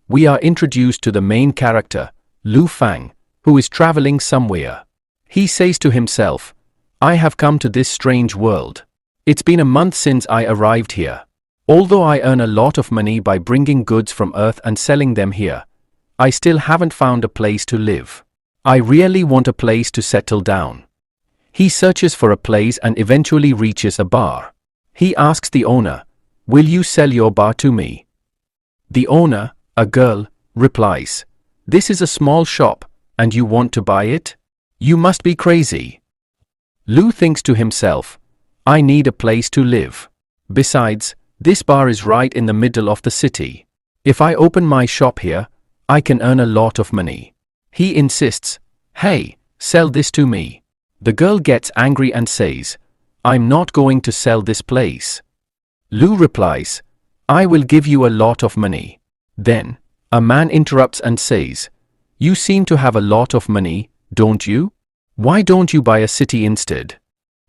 we are introduced to the main character, Lu Fang, who is traveling somewhere. He says to himself, I have come to this strange world. It's been a month since I arrived here. Although I earn a lot of money by bringing goods from Earth and selling them here, I still haven't found a place to live. I really want a place to settle down. He searches for a place and eventually reaches a bar. He asks the owner, will you sell your bar to me? The owner, a girl, replies, this is a small shop, and you want to buy it? You must be crazy. Lu thinks to himself, I need a place to live. Besides, this bar is right in the middle of the city. If I open my shop here, I can earn a lot of money. He insists, hey, sell this to me. The girl gets angry and says, I'm not going to sell this place. Lu replies, I will give you a lot of money. Then, a man interrupts and says, you seem to have a lot of money, don't you? Why don't you buy a city instead?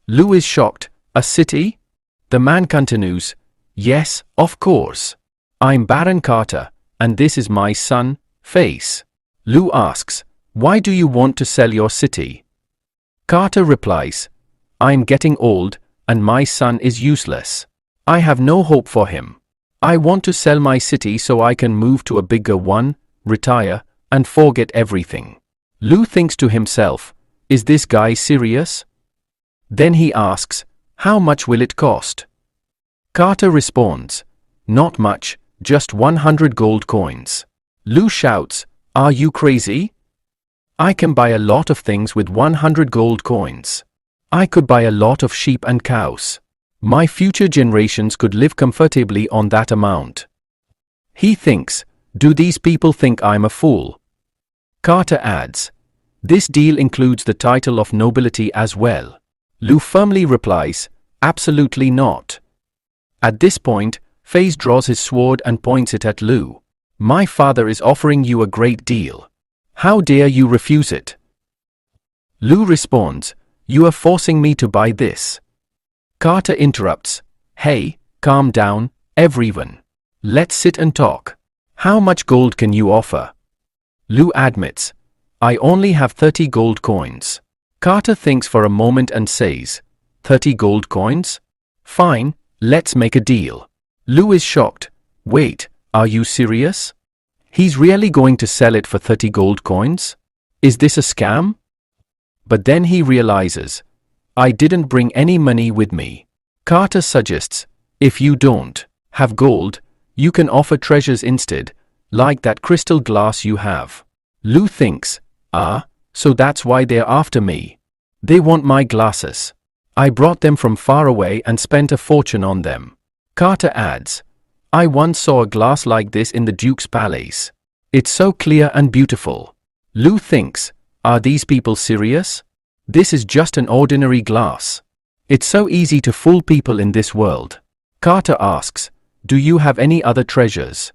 Lu is shocked, a city? The man continues, yes, of course. I'm Baron Carter, and this is my son, Face. Lu asks, why do you want to sell your city? Carter replies, I'm getting old, and my son is useless. I have no hope for him. I want to sell my city so I can move to a bigger one, retire, and forget everything. Lu thinks to himself, is this guy serious? Then he asks, how much will it cost? Carter responds, not much, just 100 gold coins. Lu shouts, are you crazy? I can buy a lot of things with 100 gold coins. I could buy a lot of sheep and cows. My future generations could live comfortably on that amount. He thinks, do these people think I'm a fool? Carter adds, this deal includes the title of nobility as well. Lu firmly replies, absolutely not. At this point, Faze draws his sword and points it at Lu. My father is offering you a great deal. How dare you refuse it? Lu responds, you are forcing me to buy this. Carter interrupts, hey, calm down, everyone. Let's sit and talk. How much gold can you offer? Lu admits, I only have 30 gold coins. Carter thinks for a moment and says, 30 gold coins? Fine, let's make a deal. Lu is shocked. Wait, are you serious? He's really going to sell it for 30 gold coins? Is this a scam? But then he realizes, I didn't bring any money with me. Carter suggests, if you don't have gold, you can offer treasures instead, like that crystal glass you have. Lu thinks, so that's why they're after me. They want my glasses. I brought them from far away and spent a fortune on them. Carter adds, I once saw a glass like this in the Duke's palace. It's so clear and beautiful. Lu thinks, are these people serious? This is just an ordinary glass. It's so easy to fool people in this world. Carter asks, do you have any other treasures?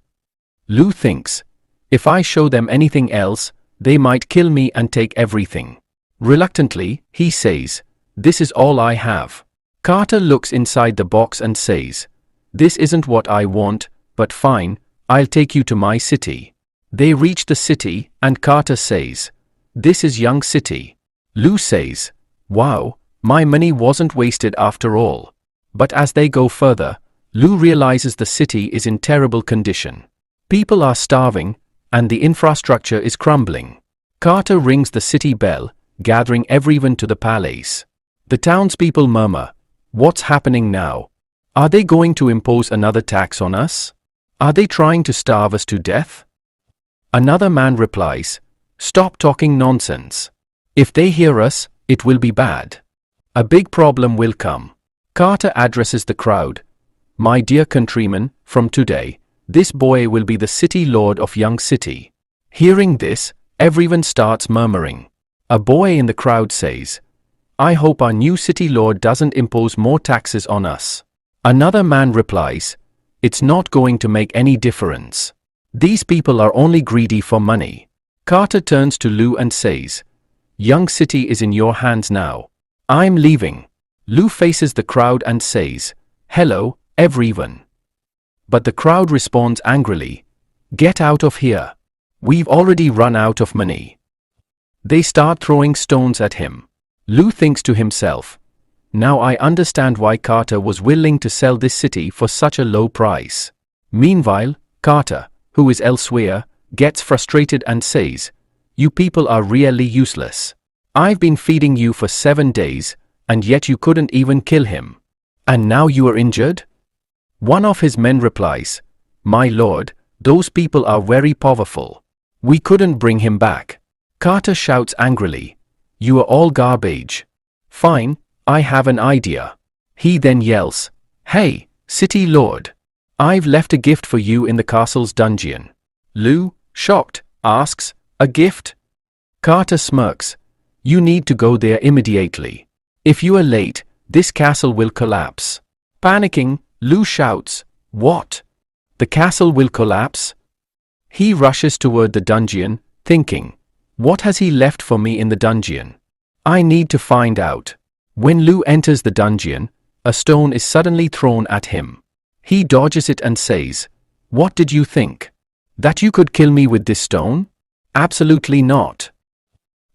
Lu thinks, if I show them anything else, they might kill me and take everything. Reluctantly, he says, this is all I have. Carter looks inside the box and says, this isn't what I want, but fine, I'll take you to my city. They reach the city, and Carter says, this is Young City. Lu says, wow, my money wasn't wasted after all. But as they go further, Lu realizes the city is in terrible condition. People are starving, and the infrastructure is crumbling. Carter rings the city bell, gathering everyone to the palace. The townspeople murmur, what's happening now? Are they going to impose another tax on us? Are they trying to starve us to death? Another man replies, stop talking nonsense. If they hear us, it will be bad. A big problem will come. Carter addresses the crowd. My dear countrymen, from today, this boy will be the city lord of Young City. Hearing this, everyone starts murmuring. A boy in the crowd says, I hope our new city lord doesn't impose more taxes on us. Another man replies, it's not going to make any difference. These people are only greedy for money. Carter turns to Lu and says, Young City is in your hands now. I'm leaving. Lu faces the crowd and says, hello, everyone. But the crowd responds angrily, Get out of here. We've already run out of money. They start throwing stones at him. Lu thinks to himself, now I understand why Carter was willing to sell this city for such a low price. Meanwhile, Carter, who is elsewhere, gets frustrated and says, you people are really useless. I've been feeding you for 7 days, and yet you couldn't even kill him. And now you are injured? One of his men replies, my lord, those people are very powerful. We couldn't bring him back. Carter shouts angrily, you are all garbage. Fine, I have an idea. He then yells, hey, city lord. I've left a gift for you in the castle's dungeon. Lu, shocked, asks, a gift? Carter smirks, you need to go there immediately. If you are late, this castle will collapse. Panicking, Lu shouts, what? The castle will collapse? He rushes toward the dungeon, thinking, what has he left for me in the dungeon? I need to find out. When Lu enters the dungeon, a stone is suddenly thrown at him. He dodges it and says, what did you think? That you could kill me with this stone? Absolutely not.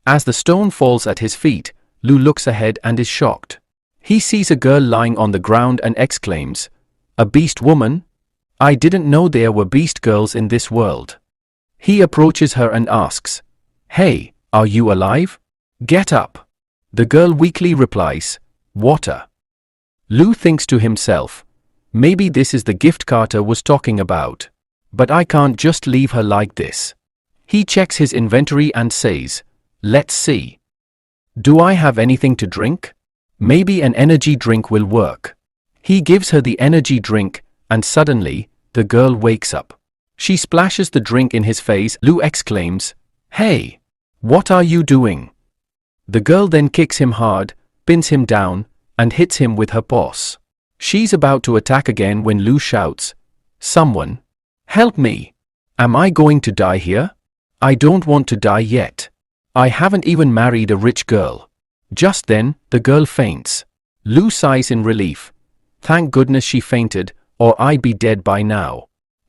As the stone falls at his feet, Lu looks ahead and is shocked. He sees a girl lying on the ground and exclaims, a beast woman? I didn't know there were beast girls in this world. He approaches her and asks, hey, are you alive? Get up. The girl weakly replies, water. Lu thinks to himself, maybe this is the gift Carter was talking about. But I can't just leave her like this. He checks his inventory and says, let's see. Do I have anything to drink? Maybe an energy drink will work. He gives her the energy drink, and suddenly, the girl wakes up. She splashes the drink in his face. Lu exclaims, hey, what are you doing? The girl then kicks him hard, pins him down, and hits him with her paws. She's about to attack again when Lu shouts, someone, help me. Am I going to die here? I don't want to die yet. I haven't even married a rich girl. Just then, the girl faints. Lu sighs in relief. Thank goodness she fainted, or I'd be dead by now.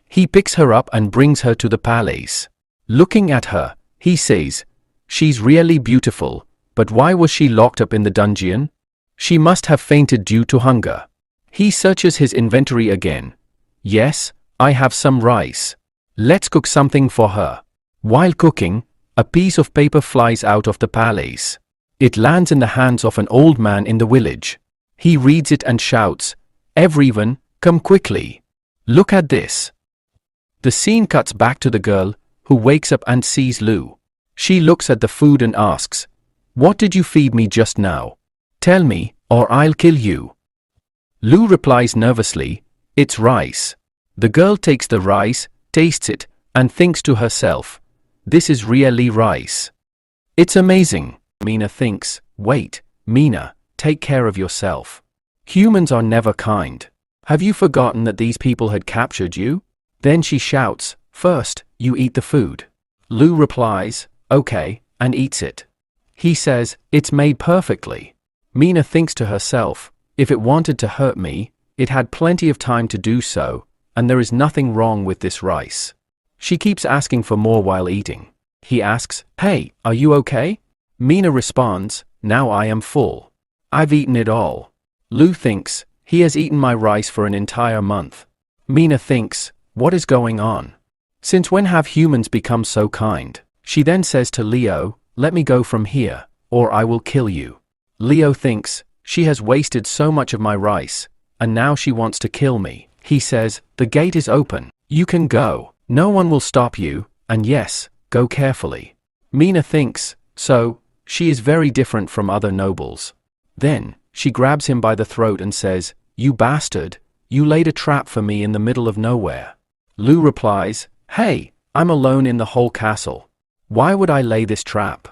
He picks her up and brings her to the palace. Looking at her, he says, she's really beautiful, but why was she locked up in the dungeon? She must have fainted due to hunger. He searches his inventory again. Yes, I have some rice. Let's cook something for her. While cooking, a piece of paper flies out of the palace. It lands in the hands of an old man in the village. He reads it and shouts, everyone, come quickly. Look at this. The scene cuts back to the girl, who wakes up and sees Lu. She looks at the food and asks, what did you feed me just now? Tell me, or I'll kill you. Lu replies nervously, it's rice. The girl takes the rice, tastes it, and thinks to herself, this is really rice. It's amazing. Mina thinks, wait, Mina, take care of yourself. Humans are never kind. Have you forgotten that these people had captured you? Then she shouts, first, you eat the food. Lu replies, okay, and eats it. He says, it's made perfectly. Mina thinks to herself, if it wanted to hurt me, it had plenty of time to do so, and there is nothing wrong with this rice. She keeps asking for more while eating. He asks, hey, are you okay? Mina responds, now I am full. I've eaten it all. Lu thinks, he has eaten my rice for an entire month. Mina thinks, what is going on? Since when have humans become so kind? She then says to Leo, let me go from here, or I will kill you. Leo thinks, she has wasted so much of my rice, and now she wants to kill me. He says, the gate is open. You can go. No one will stop you, and yes, go carefully. Mina thinks, so, she is very different from other nobles. Then, she grabs him by the throat and says, you bastard, you laid a trap for me in the middle of nowhere. Lu replies, hey, I'm alone in the whole castle. Why would I lay this trap?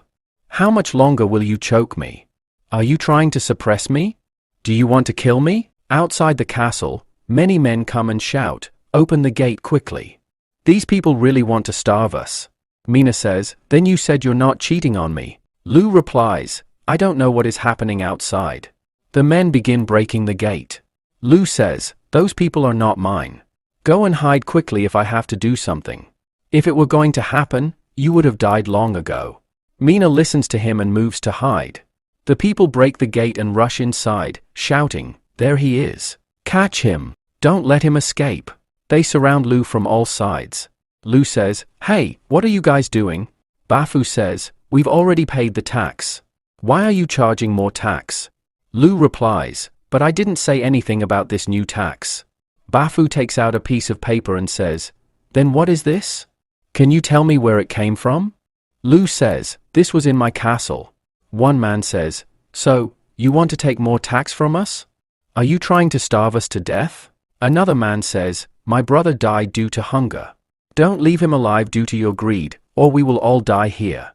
How much longer will you choke me? Are you trying to suppress me? Do you want to kill me? Outside the castle, many men come and shout, open the gate quickly. These people really want to starve us. Mina says, then you said you're not cheating on me. Lu replies, I don't know what is happening outside. The men begin breaking the gate. Lu says, those people are not mine. Go and hide quickly if I have to do something. If it were going to happen, you would have died long ago. Mina listens to him and moves to hide. The people break the gate and rush inside, shouting, "There he is! Catch him! Don't let him escape!" They surround Lu from all sides. Lu says, "Hey, what are you guys doing?" Bafu says, "We've already paid the tax. Why are you charging more tax?" Lu replies, "But I didn't say anything about this new tax." Bafu takes out a piece of paper and says, "Then what is this? Can you tell me where it came from?" Lu says, "This was in my castle." One man says, "So, you want to take more tax from us? Are you trying to starve us to death?" Another man says, "My brother died due to hunger. Don't leave him alive due to your greed, or we will all die here."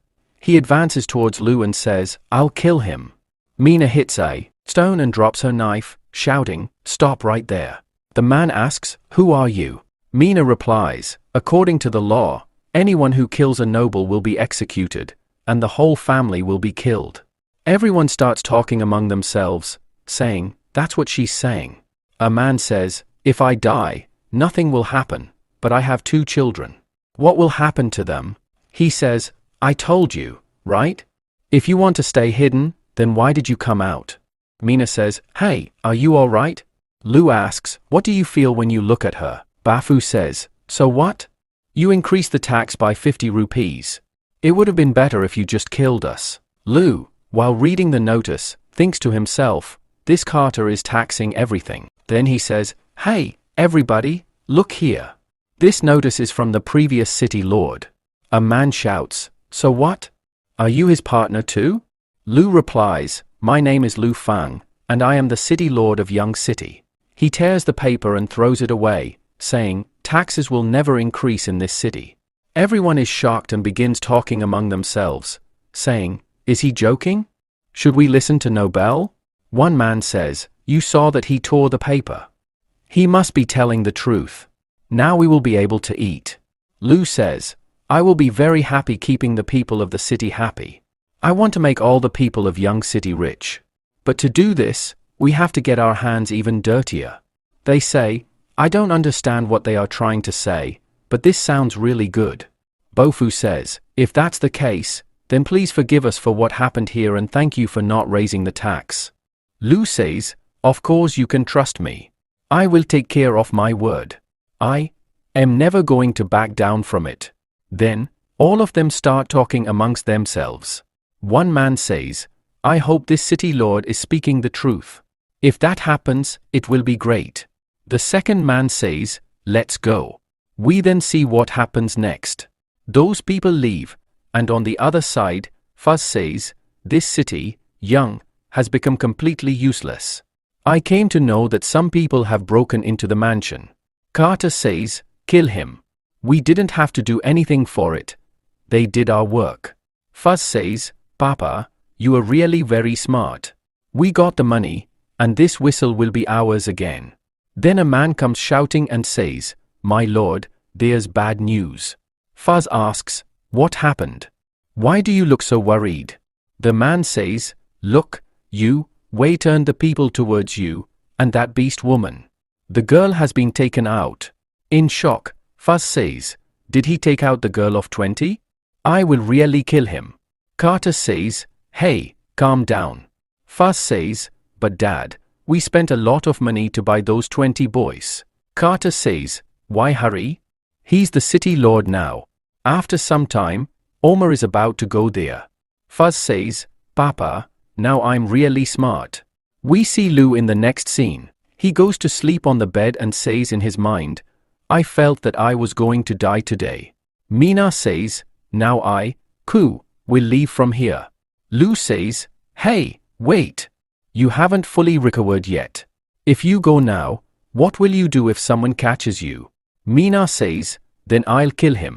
He advances towards Lu and says, "I'll kill him." Mina hits a stone and drops her knife, shouting, "Stop right there." The man asks, "Who are you?" Mina replies, "According to the law, anyone who kills a noble will be executed, and the whole family will be killed." Everyone starts talking among themselves, saying, "That's what she's saying." A man says, "If I die, nothing will happen, but I have 2 children. What will happen to them?" He says, "I told you, right? If you want to stay hidden, then why did you come out?" Mina says, "Hey, are you all right?" Lu asks, "What do you feel when you look at her?" Bafu says, "So what? You increased the tax by 50 rupees. It would have been better if you just killed us." Lu, while reading the notice, thinks to himself, "This Carter is taxing everything." Then he says, "Hey, everybody, look here. This notice is from the previous city lord." A man shouts, "So what? Are you his partner too?" Lu replies, "My name is Lu Fang, and I am the city lord of Young City." He tears the paper and throws it away, saying, "Taxes will never increase in this city." Everyone is shocked and begins talking among themselves, saying, "Is he joking? Should we listen to Nobel?" One man says, "You saw that he tore the paper. He must be telling the truth. Now we will be able to eat." Lu says, "I will be very happy keeping the people of the city happy. I want to make all the people of Young City rich. But to do this, we have to get our hands even dirtier." They say, "I don't understand what they are trying to say, but this sounds really good." Bofu says, "If that's the case, then please forgive us for what happened here and thank you for not raising the tax." Lu says, "Of course you can trust me. I will take care of my word. I am never going to back down from it." Then, all of them start talking amongst themselves. One man says, "I hope this city lord is speaking the truth. If that happens, it will be great." The second man says, "Let's go." We then see what happens next. Those people leave, and on the other side, Fuzz says, "This city, Young, has become completely useless. I came to know that some people have broken into the mansion." Carter says, "Kill him. We didn't have to do anything for it. They did our work." Fuzz says, "Papa, you are really very smart. We got the money, and this whistle will be ours again." Then a man comes shouting and says, "My lord, there's bad news." Fuzz asks, "What happened? Why do you look so worried?" The man says, "Look, you, Wei turned the people towards you, and that beast woman. The girl has been taken out." In shock, Fuzz says, "Did he take out the girl of 20? I will really kill him." Carter says, "Hey, calm down." Fuzz says, "But Dad, we spent a lot of money to buy those 20 boys." Carter says, "Why hurry? He's the city lord now. After some time, Omar is about to go there." Fuzz says, "Papa, now I'm really smart." We see Lu in the next scene. He goes to sleep on the bed and says in his mind, "I felt that I was going to die today." Mina says, "Now I, Ku, will leave from here." Lu says, "Hey, wait. You haven't fully recovered yet. If you go now, what will you do if someone catches you?" Mina says, "Then I'll kill him."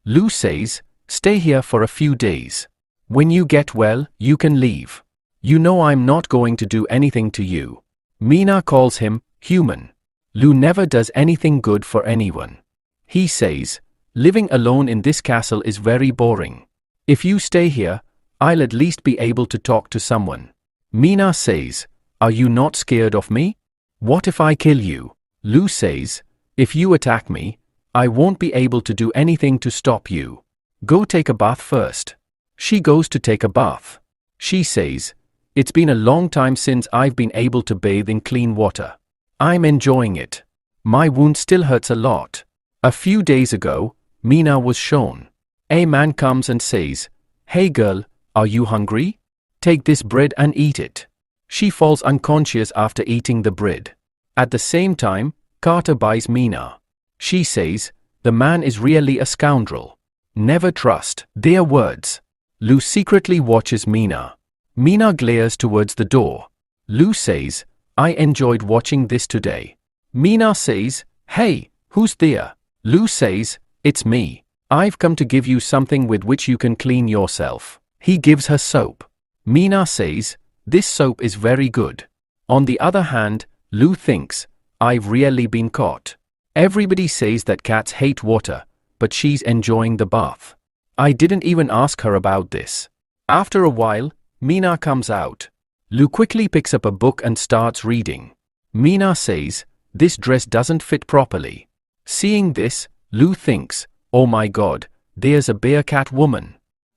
Lu says, "Stay here for a few days. When you get well, you can leave. You know I'm not going to do anything to you." Mina calls him human. Lu never does anything good for anyone. He says, "Living alone in this castle is very boring. If you stay here, I'll at least be able to talk to someone." Mina says, "Are you not scared of me? What if I kill you?" Lu says, "If you attack me, I won't be able to do anything to stop you. Go take a bath first. She goes to take a bath. She says, it's been a long time since I've been able to bathe in clean water. I'm enjoying it. My wound still hurts a lot. A few days ago, Mina was shown. A man comes and says, hey girl, are you hungry? Take this bread and eat it. She falls unconscious after eating the bread. At the same time, Carter buys Mina. She says, the man is really a scoundrel. Never trust their words. Lou secretly watches Mina. Mina glares towards the door. Lou says, I enjoyed watching this today. Mina says, hey, who's there? Lou says, it's me. I've come to give you something with which you can clean yourself. He gives her soap. Mina says, this soap is very good. On the other hand, Lou thinks, I've really been caught. Everybody says that cats hate water, but she's enjoying the bath. I didn't even ask her about this. After a while, Mina comes out. Lou quickly picks up a book and starts reading. Mina says, this dress doesn't fit properly. Seeing this, Lou thinks, oh my god, there's a bear cat woman.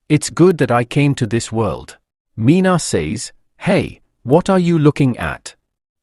It's good that I came to this world. Mina says, hey, what are you looking at?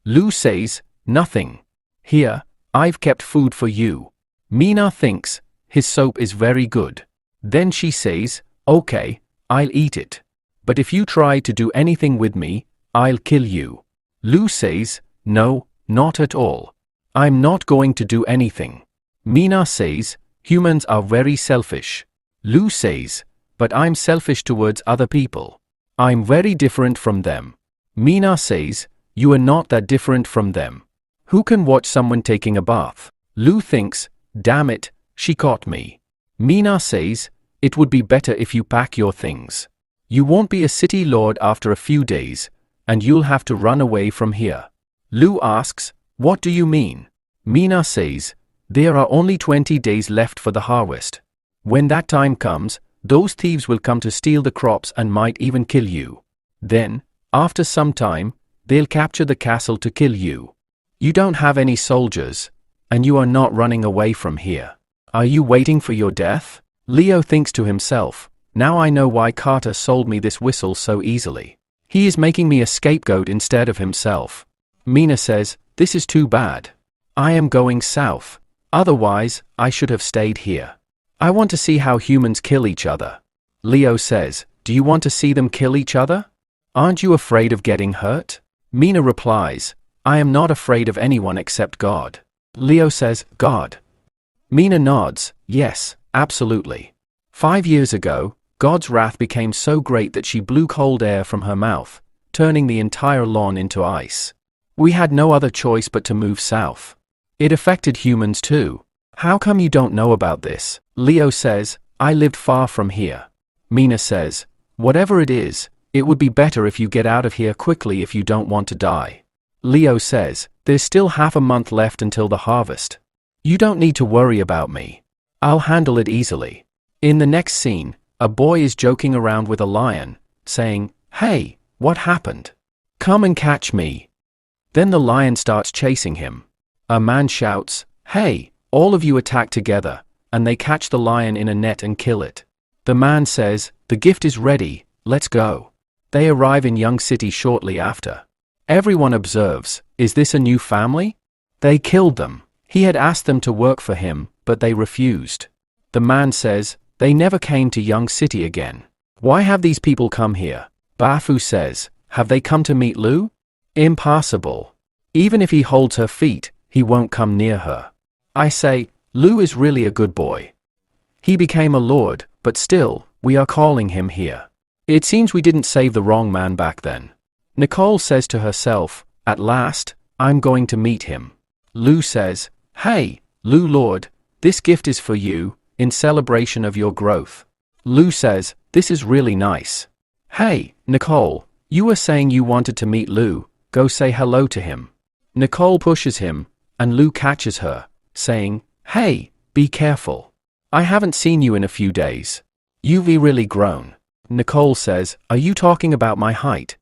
Lou says, nothing. Here, I've kept food for you. Mina thinks, his soap is very good. Then she says, okay, I'll eat it. But if you try to do anything with me, I'll kill you. Lou says, no, not at all. I'm not going to do anything. Mina says, humans are very selfish. Lou says, but I'm selfish towards other people. I'm very different from them. Mina says, you are not that different from them. Who can watch someone taking a bath? Lou thinks, damn it, she caught me. Mina says, it would be better if you pack your things. You won't be a city lord after a few days, and you'll have to run away from here. Lou asks, what do you mean? Mina says, there are only 20 days left for the harvest. When that time comes, those thieves will come to steal the crops and might even kill you. Then, after some time, they'll capture the castle to kill you. You don't have any soldiers, and you are not running away from here. Are you waiting for your death? Leo thinks to himself, now I know why Carter sold me this whistle so easily. He is making me a scapegoat instead of himself. Mina says, this is too bad. I am going south. Otherwise, I should have stayed here. I want to see how humans kill each other. Leo says, do you want to see them kill each other? Aren't you afraid of getting hurt? Mina replies, I am not afraid of anyone except God. Leo says, God. Mina nods, yes, absolutely. 5 years ago, God's wrath became so great that she blew cold air from her mouth, turning the entire lawn into ice. We had no other choice but to move south. It affected humans too. How come you don't know about this? Leo says, I lived far from here. Mina says, whatever it is, it would be better if you get out of here quickly if you don't want to die. Leo says, there's still half a month left until the harvest. You don't need to worry about me. I'll handle it easily. In the next scene, a boy is joking around with a lion, saying, hey, what happened? Come and catch me. Then the lion starts chasing him. A man shouts, hey, all of you attack together, and they catch the lion in a net and kill it. The man says, the gift is ready, let's go. They arrive in Young City shortly after. Everyone observes, is this a new family? They killed them. He had asked them to work for him, but they refused. The man says, they never came to Young City again. Why have these people come here? Bafu says, have they come to meet Lou? Impossible. Even if he holds her feet, he won't come near her. I say, Lou is really a good boy. He became a lord, but still, we are calling him here. It seems we didn't save the wrong man back then. Nicole says to herself, at last, I'm going to meet him. Lou says, hey, Lou Lord, this gift is for you, in celebration of your growth. Lou says, this is really nice. Hey, Nicole, you were saying you wanted to meet Lou, go say hello to him. Nicole pushes him, and Lou catches her, saying, hey, be careful. I haven't seen you in a few days. You've really grown. Nicole says, are you talking about my height?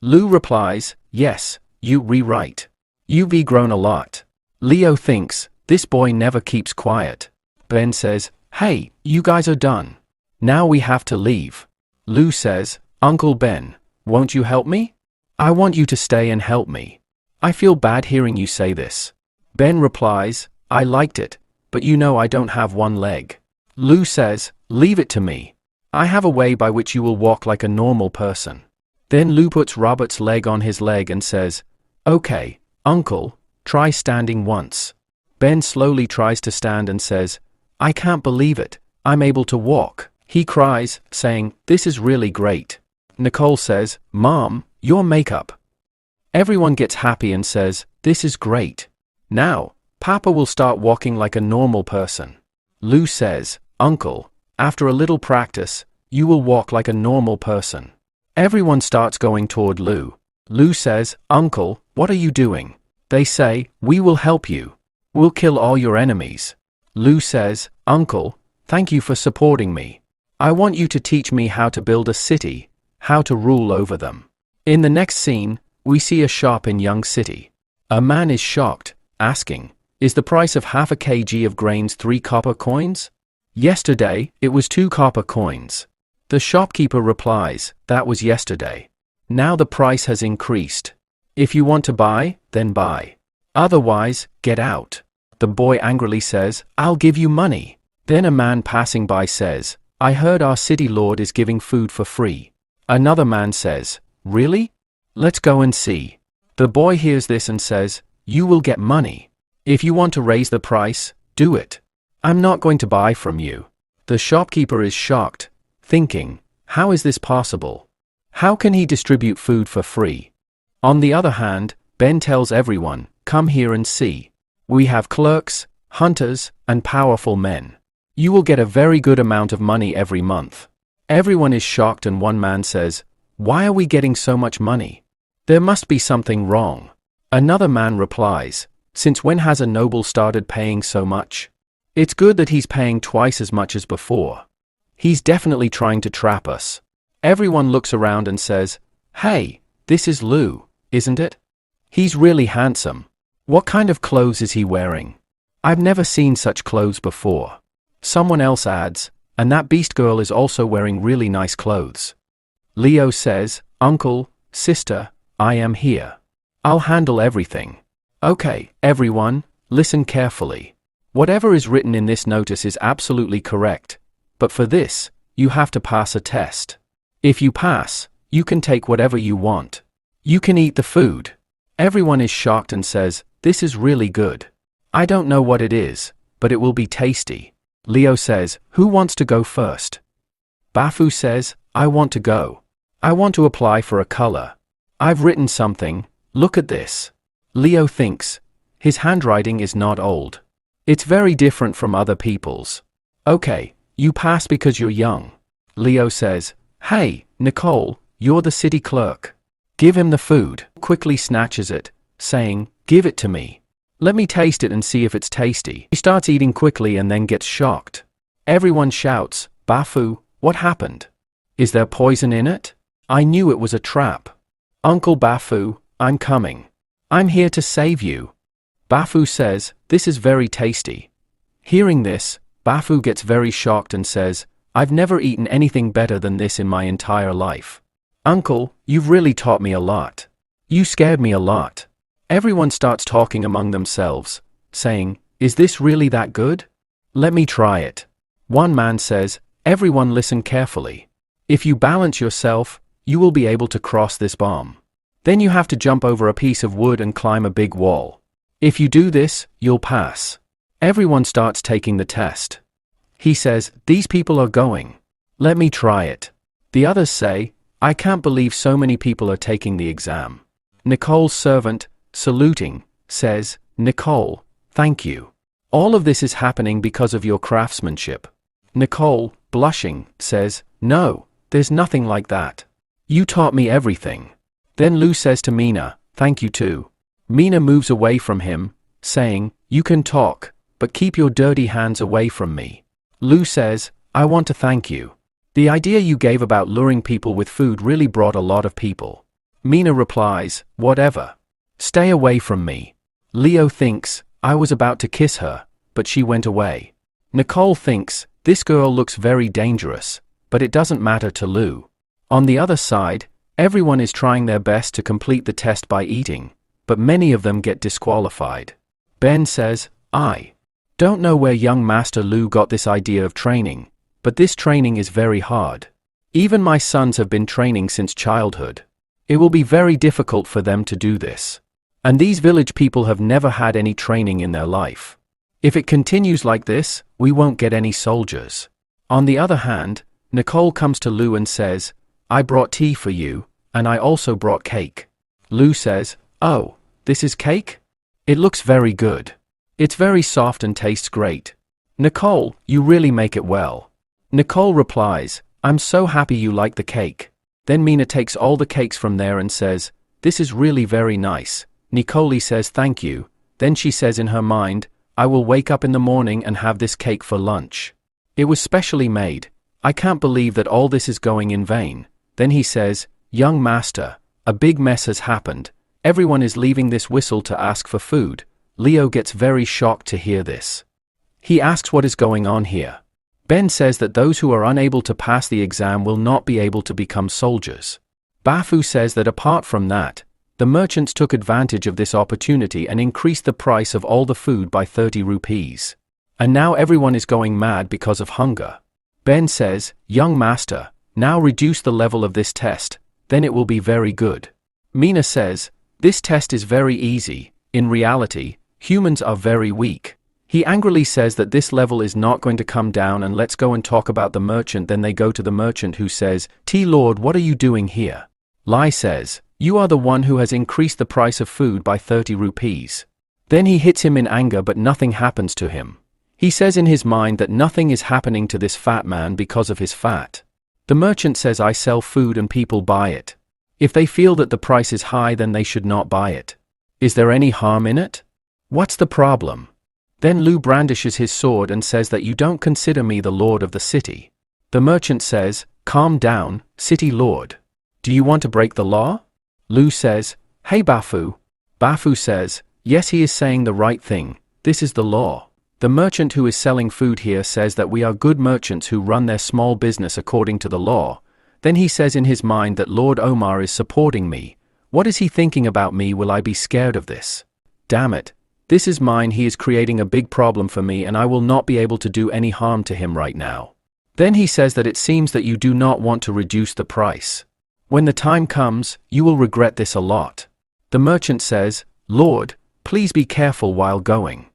Lou replies, yes, you right. You've grown a lot. Leo thinks, this boy never keeps quiet. Ben says, "Hey, you guys are done. Now we have to leave." Lu says, "Uncle Ben, won't you help me? I want you to stay and help me. I feel bad hearing you say this." Ben replies, "I liked it, but you know I don't have one leg." Lu says, "Leave it to me. I have a way by which you will walk like a normal person." Then Lu puts Robert's leg on his leg and says, "Okay, uncle, try standing once." Ben slowly tries to stand and says, "I can't believe it, I'm able to walk." He cries, saying, "This is really great." Nicole says, "Mom, your makeup." Everyone gets happy and says, "This is great. Now, Papa will start walking like a normal person." Lu says, "Uncle, after a little practice, you will walk like a normal person." Everyone starts going toward Lu. Lu says, "Uncle, what are you doing?" They say, "We will help you. We'll kill all your enemies." Lu says, "Uncle, thank you for supporting me. I want you to teach me how to build a city, how to rule over them." In the next scene, we see a shop in Young City. A man is shocked, asking, "Is the price of half a kg of grains 3 copper coins? Yesterday, it was 2 copper coins." The shopkeeper replies, "That was yesterday. Now the price has increased. If you want to buy, then buy. Otherwise, get out." The boy angrily says, "I'll give you money." Then a man passing by says, "I heard our city lord is giving food for free." Another man says, "Really? Let's go and see." The boy hears this and says, "You will get money. If you want to raise the price, do it. I'm not going to buy from you." The shopkeeper is shocked, thinking, "How is this possible? How can he distribute food for free?" On the other hand, Ben tells everyone, "Come here and see. We have clerks, hunters, and powerful men. You will get a very good amount of money every month." Everyone is shocked and one man says, "Why are we getting so much money? There must be something wrong." Another man replies, "Since when has a noble started paying so much? It's good that he's paying twice as much as before. He's definitely trying to trap us." Everyone looks around and says, "Hey, this is Lu, isn't it? He's really handsome. What kind of clothes is he wearing? I've never seen such clothes before." Someone else adds, "And that beast girl is also wearing really nice clothes." Leo says, "Uncle, sister, I am here. I'll handle everything." Okay, everyone, listen carefully. Whatever is written in this notice is absolutely correct, but for this, you have to pass a test. If you pass, you can take whatever you want. You can eat the food. Everyone is shocked and says, "This is really good. I don't know what it is, but it will be tasty." Leo says, "Who wants to go first?" Bafu says, "I want to go. I want to apply for a color. I've written something, look at this." Leo thinks, his handwriting is not old. It's very different from other people's. "Okay, you pass because you're young." Leo says, "Hey, Nicole, you're the city clerk. Give him the food." Quickly snatches it, saying, "Give it to me. Let me taste it and see if it's tasty." He starts eating quickly and then gets shocked. Everyone shouts, "Bafu, what happened? Is there poison in it? I knew it was a trap." "Uncle Bafu, I'm coming. I'm here to save you." Bafu says, "This is very tasty." Hearing this, Bafu gets very shocked and says, "I've never eaten anything better than this in my entire life. Uncle, you've really taught me a lot. You scared me a lot." Everyone starts talking among themselves, saying, "Is this really that good? Let me try it." One man says, "Everyone listen carefully. If you balance yourself, you will be able to cross this bomb. Then you have to jump over a piece of wood and climb a big wall. If you do this, you'll pass." Everyone starts taking the test. He says, "These people are going. Let me try it." The others say, "I can't believe so many people are taking the exam." Nicole's servant, saluting, says, "Nicole, thank you. All of this is happening because of your craftsmanship." Nicole, blushing, says, "No, there's nothing like that. You taught me everything." Then Lu says to Mina, "Thank you too." Mina moves away from him, saying, "You can talk, but keep your dirty hands away from me." Lu says, "I want to thank you. The idea you gave about luring people with food really brought a lot of people." Mina replies, "Whatever. Stay away from me." Leo thinks, I was about to kiss her, but she went away. Nicole thinks, this girl looks very dangerous, but it doesn't matter to Lu. On the other side, everyone is trying their best to complete the test by eating, but many of them get disqualified. Ben says, I don't know where young Master Lu got this idea of training, but this training is very hard. Even my sons have been training since childhood. It will be very difficult for them to do this. And these village people have never had any training in their life. If it continues like this, we won't get any soldiers. On the other hand, Nicole comes to Lu and says, I brought tea for you, and I also brought cake. Lu says, oh, this is cake? It looks very good. It's very soft and tastes great. Nicole, you really make it well. Nicole replies, I'm so happy you like the cake. Then Mina takes all the cakes from there and says, this is really very nice. Nicole says thank you. Then she says in her mind, I will wake up in the morning and have this cake for lunch. It was specially made. I can't believe that all this is going in vain. Then he says, young master, a big mess has happened. Everyone is leaving this whistle to ask for food. Leo gets very shocked to hear this. He asks what is going on here. Ben says that those who are unable to pass the exam will not be able to become soldiers. Bafu says that apart from that, the merchants took advantage of this opportunity and increased the price of all the food by 30 rupees. And now everyone is going mad because of hunger. Ben says, young master, now reduce the level of this test, then it will be very good. Mina says, this test is very easy. In reality, humans are very weak. He angrily says that this level is not going to come down and let's go and talk about the merchant. Then they go to the merchant who says, Lord, what are you doing here? Lai says, you are the one who has increased the price of food by 30 rupees. Then he hits him in anger but nothing happens to him. He says in his mind that nothing is happening to this fat man because of his fat. The merchant says I sell food and people buy it. If they feel that the price is high then they should not buy it. Is there any harm in it? What's the problem? Then Lu brandishes his sword and says that you don't consider me the lord of the city. The merchant says, calm down, city lord. Do you want to break the law? Lu says, hey Bafu. Bafu says, yes, he is saying the right thing, this is the law. The merchant who is selling food here says that we are good merchants who run their small business according to the law. Then he says in his mind that Lord Omar is supporting me. What is he thinking about me? Will I be scared of this? Damn it. This is mine. He is creating a big problem for me and I will not be able to do any harm to him right now. Then he says that it seems that you do not want to reduce the price. When the time comes, you will regret this a lot. The merchant says, Lord, please be careful while going.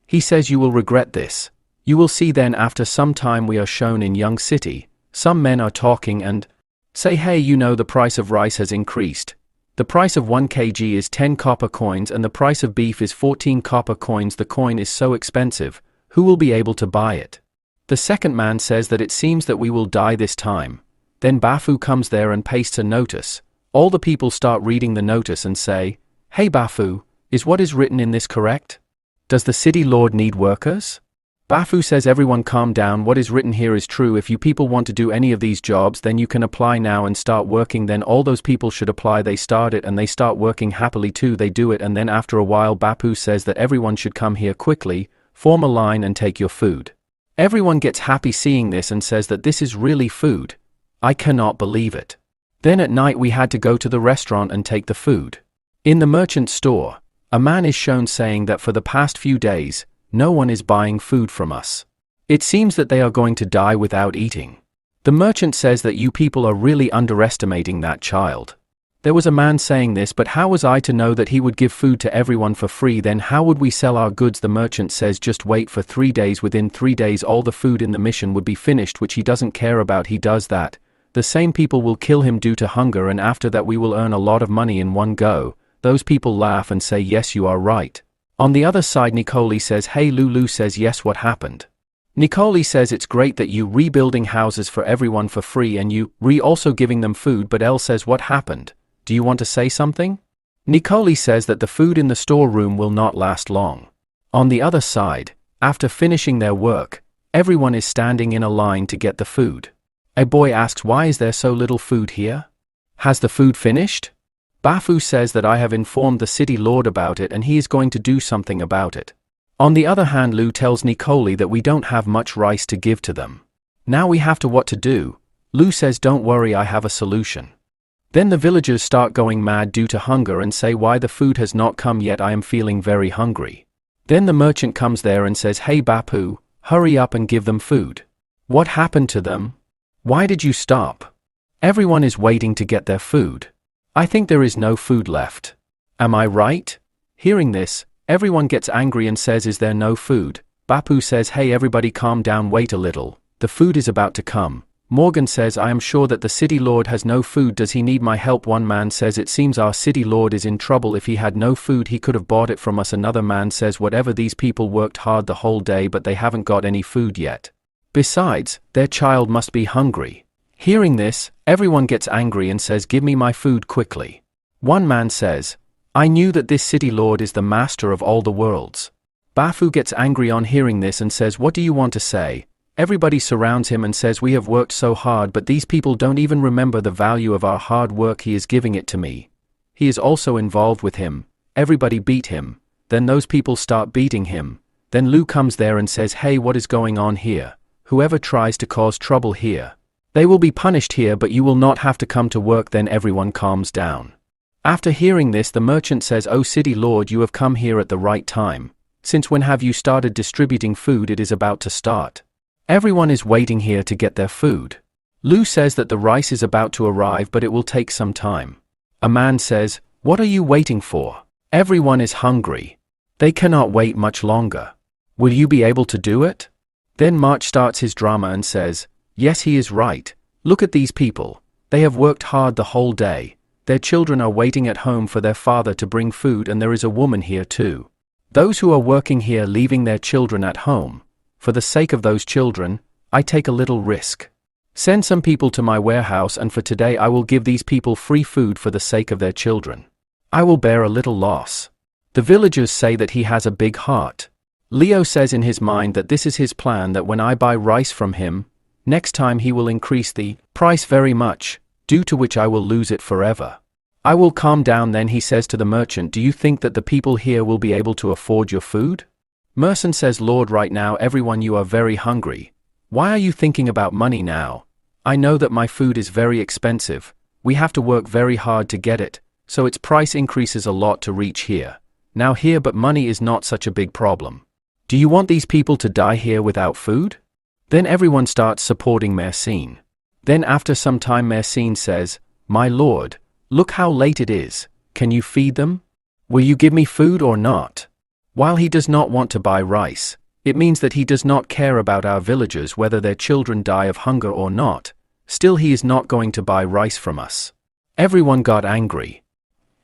He says you will regret this. You will see then after some time we are shown in Young City, some men are talking and say, hey, you know the price of rice has increased. The price of 1 kg is 10 copper coins and the price of beef is 14 copper coins. The coin is so expensive, who will be able to buy it? The second man says that it seems that we will die this time. Then Bafu comes there and pastes a notice. All the people start reading the notice and say, hey Bafu, is what is written in this correct? Does the city lord need workers? Bafu says everyone calm down, what is written here is true. If you people want to do any of these jobs then you can apply now and start working. Then all those people should apply. They start it and they start working happily too. They do it and then after a while Bapu says that everyone should come here quickly, form a line and take your food. Everyone gets happy seeing this and says that this is really food. I cannot believe it. Then at night we had to go to the restaurant and take the food. In the merchant store, a man is shown saying that for the past few days, no one is buying food from us. It seems that they are going to die without eating. The merchant says that you people are really underestimating that child. There was a man saying this, but how was I to know that he would give food to everyone for free? Then how would we sell our goods? The merchant says just wait for 3 days. Within 3 days all the food in the mission would be finished, which he doesn't care about. He does that. The same people will kill him due to hunger and after that we will earn a lot of money in one go. Those people laugh and say yes, you are right. On the other side Nicole says hey. Lulu says yes, what happened? Nicole says it's great that you rebuilding houses for everyone for free and you also giving them food, but Elle says what happened? Do you want to say something? Nicole says that the food in the storeroom will not last long. On the other side, after finishing their work, everyone is standing in a line to get the food. A boy asks why is there so little food here? Has the food finished? Bafu says that I have informed the city lord about it and he is going to do something about it. On the other hand, Lu tells Nicoli that we don't have much rice to give to them. Now we have to what to do. Lu says don't worry, I have a solution. Then the villagers start going mad due to hunger and say why the food has not come yet, I am feeling very hungry. Then the merchant comes there and says, hey Bapu, hurry up and give them food. What happened to them? Why did you stop? Everyone is waiting to get their food. I think there is no food left. Am I right? Hearing this, everyone gets angry and says, is there no food? Bapu says, hey everybody calm down, wait a little, the food is about to come. Morgan says, I am sure that the city lord has no food, does he need my help? One man says, it seems our city lord is in trouble, if he had no food he could have bought it from us. Another man says, whatever, these people worked hard the whole day but they haven't got any food yet. Besides, their child must be hungry. Hearing this, everyone gets angry and says, give me my food quickly. One man says, I knew that this city lord is the master of all the worlds. Bafu gets angry on hearing this and says, what do you want to say? Everybody surrounds him and says, we have worked so hard but these people don't even remember the value of our hard work, he is giving it to me. He is also involved with him. Everybody beat him. Then those people start beating him. Then Lu comes there and says, hey, what is going on here? Whoever tries to cause trouble here, they will be punished here, but you will not have to come to work. Then everyone calms down. After hearing this, the merchant says, oh city lord, you have come here at the right time. Since when have you started distributing food? It is about to start. Everyone is waiting here to get their food. Lu says that the rice is about to arrive but it will take some time. A man says, what are you waiting for? Everyone is hungry. They cannot wait much longer. Will you be able to do it? Then March starts his drama and says, yes, he is right. Look at these people. They have worked hard the whole day. Their children are waiting at home for their father to bring food, and there is a woman here too. Those who are working here leaving their children at home. For the sake of those children, I take a little risk. Send some people to my warehouse, and for today I will give these people free food for the sake of their children. I will bear a little loss. The villagers say that he has a big heart. Leo says in his mind that this is his plan, that when I buy rice from him, next time he will increase the price very much, due to which I will lose it forever. I will calm down. Then he says to the merchant, do you think that the people here will be able to afford your food? Merson says, Lord, right now everyone, you are very hungry. Why are you thinking about money now? I know that my food is very expensive. We have to work very hard to get it, so its price increases a lot to reach here. Now here, but money is not such a big problem. Do you want these people to die here without food? Then everyone starts supporting Mersine. Then after some time Mersine says, my lord, look how late it is. Can you feed them? Will you give me food or not? While he does not want to buy rice, it means that he does not care about our villagers whether their children die of hunger or not. Still, he is not going to buy rice from us. Everyone got angry.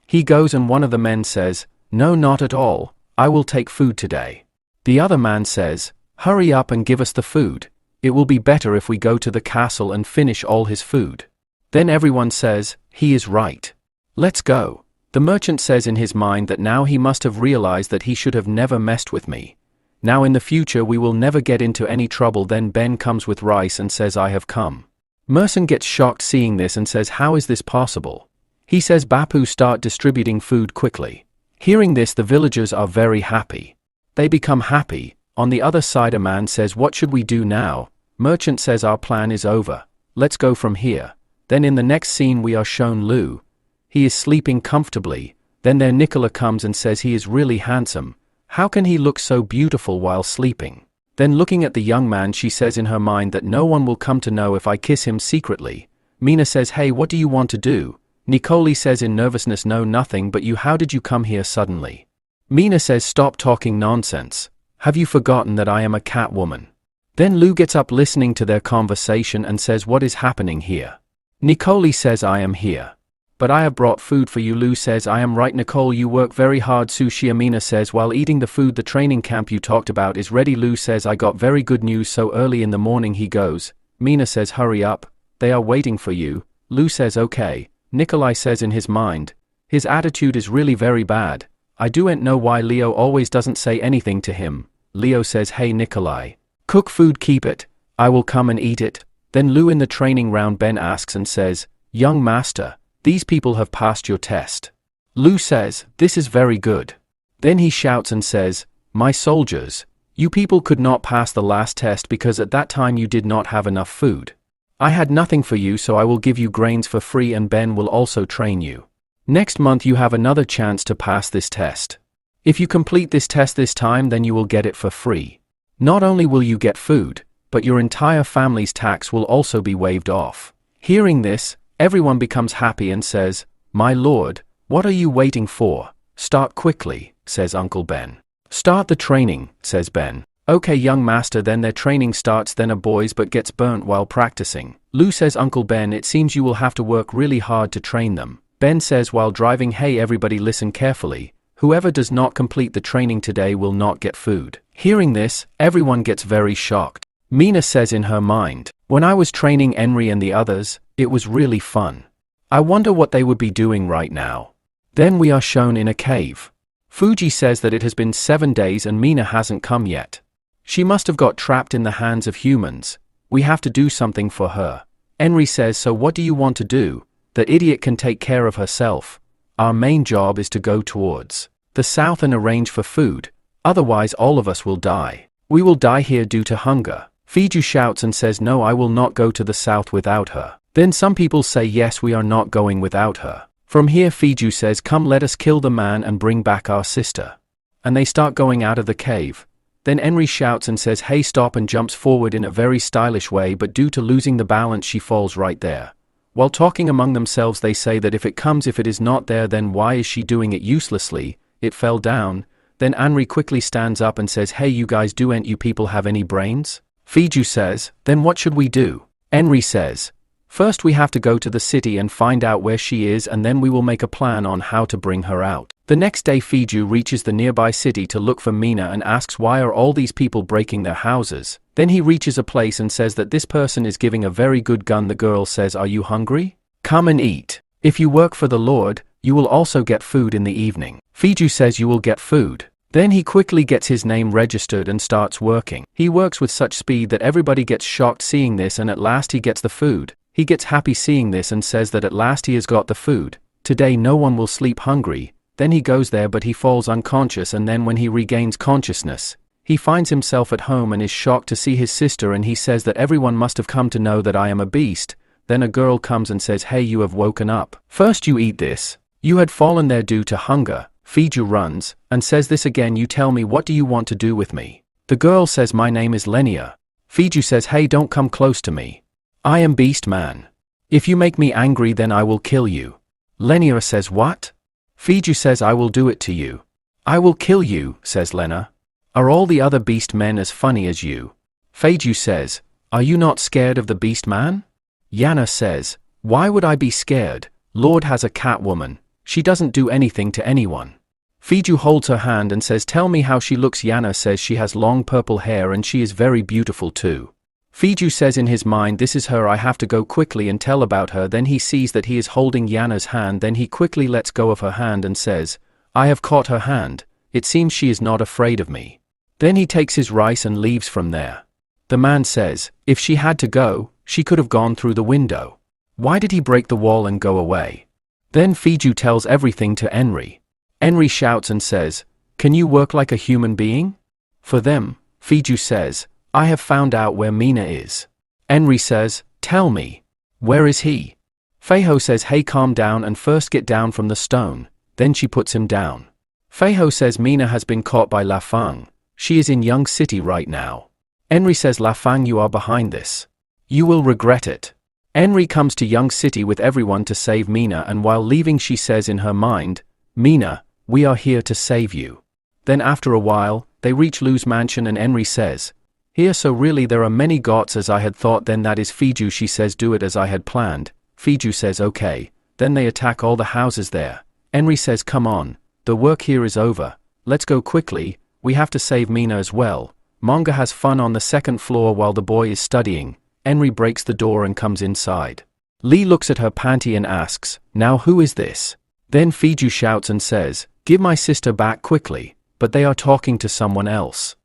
He goes and one of the men says, no, not at all, I will take food today. The other man says, hurry up and give us the food. It will be better if we go to the castle and finish all his food. Then everyone says, he is right. Let's go. The merchant says in his mind that now he must have realized that he should have never messed with me. Now in the future we will never get into any trouble. Then Ben comes with rice and says, I have come. Merson gets shocked seeing this and says, how is this possible? He says, Bapu, start distributing food quickly. Hearing this, the villagers are very happy. They become happy. On the other side, a man says, what should we do now? Merchant says, our plan is over. Let's go from here. Then in the next scene we are shown Lu. He is sleeping comfortably. Then there Nicola comes and says he is really handsome. How can he look so beautiful while sleeping? Then looking at the young man, she says in her mind that no one will come to know if I kiss him secretly. Mina says, hey, what do you want to do? Nicoli says in nervousness, no, nothing, but you, how did you come here suddenly? Mina says, stop talking nonsense. Have you forgotten that I am a cat woman? Then Lu gets up listening to their conversation and says, what is happening here? Nicoli says, I am here. But I have brought food for you. Lu says, I am right, Nicole, you work very hard. Sushi. Amina says, while eating the food, the training camp you talked about is ready. Lu says, I got very good news so early in the morning. He goes. Mina says, hurry up. They are waiting for you. Lu says, okay. Nikolai says in his mind, his attitude is really very bad. I don't know why Leo always doesn't say anything to him. Leo says, hey Nikolai, cook food, keep it. I will come and eat it. Then Lu in the training round, Ben asks and says, young master, these people have passed your test. Lu says, this is very good. Then he shouts and says, My soldiers, you people could not pass the last test because at that time you did not have enough food. I had nothing for you, so I will give you grains for free and Ben will also train you. Next month you have another chance to pass this test. If you complete this test this time, then you will get it for free. Not only will you get food, but your entire family's tax will also be waived off. Hearing this, everyone becomes happy and says, My lord, what are you waiting for? Start quickly, says Uncle Ben. Start the training, says Ben. Okay young master, then their training starts. Then a boys but gets burnt while practicing. Lou says, Uncle Ben, it seems you will have to work really hard to train them. Ben says while driving, hey everybody listen carefully. Whoever does not complete the training today will not get food. Hearing this, everyone gets very shocked. Mina says in her mind, when I was training Henry and the others, it was really fun. I wonder what they would be doing right now. Then we are shown in a cave. Fuji says that it has been 7 days and Mina hasn't come yet. She must have got trapped in the hands of humans. We have to do something for her. Henry says, so what do you want to do? The idiot can take care of herself. Our main job is to go towards the south and arrange for food, otherwise all of us will die. We will die here due to hunger. Fiju shouts and says, no, I will not go to the south without her. Then some people say, yes, we are not going without her. From here Fiju says, come let us kill the man and bring back our sister. And they start going out of the cave. Then Henry shouts and says, hey stop, and jumps forward in a very stylish way, but due to losing the balance she falls right there. While talking among themselves they say that if it is not there, then why is she doing it uselessly? It fell down. Then Henry quickly stands up and says, hey you guys, don't you people have any brains? Fiju says, then what should we do? Henry says, first we have to go to the city and find out where she is, and then we will make a plan on how to bring her out. The next day Fiju reaches the nearby city to look for Mina and asks why are all these people breaking their houses. Then he reaches a place and says that this person is giving a very good gun. The girl says, are you hungry? Come and eat. If you work for the Lord, you will also get food in the evening. Fiju says you will get food. Then he quickly gets his name registered and starts working. He works with such speed that everybody gets shocked seeing this, and at last he gets the food. He gets happy seeing this and says that at last he has got the food. Today no one will sleep hungry. Then he goes there but he falls unconscious, and then when he regains consciousness, he finds himself at home and is shocked to see his sister, and he says that everyone must have come to know that I am a beast. Then a girl comes and says, hey you have woken up. First you eat this. You had fallen there due to hunger. Fiju runs, and says this again, you tell me what do you want to do with me? The girl says my name is Lenia. Fiju says, hey don't come close to me. I am Beast Man. If you make me angry then I will kill you. Lenia says what? Fiju says I will do it to you. I will kill you, says Lena. Are all the other beast men as funny as you? Fiju says, are you not scared of the Beast Man? Yana says, why would I be scared? Lord has a cat woman. She doesn't do anything to anyone. Fiju holds her hand and says, tell me how she looks. Yana says she has long purple hair and she is very beautiful too. Fiju says in his mind, this is her, I have to go quickly and tell about her. Then he sees that he is holding Yana's hand. Then he quickly lets go of her hand and says, I have caught her hand. It seems she is not afraid of me. Then he takes his rice and leaves from there. The man says, if she had to go, she could have gone through the window. Why did he break the wall and go away? Then Fiju tells everything to Henry. Henry shouts and says, can you work like a human being? For them, Fiju says, I have found out where Mina is. Henry says, tell me. Where is he? Feiho says, hey calm down and first get down from the stone. Then she puts him down. Feiho says Mina has been caught by La Fang. She is in Young City right now. Henry says, La Fang, you are behind this. You will regret it. Henry comes to Young City with everyone to save Mina, and while leaving she says in her mind, Mina, we are here to save you. Then after a while, they reach Lu's mansion and Henry says, here, so really there are many gods as I had thought. Then that is Fiju. She says, do it as I had planned. Fiju says okay. Then they attack all the houses there. Henry says, come on, the work here is over. Let's go quickly, we have to save Mina as well. Manga has fun on the second floor while the boy is studying. Henry breaks the door and comes inside. Lee looks at her panty and asks, now who is this? Then Fiju shouts and says, give my sister back quickly, but they are talking to someone else.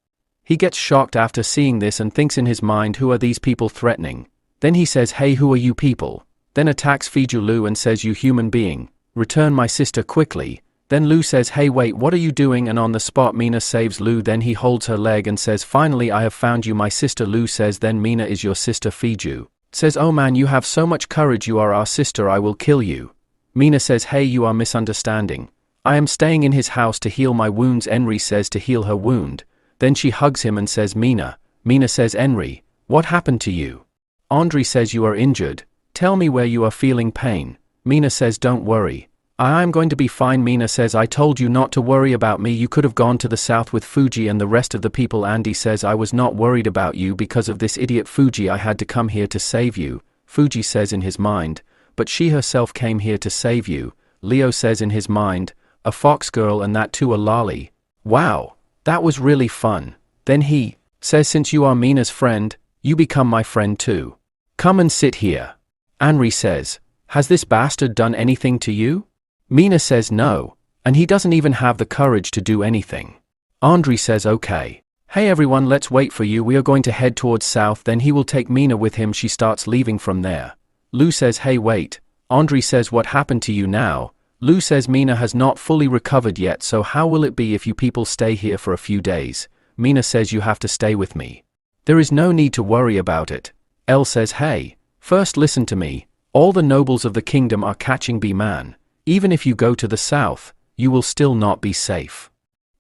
He gets shocked after seeing this and thinks in his mind, who are these people threatening? Then he says, hey who are you people? Then attacks Fiju Lu and says, you human being, return my sister quickly. Then Lu says, hey wait, what are you doing? And on the spot Mina saves Lu. Then he holds her leg and says, finally I have found you, my sister. Lu says, then Mina is your sister. Fiju says, oh man, you have so much courage, you are our sister, I will kill you. Mina says, hey, you are misunderstanding. I am staying in his house to heal my wounds. Enri says to heal her wound. Then she hugs him and says, Mina. Mina says, Enri, what happened to you? Andri says, you are injured. Tell me where you are feeling pain. Mina says, don't worry. I am going to be fine. Mina says, I told you not to worry about me. You could have gone to the south with Fuji and the rest of the people. Andy says, I was not worried about you because of this idiot Fuji. I had to come here to save you. Fuji says in his mind, but she herself came here to save you. Leo says in his mind, a fox girl and that too a loli. Wow, that was really fun. Then he says, since you are Mina's friend, you become my friend too. Come and sit here. Anri says, has this bastard done anything to you? Mina says no, and he doesn't even have the courage to do anything. Andri says, okay. Hey everyone, let's wait for you. We are going to head towards south. Then he will take Mina with him. She starts leaving from there. Lu says, hey wait. Andri says, what happened to you now? Lu says, Mina has not fully recovered yet, so how will it be if you people stay here for a few days? Mina says, you have to stay with me. There is no need to worry about it. El says, hey, first listen to me. All the nobles of the kingdom are catching B-Man. Even if you go to the south, you will still not be safe.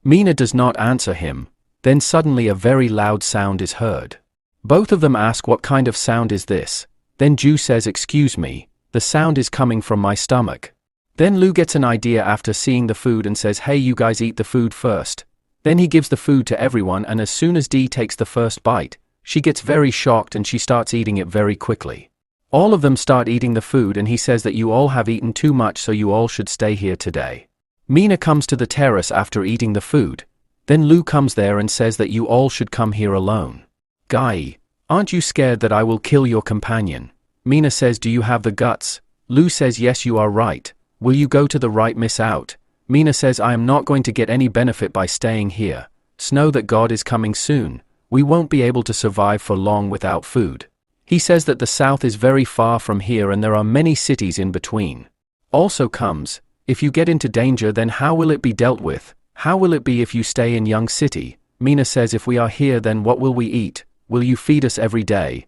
Mina does not answer him. Then suddenly a very loud sound is heard. Both of them ask, what kind of sound is this? Then Ju says, excuse me, the sound is coming from my stomach. Then Lu gets an idea after seeing the food and says, hey, you guys eat the food first. Then he gives the food to everyone, and as soon as Dee takes the first bite, she gets very shocked and she starts eating it very quickly. All of them start eating the food and he says that you all have eaten too much, so you all should stay here today. Mina comes to the terrace after eating the food. Then Lu comes there and says that you all should come here alone. Guy, aren't you scared that I will kill your companion? Mina says, do you have the guts? Lu says, yes, you are right. Will you go to the right, miss out? Mina says, I am not going to get any benefit by staying here. Snow that God is coming soon. We won't be able to survive for long without food. He says that the south is very far from here and there are many cities in between. Also comes, if you get into danger, then how will it be dealt with? How will it be if you stay in Young City? Mina says, if we are here, then what will we eat? Will you feed us every day?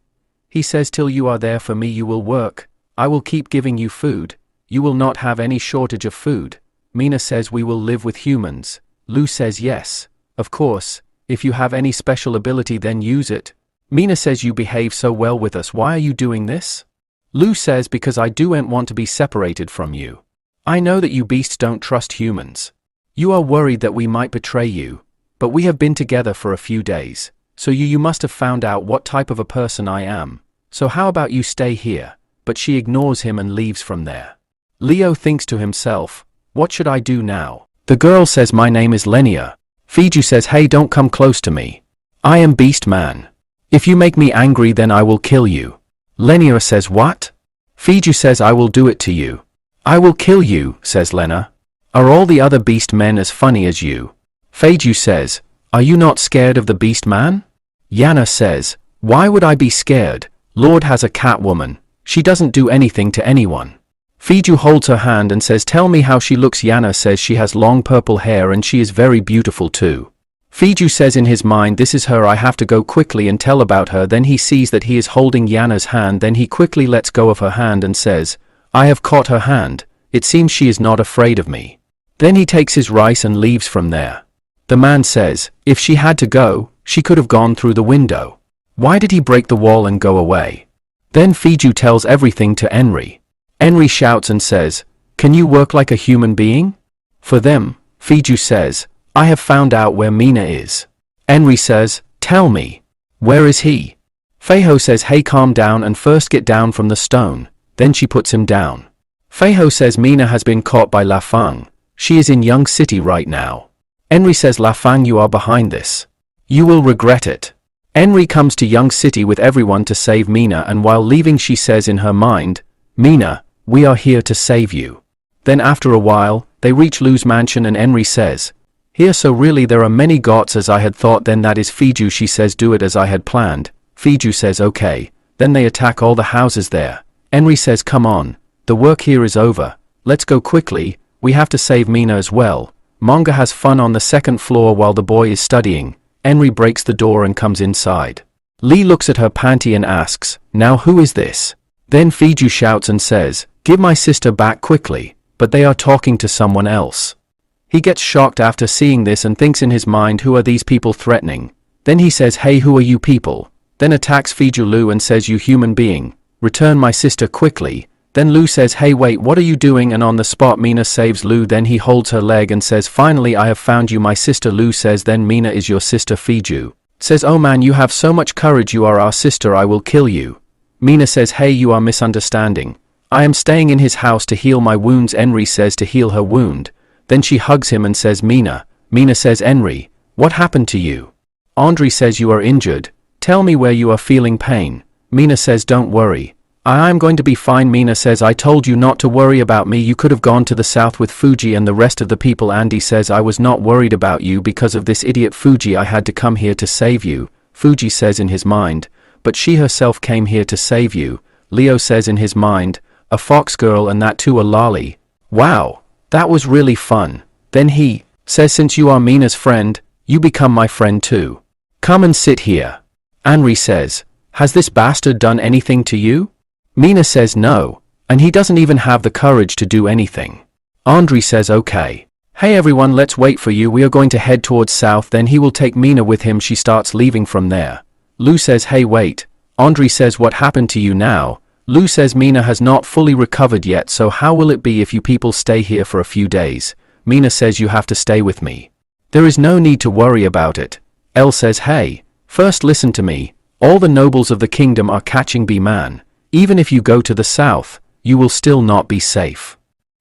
He says, till you are there for me you will work. I will keep giving you food. You will not have any shortage of food. Mina says, we will live with humans. Lu says, yes, of course. If you have any special ability, then use it. Mina says, you behave so well with us, why are you doing this? Lu says, because I don't want to be separated from you. I know that you beasts don't trust humans. You are worried that we might betray you, but we have been together for a few days, so you must have found out what type of a person I am. So how about you stay here? But she ignores him and leaves from there. Leo thinks to himself, what should I do now? The girl says, my name is Lenia. Fiju says, hey, don't come close to me. I am Beast Man. If you make me angry, then I will kill you. Lenia says, what? Fiju says, I will do it to you. I will kill you, says Lena. Are all the other beast men as funny as you? Fiju says, are you not scared of the Beast Man? Yana says, why would I be scared? Lord has a cat woman. She doesn't do anything to anyone. Fiju holds her hand and says, tell me how she looks. Yana says she has long purple hair and she is very beautiful too. Fiju says in his mind, this is her, I have to go quickly and tell about her. Then he sees that he is holding Yana's hand. Then he quickly lets go of her hand and says, I have caught her hand. It seems she is not afraid of me. Then he takes his rice and leaves from there. The man says, if she had to go, she could have gone through the window. Why did he break the wall and go away? Then Fiju tells everything to Enri. Enri shouts and says, can you work like a human being? For them, Fiju says, I have found out where Mina is. Enri says, tell me. Where is he? Feiho says, hey, calm down and first get down from the stone. Then she puts him down. Feiho says, Mina has been caught by La Fang. She is in Young City right now. Enri says, La Fang, you are behind this. You will regret it. Enri comes to Young City with everyone to save Mina, and while leaving she says in her mind, Mina, we are here to save you. Then after a while, they reach Lu's mansion and Enri says, here, so really there are many gods as I had thought. Then that is Fiju. She says, do it as I had planned. Fiju says, okay. Then they attack all the houses there. Enri says, come on, the work here is over. Let's go quickly. we have to save Mina as well. Manga has fun on the second floor while the boy is studying. Henry breaks the door and comes inside. Lee looks at her panty and asks, now who is this? Then Fiju shouts and says, give my sister back quickly, but they are talking to someone else. He gets shocked after seeing this and thinks in his mind, who are these people threatening? Then he says, hey, who are you people? Then attacks Fiju Lu and says, you human being, return my sister quickly. Then Lu says, hey wait, what are you doing? And on the spot Mina saves Lu. Then he holds her leg and says, finally I have found you, my sister. Lu says, then Mina is your sister. Fiju says, oh man, you have so much courage, you are our sister, I will kill you. Mina says, hey, you are misunderstanding. I am staying in his house to heal my wounds. Henry says to heal her wound. Then she hugs him and says, Mina. Mina says, Henry, what happened to you? Andre says, you are injured. Tell me where you are feeling pain. Mina says, don't worry. I am going to be fine. Mina says, I told you not to worry about me. You could have gone to the south with Fuji and the rest of the people. Andy says, I was not worried about you because of this idiot Fuji. I had to come here to save you. Fuji says in his mind, but she herself came here to save you. Leo says in his mind, a fox girl and that too a loli. Wow, that was really fun. Then he says, since you are Mina's friend, you become my friend too. Come and sit here. Henry says, has this bastard done anything to you? Mina says no, and he doesn't even have the courage to do anything. Andre says, okay. Hey everyone, let's wait for you. We are going to head towards south, then he will take Mina with him. She starts leaving from there. Lu says, hey wait. Andre says, what happened to you now? Lu says, Mina has not fully recovered yet, so how will it be if you people stay here for a few days? Mina says, you have to stay with me. There is no need to worry about it. Elle says, hey, first listen to me. All the nobles of the kingdom are catching B-Man. Even if you go to the south, you will still not be safe.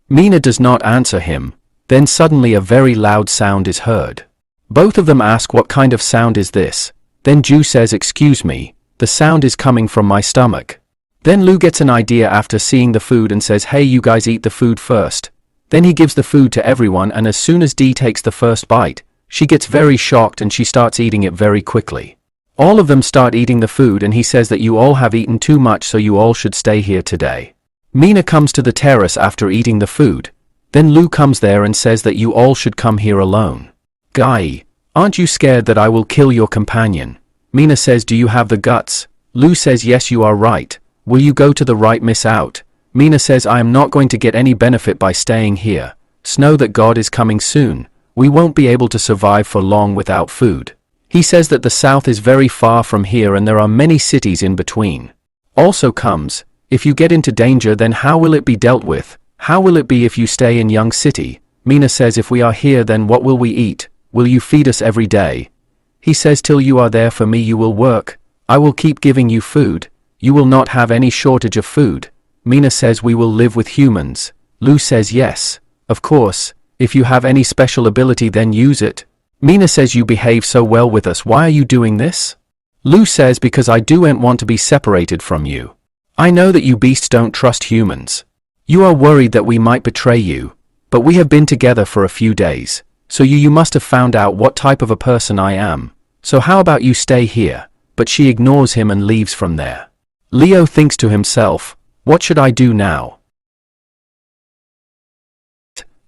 Mina does not answer him. Then suddenly a very loud sound is heard. Both of them ask, what kind of sound is this? Then Ju says, excuse me, the sound is coming from my stomach. Then Lu gets an idea after seeing the food and says, hey, you guys eat the food first. Then he gives the food to everyone, and as soon as Dee takes the first bite, she gets very shocked and she starts eating it very quickly. All of them start eating the food and he says that you all have eaten too much, so you all should stay here today. Mina comes to the terrace after eating the food. Then Lu comes there and says that you all should come here alone. Guy, aren't you scared that I will kill your companion? Mina says, do you have the guts? Lu says, yes, you are right. Will you go to the right, miss out? Mina says, I am not going to get any benefit by staying here. Know that God is coming soon. We won't be able to survive for long without food. He says that the south is very far from here and there are many cities in between. Also comes, if you get into danger, then how will it be dealt with? How will it be if you stay in Young City? Mina says, if we are here, then what will we eat? Will you feed us every day? He says, till you are there for me you will work. I will keep giving you food. You will not have any shortage of food. Mina says, we will live with humans. Lu says, yes, of course. If you have any special ability, then use it. Mina says, you behave so well with us, why are you doing this? Lu says, because I don't want to be separated from you. I know that you beasts don't trust humans. You are worried that we might betray you, but we have been together for a few days, so you must have found out what type of a person I am. So how about you stay here? But she ignores him and leaves from there. Leo thinks to himself, what should I do now?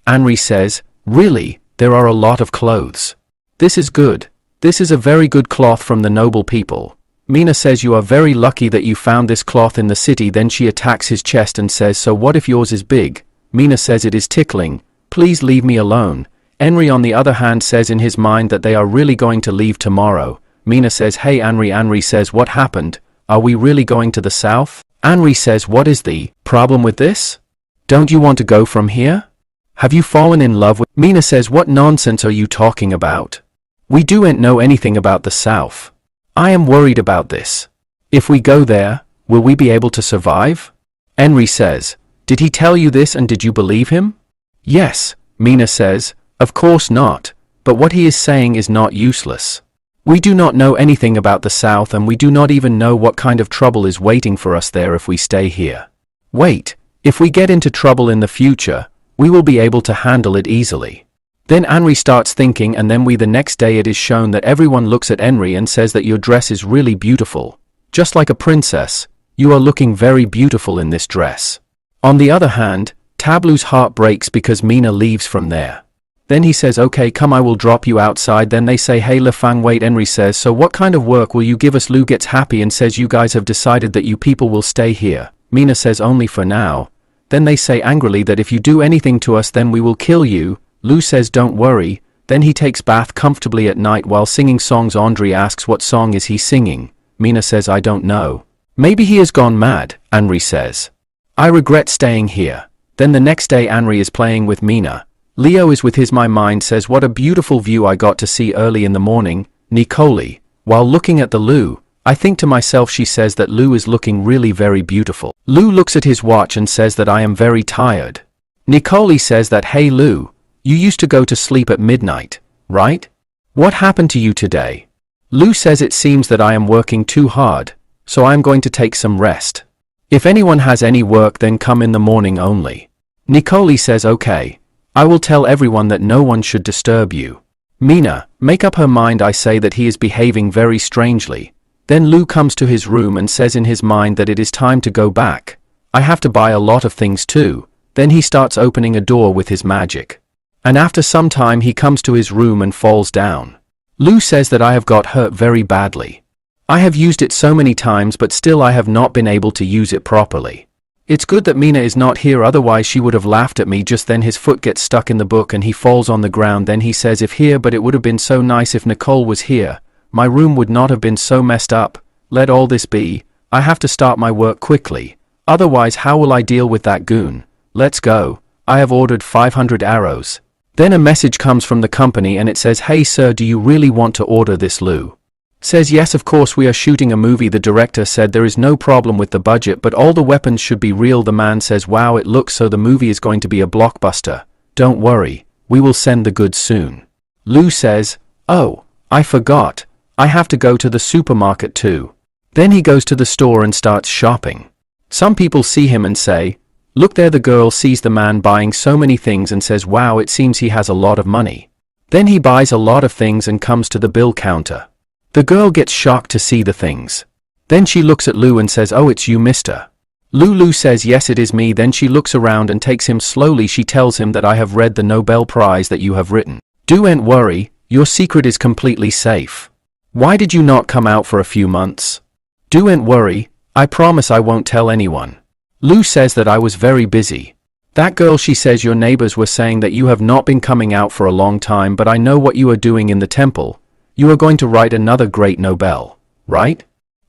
Henry says, really, there are a lot of clothes. This is good. This is a very good cloth from the noble people. Mina says, you are very lucky that you found this cloth in the city. Then she attacks his chest and says, so what if yours is big? Mina says, it is tickling. Please leave me alone. Henry on the other hand says in his mind that they are really going to leave tomorrow. Mina says, hey Henry. Henry says, what happened? Are we really going to the south? Henry says, what is the problem with this? Don't you want to go from here? Have you fallen in love with? Mina says, what nonsense are you talking about? We don't know anything about the south. I am worried about this. If we go there, will we be able to survive? Henry says, did he tell you this and did you believe him? Yes, Mina says, of course not, but what he is saying is not useless. We do not know anything about the south and we do not even know what kind of trouble is waiting for us there if we stay here. Wait, if we get into trouble in the future, we will be able to handle it easily. Then Henry starts thinking, and then the next day it is shown that everyone looks at Henry and says that your dress is really beautiful. Just like a princess, you are looking very beautiful in this dress. On the other hand, Tablu's heart breaks because Mina leaves from there. Then he says, okay, come, I will drop you outside. Then they say, hey, Lefang, wait. Henry says, so what kind of work will you give us? Lu gets happy and says, you guys have decided that you people will stay here. Mina says, only for now. Then they say angrily that if you do anything to us, then we will kill you. Lu says, don't worry. Then he takes bath comfortably at night while singing songs. Andre asks, what song is he singing? Mina says, I don't know. Maybe he has gone mad. Henry says, I regret staying here. Then the next day Henry is playing with Mina. Leo is with his my mind says, what a beautiful view I got to see early in the morning. Nicole, while looking at the Lu, I think to myself, she says that Lu is looking really very beautiful. Lu looks at his watch and says that I am very tired. Nicole says that, hey Lu, you used to go to sleep at midnight, right? What happened to you today? Lu says it seems that I am working too hard, so I am going to take some rest. If anyone has any work, then come in the morning only. Nicole says, okay. I will tell everyone that no one should disturb you. Mina, make up her mind. I say that he is behaving very strangely. Then Lu comes to his room and says in his mind that it is time to go back. I have to buy a lot of things too. Then he starts opening a door with his magic. And after some time he comes to his room and falls down. Lu says that I have got hurt very badly. I have used it so many times, but still I have not been able to use it properly. It's good that Mina is not here, otherwise she would have laughed at me. Just then his foot gets stuck in the book and he falls on the ground. Then he says, if here, but it would have been so nice if Nicole was here. My room would not have been so messed up. Let all this be. I have to start my work quickly. Otherwise how will I deal with that goon? Let's go. I have ordered 500 arrows. Then a message comes from the company and it says, hey sir, do you really want to order this? Lu says, yes, of course, we are shooting a movie. The director said there is no problem with the budget, but all the weapons should be real. The man says, wow, it looks so the movie is going to be a blockbuster. Don't worry, we will send the goods soon. Lu says, oh, I forgot. I have to go to the supermarket too. Then he goes to the store and starts shopping. Some people see him and say, look there. The girl sees the man buying so many things and says, wow, it seems he has a lot of money. Then he buys a lot of things and comes to the bill counter. The girl gets shocked to see the things. Then she looks at Lu and says, oh, it's you, mister. Lu says, yes, it is me. Then she looks around and takes him slowly. She tells him that I have read the Nobel Prize that you have written. Don't worry, your secret is completely safe. Why did you not come out for a few months? Don't worry, I promise I won't tell anyone. Lu says that I was very busy. That girl, she says, your neighbors were saying that you have not been coming out for a long time, but I know what you are doing in the temple. You are going to write another great Nobel, right?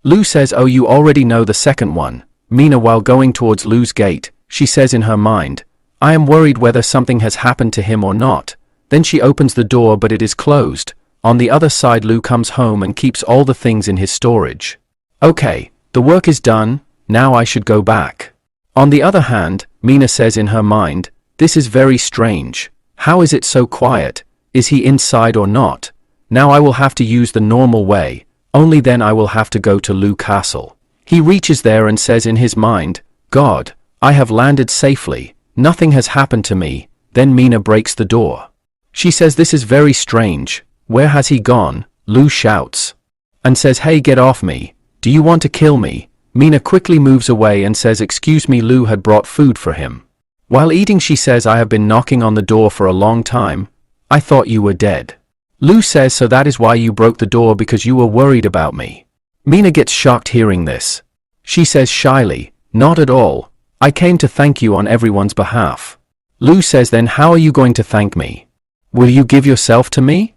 Lu says, oh, you already know the second one. Mina, while going towards Lu's gate, she says in her mind, I am worried whether something has happened to him or not. Then she opens the door, but it is closed. On the other side, Lu comes home and keeps all the things in his storage. Okay, the work is done, now I should go back. On the other hand, Mina says in her mind, this is very strange. How is it so quiet? Is he inside or not? Now I will have to use the normal way, only then I will have to go to Lu Castle. He reaches there and says in his mind, God, I have landed safely, nothing has happened to me. Then Mina breaks the door. She says, this is very strange, where has he gone? Lu shouts and says, hey, get off me, do you want to kill me? Mina quickly moves away and says, excuse me. Lu had brought food for him. While eating, she says, I have been knocking on the door for a long time. I thought you were dead. Lu says, so that is why you broke the door, because you were worried about me. Mina gets shocked hearing this. She says shyly, not at all. I came to thank you on everyone's behalf. Lu says, then how are you going to thank me? Will you give yourself to me?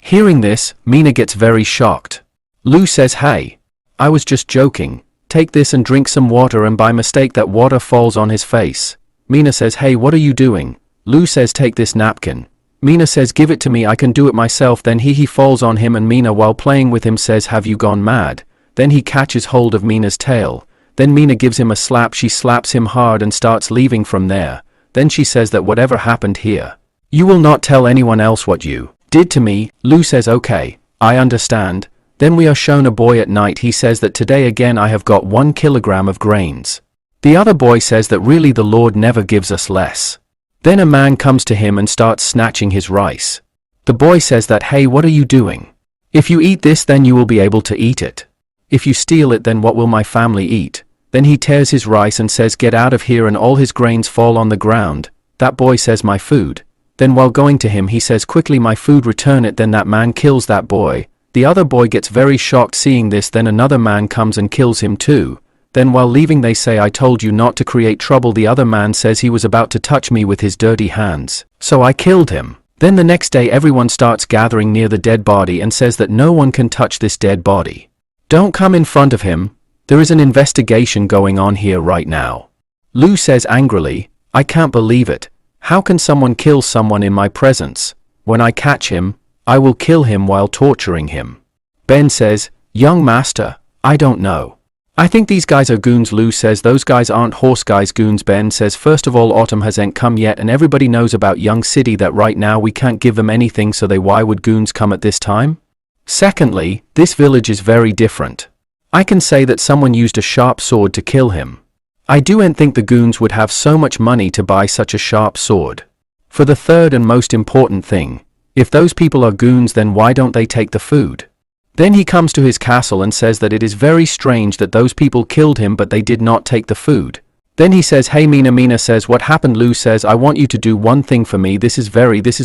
Hearing this, Mina gets very shocked. Lu says, hey, I was just joking. Take this and drink some water, and by mistake that water falls on his face. Mina says, hey, what are you doing? Lu says, take this napkin. Mina says, give it to me, I can do it myself. Then he falls on him, and Mina, while playing with him, says, have you gone mad? Then he catches hold of Mina's tail. Then Mina gives him a slap. She slaps him hard and starts leaving from there. Then she says that whatever happened here, you will not tell anyone else what you did to me. Lu says, okay, I understand. Then we are shown a boy at night. He says that today again I have got 1 kilogram of grains. The other boy says that really the Lord never gives us less. Then a man comes to him and starts snatching his rice. The boy says that, hey, what are you doing? If you eat this, then you will be able to eat it. If you steal it, then what will my family eat? Then he tears his rice and says get out of here, and all his grains fall on the ground. That boy says my food. Then while going to him he says quickly my food, return it. Then that man kills that boy. The other boy gets very shocked seeing this. Then another man comes and kills him too. Then while leaving they say I told you not to create trouble. The other man says he was about to touch me with his dirty hands, so I killed him. Then the next day everyone starts gathering near the dead body and says that no one can touch this dead body. Don't come in front of him. There is an investigation going on here right now. Lu says angrily, I can't believe it. How can someone kill someone in my presence? When I catch him, I will kill him while torturing him. Ben says, young master, I don't know. I think these guys are goons. Lu says those guys aren't horse guys, goons. Ben says first of all autumn hasn't come yet and everybody knows about young city that right now we can't give them anything, so why would goons come at this time? Secondly, this village is very different. I can say that someone used a sharp sword to kill him. I don't think the goons would have so much money to buy such a sharp sword. For the third and most important thing, if those people are goons then why don't they take the food? Then he comes to his castle and says that it is very strange that those people killed him but they did not take the food. Then he says hey Mina. Mina says what happened? Lu says I want you to do one thing for me. This is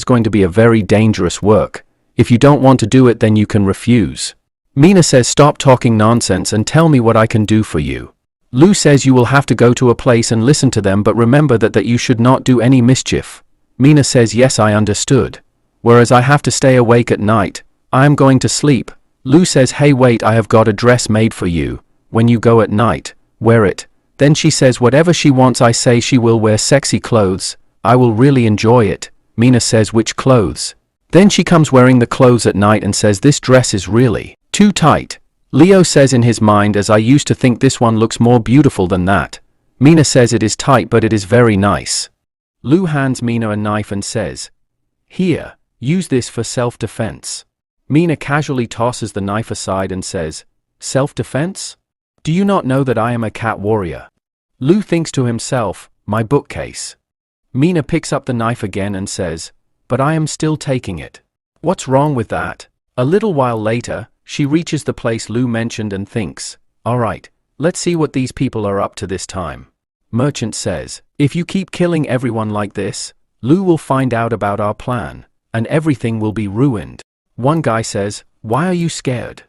going to be a very dangerous work. If you don't want to do it then you can refuse. Mina says stop talking nonsense and tell me what I can do for you. Lu says you will have to go to a place and listen to them, but remember that you should not do any mischief. Mina says yes, I understood. Whereas I have to stay awake at night. I am going to sleep. Lu says hey wait, I have got a dress made for you. When you go at night, wear it. Then she says whatever she wants. I say she will wear sexy clothes. I will really enjoy it. Mina says which clothes? Then she comes wearing the clothes at night and says this dress is really too tight. Leo says in his mind as I used to think this one looks more beautiful than that. Mina says it is tight but it is very nice. Lu hands Mina a knife and says, here, use this for self-defense. Mina casually tosses the knife aside and says, self-defense? Do you not know that I am a cat warrior? Lu thinks to himself, my bookcase. Mina picks up the knife again and says, but I am still taking it. What's wrong with that? A little while later, she reaches the place Lu mentioned and thinks, alright, let's see what these people are up to this time. Merchant says, if you keep killing everyone like this, Lu will find out about our plan, and everything will be ruined. One guy says, why are you scared?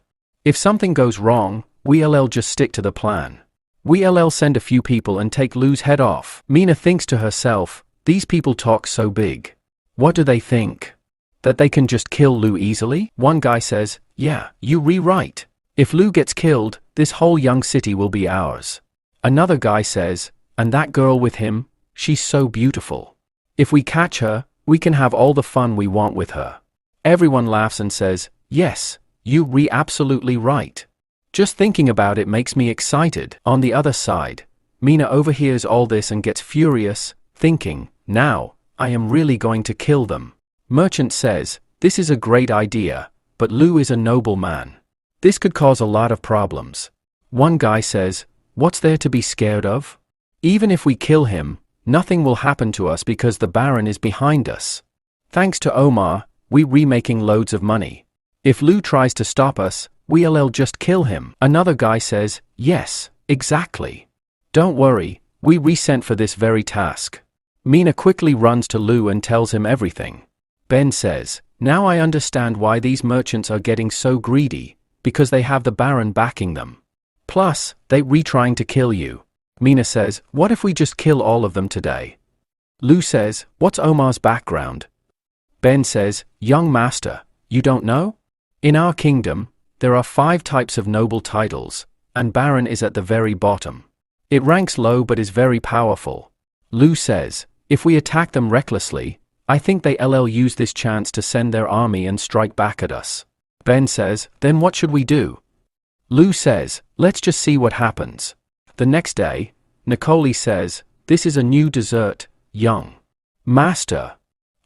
If something goes wrong, we'll just stick to the plan. We'll send a few people and take Lu's head off. Mina thinks to herself, these people talk so big. What do they think? That they can just kill Lu easily? One guy says, yeah, you right. If Lu gets killed, this whole young city will be ours. Another guy says, and that girl with him, she's so beautiful. If we catch her, we can have all the fun we want with her. Everyone laughs and says, yes, you absolutely right. Just thinking about it makes me excited. On the other side, Mina overhears all this and gets furious, thinking, now, I am really going to kill them. Merchant says, this is a great idea, but Lu is a noble man. This could cause a lot of problems. One guy says, what's there to be scared of? Even if we kill him, nothing will happen to us because the Baron is behind us. Thanks to Omar, we're making loads of money. If Lu tries to stop us, we'll just kill him. Another guy says, yes, exactly. Don't worry, we sent for this very task. Mina quickly runs to Lu and tells him everything. Ben says, now I understand why these merchants are getting so greedy, because they have the Baron backing them. Plus, they're trying to kill you. Mina says, what if we just kill all of them today? Lu says, what's Omar's background? Ben says, young master, you don't know? In our kingdom, there are 5 types of noble titles, and Baron is at the very bottom. It ranks low but is very powerful. Lu says, if we attack them recklessly, I think they'll use this chance to send their army and strike back at us. Ben says, then what should we do? Lu says, let's just see what happens. The next day, Nicole says, this is a new dessert, young master.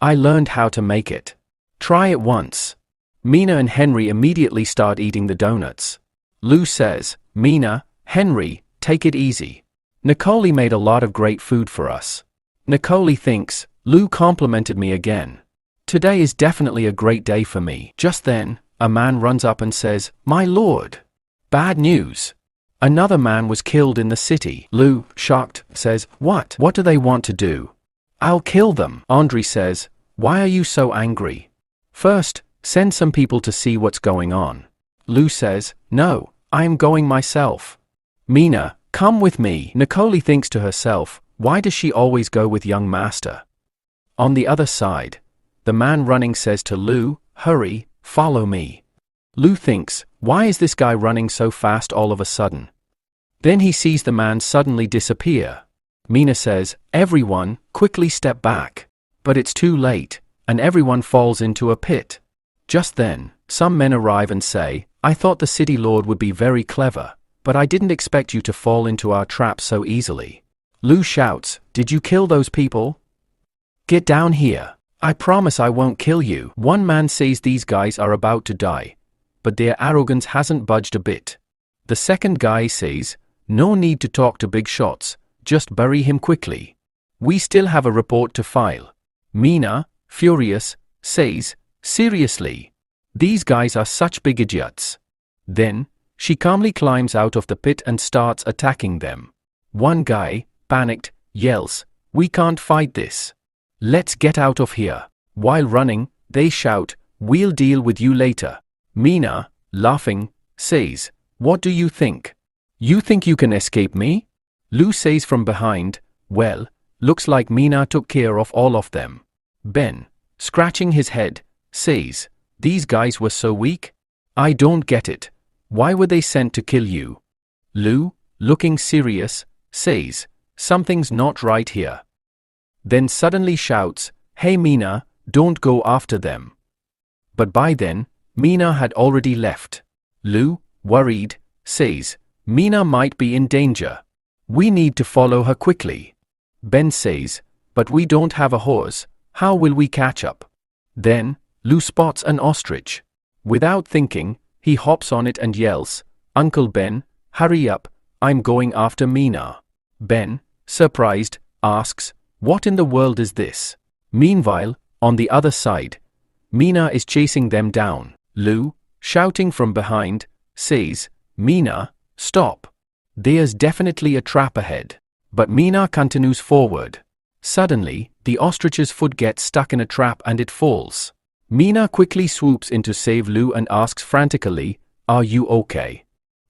I learned how to make it. Try it once. Mina and Henry immediately start eating the donuts. Lu says, Mina, Henry, take it easy. Nicole made a lot of great food for us. Nicole thinks, Lu complimented me again. Today is definitely a great day for me. Just then, a man runs up and says, my lord. Bad news. Another man was killed in the city. Lu, shocked, says, What? What do they want to do? I'll kill them. Andre says, Why are you so angry? First, send some people to see what's going on. Lu says, No, I'm going myself. Mina, come with me. Nicole thinks to herself, why does she always go with young master? On the other side, the man running says to Lu, Hurry, follow me. Lu thinks, why is this guy running so fast all of a sudden? Then he sees the man suddenly disappear. Mina says, Everyone, quickly step back. But it's too late, and everyone falls into a pit. Just then, some men arrive and say, I thought the city lord would be very clever, but I didn't expect you to fall into our trap so easily. Lu shouts, Did you kill those people? Get down here. I promise I won't kill you. One man says these guys are about to die, but their arrogance hasn't budged a bit. The second guy says, No need to talk to big shots, just bury him quickly. We still have a report to file. Mina, furious, says, Seriously? These guys are such big idiots. Then, she calmly climbs out of the pit and starts attacking them. One guy, panicked, yells, We can't fight this. Let's get out of here. While running, they shout, We'll deal with you later. Mina, laughing, says, What do you think? You think you can escape me? Lu says from behind, Well, looks like Mina took care of all of them. Ben, scratching his head, says, These guys were so weak? I don't get it. Why were they sent to kill you? Lu, looking serious, says, Something's not right here. Then suddenly shouts, Hey Mina, don't go after them. But by then, Mina had already left. Lu, worried, says, Mina might be in danger. We need to follow her quickly. Ben says, But we don't have a horse, how will we catch up? Then, Lu spots an ostrich. Without thinking, he hops on it and yells, Uncle Ben, hurry up, I'm going after Mina. Ben, surprised, asks, What in the world is this? Meanwhile, on the other side, Mina is chasing them down. Lu, shouting from behind, says, Mina, stop. There's definitely a trap ahead. But Mina continues forward. Suddenly, the ostrich's foot gets stuck in a trap and it falls. Mina quickly swoops in to save Lu and asks frantically, Are you okay?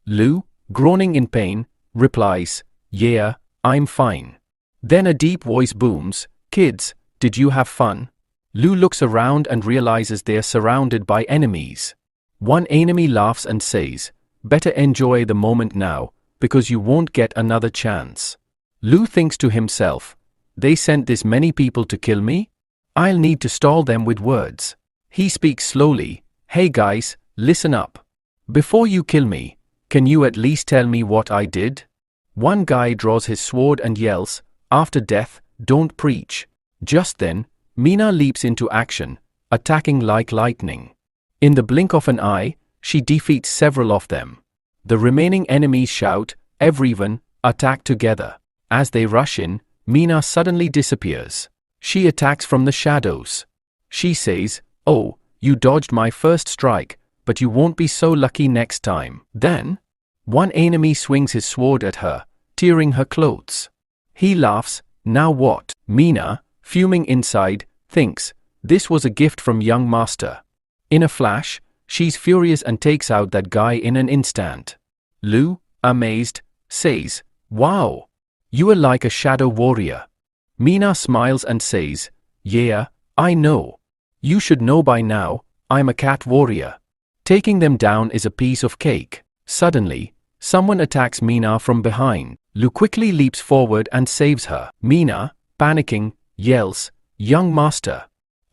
Lu, groaning in pain, replies, Yeah, I'm fine. Then a deep voice booms, Kids, did you have fun? Lu looks around and realizes they're surrounded by enemies. One enemy laughs and says, Better enjoy the moment now, because you won't get another chance. Lu thinks to himself, They sent this many people to kill me? I'll need to stall them with words. He speaks slowly, Hey guys, listen up. Before you kill me, can you at least tell me what I did? One guy draws his sword and yells, After death, don't preach. Just then, Mina leaps into action, attacking like lightning. In the blink of an eye, she defeats several of them. The remaining enemies shout, Everyone, attack together. As they rush in, Mina suddenly disappears. She attacks from the shadows. She says, Oh, you dodged my first strike, but you won't be so lucky next time. Then, one enemy swings his sword at her, tearing her clothes. He laughs, Now what? Mina, fuming inside, thinks, This was a gift from young master. In a flash, she's furious and takes out that guy in an instant. Lu, amazed, says, Wow! You are like a shadow warrior. Mina smiles and says, Yeah, I know. You should know by now, I'm a cat warrior. Taking them down is a piece of cake. Suddenly, someone attacks Mina from behind. Lu quickly leaps forward and saves her. Mina, panicking, yells, Young master,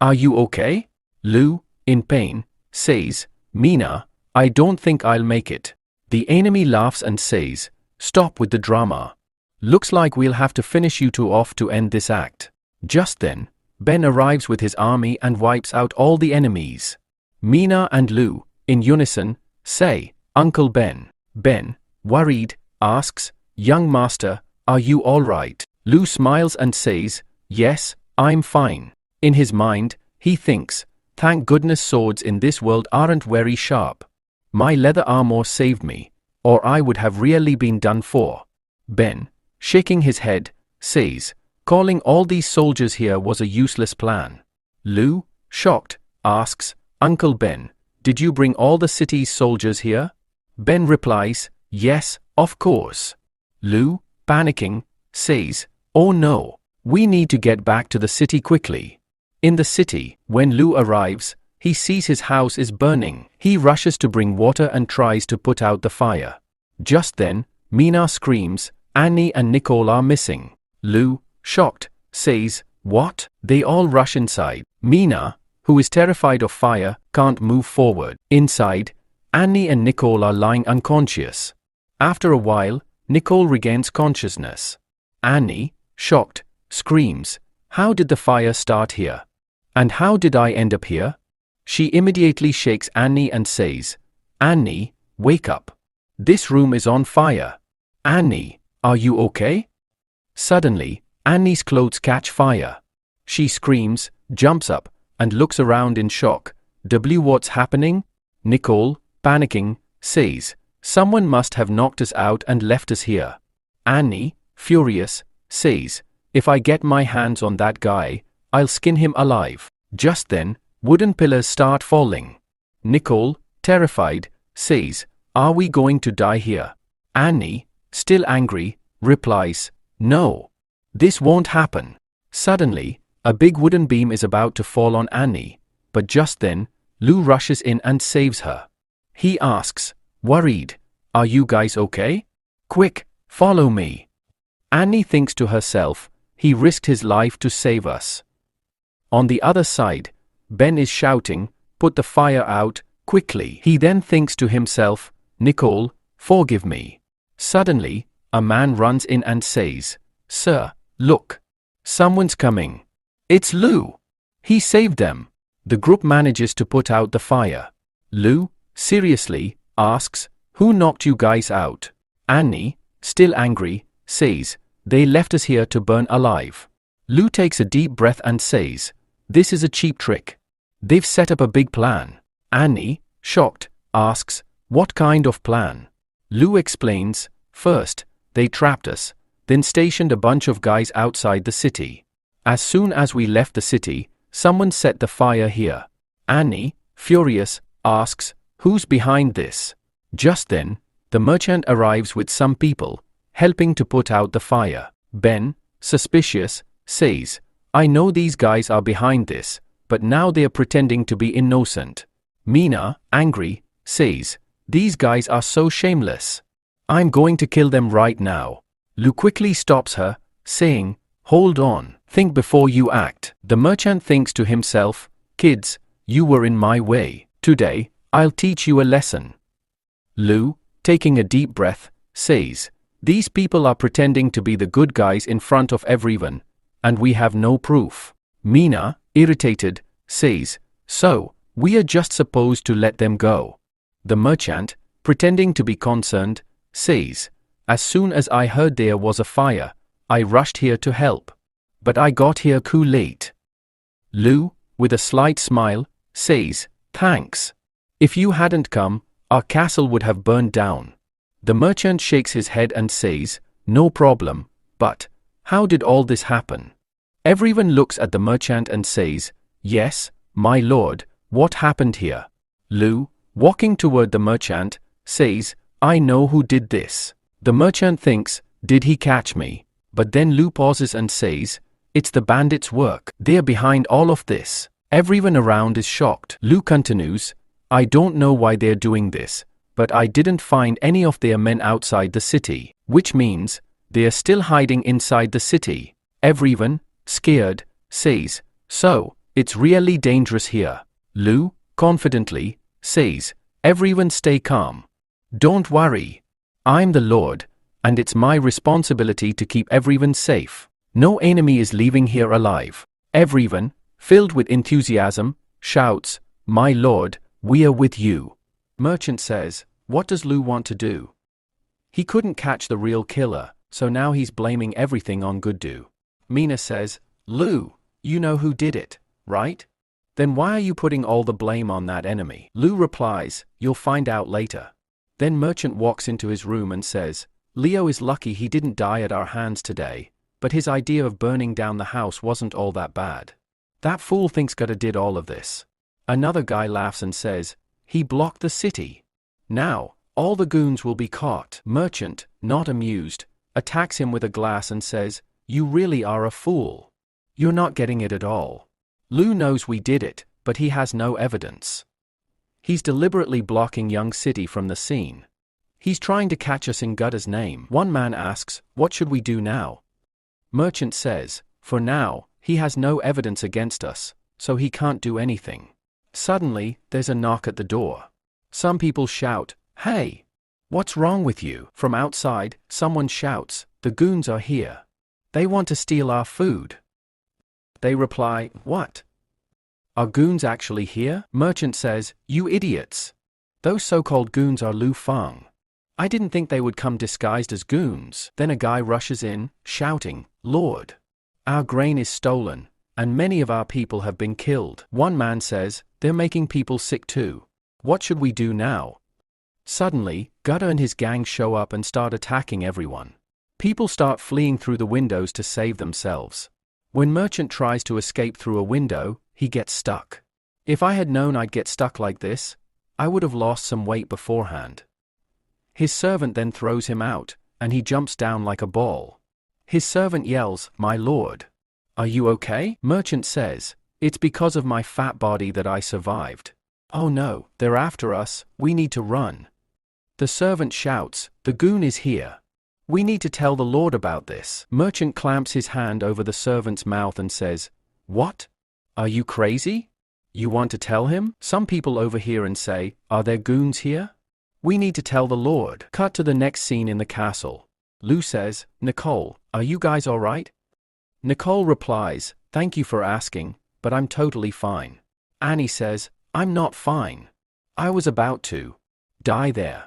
are you okay? Lu, in pain, says, Mina, I don't think I'll make it. The enemy laughs and says, Stop with the drama. Looks like we'll have to finish you two off to end this act. Just then, Ben arrives with his army and wipes out all the enemies. Mina and Lu, in unison, say, Uncle Ben. Ben, worried, asks, Young master, are you all right? Lu smiles and says, Yes, I'm fine. In his mind, he thinks, Thank goodness swords in this world aren't very sharp. My leather armor saved me. or I would have really been done for. Ben, shaking his head, says, calling all these soldiers here was a useless plan. Lu, shocked, asks, Uncle Ben, did you bring all the city's soldiers here? Ben replies, yes, of course. Lu, panicking, says, oh no, we need to get back to the city quickly. In the city, when Lu arrives, he sees his house is burning. He rushes to bring water and tries to put out the fire. Just then, Mina screams, Annie and Nicole are missing. Lu, shocked, says, what? They all rush inside. Mina, who is terrified of fire, can't move forward. Inside, Annie and Nicole are lying unconscious. After a while, Nicole regains consciousness. Annie, shocked, screams, how did the fire start here? And how did I end up here? She immediately shakes Annie and says, Annie, wake up. This room is on fire. Annie, are you okay? Suddenly, Annie's clothes catch fire. She screams, jumps up, and looks around in shock. What's happening? Nicole, panicking, says, someone must have knocked us out and left us here. Annie, furious, says, if I get my hands on that guy, I'll skin him alive. Just then, wooden pillars start falling. Nicole, terrified, says, are we going to die here? Annie, still angry, replies, no. This won't happen. Suddenly, a big wooden beam is about to fall on Annie, but just then, Lu rushes in and saves her. He asks, worried, are you guys okay? Quick, follow me. Annie thinks to herself, he risked his life to save us. On the other side, Ben is shouting, put the fire out, quickly. He then thinks to himself, Nicole, forgive me. Suddenly, a man runs in and says, sir, look. Someone's coming. It's Lu. He saved them. The group manages to put out the fire. Lu, seriously, asks, who knocked you guys out? Annie, still angry, says, they left us here to burn alive. Lu takes a deep breath and says, this is a cheap trick. They've set up a big plan. Annie, shocked, asks, what kind of plan? Lu explains, first, they trapped us, then stationed a bunch of guys outside the city. As soon as we left the city, someone set the fire here. Annie, furious, asks, who's behind this? Just then, the merchant arrives with some people, helping to put out the fire. Ben, suspicious, says, I know these guys are behind this, but now they are pretending to be innocent. Mina, angry, says, these guys are so shameless. I'm going to kill them right now. Lu quickly stops her, saying, hold on, think before you act. The merchant thinks to himself, kids, you were in my way. Today, I'll teach you a lesson. Lu, taking a deep breath, says, these people are pretending to be the good guys in front of everyone, and we have no proof. Mina, irritated, says, so, we are just supposed to let them go. The merchant, pretending to be concerned, says, as soon as I heard there was a fire, I rushed here to help. But I got here too late. Lu, with a slight smile, says, thanks. If you hadn't come, our castle would have burned down. The merchant shakes his head and says, no problem, but how did all this happen? Everyone looks at the merchant and says, yes, my lord, what happened here? Lu, walking toward the merchant, says, I know who did this. The merchant thinks, did he catch me? But then Lu pauses and says, it's the bandits' work. They're behind all of this. Everyone around is shocked. Lu continues, I don't know why they're doing this, but I didn't find any of their men outside the city, which means they are still hiding inside the city. Everyone, scared, says, so, it's really dangerous here. Lu, confidently, says, everyone stay calm. Don't worry. I'm the Lord, and it's my responsibility to keep everyone safe. No enemy is leaving here alive. Everyone, filled with enthusiasm, shouts, my lord, we are with you. Merchant says, what does Lu want to do? He couldn't catch the real killer, so now he's blaming everything on Guddu. Mina says, Lu, you know who did it, right? Then why are you putting all the blame on that enemy? Lu replies, you'll find out later. Then merchant walks into his room and says, Leo is lucky he didn't die at our hands today, but his idea of burning down the house wasn't all that bad. That fool thinks Gutta did all of this. Another guy laughs and says, he blocked the city. Now, all the goons will be caught. Merchant, not amused, attacks him with a glass and says, you really are a fool. You're not getting it at all. Lou knows we did it, but he has no evidence. He's deliberately blocking Young City from the scene. He's trying to catch us in Gutta's name. One man asks, what should we do now? Merchant says, for now, he has no evidence against us, so he can't do anything. Suddenly, there's a knock at the door. Some people shout, hey! What's wrong with you? From outside, someone shouts, the goons are here. They want to steal our food. They reply, what? Are goons actually here? Merchant says, you idiots. Those so-called goons are Lu Fang. I didn't think they would come disguised as goons. Then a guy rushes in, shouting, Lord! Our grain is stolen, and many of our people have been killed. One man says, they're making people sick too. What should we do now? Suddenly, Gutta and his gang show up and start attacking everyone. People start fleeing through the windows to save themselves. When Merchant tries to escape through a window, he gets stuck. If I had known I'd get stuck like this, I would have lost some weight beforehand. His servant then throws him out, and he jumps down like a ball. His servant yells, my lord. Are you okay? Merchant says, it's because of my fat body that I survived. Oh no, they're after us, we need to run. The servant shouts, the goon is here. We need to tell the Lord about this. Merchant clamps his hand over the servant's mouth and says, what? Are you crazy? You want to tell him? Some people overhear and say, are there goons here? We need to tell the Lord. Cut to the next scene in the castle. Lou says, Nicole, are you guys alright? Nicole replies, thank you for asking, but I'm totally fine. Annie says, I'm not fine. I was about to die there.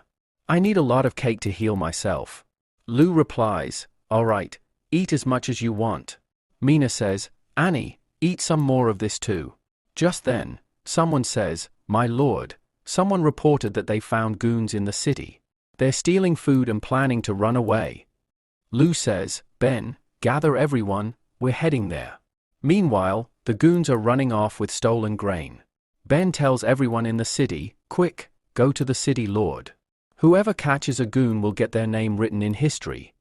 I need a lot of cake to heal myself. Lou replies, alright, eat as much as you want. Mina says, Annie, eat some more of this too. Just then, someone says, my lord, someone reported that they found goons in the city. They're stealing food and planning to run away. Lou says, Ben, gather everyone, we're heading there. Meanwhile, the goons are running off with stolen grain. Ben tells everyone in the city, quick, go to the city lord. Whoever catches a goon will get their name written in history.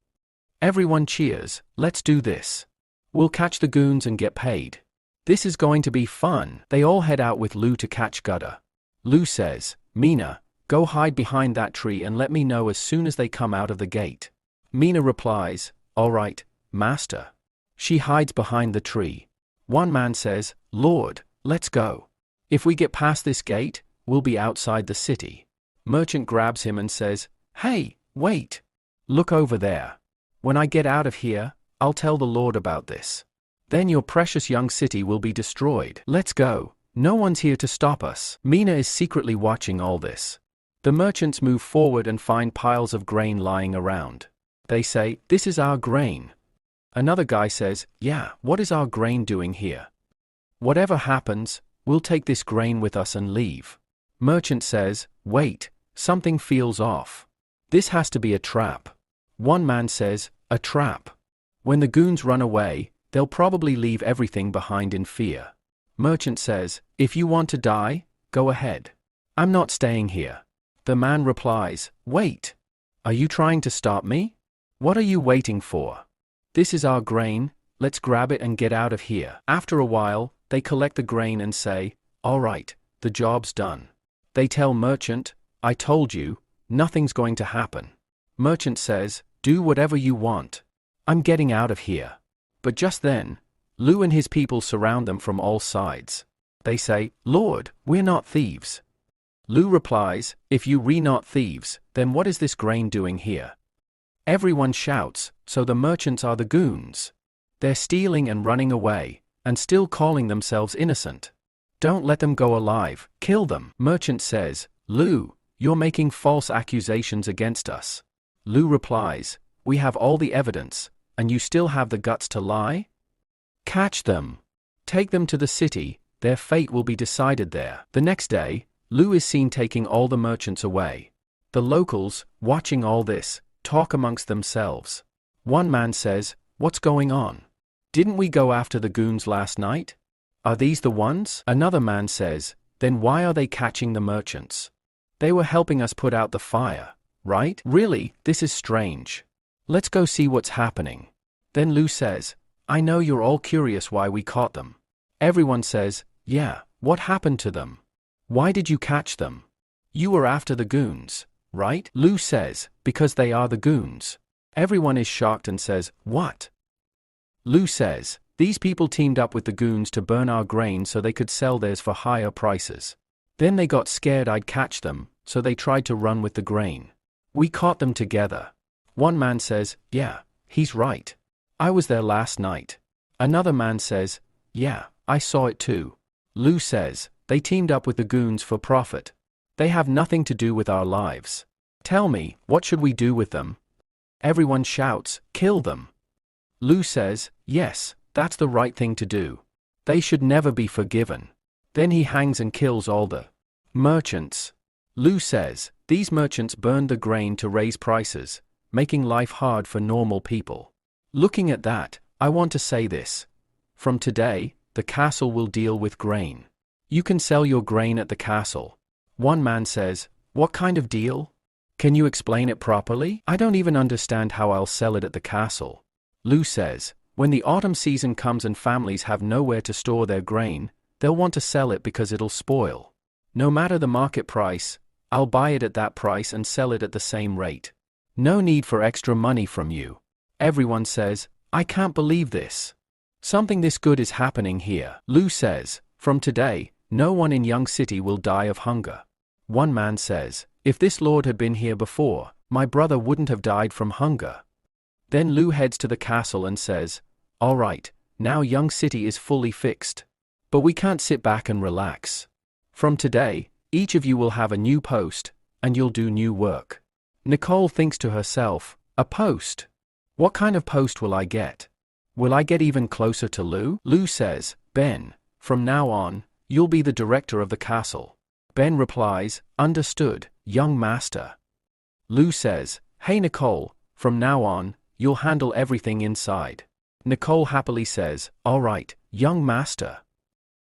Everyone cheers, let's do this. We'll catch the goons and get paid. This is going to be fun. They all head out with Lou to catch Gutta. Lou says, Mina, go hide behind that tree and let me know as soon as they come out of the gate. Mina replies, alright, master. She hides behind the tree. One man says, Lord, let's go. If we get past this gate, we'll be outside the city. Merchant grabs him and says, hey, wait. Look over there. When I get out of here, I'll tell the Lord about this. Then your precious young city will be destroyed. Let's go. No one's here to stop us. Mina is secretly watching all this. The merchants move forward and find piles of grain lying around. They say, this is our grain. Another guy says, yeah, what is our grain doing here? Whatever happens, we'll take this grain with us and leave. Merchant says, wait, something feels off. This has to be a trap. One man says, a trap. When the goons run away, they'll probably leave everything behind in fear. Merchant says, if you want to die, go ahead. I'm not staying here. The man replies, wait. Are you trying to stop me? What are you waiting for? This is our grain, let's grab it and get out of here. After a while, they collect the grain and say, alright, the job's done. They tell Merchant, I told you, nothing's going to happen. Merchant says, do whatever you want. I'm getting out of here. But just then, Lou and his people surround them from all sides. They say, Lord, we're not thieves. Lou replies, if you not thieves, then what is this grain doing here? Everyone shouts, so the merchants are the goons. They're stealing and running away, and still calling themselves innocent. Don't let them go alive, kill them. Merchant says, Lou, you're making false accusations against us. Lou replies, we have all the evidence, and you still have the guts to lie? Catch them. Take them to the city, their fate will be decided there. The next day, Lou is seen taking all the merchants away. The locals, watching all this, talk amongst themselves. One man says, "What's going on? Didn't we go after the goons last night? Are these the ones?" Another man says, "Then why are they catching the merchants? They were helping us put out the fire, right? Really, this is strange. Let's go see what's happening." Then Lu says, "I know you're all curious why we caught them." Everyone says, "Yeah, what happened to them? Why did you catch them? You were after the goons, right?" Lu says, "Because they are the goons." Everyone is shocked and says, "What?" Lu says, "These people teamed up with the goons to burn our grain so they could sell theirs for higher prices. Then they got scared I'd catch them, so they tried to run with the grain. We caught them together." One man says, "Yeah, he's right. I was there last night." Another man says, "Yeah, I saw it too." Lu says, "They teamed up with the goons for profit. They have nothing to do with our lives. Tell me, what should we do with them?" Everyone shouts, "Kill them." Lu says, "Yes, that's the right thing to do. They should never be forgiven." Then he hangs and kills all the merchants. Lu says, "These merchants burned the grain to raise prices, making life hard for normal people. Looking at that, I want to say this. From today, the castle will deal with grain. You can sell your grain at the castle." One man says, "What kind of deal? Can you explain it properly? I don't even understand how I'll sell it at the castle." Lu says, "When the autumn season comes and families have nowhere to store their grain, they'll want to sell it because it'll spoil. No matter the market price, I'll buy it at that price and sell it at the same rate. No need for extra money from you." Everyone says, "I can't believe this. Something this good is happening here." Lu says, "From today, no one in Young City will die of hunger." One man says, "If this lord had been here before, my brother wouldn't have died from hunger." Then Lu heads to the castle and says, "All right, now Young City is fully fixed. But we can't sit back and relax. From today, each of you will have a new post, and you'll do new work." Nicole thinks to herself, "A post? What kind of post will I get? Will I get even closer to Lu?" Lu says, "Ben, from now on, you'll be the director of the castle." Ben replies, "Understood, young master." Lu says, "Hey Nicole, from now on, you'll handle everything inside." Nicole happily says, "All right, young master."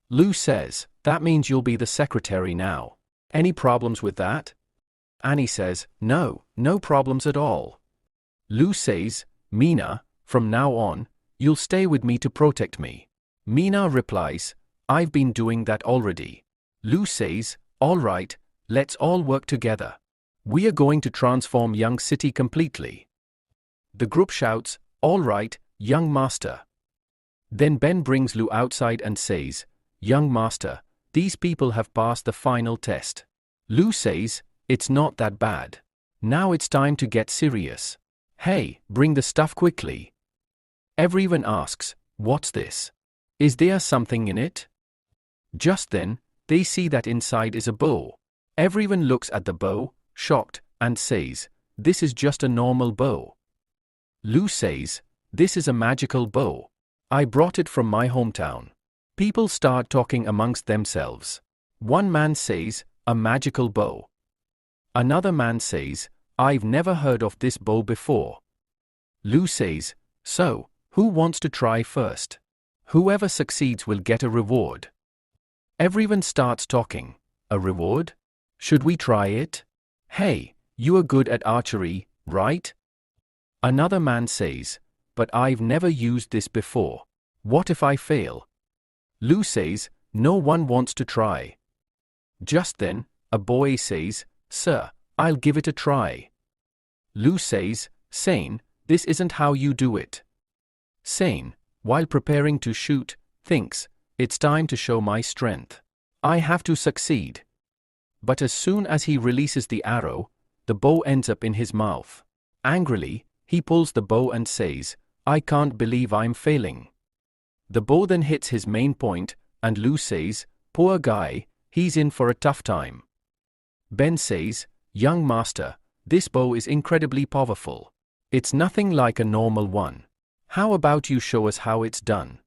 Lu says, "That means you'll be the secretary now. Any problems with that?" Annie says, "No, no problems at all." Lu says, "Mina, from now on, you'll stay with me to protect me." Mina replies, "I've been doing that already." Lu says, "All right, let's all work together. We are going to transform Young City completely." The group shouts, "All right, young master." Then Ben brings Lu outside and says, "Young master, these people have passed the final test." Lu says, "It's not that bad. Now it's time to get serious. Hey, bring the stuff quickly." Everyone asks, "What's this? Is there something in it?" Just then, they see that inside is a bow. Everyone looks at the bow, shocked, and says, "This is just a normal bow." Lu says, "This is a magical bow. I brought it from my hometown." People start talking amongst themselves. One man says, "A magical bow." Another man says, "I've never heard of this bow before." Lu says, "So, who wants to try first? Whoever succeeds will get a reward." Everyone starts talking. "A reward? Should we try it? Hey, you are good at archery, right?" Another man says, "But I've never used this before. What if I fail?" Lu says, "No one wants to try." Just then, a boy says, "Sir, I'll give it a try." Lu says, "Sane, this isn't how you do it." Sane, while preparing to shoot, thinks, "It's time to show my strength. I have to succeed." But as soon as he releases the arrow, the bow ends up in his mouth. Angrily, he pulls the bow and says, "I can't believe I'm failing." The bow then hits his main point, and Lu says, "Poor guy, he's in for a tough time." Ben says, "Young master, this bow is incredibly powerful. It's nothing like a normal one. How about you show us how it's done?"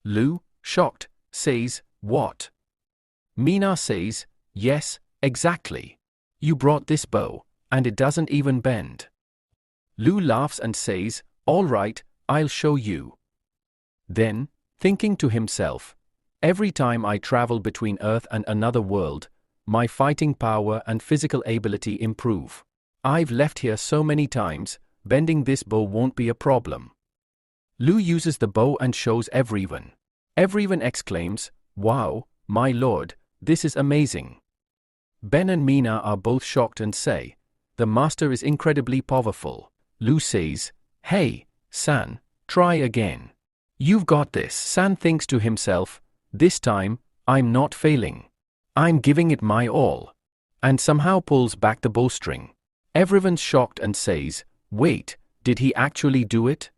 Lu, shocked, says, "What?" Mina says, "Yes, exactly. You brought this bow, and it doesn't even bend. Lu laughs and says, "All right, I'll show you." Then, thinking to himself, "Every time I travel between Earth and another world, my fighting power and physical ability improve. I've left here so many times, bending this bow won't be a problem." Lu uses the bow and shows everyone. Everyone exclaims, "Wow, my lord, this is amazing." Ben and Mina are both shocked and say, "The master is incredibly powerful." Lu says, "Hey, San, try again. You've got this." San thinks to himself, "This time, I'm not failing. I'm giving it my all," and somehow pulls back the bowstring. Everyone's shocked and says, "Wait, did he actually do it?"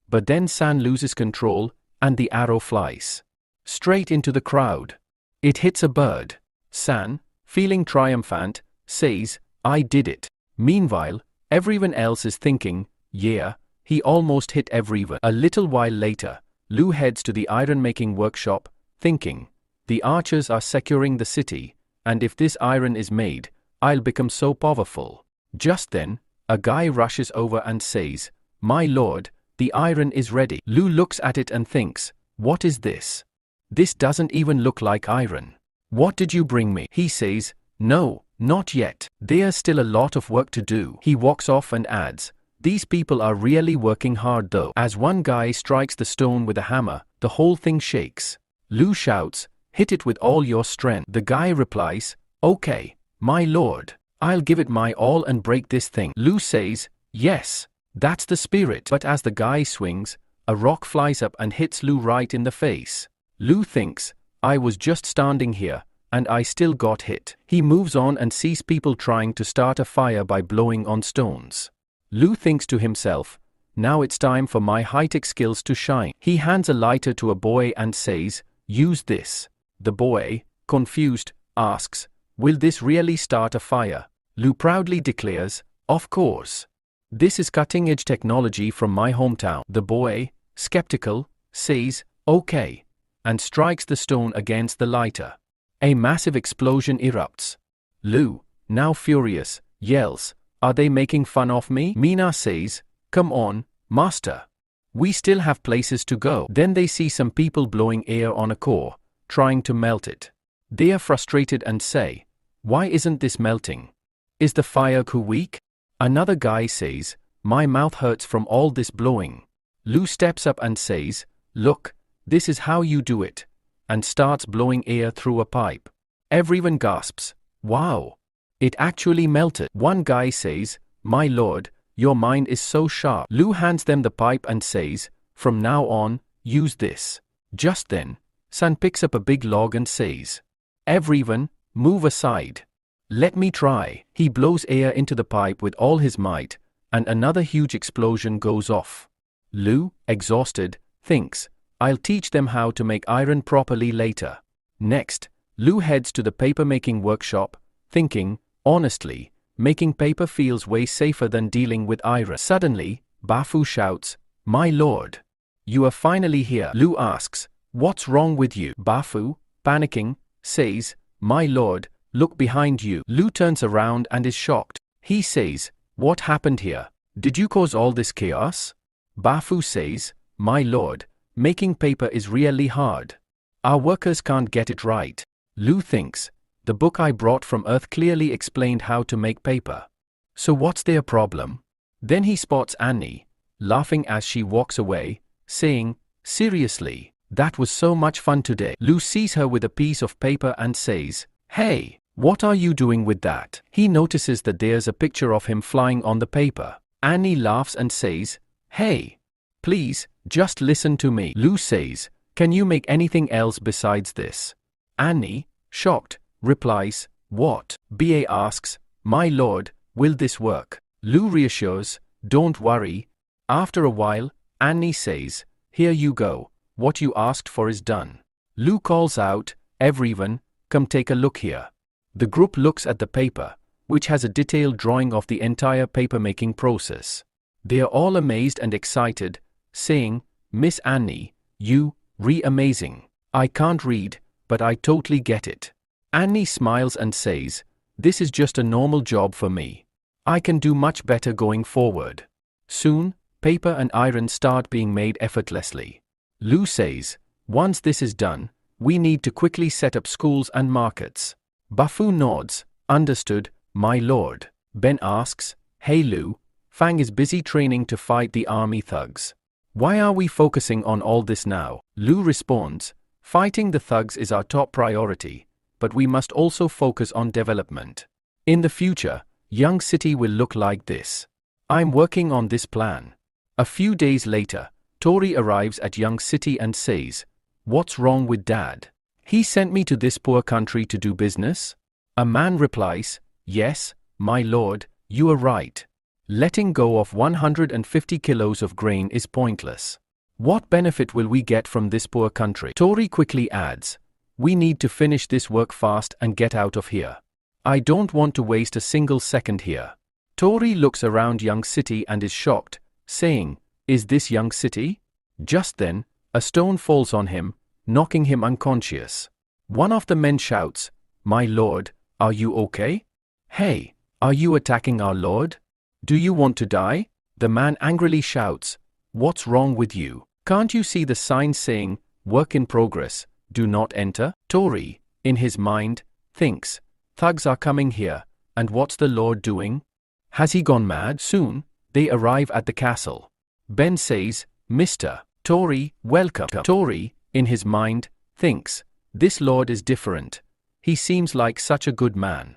But then San loses control, and the arrow flies straight into the crowd. It hits a bird. San, feeling triumphant, says, "I did it." Meanwhile, everyone else is thinking, "Yeah, he almost hit everyone." A little while later, Lu heads to the iron-making workshop, thinking, "The archers are securing the city, and if this iron is made, I'll become so powerful." Just then, a guy rushes over and says, "My lord, the iron is ready." Lu looks at it and thinks, "What is this? This doesn't even look like iron. What did you bring me?" He says, "No, not yet. There's still a lot of work to do." He walks off and adds, "These people are really working hard though." As one guy strikes the stone with a hammer, the whole thing shakes. Lu shouts, "Hit it with all your strength." The guy replies, "Okay, my lord. I'll give it my all and break this thing." Lu says, "Yes, that's the spirit." But as the guy swings, a rock flies up and hits Lu right in the face. Lu thinks, "I was just standing here, and I still got hit." He moves on and sees people trying to start a fire by blowing on stones. Lu thinks to himself, "Now it's time for my high-tech skills to shine." He hands a lighter to a boy and says, "Use this." The boy, confused, asks, "Will this really start a fire?" Lu proudly declares, "Of course. This is cutting-edge technology from my hometown." The boy, skeptical, says, "Okay," and strikes the stone against the lighter. A massive explosion erupts. Lu, now furious, yells, "Are they making fun of me?" Mina says, "Come on, master. We still have places to go." Then they see some people blowing air on a core, trying to melt it. They are frustrated and say, "Why isn't this melting? Is the fire too weak?" Another guy says, "My mouth hurts from all this blowing." Lu steps up and says, "Look, this is how you do it," and starts blowing air through a pipe. Everyone gasps, "Wow! It actually melted." One guy says, "My lord, your mind is so sharp." Lu hands them the pipe and says, "From now on, use this." Just then, San picks up a big log and says, "Everyone, move aside. Let me try." He blows air into the pipe with all his might, and another huge explosion goes off. Lu, exhausted, thinks, "I'll teach them how to make iron properly later." Next, Lu heads to the paper-making workshop, thinking, honestly, making paper feels way safer than dealing with iron. Suddenly, Bafu shouts, "My lord! You are finally here." Lu asks, "What's wrong with you?" Bafu, panicking, says, "My lord, look behind you." Lu turns around and is shocked. He says, "What happened here? Did you cause all this chaos?" Bafu says, "My lord, making paper is really hard. Our workers can't get it right." Lu thinks, "The book I brought from Earth clearly explained how to make paper. So what's their problem?" Then he spots Annie, laughing as she walks away, saying, "Seriously, that was so much fun today." Lu sees her with a piece of paper and says, "Hey, what are you doing with that?" He notices that there's a picture of him flying on the paper. Annie laughs and says, "Hey, please, just listen to me." Lu says, "Can you make anything else besides this?" Annie, shocked, replies, "What?" BA asks, "My lord, will this work?" Lu reassures, "Don't worry." After a while, Annie says, "Here you go, what you asked for is done." Lu calls out, "Everyone, come take a look here." The group looks at the paper, which has a detailed drawing of the entire paper-making process. They are all amazed and excited, saying, "Miss Annie, you, amazing. I can't read, but I totally get it." Annie smiles and says, "This is just a normal job for me. I can do much better going forward. Soon, paper and iron start being made effortlessly. Lu says, once this is done, we need to quickly set up schools and markets. Bafu nods, understood, my lord. Ben asks, hey Lu, Fang is busy training to fight the army thugs. Why are we focusing on all this now? Lu responds, fighting the thugs is our top priority, but we must also focus on development. In the future, Young City will look like this. I'm working on this plan. A few days later, Tori arrives at Young City and says, what's wrong with Dad? He sent me to this poor country to do business? A man replies, yes, my lord, you are right. Letting go of 150 kilos of grain is pointless. What benefit will we get from this poor country? Tori quickly adds, we need to finish this work fast and get out of here. I don't want to waste a single second here. Tori looks around Young City and is shocked, saying, is this Young City? Just then, a stone falls on him, knocking him unconscious. One of the men shouts, my lord, are you okay? Hey, are you attacking our lord? Do you want to die? The man angrily shouts, what's wrong with you? Can't you see the sign saying, work in progress, do not enter? Tori, in his mind, thinks, thugs are coming here, and what's the lord doing? Has he gone mad? Soon, they arrive at the castle. Ben says, Mr. Tori, welcome. Tori, in his mind, thinks, this lord is different. He seems like such a good man.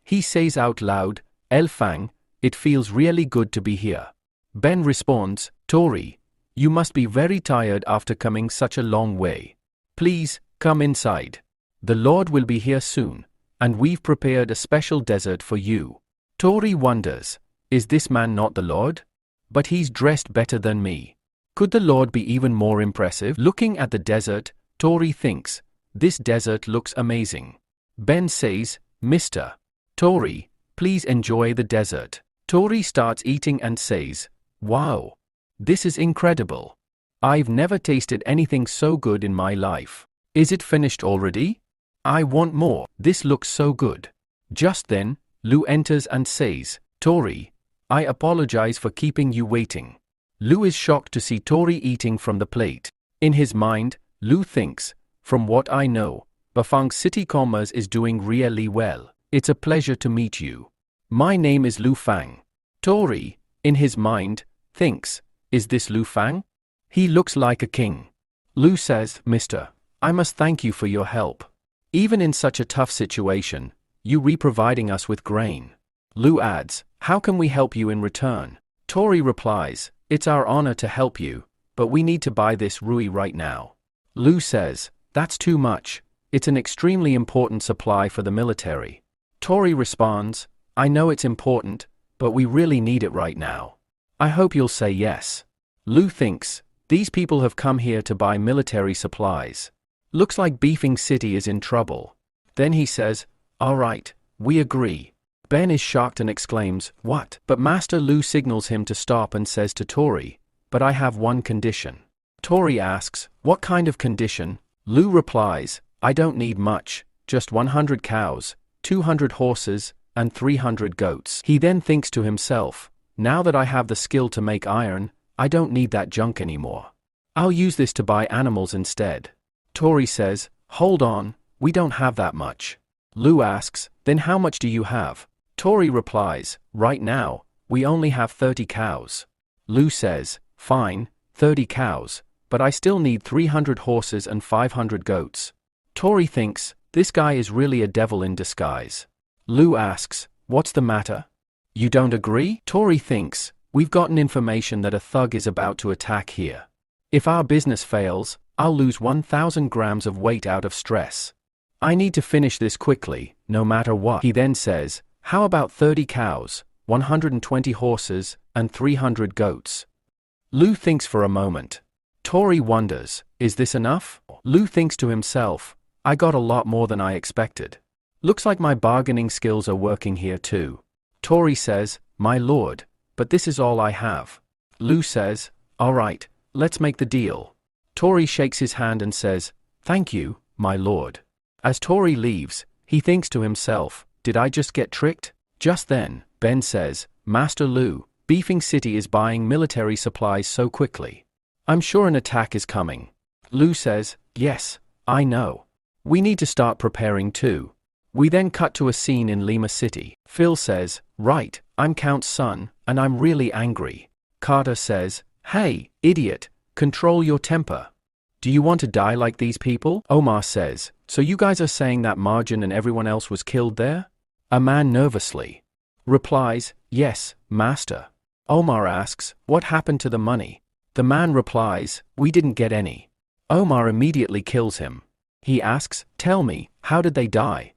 He says out loud, El Fang, it feels really good to be here. Ben responds, Tori, you must be very tired after coming such a long way. Please, come inside. The Lord will be here soon, and we've prepared a special dessert for you. Tori wonders, is this man not the Lord? But he's dressed better than me. Could the Lord be even more impressive? Looking at the dessert, Tori thinks, this dessert looks amazing. Ben says, Mr. Tori, please enjoy the dessert. Tori starts eating and says, wow, this is incredible. I've never tasted anything so good in my life. Is it finished already? I want more. This looks so good. Just then, Lu enters and says, Tori, I apologize for keeping you waiting. Lu is shocked to see Tori eating from the plate. In his mind, Lu thinks, from what I know, Bafang City Commerce is doing really well. It's a pleasure to meet you. My name is Lu Fang. Tori, in his mind, thinks, is this Lu Fang? He looks like a king. Lu says, Mister, I must thank you for your help. Even in such a tough situation, you providing us with grain. Lu adds, how can we help you in return? Tori replies, it's our honor to help you, but we need to buy this rui right now. Lu says, that's too much. It's an extremely important supply for the military. Tori responds, I know it's important, but we really need it right now. I hope you'll say yes. Lu thinks, these people have come here to buy military supplies. Looks like Beefing City is in trouble. Then he says, all right, we agree. Ben is shocked and exclaims, what? But Master Lu signals him to stop and says to Tori, but I have one condition. Tori asks, what kind of condition? Lu replies, I don't need much, just 100 cows, 200 horses, and 300 goats. He then thinks to himself, now that I have the skill to make iron, I don't need that junk anymore. I'll use this to buy animals instead. Tori says, hold on, we don't have that much. Lu asks, then how much do you have? Tori replies, right now, we only have 30 cows. Lu says, fine, 30 cows, but I still need 300 horses and 500 goats. Tori thinks, this guy is really a devil in disguise. Lu asks, what's the matter? You don't agree? Tori thinks, we've gotten information that a thug is about to attack here. If our business fails, I'll lose 1,000 grams of weight out of stress. I need to finish this quickly, no matter what. He then says, how about 30 cows, 120 horses, and 300 goats? Lu thinks for a moment. Tori wonders, is this enough? Lu thinks to himself, I got a lot more than I expected. Looks like my bargaining skills are working here too. Tori says, my lord, but this is all I have. Lu says, all right, let's make the deal. Tori shakes his hand and says, thank you, my lord. As Tori leaves, he thinks to himself, did I just get tricked? Just then, Ben says, Master Lu, Beefing City is buying military supplies so quickly. I'm sure an attack is coming. Lu says, yes, I know. We need to start preparing too. We then cut to a scene in Lima City. Phil says, right, I'm Count's son, and I'm really angry. Carter says, hey, idiot, control your temper. Do you want to die like these people? Omar says, so you guys are saying that Margin and everyone else was killed there? A man nervously replies, yes, master. Omar asks, what happened to the money? The man replies, we didn't get any. Omar immediately kills him. He asks, tell me, how did they die?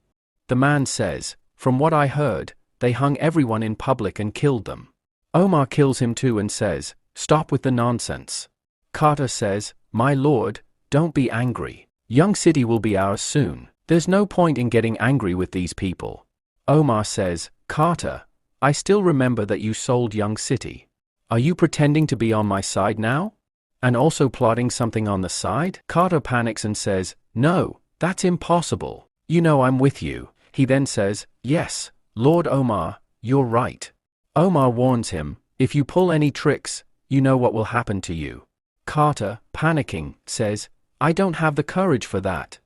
The man says, from what I heard, they hung everyone in public and killed them. Omar kills him too and says, stop with the nonsense. Carter says, my lord, don't be angry. Young City will be ours soon. There's no point in getting angry with these people. Omar says, Carter, I still remember that you sold Young City. Are you pretending to be on my side now? And also plotting something on the side? Carter panics and says, no, that's impossible. You know I'm with you. He then says, yes, Lord Omar, you're right. Omar warns him, if you pull any tricks, you know what will happen to you. Carter, panicking, says, I don't have the courage for that.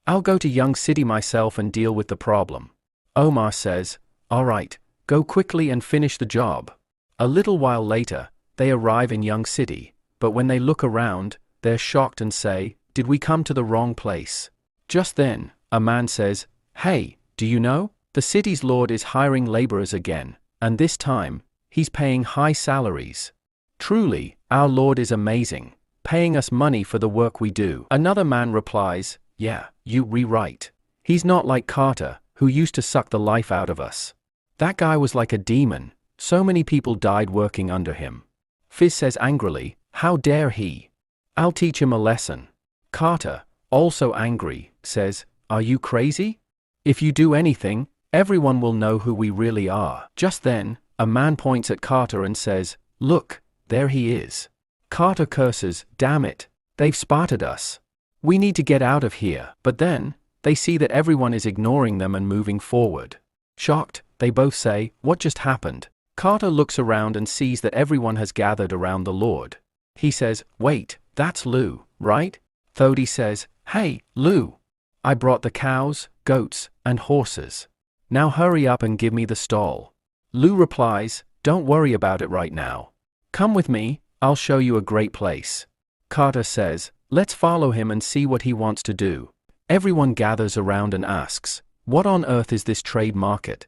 I'll go to Young City myself and deal with the problem. Omar says, all right, go quickly and finish the job. A little while later, they arrive in Young City, but when they look around, they're shocked and say, did we come to the wrong place? Just then, a man says, hey, do you know? The city's lord is hiring laborers again, and this time, he's paying high salaries. Truly, our lord is amazing, paying us money for the work we do. Another man replies, yeah, you rewrite. He's not like Carter, who used to suck the life out of us. That guy was like a demon, so many people died working under him. Fizz says angrily, how dare he? I'll teach him a lesson. Carter, also angry, says, are you crazy? If you do anything, everyone will know who we really are. Just then, a man points at Carter and says, look, there he is. Carter curses, damn it, they've spotted us. We need to get out of here. But then, they see that everyone is ignoring them and moving forward. Shocked, they both say, what just happened? Carter looks around and sees that everyone has gathered around the Lord. He says, wait, that's Lu, right? Thody says, hey, Lu. I brought the cows, goats, and horses. Now hurry up and give me the stall. Lu replies, don't worry about it right now. Come with me, I'll show you a great place. Carter says, let's follow him and see what he wants to do. Everyone gathers around and asks, what on earth is this trade market?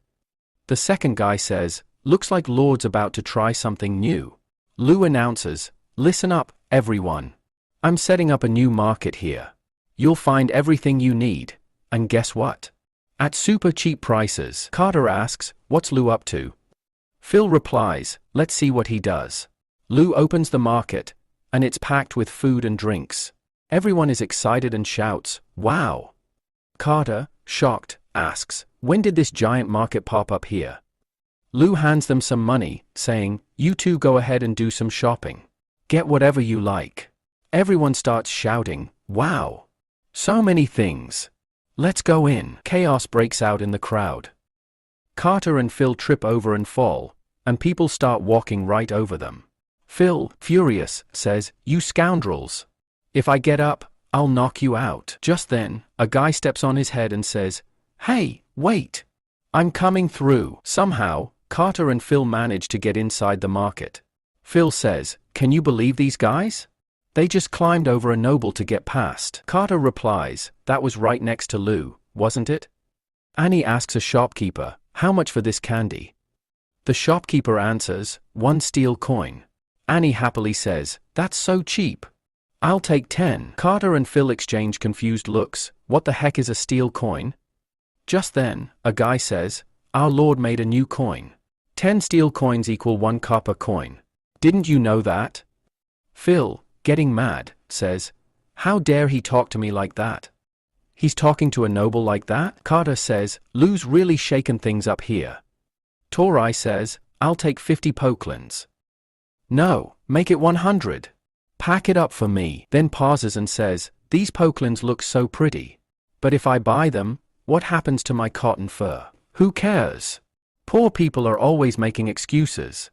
The second guy says, looks like Lord's about to try something new. Lu announces, listen up, everyone. I'm setting up a new market here. You'll find everything you need, and guess what? At super cheap prices. Carter asks, what's Lu up to? Phil replies, let's see what he does. Lu opens the market, and it's packed with food and drinks. Everyone is excited and shouts, wow. Carter, shocked, asks, when did this giant market pop up here? Lu hands them some money, saying, you two go ahead and do some shopping. Get whatever you like. Everyone starts shouting, wow. So many things. Let's go in. Chaos breaks out in the crowd. Carter and Phil trip over and fall, and people start walking right over them. Phil, furious, says, you scoundrels. If I get up, I'll knock you out. Just then, a guy steps on his head and says, hey, wait. I'm coming through. Somehow, Carter and Phil manage to get inside the market. Phil says, can you believe these guys? They just climbed over a noble to get past. Carter replies, that was right next to Lu, wasn't it? Annie asks a shopkeeper, how much for this candy? The shopkeeper answers, 1 steel coin. Annie happily says, that's so cheap. I'll take 10. Carter and Phil exchange confused looks, what the heck is a steel coin? Just then, a guy says, our lord made a new coin. 10 steel coins equal 1 copper coin. Didn't you know that? Phil, getting mad, says, how dare he talk to me like that? He's talking to a noble like that? Carter says, Lu's really shaken things up here. Torai says, I'll take 50 pokelins. No, make it 100. Pack it up for me. Then pauses and says, these pokelins look so pretty. But if I buy them, what happens to my cotton fur? Who cares? Poor people are always making excuses.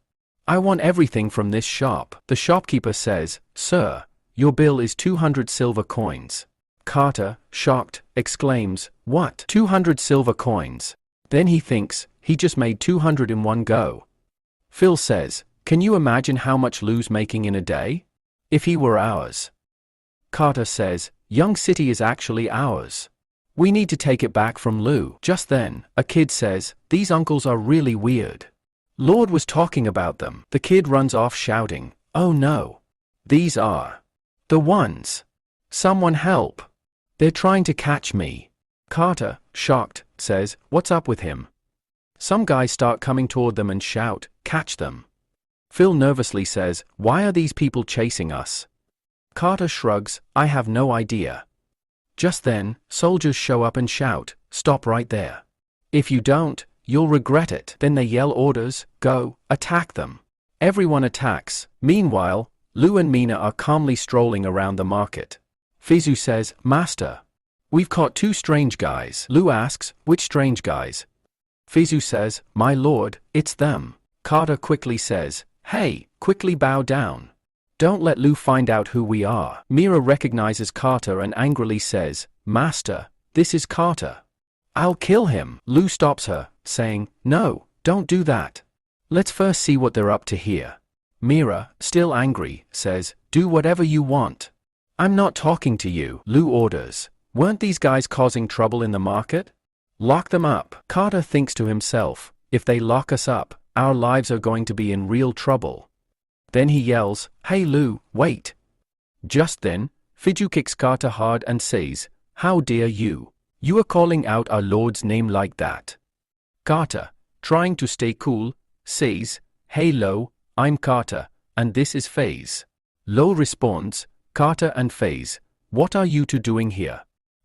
I want everything from this shop. The shopkeeper says, Sir, your bill is 200 silver coins. Carter, shocked, exclaims, What? 200 silver coins? Then he thinks, he just made 200 in one go. Phil says, Can you imagine how much Lou's making in a day? If he were ours. Carter says, Young City is actually ours. We need to take it back from Lou. Just then, a kid says, These uncles are really weird. Lord was talking about them. The kid runs off shouting, Oh no. These are the ones. Someone help. They're trying to catch me. Carter, shocked, says, What's up with him? Some guys start coming toward them and shout, Catch them. Phil nervously says, Why are these people chasing us? Carter shrugs, I have no idea. Just then, soldiers show up and shout, Stop right there. If you don't, you'll regret it. Then they yell orders, Go, attack them. Everyone attacks. Meanwhile, Lou and Mina are calmly strolling around the market. Fizu says, Master, we've caught 2 strange guys. Lou asks, Which strange guys? Fizu says, My lord, it's them. Carter quickly says, Hey, quickly bow down. Don't let Lou find out who we are. Mira recognizes Carter and angrily says, Master, this is Carter. I'll kill him. Lou stops her, saying, No, don't do that. Let's first see what they're up to here. Mira, still angry, says, Do whatever you want. I'm not talking to you. Lou orders. Weren't these guys causing trouble in the market? Lock them up. Carter thinks to himself, If they lock us up, our lives are going to be in real trouble. Then he yells, Hey Lou, wait. Just then, Fiju kicks Carter hard and says, How dare you? You are calling out our Lord's name like that. Carter, trying to stay cool, says, Hey Lo, I'm Carter, and this is FaZe. Lo responds, Carter and FaZe, what are you two doing here?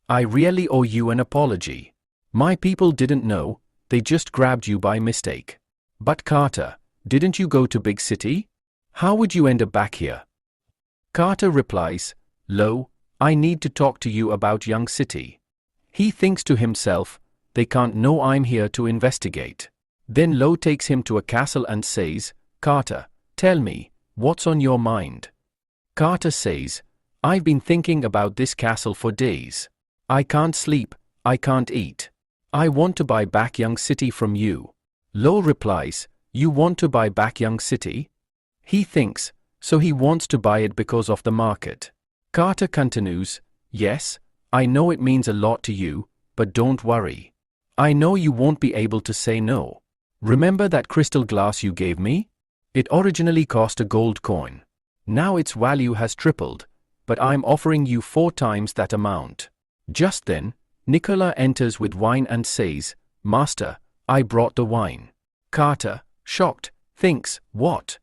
I really owe you an apology. My people didn't know, they just grabbed you by mistake. But Carter, didn't you go to big city? How would you end up back here? Carter replies, Lo, I need to talk to you about young city. He thinks to himself, they can't know I'm here to investigate. Then Lo takes him to a castle and says, Carter, tell me, what's on your mind? Carter says, I've been thinking about this castle for days. I can't sleep, I can't eat. I want to buy back young city from you. Lo replies, You want to buy back young city? He thinks, so he wants to buy it because of the market. Carter continues, Yes, I know it means a lot to you, but don't worry. I know you won't be able to say no. Remember that crystal glass you gave me? It originally cost a gold coin. Now its value has tripled, but I'm offering you 4 times that amount. Just then, Nicola enters with wine and says, Master, I brought the wine. Carter, shocked, thinks, What?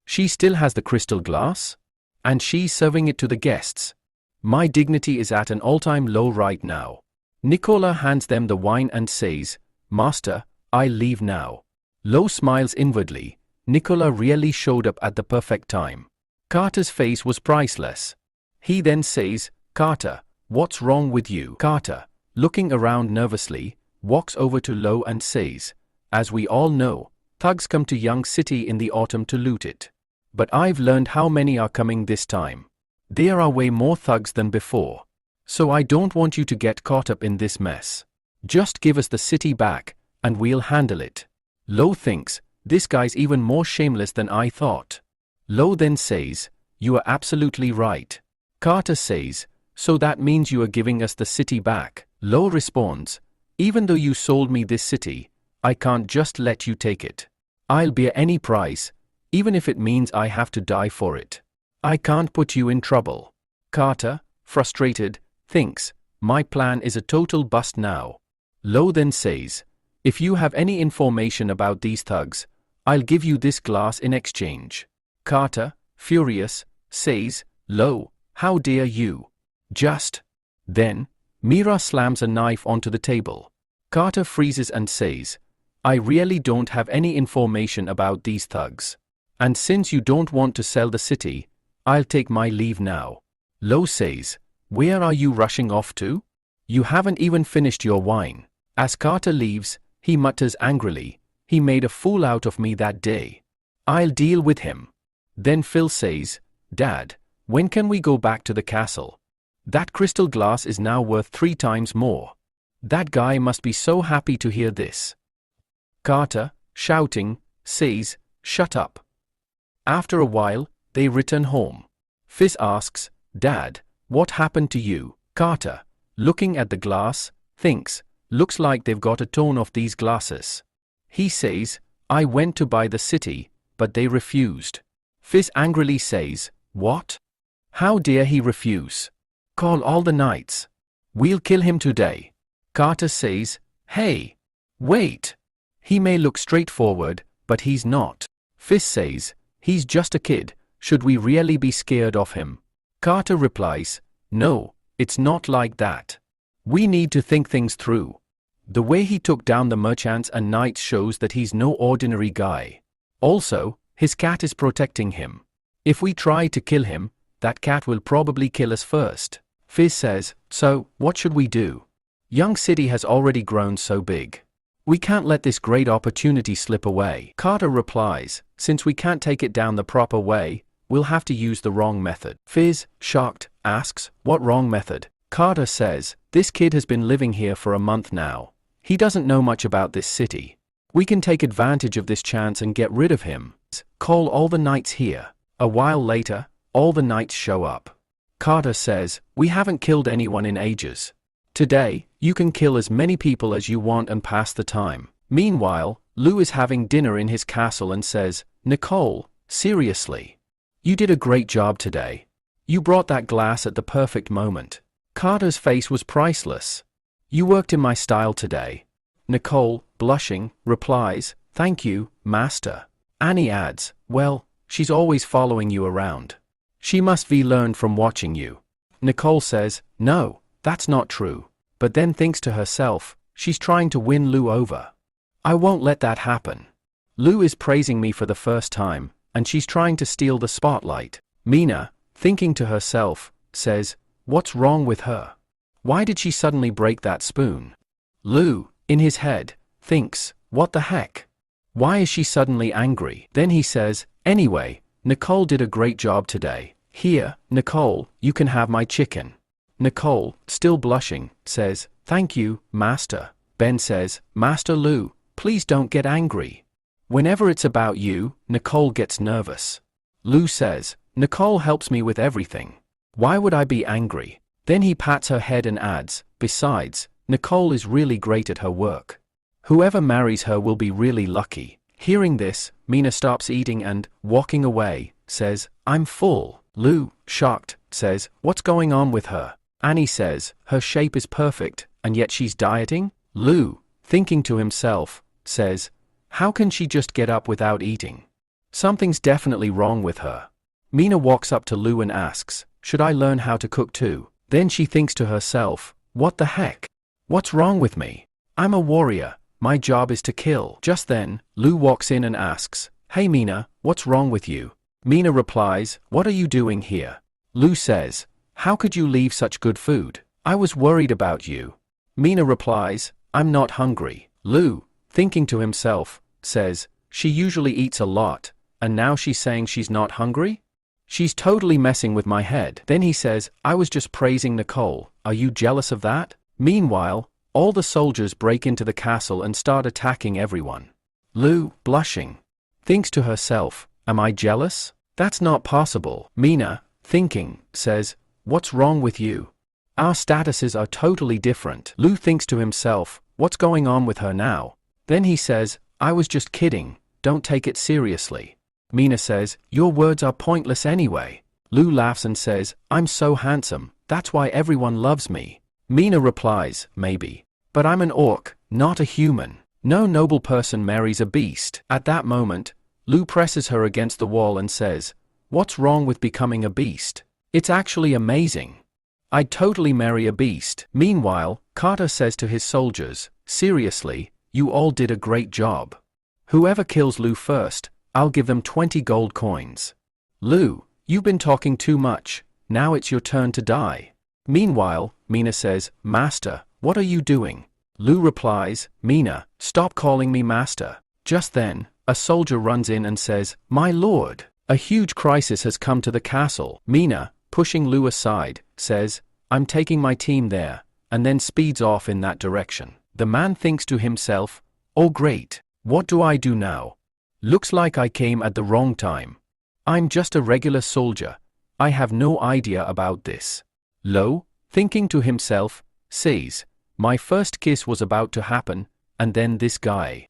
She still has the crystal glass? And she's serving it to the guests. My dignity is at an all-time low right now. Nicola hands them the wine and says, Master, I leave now. Lo smiles inwardly. Nicola really showed up at the perfect time. Carter's face was priceless. He then says, Carter, what's wrong with you? Carter, looking around nervously, walks over to Lo and says, As we all know, thugs come to Young City in the autumn to loot it. But I've learned how many are coming this time. There are way more thugs than before. So I don't want you to get caught up in this mess. Just give us the city back, and we'll handle it. Lo thinks, this guy's even more shameless than I thought. Lo then says, You are absolutely right. Carter says, So that means you are giving us the city back. Lo responds, Even though you sold me this city, I can't just let you take it. I'll bear any price, even if it means I have to die for it. I can't put you in trouble. Carter, frustrated, thinks, My plan is a total bust now. Lo then says, If you have any information about these thugs, I'll give you this glass in exchange. Carter, furious, says, Lo, how dare you? Just then, Mira slams a knife onto the table. Carter freezes and says, I really don't have any information about these thugs. And since you don't want to sell the city, I'll take my leave now. Lo says, Where are you rushing off to? You haven't even finished your wine. As Carter leaves, he mutters angrily, He made a fool out of me that day. I'll deal with him. Then Phil says, Dad, when can we go back to the castle? That crystal glass is now worth 3 times more. That guy must be so happy to hear this. Carter, shouting, says, Shut up. After a while, they return home. Fizz asks, Dad, what happened to you? Carter, looking at the glass, thinks, looks like they've got a ton of these glasses. He says, I went to buy the city, but they refused. Fizz angrily says, What? How dare he refuse? Call all the knights. We'll kill him today. Carter says, Hey, wait. He may look straightforward, but he's not. Fizz says, He's just a kid, should we really be scared of him? Carter replies, No, it's not like that. We need to think things through. The way he took down the merchants and knights shows that he's no ordinary guy. Also, his cat is protecting him. If we try to kill him, that cat will probably kill us first. Fizz says, So, what should we do? Young City has already grown so big. We can't let this great opportunity slip away. Carter replies, Since we can't take it down the proper way, we'll have to use the wrong method. Fizz, shocked, asks, What wrong method? Carter says, This kid has been living here for a month now. He doesn't know much about this city. We can take advantage of this chance and get rid of him. Call all the knights here. A while later, all the knights show up. Carter says, We haven't killed anyone in ages. Today, you can kill as many people as you want and pass the time. Meanwhile, Lou is having dinner in his castle and says, Nicole, seriously. You did a great job today. You brought that glass at the perfect moment. Carter's face was priceless. You worked in my style today. Nicole, blushing, replies, Thank you, master. Annie adds, Well, she's always following you around. She must be learned from watching you. Nicole says, No, that's not true. But then thinks to herself, she's trying to win Lou over. I won't let that happen. Lou is praising me for the first time, and she's trying to steal the spotlight. Mina, thinking to herself, says, What's wrong with her? Why did she suddenly break that spoon? Lou, in his head, thinks, What the heck? Why is she suddenly angry? Then he says, Anyway, Nicole did a great job today. Here, Nicole, you can have my chicken. Nicole, still blushing, says, Thank you, master. Ben says, Master Lou, please don't get angry. Whenever it's about you, Nicole gets nervous. Lou says, Nicole helps me with everything. Why would I be angry? Then he pats her head and adds, Besides, Nicole is really great at her work. Whoever marries her will be really lucky. Hearing this, Mina stops eating and, walking away, says, I'm full. Lou, shocked, says, What's going on with her? Annie says, Her shape is perfect, and yet she's dieting? Lou, thinking to himself, says, How can she just get up without eating? Something's definitely wrong with her. Mina walks up to Lou and asks, Should I learn how to cook too? Then she thinks to herself, What the heck? What's wrong with me? I'm a warrior. My job is to kill. Just then, Lou walks in and asks, Hey Mina, what's wrong with you? Mina replies, What are you doing here? Lou says, How could you leave such good food? I was worried about you. Mina replies, I'm not hungry. Lou, thinking to himself, says, She usually eats a lot, and now she's saying she's not hungry? She's totally messing with my head. Then he says, I was just praising Nicole. Are you jealous of that? Meanwhile, all the soldiers break into the castle and start attacking everyone. Lou, blushing, thinks to herself, Am I jealous? That's not possible. Mina, thinking, says, What's wrong with you? Our statuses are totally different. Lou thinks to himself, What's going on with her now? Then he says, I was just kidding, don't take it seriously. Mina says, Your words are pointless anyway. Lou laughs and says, I'm so handsome, that's why everyone loves me. Mina replies, Maybe. But I'm an orc, not a human. No noble person marries a beast. At that moment, Lou presses her against the wall and says, What's wrong with becoming a beast? It's actually amazing. I'd totally marry a beast. Meanwhile, Carter says to his soldiers, Seriously, you all did a great job. Whoever kills Lou first, I'll give them 20 gold coins. Lou, you've been talking too much, now it's your turn to die. Meanwhile, Mina says, Master, what are you doing? Lou replies, Mina, stop calling me master. Just then, a soldier runs in and says, "My lord, a huge crisis has come to the castle." Mina, pushing Lu aside, says, "I'm taking my team there," and then speeds off in that direction. The man thinks to himself, "Oh great, what do I do now? Looks like I came at the wrong time. I'm just a regular soldier. I have no idea about this." Lo, thinking to himself, says, "My first kiss was about to happen, and then this guy."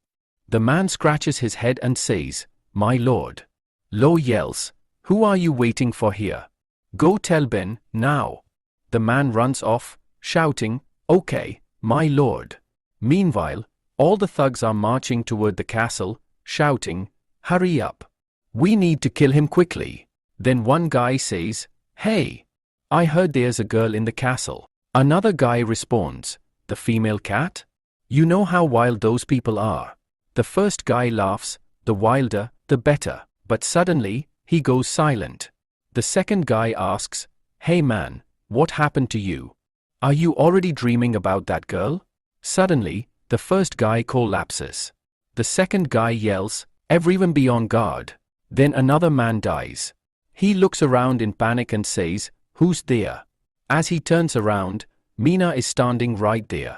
The man scratches his head and says, "My lord." Lo yells, "Who are you waiting for here? Go tell Ben, now." The man runs off, shouting, "Okay, my lord." Meanwhile, all the thugs are marching toward the castle, shouting, "Hurry up. We need to kill him quickly." Then one guy says, "Hey, I heard there's a girl in the castle." Another guy responds, "The female cat? You know how wild those people are." The first guy laughs, "The wilder, the better." But suddenly, he goes silent. The second guy asks, "Hey man, what happened to you? Are you already dreaming about that girl?" Suddenly, the first guy collapses. The second guy yells, "Everyone be on guard." Then another man dies. He looks around in panic and says, "Who's there?" As he turns around, Mina is standing right there.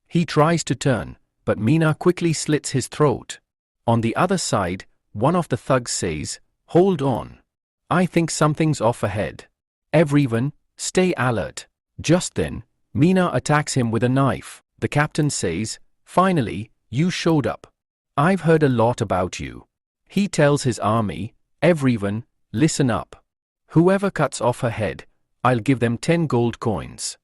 He tries to turn, but Mina quickly slits his throat. On the other side, one of the thugs says, "Hold on. I think something's off ahead. Everyone, stay alert." Just then, Mina attacks him with a knife. The captain says, "Finally, you showed up. I've heard a lot about you." He tells his army, "Everyone, listen up. Whoever cuts off her head, I'll give them 10 gold coins."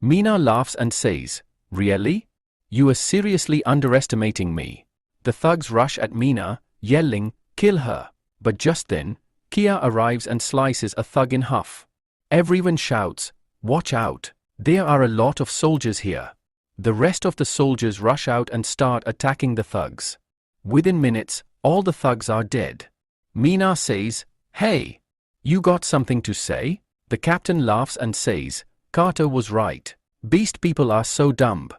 Mina laughs and says, "Really? You are seriously underestimating me." The thugs rush at Mina, yelling, "Kill her." But just then, Kia arrives and slices a thug in half. Everyone shouts, "Watch out, there are a lot of soldiers here." The rest of the soldiers rush out and start attacking the thugs. Within minutes, all the thugs are dead. Mina says, "Hey, you got something to say?" The captain laughs and says, "Carter was right. Beast people are so dumb.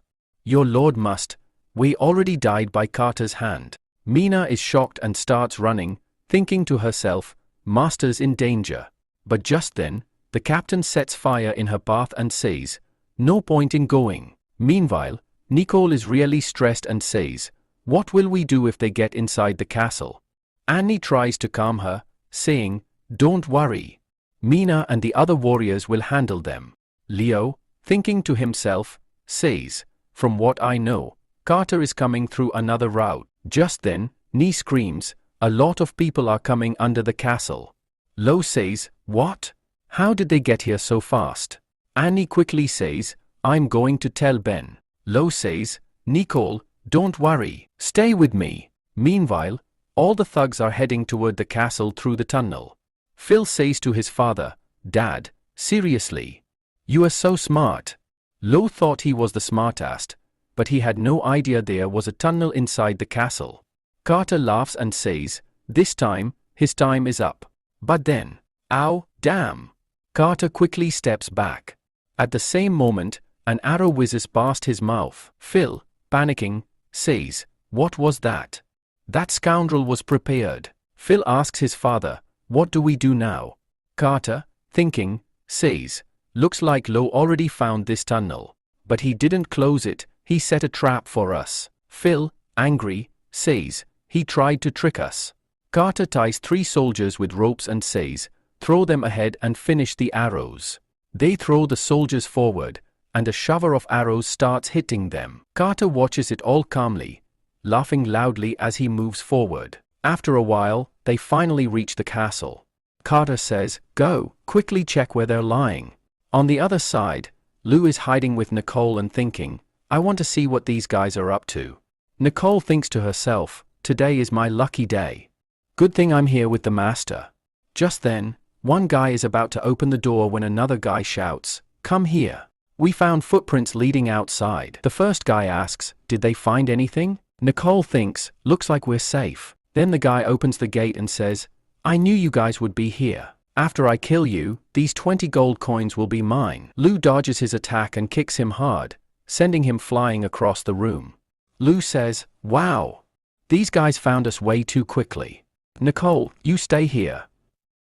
Your lord must. We already died by Carter's hand." Mina is shocked and starts running, thinking to herself, "Master's in danger." But just then, the captain sets fire in her path and says, "No point in going." Meanwhile, Nicole is really stressed and says, "What will we do if they get inside the castle?" Annie tries to calm her, saying, "Don't worry. Mina and the other warriors will handle them." Leo, thinking to himself, says, "From what I know, Carter is coming through another route." Just then, Ni screams, "A lot of people are coming under the castle." Lo says, "What? How did they get here so fast?" Annie quickly says, "I'm going to tell Ben." Lo says, "Nicole, don't worry, stay with me." Meanwhile, all the thugs are heading toward the castle through the tunnel. Phil says to his father, "Dad, seriously? You are so smart." Lo thought he was the smartest, but he had no idea there was a tunnel inside the castle. Carter laughs and says, "This time, his time is up." But then, ow, damn! Carter quickly steps back. At the same moment, an arrow whizzes past his mouth. Phil, panicking, says, "What was that?" That scoundrel was prepared. Phil asks his father, "What do we do now?" Carter, thinking, says, "Looks like Lo already found this tunnel. But he didn't close it, he set a trap for us." Phil, angry, says, "He tried to trick us." Carter ties 3 soldiers with ropes and says, "Throw them ahead and finish the arrows." They throw the soldiers forward, and a shower of arrows starts hitting them. Carter watches it all calmly, laughing loudly as he moves forward. After a while, they finally reach the castle. Carter says, "Go, quickly check where they're lying." On the other side, Lou is hiding with Nicole and thinking, "I want to see what these guys are up to." Nicole thinks to herself, "Today is my lucky day. Good thing I'm here with the master." Just then, one guy is about to open the door when another guy shouts, "Come here. We found footprints leading outside." The first guy asks, "Did they find anything?" Nicole thinks, "Looks like we're safe." Then the guy opens the gate and says, "I knew you guys would be here. After I kill you, these 20 gold coins will be mine." Lou dodges his attack and kicks him hard, sending him flying across the room. Lou says, "Wow. These guys found us way too quickly. Nicole, you stay here.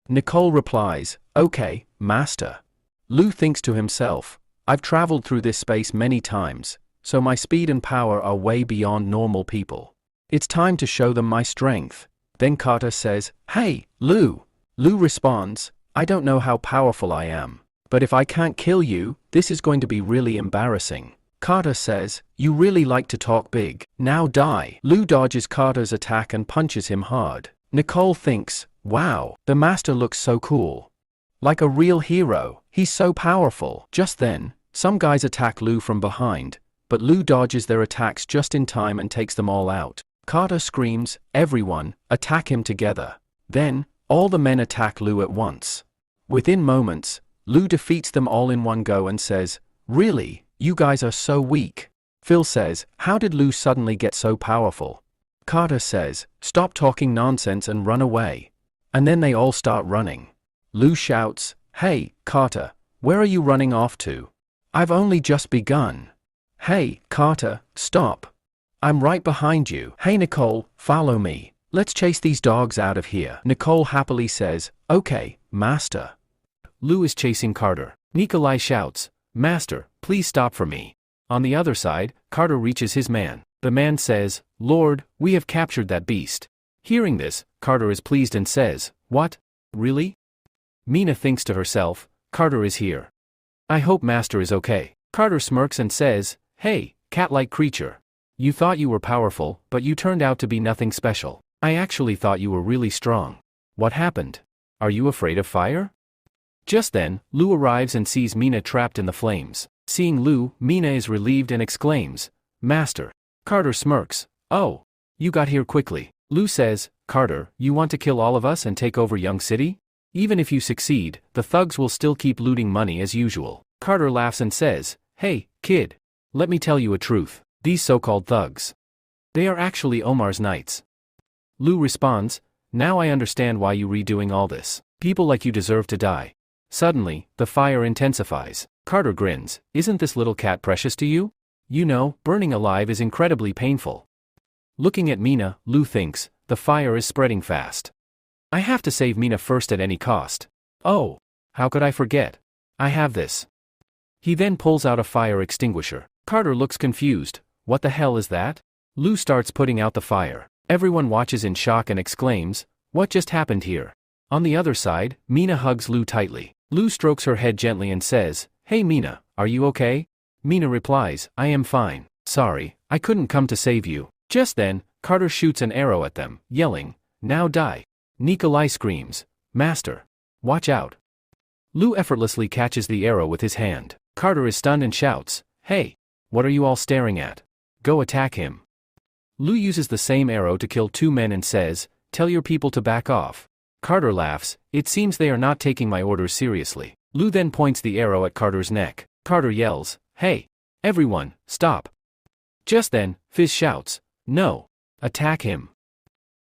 Nicole replies, okay, master. Lu thinks to himself, I've traveled through this space many times, so my speed and power are way beyond normal people. It's time to show them my strength. Then Carter says, hey, Lu. Lu responds, I don't know how powerful I am, but if I can't kill you, this is going to be really embarrassing. Carter says, you really like to talk big. Now die. Lu dodges Carter's attack and punches him hard. Nicole thinks, wow, the master looks so cool. Like a real hero, he's so powerful. Just then, some guys attack Lu from behind, but Lu dodges their attacks just in time and takes them all out. Carter screams, everyone, attack him together. Then, all the men attack Lu at once. Within moments, Lu defeats them all in one go and says, really, you guys are so weak. Phil says, how did Lu suddenly get so powerful? Carter says, stop talking nonsense and run away. And then they all start running. Lu shouts, hey, Carter, where are you running off to? I've only just begun. Hey, Carter, stop. I'm right behind you. Hey Nicole, follow me. Let's chase these dogs out of here. Nicole happily says, okay, master. Lu is chasing Carter. Nikolai shouts, master, please stop for me. On the other side, Carter reaches his man. The man says, Lord, we have captured that beast. Hearing this, Carter is pleased and says, what? Really? Mina thinks to herself, Carter is here. I hope master is okay. Carter smirks and says, hey, cat-like creature. You thought you were powerful, but you turned out to be nothing special. I actually thought you were really strong. What happened? Are you afraid of fire? Just then, Lu arrives and sees Mina trapped in the flames. Seeing Lu, Mina is relieved and exclaims, Master. Carter smirks, oh, you got here quickly. Lu says, Carter, you want to kill all of us and take over Young City? Even if you succeed, the thugs will still keep looting money as usual. Carter laughs and says, hey, kid. Let me tell you a truth. These so-called thugs. They are actually Omar's knights. Lu responds, now I understand why you redoing all this. People like you deserve to die. Suddenly, the fire intensifies. Carter grins, isn't this little cat precious to you? You know, burning alive is incredibly painful. Looking at Mina, Lu thinks, the fire is spreading fast. I have to save Mina first at any cost. Oh, how could I forget? I have this. He then pulls out a fire extinguisher. Carter looks confused, what the hell is that? Lu starts putting out the fire. Everyone watches in shock and exclaims, what just happened here? On the other side, Mina hugs Lu tightly. Lu strokes her head gently and says, hey Mina, are you okay? Mina replies, I am fine. Sorry, I couldn't come to save you. Just then, Carter shoots an arrow at them, yelling, now die. Nikolai screams, Master. Watch out. Lu effortlessly catches the arrow with his hand. Carter is stunned and shouts, hey, what are you all staring at? Go attack him. Lu uses the same arrow to kill two men and says, tell your people to back off. Carter laughs, it seems they are not taking my orders seriously. Lu then points the arrow at Carter's neck. Carter yells, hey, everyone, stop. Just then, Fizz shouts, no, attack him.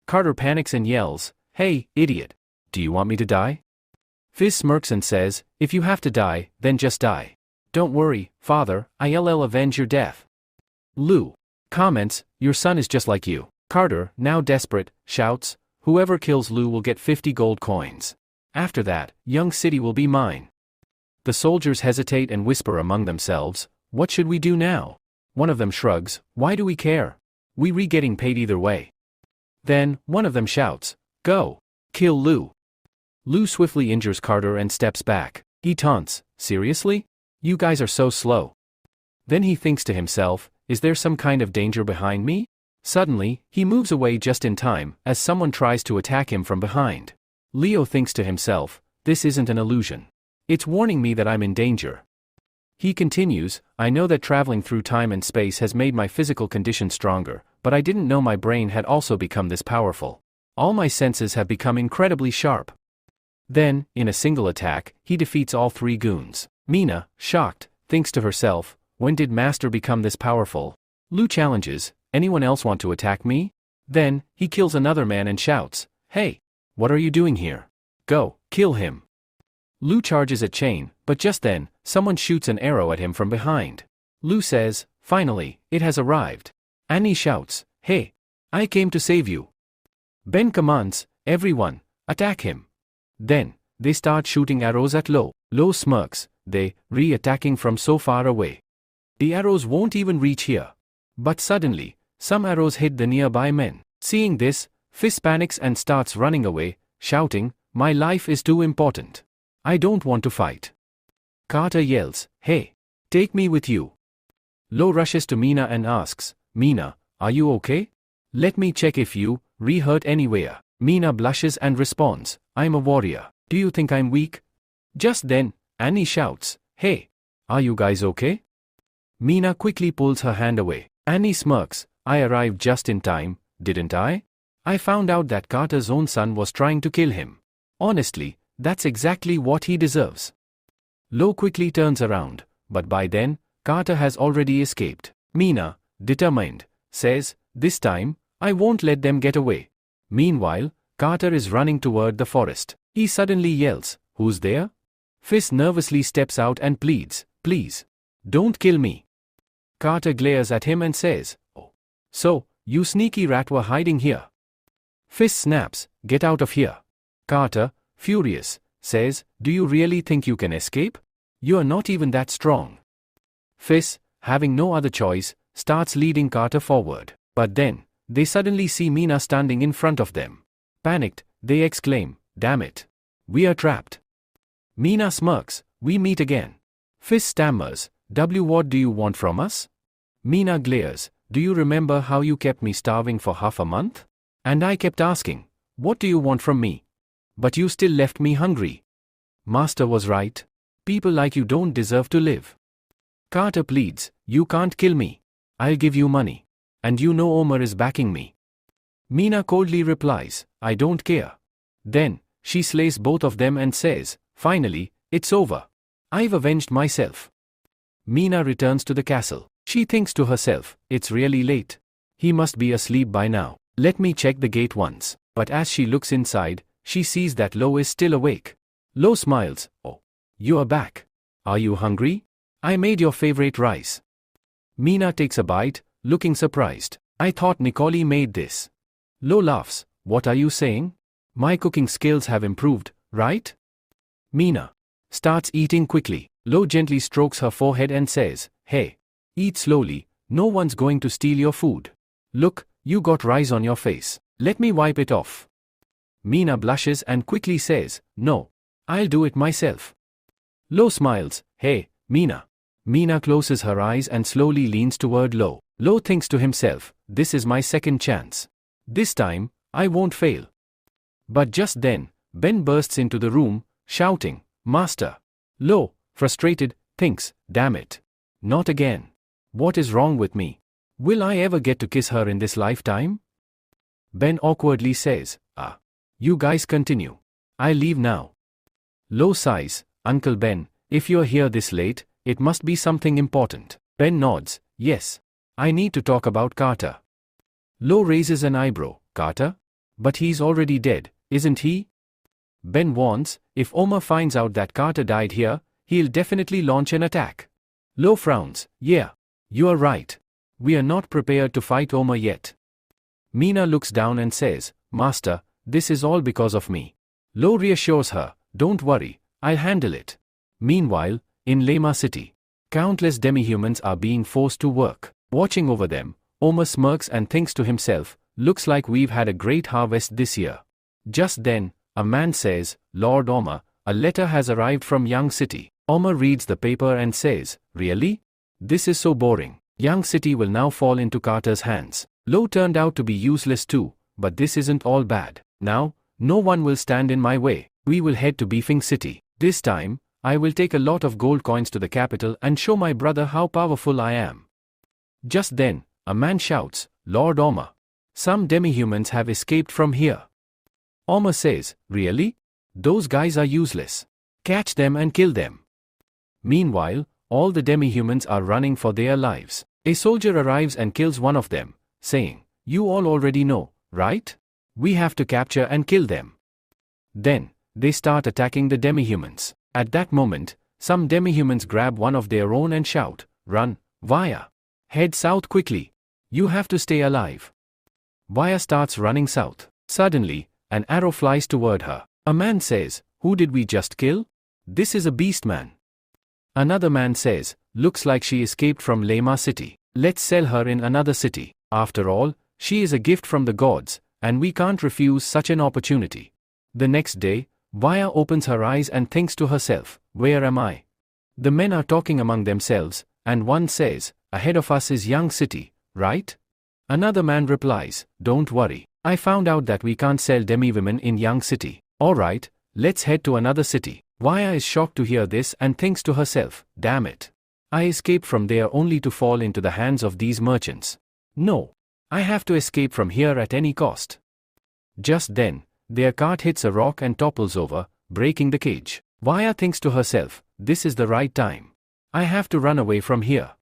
Carter panics and yells, hey, idiot, do you want me to die? Fizz smirks and says, if you have to die, then just die. Don't worry, father, I'll avenge your death. Lu comments, your son is just like you. Carter, now desperate, shouts, whoever kills Lu will get 50 gold coins. After that, Young City will be mine. The soldiers hesitate and whisper among themselves, what should we do now? One of them shrugs, why do we care? We getting paid either way. Then, one of them shouts, go, kill Lu. Lu swiftly injures Carter and steps back. He taunts, seriously? You guys are so slow. Then he thinks to himself, is there some kind of danger behind me? Suddenly, he moves away just in time, as someone tries to attack him from behind. Leo thinks to himself, this isn't an illusion. It's warning me that I'm in danger. He continues, I know that traveling through time and space has made my physical condition stronger, but I didn't know my brain had also become this powerful. All my senses have become incredibly sharp. Then, in a single attack, he defeats all three goons. Mina, shocked, thinks to herself, when did Master become this powerful? Lu challenges, anyone else want to attack me? Then, he kills another man and shouts, hey, what are you doing here? Go, kill him. Lu charges at Chain, but just then, someone shoots an arrow at him from behind. Lu says, finally, it has arrived. Annie shouts, hey, I came to save you. Ben commands, everyone, attack him. Then, they start shooting arrows at Lo. Lo smirks, they, re-attacking from so far away. The arrows won't even reach here. But suddenly, some arrows hit the nearby men. Seeing this, Fist panics and starts running away, shouting, my life is too important. I don't want to fight. Carter yells, hey, take me with you. Lo rushes to Mina and asks, Mina, are you okay? Let me check if you, hurt anywhere. Mina blushes and responds, I'm a warrior. Do you think I'm weak? Just then, Annie shouts, hey, are you guys okay? Mina quickly pulls her hand away. Annie smirks, I arrived just in time, didn't I? I found out that Carter's own son was trying to kill him. Honestly, that's exactly what he deserves. Lo quickly turns around, but by then, Carter has already escaped. Mina, determined, says, this time, I won't let them get away. Meanwhile, Carter is running toward the forest. He suddenly yells, who's there? Fist nervously steps out and pleads, please, don't kill me. Carter glares at him and says, oh, so, you sneaky rat were hiding here. Fist snaps, get out of here. Carter, furious, says, do you really think you can escape? You're not even that strong. Fist, having no other choice, starts leading Carter forward. But then, they suddenly see Mina standing in front of them. Panicked, they exclaim, damn it. We are trapped. Mina smirks, we meet again. Fist stammers, what do you want from us? Mina glares, do you remember how you kept me starving for half a month? And I kept asking, what do you want from me? But you still left me hungry. Master was right. People like you don't deserve to live. Carter pleads, you can't kill me. I'll give you money. And you know Omar is backing me. Mina coldly replies, I don't care. Then, she slays both of them and says, finally, it's over. I've avenged myself. Mina returns to the castle. She thinks to herself, it's really late. He must be asleep by now. Let me check the gate once. But as she looks inside, she sees that Lo is still awake. Lo smiles, oh, you are back. Are you hungry? I made your favorite rice. Mina takes a bite, looking surprised. I thought Nicole made this. Lo laughs, what are you saying? My cooking skills have improved, right? Mina starts eating quickly. Lo gently strokes her forehead and says, hey, eat slowly, no one's going to steal your food. Look, you got rice on your face. Let me wipe it off. Mina blushes and quickly says, no, I'll do it myself. Lo smiles, hey, Mina. Mina closes her eyes and slowly leans toward Lo. Lo thinks to himself, this is my second chance. This time, I won't fail. But just then, Ben bursts into the room, shouting, Master. Lo, frustrated, thinks, damn it. Not again. What is wrong with me? Will I ever get to kiss her in this lifetime? Ben awkwardly says, you guys continue. I leave now. Lo sighs, Uncle Ben, if you're here this late, it must be something important. Ben nods, yes. I need to talk about Carter. Lo raises an eyebrow, Carter? But he's already dead, isn't he? Ben warns, if Omar finds out that Carter died here, he'll definitely launch an attack. Lo frowns, yeah, you are right. We are not prepared to fight Omar yet. Mina looks down and says, Master, this is all because of me. Lo reassures her, don't worry, I'll handle it. Meanwhile, in Lema City, countless demihumans are being forced to work. Watching over them, Omar smirks and thinks to himself, looks like we've had a great harvest this year. Just then, a man says, Lord Omar, a letter has arrived from Young City. Omar reads the paper and says, really? This is so boring. Young City will now fall into Carter's hands. Lo turned out to be useless too, but this isn't all bad. Now, no one will stand in my way. We will head to Beefing City. This time, I will take a lot of gold coins to the capital and show my brother how powerful I am. Just then, a man shouts, Lord Omar. Some demihumans have escaped from here. Omar says, really? Those guys are useless. Catch them and kill them. Meanwhile, all the demihumans are running for their lives. A soldier arrives and kills one of them, saying, you all already know, right? We have to capture and kill them. Then, they start attacking the demihumans. At that moment, some demihumans grab one of their own and shout, run, Vaya. Head south quickly. You have to stay alive. Vaya starts running south. Suddenly, an arrow flies toward her. A man says, "Who did we just kill? This is a beast man." Another man says, "Looks like she escaped from Lema city. Let's sell her in another city. After all, she is a gift from the gods, and we can't refuse such an opportunity." The next day, Vaya opens her eyes and thinks to herself, "Where am I?" The men are talking among themselves, and one says, "Ahead of us is Young City, right?" Another man replies, "Don't worry. I found out that we can't sell demi-women in Young City. Alright, let's head to another city." Vaya is shocked to hear this and thinks to herself, "Damn it. I escaped from there only to fall into the hands of these merchants. No. I have to escape from here at any cost." Just then, their cart hits a rock and topples over, breaking the cage. Vaya thinks to herself, "This is the right time. I have to run away from here."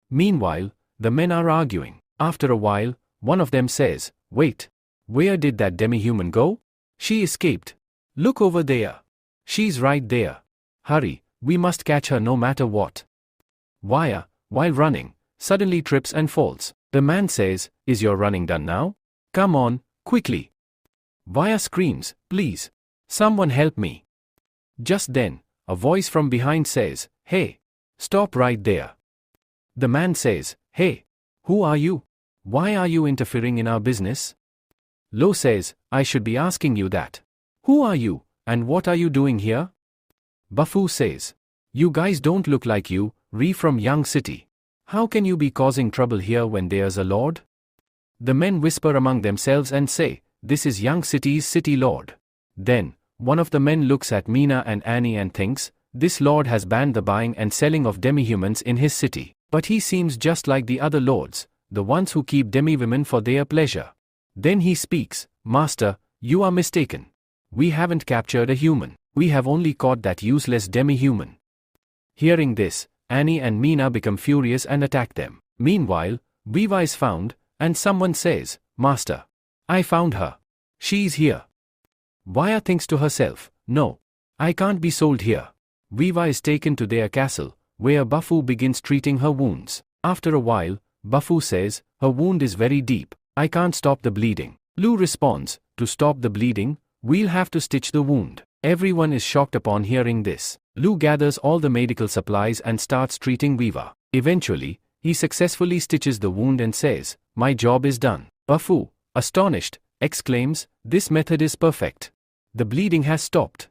Meanwhile, the men are arguing. After a while, one of them says, "Wait. Where did that demi-human go? She escaped. Look over there. She's right there. Hurry, we must catch her no matter what." Vaya, while running, suddenly trips and falls. The man says, "Is your running done now? Come on, quickly." Vaya screams, "Please. Someone help me." Just then, a voice from behind says, "Hey. Stop right there." The man says, "Hey. Who are you? Why are you interfering in our business?" Lo says, "I should be asking you that. Who are you, and what are you doing here?" Bafu says, "You guys don't look like you, from Young City. How can you be causing trouble here when there's a lord?" The men whisper among themselves and say, "This is Young City's city lord." Then, one of the men looks at Mina and Annie and thinks, "This lord has banned the buying and selling of demi-humans in his city. But he seems just like the other lords, the ones who keep demi-women for their pleasure." Then he speaks, "Master, you are mistaken. We haven't captured a human. We have only caught that useless demi-human." Hearing this, Annie and Mina become furious and attack them. Meanwhile, Viva is found, and someone says, "Master, I found her. She's here." Vaya thinks to herself, "No. I can't be sold here." Viva is taken to their castle, where Bafu begins treating her wounds. After a while, Bafu says, "Her wound is very deep. I can't stop the bleeding." Lu responds, "To stop the bleeding, we'll have to stitch the wound." Everyone is shocked upon hearing this. Lu gathers all the medical supplies and starts treating Viva. Eventually, he successfully stitches the wound and says, "My job is done." Bafu, astonished, exclaims, "This method is perfect. The bleeding has stopped."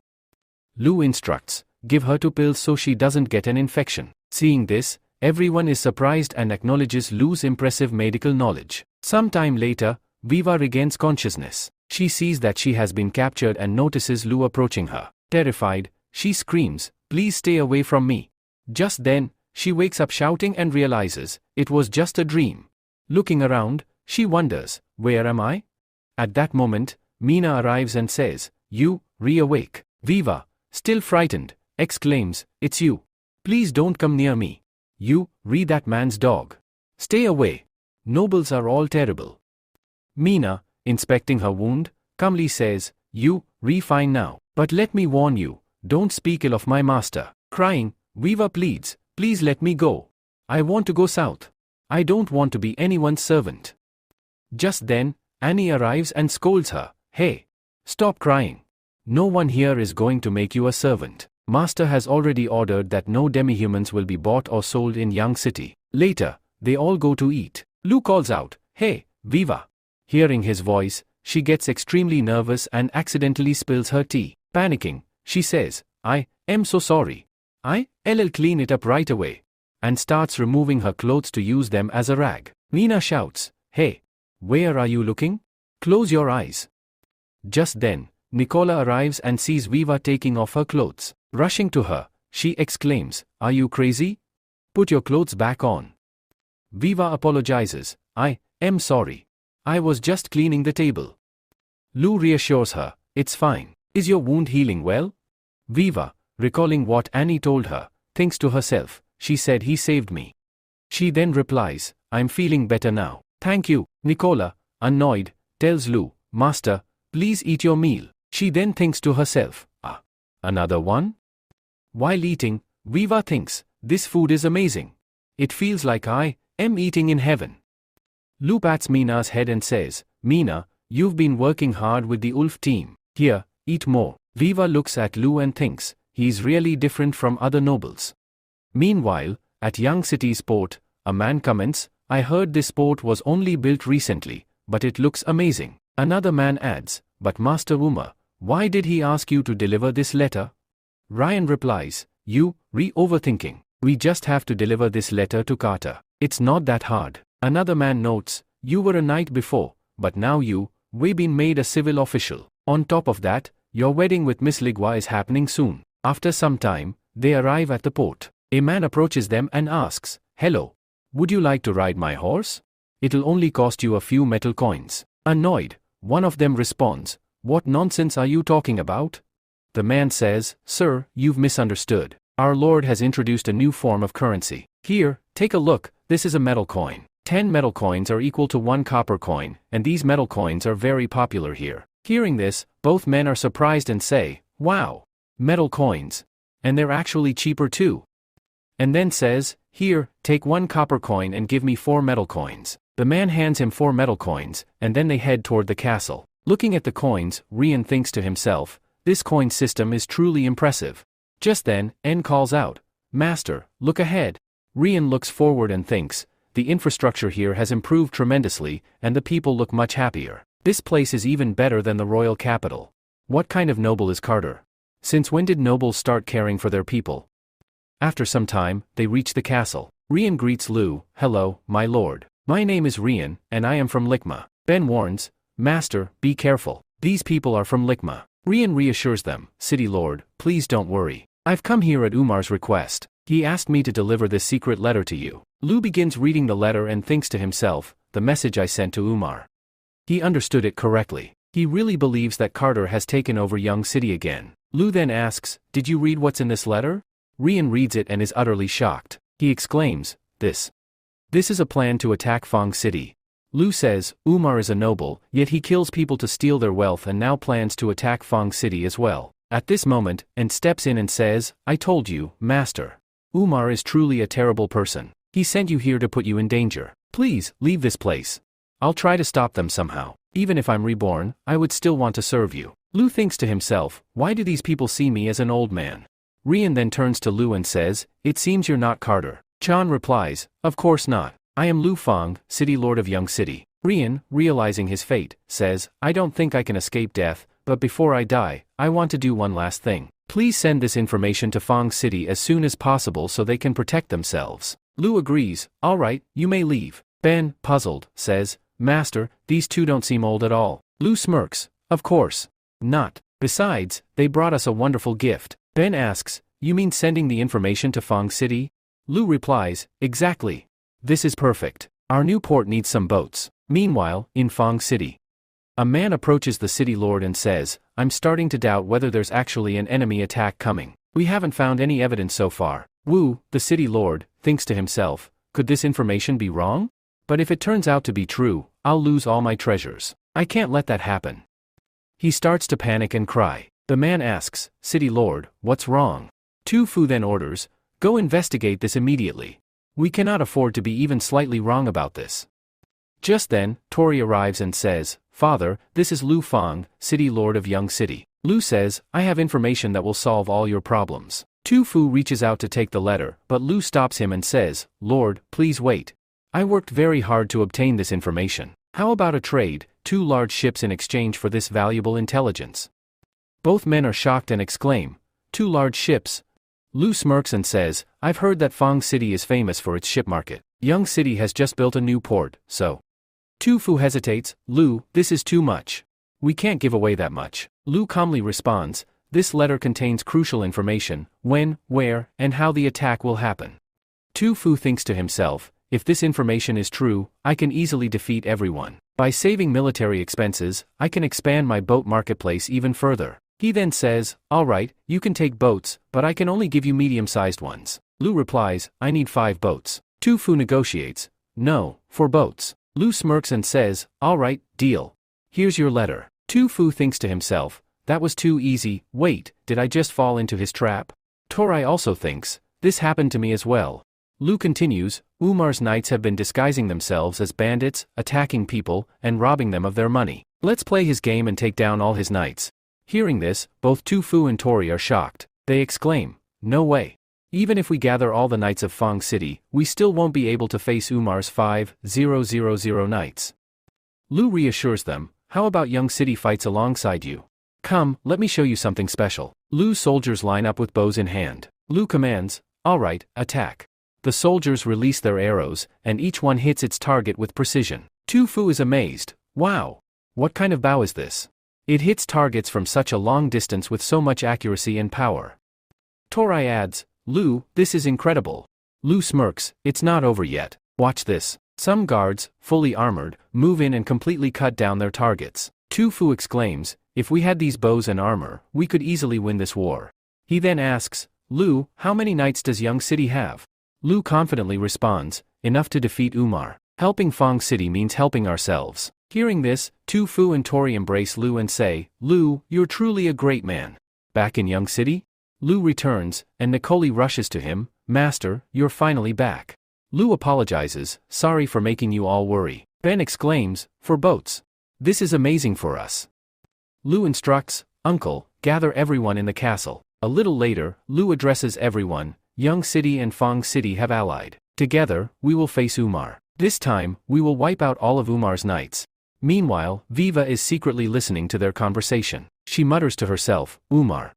Lu instructs, "Give her 2 pills so she doesn't get an infection." Seeing this, everyone is surprised and acknowledges Lu's impressive medical knowledge. Some time later, Viva regains consciousness. She sees that she has been captured and notices Lu approaching her. Terrified, she screams, "Please stay away from me." Just then, she wakes up shouting and realizes, it was just a dream. Looking around, she wonders, "Where am I?" At that moment, Mina arrives and says, "You, re-awake." Viva, still frightened, exclaims, "It's you. Please don't come near me. You, that man's dog. Stay away. Nobles are all terrible." Mina, inspecting her wound, calmly says, "You, fine now. But let me warn you, don't speak ill of my master." Crying, Viva pleads, "Please let me go. I want to go south. I don't want to be anyone's servant." Just then, Annie arrives and scolds her, "Hey. Stop crying. No one here is going to make you a servant. Master has already ordered that no demi-humans will be bought or sold in Young City." Later, they all go to eat. Lu calls out, "Hey, Viva." Hearing his voice, she gets extremely nervous and accidentally spills her tea. Panicking, she says, "I am so sorry. I'll clean it up right away," and starts removing her clothes to use them as a rag. Mina shouts, "Hey, where are you looking? Close your eyes." Just then, Nicola arrives and sees Viva taking off her clothes. Rushing to her, she exclaims, "Are you crazy? Put your clothes back on." Viva apologizes, "I am sorry. I was just cleaning the table." Lu reassures her, "It's fine. Is your wound healing well?" Viva, recalling what Annie told her, thinks to herself, "She said he saved me." She then replies, "I'm feeling better now. Thank you." Nicola, annoyed, tells Lu, "Master, please eat your meal." She then thinks to herself, another one?" While eating, Viva thinks, "This food is amazing. It feels like I am eating in heaven." Lu pats Mina's head and says, Mina, you've been working hard with the Ulf team. Here, eat more. Viva looks at Lu and thinks, he's really different from other nobles. Meanwhile, at Young City's port, a man comments, I heard this port was only built recently, but it looks amazing. Another man adds, but Master Uma, why did he ask you to deliver this letter? Ryan replies, you, overthinking. We just have to deliver this letter to Carter. It's not that hard. Another man notes, you were a knight before, but now we've been made a civil official. On top of that, your wedding with Miss Ligua is happening soon. After some time, they arrive at the port. A man approaches them and asks, hello, would you like to ride my horse? It'll only cost you a few metal coins. Annoyed, one of them responds, what nonsense are you talking about? The man says, sir, you've misunderstood. Our Lord has introduced a new form of currency. Here, take a look, this is a metal coin. 10 metal coins are equal to 1 copper coin, and these metal coins are very popular here. Hearing this, both men are surprised and say, wow, metal coins. And they're actually cheaper too. And then says, here, take 1 copper coin and give me 4 metal coins. The man hands him 4 metal coins, and then they head toward the castle. Looking at the coins, Rian thinks to himself, this coin system is truly impressive. Just then, En calls out, Master, look ahead. Rian looks forward and thinks, the infrastructure here has improved tremendously, and the people look much happier. This place is even better than the royal capital. What kind of noble is Carter? Since when did nobles start caring for their people? After some time, they reach the castle. Rian greets Lu, hello, my lord. My name is Rian, and I am from Likma. Ben warns, Master, be careful. These people are from Likma. Rian reassures them, City Lord, please don't worry. I've come here at Umar's request. He asked me to deliver this secret letter to you. Lu begins reading the letter and thinks to himself, the message I sent to Umar. He understood it correctly. He really believes that Carter has taken over Young City again. Lu then asks, did you read what's in this letter? Rian reads it and is utterly shocked. He exclaims, this is a plan to attack Fang City. Lu says, Umar is a noble, yet he kills people to steal their wealth and now plans to attack Fang City as well. At this moment, En steps in and says, I told you, Master. Umar is truly a terrible person. He sent you here to put you in danger. Please, leave this place. I'll try to stop them somehow. Even if I'm reborn, I would still want to serve you. Lu thinks to himself, why do these people see me as an old man? Rian then turns to Lu and says, it seems you're not Carter. Chan replies, of course not. I am Lu Fang, City Lord of Young City. Rian, realizing his fate, says, I don't think I can escape death, but before I die, I want to do one last thing. Please send this information to Fang City as soon as possible so they can protect themselves. Lu agrees, alright, you may leave. Ben, puzzled, says, Master, these two don't seem old at all. Lu smirks, of course not. Besides, they brought us a wonderful gift. Ben asks, you mean sending the information to Fang City? Lu replies, exactly. This is perfect. Our new port needs some boats. Meanwhile, in Fang City, a man approaches the city lord and says, I'm starting to doubt whether there's actually an enemy attack coming. We haven't found any evidence so far. Wu, the city lord, thinks to himself, could this information be wrong? But if it turns out to be true, I'll lose all my treasures. I can't let that happen. He starts to panic and cry. The man asks, City Lord, what's wrong? Tu Fu then orders, go investigate this immediately. We cannot afford to be even slightly wrong about this. Just then, Tori arrives and says, Father, this is Lu Fang, City Lord of Young City. Lu says, I have information that will solve all your problems. Tu Fu reaches out to take the letter, but Lu stops him and says, Lord, please wait. I worked very hard to obtain this information. How about a trade, 2 large ships in exchange for this valuable intelligence? Both men are shocked and exclaim, 2 large ships? Lu smirks and says, I've heard that Fang City is famous for its ship market. Young City has just built a new port, so. Tu Fu hesitates, Lu, this is too much. We can't give away that much. Lu calmly responds, this letter contains crucial information, when, where, and how the attack will happen. Tu Fu thinks to himself, if this information is true, I can easily defeat everyone. By saving military expenses, I can expand my boat marketplace even further. He then says, alright, you can take boats, but I can only give you medium-sized ones. Lu replies, I need 5 boats. Tu Fu negotiates, no, 4 boats. Lu smirks and says, alright, deal. Here's your letter. Tu Fu thinks to himself, that was too easy, wait, did I just fall into his trap? Torai also thinks, this happened to me as well. Lu continues, Umar's knights have been disguising themselves as bandits, attacking people, and robbing them of their money. Let's play his game and take down all his knights. Hearing this, both Tu Fu and Tori are shocked. They exclaim, no way. Even if we gather all the knights of Fang City, we still won't be able to face Umar's 5,000 knights. Lu reassures them, how about Young City fights alongside you? Come, let me show you something special. Lu's soldiers line up with bows in hand. Lu commands, alright, attack. The soldiers release their arrows, and each one hits its target with precision. Tu Fu is amazed, wow. What kind of bow is this? It hits targets from such a long distance with so much accuracy and power. Tori adds, Lu, this is incredible. Lu smirks, it's not over yet. Watch this. Some guards, fully armored, move in and completely cut down their targets. Tu Fu exclaims, if we had these bows and armor, we could easily win this war. He then asks, Lu, how many knights does Young City have? Lu confidently responds, enough to defeat Umar. Helping Fang City means helping ourselves. Hearing this, Tu Fu and Tori embrace Lu and say, Lu, you're truly a great man. Back in Young City? Lu returns, and Nicole rushes to him, Master, you're finally back. Lu apologizes, sorry for making you all worry. Ben exclaims, for boats. This is amazing for us. Lu instructs, Uncle, gather everyone in the castle. A little later, Lu addresses everyone, Young City and Fang City have allied. Together, we will face Umar. This time, we will wipe out all of Umar's knights. Meanwhile, Viva is secretly listening to their conversation. She mutters to herself, Umar.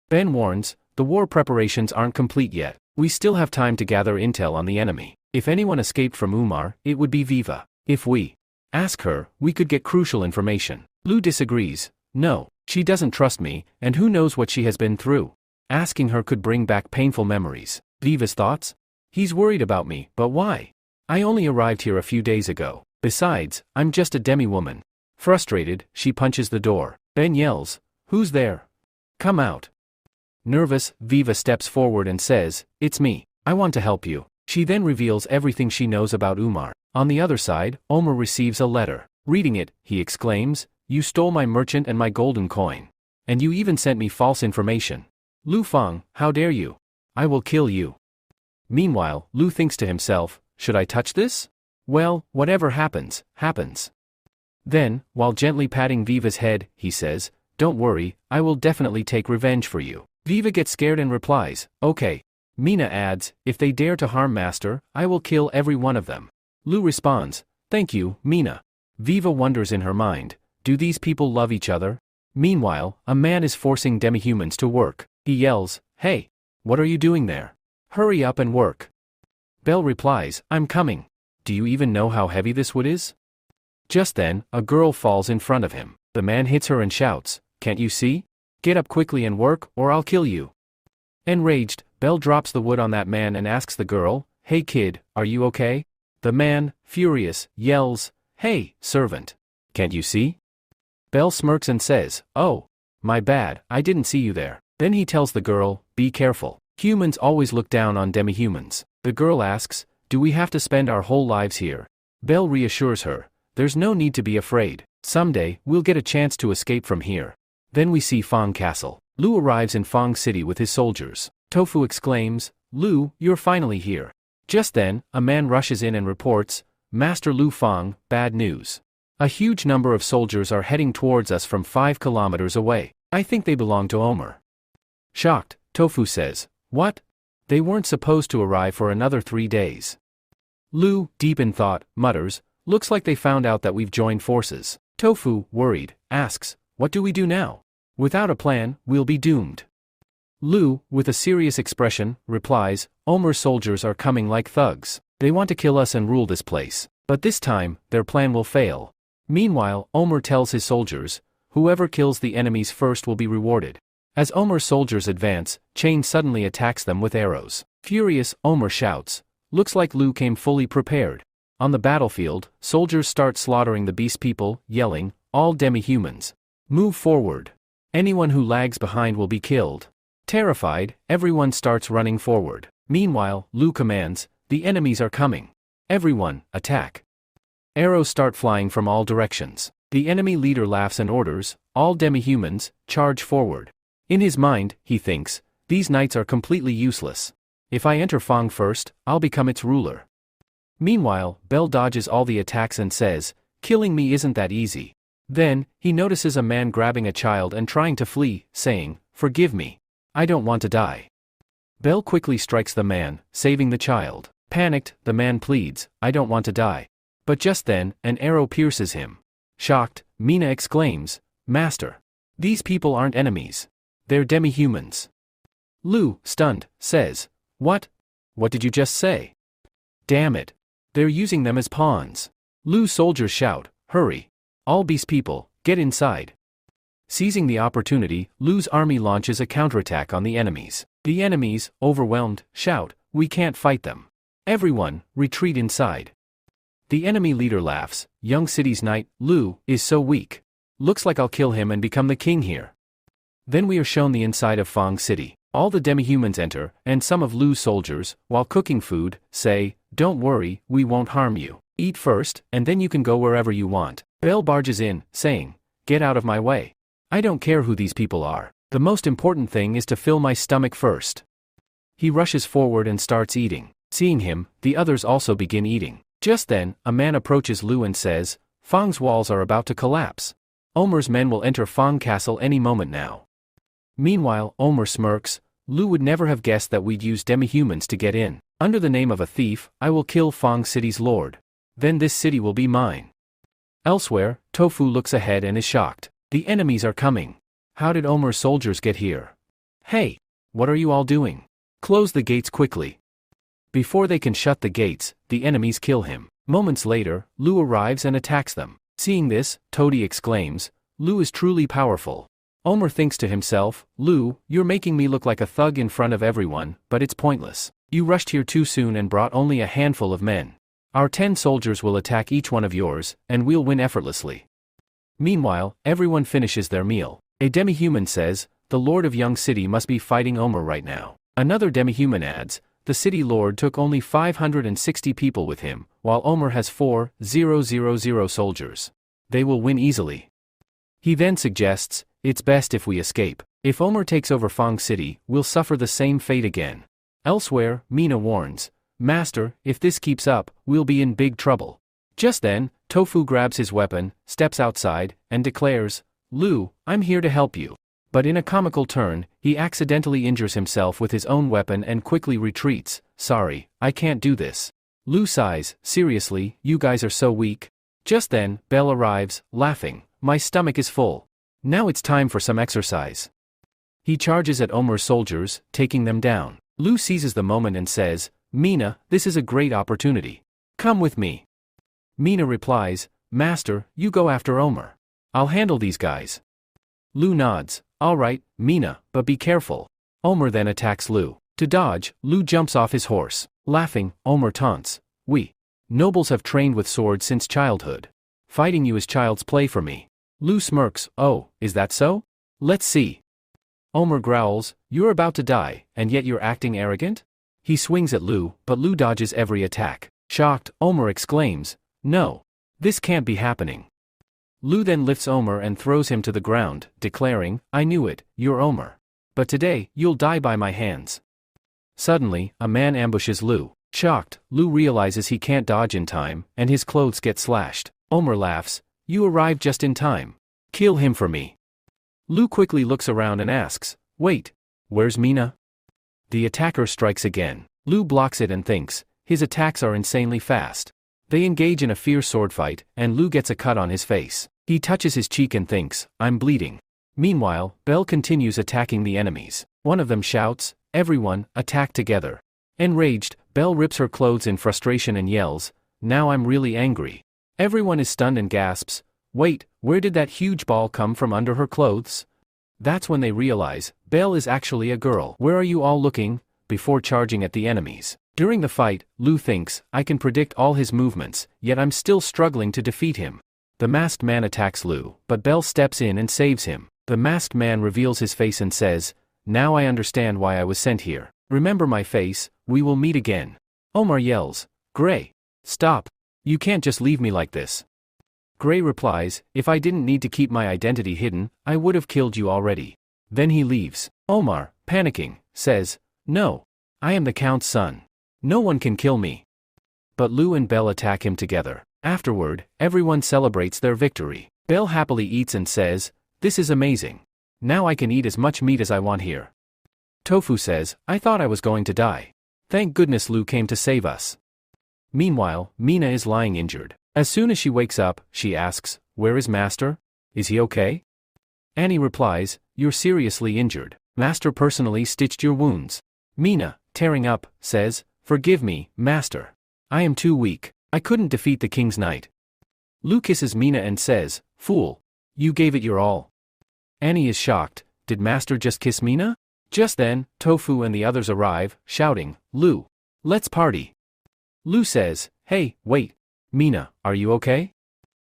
Ben warns, the war preparations aren't complete yet. We still have time to gather intel on the enemy. If anyone escaped from Umar, it would be Viva. If we ask her, we could get crucial information. Lu disagrees. No, she doesn't trust me, and who knows what she has been through. Asking her could bring back painful memories. Viva's thoughts? He's worried about me, but why? I only arrived here a few days ago. Besides, I'm just a demi-woman. Frustrated, she punches the door. Ben yells, who's there? Come out. Nervous, Viva steps forward and says, it's me. I want to help you. She then reveals everything she knows about Umar. On the other side, Omar receives a letter. Reading it, he exclaims, you stole my merchant and my golden coin. And you even sent me false information. Lu Fang, how dare you? I will kill you. Meanwhile, Lu thinks to himself, should I touch this? Well, whatever happens, happens. Then, while gently patting Viva's head, he says, don't worry, I will definitely take revenge for you. Viva gets scared and replies, okay. Mina adds, if they dare to harm Master, I will kill every one of them. Lu responds, thank you, Mina. Viva wonders in her mind, do these people love each other? Meanwhile, a man is forcing demihumans to work. He yells, hey, what are you doing there? Hurry up and work. Belle replies, I'm coming. Do you even know how heavy this wood is? Just then, a girl falls in front of him. The man hits her and shouts, can't you see? Get up quickly and work, or I'll kill you. Enraged, Belle drops the wood on that man and asks the girl, hey kid, are you okay? The man, furious, yells, hey, servant. Can't you see? Belle smirks and says, oh, my bad, I didn't see you there. Then he tells the girl, be careful. Humans always look down on demihumans. The girl asks, do we have to spend our whole lives here? Belle reassures her, there's no need to be afraid. Someday, we'll get a chance to escape from here. Then we see Fang Castle. Lu arrives in Fang City with his soldiers. Tofu exclaims, Lu, you're finally here. Just then, a man rushes in and reports, Master Lu Fang, bad news. A huge number of soldiers are heading towards us from 5 kilometers away. I think they belong to Omar. Shocked, Tofu says, what? They weren't supposed to arrive for another 3 days. Lu, deep in thought, mutters, looks like they found out that we've joined forces. Tofu, worried, asks, what do we do now? Without a plan, we'll be doomed. Lu, with a serious expression, replies, Omar's soldiers are coming like thugs. They want to kill us and rule this place. But this time, their plan will fail. Meanwhile, Omar tells his soldiers, whoever kills the enemies first will be rewarded. As Omar's soldiers advance, Chain suddenly attacks them with arrows. Furious, Omar shouts, looks like Lu came fully prepared. On the battlefield, soldiers start slaughtering the beast people, yelling, all demi-humans. Move forward. Anyone who lags behind will be killed. Terrified, everyone starts running forward. Meanwhile, Lu commands, the enemies are coming. Everyone, attack. Arrows start flying from all directions. The enemy leader laughs and orders, all demi-humans, charge forward. In his mind, he thinks, these knights are completely useless. If I enter Fang first, I'll become its ruler. Meanwhile, Bell dodges all the attacks and says, killing me isn't that easy. Then, he notices a man grabbing a child and trying to flee, saying, forgive me. I don't want to die. Bell quickly strikes the man, saving the child. Panicked, the man pleads, I don't want to die. But just then, an arrow pierces him. Shocked, Mina exclaims, Master. These people aren't enemies. They're demi-humans. Lu, stunned, says, What? What did you just say? Damn it. They're using them as pawns. Lu's soldiers shout, hurry. All beast people, get inside. Seizing the opportunity, Lu's army launches a counterattack on the enemies. The enemies, overwhelmed, shout, we can't fight them. Everyone, retreat inside. The enemy leader laughs, young city's knight, Lu, is so weak. Looks like I'll kill him and become the king here. Then we are shown the inside of Fang City. All the demi-humans enter, and some of Lu's soldiers, while cooking food, say, don't worry, we won't harm you. Eat first, and then you can go wherever you want. Bell barges in, saying, get out of my way. I don't care who these people are. The most important thing is to fill my stomach first. He rushes forward and starts eating. Seeing him, the others also begin eating. Just then, a man approaches Lu and says, Fang's walls are about to collapse. Omer's men will enter Fang Castle any moment now. Meanwhile, Omer smirks, Lu would never have guessed that we'd use demi-humans to get in. Under the name of a thief, I will kill Fang City's lord. Then this city will be mine. Elsewhere, Tofu looks ahead and is shocked. The enemies are coming. How did Omer's soldiers get here? Hey! What are you all doing? Close the gates quickly. Before they can shut the gates, the enemies kill him. Moments later, Lu arrives and attacks them. Seeing this, Todi exclaims, Lu is truly powerful. Omer thinks to himself, Lu, you're making me look like a thug in front of everyone, but it's pointless. You rushed here too soon and brought only a handful of men. Our 10 soldiers will attack each one of yours, and we'll win effortlessly. Meanwhile, everyone finishes their meal. A demi-human says, the lord of Young City must be fighting Omer right now. Another demi-human adds, the city lord took only 560 people with him, while Omer has 4,000 soldiers. They will win easily. He then suggests, it's best if we escape. If Omer takes over Fang City, we'll suffer the same fate again. Elsewhere, Mina warns, Master, if this keeps up, we'll be in big trouble. Just then, Tofu grabs his weapon, steps outside, and declares, Lu, I'm here to help you. But in a comical turn, he accidentally injures himself with his own weapon and quickly retreats. Sorry, I can't do this. Lu sighs, seriously, you guys are so weak. Just then, Bell arrives, laughing, my stomach is full. Now it's time for some exercise. He charges at Omer's soldiers, taking them down. Lu seizes the moment and says, Mina, this is a great opportunity. Come with me. Mina replies, Master, you go after Omer. I'll handle these guys. Lu nods, alright, Mina, but be careful. Omer then attacks Lu. To dodge, Lu jumps off his horse. Laughing, Omer taunts, we nobles have trained with swords since childhood. Fighting you is child's play for me. Lu smirks, oh, is that so? Let's see. Omer growls, you're about to die, and yet you're acting arrogant? He swings at Lu, but Lu dodges every attack. Shocked, Omer exclaims, no. This can't be happening. Lu then lifts Omer and throws him to the ground, declaring, I knew it, you're Omer. But today, you'll die by my hands. Suddenly, a man ambushes Lu. Shocked, Lu realizes he can't dodge in time, and his clothes get slashed. Omer laughs, you arrived just in time. Kill him for me. Lu quickly looks around and asks, wait, where's Mina? The attacker strikes again. Lu blocks it and thinks, his attacks are insanely fast. They engage in a fierce sword fight, and Lu gets a cut on his face. He touches his cheek and thinks, I'm bleeding. Meanwhile, Bell continues attacking the enemies. One of them shouts, everyone, attack together. Enraged, Bell rips her clothes in frustration and yells, now I'm really angry. Everyone is stunned and gasps, wait, where did that huge ball come from under her clothes? That's when they realize, Bell is actually a girl. Where are you all looking? Before charging at the enemies. During the fight, Lu thinks, I can predict all his movements, yet I'm still struggling to defeat him. The masked man attacks Lu, but Bell steps in and saves him. The masked man reveals his face and says, now I understand why I was sent here. Remember my face, we will meet again. Omer yells, Gray. Stop. You can't just leave me like this. Gray replies, if I didn't need to keep my identity hidden, I would have killed you already. Then he leaves. Omar, panicking, says, no. I am the Count's son. No one can kill me. But Lu and Belle attack him together. Afterward, everyone celebrates their victory. Belle happily eats and says, "This is amazing. Now I can eat as much meat as I want here." Tofu says, "I thought I was going to die. Thank goodness Lu came to save us." Meanwhile, Mina is lying injured. As soon as she wakes up, she asks, "Where is Master? Is he okay?" Annie replies, "You're seriously injured. Master personally stitched your wounds." Mina, tearing up, says, "Forgive me, Master. I am too weak. I couldn't defeat the king's knight." Lu kisses Mina and says, "Fool. You gave it your all." Annie is shocked. Did Master just kiss Mina? Just then, Tofu and the others arrive, shouting, "Lu, let's party." Lu says, "Hey, wait. Mina, are you okay?"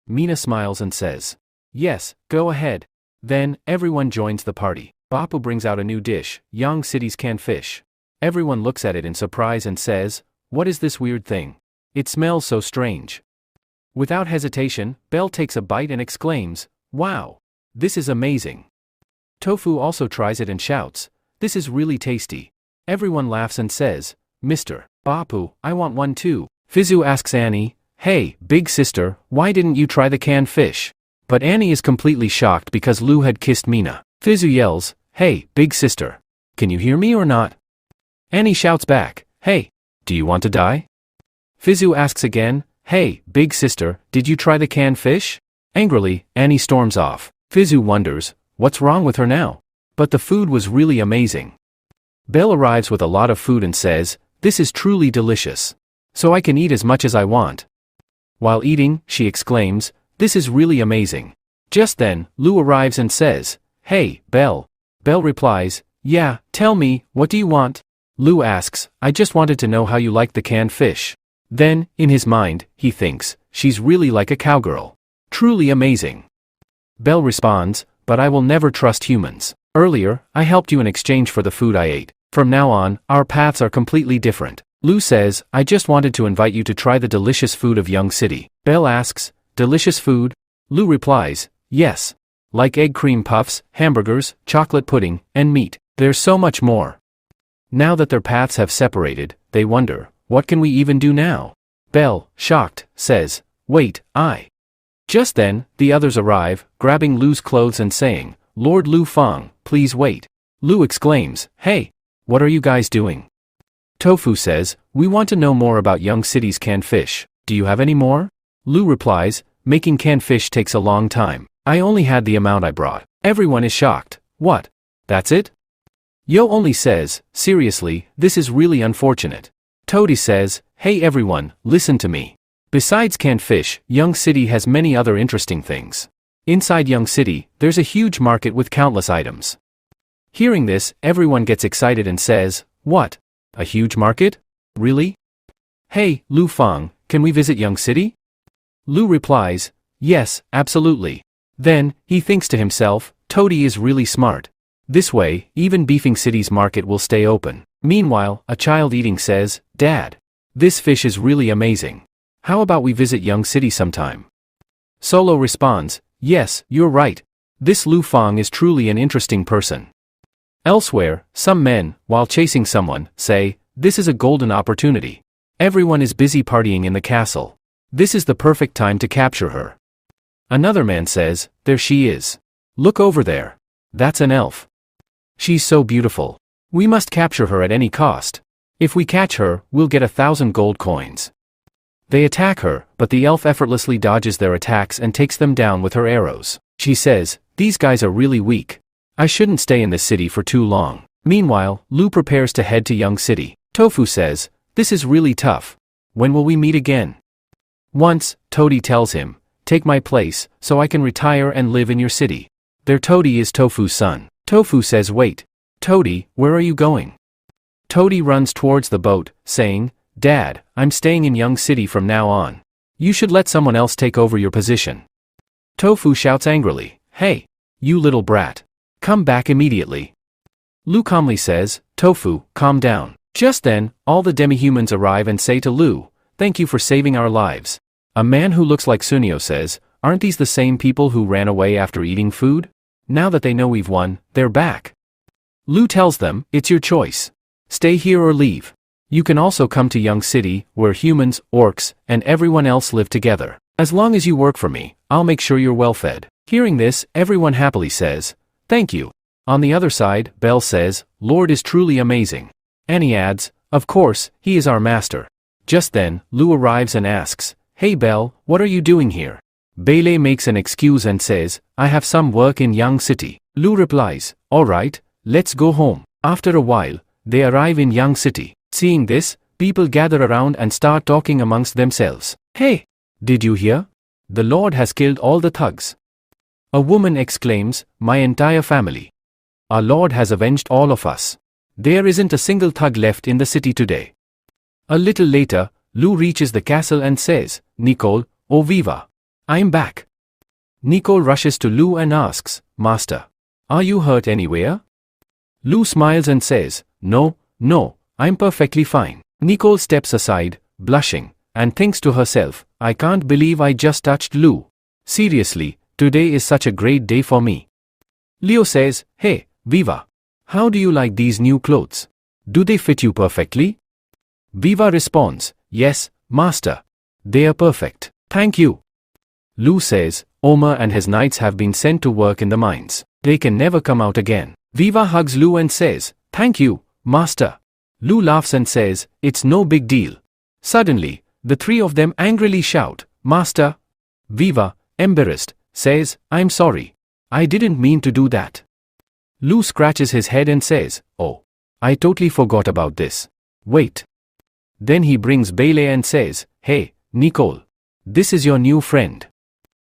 Mina smiles and says, "Yes, go ahead." Then, everyone joins the party. Bapu brings out a new dish, Yang City's canned fish. Everyone looks at it in surprise and says, "What is this weird thing? It smells so strange." Without hesitation, Belle takes a bite and exclaims, "Wow! This is amazing." Tofu also tries it and shouts, "This is really tasty." Everyone laughs and says, "Mr. Bapu, I want one too." Fizu asks Annie, "Hey, big sister, why didn't you try the canned fish?" But Annie is completely shocked because Lu had kissed Mina. Fizu yells, "Hey, big sister, can you hear me or not?" Annie shouts back, "Hey, do you want to die?" Fizu asks again, "Hey, big sister, did you try the canned fish?" Angrily, Annie storms off. Fizu wonders, what's wrong with her now? But the food was really amazing. Belle arrives with a lot of food and says, "This is truly delicious. So I can eat as much as I want." While eating, she exclaims, "This is really amazing." Just then, Lu arrives and says, "Hey, Belle." Belle replies, "Yeah, tell me, what do you want?" Lu asks, "I just wanted to know how you like the canned fish." Then, in his mind, he thinks, "She's really like a cowgirl. Truly amazing." Belle responds, "But I will never trust humans. Earlier, I helped you in exchange for the food I ate. From now on, our paths are completely different." Lu says, "I just wanted to invite you to try the delicious food of Young City." Belle asks, "Delicious food?" Lu replies, "Yes. Like egg cream puffs, hamburgers, chocolate pudding, and meat. There's so much more." Now that their paths have separated, they wonder, what can we even do now? Belle, shocked, says, "Wait, I." Just then, the others arrive, grabbing Lu's clothes and saying, "Lord Lu Feng, please wait." Lu exclaims, "Hey, what are you guys doing?" Tofu says, "We want to know more about Young City's canned fish. Do you have any more?" Lu replies, "Making canned fish takes a long time. I only had the amount I brought." Everyone is shocked. "What? That's it?" Yo only says, "Seriously, this is really unfortunate." Toady says, "Hey everyone, listen to me. Besides canned fish, Young City has many other interesting things. Inside Young City, there's a huge market with countless items." Hearing this, everyone gets excited and says, "What? A huge market? Really? Hey, Lu Feng, can we visit Young City?" Lu replies, "Yes, absolutely." Then, he thinks to himself, Toady is really smart. This way, even Beefing City's market will stay open. Meanwhile, a child eating says, "Dad, this fish is really amazing. How about we visit Young City sometime?" Solo responds, "Yes, you're right. This Lu Feng is truly an interesting person." Elsewhere, some men, while chasing someone, say, "This is a golden opportunity. Everyone is busy partying in the castle. This is the perfect time to capture her." Another man says, "There she is. Look over there. That's an elf. She's so beautiful. We must capture her at any cost. If we catch her, we'll get 1,000 gold coins." They attack her, but the elf effortlessly dodges their attacks and takes them down with her arrows. She says, "These guys are really weak. I shouldn't stay in this city for too long." Meanwhile, Lu prepares to head to Young City. Tofu says, "This is really tough. When will we meet again?" Once, Toady tells him, "Take my place, so I can retire and live in your city." Their Toady is Tofu's son. Tofu says, "Wait. Toady, where are you going?" Toady runs towards the boat, saying, "Dad, I'm staying in Young City from now on. You should let someone else take over your position." Tofu shouts angrily, "Hey, you little brat. Come back immediately." Lu calmly says, "Tofu, calm down." Just then, all the demi-humans arrive and say to Lu, "Thank you for saving our lives." A man who looks like Sunio says, "Aren't these the same people who ran away after eating food? Now that they know we've won, they're back." Lu tells them, "It's your choice. Stay here or leave. You can also come to Young City, where humans, orcs, and everyone else live together. As long as you work for me, I'll make sure you're well fed. Hearing this, everyone happily says, thank you. On the other side, Belle says, Lord is truly amazing. Annie adds, of course, he is our master. Just then, Lou arrives and asks, hey Belle, what are you doing here? Bailey makes an excuse and says, I have some work in Young City. Lou replies, alright, let's go home. After a while, they arrive in Young City. Seeing this, people gather around and start talking amongst themselves. Hey, did you hear? The Lord has killed all the thugs. A woman exclaims, my entire family. Our Lord has avenged all of us. There isn't a single thug left in the city today. A little later, Lou reaches the castle and says, Nicole, oh Viva. I'm back. Nicole rushes to Lou and asks, Master, are you hurt anywhere? Lou smiles and says, no, I'm perfectly fine. Nicole steps aside, blushing, and thinks to herself, I can't believe I just touched Lou. Seriously, today is such a great day for me. Leo says, hey, Viva, how do you like these new clothes? Do they fit you perfectly? Viva responds, yes, Master. They are perfect. Thank you. Lou says, Omer and his knights have been sent to work in the mines. They can never come out again. Viva hugs Lou and says, thank you, Master. Lou laughs and says, it's no big deal. Suddenly, the three of them angrily shout, Master. Viva, embarrassed, says, I'm sorry. I didn't mean to do that. Lou scratches his head and says, oh, I totally forgot about this. Wait. Then he brings Bailey and says, hey, Nicole. This is your new friend.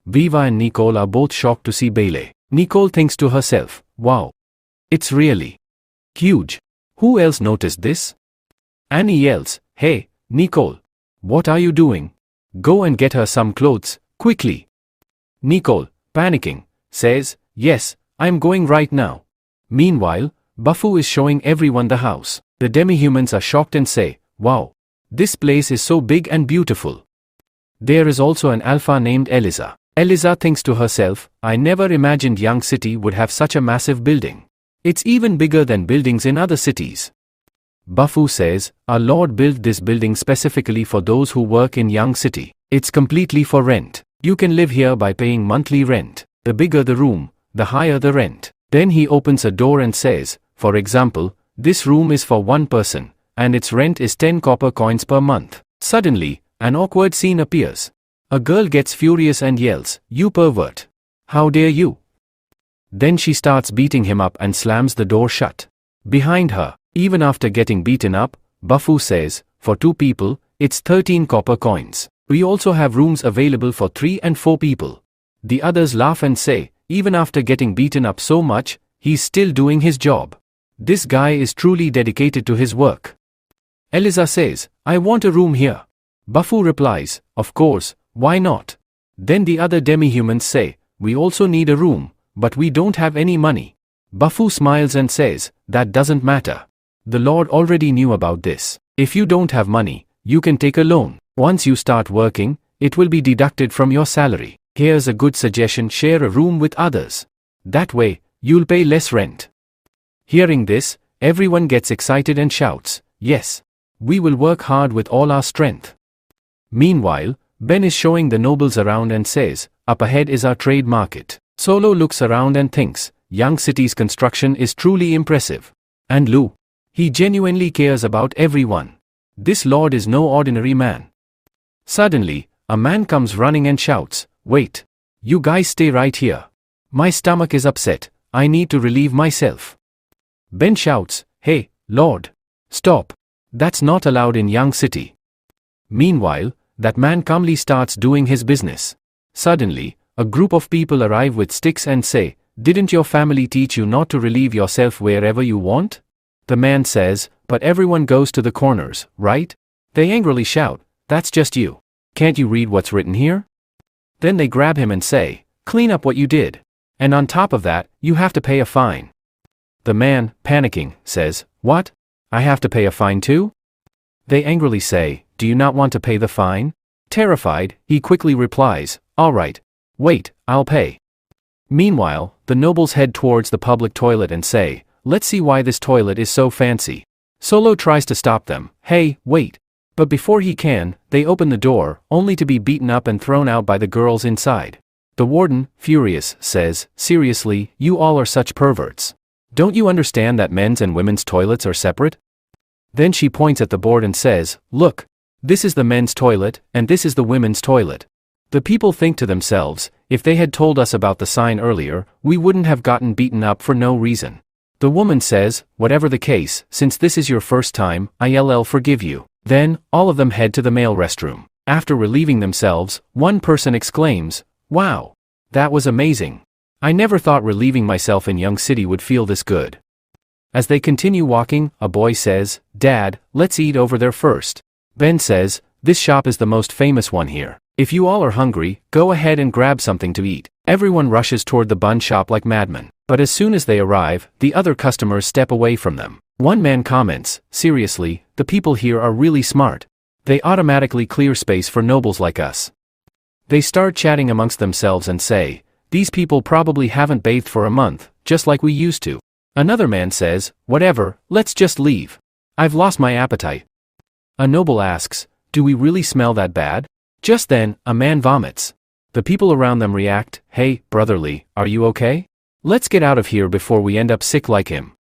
Viva and Nicole are both shocked to see Bailey. Nicole thinks to herself, wow. It's really huge. Who else noticed this? Annie yells, hey, Nicole. What are you doing? Go and get her some clothes, quickly. Nicole, panicking, says, yes, I'm going right now. Meanwhile, Buffoo is showing everyone the house. The demi-humans are shocked and say, wow, this place is so big and beautiful. There is also an alpha named Eliza. Eliza thinks to herself, I never imagined Young City would have such a massive building. It's even bigger than buildings in other cities. Buffoo says, our Lord built this building specifically for those who work in Young City. It's completely for rent. You can live here by paying monthly rent. The bigger the room, the higher the rent. Then he opens a door and says, for example, this room is for one person, and its rent is 10 copper coins per month. Suddenly, an awkward scene appears. A girl gets furious and yells, you pervert. How dare you? Then she starts beating him up and slams the door shut. Behind her, even after getting beaten up, Buffoo says, for 2 people, it's 13 copper coins. We also have rooms available for 3 and 4 people. The others laugh and say, even after getting beaten up so much, he's still doing his job. This guy is truly dedicated to his work. Eliza says, I want a room here. Buffoo replies, of course, why not? Then the other demi-humans say, we also need a room, but we don't have any money. Buffoo smiles and says, that doesn't matter. The Lord already knew about this. If you don't have money, you can take a loan. Once you start working, it will be deducted from your salary. Here's a good suggestion, share a room with others. That way, you'll pay less rent. Hearing this, everyone gets excited and shouts, yes. We will work hard with all our strength. Meanwhile, Ben is showing the nobles around and says, up ahead is our trade market. Solo looks around and thinks, Young City's construction is truly impressive. And Lou, he genuinely cares about everyone. This Lord is no ordinary man. Suddenly, a man comes running and shouts, wait. You guys stay right here. My stomach is upset, I need to relieve myself. Ben shouts, hey, Lord. Stop. That's not allowed in Young City. Meanwhile, that man calmly starts doing his business. Suddenly, a group of people arrive with sticks and say, didn't your family teach you not to relieve yourself wherever you want? The man says, but everyone goes to the corners, right? They angrily shout, that's just you. Can't you read what's written here? Then they grab him and say, clean up what you did. And on top of that, you have to pay a fine. The man, panicking, says, what? I have to pay a fine too? They angrily say, do you not want to pay the fine? Terrified, he quickly replies, all right. Wait, I'll pay. Meanwhile, the nobles head towards the public toilet and say, let's see why this toilet is so fancy. Solo tries to stop them. Hey, wait. But before he can, they open the door, only to be beaten up and thrown out by the girls inside. The warden, furious, says, seriously, you all are such perverts. Don't you understand that men's and women's toilets are separate? Then she points at the board and says, look, this is the men's toilet, and this is the women's toilet. The people think to themselves, if they had told us about the sign earlier, we wouldn't have gotten beaten up for no reason. The woman says, whatever the case, since this is your first time, I'll forgive you. Then, all of them head to the male restroom. After relieving themselves, one person exclaims, wow, that was amazing. I never thought relieving myself in Young City would feel this good. As they continue walking, a boy says, Dad, let's eat over there first. Ben says, this shop is the most famous one here. If you all are hungry, go ahead and grab something to eat. Everyone rushes toward the bun shop like madmen. But as soon as they arrive, the other customers step away from them. One man comments, seriously, the people here are really smart. They automatically clear space for nobles like us. They start chatting amongst themselves and say, these people probably haven't bathed for a month, just like we used to. Another man says, whatever, let's just leave. I've lost my appetite. A noble asks, do we really smell that bad? Just then, a man vomits. The people around them react, hey, brotherly, are you okay? Let's get out of here before we end up sick like him.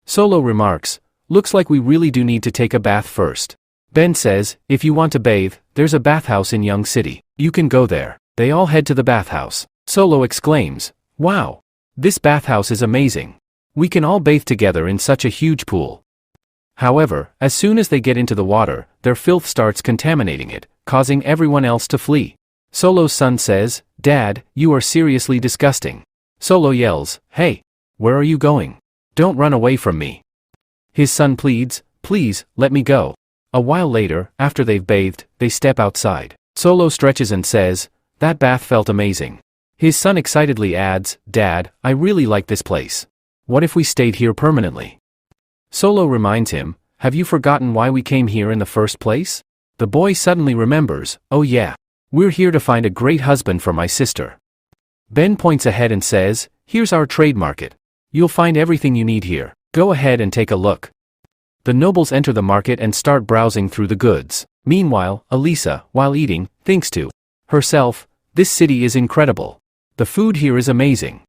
Solo remarks, looks like we really do need to take a bath first. Ben says, if you want to bathe, there's a bathhouse in Young City. You can go there. They all head to the bathhouse. Solo exclaims, wow, this bathhouse is amazing. We can all bathe together in such a huge pool. However, as soon as they get into the water, their filth starts contaminating it, causing everyone else to flee. Solo's son says, Dad, you are seriously disgusting. Solo yells, hey, where are you going? Don't run away from me. His son pleads, please, let me go. A while later, after they've bathed, they step outside. Solo stretches and says, that bath felt amazing. His son excitedly adds, Dad, I really like this place. What if we stayed here permanently? Solo reminds him, have you forgotten why we came here in the first place? The boy suddenly remembers, oh yeah, we're here to find a great husband for my sister. Ben points ahead and says, here's our trade market. You'll find everything you need here. Go ahead and take a look. The nobles enter the market and start browsing through the goods. Meanwhile, Elisa, while eating, thinks to herself, this city is incredible. The food here is amazing.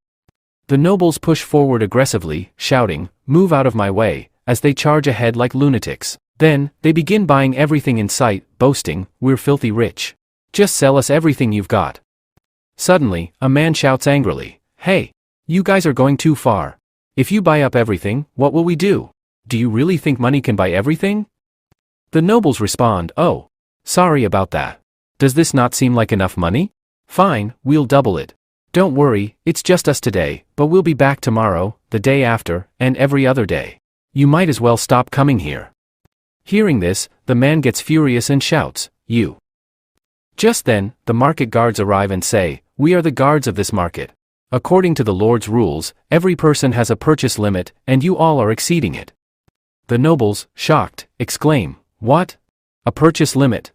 The nobles push forward aggressively, shouting, move out of my way, as they charge ahead like lunatics. Then, they begin buying everything in sight, boasting, we're filthy rich. Just sell us everything you've got. Suddenly, a man shouts angrily, hey, you guys are going too far. If you buy up everything, what will we do? Do you really think money can buy everything? The nobles respond, oh, sorry about that. Does this not seem like enough money? Fine, we'll double it. Don't worry, it's just us today, but we'll be back tomorrow, the day after, and every other day. You might as well stop coming here. Hearing this, the man gets furious and shouts, you. Just then, the market guards arrive and say, we are the guards of this market. According to the Lord's rules, every person has a purchase limit, and you all are exceeding it. The nobles, shocked, exclaim, what? A purchase limit?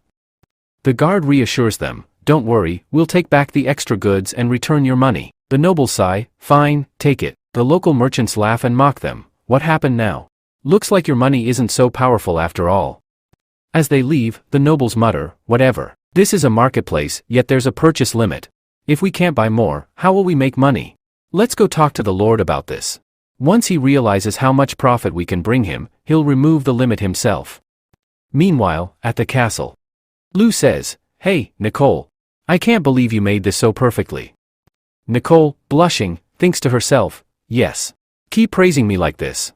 The guard reassures them, don't worry, we'll take back the extra goods and return your money. The nobles sigh, fine, take it. The local merchants laugh and mock them, what happened now? Looks like your money isn't so powerful after all. As they leave, the nobles mutter, whatever. This is a marketplace, yet there's a purchase limit. If we can't buy more, how will we make money? Let's go talk to the Lord about this. Once he realizes how much profit we can bring him, he'll remove the limit himself. Meanwhile, at the castle, Lou says, hey, Nicole. I can't believe you made this so perfectly. Nicole, blushing, thinks to herself, yes. Keep praising me like this.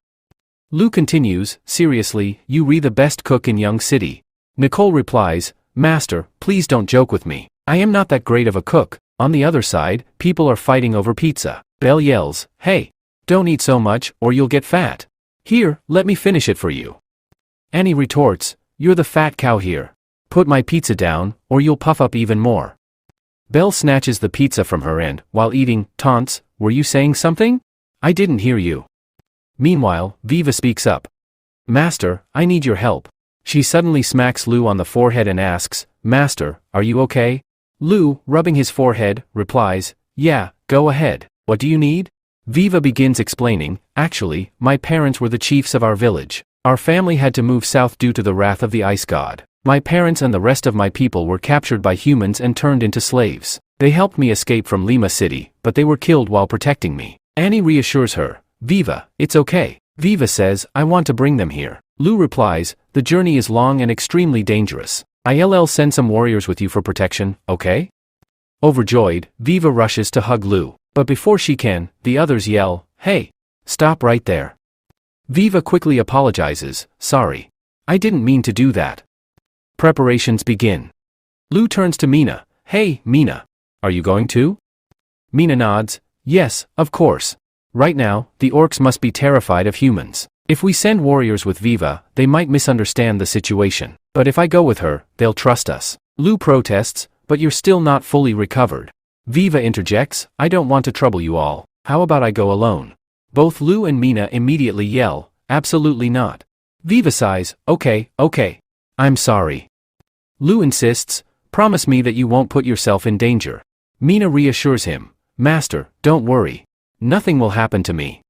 Lou continues, seriously, you re the best cook in Young City. Nicole replies, Master, please don't joke with me. I am not that great of a cook. On the other side, people are fighting over pizza. Belle yells, hey, don't eat so much, or you'll get fat. Here, let me finish it for you. Annie retorts, you're the fat cow here. Put my pizza down, or you'll puff up even more. Belle snatches the pizza from her and, while eating, taunts, were you saying something? I didn't hear you. Meanwhile, Viva speaks up. Master, I need your help. She suddenly smacks Lou on the forehead and asks, Master, are you okay? Lou, rubbing his forehead, replies, yeah, go ahead. What do you need? Viva begins explaining, actually, my parents were the chiefs of our village. Our family had to move south due to the wrath of the ice god. My parents and the rest of my people were captured by humans and turned into slaves. They helped me escape from Lima City, but they were killed while protecting me. Annie reassures her, Viva, it's okay. Viva says, I want to bring them here. Lou replies, the journey is long and extremely dangerous. I'll send some warriors with you for protection, okay? Overjoyed, Viva rushes to hug Lou, but before she can, the others yell, hey, stop right there. Viva quickly apologizes, sorry. I didn't mean to do that. Preparations begin. Lou turns to Mina, hey, Mina. Are you going too? Mina nods, yes, of course. Right now, the orcs must be terrified of humans. If we send warriors with Viva, they might misunderstand the situation. But if I go with her, they'll trust us. Lou protests, but you're still not fully recovered. Viva interjects, I don't want to trouble you all. How about I go alone? Both Lou and Mina immediately yell, absolutely not. Viva sighs, okay. I'm sorry. Lou insists, promise me that you won't put yourself in danger. Mina reassures him, Master, don't worry. Nothing will happen to me.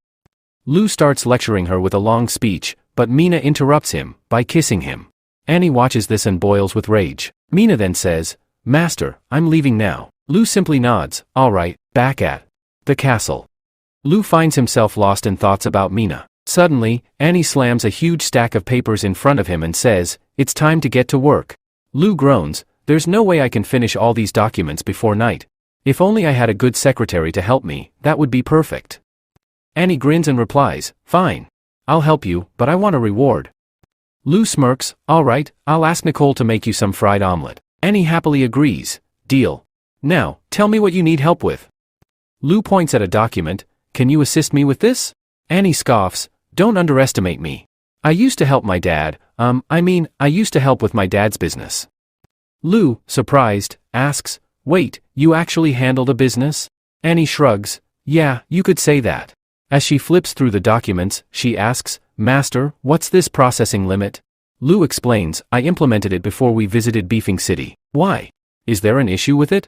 Lou starts lecturing her with a long speech, but Mina interrupts him by kissing him. Annie watches this and boils with rage. Mina then says, Master, I'm leaving now. Lou simply nods, alright, back at the castle. Lou finds himself lost in thoughts about Mina. Suddenly, Annie slams a huge stack of papers in front of him and says, it's time to get to work. Lou groans, there's no way I can finish all these documents before night. If only I had a good secretary to help me, that would be perfect. Annie grins and replies, fine. I'll help you, but I want a reward. Lou smirks, alright, I'll ask Nicole to make you some fried omelet. Annie happily agrees, deal. Now, tell me what you need help with. Lou points at a document, can you assist me with this? Annie scoffs, don't underestimate me. I used to help my dad, I used to help with my dad's business. Lou, surprised, asks, wait, you actually handled a business? Annie shrugs, yeah, you could say that. As she flips through the documents, she asks, Master, what's this processing limit? Lou explains, I implemented it before we visited Beefing City. Why? Is there an issue with it?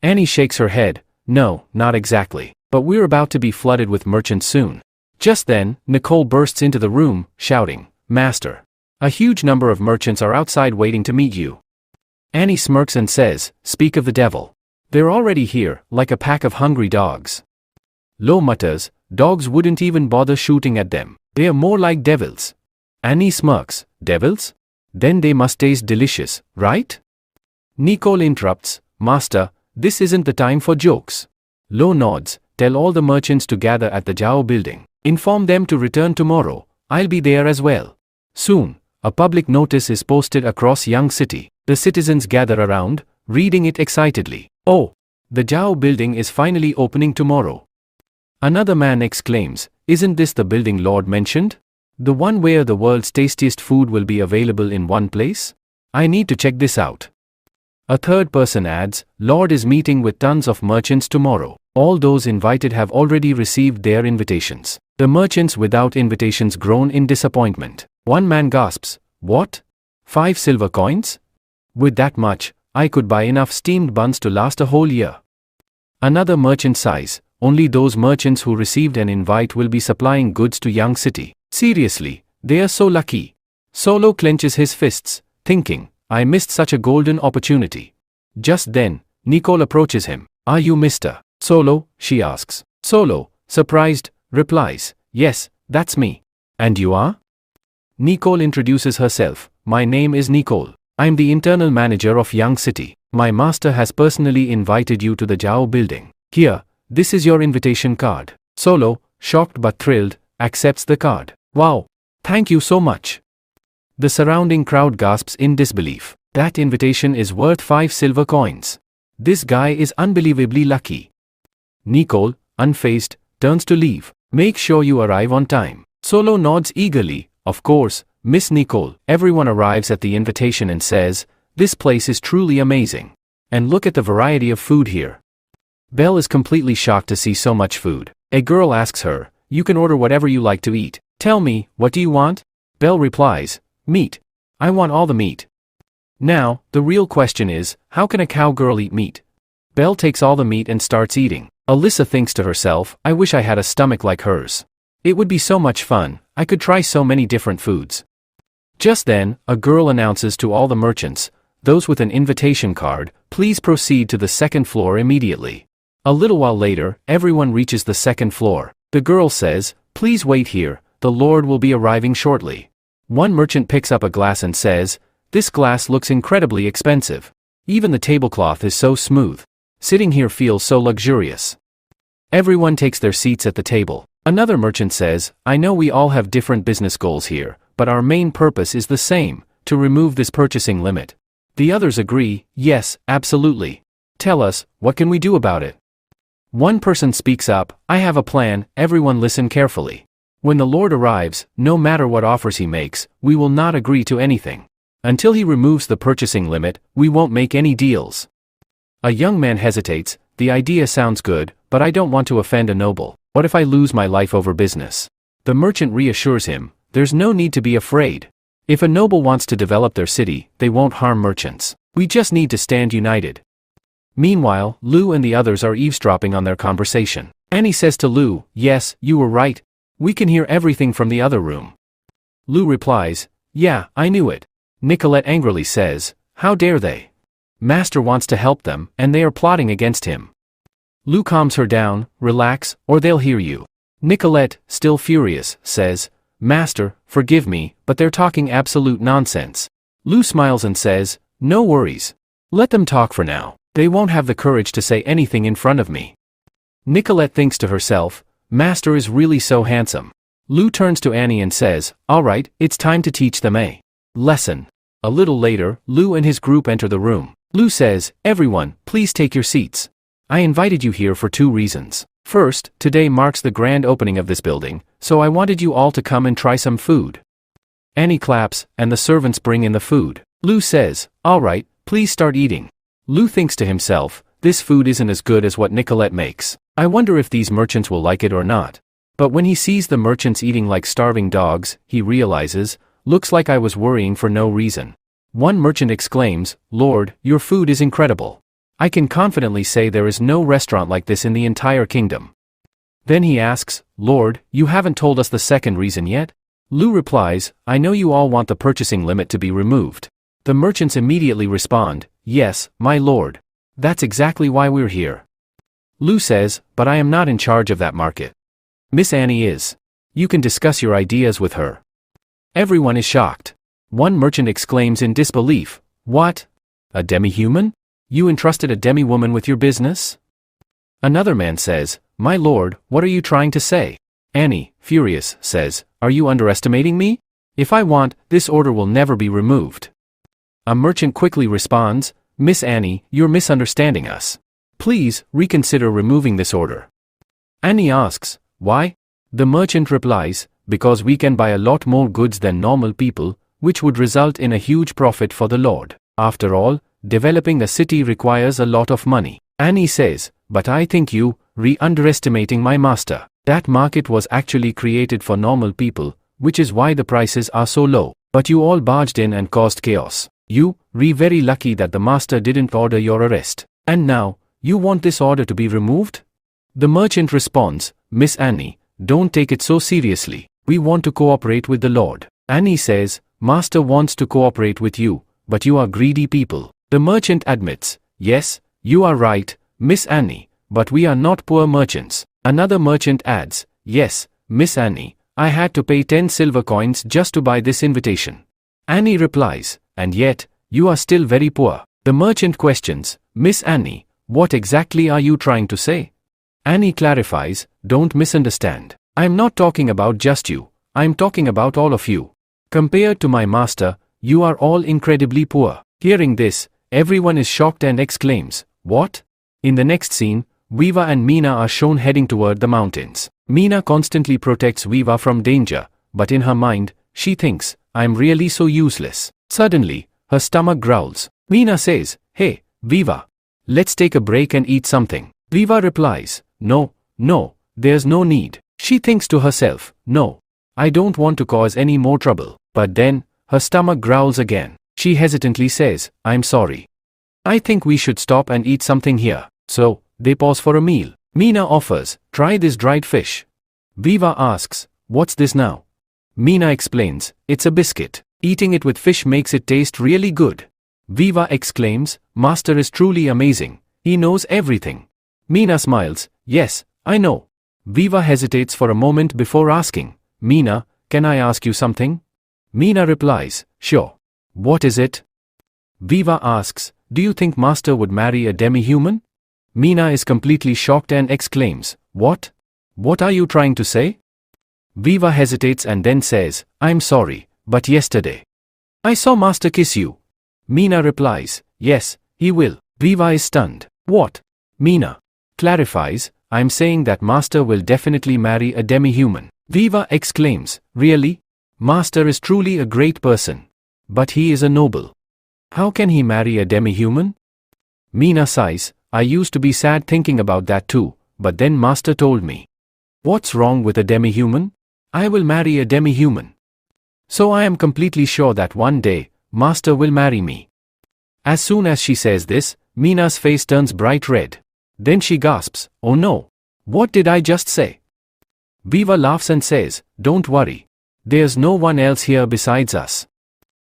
Annie shakes her head, no, not exactly, but we're about to be flooded with merchants soon. Just then, Nicole bursts into the room, shouting, Master. A huge number of merchants are outside waiting to meet you. Annie smirks and says, speak of the devil. They're already here, like a pack of hungry dogs. Lo mutters, dogs wouldn't even bother shooting at them. They are more like devils. Annie smirks, devils? Then they must taste delicious, right? Nicole interrupts, Master, this isn't the time for jokes. Lo nods, tell all the merchants to gather at the Zhao building. Inform them to return tomorrow, I'll be there as well. Soon, a public notice is posted across Young City. The citizens gather around, reading it excitedly. Oh, the Zhao building is finally opening tomorrow. Another man exclaims, isn't this the building Lord mentioned? The one where the world's tastiest food will be available in one place? I need to check this out. A third person adds, Lord is meeting with tons of merchants tomorrow. All those invited have already received their invitations. The merchants without invitations groan in disappointment. One man gasps, what? 5 silver coins? With that much, I could buy enough steamed buns to last a whole year. Another merchant sighs, only those merchants who received an invite will be supplying goods to Young City. Seriously, they are so lucky. Solo clenches his fists, thinking, I missed such a golden opportunity. Just then, Nicole approaches him. Are you Mr. Solo? She asks. Solo, surprised, replies, yes, that's me. And you are? Nicole introduces herself. My name is Nicole. I'm the internal manager of Young City. My master has personally invited you to the Zhao building. Here, this is your invitation card. Solo, shocked but thrilled, accepts the card. Wow, thank you so much. The surrounding crowd gasps in disbelief. That invitation is worth 5 silver coins. This guy is unbelievably lucky. Nicole, unfazed, turns to leave. Make sure you arrive on time. Solo nods eagerly. Of course, Miss Nicole. Everyone arrives at the invitation and says, this place is truly amazing. And look at the variety of food here. Belle is completely shocked to see so much food. A girl asks her, you can order whatever you like to eat. Tell me, what do you want? Belle replies, meat. I want all the meat. Now, the real question is, how can a cowgirl eat meat? Belle takes all the meat and starts eating. Alyssa thinks to herself, I wish I had a stomach like hers. It would be so much fun. I could try so many different foods. Just then, a girl announces to all the merchants, those with an invitation card, please proceed to the second floor immediately. A little while later, everyone reaches the second floor. The girl says, please wait here, the Lord will be arriving shortly. One merchant picks up a glass and says, this glass looks incredibly expensive. Even the tablecloth is so smooth. Sitting here feels so luxurious. Everyone takes their seats at the table. Another merchant says, I know we all have different business goals here, but our main purpose is the same, to remove this purchasing limit. The others agree, yes, absolutely. Tell us, what can we do about it? One person speaks up, I have a plan, everyone listen carefully. When the Lord arrives, no matter what offers he makes, we will not agree to anything. Until he removes the purchasing limit, we won't make any deals. A young man hesitates, the idea sounds good, but I don't want to offend a noble. What if I lose my life over business? The merchant reassures him, there's no need to be afraid. If a noble wants to develop their city, they won't harm merchants. We just need to stand united. Meanwhile, Lu and the others are eavesdropping on their conversation. Annie says to Lu, yes, you were right. We can hear everything from the other room. Lu replies, yeah, I knew it. Nicolette angrily says, how dare they? Master wants to help them, and they are plotting against him. Lu calms her down, relax, or they'll hear you. Nicolette, still furious, says, Master, forgive me, but they're talking absolute nonsense. Lu smiles and says, no worries. Let them talk for now. They won't have the courage to say anything in front of me. Nicolette thinks to herself, Master is really so handsome. Lu turns to Annie and says, all right, it's time to teach them a lesson. A little later, Lu and his group enter the room. Lu says, everyone, please take your seats. I invited you here for two reasons. First, today marks the grand opening of this building, so I wanted you all to come and try some food. Annie claps, and the servants bring in the food. Lu says, all right, please start eating. Lu thinks to himself, this food isn't as good as what Nicolette makes. I wonder if these merchants will like it or not. But when he sees the merchants eating like starving dogs, he realizes, looks like I was worrying for no reason. One merchant exclaims, Lord, your food is incredible. I can confidently say there is no restaurant like this in the entire kingdom. Then he asks, Lord, you haven't told us the second reason yet? Lu replies, I know you all want the purchasing limit to be removed. The merchants immediately respond, yes, my lord. That's exactly why we're here. Lu says, but I am not in charge of that market. Miss Annie is. You can discuss your ideas with her. Everyone is shocked. One merchant exclaims in disbelief, what? A demi-human? You entrusted a demi-woman with your business? Another man says, my lord, what are you trying to say? Annie, furious, says, are you underestimating me? If I want, this order will never be removed. A merchant quickly responds, Miss Annie, you're misunderstanding us. Please, reconsider removing this order. Annie asks, why? The merchant replies, because we can buy a lot more goods than normal people, which would result in a huge profit for the Lord. After all, developing a city requires a lot of money. Annie says, but I think you, underestimating my master. That market was actually created for normal people, which is why the prices are so low. But you all barged in and caused chaos. You, very lucky that the master didn't order your arrest. And now, you want this order to be removed? The merchant responds, Miss Annie, don't take it so seriously. We want to cooperate with the Lord. Annie says, Master wants to cooperate with you, but you are greedy people. The merchant admits, yes, you are right, Miss Annie, but we are not poor merchants. Another merchant adds, yes, Miss Annie, I had to pay 10 silver coins just to buy this invitation. Annie replies, and yet, you are still very poor. The merchant questions, Miss Annie, what exactly are you trying to say? Annie clarifies, don't misunderstand. I am not talking about just you, I am talking about all of you. Compared to my master, you are all incredibly poor. Hearing this, everyone is shocked and exclaims, what? In the next scene, Viva and Mina are shown heading toward the mountains. Mina constantly protects Viva from danger, but in her mind, she thinks, I'm really so useless. Suddenly, her stomach growls. Mina says, hey, Viva. Let's take a break and eat something. Viva replies, no, there's no need. She thinks to herself, no, I don't want to cause any more trouble. But then, her stomach growls again. She hesitantly says, I'm sorry. I think we should stop and eat something here. So, they pause for a meal. Mina offers, try this dried fish. Viva asks, what's this now? Mina explains, it's a biscuit. Eating it with fish makes it taste really good. Viva exclaims, Master is truly amazing. He knows everything. Mina smiles, yes, I know. Viva hesitates for a moment before asking, Mina, can I ask you something? Mina replies, sure. What is it? Viva asks, do you think Master would marry a demi-human? Mina is completely shocked and exclaims, what? What are you trying to say? Viva hesitates and then says, I'm sorry, but yesterday I saw Master kiss you. Mina replies, yes, he will. Viva is stunned. What? Mina clarifies, I'm saying that Master will definitely marry a demi-human. Viva exclaims, really? Master is truly a great person. But he is a noble. How can he marry a demi-human? Mina sighs, I used to be sad thinking about that too, but then Master told me. What's wrong with a demi-human? I will marry a demi-human. So I am completely sure that one day, Master will marry me. As soon as she says this, Mina's face turns bright red. Then she gasps, oh no. What did I just say? Viva laughs and says, don't worry. There's no one else here besides us.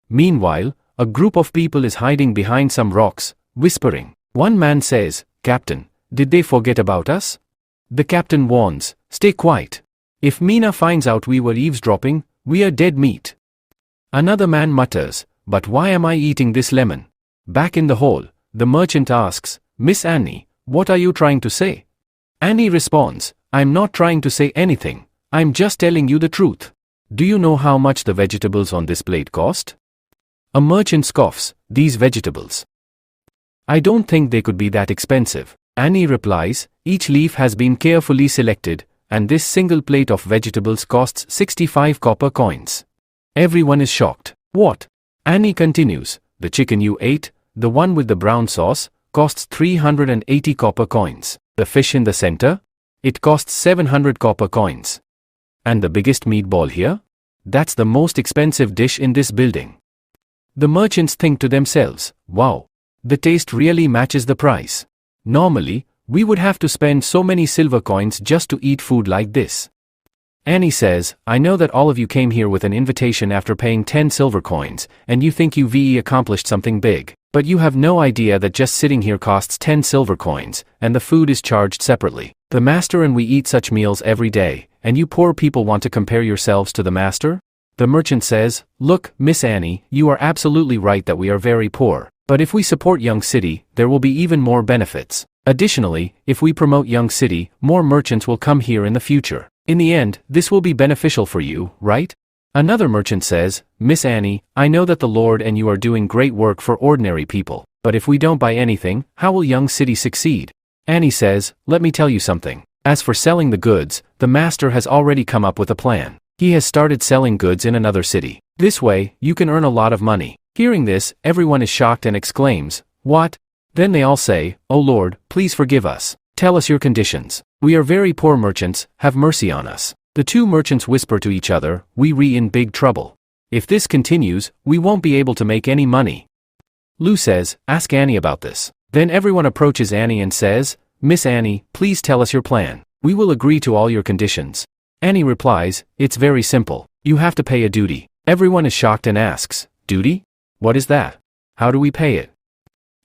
Meanwhile, a group of people is hiding behind some rocks, whispering. One man says, Captain, did they forget about us? The captain warns, stay quiet. If Mina finds out we were eavesdropping, we are dead meat. Another man mutters, but why am I eating this lemon? Back in the hall, the merchant asks, Miss Annie, what are you trying to say? Annie responds, I'm not trying to say anything, I'm just telling you the truth. Do you know how much the vegetables on this plate cost? A merchant scoffs, these vegetables. I don't think they could be that expensive. Annie replies, each leaf has been carefully selected, and this single plate of vegetables costs 65 copper coins. Everyone is shocked. What? Annie continues, the chicken you ate, the one with the brown sauce, costs 380 copper coins. The fish in the center? It costs 700 copper coins. And the biggest meatball here? That's the most expensive dish in this building. The merchants think to themselves, wow, the taste really matches the price. Normally, we would have to spend so many silver coins just to eat food like this. Annie says, I know that all of you came here with an invitation after paying 10 silver coins, and you think you've accomplished something big, but you have no idea that just sitting here costs 10 silver coins, and the food is charged separately. The master and we eat such meals every day, and you poor people want to compare yourselves to the master? The merchant says, look, Miss Annie, you are absolutely right that we are very poor, but if we support Young City, there will be even more benefits. Additionally, if we promote Young City, more merchants will come here in the future. In the end, this will be beneficial for you, right? Another merchant says, Miss Annie, I know that the Lord and you are doing great work for ordinary people, but if we don't buy anything, how will Young City succeed? Annie says, let me tell you something. As for selling the goods, the master has already come up with a plan. He has started selling goods in another city. This way, you can earn a lot of money. Hearing this, everyone is shocked and exclaims, what? Then they all say, oh Lord, please forgive us. Tell us your conditions. We are very poor merchants, have mercy on us. The two merchants whisper to each other, we're in big trouble. If this continues, we won't be able to make any money. Lou says, ask Annie about this. Then everyone approaches Annie and says, Miss Annie, please tell us your plan. We will agree to all your conditions. Annie replies, it's very simple. You have to pay a duty. Everyone is shocked and asks, duty? What is that? How do we pay it?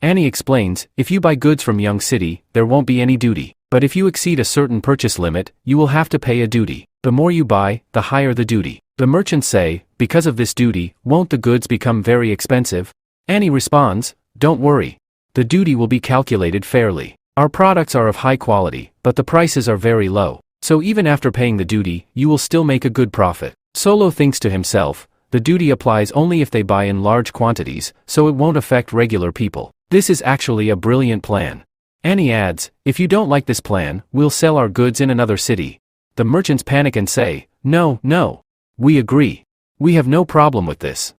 Annie explains, if you buy goods from Young City, there won't be any duty. But if you exceed a certain purchase limit, you will have to pay a duty. The more you buy, the higher the duty. The merchants say, because of this duty, won't the goods become very expensive? Annie responds, don't worry. The duty will be calculated fairly. Our products are of high quality, but the prices are very low. So even after paying the duty, you will still make a good profit. Solo thinks to himself, the duty applies only if they buy in large quantities, so it won't affect regular people. This is actually a brilliant plan. Annie adds, if you don't like this plan, we'll sell our goods in another city. The merchants panic and say, no, no. We agree. We have no problem with this.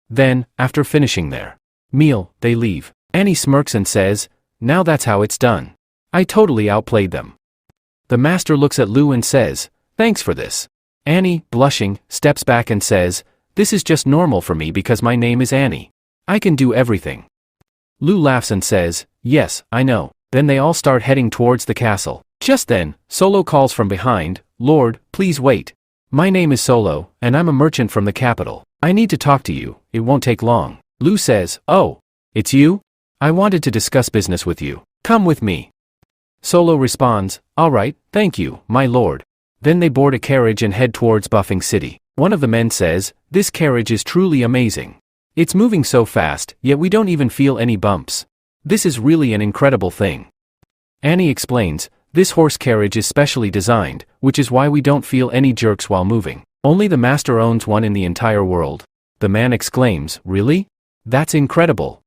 Then, after finishing their meal, they leave. Annie smirks and says, now that's how it's done. I totally outplayed them. The master looks at Lou and says, thanks for this. Annie, blushing, steps back and says, this is just normal for me because my name is Annie. I can do everything. Lou laughs and says, yes, I know. Then they all start heading towards the castle. Just then, Solo calls from behind, Lord, please wait. My name is Solo, and I'm a merchant from the capital. I need to talk to you, it won't take long. Lu says, oh, it's you? I wanted to discuss business with you. Come with me. Solo responds, all right, thank you, my lord. Then they board a carriage and head towards Buffing City. One of the men says, this carriage is truly amazing. It's moving so fast, yet we don't even feel any bumps. This is really an incredible thing. Annie explains, this horse carriage is specially designed, which is why we don't feel any jerks while moving. Only the master owns one in the entire world. The man exclaims, really? That's incredible.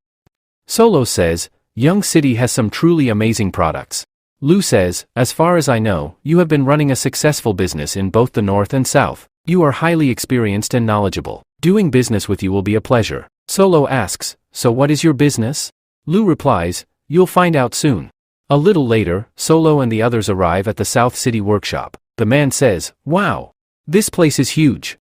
Solo says, Young City has some truly amazing products. Lu says, as far as I know, you have been running a successful business in both the north and south. You are highly experienced and knowledgeable. Doing business with you will be a pleasure. Solo asks, so what is your business? Lu replies, you'll find out soon. A little later, Solo and the others arrive at the South City workshop. The man says, wow, this place is huge.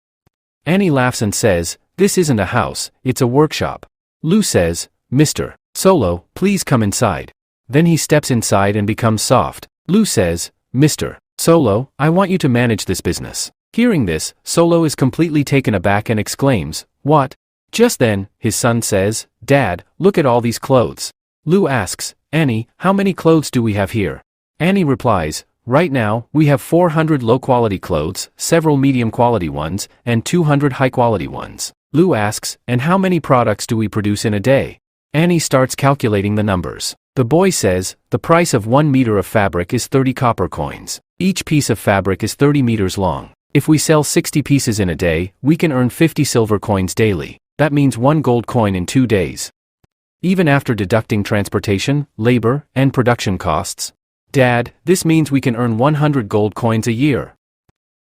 Annie laughs and says, this isn't a house, it's a workshop. Lu says, Mr. Solo, please come inside. Then he steps inside and becomes soft. Lu says, Mr. Solo, I want you to manage this business. Hearing this, Solo is completely taken aback and exclaims, what? Just then, his son says, Dad, look at all these clothes. Lu asks, Annie, how many clothes do we have here? Annie replies, right now, we have 400 low-quality clothes, several medium-quality ones, and 200 high-quality ones. Lu asks, and how many products do we produce in a day? Annie starts calculating the numbers. The boy says, the price of 1 meter of fabric is 30 copper coins. Each piece of fabric is 30 meters long. If we sell 60 pieces in a day, we can earn 50 silver coins daily. That means 1 gold coin in 2 days. Even after deducting transportation, labor, and production costs. Dad, this means we can earn 100 gold coins a year.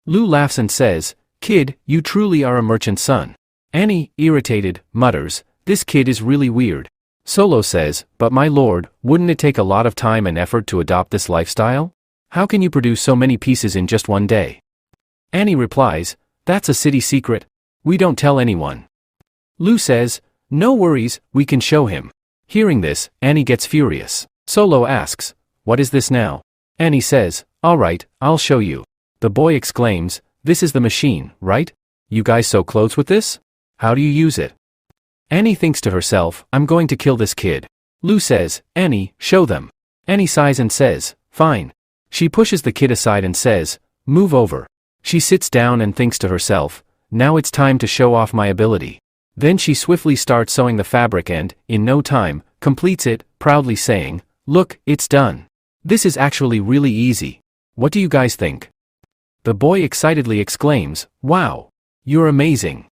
Lu laughs and says, kid, you truly are a merchant's son. Annie, irritated, mutters, this kid is really weird. Solo says, but my lord, wouldn't it take a lot of time and effort to adopt this lifestyle? How can you produce so many pieces in just 1 day? Annie replies, that's a city secret. We don't tell anyone. Lu says, no worries, we can show him. Hearing this, Annie gets furious. Solo asks, what is this now? Annie says, all right, I'll show you. The boy exclaims, this is the machine, right? You guys sew clothes with this? How do you use it? Annie thinks to herself, I'm going to kill this kid. Lu says, Annie, show them. Annie sighs and says, fine. She pushes the kid aside and says, move over. She sits down and thinks to herself, now it's time to show off my ability. Then she swiftly starts sewing the fabric and, in no time, completes it, proudly saying, look, it's done. This is actually really easy. What do you guys think? The boy excitedly exclaims, wow, you're amazing.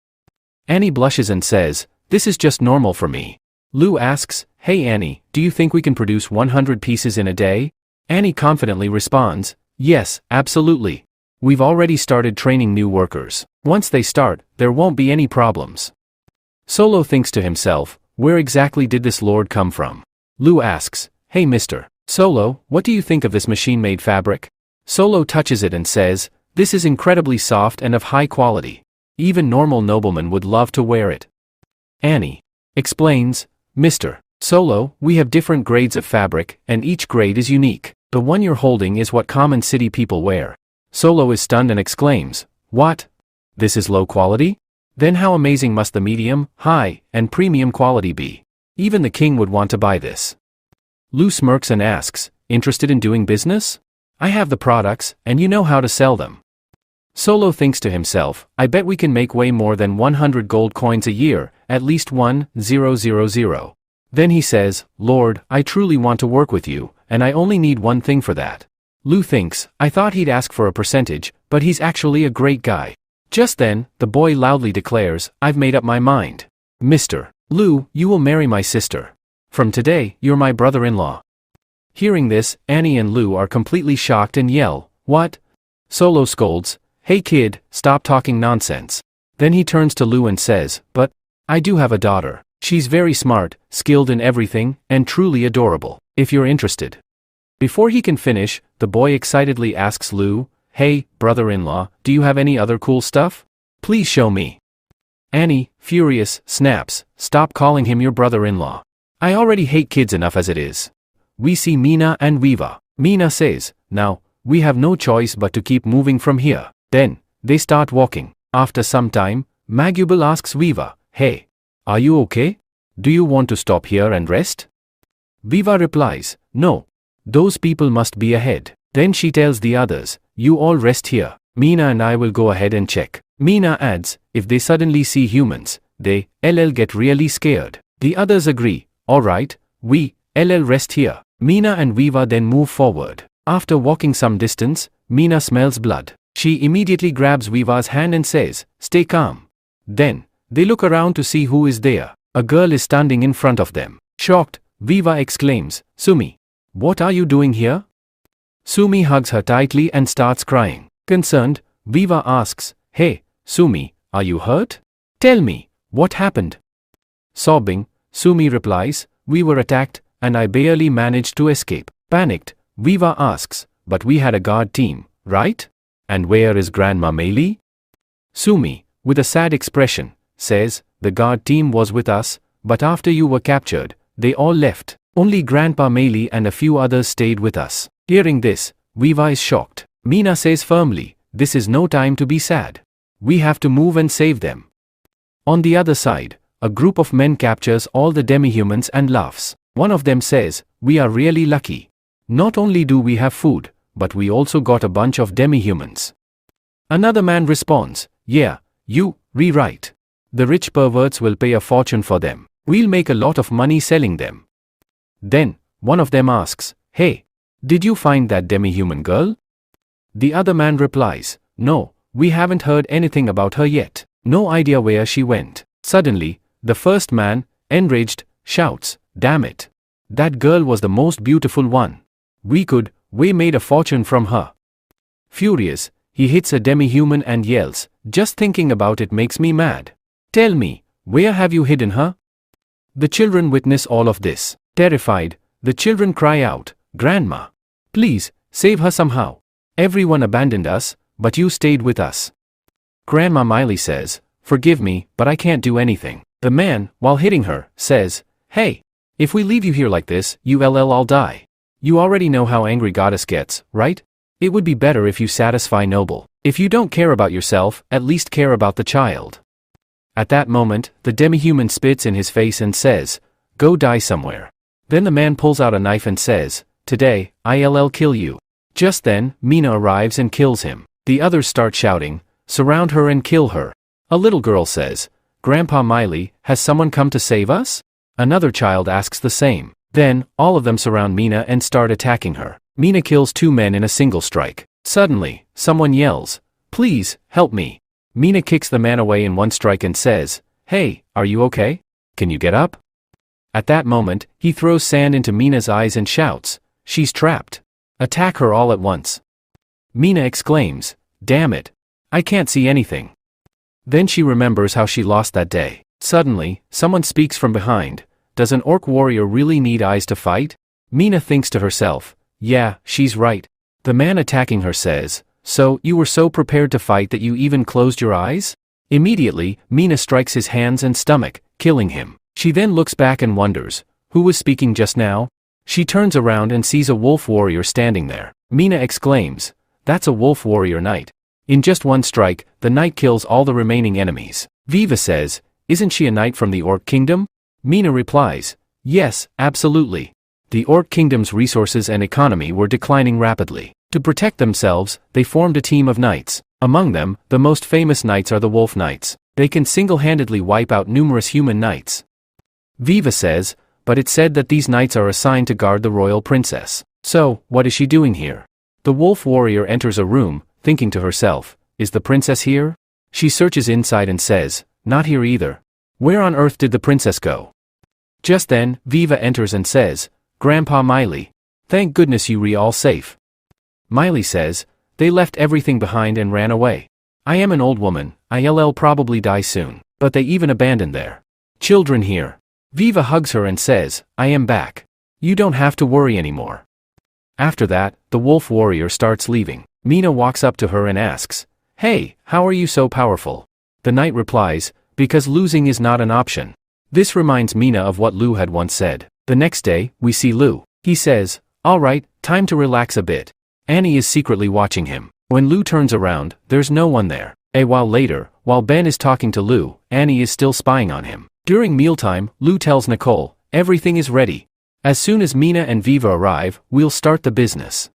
Annie blushes and says, this is just normal for me. Lu asks, hey Annie, do you think we can produce 100 pieces in a day? Annie confidently responds, yes, absolutely. We've already started training new workers. Once they start, there won't be any problems. Solo thinks to himself, where exactly did this lord come from? Lu asks, hey Mr. Solo, what do you think of this machine-made fabric? Solo touches it and says, this is incredibly soft and of high quality. Even normal noblemen would love to wear it. Annie explains, Mr. Solo, we have different grades of fabric, and each grade is unique. The one you're holding is what common city people wear. Solo is stunned and exclaims, what? This is low quality? Then how amazing must the medium, high, and premium quality be? Even the king would want to buy this. Lu smirks and asks, interested in doing business? I have the products, and you know how to sell them. Solo thinks to himself, I bet we can make way more than 100 gold coins a year, at least 1,000. Then he says, Lord, I truly want to work with you, and I only need one thing for that. Lu thinks, I thought he'd ask for a percentage, but he's actually a great guy. Just then, the boy loudly declares, I've made up my mind. Mr. Lu, you will marry my sister. From today, you're my brother-in-law. Hearing this, Annie and Lu are completely shocked and yell, what? Solo scolds, hey kid, stop talking nonsense. Then he turns to Lu and says, but I do have a daughter. She's very smart, skilled in everything, and truly adorable, if you're interested. Before he can finish, the boy excitedly asks Lu, hey, brother-in-law, do you have any other cool stuff? Please show me. Annie, furious, snaps, stop calling him your brother-in-law. I already hate kids enough as it is. We see Mina and Viva. Mina says, now, we have no choice but to keep moving from here. Then, They start walking. After some time, Majestic asks Viva, "Hey, are you okay? Do you want to stop here and rest?" Viva replies, "No. Those people must be ahead." Then she tells the others, "You all rest here. Mina and I will go ahead and check." Mina adds, "If they suddenly see humans, they'll get really scared." The others agree, "Alright, we'll rest here." Mina and Viva then move forward. After walking some distance, Mina smells blood. She immediately grabs Viva's hand and says, "Stay calm." Then, they look around to see who is there. A girl is standing in front of them. Shocked, Viva exclaims, "Sumi, what are you doing here?" Sumi hugs her tightly and starts crying. Concerned, Viva asks, "Hey, Sumi, are you hurt? Tell me, what happened?" Sobbing, Sumi replies, "We were attacked, and I barely managed to escape." Panicked, Viva asks, "But we had a guard team, right? And where is Grandma Meili?" Sumi, with a sad expression, says, "The guard team was with us, but after you were captured, they all left. Only Grandpa Meili and a few others stayed with us." Hearing this, Viva is shocked. Mina says firmly, "This is no time to be sad. We have to move and save them." On the other side, a group of men captures all the demi-humans and laughs. One of them says, "We are really lucky. Not only do we have food, but we also got a bunch of demi-humans." Another man responds, "Yeah, you, rewrite. The rich perverts will pay a fortune for them. We'll make a lot of money selling them." Then, one of them asks, "Hey, did you find that demi-human girl?" The other man replies, "No, we haven't heard anything about her yet. No idea where she went." Suddenly, the first man, enraged, shouts, "Damn it. That girl was the most beautiful one. We made a fortune from her." Furious, he hits a demi-human and yells, "Just thinking about it makes me mad. Tell me, where have you hidden her?" The children witness all of this. Terrified, the children cry out, "Grandma, please, save her somehow. Everyone abandoned us, but you stayed with us." Grandma Meili says, "Forgive me, but I can't do anything." The man, while hitting her, says, "Hey, if we leave you here like this, you'll all die. You already know how angry Goddess gets, right? It would be better if you satisfy Noble. If you don't care about yourself, at least care about the child." At that moment, the demi-human spits in his face and says, "Go die somewhere." Then the man pulls out a knife and says, "Today, I'll kill you." Just then, Mina arrives and kills him. The others start shouting, "Surround her and kill her." A little girl says, "Grandpa Meili, has someone come to save us?" Another child asks the same. Then, all of them surround Mina and start attacking her. Mina kills 2 men in a single strike. Suddenly, someone yells, "Please, help me." Mina kicks the man away in one strike and says, "Hey, are you okay? Can you get up?" At that moment, he throws sand into Mina's eyes and shouts, "She's trapped. Attack her all at once." Mina exclaims, "Damn it. I can't see anything." Then she remembers how she lost that day. Suddenly, someone speaks from behind, "Does an orc warrior really need eyes to fight?" Mina thinks to herself, "Yeah, she's right." The man attacking her says, "So, you were so prepared to fight that you even closed your eyes?" Immediately, Mina strikes his hands and stomach, killing him. She then looks back and wonders, who was speaking just now? She turns around and sees a wolf warrior standing there. Mina exclaims, "That's a wolf warrior knight." In just one strike, the knight kills all the remaining enemies. Viva says, "Isn't she a knight from the Orc Kingdom?" Mina replies, "Yes, absolutely." The Orc Kingdom's resources and economy were declining rapidly. To protect themselves, they formed a team of knights. Among them, the most famous knights are the Wolf Knights. They can single-handedly wipe out numerous human knights. Viva says, "But it said that these knights are assigned to guard the royal princess. So, what is she doing here?" The wolf warrior enters a room, thinking to herself, "Is the princess here?" She searches inside and says, "Not here either. Where on earth did the princess go?" Just then, Viva enters and says, "Grandpa Meili, thank goodness you all safe." Meili says, "They left everything behind and ran away. I am an old woman, I'll probably die soon, but they even abandoned their children here." Viva hugs her and says, "I am back. You don't have to worry anymore." After that, the wolf warrior starts leaving. Mina walks up to her and asks, "Hey, how are you so powerful?" The knight replies, "Because losing is not an option." This reminds Mina of what Lu had once said. The next day, we see Lu. He says, "Alright, time to relax a bit." Annie is secretly watching him. When Lu turns around, there's no one there. A while later, while Ben is talking to Lu, Annie is still spying on him. During mealtime, Lu tells Nicole, everything is ready. As soon as Mina and Viva arrive, we'll start the business.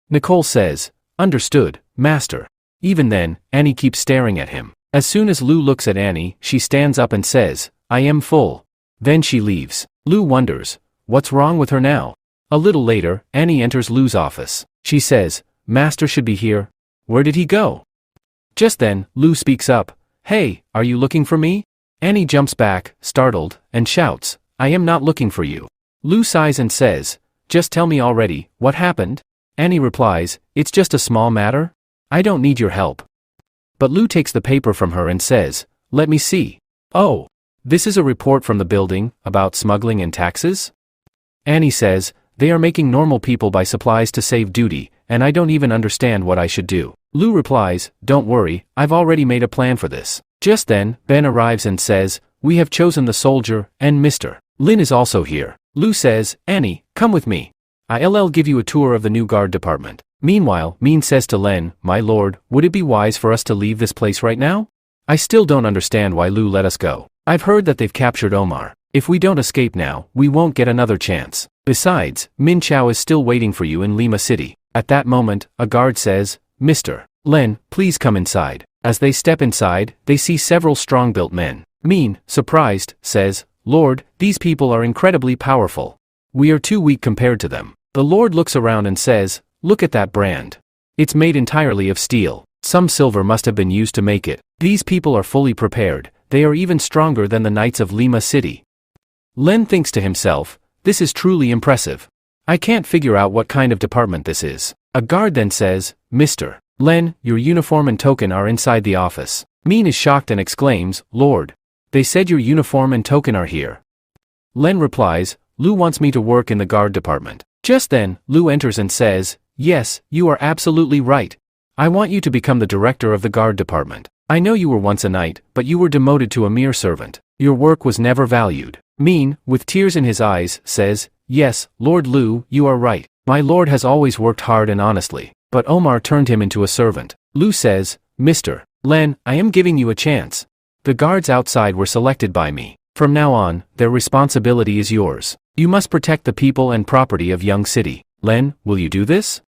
Nicole says, understood, master. Even then, Annie keeps staring at him. As soon as Lu looks at Annie, she stands up and says, I am full. Then she leaves. Lu wonders, what's wrong with her now? A little later, Annie enters Lu's office. She says, master should be here. Where did he go? Just then, Lu speaks up, hey, are you looking for me? Annie jumps back, startled, and shouts, I am not looking for you. Lu sighs and says, just tell me already, what happened? Annie replies, it's just a small matter. I don't need your help. But Lu takes the paper from her and says, let me see. Oh, this is a report from the building, about smuggling and taxes? Annie says, they are making normal people buy supplies to save duty, and I don't even understand what I should do. Lu replies, don't worry, I've already made a plan for this. Just then, Ben arrives and says, we have chosen the soldier, and Mr. Lin is also here. Lu says, Annie, come with me. I'll give you a tour of the new guard department. Meanwhile, Min says to Len, my lord, would it be wise for us to leave this place right now? I still don't understand why Lu let us go. I've heard that they've captured Omar. If we don't escape now, we won't get another chance. Besides, Min Chao is still waiting for you in Lima City. At that moment, a guard says, Mr. Len, please come inside. As they step inside, they see several strong-built men. Min, surprised, says, Lord, these people are incredibly powerful. We are too weak compared to them. The Lord looks around and says, look at that brand. It's made entirely of steel. Some silver must have been used to make it. These people are fully prepared. They are even stronger than the knights of Lima City. Len thinks to himself, this is truly impressive. I can't figure out what kind of department this is. A guard then says, Mr. Len, your uniform and token are inside the office. Min is shocked and exclaims, Lord. They said your uniform and token are here. Len replies, Lu wants me to work in the guard department. Just then, Lu enters and says, yes, you are absolutely right. I want you to become the director of the guard department. I know you were once a knight, but you were demoted to a mere servant. Your work was never valued. Min, with tears in his eyes, says, yes, Lord Lu, you are right. My lord has always worked hard and honestly, but Omar turned him into a servant. Lu says, Mr. Len, I am giving you a chance. The guards outside were selected by me. From now on, their responsibility is yours. You must protect the people and property of Young City. Len, will you do this?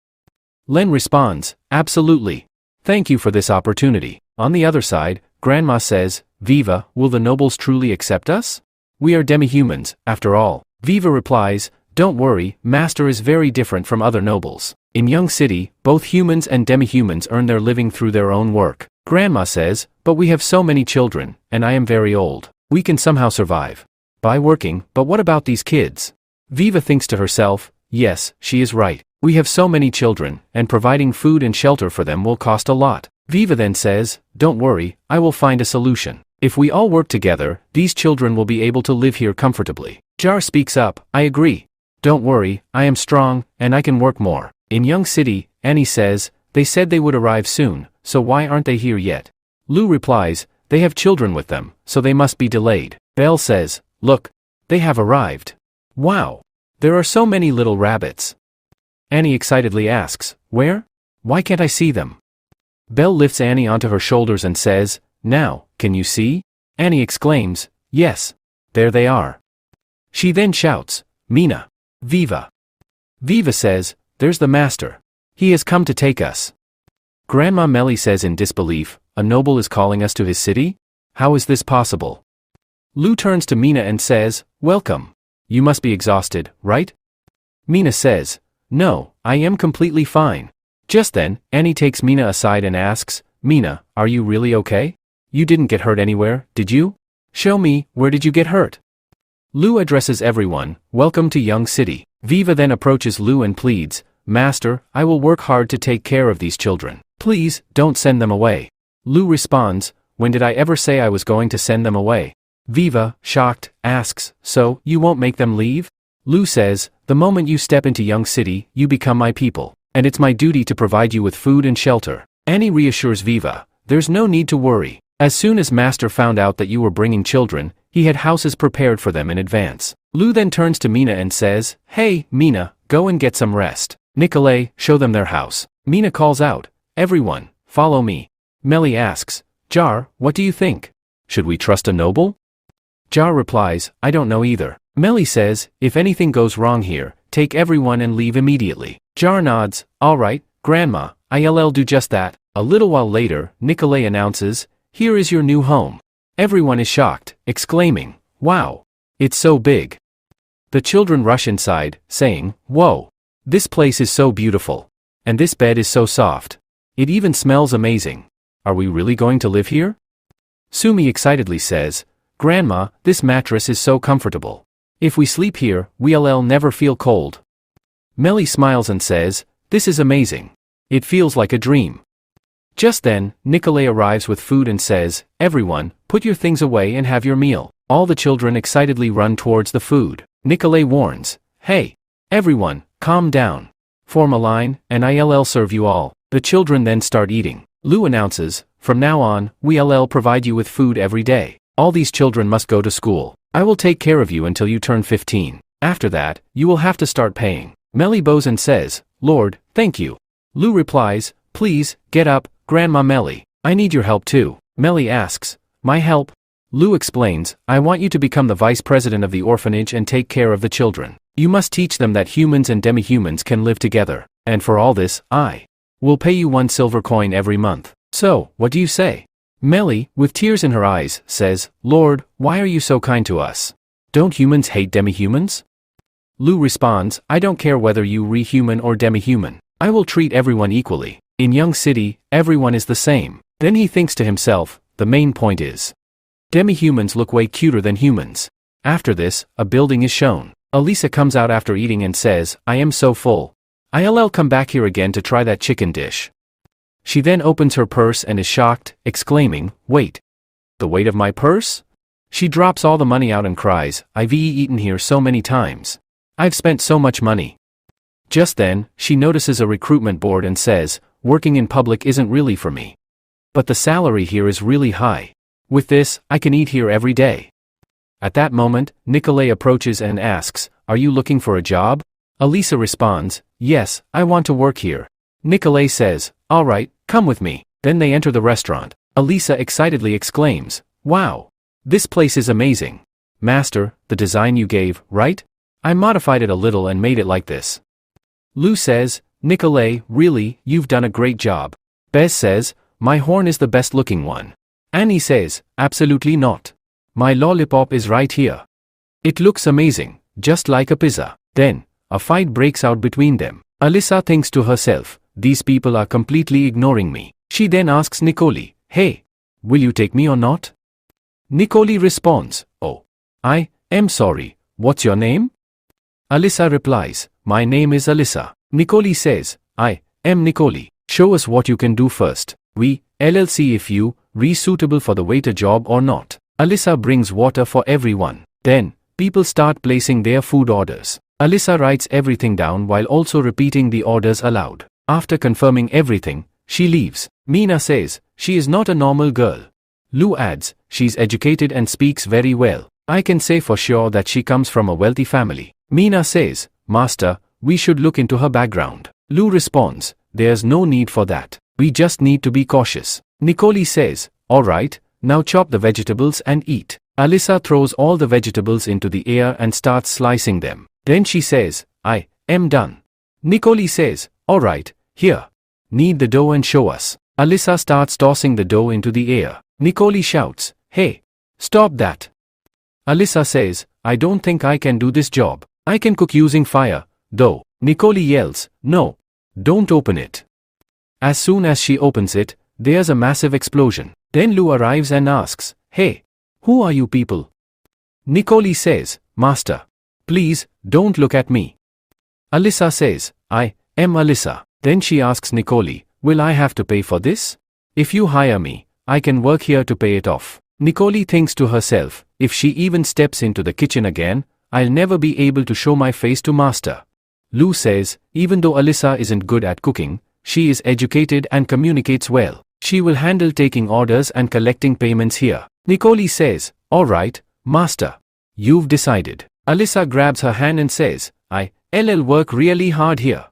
Len responds, absolutely. Thank you for this opportunity. On the other side, Grandma says, Viva, will the nobles truly accept us? We are demi-humans, after all. Viva replies, don't worry, Master is very different from other nobles. In Young City, both humans and demi-humans earn their living through their own work. Grandma says, but we have so many children, and I am very old. We can somehow survive by working, but what about these kids? Viva thinks to herself, yes, she is right. We have so many children, and providing food and shelter for them will cost a lot. Viva then says, don't worry, I will find a solution. If we all work together, these children will be able to live here comfortably. Jar speaks up, I agree. Don't worry, I am strong, and I can work more. In Young City, Annie says, they said they would arrive soon, so why aren't they here yet? Lu replies, they have children with them, so they must be delayed. Belle says, look, they have arrived. Wow, there are so many little rabbits. Annie excitedly asks, where? Why can't I see them? Belle lifts Annie onto her shoulders and says, now, can you see? Annie exclaims, yes, there they are. She then shouts, Mina, Viva. Viva says, there's the master. He has come to take us. Grandma Melly says in disbelief, a noble is calling us to his city? How is this possible? Lu turns to Mina and says, welcome. You must be exhausted, right? Mina says, no, I am completely fine. Just then, Annie takes Mina aside and asks, Mina, are you really okay? You didn't get hurt anywhere, did you? Show me, where did you get hurt? Lu addresses everyone, welcome to Young City. Viva then approaches Lu and pleads, Master, I will work hard to take care of these children. Please, don't send them away. Lu responds, when did I ever say I was going to send them away? Viva, shocked, asks, so, you won't make them leave? Lu says, the moment you step into Young City, you become my people, and it's my duty to provide you with food and shelter. Annie reassures Viva, there's no need to worry. As soon as Master found out that you were bringing children, he had houses prepared for them in advance. Lu then turns to Mina and says, hey, Mina, go and get some rest. Nicolay, show them their house. Mina calls out, everyone, follow me. Melly asks, Jar, what do you think? Should we trust a noble? Jar replies, I don't know either. Melly says, if anything goes wrong here, take everyone and leave immediately. Jar nods, alright, Grandma, I'll do just that. A little while later, Nicolay announces, here is your new home. Everyone is shocked, exclaiming, wow, it's so big. The children rush inside, saying, whoa, this place is so beautiful. And this bed is so soft. It even smells amazing. Are we really going to live here? Sumi excitedly says, Grandma, this mattress is so comfortable. If we sleep here, we'll never feel cold. Melly smiles and says, this is amazing. It feels like a dream. Just then, Nicolay arrives with food and says, everyone, put your things away and have your meal. All the children excitedly run towards the food. Nicolay warns, hey, everyone, calm down. Form a line, and I'll serve you all. The children then start eating. Lou announces, from now on, we'll provide you with food every day. All these children must go to school. I will take care of you until you turn 15. After that, you will have to start paying. Melly bows and says, Lord, thank you. Lou replies, please, get up, Grandma Melly. I need your help too. Melly asks, my help? Lou explains, I want you to become the vice president of the orphanage and take care of the children. You must teach them that humans and demi-humans can live together. And for all this, I will pay you 1 silver coin every month. So, what do you say? Melly, with tears in her eyes, says, Lord, why are you so kind to us? Don't humans hate demi-humans? Lou responds, I don't care whether you re-human or demi-human. I will treat everyone equally. In Young City, everyone is the same. Then he thinks to himself, the main point is, demi-humans look way cuter than humans. After this, a building is shown. Elisa comes out after eating and says, I am so full. I'll come back here again to try that chicken dish. She then opens her purse and is shocked, exclaiming, wait. The weight of my purse? She drops all the money out and cries, I've eaten here so many times. I've spent so much money. Just then, she notices a recruitment board and says, working in public isn't really for me. But the salary here is really high. With this, I can eat here every day. At that moment, Nicolay approaches and asks, are you looking for a job? Elisa responds, yes, I want to work here. Nicolay says, alright, come with me. Then they enter the restaurant. Elisa excitedly exclaims, wow, this place is amazing. Master, the design you gave, right? I modified it a little and made it like this. Lou says, Nicolay, really, you've done a great job. Bez says, my horn is the best looking one. Annie says, absolutely not. My lollipop is right here. It looks amazing, just like a pizza. Then, a fight breaks out between them. Alyssa thinks to herself, these people are completely ignoring me. She then asks Nicoli, hey, will you take me or not? Nicoli responds, oh, I am sorry, what's your name? Alyssa replies, my name is Alyssa. Nicoli says, I am Nicoli. Show us what you can do first. We'll see if you re suitable for the waiter job or not. Alyssa brings water for everyone. Then, people start placing their food orders. Alyssa writes everything down while also repeating the orders aloud. After confirming everything, she leaves. Mina says, she is not a normal girl. Lou adds, she's educated and speaks very well. I can say for sure that she comes from a wealthy family. Mina says, Master, we should look into her background. Lou responds, there's no need for that. We just need to be cautious. Nicoli says, alright, now chop the vegetables and eat. Alyssa throws all the vegetables into the air and starts slicing them. Then she says, I am done. Nicoli says, alright, here. Knead the dough and show us. Alyssa starts tossing the dough into the air. Nicoli shouts, hey, stop that. Alyssa says, I don't think I can do this job. I can cook using fire, though. Nicoli yells, no, don't open it. As soon as she opens it, there's a massive explosion. Then Lou arrives and asks, hey, who are you people? Nicoli says, Master, please, don't look at me. Alyssa says, I am Alyssa. Then she asks Nicoli, will I have to pay for this? If you hire me, I can work here to pay it off. Nicoli thinks to herself, if she even steps into the kitchen again, I'll never be able to show my face to Master. Lou says, even though Alyssa isn't good at cooking, she is educated and communicates well. She will handle taking orders and collecting payments here. Nicoli says, alright, Master. You've decided. Alyssa grabs her hand and says, I'll work really hard here.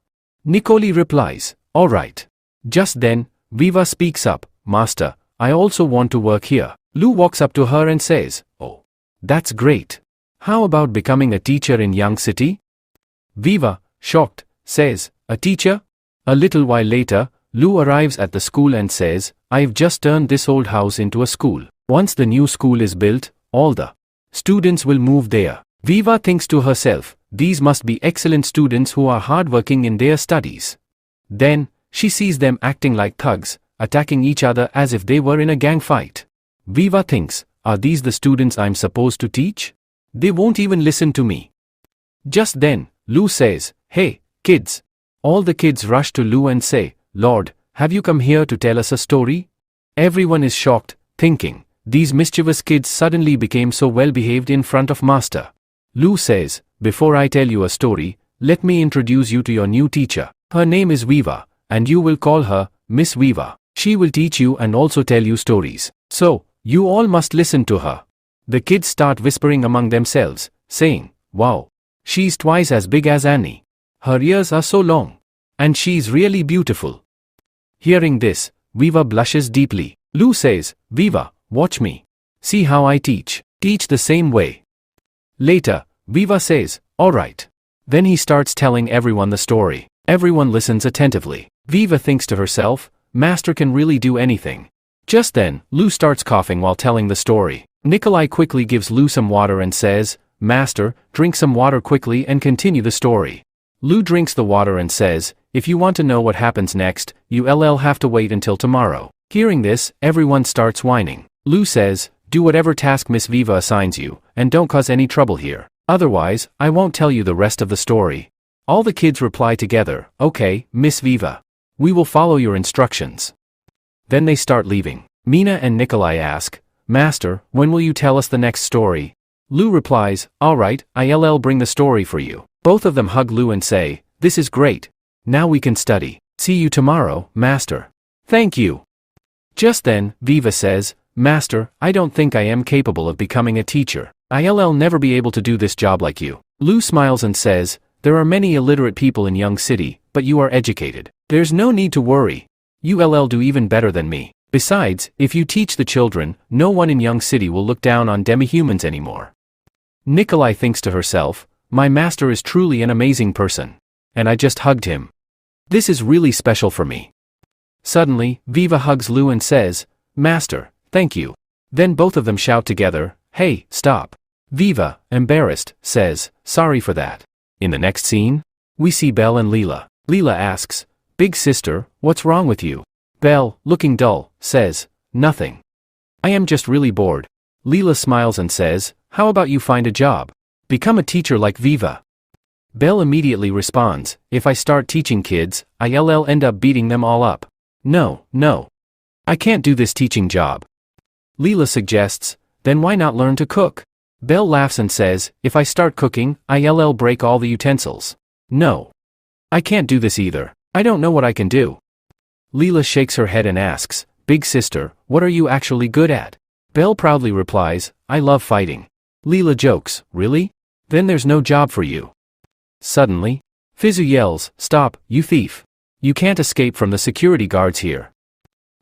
Nicoli replies, alright. Just then, Viva speaks up, Master, I also want to work here. Lu walks up to her and says, Oh, that's great. How about becoming a teacher in Young City? Viva, shocked, says, A teacher? A little while later, Lu arrives at the school and says, I've just turned this old house into a school. Once the new school is built, all the students will move there. Viva thinks to herself, these must be excellent students who are hardworking in their studies. Then, she sees them acting like thugs, attacking each other as if they were in a gang fight. Viva thinks, are these the students I'm supposed to teach? They won't even listen to me. Just then, Lu says, Hey, kids. All the kids rush to Lu and say, Lord, have you come here to tell us a story? Everyone is shocked, thinking, these mischievous kids suddenly became so well behaved in front of Master. Lu says, Before I tell you a story, let me introduce you to your new teacher. Her name is Viva, and you will call her Miss Viva. She will teach you and also tell you stories. So, you all must listen to her. The kids start whispering among themselves, saying, Wow, she's twice as big as Annie. Her ears are so long. And she's really beautiful. Hearing this, Viva blushes deeply. Lu says, Viva, watch me. See how I teach. Teach the same way. Later, Viva says, Alright. Then he starts telling everyone the story. Everyone listens attentively. Viva thinks to herself, Master can really do anything. Just then, Lu starts coughing while telling the story. Nikolai quickly gives Lu some water and says, Master, drink some water quickly and continue the story. Lu drinks the water and says, If you want to know what happens next, you'll have to wait until tomorrow. Hearing this, everyone starts whining. Lu says, Do whatever task Miss Viva assigns you, and don't cause any trouble here. Otherwise, I won't tell you the rest of the story. All the kids reply together, Okay, Miss Viva. We will follow your instructions. Then they start leaving. Mina and Nikolai ask, Master, when will you tell us the next story? Lu replies, Alright, I'll bring the story for you. Both of them hug Lu and say, This is great. Now we can study. See you tomorrow, Master. Thank you. Just then, Viva says, Master, I don't think I am capable of becoming a teacher. I'll never be able to do this job like you. Lu smiles and says, There are many illiterate people in Young City, but you are educated. There's no need to worry. You'll do even better than me. Besides, if you teach the children, no one in Young City will look down on demi-humans anymore. Nikolai thinks to herself, My master is truly an amazing person. And I just hugged him. This is really special for me. Suddenly, Viva hugs Lu and says, Master, thank you. Then both of them shout together, Hey, stop. Viva, embarrassed, says, Sorry for that. In the next scene, we see Belle and Leela. Leela asks, Big sister, what's wrong with you? Belle, looking dull, says, Nothing. I am just really bored. Leela smiles and says, How about you find a job? Become a teacher like Viva. Belle immediately responds, If I start teaching kids, I'll end up beating them all up. No. I can't do this teaching job. Leela suggests, Then why not learn to cook? Belle laughs and says, If I start cooking, I'll break all the utensils. No. I can't do this either. I don't know what I can do. Leela shakes her head and asks, Big sister, what are you actually good at? Belle proudly replies, I love fighting. Leela jokes, Really? Then there's no job for you. Suddenly, Fizu yells, Stop, you thief. You can't escape from the security guards here.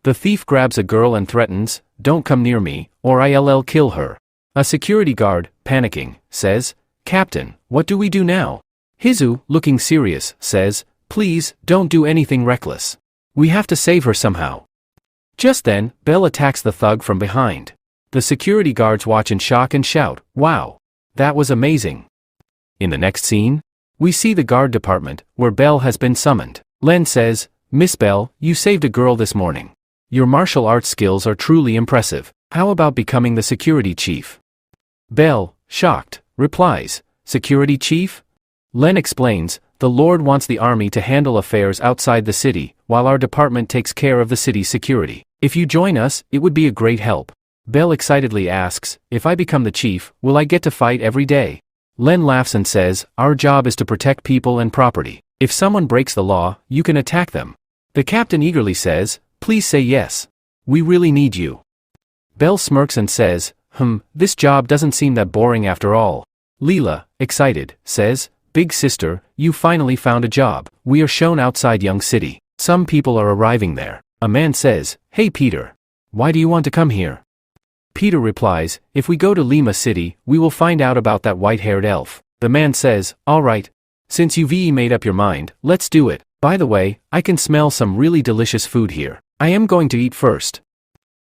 The thief grabs a girl and threatens, Don't come near me, or I'll kill her. A security guard, panicking, says, Captain, what do we do now? Hizu, looking serious, says, Please, don't do anything reckless. We have to save her somehow. Just then, Belle attacks the thug from behind. The security guards watch in shock and shout, Wow! That was amazing. In the next scene, we see the guard department, where Belle has been summoned. Len says, Miss Belle, you saved a girl this morning. Your martial arts skills are truly impressive. How about becoming the security chief? Belle, shocked, replies, Security chief? Len explains, The Lord wants the army to handle affairs outside the city, while our department takes care of the city's security. If you join us, it would be a great help. Belle excitedly asks, If I become the chief, will I get to fight every day? Len laughs and says, Our job is to protect people and property. If someone breaks the law, you can attack them. The captain eagerly says, Please say yes. We really need you. Belle smirks and says, This job doesn't seem that boring after all. Leela, excited, says, Big sister, you finally found a job. We are shown outside Young City. Some people are arriving there. A man says, "Hey Peter. Why do you want to come here?" Peter replies, "If we go to Lima City, we will find out about that white-haired elf." The man says, "All right. Since you've made up your mind, let's do it. By the way, I can smell some really delicious food here. I am going to eat first."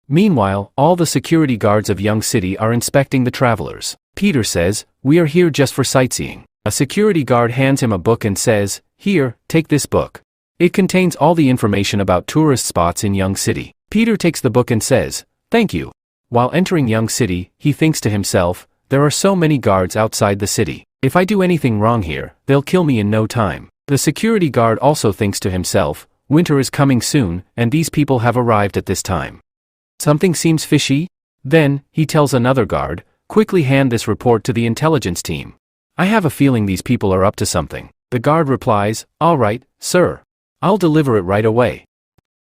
Meanwhile, all the security guards of Young City are inspecting the travelers. Peter says, "We are here just for sightseeing." A security guard hands him a book and says, "Here, take this book. It contains all the information about tourist spots in Young City." Peter takes the book and says, "Thank you." While entering Young City, he thinks to himself, "There are so many guards outside the city. If I do anything wrong here, they'll kill me in no time." The security guard also thinks to himself, "Winter is coming soon, and these people have arrived at this time. Something seems fishy?" Then, he tells another guard, "Quickly hand this report to the intelligence team. I have a feeling these people are up to something." The guard replies, "All right, sir. I'll deliver it right away."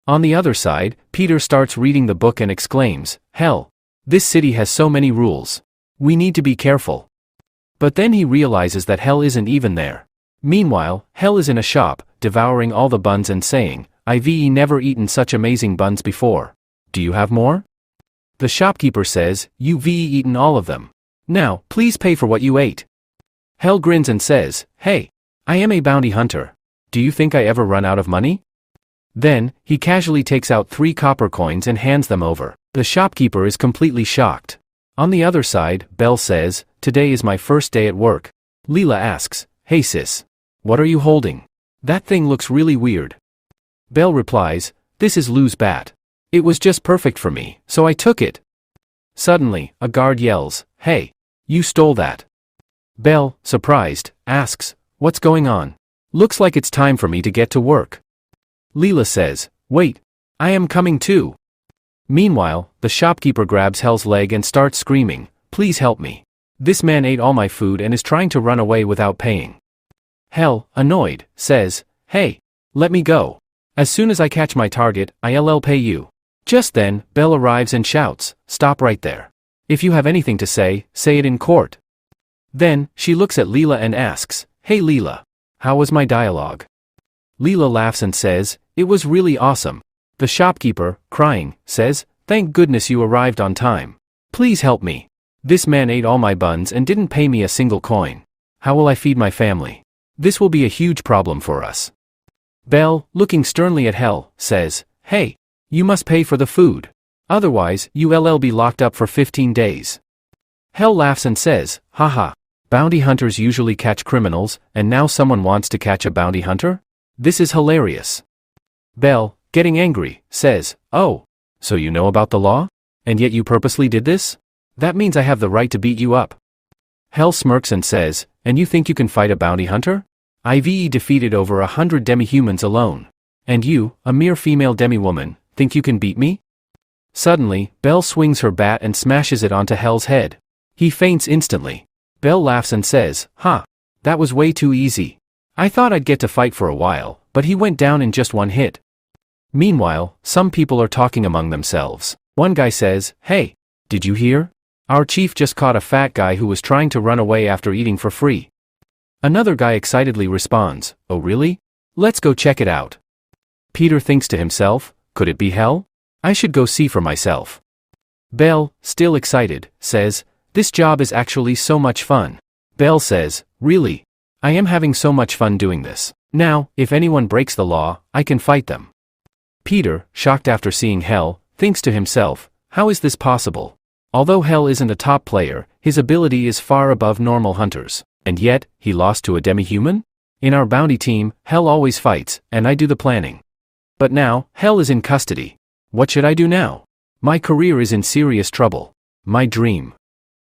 On the other side, Peter starts reading the book and exclaims, "Hell! This city has so many rules. We need to be careful." But then he realizes that Hell isn't even there. Meanwhile, Hell is in a shop, devouring all the buns and saying, "I've never eaten such amazing buns before. Do you have more?" The shopkeeper says, "You've eaten all of them. Now, please pay for what you ate." Hell grins and says, "Hey, I am a bounty hunter. Do you think I ever run out of money?" Then, he casually takes out 3 copper coins and hands them over. The shopkeeper is completely shocked. On the other side, Belle says, "Today is my first day at work." Leela asks, "Hey sis. What are you holding? That thing looks really weird." Belle replies, "This is Lou's bat. It was just perfect for me, so I took it." Suddenly, a guard yells, "Hey, you stole that." Belle, surprised, asks, "What's going on? Looks like it's time for me to get to work." Leela says, "Wait, I am coming too." Meanwhile, the shopkeeper grabs Hell's leg and starts screaming, "Please help me. This man ate all my food and is trying to run away without paying." Hell, annoyed, says, "Hey, let me go. As soon as I catch my target, I'll pay you." Just then, Belle arrives and shouts, "Stop right there. If you have anything to say it in court." Then, she looks at Leela and asks, "Hey Leela, how was my dialogue?" Leela laughs and says, "It was really awesome." The shopkeeper, crying, says, "Thank goodness you arrived on time. Please help me. This man ate all my buns and didn't pay me a single coin. How will I feed my family? This will be a huge problem for us." Belle, looking sternly at Hell, says, "Hey, you must pay for the food. Otherwise, you'll be locked up for 15 days. Hell laughs and says, "Haha. Bounty hunters usually catch criminals, and now someone wants to catch a bounty hunter? This is hilarious." Belle, getting angry, says, "Oh, so you know about the law? And yet you purposely did this? That means I have the right to beat you up." Hell smirks and says, "And you think you can fight a bounty hunter? I've defeated over 100 demi-humans alone. And you, a mere female demi-woman, think you can beat me?" Suddenly, Belle swings her bat and smashes it onto Hell's head. He faints instantly. Belle laughs and says, "Ha, that was way too easy. I thought I'd get to fight for a while, but he went down in just one hit." Meanwhile, some people are talking among themselves. One guy says, "Hey, did you hear? Our chief just caught a fat guy who was trying to run away after eating for free." Another guy excitedly responds, "Oh really? Let's go check it out." Peter thinks to himself, "Could it be Hell? I should go see for myself." Belle, still excited, says, "This job is actually so much fun." Belle says, "Really? I am having so much fun doing this. Now, if anyone breaks the law, I can fight them." Peter, shocked after seeing Hell, thinks to himself, "How is this possible? Although Hell isn't a top player, his ability is far above normal hunters. And yet, he lost to a demi-human? In our bounty team, Hell always fights, and I do the planning. But now, Hell is in custody. What should I do now? My career is in serious trouble. My dream.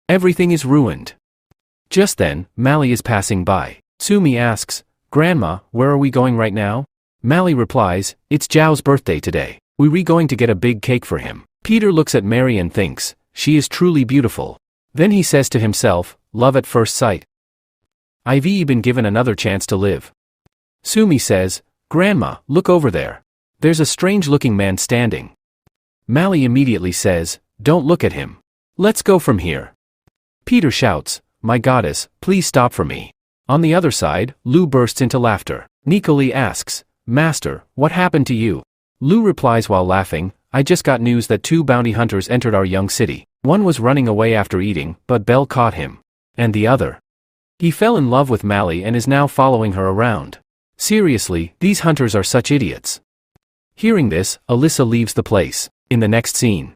Everything is ruined." Just then, Mally is passing by. Sumi asks, "Grandma, where are we going right now?" Mally replies, "It's Zhao's birthday today. We're going to get a big cake for him." Peter looks at Mary and thinks, "She is truly beautiful." Then he says to himself, "Love at first sight. I've been given another chance to live." Sumi says, "Grandma, look over there. There's a strange-looking man standing." Mally immediately says, "Don't look at him. Let's go from here." Peter shouts, "My goddess, please stop for me." On the other side, Lou bursts into laughter. Nicoli asks, Master, what happened to you? Lu replies while laughing, I just got news that 2 bounty hunters entered our young city. One was running away after eating, but Belle caught him. And the other? He fell in love with Mally and is now following her around. Seriously, these hunters are such idiots. Hearing this, Alyssa leaves the place. In the next scene,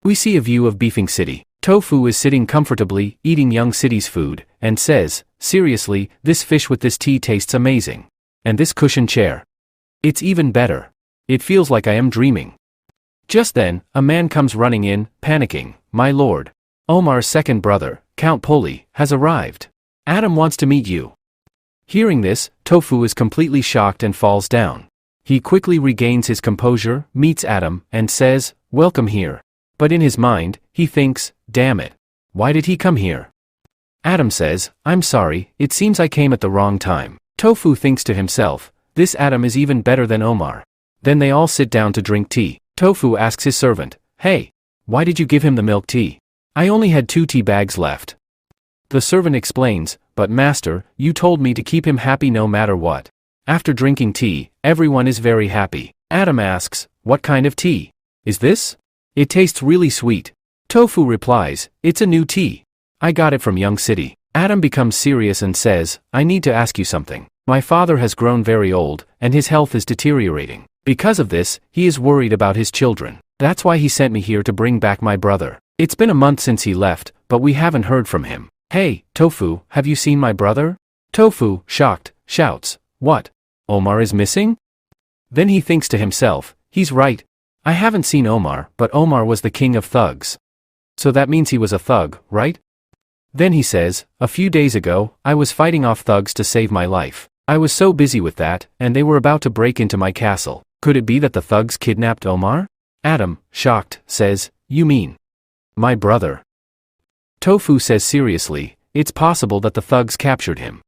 we see a view of Beefing City. Tofu is sitting comfortably, eating Young City's food, and says, seriously, this fish with this tea tastes amazing. And this cushion chair. It's even better. It feels like I am dreaming. Just then, a man comes running in, panicking. My lord. Omar's second brother, Count Poli, has arrived. Adam wants to meet you. Hearing this, Tofu is completely shocked and falls down. He quickly regains his composure, meets Adam, and says, welcome here. But in his mind, he thinks, damn it. Why did he come here? Adam says, I'm sorry, it seems I came at the wrong time. Tofu thinks to himself, this Adam is even better than Omar. Then they all sit down to drink tea. Tofu asks his servant, hey, why did you give him the milk tea? I only had 2 tea bags left. The servant explains, but master, you told me to keep him happy no matter what. After drinking tea, everyone is very happy. Adam asks, what kind of tea is this? It tastes really sweet. Tofu replies, it's a new tea. I got it from Young City. Adam becomes serious and says, I need to ask you something. My father has grown very old, and his health is deteriorating. Because of this, he is worried about his children. That's why he sent me here to bring back my brother. It's been a month since he left, but we haven't heard from him. Hey, Tofu, have you seen my brother? Tofu, shocked, shouts, what? Omar is missing? Then he thinks to himself, he's right. I haven't seen Omar, but Omar was the king of thugs. So that means he was a thug, right? Then he says, a few days ago, I was fighting off thugs to save my life. I was so busy with that, and they were about to break into my castle. Could it be that the thugs kidnapped Omar? Adam, shocked, says, you mean my brother? Tofu says seriously, it's possible that the thugs captured him.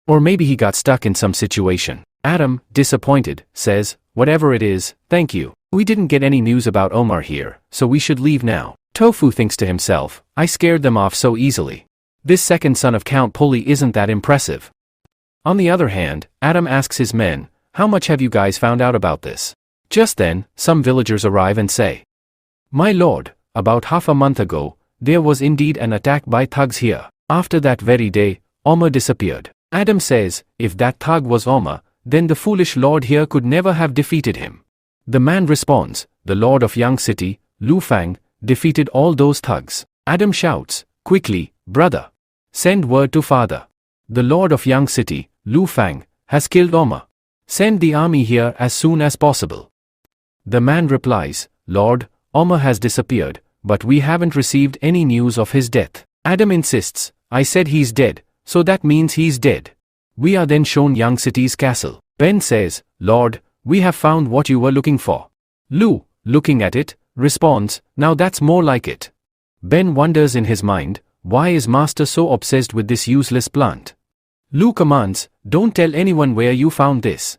Or maybe he got stuck in some situation. Adam, disappointed, says, whatever it is, thank you. We didn't get any news about Omar here, so we should leave now. Tofu thinks to himself, I scared them off so easily. This second son of Count Poli isn't that impressive. On the other hand, Adam asks his men, how much have you guys found out about this? Just then, some villagers arrive and say, my lord, about half a month ago, there was indeed an attack by thugs here. After that very day, Omar disappeared. Adam says, if that thug was Omar, then the foolish lord here could never have defeated him. The man responds, the lord of Young City, Lu Fang, defeated all those thugs. Adam shouts, quickly, brother. Send word to father. The lord of Young City, Lu Fang, has killed Omar. Send the army here as soon as possible. The man replies, Lord, Omar has disappeared, but we haven't received any news of his death. Adam insists, I said he's dead, so that means he's dead. We are then shown Young City's castle. Ben says, Lord, we have found what you were looking for. Lu, looking at it, responds, now that's more like it. Ben wonders in his mind, why is Master so obsessed with this useless plant? Lu commands, don't tell anyone where you found this.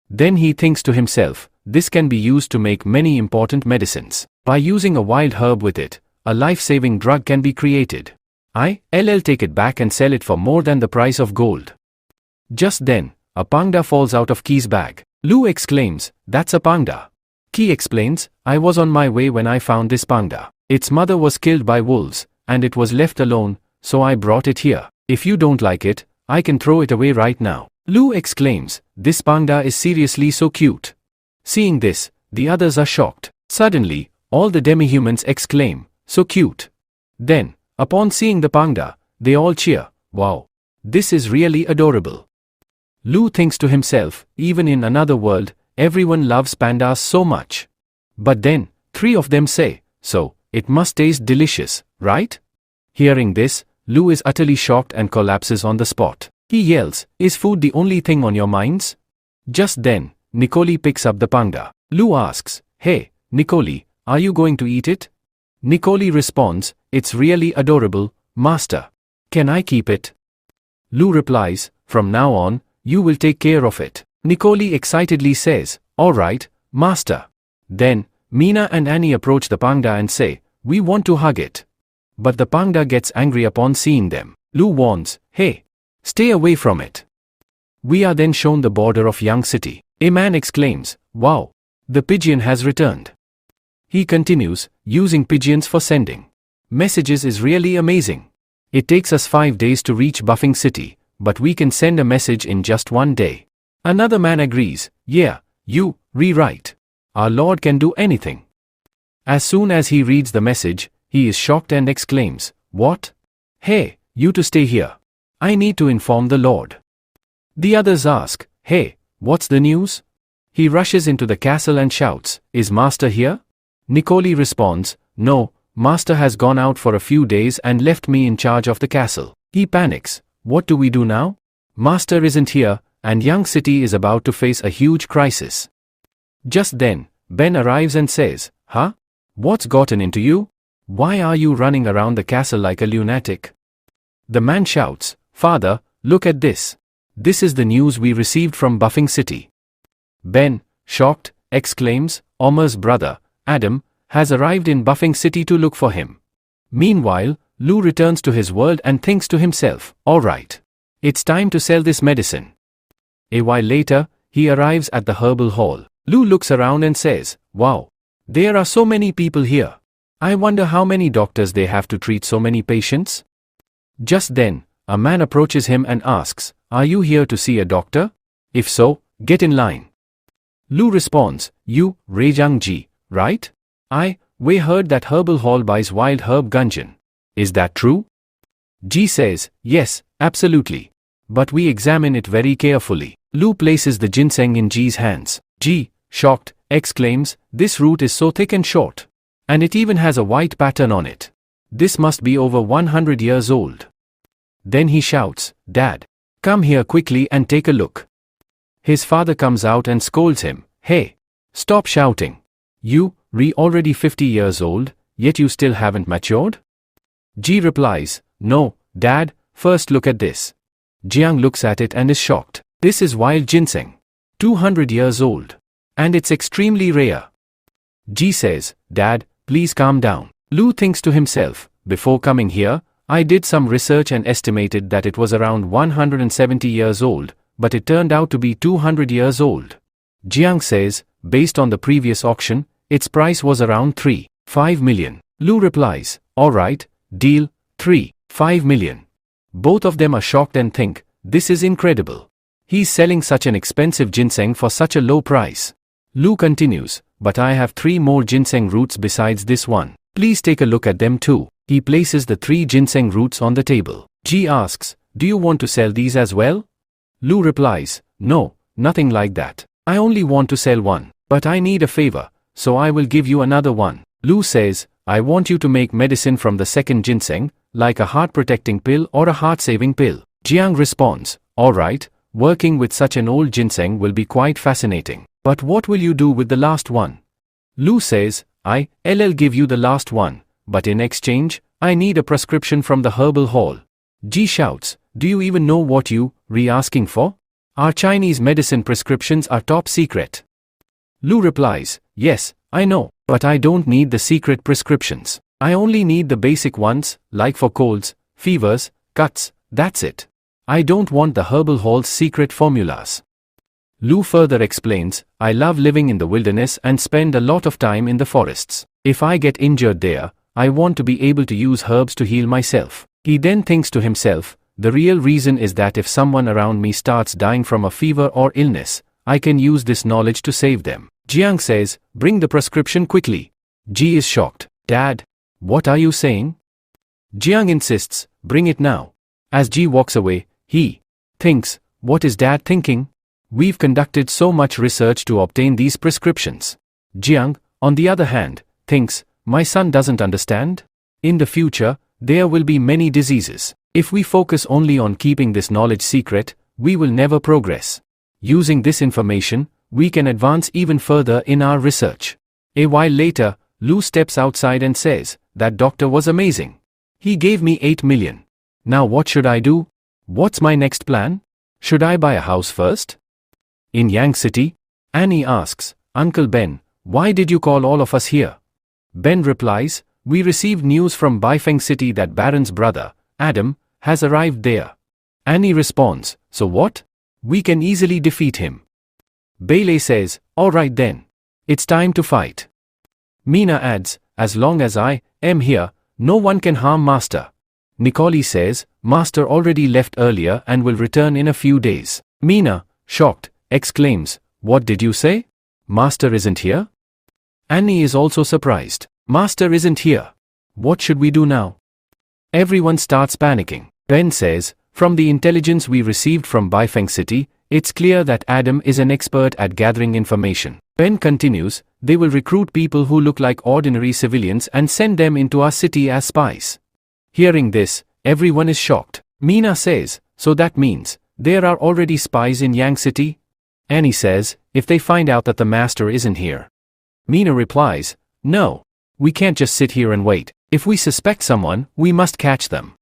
Then he thinks to himself, this can be used to make many important medicines. By using a wild herb with it, a life-saving drug can be created. I'll take it back and sell it for more than the price of gold. Just then, a panda falls out of Ki's bag. Lu exclaims, that's a panda. Ki explains, I was on my way when I found this panda. Its mother was killed by wolves, and it was left alone, so I brought it here. If you don't like it, I can throw it away right now. Lu exclaims, this panda is seriously so cute. Seeing this, the others are shocked. Suddenly, all the demi-humans exclaim, so cute. Then, upon seeing the panda, they all cheer, wow, this is really adorable. Lu thinks to himself, even in another world, everyone loves pandas so much. But then, 3 of them say, so, it must taste delicious, right? Hearing this, Lu is utterly shocked and collapses on the spot. He yells, is food the only thing on your minds? Just then, Nicoli picks up the panda. Lu asks, hey, Nicoli, are you going to eat it? Nicoli responds, it's really adorable, master. Can I keep it? Lu replies, from now on, you will take care of it. Nicoli excitedly says, all right, master. Then, Mina and Annie approach the panda and say, we want to hug it. But the panda gets angry upon seeing them. Lu warns, hey, stay away from it. We are then shown the border of Young City. A man exclaims, "Wow! The pigeon has returned." He continues, "Using pigeons for sending messages is really amazing. It takes us 5 days to reach Buffing City, but we can send a message in just 1 day." Another man agrees, "Yeah, you, rewrite. Our Lord can do anything." As soon as he reads the message, he is shocked and exclaims, "What? Hey, you to stay here. I need to inform the Lord." The others ask, "Hey, what's the news?" He rushes into the castle and shouts, "Is Master here?" Nicoli responds, "No, Master has gone out for a few days and left me in charge of the castle." He panics, "What do we do now? Master isn't here, and Young City is about to face a huge crisis." Just then, Ben arrives and says, "Huh? What's gotten into you? Why are you running around the castle like a lunatic?" The man shouts, "Father, look at this. This is the news we received from Buffing City." Ben, shocked, exclaims, "Omar's brother, Adam, has arrived in Buffing City to look for him." Meanwhile, Lou returns to his world and thinks to himself, "All right. It's time to sell this medicine." A while later, he arrives at the herbal hall. Lou looks around and says, "Wow. There are so many people here. I wonder how many doctors they have to treat so many patients." Just then, a man approaches him and asks, "Are you here to see a doctor? If so, get in line." Lou responds, "You, Rejang Ji, right? We heard that herbal hall buys wild herb gungeon. Is that true?" Ji says, "Yes, absolutely. But we examine it very carefully." Lou places the ginseng in Ji's hands. Ji, shocked, exclaims, "This root is so thick and short. And it even has a white pattern on it. This must be over 100 years old." Then he shouts, "Dad, come here quickly and take a look." His father comes out and scolds him, "Hey, stop shouting. You, already 50 years old, yet you still haven't matured?" Ji replies, "No, Dad, first look at this." Jiang looks at it and is shocked. This is wild ginseng. 200 years old. And it's extremely rare. Ji says, "Dad, please calm down." Lou thinks to himself, "Before coming here, I did some research and estimated that it was around 170 years old, but it turned out to be 200 years old." Jiang says, "Based on the previous auction, its price was around 3.5 million. Lou replies, "All right, deal, 3.5 million. Both of them are shocked and think, "This is incredible. He's selling such an expensive ginseng for such a low price." Lou continues, "But I have 3 more ginseng roots besides this one. Please take a look at them too." He places the 3 ginseng roots on the table. Ji asks, "Do you want to sell these as well?" Lou replies, "No, nothing like that. I only want to sell one, but I need a favor, so I will give you another one." Lou says, "I want you to make medicine from the second ginseng, like a heart-protecting pill or a heart-saving pill." Jiang responds, "All right, working with such an old ginseng will be quite fascinating. But what will you do with the last one?" Lou says, "I'll give you the last one, but in exchange, I need a prescription from the herbal hall." Ji shouts, "Do you even know what you asking for? Our Chinese medicine prescriptions are top secret." Lou replies, "Yes, I know, but I don't need the secret prescriptions. I only need the basic ones, like for colds, fevers, cuts, that's it. I don't want the herbal hall's secret formulas." Lou further explains, "I love living in the wilderness and spend a lot of time in the forests. If I get injured there, I want to be able to use herbs to heal myself." He then thinks to himself, "The real reason is that if someone around me starts dying from a fever or illness, I can use this knowledge to save them." Jiang says, "Bring the prescription quickly." Ji is shocked. "Dad, what are you saying?" Jiang insists, "Bring it now." As Ji walks away, he thinks, "What is Dad thinking? We've conducted so much research to obtain these prescriptions." Jiang, on the other hand, thinks, "My son doesn't understand. In the future, there will be many diseases. If we focus only on keeping this knowledge secret, we will never progress. Using this information, we can advance even further in our research." A while later, Lou steps outside and says, "That doctor was amazing. He gave me 8 million. Now what should I do? What's my next plan? Should I buy a house first?" In Yang City, Annie asks, "Uncle Ben, why did you call all of us here?" Ben replies, "We received news from Baifeng City that Baron's brother, Adam, has arrived there." Annie responds, "So what? We can easily defeat him." Bailey says, alright then. It's time to fight. Mina adds, as long as I am here, no one can harm Master. Nicole says, Master already left earlier and will return in a few days. Mina, shocked, exclaims, what did you say? Master isn't here? Annie is also surprised. Master isn't here. What should we do now? Everyone starts panicking. Ben says, from the intelligence we received from Baifeng City, it's clear that Adam is an expert at gathering information. Ben continues, they will recruit people who look like ordinary civilians and send them into our city as spies. Hearing this, everyone is shocked. Mina says, so that means, there are already spies in Yang City? Annie says, if they find out that the Master isn't here. Mina replies, no. We can't just sit here and wait. If we suspect someone, we must catch them.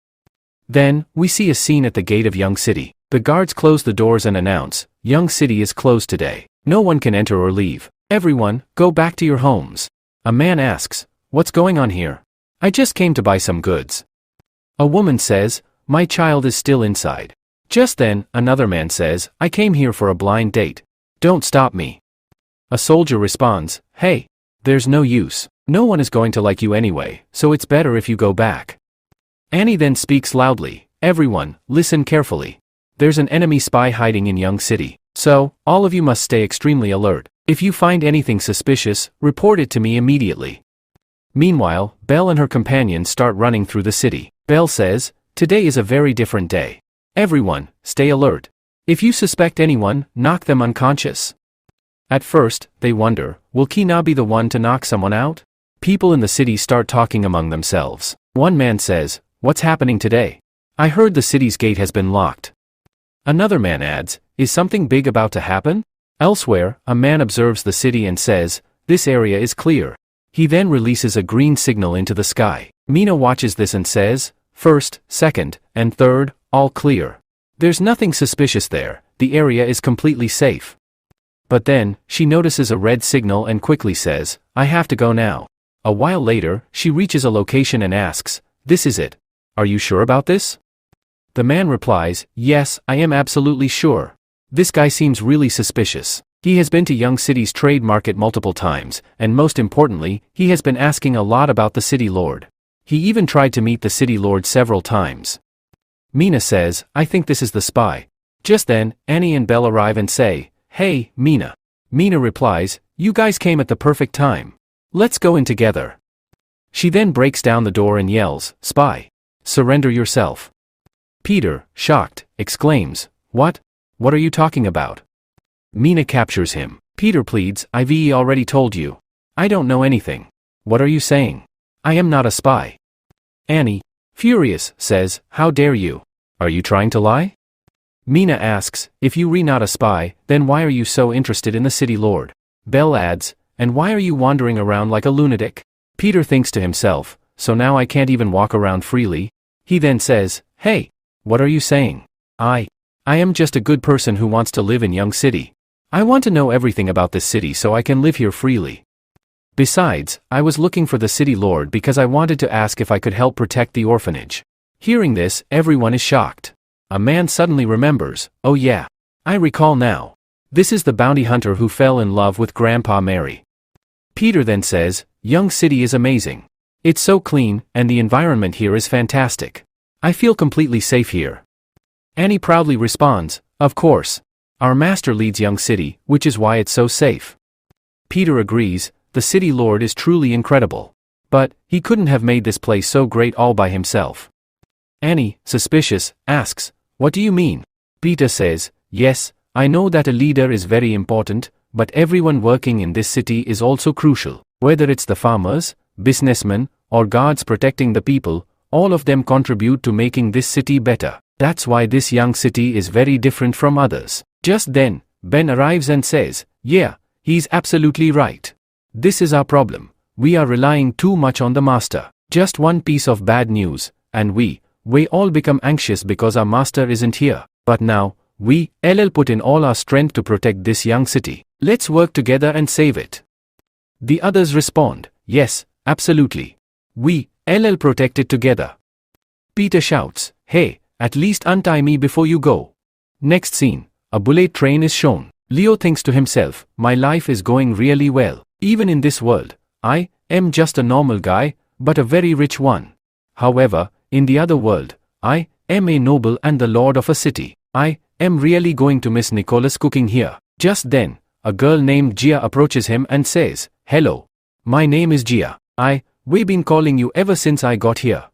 Then, we see a scene at the gate of Young City. The guards close the doors and announce, Young City is closed today. No one can enter or leave. Everyone, go back to your homes. A man asks, what's going on here? I just came to buy some goods. A woman says, my child is still inside. Just then, another man says, I came here for a blind date. Don't stop me. A soldier responds, hey, there's no use. No one is going to like you anyway, so it's better if you go back. Annie then speaks loudly, everyone, listen carefully. There's an enemy spy hiding in Young City, so, all of you must stay extremely alert. If you find anything suspicious, report it to me immediately. Meanwhile, Belle and her companions start running through the city. Belle says, today is a very different day. Everyone, stay alert. If you suspect anyone, knock them unconscious. At first, they wonder, will Kina be the one to knock someone out? People in the city start talking among themselves. One man says, what's happening today? I heard the city's gate has been locked. Another man adds, is something big about to happen? Elsewhere, a man observes the city and says, this area is clear. He then releases a green signal into the sky. Mina watches this and says, first, second, and third, all clear. There's nothing suspicious there, the area is completely safe. But then, she notices a red signal and quickly says, I have to go now. A while later, she reaches a location and asks, this is it. Are you sure about this? The man replies, yes, I am absolutely sure. This guy seems really suspicious. He has been to Young City's trade market multiple times, and most importantly, he has been asking a lot about the city lord. He even tried to meet the city lord several times. Mina says, I think this is the spy. Just then, Annie and Belle arrive and say, hey, Mina. Mina replies, you guys came at the perfect time. Let's go in together. She then breaks down the door and yells, spy. Surrender yourself. Peter, shocked, exclaims, what? What are you talking about? Mina captures him. Peter pleads, I've already told you. I don't know anything. What are you saying? I am not a spy. Annie, furious, says, how dare you? Are you trying to lie? Mina asks, if you re not a spy, then why are you so interested in the city lord? Belle adds, and why are you wandering around like a lunatic? Peter thinks to himself, so now I can't even walk around freely? He then says, hey, what are you saying? I am just a good person who wants to live in Young City. I want to know everything about this city so I can live here freely. Besides, I was looking for the city lord because I wanted to ask if I could help protect the orphanage. Hearing this, everyone is shocked. A man suddenly remembers, oh yeah, I recall now. This is the bounty hunter who fell in love with Grandpa Mary. Peter then says, Young City is amazing. It's so clean, and the environment here is fantastic. I feel completely safe here. Annie proudly responds, of course. Our master leads Young City, which is why it's so safe. Peter agrees, the city lord is truly incredible. But, he couldn't have made this place so great all by himself. Annie, suspicious, asks, what do you mean? Peter says, yes, I know that a leader is very important, but everyone working in this city is also crucial. Whether it's the farmers, businessmen, or guards protecting the people, all of them contribute to making this city better. That's why this Young City is very different from others. Just then, Ben arrives and says, yeah, he's absolutely right. This is our problem. We are relying too much on the master. Just one piece of bad news, and we all become anxious because our master isn't here. But now, we put in all our strength to protect this Young City. Let's work together and save it. The others respond, yes, absolutely. We protect it together. Peter shouts, hey, at least untie me before you go. Next scene, a bullet train is shown. Leo thinks to himself, my life is going really well. Even in this world, I am just a normal guy, but a very rich one. However, in the other world, I am a noble and the lord of a city. I am really going to miss Nicholas cooking here. Just then, a girl named Gia approaches him and says, hello. My name is Gia. We've been calling you ever since I got here.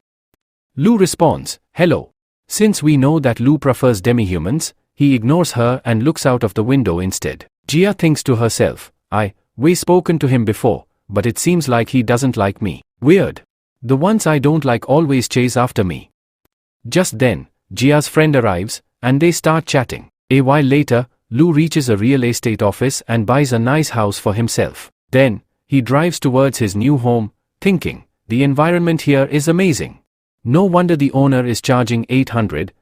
Lu responds, hello. Since we know that Lu prefers demi-humans, he ignores her and looks out of the window instead. Gia thinks to herself, we've spoken to him before, but it seems like he doesn't like me. Weird. The ones I don't like always chase after me. Just then, Gia's friend arrives, and they start chatting. A while later, Lu reaches a real estate office and buys a nice house for himself. Then, he drives towards his new home, thinking, the environment here is amazing. No wonder the owner is charging 800,000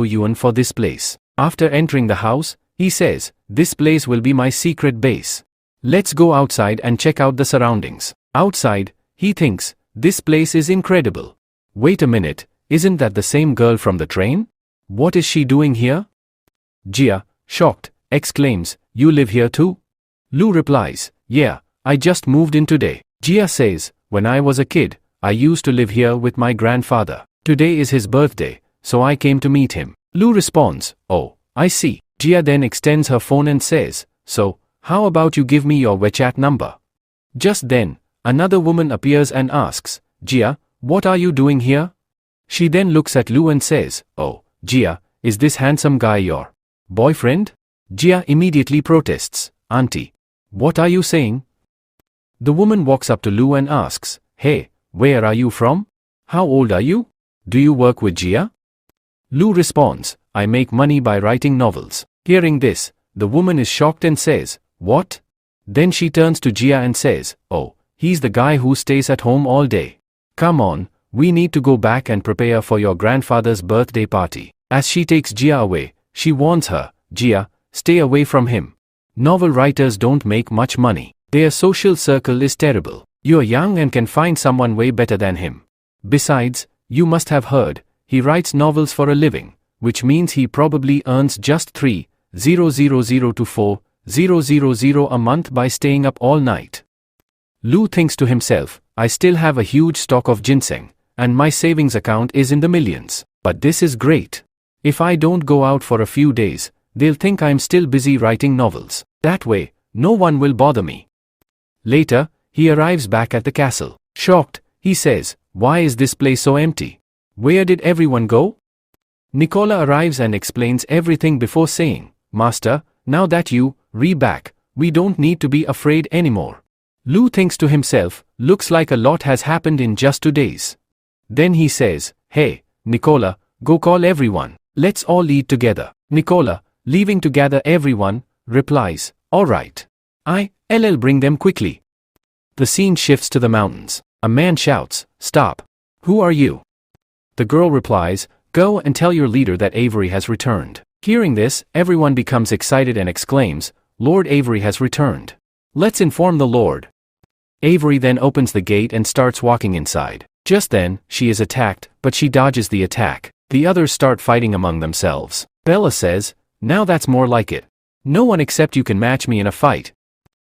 yuan for this place. After entering the house, he says, this place will be my secret base. Let's go outside and check out the surroundings. Outside, he thinks, this place is incredible. Wait a minute, isn't that the same girl from the train? What is she doing here? Gia, shocked, exclaims, you live here too? Lu replies, yeah, I just moved in today. Gia says, when I was a kid, I used to live here with my grandfather. Today is his birthday, so I came to meet him. Lu responds, oh, I see. Gia then extends her phone and says, so, how about you give me your WeChat number? Just then, another woman appears and asks, Gia, what are you doing here? She then looks at Lu and says, oh, Gia, is this handsome guy your boyfriend? Gia immediately protests, Auntie, what are you saying? The woman walks up to Lu and asks, hey, where are you from? How old are you? Do you work with Gia? Lu responds, I make money by writing novels. Hearing this, the woman is shocked and says, what? Then she turns to Gia and says, oh, he's the guy who stays at home all day. Come on, we need to go back and prepare for your grandfather's birthday party. As she takes Gia away, she warns her, Gia, stay away from him. Novel writers don't make much money. Their social circle is terrible. You're young and can find someone way better than him. Besides, you must have heard, he writes novels for a living, which means he probably earns just 3,000 to 4,000 a month by staying up all night. Lu thinks to himself, I still have a huge stock of ginseng, and my savings account is in the millions. But this is great. If I don't go out for a few days, they'll think I'm still busy writing novels. That way, no one will bother me. Later, he arrives back at the castle. Shocked, he says, why is this place so empty? Where did everyone go? Nicola arrives and explains everything before saying, Master, now that you're back, we don't need to be afraid anymore. Lu thinks to himself, looks like a lot has happened in just 2 days. Then he says, hey, Nicola, go call everyone. Let's all eat together. Nicola, leaving to gather everyone, replies, alright. I'll bring them quickly. The scene shifts to the mountains. A man shouts, stop. Who are you? The girl replies, go and tell your leader that Avery has returned. Hearing this, everyone becomes excited and exclaims, Lord Avery has returned. Let's inform the Lord. Avery then opens the gate and starts walking inside. Just then, she is attacked, but she dodges the attack. The others start fighting among themselves. Bella says, now that's more like it. No one except you can match me in a fight.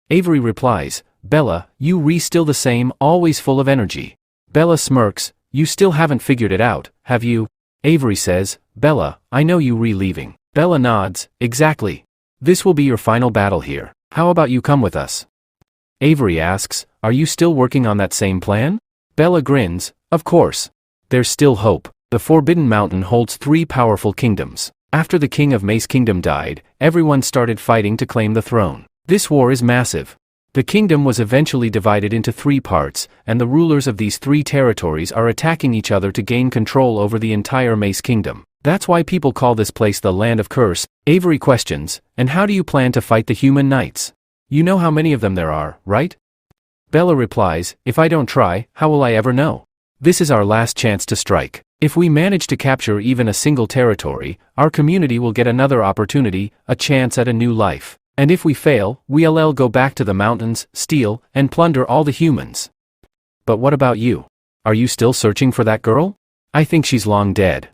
Avery replies, Bella, you still the same, always full of energy. Bella smirks, you still haven't figured it out, have you? Avery says, Bella, I know you leaving. Bella nods, exactly. This will be your final battle here. How about you come with us? Avery asks, are you still working on that same plan? Bella grins, of course. There's still hope. The Forbidden Mountain holds 3 powerful kingdoms. After the king of Mace Kingdom died, everyone started fighting to claim the throne. This war is massive. The kingdom was eventually divided into 3 parts, and the rulers of these 3 territories are attacking each other to gain control over the entire Mace Kingdom. That's why people call this place the Land of Curse. Avery questions, and how do you plan to fight the human knights? You know how many of them there are, right? Bella replies, if I don't try, how will I ever know? This is our last chance to strike. If we manage to capture even a single territory, our community will get another opportunity, a chance at a new life. And if we fail, we'll go back to the mountains, steal, and plunder all the humans. But what about you? Are you still searching for that girl? I think she's long dead.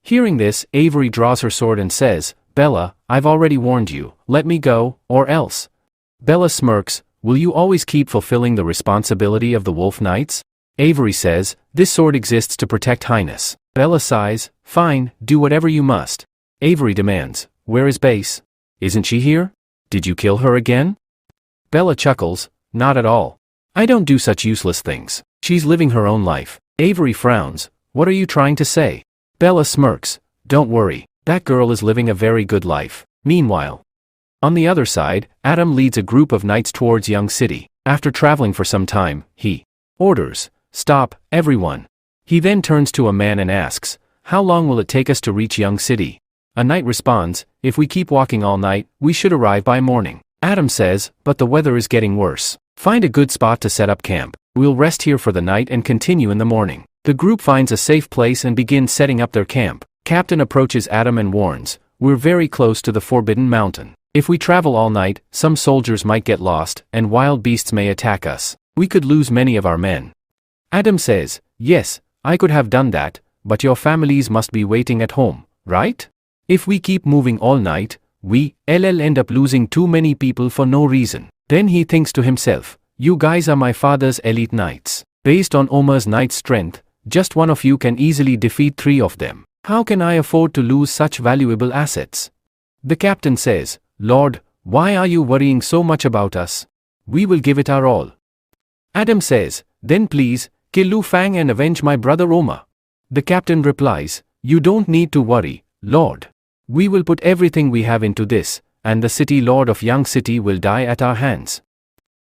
Hearing this, Avery draws her sword and says, Bella, I've already warned you, let me go, or else. Bella smirks, will you always keep fulfilling the responsibility of the Wolf Knights? Avery says, this sword exists to protect Highness. Bella sighs, fine, do whatever you must. Avery demands, where is Base? Isn't she here? Did you kill her again? Bella chuckles, not at all. I don't do such useless things. She's living her own life. Avery frowns, what are you trying to say? Bella smirks, don't worry, that girl is living a very good life. Meanwhile, on the other side, Adam leads a group of knights towards Young City. After traveling for some time, he orders, stop, everyone. He then turns to a man and asks, how long will it take us to reach Young City? A knight responds, if we keep walking all night, we should arrive by morning. Adam says, but the weather is getting worse. Find a good spot to set up camp. We'll rest here for the night and continue in the morning. The group finds a safe place and begins setting up their camp. Captain approaches Adam and warns, we're very close to the Forbidden Mountain. If we travel all night, some soldiers might get lost, and wild beasts may attack us. We could lose many of our men. Adam says, yes, I could have done that, but your families must be waiting at home, right? If we keep moving all night, we'll end up losing too many people for no reason. Then he thinks to himself, you guys are my father's elite knights. Based on Omar's knight strength, just one of you can easily defeat 3 of them. How can I afford to lose such valuable assets? The captain says, Lord, why are you worrying so much about us? We will give it our all. Adam says, then please, kill Lu Fang and avenge my brother Omar. The captain replies, you don't need to worry, Lord. We will put everything we have into this, and the city lord of Young City will die at our hands.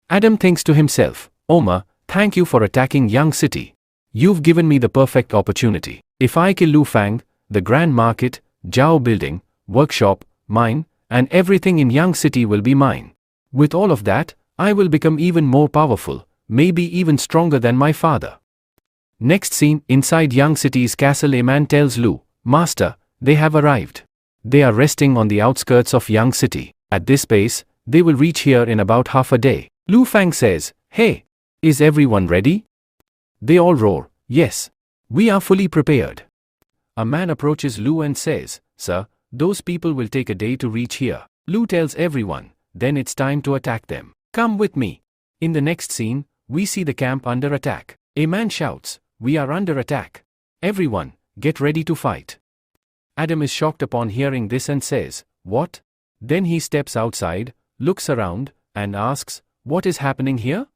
Adam thinks to himself, Omar, thank you for attacking Young City. You've given me the perfect opportunity. If I kill Lu Fang, the Grand Market, Zhao Building, Workshop, mine, and everything in Young City will be mine. With all of that, I will become even more powerful, maybe even stronger than my father. Next scene, inside Young City's castle, a man tells Lu, Master, they have arrived. They are resting on the outskirts of Young City. At this pace, they will reach here in about half a day. Lu Fang says, hey, is everyone ready? They all roar, yes. We are fully prepared. A man approaches Lu and says, Sir, those people will take a day to reach here. Lu tells everyone, then it's time to attack them. Come with me. In the next scene, we see the camp under attack. A man shouts, we are under attack. Everyone, get ready to fight. Adam is shocked upon hearing this and says, what? Then he steps outside, looks around, and asks, what is happening here?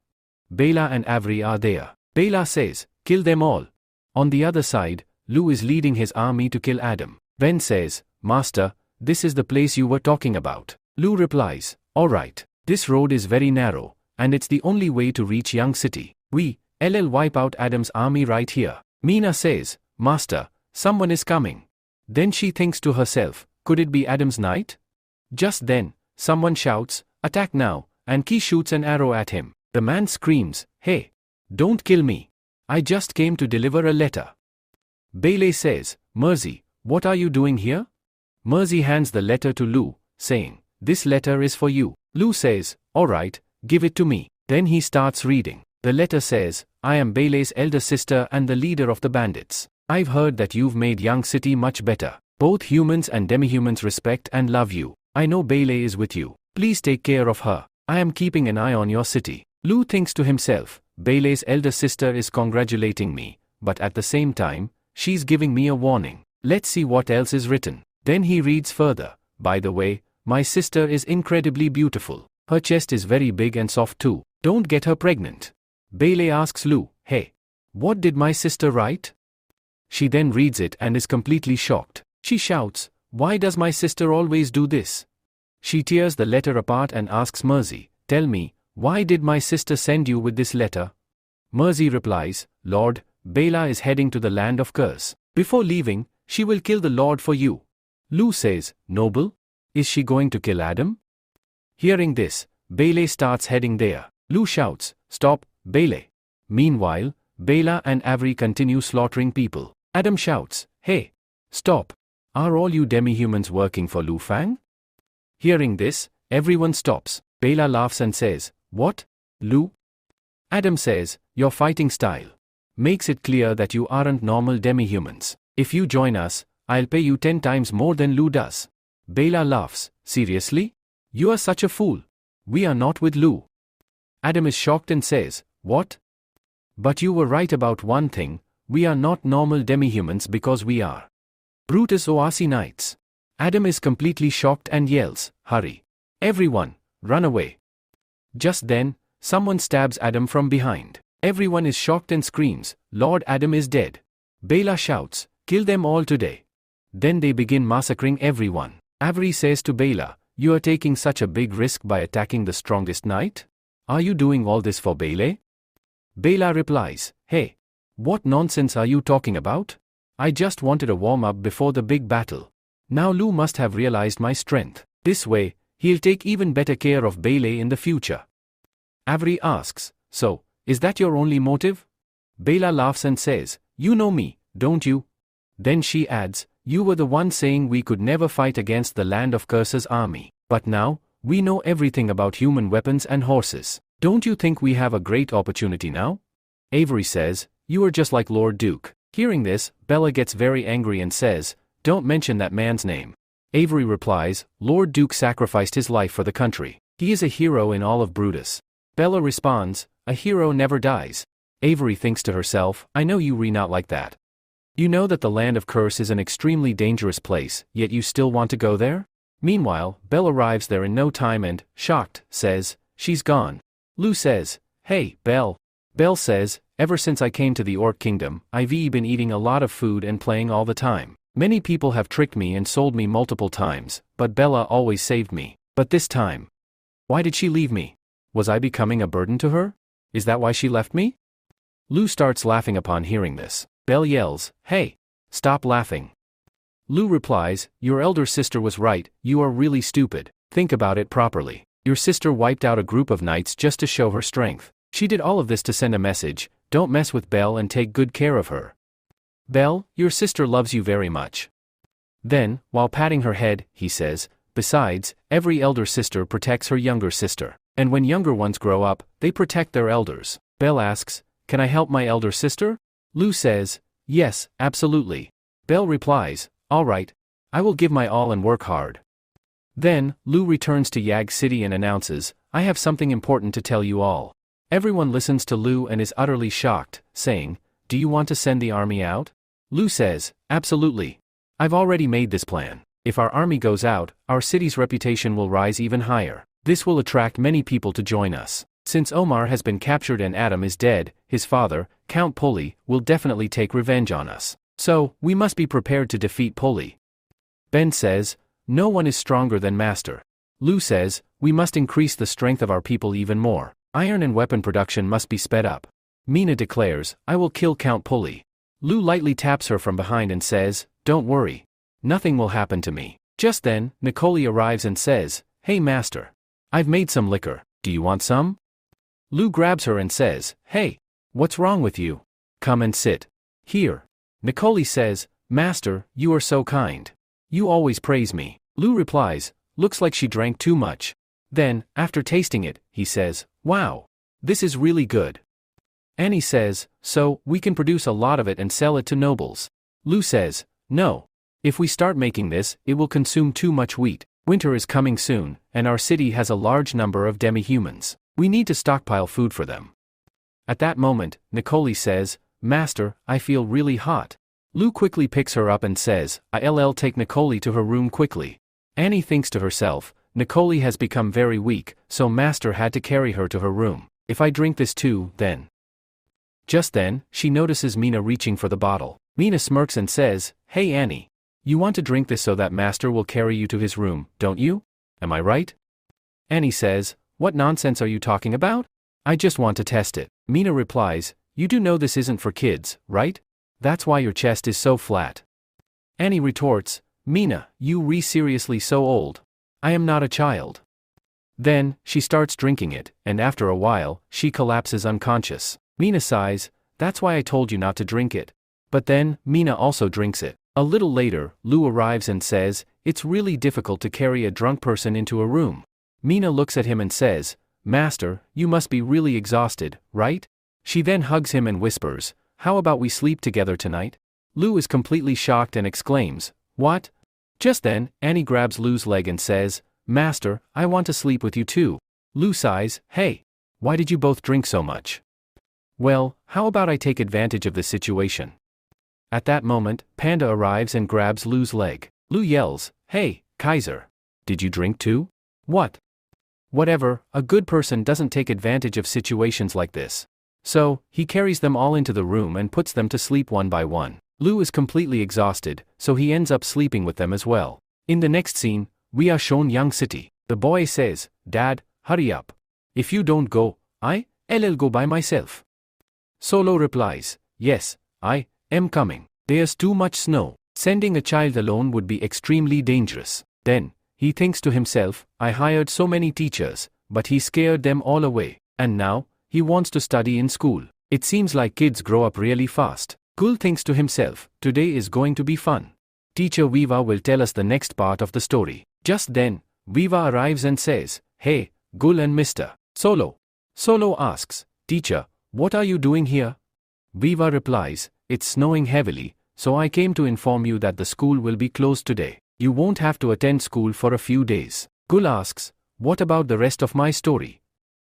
Bela and Avery are there. Bela says, kill them all. On the other side, Lu is leading his army to kill Adam. Ben says, Master, this is the place you were talking about. Lu replies, alright, this road is very narrow, and it's the only way to reach Young City. We'll wipe out Adam's army right here. Mina says, Master, someone is coming. Then she thinks to herself, could it be Adam's knight? Just then, someone shouts, attack now, and Ki shoots an arrow at him. The man screams, hey, don't kill me. I just came to deliver a letter. Bailey says, Mercy, what are you doing here? Mercy hands the letter to Lu, saying, this letter is for you. Lu says, alright, give it to me. Then he starts reading. The letter says, I am Bailey's elder sister and the leader of the bandits. I've heard that you've made Young City much better. Both humans and demi-humans respect and love you. I know Bailey is with you. Please take care of her. I am keeping an eye on your city. Lu thinks to himself, Bailey's elder sister is congratulating me, but at the same time, she's giving me a warning. Let's see what else is written. Then he reads further. By the way, my sister is incredibly beautiful. Her chest is very big and soft too. Don't get her pregnant. Bailey asks Lu, hey, what did my sister write? She then reads it and is completely shocked. She shouts, why does my sister always do this? She tears the letter apart and asks Mercy, tell me, why did my sister send you with this letter? Mercy replies, Lord, Bela is heading to the land of curse. Before leaving, she will kill the Lord for you. Lu says, Noble? Is she going to kill Adam? Hearing this, Bailey starts heading there. Lu shouts, stop, Bailey. Meanwhile, Bela and Avery continue slaughtering people. Adam shouts, hey, stop. Are all you demi-humans working for Lu Fang? Hearing this, everyone stops. Bela laughs and says, what? Lu? Adam says, your fighting style makes it clear that you aren't normal demi-humans. If you join us, I'll pay you 10 times more than Lu does. Bela laughs. Seriously? You are such a fool. We are not with Lu. Adam is shocked and says, what? But you were right about one thing, we are not normal demi-humans because we are Brutus Oasi Knights. Adam is completely shocked and yells, hurry. Everyone, run away. Just then, someone stabs Adam from behind. Everyone is shocked and screams, Lord Adam is dead. Bela shouts, kill them all today. Then they begin massacring everyone. Avery says to Bela, you are taking such a big risk by attacking the strongest knight? Are you doing all this for Bele? Bela replies, hey, what nonsense are you talking about? I just wanted a warm-up before the big battle. Now Lu must have realized my strength. This way, he'll take even better care of Bele in the future. Avery asks, so, is that your only motive? Bela laughs and says, you know me, don't you? Then she adds, you were the one saying we could never fight against the Land of Curses army. But now, we know everything about human weapons and horses. Don't you think we have a great opportunity now? Avery says, you are just like Lord Duke. Hearing this, Bella gets very angry and says, don't mention that man's name. Avery replies, Lord Duke sacrificed his life for the country. He is a hero in all of Brutus. Bella responds, a hero never dies. Avery thinks to herself, I know you re not like that. You know that the Land of Curse is an extremely dangerous place, yet you still want to go there? Meanwhile, Belle arrives there in no time and, shocked, says, she's gone. Lu says, hey, Belle. Belle says, ever since I came to the Orc Kingdom, I've been eating a lot of food and playing all the time. Many people have tricked me and sold me multiple times, but Bella always saved me. But this time, why did she leave me? Was I becoming a burden to her? Is that why she left me? Lu starts laughing upon hearing this. Belle yells, hey, stop laughing. Lu replies, your elder sister was right, you are really stupid. Think about it properly. Your sister wiped out a group of knights just to show her strength. She did all of this to send a message, don't mess with Belle and take good care of her. Belle, your sister loves you very much. Then, while patting her head, he says, besides, every elder sister protects her younger sister. And when younger ones grow up, they protect their elders. Belle asks, can I help my elder sister? Lu says, yes, absolutely. Belle replies, all right, I will give my all and work hard. Then, Lu returns to Yag City and announces, I have something important to tell you all. Everyone listens to Lu and is utterly shocked, saying, do you want to send the army out? Lu says, absolutely. I've already made this plan. If our army goes out, our city's reputation will rise even higher. This will attract many people to join us. Since Omar has been captured and Adam is dead, his father, Count Poli, will definitely take revenge on us. So, we must be prepared to defeat Poli. Ben says, no one is stronger than Master. Lu says, we must increase the strength of our people even more. Iron and weapon production must be sped up. Mina declares, I will kill Count Poli. Lu lightly taps her from behind and says, don't worry. Nothing will happen to me. Just then, Nicoli arrives and says, hey Master. I've made some liquor. Do you want some? Lu grabs her and says, hey, what's wrong with you? Come and sit. Here. Nicoli says, Master, you are so kind. You always praise me. Lu replies, looks like she drank too much. Then, after tasting it, he says, wow, this is really good. Annie says, so, we can produce a lot of it and sell it to nobles. Lu says, no. If we start making this, it will consume too much wheat. Winter is coming soon, and our city has a large number of demi-humans. We need to stockpile food for them. At that moment, Nicoli says, Master, I feel really hot. Lu quickly picks her up and says, I'll take Nicoli to her room quickly. Annie thinks to herself, Nicoli has become very weak, so Master had to carry her to her room. If I drink this too, then. Just then, she notices Mina reaching for the bottle. Mina smirks and says, hey Annie. You want to drink this so that Master will carry you to his room, don't you? Am I right? Annie says, what nonsense are you talking about? I just want to test it. Mina replies, you do know this isn't for kids, right? That's why your chest is so flat. Annie retorts, Mina, you seriously so old. I am not a child. Then, she starts drinking it, and after a while, she collapses unconscious. Mina sighs, that's why I told you not to drink it. But then, Mina also drinks it. A little later, Lu arrives and says, it's really difficult to carry a drunk person into a room. Mina looks at him and says, Master, you must be really exhausted, right? She then hugs him and whispers, how about we sleep together tonight? Lu is completely shocked and exclaims, what? Just then, Annie grabs Lu's leg and says, "Master, I want to sleep with you too." Lu sighs, "Hey, why did you both drink so much?" "Well, how about I take advantage of this situation?" At that moment, Panda arrives and grabs Lu's leg. Lu yells, "Hey, Kaiser. Did you drink too?" "What?" "Whatever, a good person doesn't take advantage of situations like this." So, he carries them all into the room and puts them to sleep one by one. Lu is completely exhausted, so he ends up sleeping with them as well. In the next scene, we are shown Young City. The boy says, "Dad, hurry up. If you don't go, I'll go by myself." Solo replies, "Yes, I am coming. There's too much snow. Sending a child alone would be extremely dangerous." Then, he thinks to himself, "I hired so many teachers, but he scared them all away. And now, he wants to study in school. It seems like kids grow up really fast." Gul thinks to himself, "Today is going to be fun." Teacher Viva will tell us the next part of the story. Just then, Viva arrives and says, "Hey, Gul and Mr. Solo." Solo asks, "Teacher, what are you doing here?" Viva replies, "It's snowing heavily, so I came to inform you that the school will be closed today. You won't have to attend school for a few days." Gul asks, "What about the rest of my story?"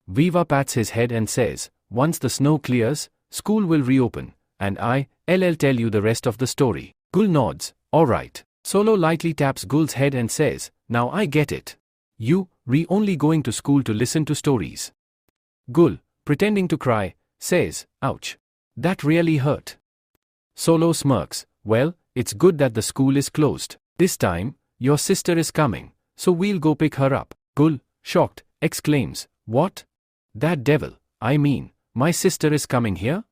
Viva pats his head and says, "Once the snow clears, school will reopen, and I'll tell you the rest of the story." Gul nods, "Alright." Solo lightly taps Gul's head and says, "Now I get it. You're only going to school to listen to stories." Gul, pretending to cry, says, "Ouch. That really hurt." Solo smirks, "Well, it's good that the school is closed. This time, your sister is coming, so we'll go pick her up." Gul, shocked, exclaims, "What? That devil, my sister is coming here?"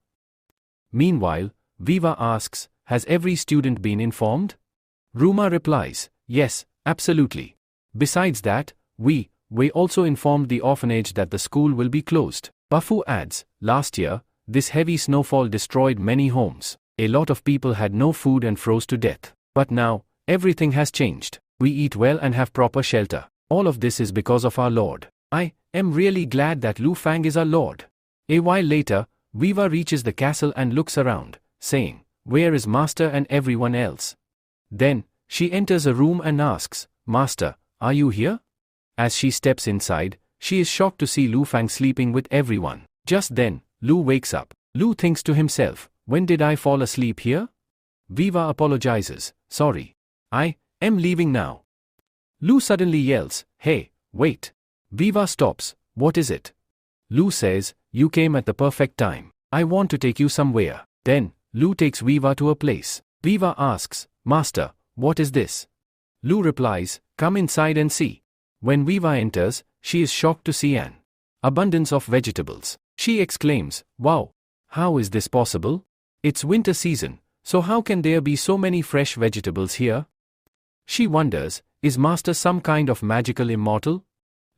Meanwhile, Viva asks, "Has every student been informed?" Ruma replies, "Yes, absolutely. Besides that, we also informed the orphanage that the school will be closed." Bafu adds, "Last year, this heavy snowfall destroyed many homes. A lot of people had no food and froze to death. But now, everything has changed. We eat well and have proper shelter. All of this is because of our Lord. I am really glad that Lu Fang is our Lord." A while later, Viva reaches the castle and looks around, saying, "Where is Master and everyone else?" Then, she enters a room and asks, "Master, are you here?" As she steps inside, she is shocked to see Lu Fang sleeping with everyone. Just then, Lu wakes up. Lu thinks to himself, "When did I fall asleep here?" Viva apologizes, "Sorry. I am leaving now." Lu suddenly yells, "Hey, wait." Viva stops, "What is it?" Lu says, "You came at the perfect time. I want to take you somewhere." Then, Lu takes Viva to a place. Viva asks, "Master, what is this?" Lu replies, "Come inside and see." When Viva enters, she is shocked to see an abundance of vegetables. She exclaims, "Wow, how is this possible? It's winter season, so how can there be so many fresh vegetables here?" She wonders, is Master some kind of magical immortal?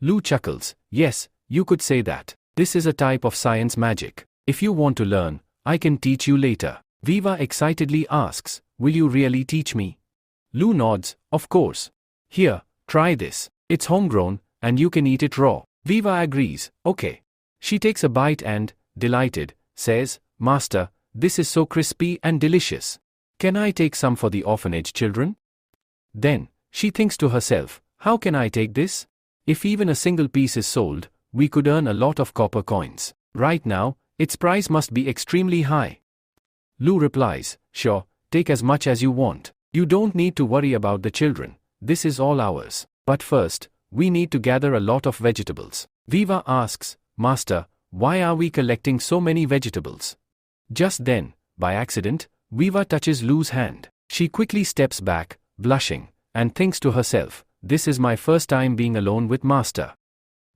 Lu chuckles, "Yes, you could say that. This is a type of science magic. If you want to learn, I can teach you later." Viva excitedly asks, "Will you really teach me?" Lu nods, "Of course. Here, try this. It's homegrown, and you can eat it raw." Viva agrees, "Okay." She takes a bite and, delighted, says, "Master, this is so crispy and delicious. Can I take some for the orphanage children?" Then, she thinks to herself, "How can I take this? If even a single piece is sold, we could earn a lot of copper coins. Right now, its price must be extremely high." Lu replies, "Sure, take as much as you want. You don't need to worry about the children. This is all ours. But first, we need to gather a lot of vegetables." Viva asks, "Master, why are we collecting so many vegetables?" Just then, by accident, Viva touches Lu's hand. She quickly steps back, blushing, and thinks to herself, "This is my first time being alone with Master.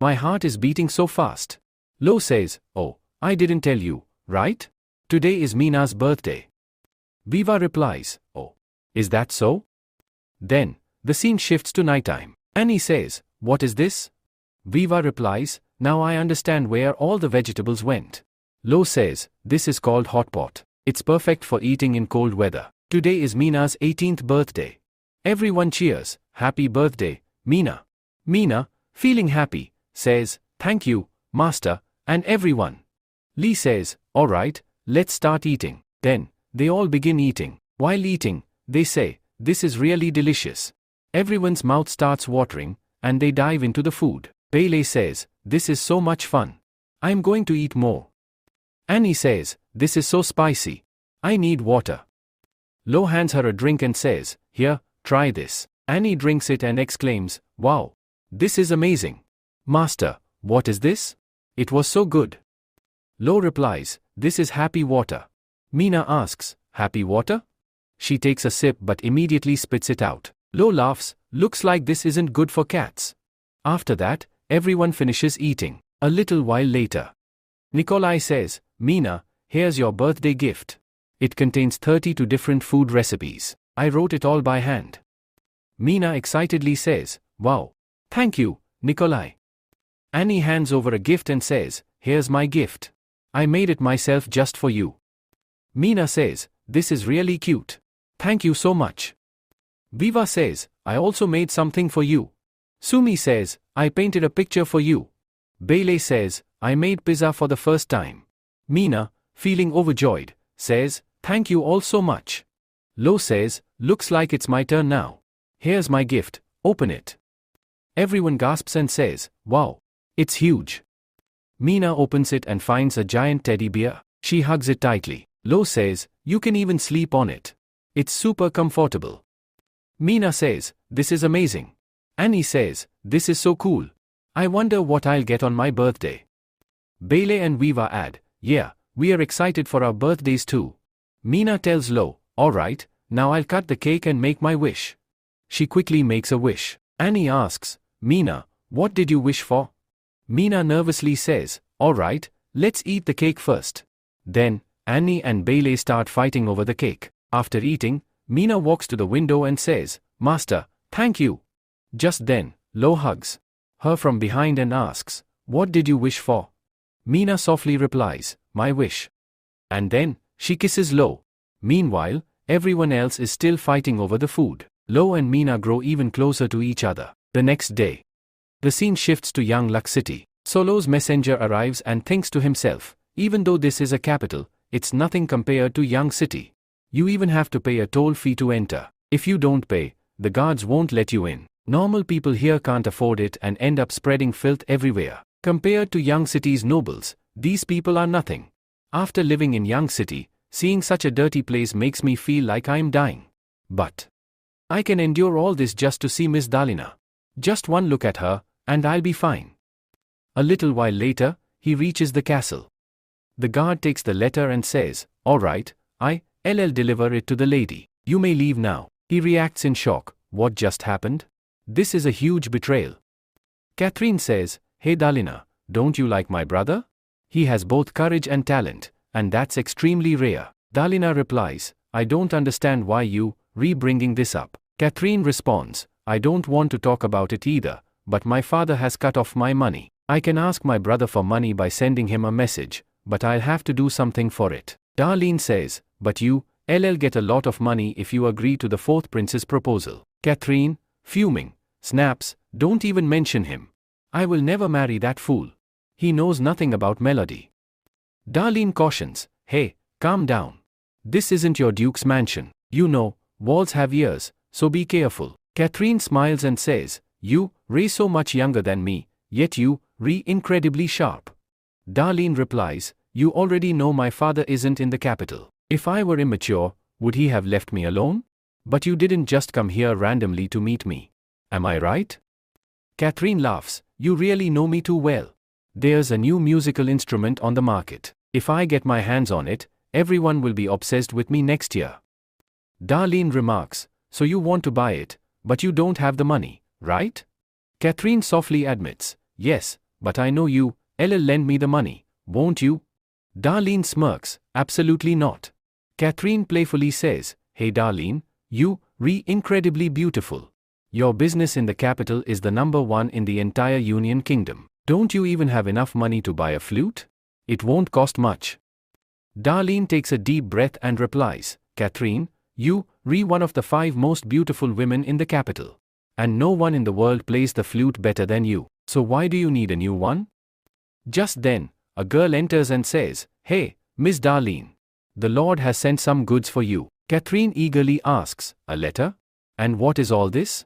My heart is beating so fast." Lo says, "Oh, I didn't tell you, right? Today is Mina's birthday." Viva replies, "Oh, is that so?" Then, the scene shifts to nighttime. Annie says, "What is this?" Viva replies, "Now I understand where all the vegetables went." Lo says, "This is called hot pot. It's perfect for eating in cold weather. Today is Mina's 18th birthday." Everyone cheers, "Happy birthday, Mina." Mina, feeling happy, says, "Thank you, Master, and everyone." Lee says, "Alright, let's start eating." Then, they all begin eating. While eating, they say, "This is really delicious." Everyone's mouth starts watering, and they dive into the food. Bailey says, "This is so much fun. I'm going to eat more." Annie says, "This is so spicy. I need water." Lo hands her a drink and says, "Here, try this." Annie drinks it and exclaims, "Wow! This is amazing. Master, what is this? It was so good." Lo replies, "This is happy water." Mina asks, "Happy water?" She takes a sip but immediately spits it out. Lo laughs, "Looks like this isn't good for cats." After that, everyone finishes eating. A little while later, Nikolai says, "Mina, here's your birthday gift. It contains 32 different food recipes. I wrote it all by hand." Mina excitedly says, "Wow. Thank you, Nikolai." Annie hands over a gift and says, "Here's my gift. I made it myself just for you." Mina says, "This is really cute. Thank you so much." Viva says, "I also made something for you." Sumi says, "I painted a picture for you." Bailey says, "I made pizza for the first time." Mina, feeling overjoyed, says, "Thank you all so much." Lo says, "Looks like it's my turn now. Here's my gift, open it." Everyone gasps and says, "Wow. It's huge." Mina opens it and finds a giant teddy bear. She hugs it tightly. Lo says, "You can even sleep on it. It's super comfortable." Mina says, "This is amazing." Annie says, "This is so cool. I wonder what I'll get on my birthday." Bailey and Viva add, "Yeah, we are excited for our birthdays too." Mina tells Lo, "Alright, now I'll cut the cake and make my wish." She quickly makes a wish. Annie asks, "Mina, what did you wish for?" Mina nervously says, "Alright, let's eat the cake first." Then, Annie and Bailey start fighting over the cake. After eating, Mina walks to the window and says, "Master, thank you." Just then, Lo hugs her from behind and asks, "What did you wish for?" Mina softly replies, "My wish." And then, she kisses Lo. Meanwhile, everyone else is still fighting over the food. Lo and Mina grow even closer to each other. The next day, the scene shifts to young Luck City. Solo's messenger arrives and thinks to himself, even though this is a capital, it's nothing compared to Young City. You even have to pay a toll fee to enter. If you don't pay, the guards won't let you in. Normal people here can't afford it and end up spreading filth everywhere. Compared to Young City's nobles, these people are nothing. After living in Young City, seeing such a dirty place makes me feel like I'm dying. But I can endure all this just to see Miss Dalina. Just one look at her, and I'll be fine. A little while later, he reaches the castle. The guard takes the letter and says, "Alright, I'll deliver it to the lady. You may leave now." He reacts in shock. What just happened? This is a huge betrayal. Catherine says, "Hey Dalina, don't you like my brother? He has both courage and talent, and that's extremely rare." Dalina replies, "I don't understand why you bringing this up." Catherine responds, "I don't want to talk about it either, but my father has cut off my money. I can ask my brother for money by sending him a message, but I'll have to do something for it." Darlene says, "But you'll get a lot of money if you agree to the fourth prince's proposal." Catherine, fuming, snaps, "Don't even mention him. I will never marry that fool. He knows nothing about melody." Darlene cautions, "Hey, calm down. This isn't your duke's mansion. You know, walls have ears, so be careful." Catherine smiles and says, "You, so much younger than me, yet you, incredibly sharp." Darlene replies, "You already know my father isn't in the capital. If I were immature, would he have left me alone? But you didn't just come here randomly to meet me. Am I right?" Catherine laughs, "You really know me too well. There's a new musical instrument on the market. If I get my hands on it, everyone will be obsessed with me next year." Darlene remarks, "So you want to buy it, but you don't have the money, right?" Catherine softly admits, "Yes, but I know you'll lend me the money, won't you?" Darlene smirks, "Absolutely not." Catherine playfully says, "Hey Darlene, you, incredibly beautiful. Your business in the capital is the number one in the entire Union Kingdom. Don't you even have enough money to buy a flute? It won't cost much." Darlene takes a deep breath and replies, "Catherine, you, one of the 5 most beautiful women in the capital. And no one in the world plays the flute better than you, so why do you need a new one?" Just then, a girl enters and says, "Hey, Miss Darlene. The Lord has sent some goods for you." Catherine eagerly asks, "A letter? And what is all this?"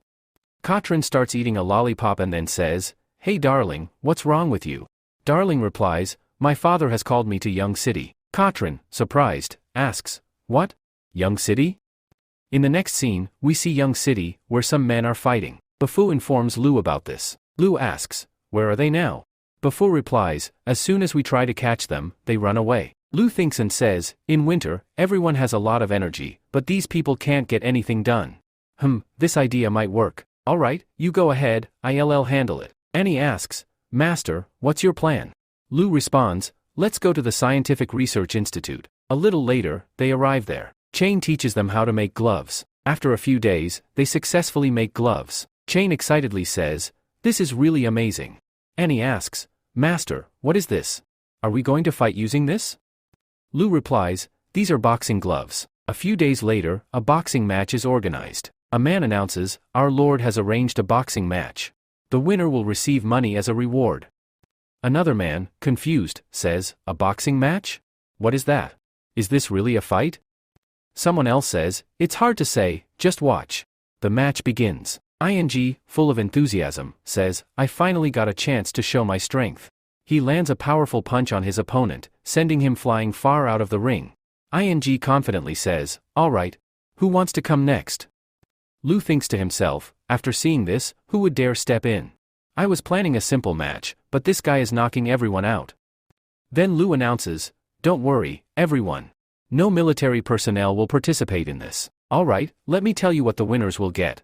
Katrin starts eating a lollipop and then says, "Hey darling, what's wrong with you?" Darling replies, "My father has called me to Young City." Katrin, surprised, asks, "What? Young City?" In the next scene, we see Young City, where some men are fighting. Bufu informs Lu about this. Lu asks, "Where are they now?" Bufu replies, "As soon as we try to catch them, they run away." Lu thinks and says, "In winter, everyone has a lot of energy, but these people can't get anything done. This idea might work. Alright, you go ahead, I'll handle it." Annie asks, "Master, what's your plan?" Lu responds, "Let's go to the Scientific Research Institute." A little later, they arrive there. Chain teaches them how to make gloves. After a few days, they successfully make gloves. Chain excitedly says, "This is really amazing." Annie asks, "Master, what is this? Are we going to fight using this?" Lu replies, "These are boxing gloves." A few days later, a boxing match is organized. A man announces, "Our Lord has arranged a boxing match. The winner will receive money as a reward." Another man, confused, says, "A boxing match? What is that? Is this really a fight?" Someone else says, "It's hard to say, just watch." The match begins. ING, full of enthusiasm, says, "I finally got a chance to show my strength." He lands a powerful punch on his opponent, sending him flying far out of the ring. ING confidently says, "Alright, who wants to come next?" Lu thinks to himself, after seeing this, who would dare step in? I was planning a simple match, but this guy is knocking everyone out. Then Lu announces, "Don't worry, everyone. No military personnel will participate in this. Alright, let me tell you what the winners will get.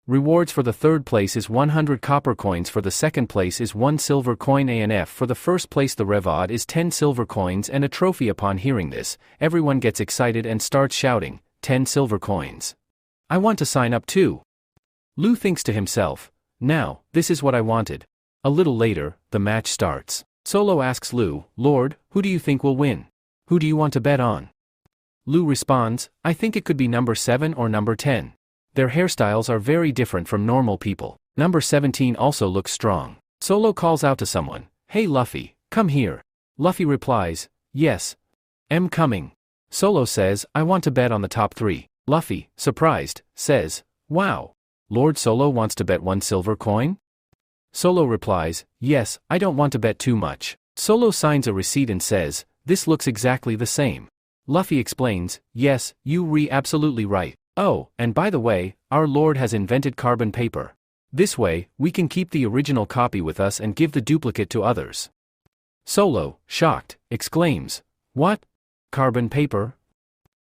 Rewards for the third place is 100 copper coins, for the second place is 1 silver coin ANF, for the first place the reward is 10 silver coins and a trophy." Upon hearing this, everyone gets excited and starts shouting, 10 silver coins. I want to sign up too. Lu thinks to himself, now, this is what I wanted. A little later, the match starts. Solo asks Lu, "Lord, who do you think will win? Who do you want to bet on?" Lu responds, "I think it could be number 7 or number 10. Their hairstyles are very different from normal people. Number 17 also looks strong." Solo calls out to someone, "Hey Luffy, come here." Luffy replies, "Yes. I'm coming." Solo says, "I want to bet on the top 3. Luffy, surprised, says, "Wow. Lord Solo wants to bet 1 silver coin?" Solo replies, "Yes, I don't want to bet too much." Solo signs a receipt and says, "This looks exactly the same." Luffy explains, "Yes, you're absolutely right. Oh, and by the way, our Lord has invented carbon paper. This way, we can keep the original copy with us and give the duplicate to others." Solo, shocked, exclaims, "What? Carbon paper?"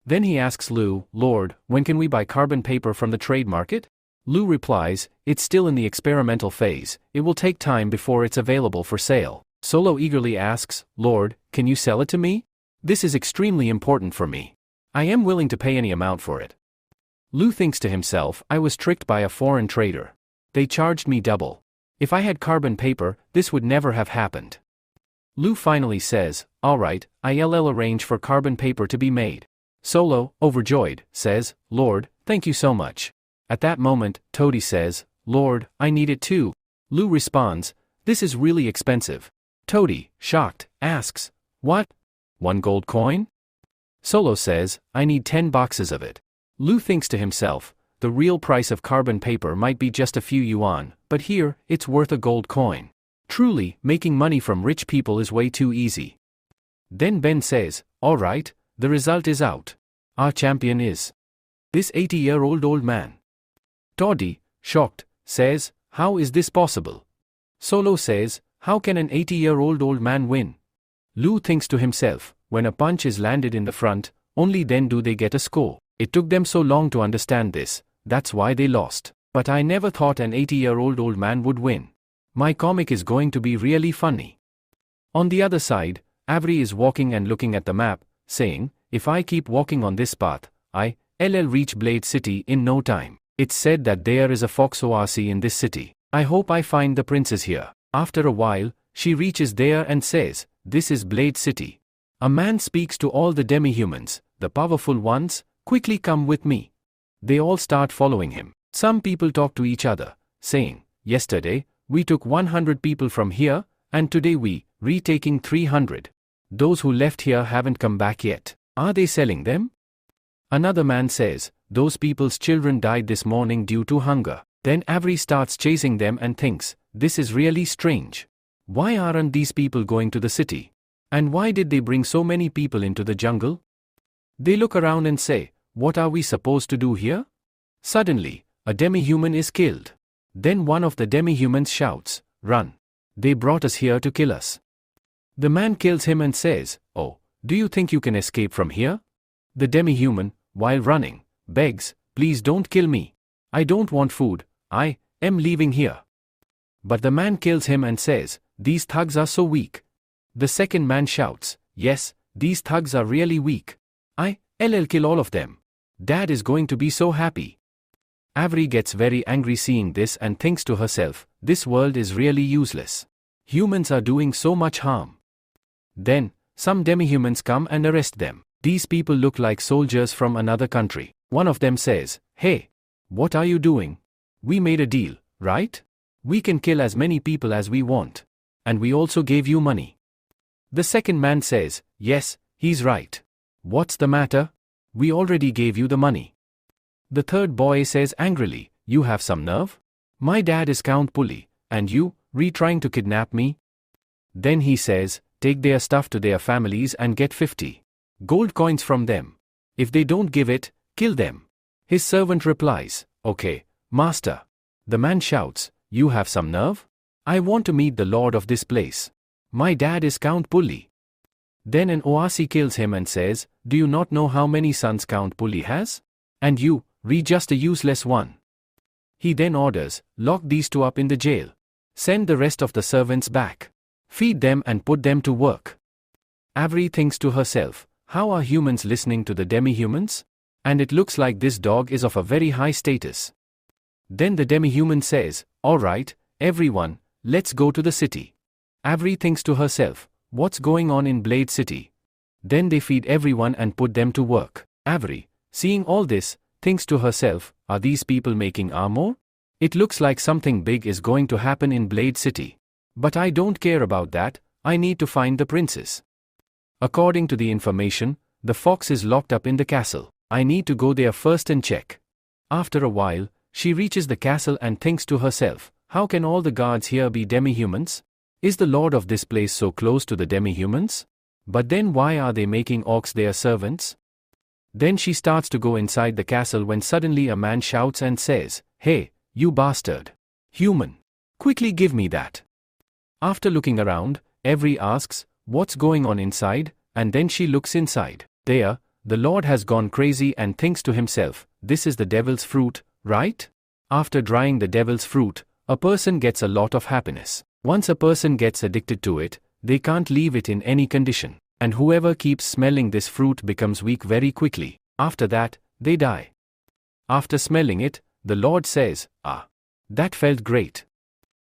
Then he asks Lu, "Lord, when can we buy carbon paper from the trade market?" Lu replies, "It's still in the experimental phase, it will take time before it's available for sale." Solo eagerly asks, "Lord, can you sell it to me? This is extremely important for me. I am willing to pay any amount for it." Lu thinks to himself, "I was tricked by a foreign trader. They charged me double. If I had carbon paper, this would never have happened." Lu finally says, "Alright, I'll arrange for carbon paper to be made." Solo, overjoyed, says, "Lord, thank you so much." At that moment, Toady says, "Lord, I need it too." Lu responds, "This is really expensive." Toady, shocked, asks, "What? 1 gold coin?" Solo says, "I need 10 boxes of it." Lu thinks to himself, the real price of carbon paper might be just a few yuan, but here, it's worth a gold coin. Truly, making money from rich people is way too easy. Then Ben says, "Alright, the result is out. Our champion is this 80-year-old old man." Toddy, shocked, says, "How is this possible?" Solo says, "How can an 80-year-old old man win?" Lu thinks to himself, when a punch is landed in the front, only then do they get a score. It took them so long to understand this, that's why they lost. But I never thought an 80-year-old old man would win. My comic is going to be really funny. On the other side, Avery is walking and looking at the map, saying, "If I keep walking on this path, I'll reach Blade City in no time. It's said that there is a fox oasis in this city. I hope I find the princess here." After a while, she reaches there and says, "This is Blade City. A man speaks to all the demi-humans, the powerful ones, quickly come with me." They all start following him. Some people talk to each other, saying, "Yesterday, we took 100 people from here, and today we, retaking 300. Those who left here haven't come back yet. Are they selling them?" Another man says, "Those people's children died this morning due to hunger. Then Avery starts chasing them and thinks, this is really strange. Why aren't these people going to the city? And why did they bring so many people into the jungle? They look around and say, what are we supposed to do here? Suddenly, a demi-human is killed. Then one of the demi-humans shouts, run. They brought us here to kill us. The man kills him and says, oh, do you think you can escape from here? The demi-human, while running, begs, please don't kill me. I don't want food, I am leaving here. But the man kills him and says, these thugs are so weak. The second man shouts, yes, these thugs are really weak. I'll kill all of them. Dad is going to be so happy. Avery gets very angry seeing this and thinks to herself, this world is really useless. Humans are doing so much harm. Then, some demi-humans come and arrest them. These people look like soldiers from another country. One of them says, hey, what are you doing? We made a deal, right? We can kill as many people as we want. And we also gave you money. The second man says, yes, he's right. What's the matter? We already gave you the money. The third boy says angrily, you have some nerve? My dad is Count Pulley, and you, trying to kidnap me? Then he says, take their stuff to their families and get 50 gold coins from them. If they don't give it, kill them. His servant replies, okay, master. The man shouts, you have some nerve? I want to meet the lord of this place. My dad is Count Pulley. Then an Oasi kills him and says, do you not know how many sons Count Pulley has? And you, just a useless one. He then orders, lock these two up in the jail. Send the rest of the servants back. Feed them and put them to work. Avery thinks to herself, how are humans listening to the demi-humans? And it looks like this dog is of a very high status. Then the demi-human says, all right, everyone, let's go to the city. Avery thinks to herself, what's going on in Blade City? Then they feed everyone and put them to work. Avery, seeing all this, thinks to herself, are these people making armor? It looks like something big is going to happen in Blade City. But I don't care about that, I need to find the princess. According to the information, the fox is locked up in the castle. I need to go there first and check. After a while, she reaches the castle and thinks to herself, how can all the guards here be demi-humans? Is the lord of this place so close to the demi-humans? But then why are they making orcs their servants? Then she starts to go inside the castle when suddenly a man shouts and says, hey, you bastard. Human. Quickly give me that. After looking around, Avery asks, what's going on inside? And then she looks inside. There, the lord has gone crazy and thinks to himself, this is the devil's fruit, right? After drying the devil's fruit, a person gets a lot of happiness. Once a person gets addicted to it, they can't leave it in any condition. And whoever keeps smelling this fruit becomes weak very quickly. After that, they die. After smelling it, the Lord says, that felt great.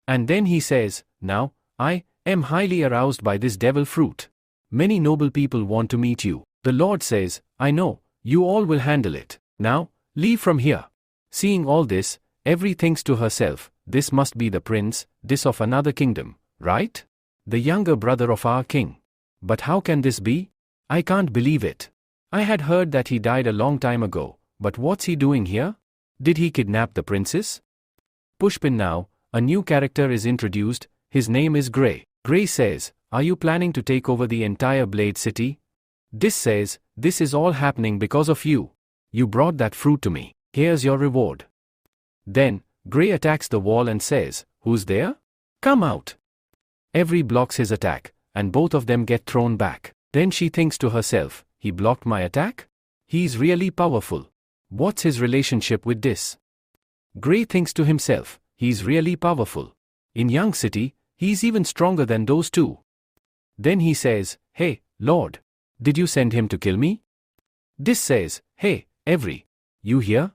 And then he says, now, I am highly aroused by this devil fruit. Many noble people want to meet you. The Lord says, I know, you all will handle it. Now, leave from here. Seeing all this, Avery thinks to herself, this must be the prince, this of another kingdom, right? The younger brother of our king. But how can this be? I can't believe it. I had heard that he died a long time ago, but what's he doing here? Did he kidnap the princess? Pushpin now, a new character is introduced, his name is Grey. Grey says, are you planning to take over the entire Blade City? Dis says, this is all happening because of you. You brought that fruit to me, here's your reward. Then, Grey attacks the wall and says, who's there? Come out. Avery blocks his attack, and both of them get thrown back. Then she thinks to herself, he blocked my attack? He's really powerful. What's his relationship with this? Grey thinks to himself, he's really powerful. In Young City, he's even stronger than those two. Then he says, hey, Lord. Did you send him to kill me? Dis says, hey, Avery. You here?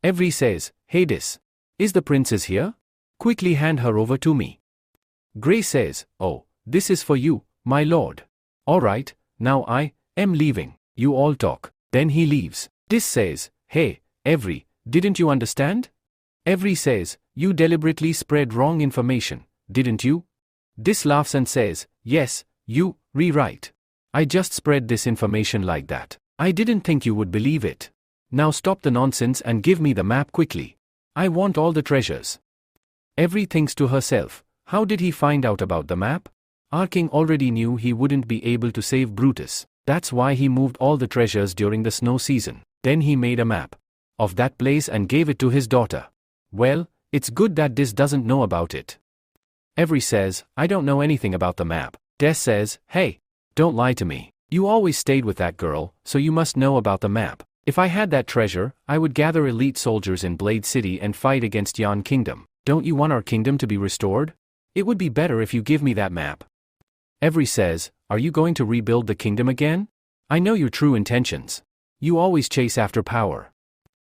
Avery says, hey Dis. Is the princess here? Quickly hand her over to me. Grey says, oh, this is for you, my lord. Alright, now I am leaving. You all talk. Then he leaves. Dis says, hey, Avery, didn't you understand? Avery says, you deliberately spread wrong information, didn't you? Dis laughs and says, yes, you, rewrite. I just spread this information like that. I didn't think you would believe it. Now stop the nonsense and give me the map quickly. I want all the treasures. Every thinks to herself, how did he find out about the map? Our king already knew he wouldn't be able to save Brutus. That's why he moved all the treasures during the snow season. Then he made a map of that place and gave it to his daughter. Well, it's good that Dis doesn't know about it. Every says, I don't know anything about the map. Des says, hey, don't lie to me. You always stayed with that girl, so you must know about the map. If I had that treasure, I would gather elite soldiers in Blade City and fight against Yan Kingdom. Don't you want our kingdom to be restored? It would be better if you give me that map. Every says, are you going to rebuild the kingdom again? I know your true intentions. You always chase after power.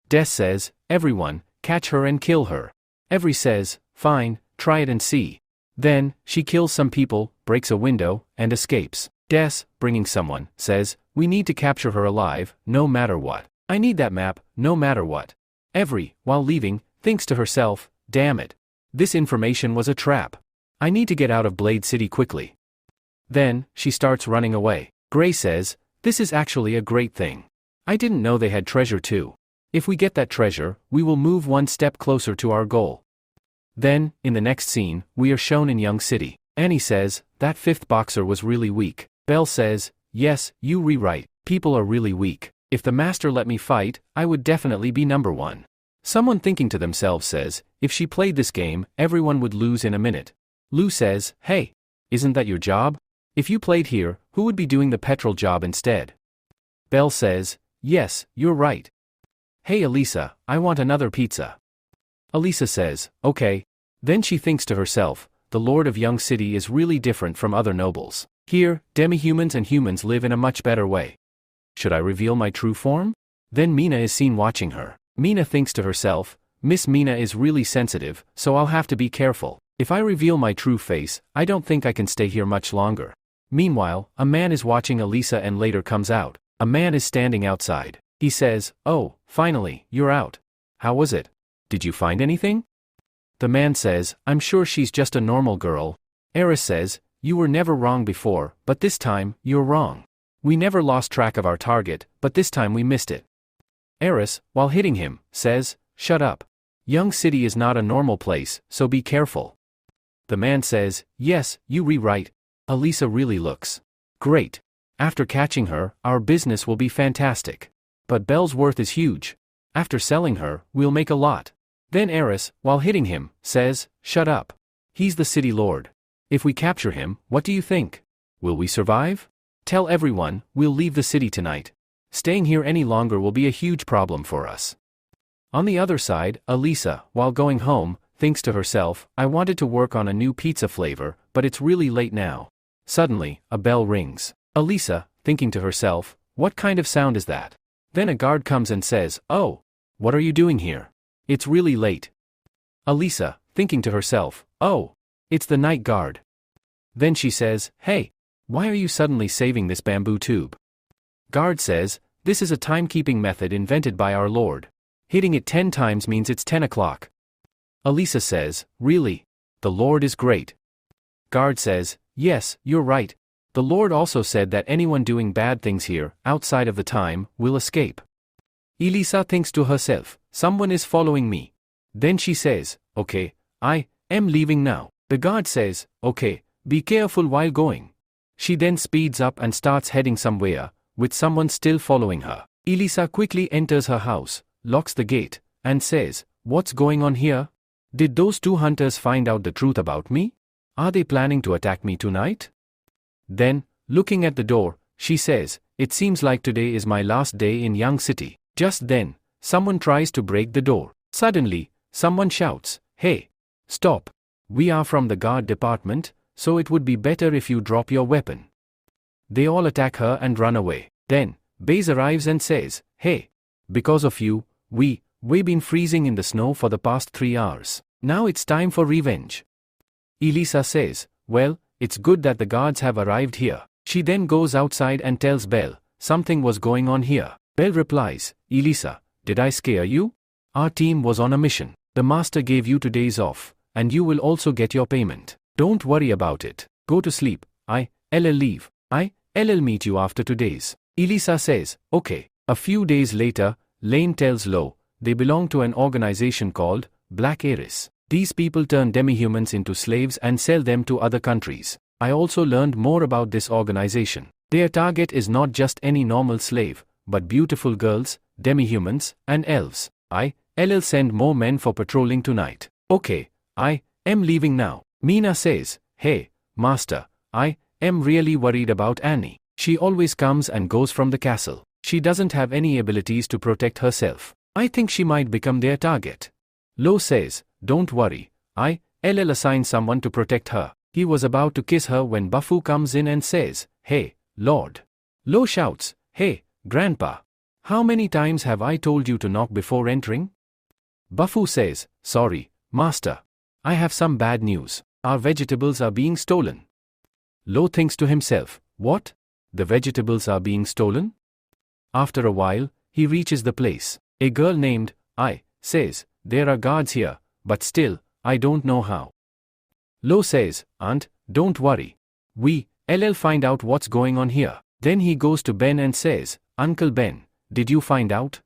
Des says, everyone, catch her and kill her. Every says, fine, try it and see. Then, she kills some people, breaks a window, and escapes. Des, bringing someone, says, we need to capture her alive, no matter what. I need that map, no matter what. Every, while leaving, thinks to herself, damn it. This information was a trap. I need to get out of Blade City quickly. Then, she starts running away. Gray says, this is actually a great thing. I didn't know they had treasure too. If we get that treasure, we will move one step closer to our goal. Then, in the next scene, we are shown in Young City. Annie says, that fifth boxer was really weak. Belle says, yes, you rewrite, people are really weak. If the master let me fight, I would definitely be number one. Someone thinking to themselves says, if she played this game, everyone would lose in a minute. Lou says, hey, isn't that your job? If you played here, who would be doing the petrol job instead? Belle says, yes, you're right. Hey Elisa, I want another pizza. Elisa says, okay. Then she thinks to herself, the Lord of Young City is really different from other nobles. Here, demi-humans and humans live in a much better way. Should I reveal my true form? Then Mina is seen watching her. Mina thinks to herself, Miss Mina is really sensitive, so I'll have to be careful. If I reveal my true face, I don't think I can stay here much longer. Meanwhile, a man is watching Elisa and later comes out. A man is standing outside. He says, oh, finally, you're out. How was it? Did you find anything? The man says, I'm sure she's just a normal girl. Eris says, you were never wrong before, but this time, you're wrong. We never lost track of our target, but this time we missed it. Eris, while hitting him, says, shut up. Young City is not a normal place, so be careful. The man says, yes, you rewrite. Elisa really looks great. After catching her, our business will be fantastic. But Belle's worth is huge. After selling her, we'll make a lot. Then Eris, while hitting him, says, shut up. He's the city lord. If we capture him, what do you think? Will we survive? Tell everyone, we'll leave the city tonight. Staying here any longer will be a huge problem for us. On the other side, Elisa, while going home, thinks to herself, I wanted to work on a new pizza flavor, but it's really late now. Suddenly, a bell rings. Elisa, thinking to herself, what kind of sound is that? Then a guard comes and says, oh, what are you doing here? It's really late. Elisa, thinking to herself, oh, it's the night guard. Then she says, hey, why are you suddenly saving this bamboo tube? Guard says, this is a timekeeping method invented by our Lord. Hitting it 10 times means it's 10 o'clock. Elisa says, really? The Lord is great. Guard says, yes, you're right. The Lord also said that anyone doing bad things here, outside of the time, will escape. Elisa thinks to herself, someone is following me. Then she says, okay, I am leaving now. The guard says, okay, be careful while going. She then speeds up and starts heading somewhere, with someone still following her. Elisa quickly enters her house, locks the gate, and says, what's going on here? Did those two hunters find out the truth about me? Are they planning to attack me tonight? Then, looking at the door, she says, it seems like today is my last day in Young City. Just then, someone tries to break the door. Suddenly, someone shouts, hey, stop. We are from the guard department, so it would be better if you drop your weapon. They all attack her and run away. Then, Baze arrives and says, hey, because of you, we've been freezing in the snow for the past 3 hours. Now it's time for revenge. Elisa says, well, it's good that the guards have arrived here. She then goes outside and tells Belle, something was going on here. Belle replies, Elisa, did I scare you? Our team was on a mission. The master gave you 2 days off, and you will also get your payment. Don't worry about it. Go to sleep. I'll leave. I'll meet you after 2 days. Elisa says, okay. A few days later, Lane tells Lo, they belong to an organization called Black Iris. These people turn demi-humans into slaves and sell them to other countries. I also learned more about this organization. Their target is not just any normal slave, but beautiful girls, demi-humans, and elves. I'll send more men for patrolling tonight. Okay, I am leaving now. Mina says, hey, master, I am really worried about Annie. She always comes and goes from the castle. She doesn't have any abilities to protect herself. I think she might become their target. Lo says, don't worry, I'll assign someone to protect her. He was about to kiss her when Buffu comes in and says, hey, Lord. Lo shouts, hey, Grandpa. How many times have I told you to knock before entering? Buffu says, sorry, master. I have some bad news. Our vegetables are being stolen. Lo thinks to himself, what? The vegetables are being stolen? After a while, he reaches the place. A girl named I says, there are guards here, but still, I don't know how. Lo says, Aunt, don't worry. I'll find out what's going on here. Then he goes to Ben and says, Uncle Ben, did you find out?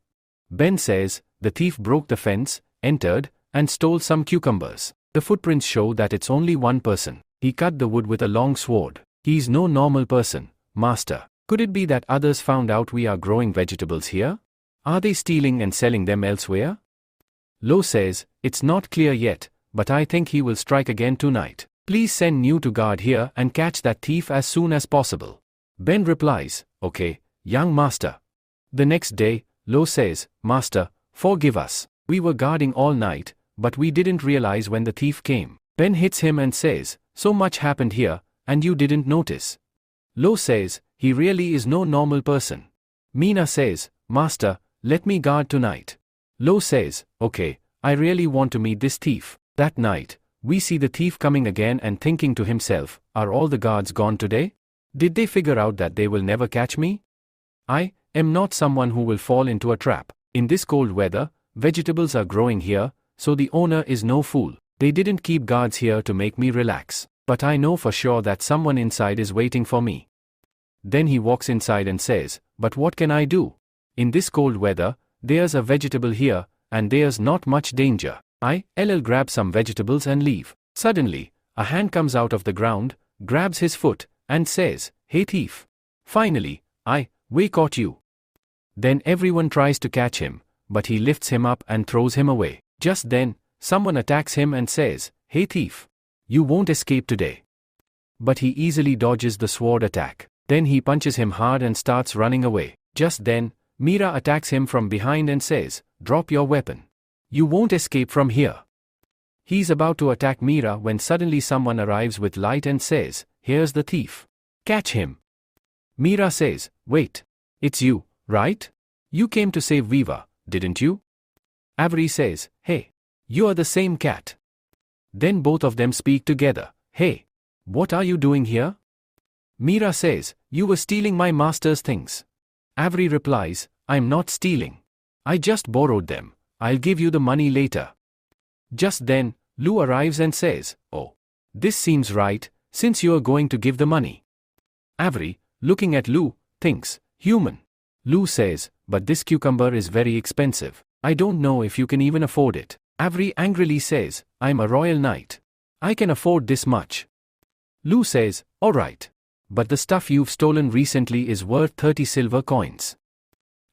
Ben says, the thief broke the fence, entered, and stole some cucumbers. The footprints show that it's only one person. He cut the wood with a long sword. He's no normal person, master. Could it be that others found out we are growing vegetables here? Are they stealing and selling them elsewhere? Lo says, it's not clear yet, but I think he will strike again tonight. Please send New to guard here and catch that thief as soon as possible. Ben replies, okay, young master. The next day, Lo says, Master, forgive us. We were guarding all night, but we didn't realize when the thief came. Ben hits him and says, so much happened here, and you didn't notice. Lo says, he really is no normal person. Mina says, Master, let me guard tonight. Lo says, okay, I really want to meet this thief. That night, we see the thief coming again and thinking to himself, are all the guards gone today? Did they figure out that they will never catch me? I am not someone who will fall into a trap. In this cold weather, vegetables are growing here, so the owner is no fool. They didn't keep guards here to make me relax. But I know for sure that someone inside is waiting for me. Then he walks inside and says, but what can I do? In this cold weather, there's a vegetable here, and there's not much danger. I'll grab some vegetables and leave. Suddenly, a hand comes out of the ground, grabs his foot, and says, hey thief. Finally, we caught you. Then everyone tries to catch him, but he lifts him up and throws him away. Just then, someone attacks him and says, hey thief. You won't escape today. But he easily dodges the sword attack. Then he punches him hard and starts running away. Just then, Mira attacks him from behind and says, drop your weapon. You won't escape from here. He's about to attack Mira when suddenly someone arrives with light and says, here's the thief. Catch him. Mira says, wait. It's you, right? You came to save Viva, didn't you? Avery says, hey. You are the same cat. Then both of them speak together. Hey. What are you doing here? Mira says, you were stealing my master's things. Avery replies, I'm not stealing. I just borrowed them. I'll give you the money later. Just then, Lou arrives and says, oh. This seems right, since you are going to give the money. Avery, looking at Lou, thinks, human. Lou says, but this cucumber is very expensive. I don't know if you can even afford it. Avery angrily says, I'm a royal knight. I can afford this much. Lou says, alright. But the stuff you've stolen recently is worth 30 silver coins.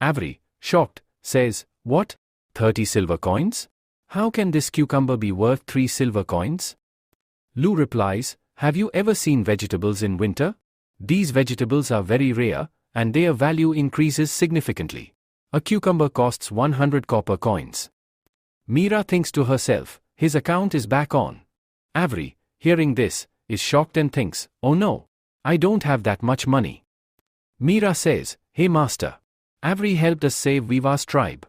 Avery, shocked, says, what? 30 silver coins? How can this cucumber be worth 3 silver coins? Lou replies, have you ever seen vegetables in winter? These vegetables are very rare, and their value increases significantly. A cucumber costs 100 copper coins. Mira thinks to herself, his account is back on. Avery, hearing this, is shocked and thinks, oh no, I don't have that much money. Mira says, hey master. Avery helped us save Viva's tribe.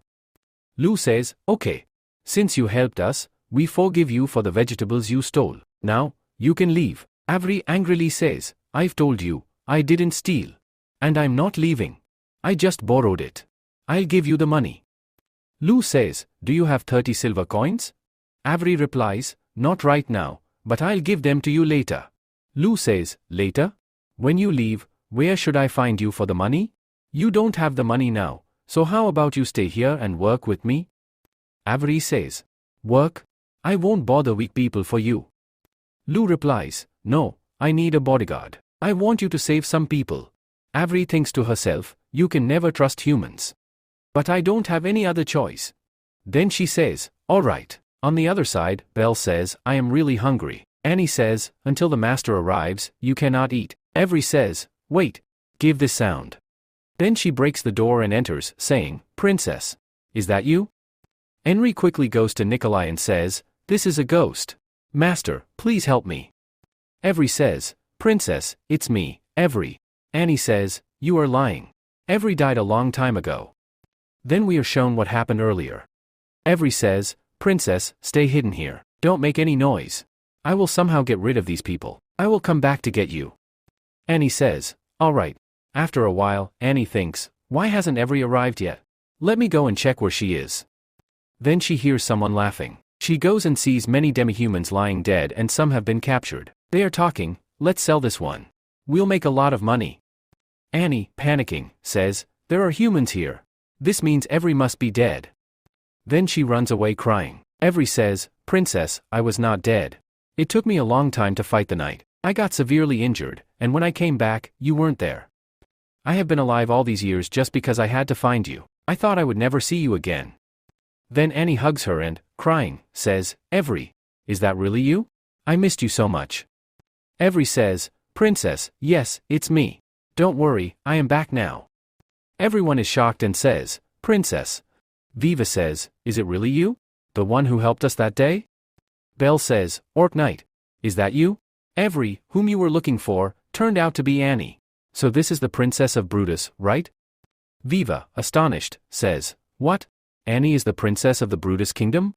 Lou says, okay. Since you helped us, we forgive you for the vegetables you stole. Now, you can leave. Avery angrily says, I've told you, I didn't steal. And I'm not leaving. I just borrowed it. I'll give you the money. Lou says, do you have 30 silver coins? Avery replies, not right now, but I'll give them to you later. Lou says, later? When you leave, where should I find you for the money? You don't have the money now, so how about you stay here and work with me? Avery says. Work? I won't bother weak people for you. Lu replies, no, I need a bodyguard. I want you to save some people. Avery thinks to herself, you can never trust humans. But I don't have any other choice. Then she says, alright. On the other side, Belle says, I am really hungry. Annie says, until the master arrives, you cannot eat. Avery says, wait, give this sound. Then she breaks the door and enters, saying, Princess. Is that you? Henry quickly goes to Nikolai and says, this is a ghost. Master, please help me. Avery says, Princess, it's me, Avery. Annie says, you are lying. Avery died a long time ago. Then we are shown what happened earlier. Avery says, Princess, stay hidden here. Don't make any noise. I will somehow get rid of these people. I will come back to get you. Annie says, alright. After a while, Annie thinks, why hasn't Avery arrived yet? Let me go and check where she is. Then she hears someone laughing. She goes and sees many demi-humans lying dead and some have been captured. They are talking, let's sell this one. We'll make a lot of money. Annie, panicking, says, there are humans here. This means Avery must be dead. Then she runs away crying. Avery says, Princess, I was not dead. It took me a long time to fight the knight. I got severely injured, and when I came back, you weren't there. I have been alive all these years just because I had to find you. I thought I would never see you again. Then Annie hugs her and, crying, says, Avery, is that really you? I missed you so much. Avery says, Princess, yes, it's me. Don't worry, I am back now. Everyone is shocked and says, Princess. Viva says, is it really you? The one who helped us that day? Belle says, Orc Knight. Is that you? Avery, whom you were looking for, turned out to be Annie. So this is the princess of Brutus, right? Viva, astonished, says, what? Annie is the princess of the Brutus kingdom?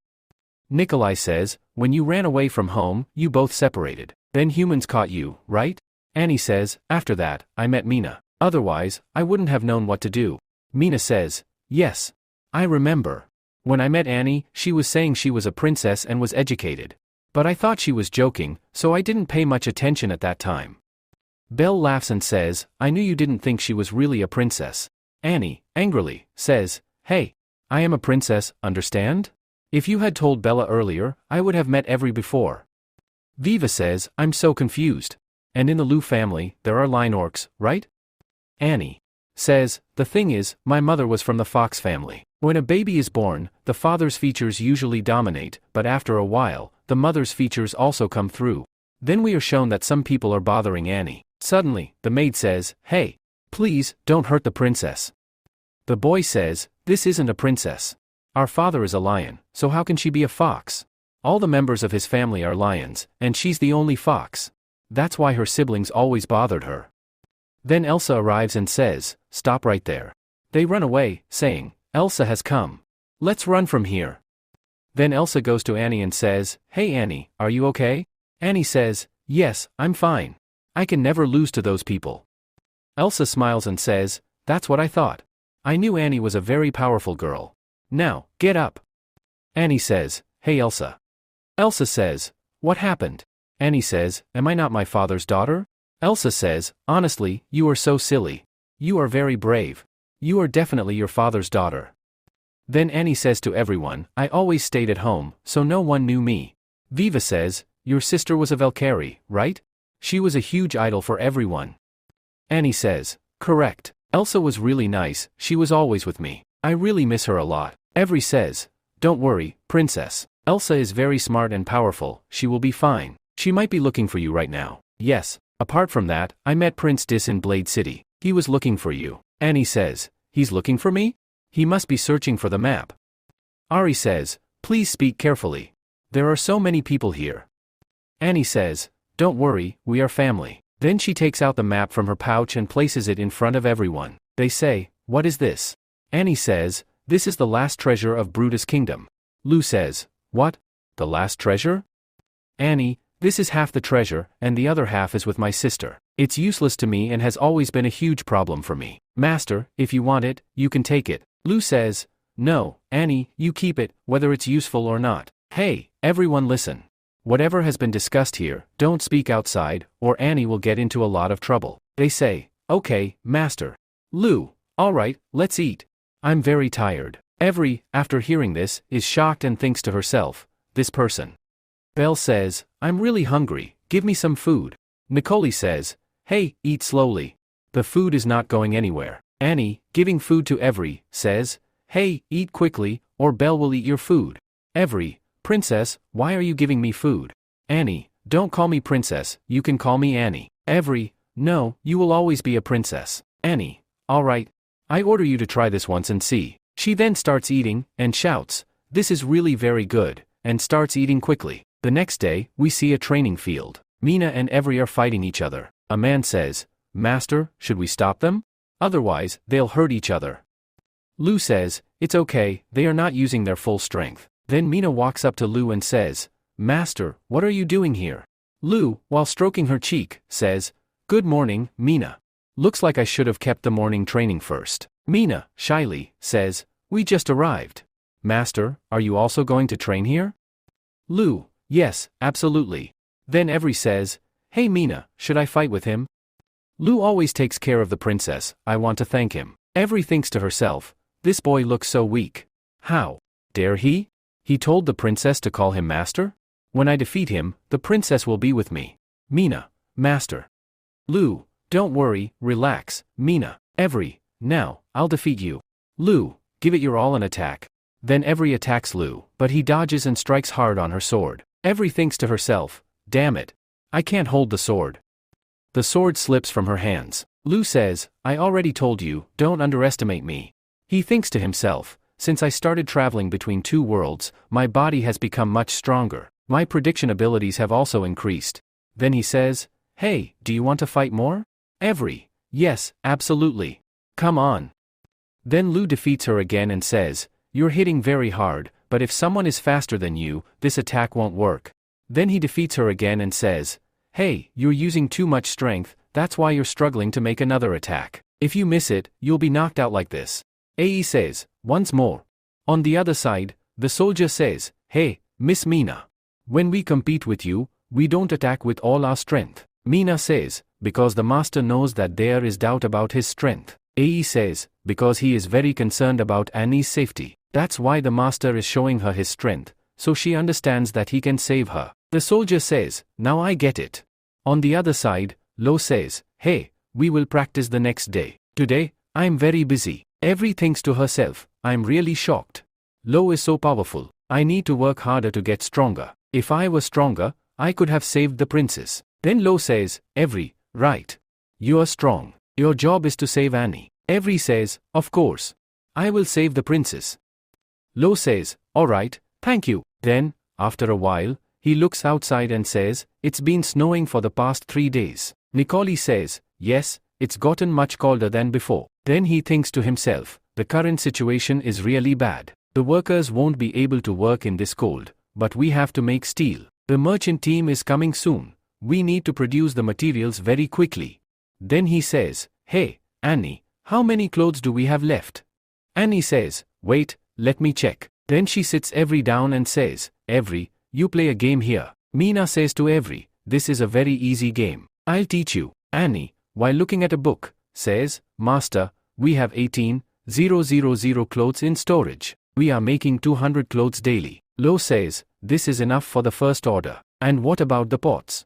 Nikolai says, when you ran away from home, you both separated. Then humans caught you, right? Annie says, after that, I met Mina. Otherwise, I wouldn't have known what to do. Mina says, yes. I remember. When I met Annie, she was saying she was a princess and was educated. But I thought she was joking, so I didn't pay much attention at that time. Belle laughs and says, I knew you didn't think she was really a princess. Annie, angrily, says, hey, I am a princess, understand? If you had told Bella earlier, I would have met Avery before. Viva says, I'm so confused. And in the Lu family, there are line orcs, right? Annie says, the thing is, my mother was from the fox family. When a baby is born, the father's features usually dominate, but after a while, the mother's features also come through. Then we are shown that some people are bothering Annie. Suddenly, the maid says, hey, please, don't hurt the princess. The boy says, this isn't a princess. Our father is a lion, so how can she be a fox? All the members of his family are lions, and she's the only fox. That's why her siblings always bothered her. Then Elsa arrives and says, stop right there. They run away, saying, Elsa has come. Let's run from here. Then Elsa goes to Annie and says, hey Annie, are you okay? Annie says, yes, I'm fine. I can never lose to those people. Elsa smiles and says, that's what I thought. I knew Annie was a very powerful girl. Now, get up. Annie says, hey Elsa. Elsa says, what happened? Annie says, am I not my father's daughter? Elsa says, honestly, you are so silly. You are very brave. You are definitely your father's daughter. Then Annie says to everyone, I always stayed at home, so no one knew me. Viva says, your sister was a Valkyrie, right? She was a huge idol for everyone. Annie says, correct. Elsa was really nice, she was always with me. I really miss her a lot. Avery says, don't worry, princess. Elsa is very smart and powerful, she will be fine. She might be looking for you right now. Yes. Apart from that, I met Prince Dis in Blade City. He was looking for you. Annie says, he's looking for me? He must be searching for the map. Ari says, please speak carefully. There are so many people here. Annie says, don't worry, we are family. Then she takes out the map from her pouch and places it in front of everyone. They say, what is this? Annie says, this is the last treasure of Brutus' kingdom. Lu says, what? The last treasure? Annie, this is half the treasure, and the other half is with my sister. It's useless to me and has always been a huge problem for me. Master, if you want it, you can take it. Lu says, no, Annie, you keep it, whether it's useful or not. Hey, everyone listen. Whatever has been discussed here, don't speak outside, or Annie will get into a lot of trouble. They say, okay, master. Lu, alright, let's eat. I'm very tired. Every, after hearing this, is shocked and thinks to herself, this person. Belle says, I'm really hungry, give me some food. Nicole says, hey, eat slowly. The food is not going anywhere. Annie, giving food to Every, says, hey, eat quickly, or Belle will eat your food. Every, princess, why are you giving me food? Annie, don't call me princess, you can call me Annie. Every, no, you will always be a princess. Annie, alright. I order you to try this once and see. She then starts eating, and shouts, this is really very good, and starts eating quickly. The next day, we see a training field. Mina and Every are fighting each other. A man says, Master, should we stop them? Otherwise, they'll hurt each other. Lu says, it's okay, they are not using their full strength. Then Mina walks up to Lu and says, Master, what are you doing here? Lu, while stroking her cheek, says, good morning, Mina. Looks like I should have kept the morning training first. Mina, shyly, says, we just arrived. Master, are you also going to train here? Lu, yes, absolutely. Then Every says, hey Mina, should I fight with him? Lu always takes care of the princess, I want to thank him. Every thinks to herself, this boy looks so weak. How dare he? He told the princess to call him master? When I defeat him, the princess will be with me. Mina, master. Lu, don't worry, relax, Mina. Every, now, I'll defeat you. Lu, give it your all and attack. Then Every attacks Lu, but he dodges and strikes hard on her sword. Every thinks to herself, damn it. I can't hold the sword. The sword slips from her hands. Lu says, I already told you, don't underestimate me. He thinks to himself, since I started traveling between two worlds, my body has become much stronger. My prediction abilities have also increased. Then he says, hey, do you want to fight more? Every, yes, absolutely. Come on. Then Lu defeats her again and says, you're hitting very hard, but if someone is faster than you, this attack won't work. Then he defeats her again and says, hey, you're using too much strength, that's why you're struggling to make another attack. If you miss it, you'll be knocked out like this. Ae says, once more. On the other side, the soldier says, hey, Miss Mina. When we compete with you, we don't attack with all our strength. Mina says, because the master knows that there is doubt about his strength. Ae says, because he is very concerned about Annie's safety. That's why the master is showing her his strength, so she understands that he can save her. The soldier says, now I get it. On the other side, Lo says, hey, we will practice the next day. Today, I'm very busy. Every thinks to herself, I'm really shocked. Lo is so powerful, I need to work harder to get stronger. If I were stronger, I could have saved the princess. Then Lo says, Every, right. You are strong. Your job is to save Annie. Every says, of course. I will save the princess. Lo says, alright, thank you. Then, after a while, he looks outside and says, it's been snowing for the past 3 days. Nicole says, yes, it's gotten much colder than before. Then he thinks to himself, the current situation is really bad. The workers won't be able to work in this cold, but we have to make steel. The merchant team is coming soon. We need to produce the materials very quickly. Then he says, hey, Annie, how many clothes do we have left? Annie says, wait, let me check. Then she sits Every down and says, Every, you play a game here. Mina says to Every, this is a very easy game. I'll teach you. Annie, while looking at a book, says, Master, we have 18,000 clothes in storage. We are making 200 clothes daily. Lo says, this is enough for the first order. And what about the pots?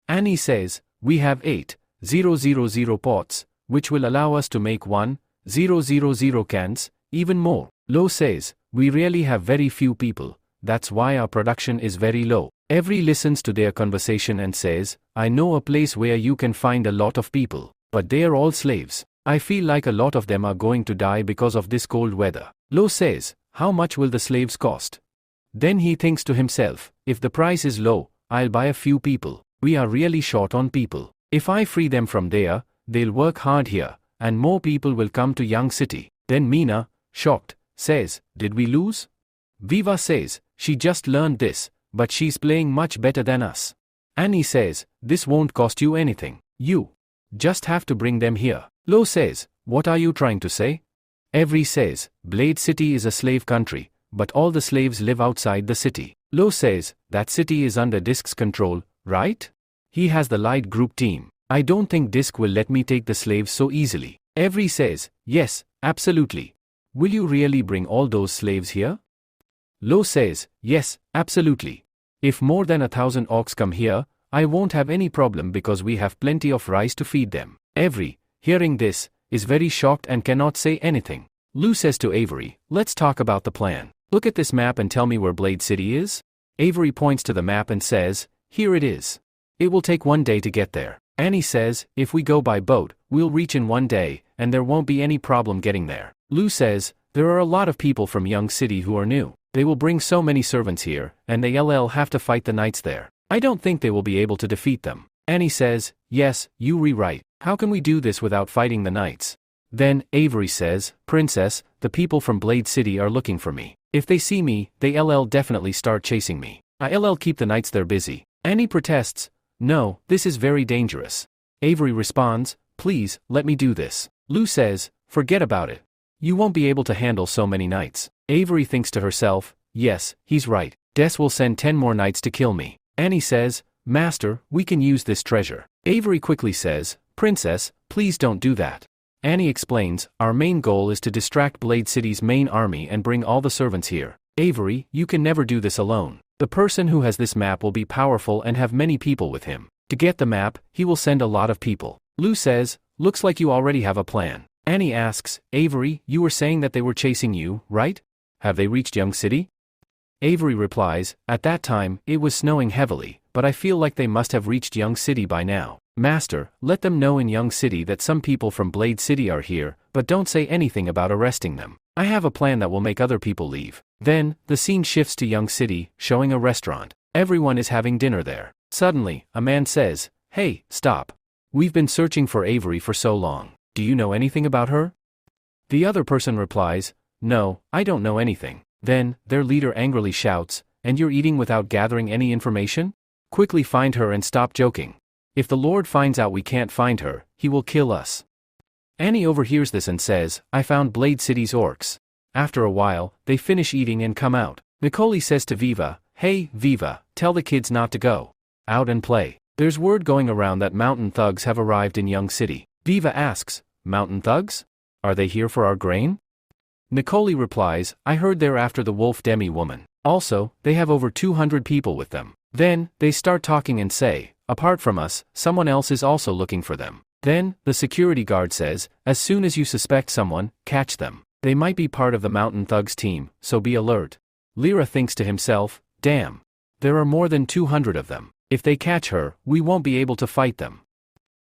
Annie says, we have 8,000 pots, which will allow us to make 1,000 cans, even more. Lo says, we really have very few people, that's why our production is very low. Every listens to their conversation and says, I know a place where you can find a lot of people, but they are all slaves. I feel like a lot of them are going to die because of this cold weather. Lo says, how much will the slaves cost? Then he thinks to himself, if the price is low, I'll buy a few people. We are really short on people. If I free them from there, they'll work hard here, and more people will come to Young City. Then Mina, shocked, says, did we lose? Viva says, she just learned this, but she's playing much better than us. Annie says, this won't cost you anything. You just have to bring them here. Lo says, what are you trying to say? Every says, Blade City is a slave country, but all the slaves live outside the city. Lo says, that city is under Disc's control, right? He has the light group team. I don't think Disc will let me take the slaves so easily. Every says, yes, absolutely. will you really bring all those slaves here? Lo says, yes, absolutely. If more than 1,000 orcs come here, I won't have any problem because we have plenty of rice to feed them. Avery, hearing this, is very shocked and cannot say anything. Lou says to Avery, let's talk about the plan. Look at this map and tell me where Blade City is. Avery points to the map and says, here it is. It will take 1 day to get there. Annie says, if we go by boat, we'll reach in 1 day, and there won't be any problem getting there. Lou says, there are a lot of people from Young City who are new. They will bring so many servants here, and they'll have to fight the knights there. I don't think they will be able to defeat them. Annie says, yes, you rewrite. How can we do this without fighting the knights? Then, Avery says, Princess, the people from Blade City are looking for me. If they see me, they'll definitely start chasing me. I'll keep the knights there busy. Annie protests, no, this is very dangerous. Avery responds, please, let me do this. Lou says, forget about it. You won't be able to handle so many knights. Avery thinks to herself, yes, he's right. Des will send 10 more knights to kill me. Annie says, Master, we can use this treasure. Avery quickly says, Princess, please don't do that. Annie explains, our main goal is to distract Blade City's main army and bring all the servants here. Avery, you can never do this alone. The person who has this map will be powerful and have many people with him. To get the map, he will send a lot of people. Lou says, looks like you already have a plan. Annie asks, Avery, you were saying that they were chasing you, right? Have they reached Young City? Avery replies, at that time, it was snowing heavily, but I feel like they must have reached Young City by now. Master, let them know in Young City that some people from Blade City are here, but don't say anything about arresting them. I have a plan that will make other people leave. Then, the scene shifts to Young City, showing a restaurant. Everyone is having dinner there. Suddenly, a man says, hey, stop. We've been searching for Avery for so long. Do you know anything about her? The other person replies, no, I don't know anything. Then, their leader angrily shouts, and you're eating without gathering any information? Quickly find her and stop joking. If the Lord finds out we can't find her, he will kill us. Annie overhears this and says, I found Blade City's orcs. After a while, they finish eating and come out. Nicole says to Viva, hey, Viva, tell the kids not to go out and play. There's word going around that mountain thugs have arrived in Young City. Viva asks, mountain thugs? Are they here for our grain? Nicole replies, I heard they're after the wolf demi-woman. Also, they have over 200 people with them. Then, they start talking and say, apart from us, someone else is also looking for them. Then, the security guard says, as soon as you suspect someone, catch them. They might be part of the mountain thugs team, so be alert. Lyra thinks to himself, damn. There are more than 200 of them. If they catch her, we won't be able to fight them.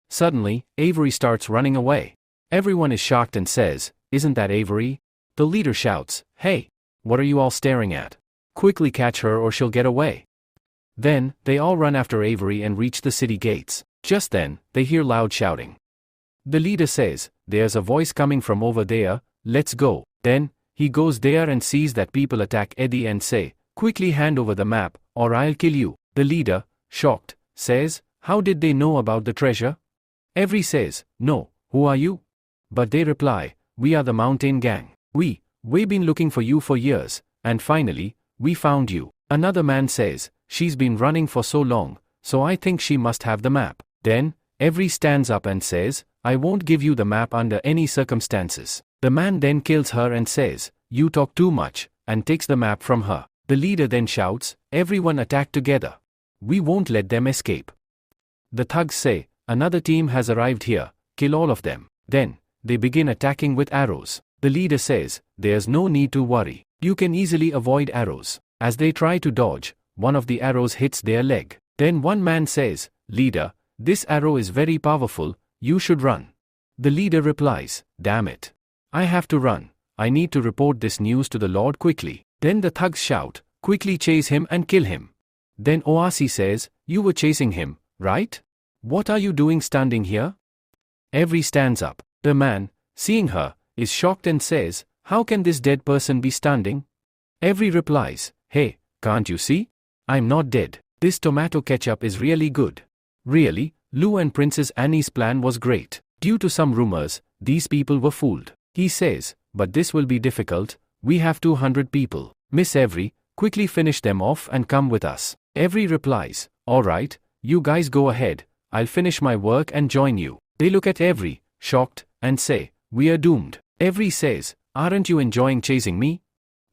Suddenly, Avery starts running away. Everyone is shocked and says, isn't that Avery? The leader shouts, hey, what are you all staring at? Quickly catch her or she'll get away. Then, they all run after Avery and reach the city gates. Just then, they hear loud shouting. The leader says, there's a voice coming from over there, let's go. Then, he goes there and sees that people attack Eddie and say, quickly hand over the map, or I'll kill you. The leader, shocked, says, how did they know about the treasure? Avery says, no, who are you? But they reply, we are the mountain gang. We've been looking for you for years, and finally, we found you. Another man says, she's been running for so long, so I think she must have the map. Then, Avery stands up and says, I won't give you the map under any circumstances. The man then kills her and says, you talk too much, and takes the map from her. The leader then shouts, everyone attack together. We won't let them escape. The thugs say, another team has arrived here, kill all of them. Then, they begin attacking with arrows. The leader says, there's no need to worry. You can easily avoid arrows. As they try to dodge, one of the arrows hits their leg. Then one man says, leader, this arrow is very powerful, you should run. The leader replies, damn it. I have to run. I need to report this news to the Lord quickly. Then the thugs shout, quickly chase him and kill him. Then Oasi says, you were chasing him, right? What are you doing standing here? Avery stands up. The man, seeing her, is shocked and says, how can this dead person be standing? Avery replies, hey, can't you see? I'm not dead. This tomato ketchup is really good. Really, Lou and Princess Annie's plan was great. Due to some rumors, these people were fooled. He says, but this will be difficult, we have 200 people. Miss Avery, quickly finish them off and come with us. Avery replies, alright, you guys go ahead, I'll finish my work and join you. They look at Avery, shocked, and say, we are doomed. Avery says, Aren't you enjoying chasing me?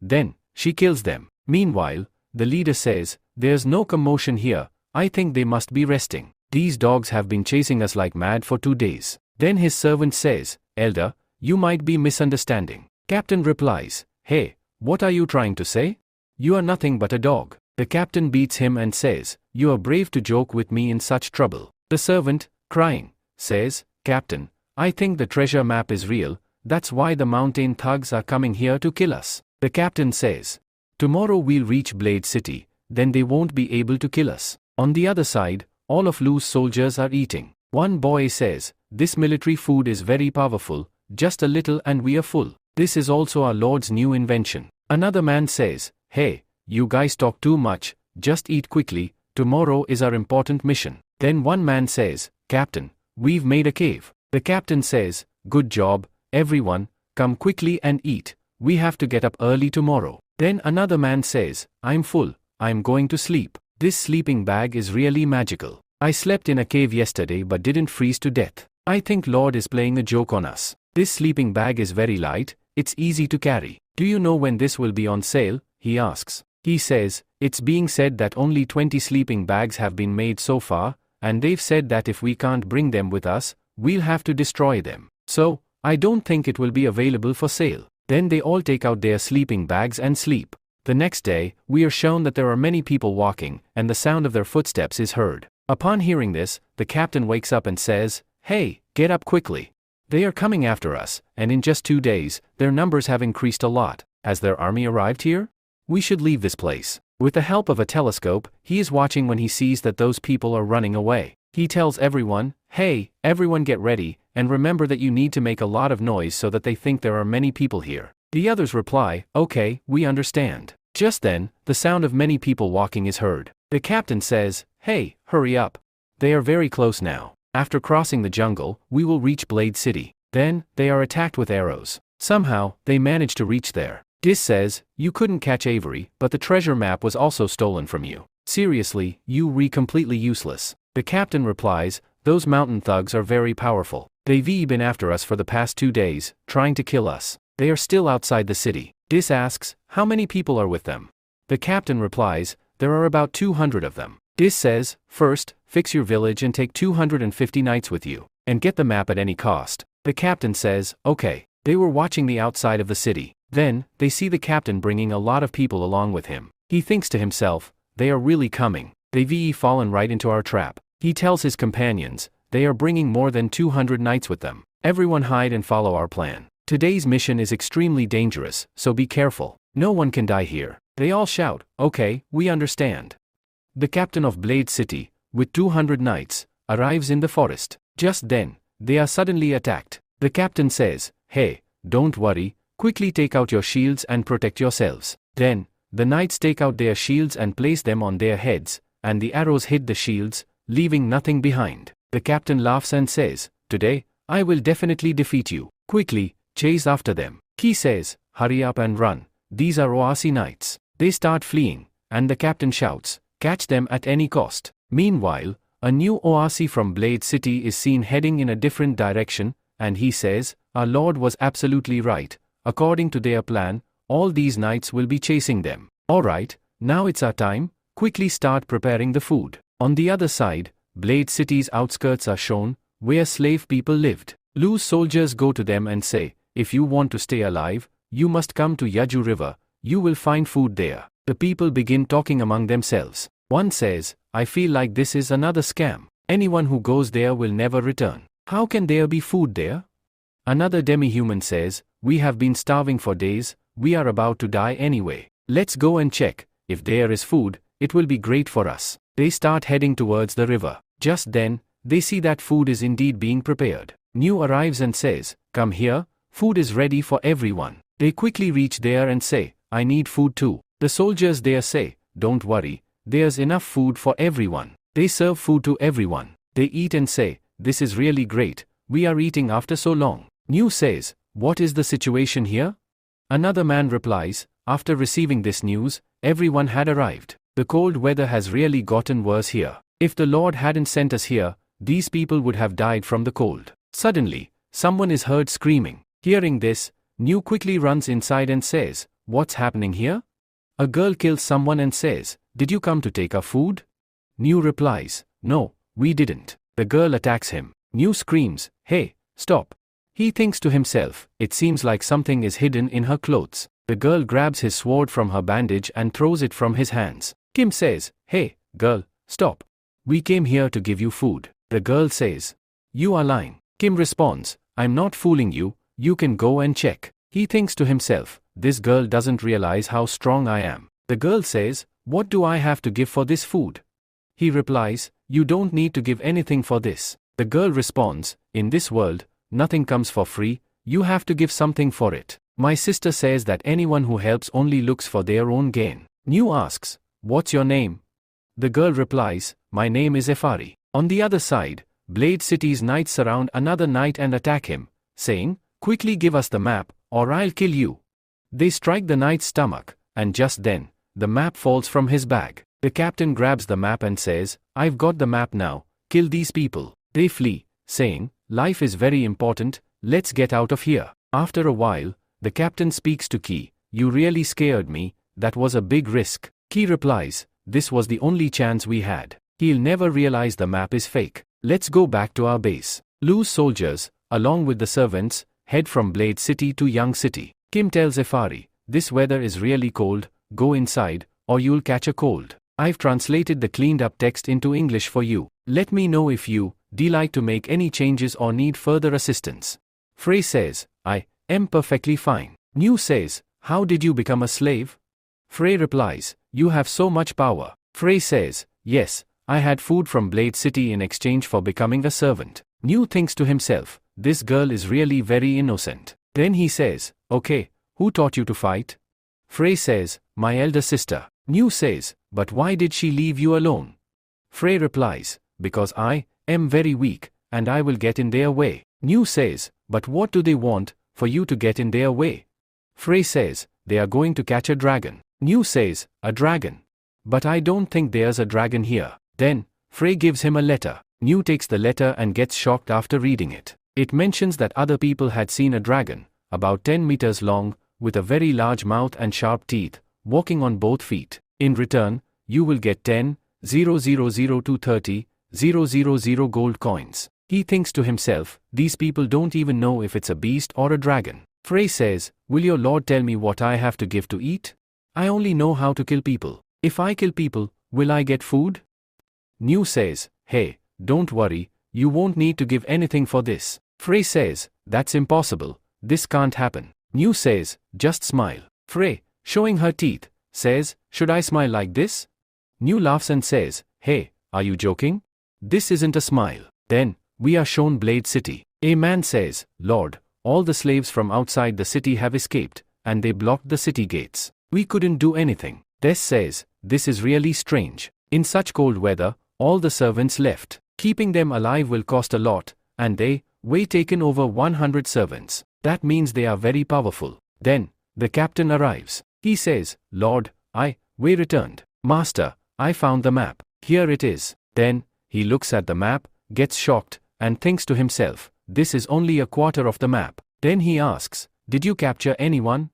Then, she kills them. Meanwhile, the leader says, there's no commotion here, I think they must be resting. These dogs have been chasing us like mad for 2 days. Then his servant says, Elder, you might be misunderstanding. Captain replies, hey, what are you trying to say? You are nothing but a dog. The captain beats him and says, you are brave to joke with me in such trouble. The servant, crying, says, Captain, I think the treasure map is real, that's why the mountain thugs are coming here to kill us. The captain says, tomorrow we'll reach Blade City, then they won't be able to kill us. On the other side, all of Lu's soldiers are eating. One boy says, this military food is very powerful, just a little and we are full. This is also our Lord's new invention. Another man says, hey, you guys talk too much, just eat quickly, tomorrow is our important mission. Then one man says, Captain, we've made a cave. The captain says, good job, everyone, come quickly and eat, we have to get up early tomorrow. Then another man says, I'm full, I'm going to sleep. This sleeping bag is really magical. I slept in a cave yesterday but didn't freeze to death. I think Lord is playing a joke on us. This sleeping bag is very light, it's easy to carry. Do you know when this will be on sale? He asks. He says, it's being said that only 20 sleeping bags have been made so far, and they've said that if we can't bring them with us, we'll have to destroy them. So, I don't think it will be available for sale. Then they all take out their sleeping bags and sleep. The next day, we are shown that there are many people walking, and the sound of their footsteps is heard. Upon hearing this, the captain wakes up and says, hey, get up quickly. They are coming after us, and in just 2 days, their numbers have increased a lot. Has their army arrived here? We should leave this place. With the help of a telescope, he is watching when he sees that those people are running away. He tells everyone, hey, everyone get ready, and remember that you need to make a lot of noise so that they think there are many people here. The others reply, okay, we understand. Just then, the sound of many people walking is heard. The captain says, hey, hurry up. They are very close now. After crossing the jungle, we will reach Blade City. Then, they are attacked with arrows. Somehow, they manage to reach there. Dis says, you couldn't catch Avery, but the treasure map was also stolen from you. Seriously, you re completely useless. The captain replies, those mountain thugs are very powerful. They've been after us for the past 2 days, trying to kill us. They are still outside the city. Dis asks, how many people are with them? The captain replies, there are about 200 of them. Dis says, first, fix your village and take 250 knights with you, and get the map at any cost. The captain says, okay. They were watching the outside of the city. Then, they see the captain bringing a lot of people along with him. He thinks to himself, they are really coming. They've fallen right into our trap. He tells his companions, they are bringing more than 200 knights with them. Everyone hide and follow our plan. Today's mission is extremely dangerous, so be careful. No one can die here. They all shout, okay, we understand. The captain of Blade City, with 200 knights, arrives in the forest. Just then, they are suddenly attacked. The captain says, hey, don't worry, quickly take out your shields and protect yourselves. Then, the knights take out their shields and place them on their heads, and the arrows hit the shields, leaving nothing behind. The captain laughs and says, today, I will definitely defeat you. Quickly, chase after them. He says, hurry up and run, these are Oasi knights. They start fleeing, and the captain shouts, catch them at any cost. Meanwhile, a new Oasi from Blade City is seen heading in a different direction, and he says, our lord was absolutely right. According to their plan, all these knights will be chasing them. Alright, now it's our time, quickly start preparing the food. On the other side, Blade City's outskirts are shown, where slave people lived. Lu's soldiers go to them and say, if you want to stay alive, you must come to Yaju River, you will find food there. The people begin talking among themselves. One says, I feel like this is another scam. Anyone who goes there will never return. How can there be food there? Another demi-human says, we have been starving for days, we are about to die anyway. Let's go and check. If there is food, it will be great for us. They start heading towards the river. Just then, they see that food is indeed being prepared. New arrives and says, come here, food is ready for everyone. They quickly reach there and say, I need food too. The soldiers there say, don't worry, there's enough food for everyone. They serve food to everyone. They eat and say, this is really great, we are eating after so long. New says, what is the situation here? Another man replies, after receiving this news, everyone had arrived. The cold weather has really gotten worse here. If the Lord hadn't sent us here, these people would have died from the cold. Suddenly, someone is heard screaming. Hearing this, New quickly runs inside and says, "What's happening here?" A girl kills someone and says, "Did you come to take our food?" New replies, "No, we didn't." The girl attacks him. New screams, "Hey, stop." He thinks to himself, it seems like something is hidden in her clothes. The girl grabs his sword from her bandage and throws it from his hands. Kim says, "Hey, girl, stop. We came here to give you food." The girl says, "You are lying." Kim responds, "I'm not fooling you, you can go and check." He thinks to himself, this girl doesn't realize how strong I am. The girl says, "What do I have to give for this food?" He replies, "You don't need to give anything for this." The girl responds, "In this world, nothing comes for free, you have to give something for it. My sister says that anyone who helps only looks for their own gain." New asks, "What's your name?" The girl replies, "My name is Efari." On the other side, Blade City's knights surround another knight and attack him, saying, "Quickly give us the map, or I'll kill you." They strike the knight's stomach, and just then, the map falls from his bag. The captain grabs the map and says, "I've got the map now, kill these people." They flee, saying, "Life is very important, let's get out of here." After a while, the captain speaks to Ki, "You really scared me, that was a big risk." Ki replies, "This was the only chance we had. He'll never realize the map is fake. Let's go back to our base." Lu's soldiers, along with the servants, head from Blade City to Young City. Kim tells Efari, "This weather is really cold, go inside, or you'll catch a cold. I've translated the cleaned up text into English for you. Let me know if you like to make any changes or need further assistance." Frey says, "I am perfectly fine." New says, "How did you become a slave?" Frey replies, "You have so much power." Frey says, "Yes, I had food from Blade City in exchange for becoming a servant." New thinks to himself, this girl is really very innocent. Then he says, "Okay, who taught you to fight?" Frey says, "My elder sister." New says, "But why did she leave you alone?" Frey replies, "Because I am very weak, and I will get in their way." New says, "But what do they want, for you to get in their way?" Frey says, "They are going to catch a dragon." New says, "A dragon? But I don't think there's a dragon here." Then, Frey gives him a letter. New takes the letter and gets shocked after reading it. It mentions that other people had seen a dragon, about 10 meters long, with a very large mouth and sharp teeth, walking on both feet. In return, you will get 10,000 to 30,000 gold coins. He thinks to himself, these people don't even know if it's a beast or a dragon. Frey says, "Will your lord tell me what I have to give to eat? I only know how to kill people. If I kill people, will I get food?" New says, "Hey, don't worry, you won't need to give anything for this." Frey says, "That's impossible, this can't happen." New says, "Just smile." Frey, showing her teeth, says, "Should I smile like this?" New laughs and says, "Hey, are you joking? This isn't a smile." Then, we are shown Blade City. A man says, "Lord, all the slaves from outside the city have escaped, and they blocked the city gates. We couldn't do anything." Des says, "This is really strange. In such cold weather, all the servants left. Keeping them alive will cost a lot, and they taken over 100 servants. That means they are very powerful." Then, the captain arrives. He says, "Lord, we returned. Master, I found the map. Here it is." Then, he looks at the map, gets shocked, and thinks to himself, this is only a quarter of the map. Then he asks, "Did you capture anyone?"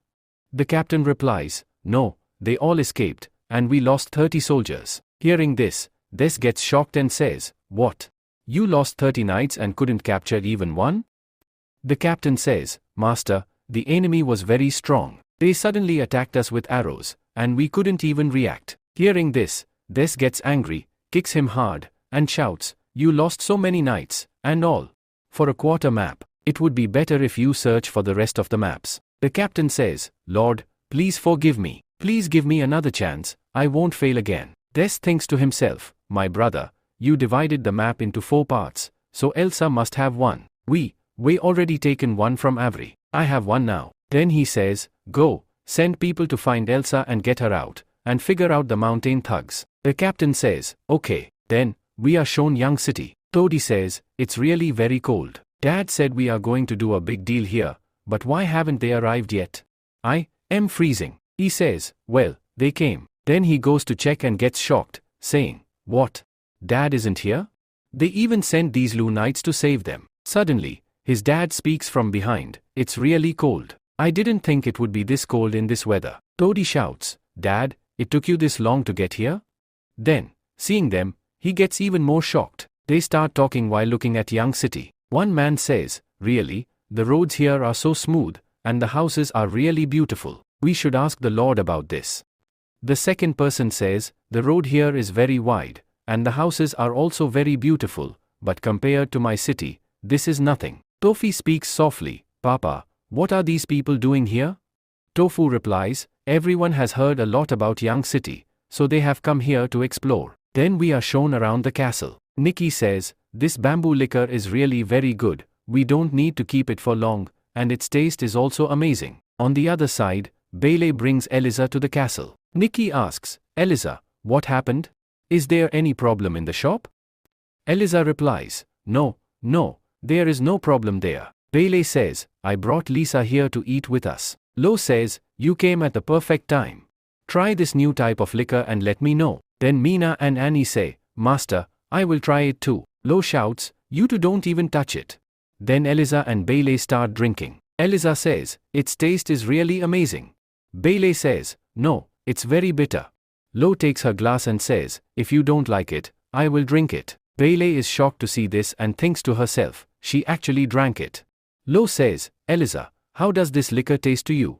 The captain replies, "No, they all escaped, and we lost 30 soldiers." Hearing this, Des gets shocked and says, "What? You lost 30 knights and couldn't capture even one?" The captain says, "Master, the enemy was very strong. They suddenly attacked us with arrows, and we couldn't even react." Hearing this, Des gets angry, kicks him hard, and shouts, "You lost so many knights, and all for a quarter map. It would be better if you search for the rest of the maps." The captain says, "Lord, please forgive me. Please give me another chance, I won't fail again." Des thinks to himself, "My brother, you divided the map into 4 parts, so Elsa must have one. We already taken one from Avery. I have one now." Then he says, "Go, send people to find Elsa and get her out, and figure out the mountain thugs." The captain says, "Okay." Then, we are shown Young City. Toddy says, "It's really very cold. Dad said we are going to do a big deal here, but why haven't they arrived yet? I am freezing." He says, "Well, they came." Then he goes to check and gets shocked, saying, "What? Dad isn't here? They even sent these Lu Knights to save them." Suddenly, his dad speaks from behind, "It's really cold. I didn't think it would be this cold in this weather. Toadie shouts, Dad, it took you this long to get here? Then, seeing them, he gets even more shocked. They start talking while looking at young city. One man says, really, the roads here are so smooth, and the houses are really beautiful. We should ask the Lord about this. The second person says, the road here is very wide, and the houses are also very beautiful, but compared to my city, this is nothing. Tofi speaks softly, Papa, what are these people doing here? Tofu replies, everyone has heard a lot about young city, so they have come here to explore. Then we are shown around the castle. Nikki says, this bamboo liquor is really very good, we don't need to keep it for long, and its taste is also amazing. On the other side, Bailey brings Eliza to the castle. Nikki asks, Eliza, what happened? Is there any problem in the shop? Eliza replies, no, there is no problem there. Bailey says, I brought Lisa here to eat with us. Lo says, you came at the perfect time. Try this new type of liquor and let me know. Then Mina and Annie say, Master, I will try it too. Lo shouts, you two don't even touch it. Then Eliza and Bailey start drinking. Eliza says, its taste is really amazing. Bailey says, no, it's very bitter. Lo takes her glass and says, if you don't like it, I will drink it. Bailey is shocked to see this and thinks to herself, she actually drank it. Lo says, Eliza, how does this liquor taste to you?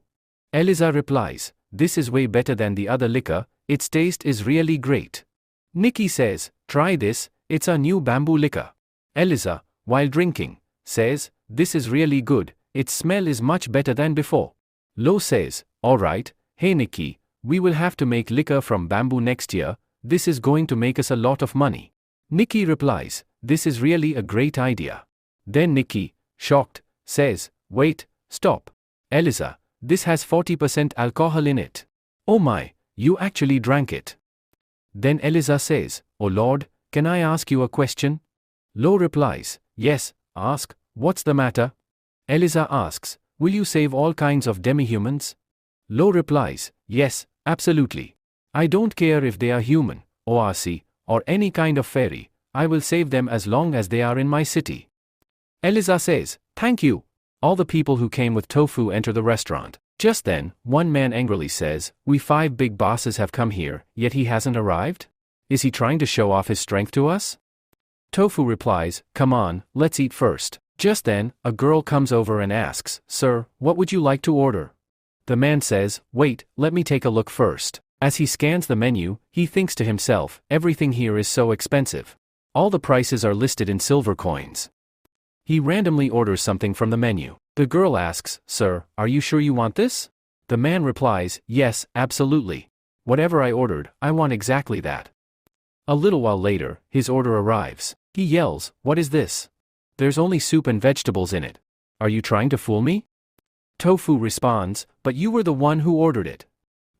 Eliza replies, this is way better than the other liquor, its taste is really great. Nikki says, try this, it's a new bamboo liquor. Eliza, while drinking, says, this is really good, its smell is much better than before. Lo says, alright, hey Nikki, we will have to make liquor from bamboo next year, this is going to make us a lot of money. Nikki replies, this is really a great idea. Then Nikki, shocked, says, wait, stop. Eliza, this has 40% alcohol in it. Oh my, you actually drank it. Then Eliza says, oh Lord, can I ask you a question? Lo replies, yes, ask, what's the matter? Eliza asks, will you save all kinds of demi-humans? Lo replies, yes, absolutely. I don't care if they are human, ORC, or any kind of fairy, I will save them as long as they are in my city. Eliza says, thank you. All the people who came with Tofu enter the restaurant. Just then, one man angrily says, we 5 big bosses have come here, yet he hasn't arrived? Is he trying to show off his strength to us? Tofu replies, come on, let's eat first. Just then, a girl comes over and asks, sir, what would you like to order? The man says, wait, let me take a look first. As he scans the menu, he thinks to himself, everything here is so expensive. All the prices are listed in silver coins. He randomly orders something from the menu. The girl asks, sir, are you sure you want this? The man replies, yes, absolutely. Whatever I ordered, I want exactly that. A little while later, his order arrives. He yells, what is this? There's only soup and vegetables in it. Are you trying to fool me? Tofu responds, but you were the one who ordered it.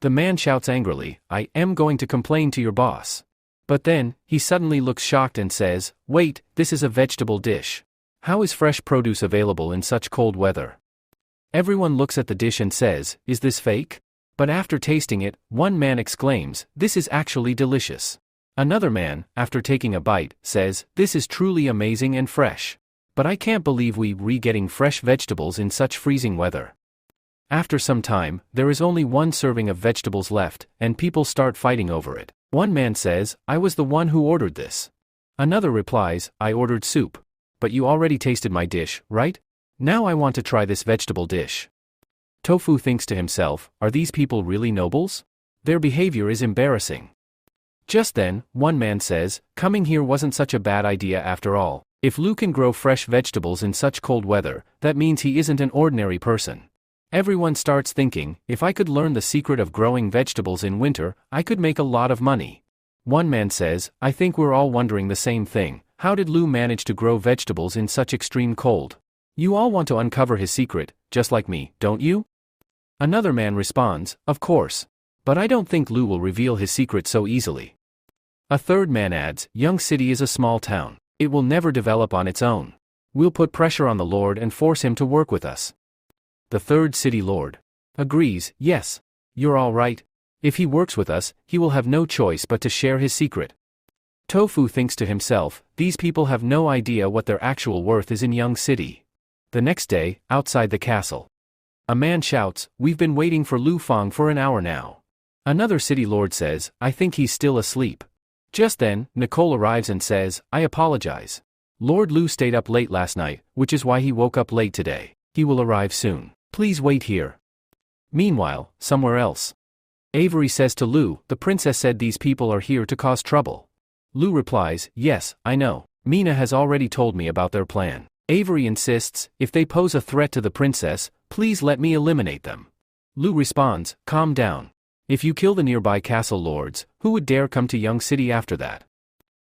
The man shouts angrily, I am going to complain to your boss. But then, he suddenly looks shocked and says, wait, this is a vegetable dish. How is fresh produce available in such cold weather? Everyone looks at the dish and says, is this fake? But after tasting it, one man exclaims, this is actually delicious. Another man, after taking a bite, says, this is truly amazing and fresh. But I can't believe we're getting fresh vegetables in such freezing weather. After some time, there is only one serving of vegetables left, and people start fighting over it. One man says, I was the one who ordered this. Another replies, I ordered soup. But you already tasted my dish, right? Now I want to try this vegetable dish. Tofu thinks to himself, are these people really nobles? Their behavior is embarrassing. Just then, one man says, coming here wasn't such a bad idea after all. If Lu can grow fresh vegetables in such cold weather, that means he isn't an ordinary person. Everyone starts thinking, if I could learn the secret of growing vegetables in winter, I could make a lot of money. One man says, I think we're all wondering the same thing. How did Lu manage to grow vegetables in such extreme cold? You all want to uncover his secret, just like me, don't you? Another man responds, of course. But I don't think Lu will reveal his secret so easily. A third man adds, Young City is a small town. It will never develop on its own. We'll put pressure on the Lord and force him to work with us. The third city lord agrees, yes, you're all right. If he works with us, he will have no choice but to share his secret. Tofu thinks to himself, these people have no idea what their actual worth is in Young City. The next day, outside the castle. A man shouts, "We've been waiting for Lu Fang for an hour now." Another city lord says, "I think he's still asleep." Just then, Nicole arrives and says, "I apologize. Lord Lu stayed up late last night, which is why he woke up late today. He will arrive soon. Please wait here." Meanwhile, somewhere else, Avery says to Lu, "The princess said these people are here to cause trouble." Lu replies, "Yes, I know. Mina has already told me about their plan." Avery insists, "If they pose a threat to the princess, please let me eliminate them." Lu responds, "Calm down. If you kill the nearby castle lords, who would dare come to Young City after that?"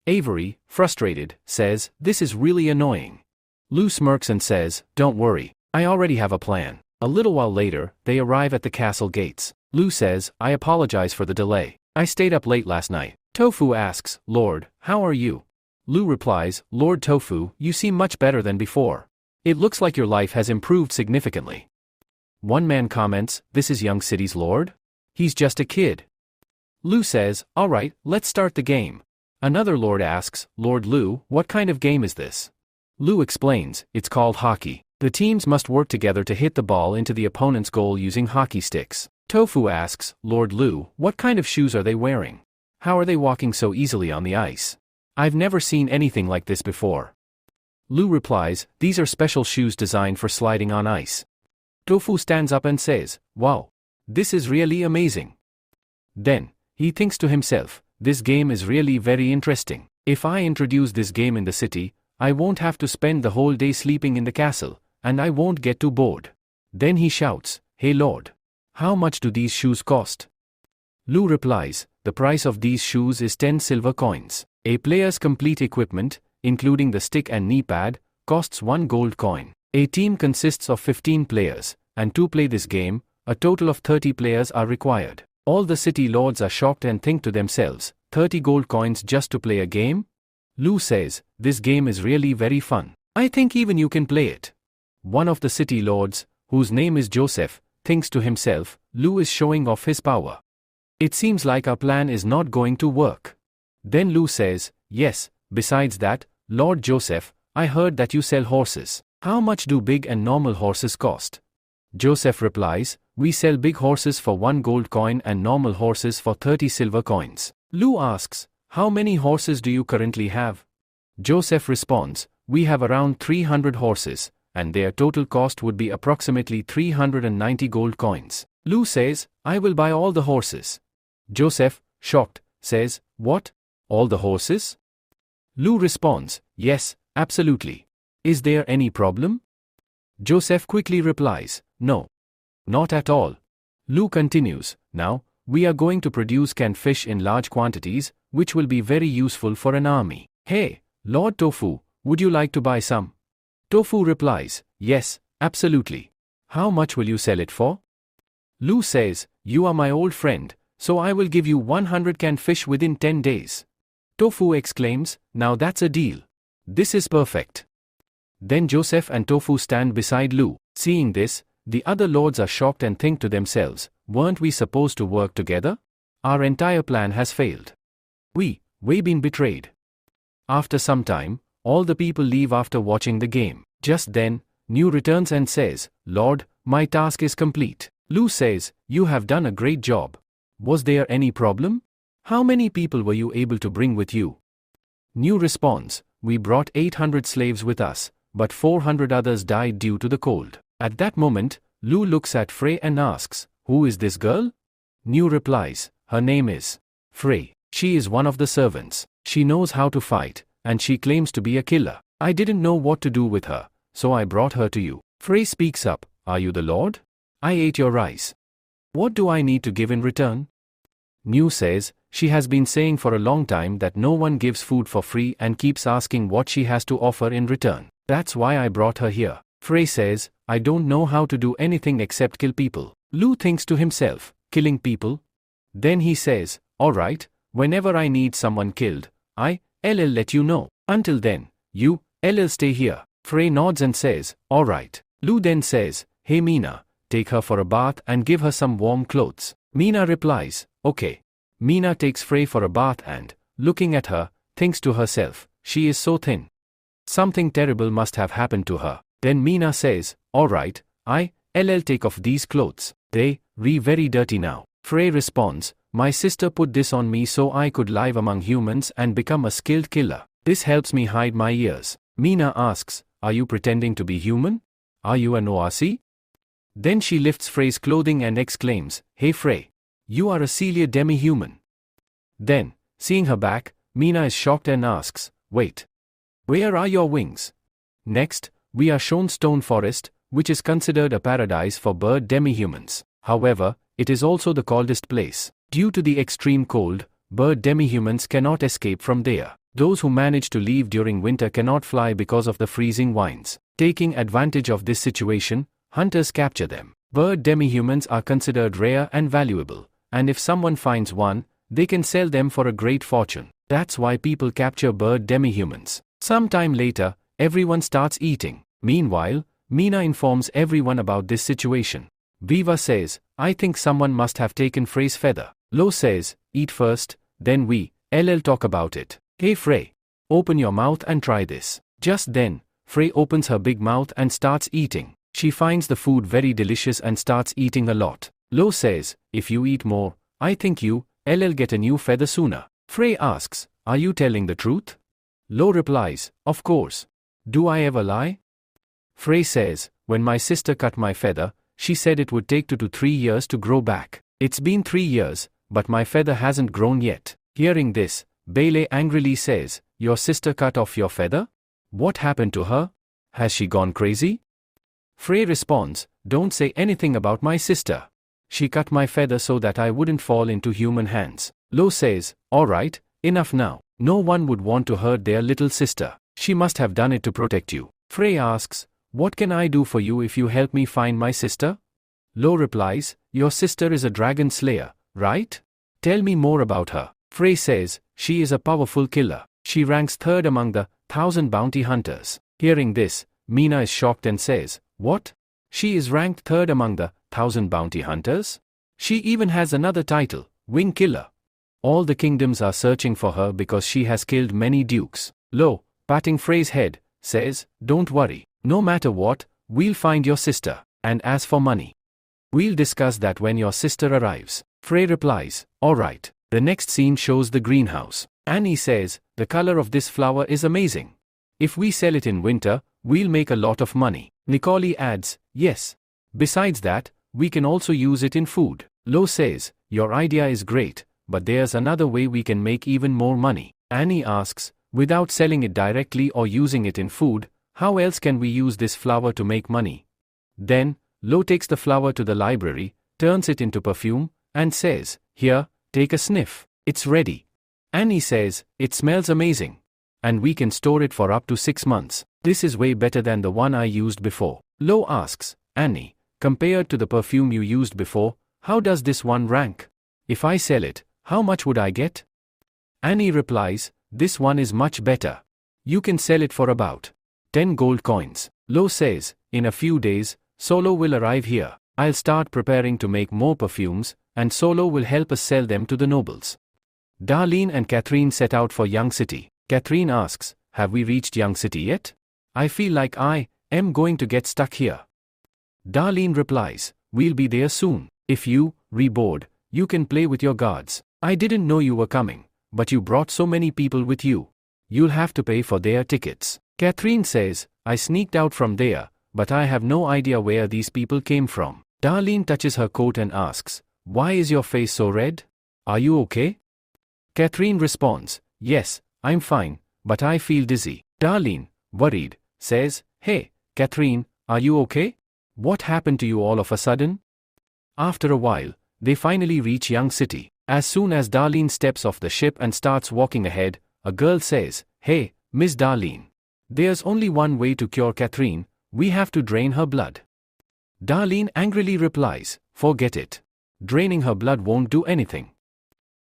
Avery, frustrated, says, "This is really annoying." Lu smirks and says, "Don't worry, I already have a plan." A little while later, they arrive at the castle gates. Lu says, "I apologize for the delay. I stayed up late last night." Tofu asks, "Lord, how are you?" Lu replies, "Lord Tofu, you seem much better than before. It looks like your life has improved significantly." One man comments, "This is Young City's lord? He's just a kid." Lu says, "Alright, let's start the game." Another lord asks, "Lord Lu, what kind of game is this?" Lu explains, "It's called hockey. The teams must work together to hit the ball into the opponent's goal using hockey sticks." Tofu asks, "Lord Lu, what kind of shoes are they wearing? How are they walking so easily on the ice? I've never seen anything like this before." Lu replies, "These are special shoes designed for sliding on ice." Tofu stands up and says, "Wow. This is really amazing." Then, he thinks to himself, "This game is really very interesting. If I introduce this game in the city, I won't have to spend the whole day sleeping in the castle, and I won't get too bored." Then he shouts, "Hey Lord. How much do these shoes cost?" Lu replies, "The price of these shoes is 10 silver coins. A player's complete equipment, including the stick and knee pad, costs 1 gold coin. A team consists of 15 players, and to play this game, a total of 30 players are required." All the city lords are shocked and think to themselves, 30 gold coins just to play a game? Lu says, "This game is really very fun. I think even you can play it." One of the city lords, whose name is Joseph, thinks to himself, "Lu is showing off his power. It seems like our plan is not going to work." Then Lu says, "Yes, besides that, Lord Joseph, I heard that you sell horses. How much do big and normal horses cost?" Joseph replies, "We sell big horses for 1 gold coin and normal horses for 30 silver coins." Lu asks, "How many horses do you currently have?" Joseph responds, "We have around 300 horses, and their total cost would be approximately 390 gold coins." Lu says, "I will buy all the horses." Joseph, shocked, says, "What? All the horses?" Lu responds, "Yes, absolutely. Is there any problem?" Joseph quickly replies, "No. Not at all." Lu continues, "Now, we are going to produce canned fish in large quantities, which will be very useful for an army. Hey, Lord Tofu, would you like to buy some?" Tofu replies, "Yes, absolutely. How much will you sell it for?" Lu says, "You are my old friend, so I will give you 100 canned fish within 10 days. Tofu exclaims, "Now that's a deal. This is perfect." Then Joseph and Tofu stand beside Lu. Seeing this, the other lords are shocked and think to themselves, "Weren't we supposed to work together? Our entire plan has failed. We've been betrayed." After some time, all the people leave after watching the game. Just then, New returns and says, "Lord, my task is complete." Lu says, "You have done a great job. Was there any problem? How many people were you able to bring with you?" New responds, "We brought 800 slaves with us, but 400 others died due to the cold." At that moment, Lu looks at Frey and asks, "Who is this girl?" New replies, "Her name is Frey. She is one of the servants. She knows how to fight, and she claims to be a killer. I didn't know what to do with her, so I brought her to you." Frey speaks up, "Are you the Lord? I ate your rice. What do I need to give in return?" New says, "She has been saying for a long time that no one gives food for free and keeps asking what she has to offer in return. That's why I brought her here." Frey says, "I don't know how to do anything except kill people." Lu thinks to himself, "Killing people?" Then he says, "Alright, whenever I need someone killed, I'll let you know. Until then, I'll stay here." Frey nods and says, "Alright." Lu then says, "Hey Mina, take her for a bath and give her some warm clothes." Mina replies, "Okay." Mina takes Frey for a bath and, looking at her, thinks to herself, "She is so thin. Something terrible must have happened to her." Then Mina says, "Alright, LL take off these clothes. They, very dirty now. Frey responds, my sister put this on me so I could live among humans and become a skilled killer. This helps me hide my ears. Mina asks, are you pretending to be human? Are you an ORC? Then she lifts Frey's clothing and exclaims, hey Frey. You are a Celia demi-human. Then, seeing her back, Mina is shocked and asks, wait. Where are your wings? Next, we are shown Stone Forest, which is considered a paradise for bird demi-humans. However, it is also the coldest place. Due to the extreme cold, bird demi-humans cannot escape from there. Those who manage to leave during winter cannot fly because of the freezing winds. Taking advantage of this situation, hunters capture them. Bird demi-humans are considered rare and valuable, and if someone finds one, they can sell them for a great fortune. That's why people capture bird demi-humans. Sometime later, everyone starts eating. Meanwhile, Mina informs everyone about this situation. Viva says, I think someone must have taken Frey's feather. Lo says, eat first, then we, LL talk about it. Hey Frey, open your mouth and try this. Just then, Frey opens her big mouth and starts eating. She finds the food very delicious and starts eating a lot. Lo says, if you eat more, I think you, LL get a new feather sooner. Frey asks, are you telling the truth? Lo replies, of course. Do I ever lie? Frey says, when my sister cut my feather, she said it would take 2 to 3 years to grow back. It's been 3 years, but my feather hasn't grown yet. Hearing this, Bailey angrily says, your sister cut off your feather? What happened to her? Has she gone crazy? Frey responds, don't say anything about my sister. She cut my feather so that I wouldn't fall into human hands. Lo says, alright, enough now. No one would want to hurt their little sister. She must have done it to protect you. Frey asks, what can I do for you if you help me find my sister? Lo replies, your sister is a dragon slayer, right? Tell me more about her. Frey says, she is a powerful killer. She ranks 3rd among the 1,000 bounty hunters. Hearing this, Mina is shocked and says, what? She is ranked 3rd among the 1,000 bounty hunters? She even has another title, Wing Killer. All the kingdoms are searching for her because she has killed many dukes. Lo, patting Frey's head, says, don't worry. No matter what, we'll find your sister. And as for money, we'll discuss that when your sister arrives. Frey replies, alright. The next scene shows the greenhouse. Annie says, the color of this flower is amazing. If we sell it in winter, we'll make a lot of money. Nicole adds, yes. Besides that, we can also use it in food. Lo says, your idea is great, but there's another way we can make even more money. Annie asks, without selling it directly or using it in food, how else can we use this flower to make money? Then, Lo takes the flower to the library, turns it into perfume, and says, here, take a sniff. It's ready. Annie says, it smells amazing. And we can store it for up to 6 months. This is way better than the one I used before. Lo asks, Annie, compared to the perfume you used before, how does this one rank? If I sell it, how much would I get? Annie replies, this one is much better. You can sell it for about 10 gold coins. Lo says, in a few days, Solo will arrive here. I'll start preparing to make more perfumes, and Solo will help us sell them to the nobles. Darlene and Catherine set out for Young City. Catherine asks, have we reached Young City yet? I feel like I am going to get stuck here. Darlene replies, we'll be there soon. If you, bored, you can play with your guards. I didn't know you were coming, but you brought so many people with you. You'll have to pay for their tickets. Catherine says, I sneaked out from there, but I have no idea where these people came from. Darlene touches her coat and asks, why is your face so red? Are you okay? Catherine responds, yes, I'm fine, but I feel dizzy. Darlene, worried, says, hey, Catherine, are you okay? What happened to you all of a sudden? After a while, they finally reach Young City. As soon as Darlene steps off the ship and starts walking ahead, a girl says, hey, Miss Darlene. There's only one way to cure Catherine, we have to drain her blood. Darlene angrily replies, forget it. Draining her blood won't do anything.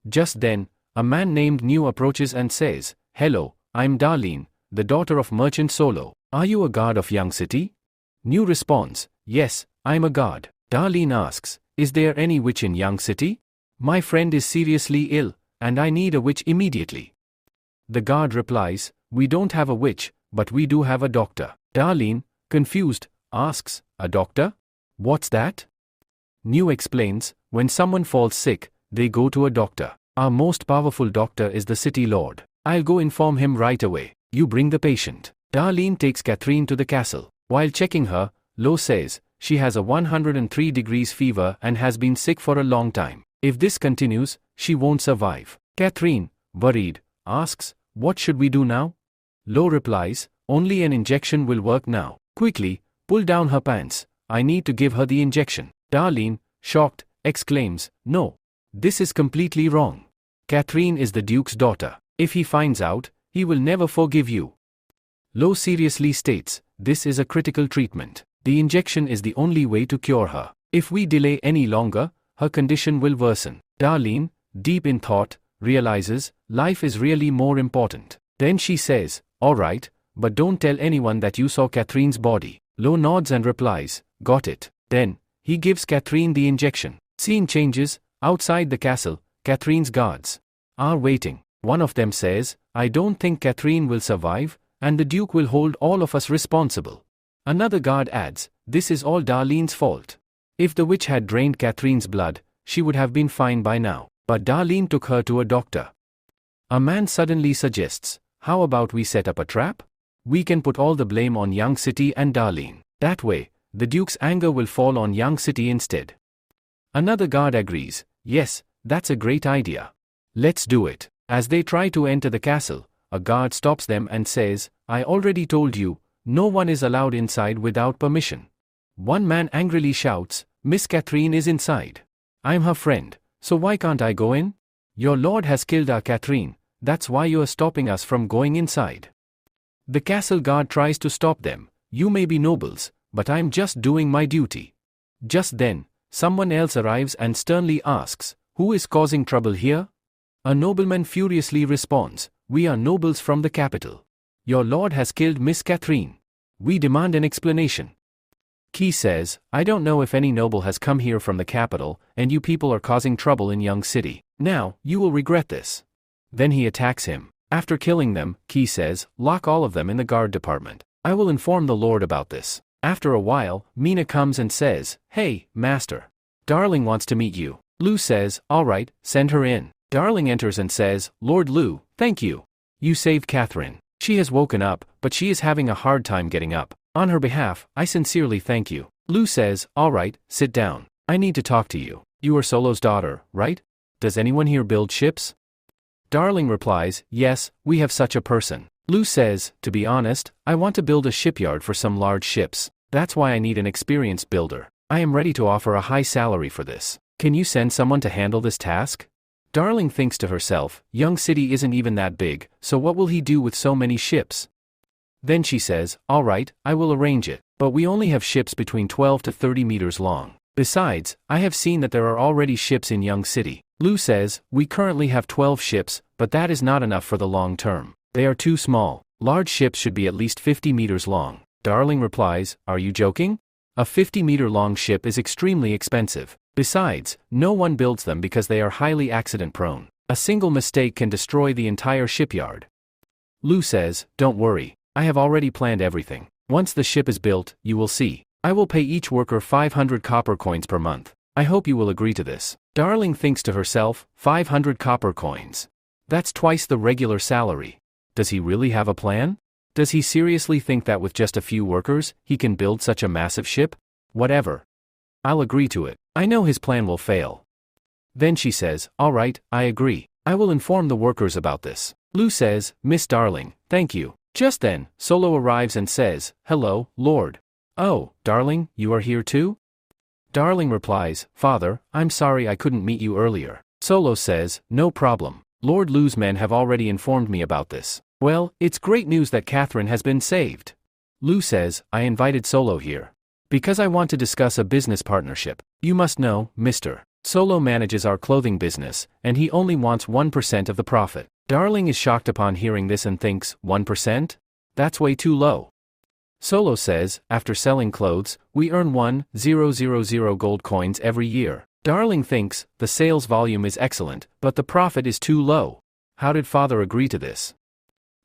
Just then, a man named New approaches and says, hello, I'm Darlene, the daughter of Merchant Solo. Are you a guard of Young City? New responds, yes, I'm a guard. Darlene asks, is there any witch in Young City? My friend is seriously ill, and I need a witch immediately. The guard replies, we don't have a witch, but we do have a doctor. Darlene, confused, asks, a doctor? What's that? New explains, when someone falls sick, they go to a doctor. Our most powerful doctor is the city lord. I'll go inform him right away. You bring the patient. Darlene takes Catherine to the castle. While checking her, Lo says, she has a 103 degrees fever and has been sick for a long time. If this continues, she won't survive. Catherine, worried, asks, what should we do now? Lo replies, only an injection will work now. Quickly, pull down her pants. I need to give her the injection. Darlene, shocked, exclaims, no. This is completely wrong. Catherine is the Duke's daughter. If he finds out, he will never forgive you. Lo seriously states, this is a critical treatment. The injection is the only way to cure her. If we delay any longer, her condition will worsen. Darlene, deep in thought, realizes, life is really more important. Then she says, alright, but don't tell anyone that you saw Catherine's body. Lo nods and replies, got it. Then, he gives Catherine the injection. Scene changes, outside the castle, Catherine's guards are waiting. One of them says, I don't think Catherine will survive, and the Duke will hold all of us responsible. Another guard adds, this is all Darlene's fault. If the witch had drained Catherine's blood, she would have been fine by now. But Darlene took her to a doctor. A man suddenly suggests, how about we set up a trap? We can put all the blame on Young City and Darlene. That way, the Duke's anger will fall on Young City instead. Another guard agrees, yes, that's a great idea. Let's do it. As they try to enter the castle, a guard stops them and says, I already told you, no one is allowed inside without permission. One man angrily shouts, Miss Catherine is inside. I'm her friend, so why can't I go in? Your lord has killed our Catherine, that's why you are stopping us from going inside. The castle guard tries to stop them, you may be nobles, but I'm just doing my duty. Just then, someone else arrives and sternly asks, who is causing trouble here? A nobleman furiously responds, we are nobles from the capital. Your lord has killed Miss Catherine. We demand an explanation. Key says, I don't know if any noble has come here from the capital, and you people are causing trouble in Young City. Now, you will regret this. Then he attacks him. After killing them, Key says, lock all of them in the guard department. I will inform the lord about this. After a while, Mina comes and says, hey, master. Darling wants to meet you. Lu says, alright, send her in. Darling enters and says, Lord Lu, thank you. You saved Catherine. She has woken up, but she is having a hard time getting up. On her behalf, I sincerely thank you. Lu says, alright, sit down. I need to talk to you. You are Solo's daughter, right? Does anyone here build ships? Darling replies, yes, we have such a person. Lu says, to be honest, I want to build a shipyard for some large ships. That's why I need an experienced builder. I am ready to offer a high salary for this. Can you send someone to handle this task? Darling thinks to herself, Young City isn't even that big, so what will he do with so many ships? Then she says, alright, I will arrange it, but we only have ships between 12 to 30 meters long. Besides, I have seen that there are already ships in Young City. Lu says, we currently have 12 ships, but that is not enough for the long term. They are too small. Large ships should be at least 50 meters long. Darling replies, are you joking? A 50-meter long ship is extremely expensive. Besides, no one builds them because they are highly accident-prone. A single mistake can destroy the entire shipyard. Lu says, don't worry. I have already planned everything. Once the ship is built, you will see. I will pay each worker 500 copper coins per month. I hope you will agree to this. Darling thinks to herself, 500 copper coins. That's twice the regular salary. Does he really have a plan? Does he seriously think that with just a few workers, he can build such a massive ship? Whatever. I'll agree to it. I know his plan will fail. Then she says, alright, I agree. I will inform the workers about this. Lu says, Miss Darling, thank you. Just then, Solo arrives and says, hello, Lord. Oh, Darling, you are here too? Darling replies, Father, I'm sorry I couldn't meet you earlier. Solo says, no problem. Lord Lu's men have already informed me about this. Well, it's great news that Catherine has been saved. Lu says, I invited Solo here because I want to discuss a business partnership. You must know, Mr. Solo manages our clothing business, and he only wants 1% of the profit. Darling is shocked upon hearing this and thinks, 1%? That's way too low. Solo says, after selling clothes, we earn 1,000 gold coins every year. Darling thinks, the sales volume is excellent, but the profit is too low. How did father agree to this?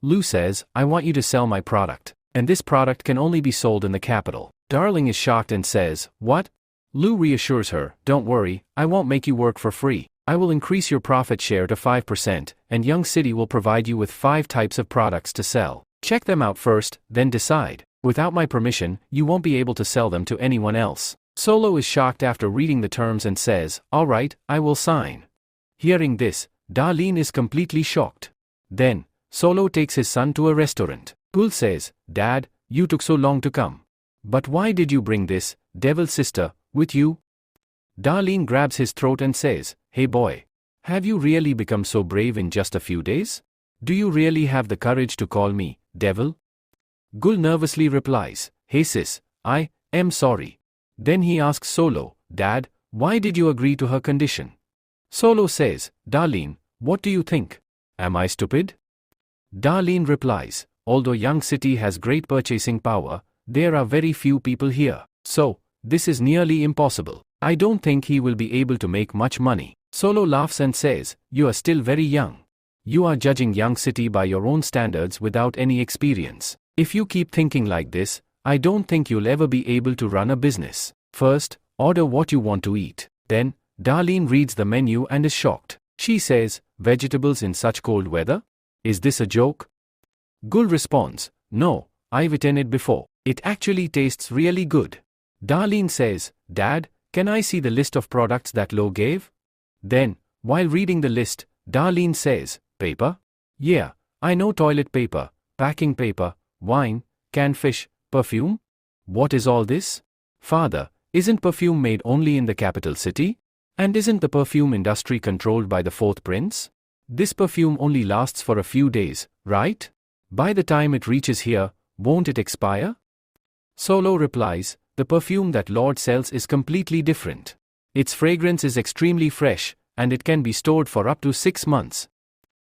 Lu says, I want you to sell my product, and this product can only be sold in the capital. Darling is shocked and says, what? Lu reassures her, don't worry, I won't make you work for free. I will increase your profit share to 5%, and Young City will provide you with 5 types of products to sell. Check them out first, then decide. Without my permission, you won't be able to sell them to anyone else. Solo is shocked after reading the terms and says, alright, I will sign. Hearing this, Darlene is completely shocked. Then, Solo takes his son to a restaurant. Gul says, Dad, you took so long to come. But why did you bring this, devil sister, with you? Darlene grabs his throat and says, hey boy. Have you really become so brave in just a few days? Do you really have the courage to call me, devil? Gul nervously replies, hey sis, I am sorry. Then he asks Solo, Dad, why did you agree to her condition? Solo says, Darlene, what do you think? Am I stupid? Darlene replies, although Young City has great purchasing power, there are very few people here. So, this is nearly impossible. I don't think he will be able to make much money. Solo laughs and says, you are still very young. You are judging Young City by your own standards without any experience. If you keep thinking like this, I don't think you'll ever be able to run a business. First, order what you want to eat. Then, Darlene reads the menu and is shocked. She says, vegetables in such cold weather? Is this a joke? Gul responds, no, I've eaten it before. It actually tastes really good. Darlene says, Dad, can I see the list of products that Lo gave? Then, while reading the list, Darlene says, paper? Yeah, I know toilet paper, packing paper, wine, canned fish, perfume? What is all this? Father, isn't perfume made only in the capital city? And isn't the perfume industry controlled by the fourth prince? This perfume only lasts for a few days, right? By the time it reaches here, won't it expire? Solo replies, the perfume that Lord sells is completely different. Its fragrance is extremely fresh, and it can be stored for up to 6 months.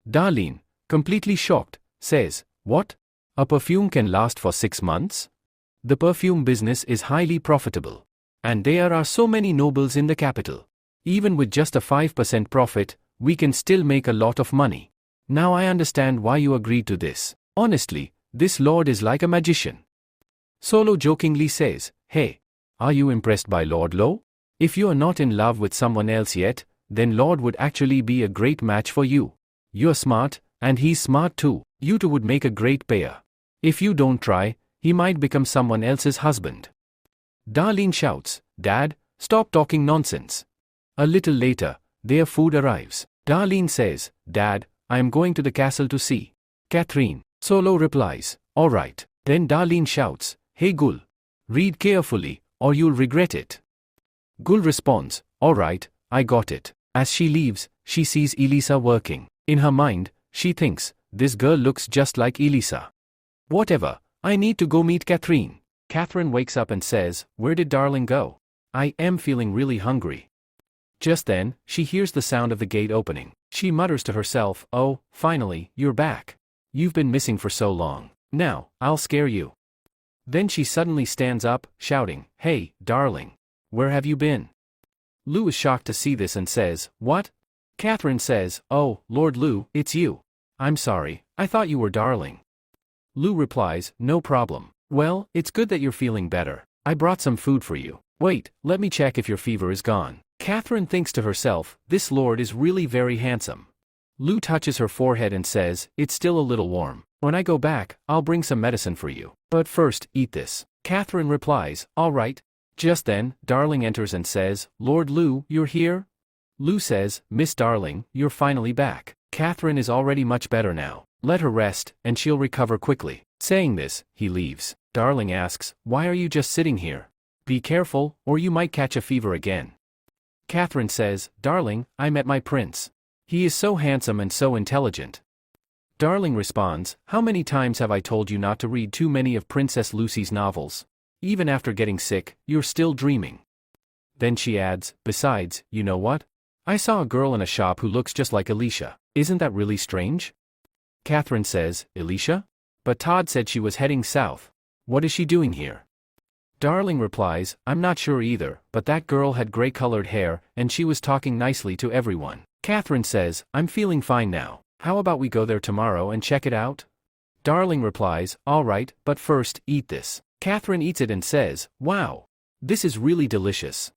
Darlene, completely shocked, says, what? A perfume can last for 6 months? The perfume business is highly profitable. And there are so many nobles in the capital. Even with just a 5% profit, we can still make a lot of money. Now I understand why you agreed to this. Honestly, this lord is like a magician. Solo jokingly says, hey, are you impressed by Lord Lo? If you are not in love with someone else yet, then Lord would actually be a great match for you. You're smart, and he's smart too. You two would make a great pair. If you don't try, he might become someone else's husband. Darlene shouts, Dad, stop talking nonsense. A little later, their food arrives. Darlene says, Dad, I am going to the castle to see Catherine. Solo replies, alright. Then Darlene shouts, hey Gul, read carefully, or you'll regret it. Gul responds, alright, I got it. As she leaves, she sees Elisa working. In her mind, she thinks, this girl looks just like Elisa. Whatever, I need to go meet Catherine. Catherine wakes up and says, where did darling go? I am feeling really hungry. Just then, she hears the sound of the gate opening. She mutters to herself, oh, finally, you're back. You've been missing for so long. Now, I'll scare you. Then she suddenly stands up, shouting, hey, darling. Where have you been? Lu is shocked to see this and says, what? Catherine says, oh, Lord Lu, it's you. I'm sorry, I thought you were darling. Lu replies, no problem. Well, it's good that you're feeling better. I brought some food for you. Wait, let me check if your fever is gone. Catherine thinks to herself, this lord is really very handsome. Lu touches her forehead and says, it's still a little warm. When I go back, I'll bring some medicine for you. But first, eat this. Catherine replies, all right. Just then, Darling enters and says, Lord Lu, you're here? Lu says, Miss Darling, you're finally back. Catherine is already much better now. Let her rest, and she'll recover quickly. Saying this, he leaves. Darling asks, why are you just sitting here? Be careful, or you might catch a fever again. Catherine says, Darling, I met my prince. He is so handsome and so intelligent. Darling responds, how many times have I told you not to read too many of Princess Lucy's novels? Even after getting sick, you're still dreaming. Then she adds, besides, you know what? I saw a girl in a shop who looks just like Alicia. Isn't that really strange? Catherine says, Alicia? But Todd said she was heading south. What is she doing here? Darling replies, I'm not sure either, but that girl had gray-colored hair, and she was talking nicely to everyone. Catherine says, I'm feeling fine now. How about we go there tomorrow and check it out? Darling replies, all right, but first, eat this. Catherine eats it and says, wow, this is really delicious.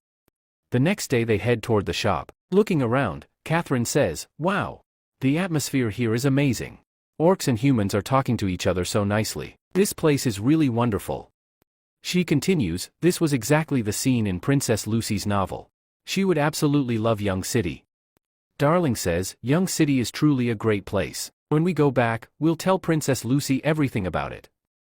The next day they head toward the shop. Looking around, Catherine says, "Wow! The atmosphere here is amazing. Orcs and humans are talking to each other so nicely. This place is really wonderful." She continues, "This was exactly the scene in Princess Lucy's novel. She would absolutely love Young City." Darling says, "Young City is truly a great place. When we go back, we'll tell Princess Lucy everything about it."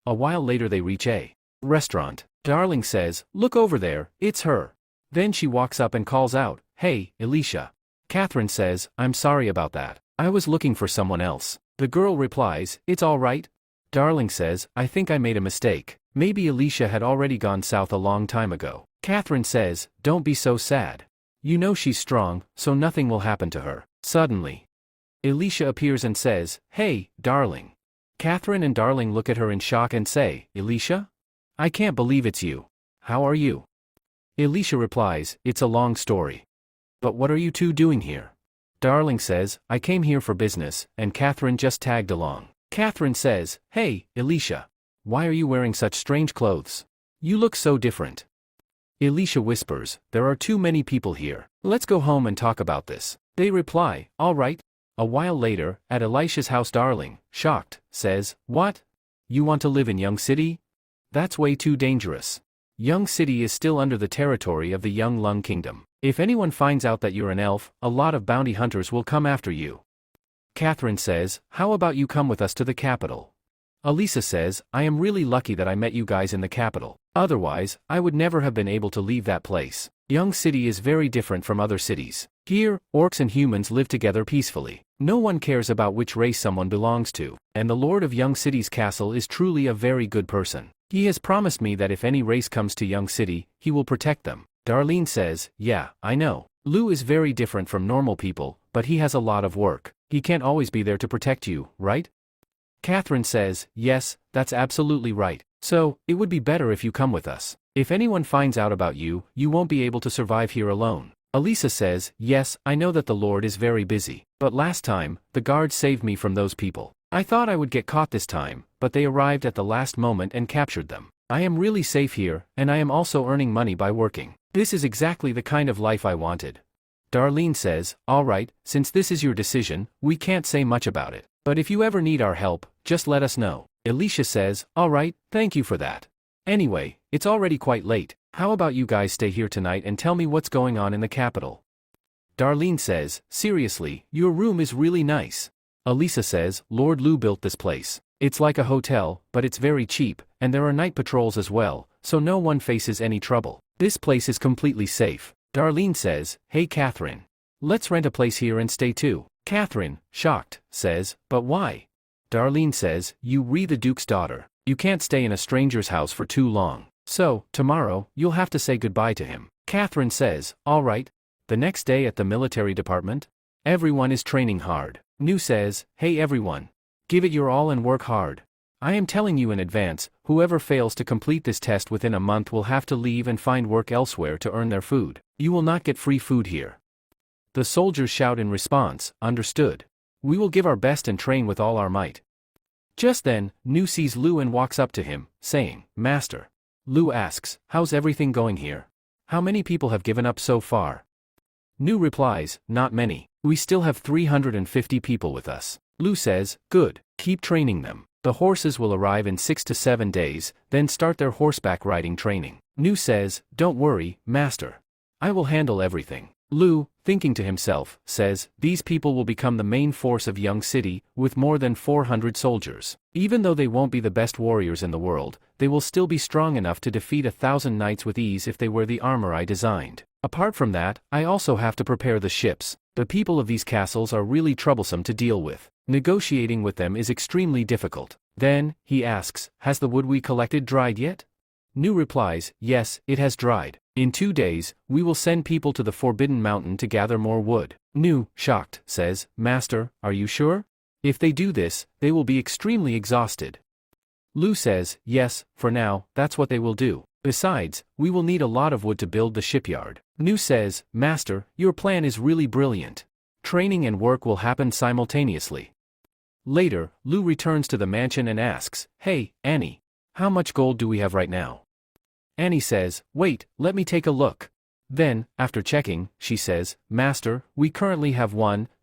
A while later they reach a restaurant. Darling says, "Look over there, it's her." Then she walks up and calls out, "Hey, Alicia." Catherine says, "I'm sorry about that. I was looking for someone else." The girl replies, "It's all right." Darling says, "I think I made a mistake. Maybe Alicia had already gone south a long time ago." Catherine says, "Don't be so sad. You know she's strong, so nothing will happen to her." Suddenly, Alicia appears and says, "Hey, Darling." Catherine and Darling look at her in shock and say, "Alicia? I can't believe it's you. How are you?" Alicia replies, "It's a long story. But what are you two doing here?" Darling says, "I came here for business, and Catherine just tagged along." Catherine says, "Hey, Alicia. Why are you wearing such strange clothes? You look so different." Alicia whispers, "There are too many people here. Let's go home and talk about this." They reply, "All right." A while later, at Alicia's house, Darling, shocked, says, "What? You want to live in Young City? That's way too dangerous. Young City is still under the territory of the Young Lung Kingdom. If anyone finds out that you're an elf, a lot of bounty hunters will come after you." Catherine says, "How about you come with us to the capital?" Alicia says, "I am really lucky that I met you guys in the capital. Otherwise, I would never have been able to leave that place. Young City is very different from other cities. Here, orcs and humans live together peacefully. No one cares about which race someone belongs to, and the Lord of Young City's castle is truly a very good person. He has promised me that if any race comes to Young City, he will protect them." Darlene says, "Yeah, I know. Lou is very different from normal people, but he has a lot of work. He can't always be there to protect you, right?" Catherine says, "Yes, that's absolutely right. So, it would be better if you come with us. If anyone finds out about you, you won't be able to survive here alone." Alicia says, "Yes, I know that the Lord is very busy, but last time, the guards saved me from those people. I thought I would get caught this time, but they arrived at the last moment and captured them. I am really safe here, and I am also earning money by working. This is exactly the kind of life I wanted." Darlene says, "All right, since this is your decision, we can't say much about it. But if you ever need our help, just let us know." Alicia says, "All right, thank you for that. Anyway, it's already quite late. How about you guys stay here tonight and tell me what's going on in the capital?" Darlene says, "Seriously, your room is really nice." Alicia says, "Lord Lou built this place. It's like a hotel, but it's very cheap, and there are night patrols as well, so no one faces any trouble. This place is completely safe." Darlene says, "Hey Catherine. Let's rent a place here and stay too." Catherine, shocked, says, "But why?" Darlene says, "You re the Duke's daughter. You can't stay in a stranger's house for too long. So, tomorrow, you'll have to say goodbye to him." Catherine says, "All right." The next day at the military department, everyone is training hard. Nu says, "Hey everyone. Give it your all and work hard. I am telling you in advance, whoever fails to complete this test within a month will have to leave and find work elsewhere to earn their food. You will not get free food here." The soldiers shout in response, "Understood. We will give our best and train with all our might." Just then, Nu sees Lou and walks up to him, saying, "Master." Lou asks, "How's everything going here? How many people have given up so far?" Nu replies, "Not many. We still have 350 people with us." Lou says, "Good. Keep training them. The horses will arrive in 6 to 7 days, then start their horseback riding training." Nu says, "Don't worry, Master. I will handle everything." Lou, thinking to himself, says, "These people will become the main force of Young City, with more than 400 soldiers. Even though they won't be the best warriors in the world, they will still be strong enough to defeat 1,000 knights with ease if they wear the armor I designed. Apart from that, I also have to prepare the ships. The people of these castles are really troublesome to deal with. Negotiating with them is extremely difficult." Then, he asks, "Has the wood we collected dried yet?" Nu replies, "Yes, it has dried. In 2 days, we will send people to the Forbidden Mountain to gather more wood." Nu, shocked, says, "Master, are you sure? If they do this, they will be extremely exhausted." Lou says, "Yes, for now, that's what they will do. Besides, we will need a lot of wood to build the shipyard." Nu says, "Master, your plan is really brilliant. Training and work will happen simultaneously." Later, Lou returns to the mansion and asks, "Hey, Annie. How much gold do we have right now?" Annie says, "Wait, let me take a look." Then, after checking, she says, Master, we currently have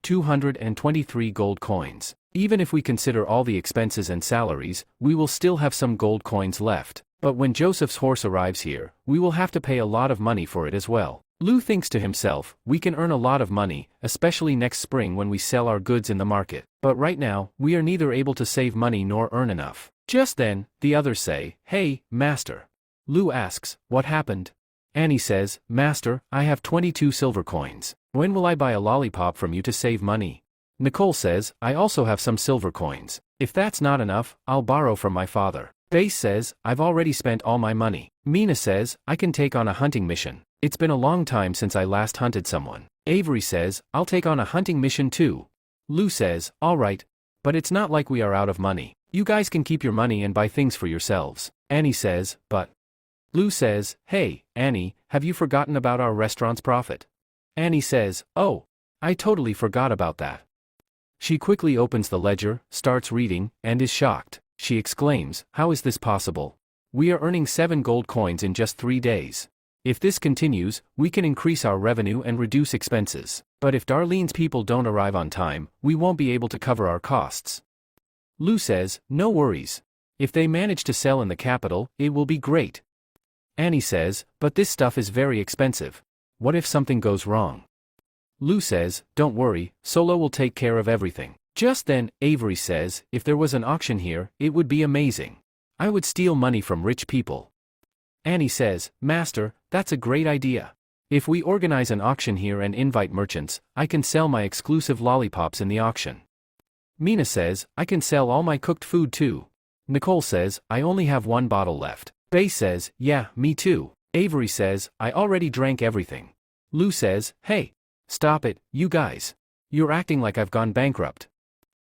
223 gold coins. Even if we consider all the expenses and salaries, we will still have some gold coins left. But when Joseph's horse arrives here, we will have to pay a lot of money for it as well. Lu thinks to himself, we can earn a lot of money, especially next spring when we sell our goods in the market. But right now, we are neither able to save money nor earn enough. Just then, the others say, Hey, Master. Lu asks, what happened? Annie says, Master, I have 22 silver coins. When will I buy a lollipop from you to save money? Nicole says, I also have some silver coins. If that's not enough, I'll borrow from my father. Base says, I've already spent all my money. Mina says, I can take on a hunting mission. It's been a long time since I last hunted someone. Avery says, I'll take on a hunting mission too. Lu says, alright. But it's not like we are out of money. You guys can keep your money and buy things for yourselves. Annie says, but. Lu says, hey, Annie, have you forgotten about our restaurant's profit? Annie says, oh, I totally forgot about that. She quickly opens the ledger, starts reading, and is shocked. She exclaims, how is this possible? We are earning 7 gold coins in just 3 days. If this continues, we can increase our revenue and reduce expenses. But if Darlene's people don't arrive on time, we won't be able to cover our costs. Lu says, no worries. If they manage to sell in the capital, it will be great. Annie says, but this stuff is very expensive. What if something goes wrong? Lu says, don't worry, Solo will take care of everything. Just then, Avery says, if there was an auction here, it would be amazing. I would steal money from rich people. Annie says, Master, that's a great idea. If we organize an auction here and invite merchants, I can sell my exclusive lollipops in the auction. Mina says, I can sell all my cooked food too. Nicole says, I only have 1 bottle left. Bae says, yeah, me too. Avery says, I already drank everything. Lu says, hey, stop it, you guys. You're acting like I've gone bankrupt.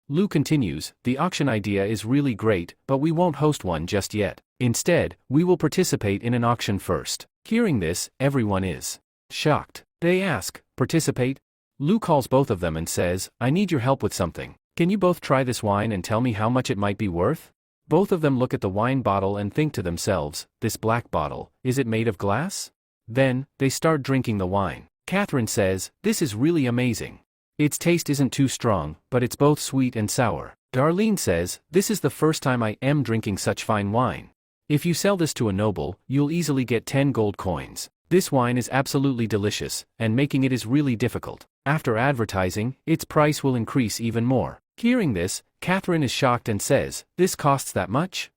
Lu continues, the auction idea is really great, but we won't host one just yet. Instead, we will participate in an auction first. Hearing this, everyone is shocked. They ask, participate? Lu calls both of them and says, I need your help with something. Can you both try this wine and tell me how much it might be worth? Both of them look at the wine bottle and think to themselves, this black bottle, is it made of glass? Then, they start drinking the wine. Catherine says, this is really amazing. Its taste isn't too strong, but it's both sweet and sour. Darlene says, this is the first time I am drinking such fine wine. If you sell this to a noble, you'll easily get 10 gold coins. This wine is absolutely delicious, and making it is really difficult. After advertising, its price will increase even more. Hearing this, Catherine is shocked and says, this costs that much?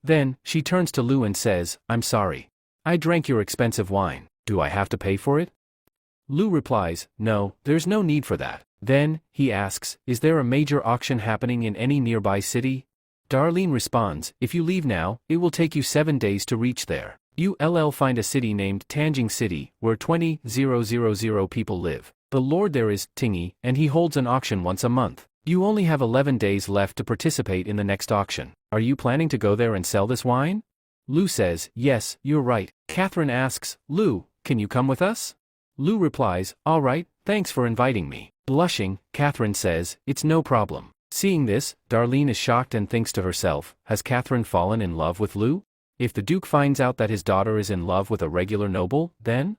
Then, she turns to Lu and says, I'm sorry. I drank your expensive wine. Do I have to pay for it? Lu replies, no, there's no need for that. Then, he asks, is there a major auction happening in any nearby city? Darlene responds, if you leave now, it will take you 7 days to reach there. You'll find a city named Tanjing City, where 20,000 people live. The lord there is Tingy, and he holds an auction once a month. You only have 11 days left to participate in the next auction. Are you planning to go there and sell this wine? Lu says, yes, you're right. Catherine asks, Lu, can you come with us? Lu replies, all right, thanks for inviting me. Blushing, Catherine says, it's no problem. Seeing this, Darlene is shocked and thinks to herself, has Catherine fallen in love with Lu? If the Duke finds out that his daughter is in love with a regular noble, then?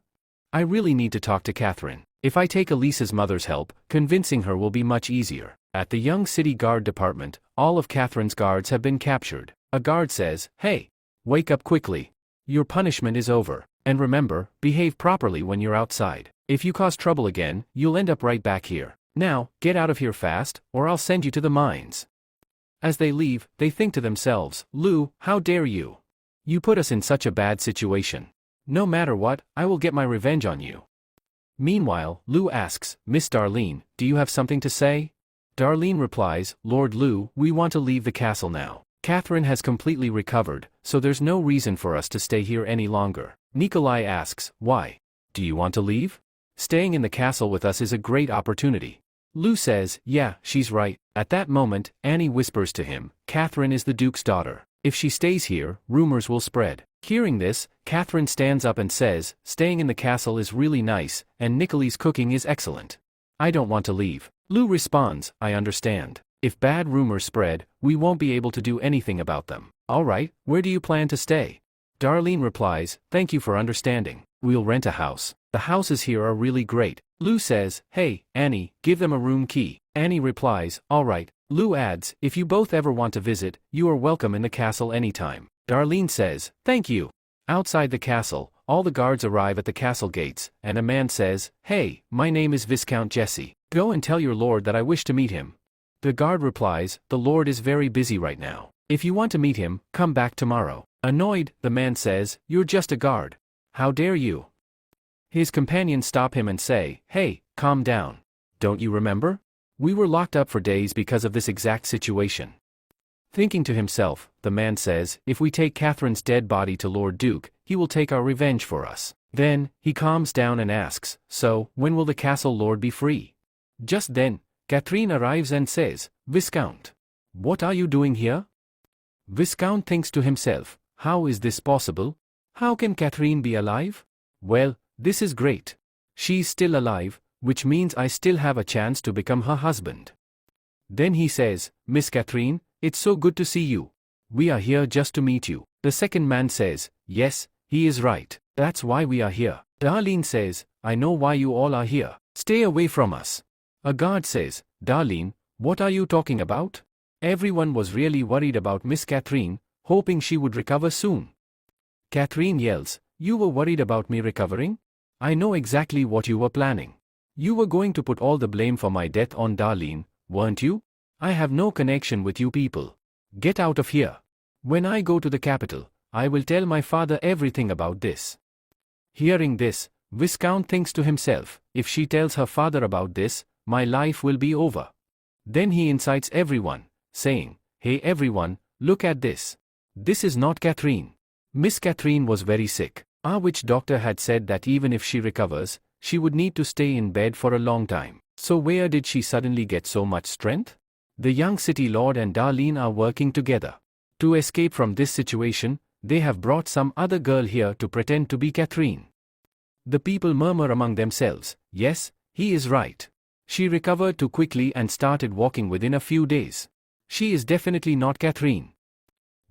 I really need to talk to Catherine. If I take Elisa's mother's help, convincing her will be much easier. At the young city guard department, all of Catherine's guards have been captured. A guard says, hey, wake up quickly. Your punishment is over. And remember, behave properly when you're outside. If you cause trouble again, you'll end up right back here. Now, get out of here fast, or I'll send you to the mines. As they leave, they think to themselves, Lu, how dare you? You put us in such a bad situation. No matter what, I will get my revenge on you. Meanwhile, Lu asks, Miss Darlene, do you have something to say? Darlene replies, Lord Lu, we want to leave the castle now. Catherine has completely recovered, so there's no reason for us to stay here any longer. Nikolai asks, why? Do you want to leave? Staying in the castle with us is a great opportunity. Lu says, yeah, she's right. At that moment, Annie whispers to him, Catherine is the Duke's daughter. If she stays here, rumors will spread. Hearing this, Catherine stands up and says, staying in the castle is really nice, and Nikolai's cooking is excellent. I don't want to leave. Lu responds, I understand. If bad rumors spread, we won't be able to do anything about them. Alright, where do you plan to stay? Darlene replies, thank you for understanding. We'll rent a house. The houses here are really great. Lou says, hey, Annie, give them a room key. Annie replies, alright. Lou adds, if you both ever want to visit, you are welcome in the castle anytime. Darlene says, thank you. Outside the castle, all the guards arrive at the castle gates, and a man says, hey, my name is Viscount Jesse. Go and tell your lord that I wish to meet him. The guard replies, the lord is very busy right now. If you want to meet him, come back tomorrow. Annoyed, the man says, you're just a guard. How dare you? His companions stop him and say, hey, calm down. Don't you remember? We were locked up for days because of this exact situation. Thinking to himself, the man says, if we take Catherine's dead body to Lord Duke, he will take our revenge for us. Then, he calms down and asks, so, when will the castle lord be free? Just then, Catherine arrives and says, Viscount. What are you doing here? Viscount thinks to himself, how is this possible? How can Catherine be alive? Well, this is great. She's still alive, which means I still have a chance to become her husband. Then he says, Miss Catherine, it's so good to see you. We are here just to meet you. The second man says, yes, he is right. That's why we are here. Darlene says, I know why you all are here. Stay away from us. A guard says, Darlene, what are you talking about? Everyone was really worried about Miss Catherine, hoping she would recover soon. Catherine yells, you were worried about me recovering? I know exactly what you were planning. You were going to put all the blame for my death on Darlene, weren't you? I have no connection with you people. Get out of here. When I go to the capital, I will tell my father everything about this. Hearing this, Viscount thinks to himself, if she tells her father about this, my life will be over. Then he incites everyone, saying, hey everyone, look at this. This is not Catherine. Miss Catherine was very sick. Our witch doctor had said that even if she recovers, she would need to stay in bed for a long time. So where did she suddenly get so much strength? The young city lord and Darlene are working together. To escape from this situation, they have brought some other girl here to pretend to be Catherine. The people murmur among themselves, yes, he is right. She recovered too quickly and started walking within a few days. She is definitely not Catherine.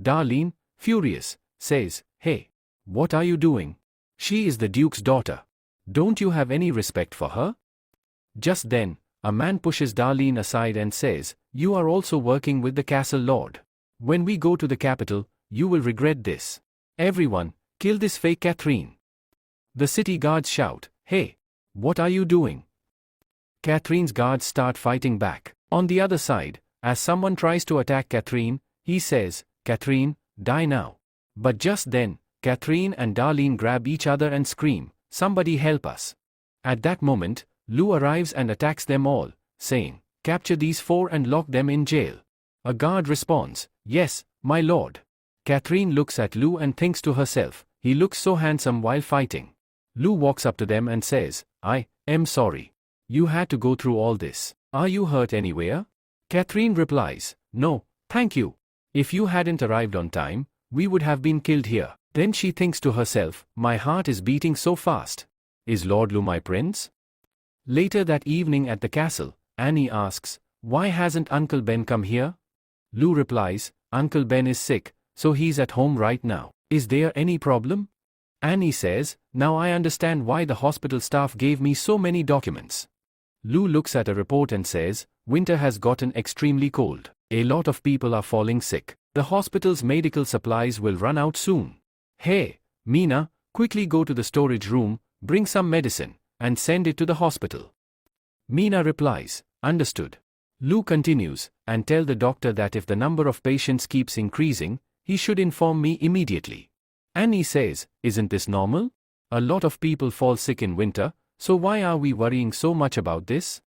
Darlene, furious, says, hey, what are you doing? She is the Duke's daughter. Don't you have any respect for her? Just then, a man pushes Darlene aside and says, you are also working with the castle lord. When we go to the capital, you will regret this. Everyone, kill this fake Catherine. The city guards shout, hey, what are you doing? Catherine's guards start fighting back. On the other side, as someone tries to attack Catherine, he says, Catherine, die now. But just then, Catherine and Darlene grab each other and scream, somebody help us. At that moment, Lou arrives and attacks them all, saying, capture these four and lock them in jail. A guard responds, yes, my lord. Catherine looks at Lou and thinks to herself, he looks so handsome while fighting. Lou walks up to them and says, I am sorry. You had to go through all this. Are you hurt anywhere? Catherine replies, no, thank you. If you hadn't arrived on time, we would have been killed here. Then she thinks to herself, my heart is beating so fast. Is Lord Lou my prince? Later that evening at the castle, Annie asks, why hasn't Uncle Ben come here? Lou replies, Uncle Ben is sick, so he's at home right now. Is there any problem? Annie says, now I understand why the hospital staff gave me so many documents. Lou looks at a report and says, winter has gotten extremely cold. A lot of people are falling sick. The hospital's medical supplies will run out soon. Hey, Mina, quickly go to the storage room, bring some medicine, and send it to the hospital. Mina replies, understood. Lou continues, and tell the doctor that if the number of patients keeps increasing, he should inform me immediately. Annie says, isn't this normal? A lot of people fall sick in winter, so why are we worrying so much about this?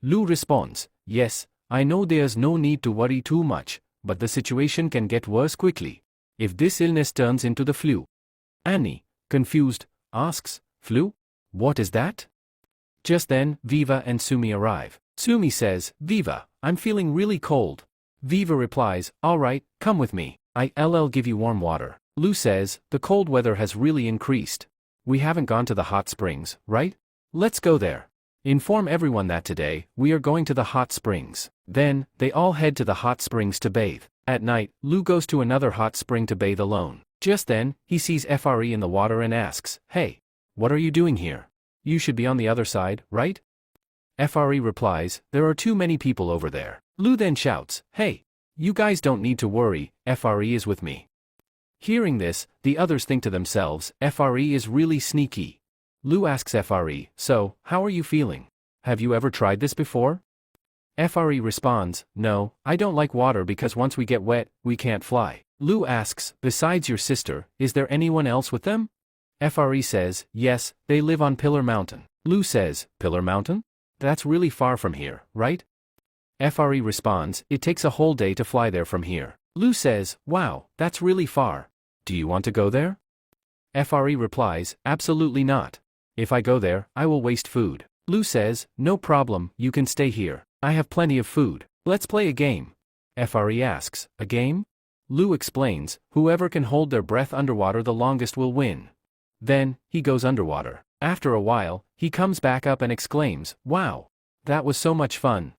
Lou responds, yes, I know there's no need to worry too much, but the situation can get worse quickly. If this illness turns into the flu. Annie, confused, asks, flu? What is that? Just then, Viva and Sumi arrive. Sumi says, Viva, I'm feeling really cold. Viva replies, alright, come with me. I'll give you warm water. Lou says, the cold weather has really increased. We haven't gone to the hot springs, right? Let's go there. Inform everyone that today, we are going to the hot springs. Then, they all head to the hot springs to bathe. At night, Lou goes to another hot spring to bathe alone. Just then, he sees Fre in the water and asks, hey, what are you doing here? You should be on the other side, right? FRE replies, there are too many people over there. Lu then shouts, hey, you guys don't need to worry, FRE is with me. Hearing this, the others think to themselves, FRE is really sneaky. Lu asks FRE, so, how are you feeling? Have you ever tried this before? FRE responds, no, I don't like water because once we get wet, we can't fly. Lu asks, besides your sister, is there anyone else with them? FRE says, yes, they live on Pillar Mountain. Lu says, Pillar Mountain? That's really far from here, right? FRE responds, it takes a whole day to fly there from here. Lu says, wow, that's really far. Do you want to go there? FRE replies, absolutely not. If I go there, I will waste food. Lu says, no problem, you can stay here. I have plenty of food. Let's play a game. FRE asks, a game? Lu explains, whoever can hold their breath underwater the longest will win. Then, he goes underwater. After a while, he comes back up and exclaims, wow, that was so much fun.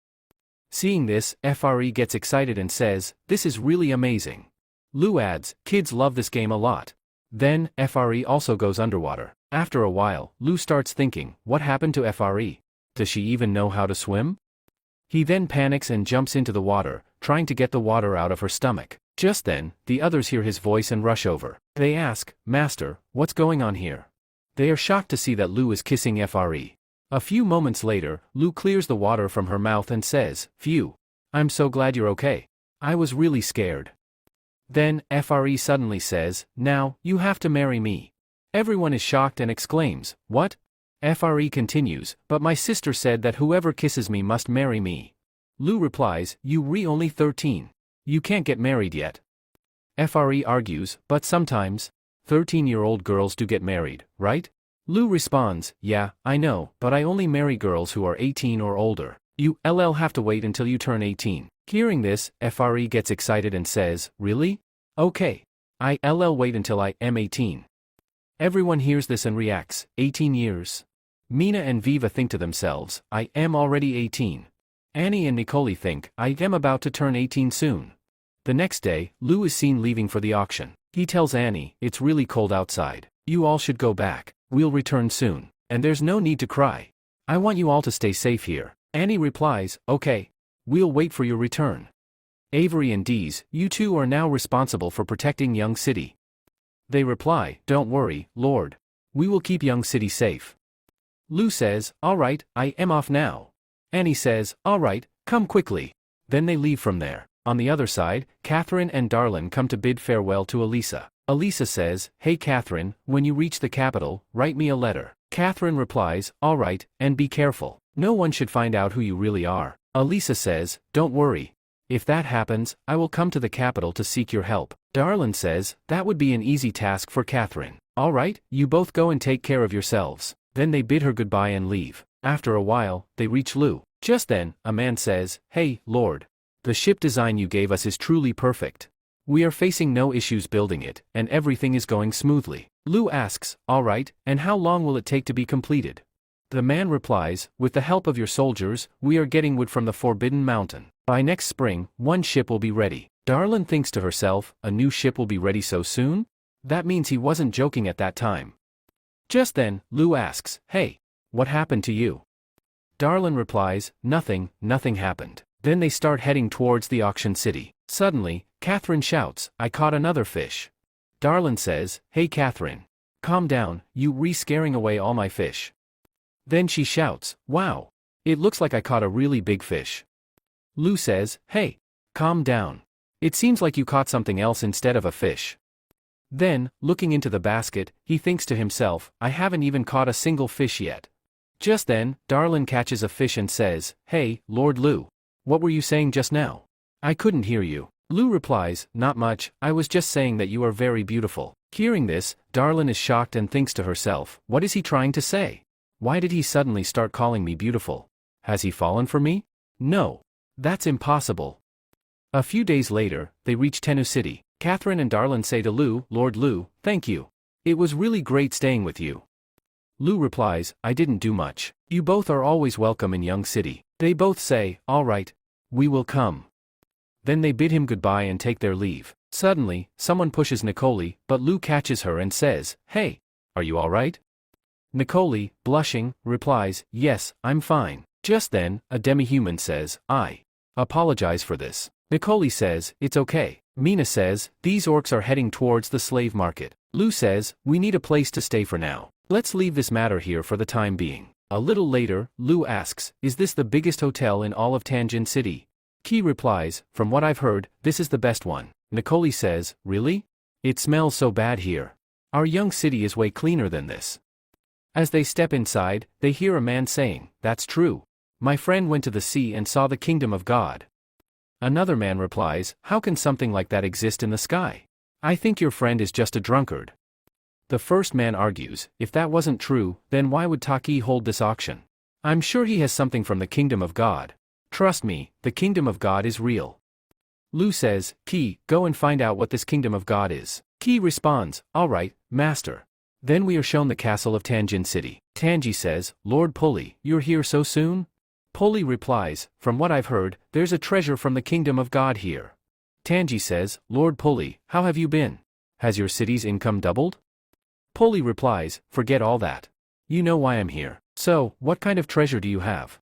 Seeing this, FRE gets excited and says, this is really amazing. Lu adds, kids love this game a lot. Then, FRE also goes underwater. After a while, Lu starts thinking, what happened to FRE? Does she even know how to swim? He then panics and jumps into the water, trying to get the water out of her stomach. Just then, the others hear his voice and rush over. They ask, Master, what's going on here? They are shocked to see that Lu is kissing FRE. A few moments later, Lu clears the water from her mouth and says, phew. I'm so glad you're okay. I was really scared. Then, FRE suddenly says, now, you have to marry me. Everyone is shocked and exclaims, what? FRE continues, but my sister said that whoever kisses me must marry me. Lu replies, you only 13. You can't get married yet. FRE argues, but sometimes, 13-year-old girls do get married, right? Lu responds, yeah, I know, but I only marry girls who are 18 or older. You have to wait until you turn 18. Hearing this, FRE gets excited and says, really? Okay. I wait until I am 18. Everyone hears this and reacts, 18 years. Mina and Viva think to themselves, I am already 18. Annie and Nicole think, I am about to turn 18 soon. The next day, Lu is seen leaving for the auction. He tells Annie, it's really cold outside. You all should go back. We'll return soon. And there's no need to cry. I want you all to stay safe here. Annie replies, okay. We'll wait for your return. Avery and Dees, you two are now responsible for protecting Young City. They reply, don't worry, Lord. We will keep Young City safe. Lu says, alright, I am off now. Annie says, alright, come quickly. Then they leave from there. On the other side, Catherine and Darlin come to bid farewell to Elisa. Elisa says, hey Catherine, when you reach the capital, write me a letter. Catherine replies, alright, and be careful. No one should find out who you really are. Elisa says, don't worry. If that happens, I will come to the capital to seek your help. Darlin says, that would be an easy task for Catherine. Alright, you both go and take care of yourselves. Then they bid her goodbye and leave. After a while, they reach Lu. Just then, a man says, hey, Lord. The ship design you gave us is truly perfect. We are facing no issues building it, and everything is going smoothly. Lu asks, alright, and how long will it take to be completed? The man replies, with the help of your soldiers, we are getting wood from the Forbidden Mountain. By next spring, one ship will be ready. Darlin thinks to herself, a new ship will be ready so soon? That means he wasn't joking at that time. Just then, Lu asks, hey, what happened to you? Darlin replies, nothing happened. Then they start heading towards the auction city. Suddenly, Catherine shouts, I caught another fish. Darlin says, hey Catherine. Calm down, you scaring away all my fish. Then she shouts, wow. It looks like I caught a really big fish. Lu says, hey. Calm down. It seems like you caught something else instead of a fish. Then, looking into the basket, he thinks to himself, I haven't even caught a single fish yet. Just then, Darlin catches a fish and says, hey, Lord Lu. What were you saying just now? I couldn't hear you. Lu replies, not much, I was just saying that you are very beautiful. Hearing this, Darlin is shocked and thinks to herself, what is he trying to say? Why did he suddenly start calling me beautiful? Has he fallen for me? No. That's impossible. A few days later, they reach Tennu City. Catherine and Darlin say to Lu, Lord Lu, thank you. It was really great staying with you. Lu replies, I didn't do much. You both are always welcome in Young City. They both say, all right, we will come. Then they bid him goodbye and take their leave. Suddenly, someone pushes Nicole, but Lu catches her and says, hey, are you all right? Nicole, blushing, replies, yes, I'm fine. Just then, a demi-human says, I apologize for this. Nicole says, it's okay. Mina says, these orcs are heading towards the slave market. Lu says, we need a place to stay for now. Let's leave this matter here for the time being. A little later, Lu asks, is this the biggest hotel in all of Tanjin City? Qi replies, from what I've heard, this is the best one. Nicole says, really? It smells so bad here. Our young city is way cleaner than this. As they step inside, they hear a man saying, that's true. My friend went to the sea and saw the kingdom of God. Another man replies, how can something like that exist in the sky? I think your friend is just a drunkard. The first man argues, if that wasn't true, then why would Taki hold this auction? I'm sure he has something from the kingdom of God. Trust me, the kingdom of God is real. Lu says, Qi, go and find out what this kingdom of God is. Qi responds, all right, master. Then we are shown the castle of Tanjin City. Tanji says, Lord Poli, you're here so soon? Poli replies, from what I've heard, there's a treasure from the kingdom of God here. Tanji says, Lord Poli, how have you been? Has your city's income doubled? Poli replies, forget all that. You know why I'm here. So, what kind of treasure do you have?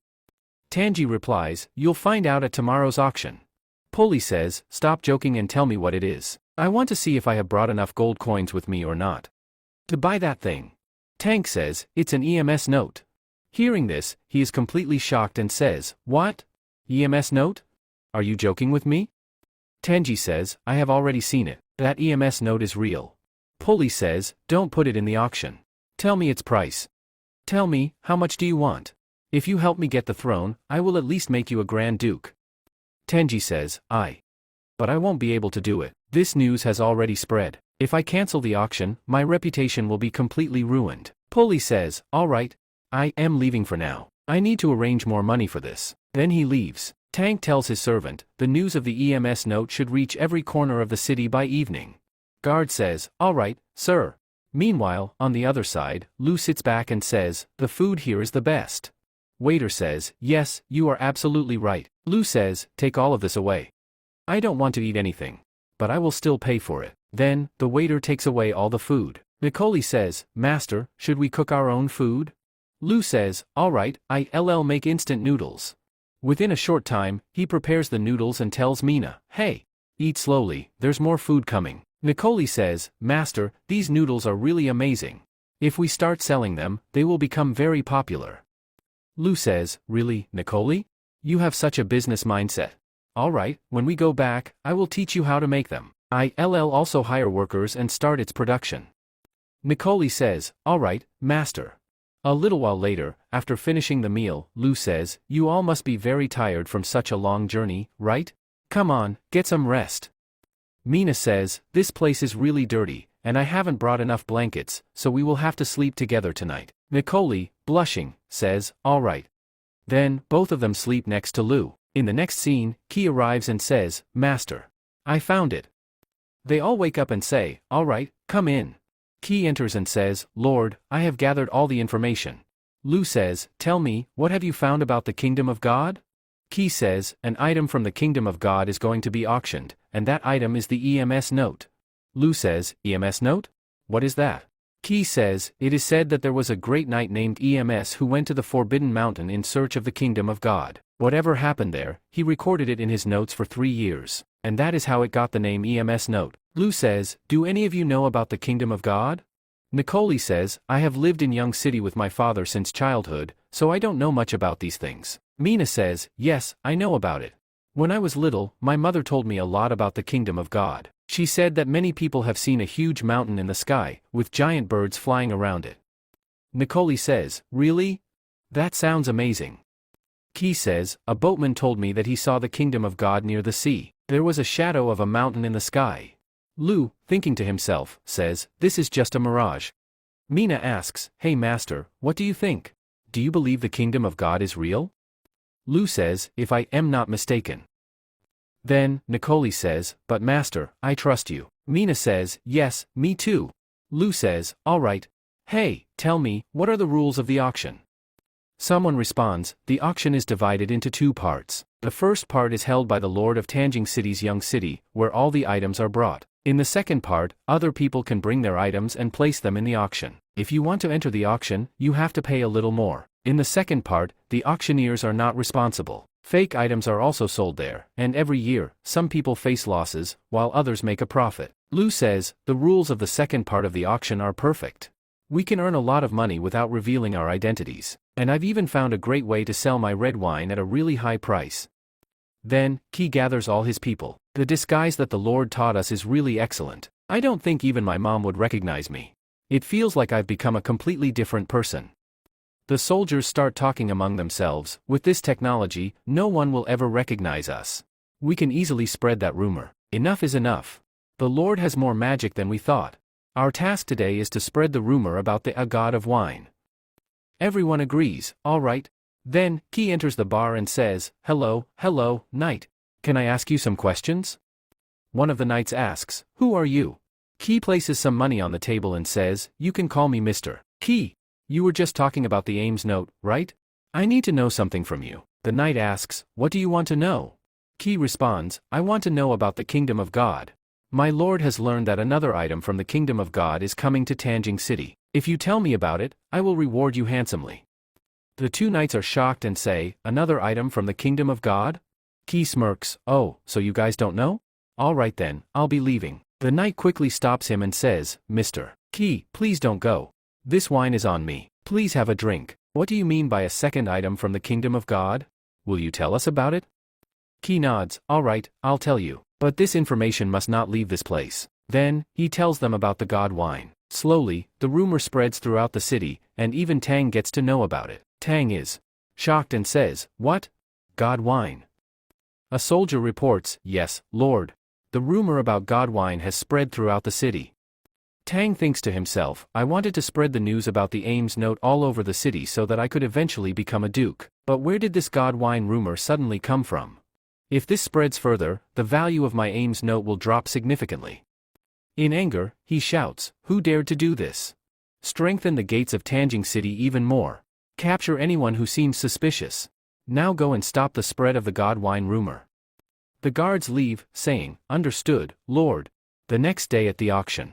Tanji replies, you'll find out at tomorrow's auction. Poli says, stop joking and tell me what it is. I want to see if I have brought enough gold coins with me or not. To buy that thing. Tank says, it's an EMS note. Hearing this, he is completely shocked and says, what? EMS note? Are you joking with me? Tanji says, I have already seen it. That EMS note is real. Poli says, don't put it in the auction. Tell me its price. Tell me, how much do you want? If you help me get the throne, I will at least make you a Grand Duke. Tenji says, but I won't be able to do it. This news has already spread. If I cancel the auction, my reputation will be completely ruined. Poli says, all right. I am leaving for now. I need to arrange more money for this. Then he leaves. Tank tells his servant, the news of the EMS note should reach every corner of the city by evening. Guard says, all right, sir. Meanwhile, on the other side, Lu sits back and says, the food here is the best. Waiter says, yes, you are absolutely right. Lu says, take all of this away. I don't want to eat anything. But I will still pay for it. Then, the waiter takes away all the food. Nicole says, Master, should we cook our own food? Lu says, all right, I'll make instant noodles. Within a short time, he prepares the noodles and tells Mina, hey, eat slowly, there's more food coming. Nicole says, Master, these noodles are really amazing. If we start selling them, they will become very popular. Lu says, really, Nicole? You have such a business mindset. All right, when we go back, I will teach you how to make them. I'll also hire workers and start its production. Nicole says, all right, Master. A little while later, after finishing the meal, Lu says, you all must be very tired from such a long journey, right? Come on, get some rest. Mina says, this place is really dirty, and I haven't brought enough blankets, so we will have to sleep together tonight. Nicole, blushing, says, all right. Then, both of them sleep next to Lu. In the next scene, Qi arrives and says, Master. I found it. They all wake up and say, all right, come in. Qi enters and says, Lord, I have gathered all the information. Lu says, tell me, what have you found about the kingdom of God? Qi says, an item from the kingdom of God is going to be auctioned, and that item is the EMS note. Lu says, EMS note? What is that? Qi says, it is said that there was a great knight named EMS who went to the Forbidden Mountain in search of the kingdom of God. Whatever happened there, he recorded it in his notes for 3 years, and that is how it got the name EMS note. Lu says, do any of you know about the kingdom of God? Nicole says, I have lived in Young City with my father since childhood, so I don't know much about these things. Mina says, yes, I know about it. When I was little, my mother told me a lot about the kingdom of God. She said that many people have seen a huge mountain in the sky, with giant birds flying around it. Nicole says, really? That sounds amazing. Qi says, a boatman told me that he saw the kingdom of God near the sea. There was a shadow of a mountain in the sky. Lu, thinking to himself, says, this is just a mirage. Mina asks, hey master, what do you think? Do you believe the kingdom of God is real? Lu says, if I am not mistaken. Then, Nicole says, but master, I trust you. Mina says, yes, me too. Lu says, all right. Hey, tell me, what are the rules of the auction? Someone responds, the auction is divided into 2 parts. The first part is held by the Lord of Tanjing City's Young City, where all the items are brought. In the second part, other people can bring their items and place them in the auction. If you want to enter the auction, you have to pay a little more. In the second part, the auctioneers are not responsible. Fake items are also sold there, and every year, some people face losses, while others make a profit. Lu says, the rules of the second part of the auction are perfect. We can earn a lot of money without revealing our identities, and I've even found a great way to sell my red wine at a really high price. Then, Qi gathers all his people. The disguise that the Lord taught us is really excellent. I don't think even my mom would recognize me. It feels like I've become a completely different person. The soldiers start talking among themselves. With this technology, no one will ever recognize us. We can easily spread that rumor. Enough is enough. The Lord has more magic than we thought. Our task today is to spread the rumor about the god of wine. Everyone agrees. All right. Then, Qi enters the bar and says, hello, knight. Can I ask you some questions? One of the knights asks, who are you? Qi places some money on the table and says, you can call me Mr. Qi. You were just talking about the Ames note, right? I need to know something from you. The knight asks, what do you want to know? Qi responds, I want to know about the kingdom of God. My lord has learned that another item from the kingdom of God is coming to Tanjing City. If you tell me about it, I will reward you handsomely. The two knights are shocked and say, another item from the kingdom of God? Qi smirks, oh, so you guys don't know? All right then, I'll be leaving. The knight quickly stops him and says, Mr. Qi, please don't go. This wine is on me. Please have a drink. What do you mean by a second item from the kingdom of God? Will you tell us about it? Qi nods, all right, I'll tell you. But this information must not leave this place. Then, he tells them about the god wine. Slowly, the rumor spreads throughout the city, and even Tang gets to know about it. Tang is shocked and says, what? God wine? A soldier reports, yes, Lord. The rumor about god wine has spread throughout the city. Tang thinks to himself, I wanted to spread the news about the Ames note all over the city so that I could eventually become a duke. But where did this god wine rumor suddenly come from? If this spreads further, the value of my Ames note will drop significantly. In anger, he shouts, who dared to do this? Strengthen the gates of Tanjing City even more. Capture anyone who seems suspicious. Now go and stop the spread of the god wine rumor. The guards leave, saying, understood, Lord. The next day at the auction.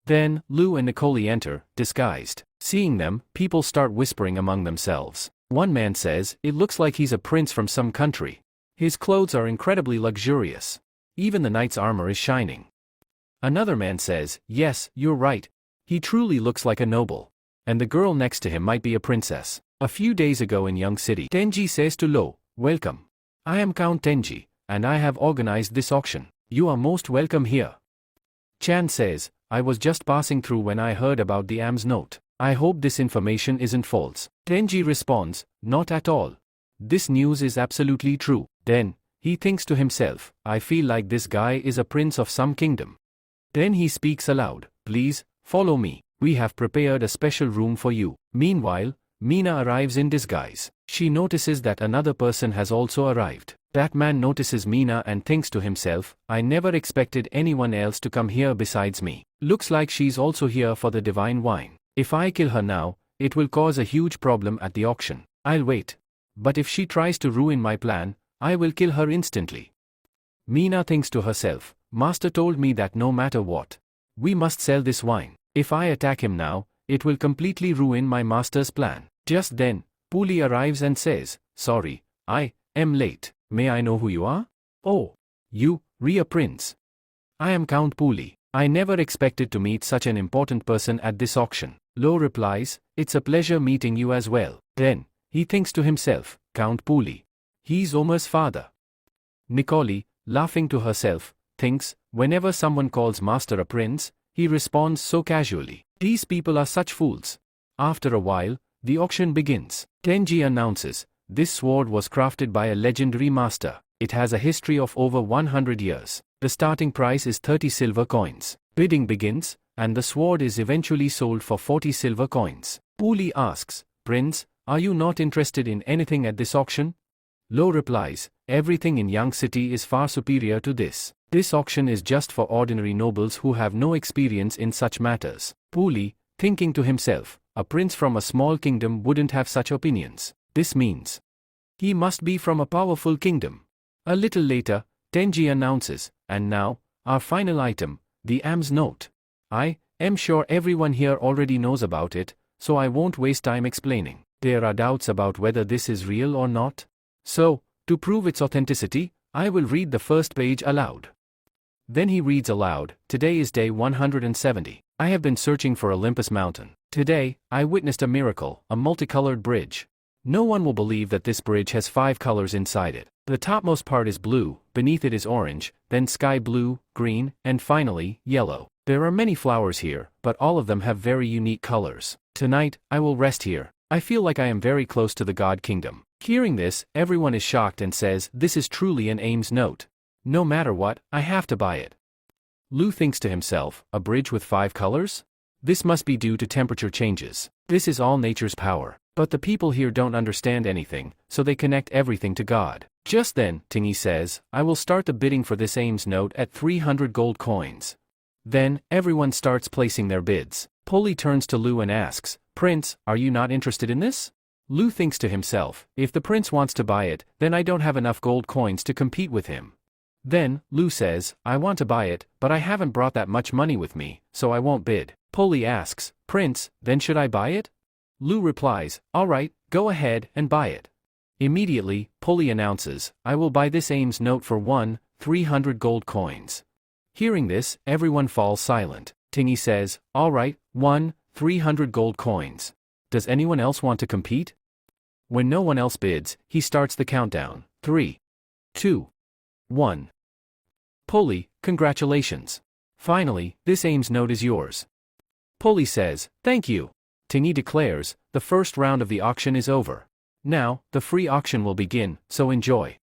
Then, Lu and Nicole enter, disguised. Seeing them, people start whispering among themselves. One man says, it looks like he's a prince from some country. His clothes are incredibly luxurious. Even the knight's armor is shining. Another man says, yes, you're right. He truly looks like a noble. And the girl next to him might be a princess. A few days ago in Young City, Tenji says to Lo, welcome. I am Count Tenji, and I have organized this auction. You are most welcome here. Chan says, I was just passing through when I heard about the Ames note. I hope this information isn't false. Tenji responds, not at all. This news is absolutely true. Then, he thinks to himself, I feel like this guy is a prince of some kingdom. Then he speaks aloud, please, follow me. We have prepared a special room for you. Meanwhile, Mina arrives in disguise. She notices that another person has also arrived. That man notices Mina and thinks to himself, I never expected anyone else to come here besides me. Looks like she's also here for the divine wine. If I kill her now, it will cause a huge problem at the auction. I'll wait. But if she tries to ruin my plan, I will kill her instantly. Mina thinks to herself, Master told me that no matter what, we must sell this wine. If I attack him now, it will completely ruin my master's plan. Just then, Puli arrives and says, sorry, I am late. May I know who you are? Oh, you, Ria Prince. I am Count Puli. I never expected to meet such an important person at this auction. Lo replies, it's a pleasure meeting you as well. Then, he thinks to himself, Count Puli. He's Omar's father. Nicole, laughing to herself, thinks, whenever someone calls Master a prince, he responds so casually. These people are such fools. After a while, the auction begins. Tenji announces, this sword was crafted by a legendary master. It has a history of over 100 years. The starting price is 30 silver coins. Bidding begins, and the sword is eventually sold for 40 silver coins. Puli asks, Prince, are you not interested in anything at this auction? Lo replies, everything in Young City is far superior to this. This auction is just for ordinary nobles who have no experience in such matters. Puli, thinking to himself, a prince from a small kingdom wouldn't have such opinions. This means he must be from a powerful kingdom. A little later, Tenji announces, and now, our final item, the Ames note. I I'm sure everyone here already knows about it, so I won't waste time explaining. There are doubts about whether this is real or not. So, to prove its authenticity, I will read the first page aloud. Then he reads aloud, "Today is day 170. I have been searching for Olympus Mountain. Today, I witnessed a miracle, a multicolored bridge. No one will believe that this bridge has 5 colors inside it. The topmost part is blue, beneath it is orange, then sky blue, green, and finally, yellow. There are many flowers here, but all of them have very unique colors. Tonight, I will rest here. I feel like I am very close to the God Kingdom." Hearing this, everyone is shocked and says, "This is truly an Ames note. No matter what, I have to buy it." Lu thinks to himself, a bridge with 5 colors? This must be due to temperature changes. This is all nature's power. But the people here don't understand anything, so they connect everything to God. Just then, Tingy says, "I will start the bidding for this Ames note at 300 gold coins." Then, everyone starts placing their bids. Polly turns to Lu and asks, "Prince, are you not interested in this?" Lu thinks to himself, if the prince wants to buy it, then I don't have enough gold coins to compete with him. Then, Lu says, "I want to buy it, but I haven't brought that much money with me, so I won't bid." Polly asks, "Prince, then should I buy it?" Lu replies, "All right, go ahead and buy it." Immediately, Polly announces, "I will buy this Ames note for 300 gold coins." Hearing this, everyone falls silent. Tingy says, "All right, 300 gold coins. Does anyone else want to compete?" When no one else bids, he starts the countdown. 3, 2, 1. Polly, congratulations. Finally, this Ames note is yours. Polly says, "Thank you." Tingy declares, "The first round of the auction is over. Now, the free auction will begin, so enjoy."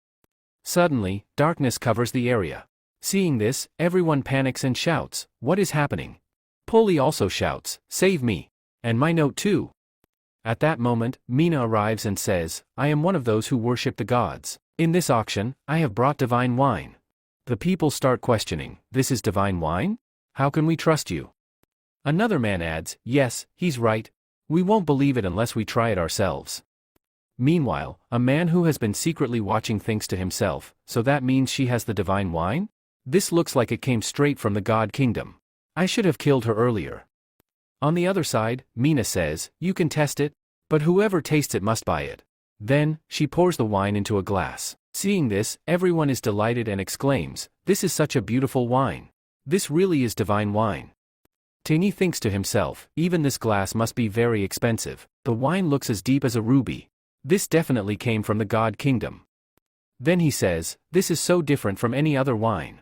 Suddenly, darkness covers the area. Seeing this, everyone panics and shouts, "What is happening?" Polly also shouts, "Save me. And my note too." At that moment, Mina arrives and says, "I am one of those who worship the gods. In this auction, I have brought divine wine." The people start questioning, "This is divine wine? How can we trust you?" Another man adds, "Yes, he's right. We won't believe it unless we try it ourselves." Meanwhile, a man who has been secretly watching thinks to himself, "So that means she has the divine wine? This looks like it came straight from the God Kingdom. I should have killed her earlier." On the other side, Mina says, "You can test it, but whoever tastes it must buy it." Then, she pours the wine into a glass. Seeing this, everyone is delighted and exclaims, "This is such a beautiful wine. This really is divine wine." Tingy thinks to himself, "Even this glass must be very expensive. The wine looks as deep as a ruby. This definitely came from the God Kingdom." Then he says, "This is so different from any other wine."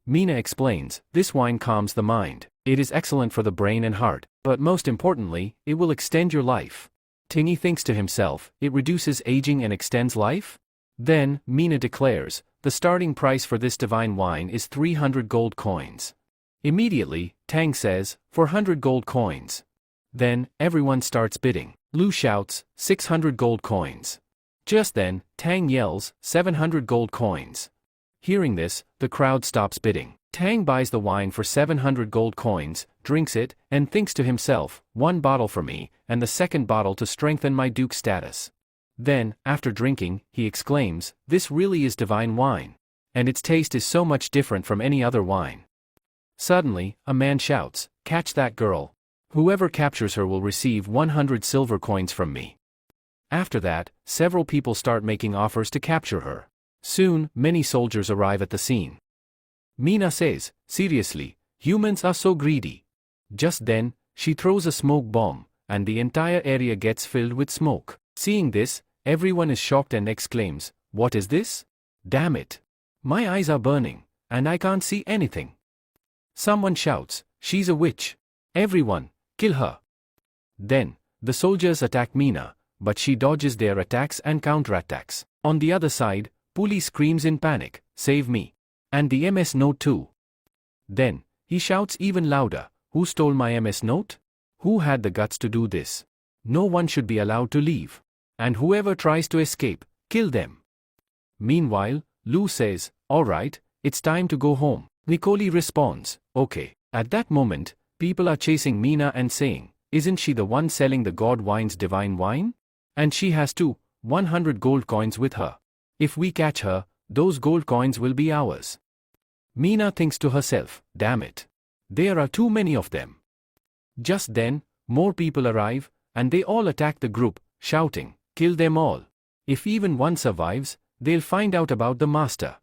Mina explains, "This wine calms the mind. It is excellent for the brain and heart, but most importantly, it will extend your life." Tingy thinks to himself, "It reduces aging and extends life?" Then, Mina declares, "The starting price for this divine wine is 300 gold coins." Immediately, Tang says, "400 gold coins." Then, everyone starts bidding. Lu shouts, 600 gold coins. Just then, Tang yells, 700 gold coins. Hearing this, the crowd stops bidding. Tang buys the wine for 700 gold coins, drinks it, and thinks to himself, "1 bottle for me, and the second bottle to strengthen my duke status." Then, after drinking, he exclaims, "This really is divine wine. And its taste is so much different from any other wine." Suddenly, a man shouts, "Catch that girl. Whoever captures her will receive 100 silver coins from me." After that, several people start making offers to capture her. Soon, many soldiers arrive at the scene. Mina says, "Seriously, humans are so greedy." Just then, she throws a smoke bomb, and the entire area gets filled with smoke. Seeing this, everyone is shocked and exclaims, "What is this? Damn it! My eyes are burning, and I can't see anything." Someone shouts, "She's a witch. Everyone, kill her." Then, the soldiers attack Mina, but she dodges their attacks and counterattacks. On the other side, Puli screams in panic, "Save me. And the MS note too." Then, he shouts even louder, "Who stole my MS note? Who had the guts to do this? No one should be allowed to leave. And whoever tries to escape, kill them." Meanwhile, Lu says, "All right, it's time to go home." Nicoli responds, "Okay." At that moment, people are chasing Mina and saying, "Isn't she the one selling the god wine's divine wine? And she has 100 gold coins with her. If we catch her, those gold coins will be ours." Mina thinks to herself, "Damn it. There are too many of them. Just then, more people arrive, and they all attack the group, shouting, "Kill them all. If even one survives, they'll find out about the master."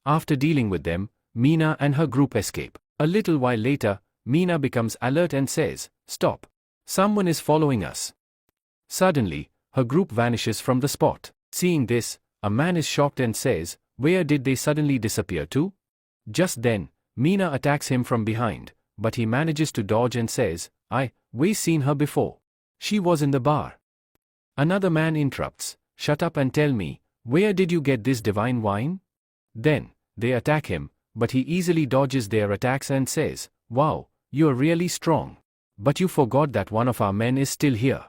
After dealing with them, Mina and her group escape. A little while later, Mina becomes alert and says, "Stop. Someone is following us." Suddenly, her group vanishes from the spot. Seeing this, a man is shocked and says, "Where did they suddenly disappear to?" Just then, Mina attacks him from behind, but he manages to dodge and says, "We've seen her before. She was in the bar." Another man interrupts, "Shut up and tell me, where did you get this divine wine?" Then, they attack him, but he easily dodges their attacks and says, "Wow, you're really strong. But you forgot that one of our men is still here."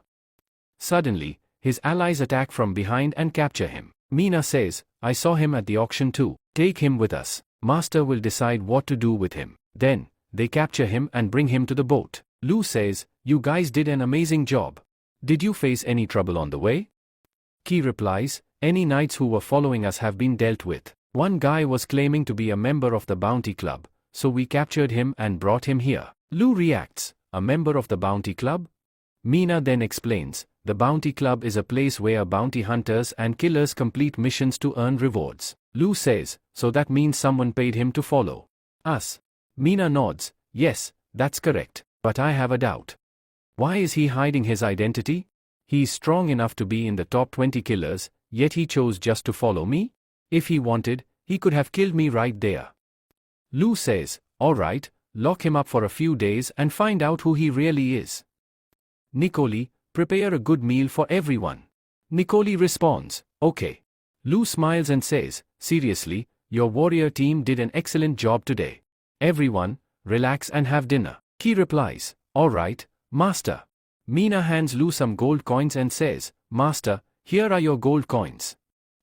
Suddenly, his allies attack from behind and capture him. Mina says, "I saw him at the auction too. Take him with us. Master will decide what to do with him." Then, they capture him and bring him to the boat. Lu says, "You guys did an amazing job. Did you face any trouble on the way?" Ki replies, "Any knights who were following us have been dealt with. One guy was claiming to be a member of the Bounty Club, so we captured him and brought him here." Lu reacts, "A member of the Bounty Club?" Mina then explains, "The Bounty Club is a place where bounty hunters and killers complete missions to earn rewards." Lu says, "So that means someone paid him to follow us?" Mina nods, "Yes, that's correct, but I have a doubt. Why is he hiding his identity? He's strong enough to be in the top 20 killers, yet he chose just to follow me? If he wanted, he could have killed me right there." Lu says, "Alright, lock him up for a few days and find out who he really is. Nicoli, prepare a good meal for everyone." Nicoli responds, "Okay." Lu smiles and says, "Seriously, your warrior team did an excellent job today. Everyone, relax and have dinner." Ki replies, "Alright, master." Mina hands Lu some gold coins and says, "Master, here are your gold coins."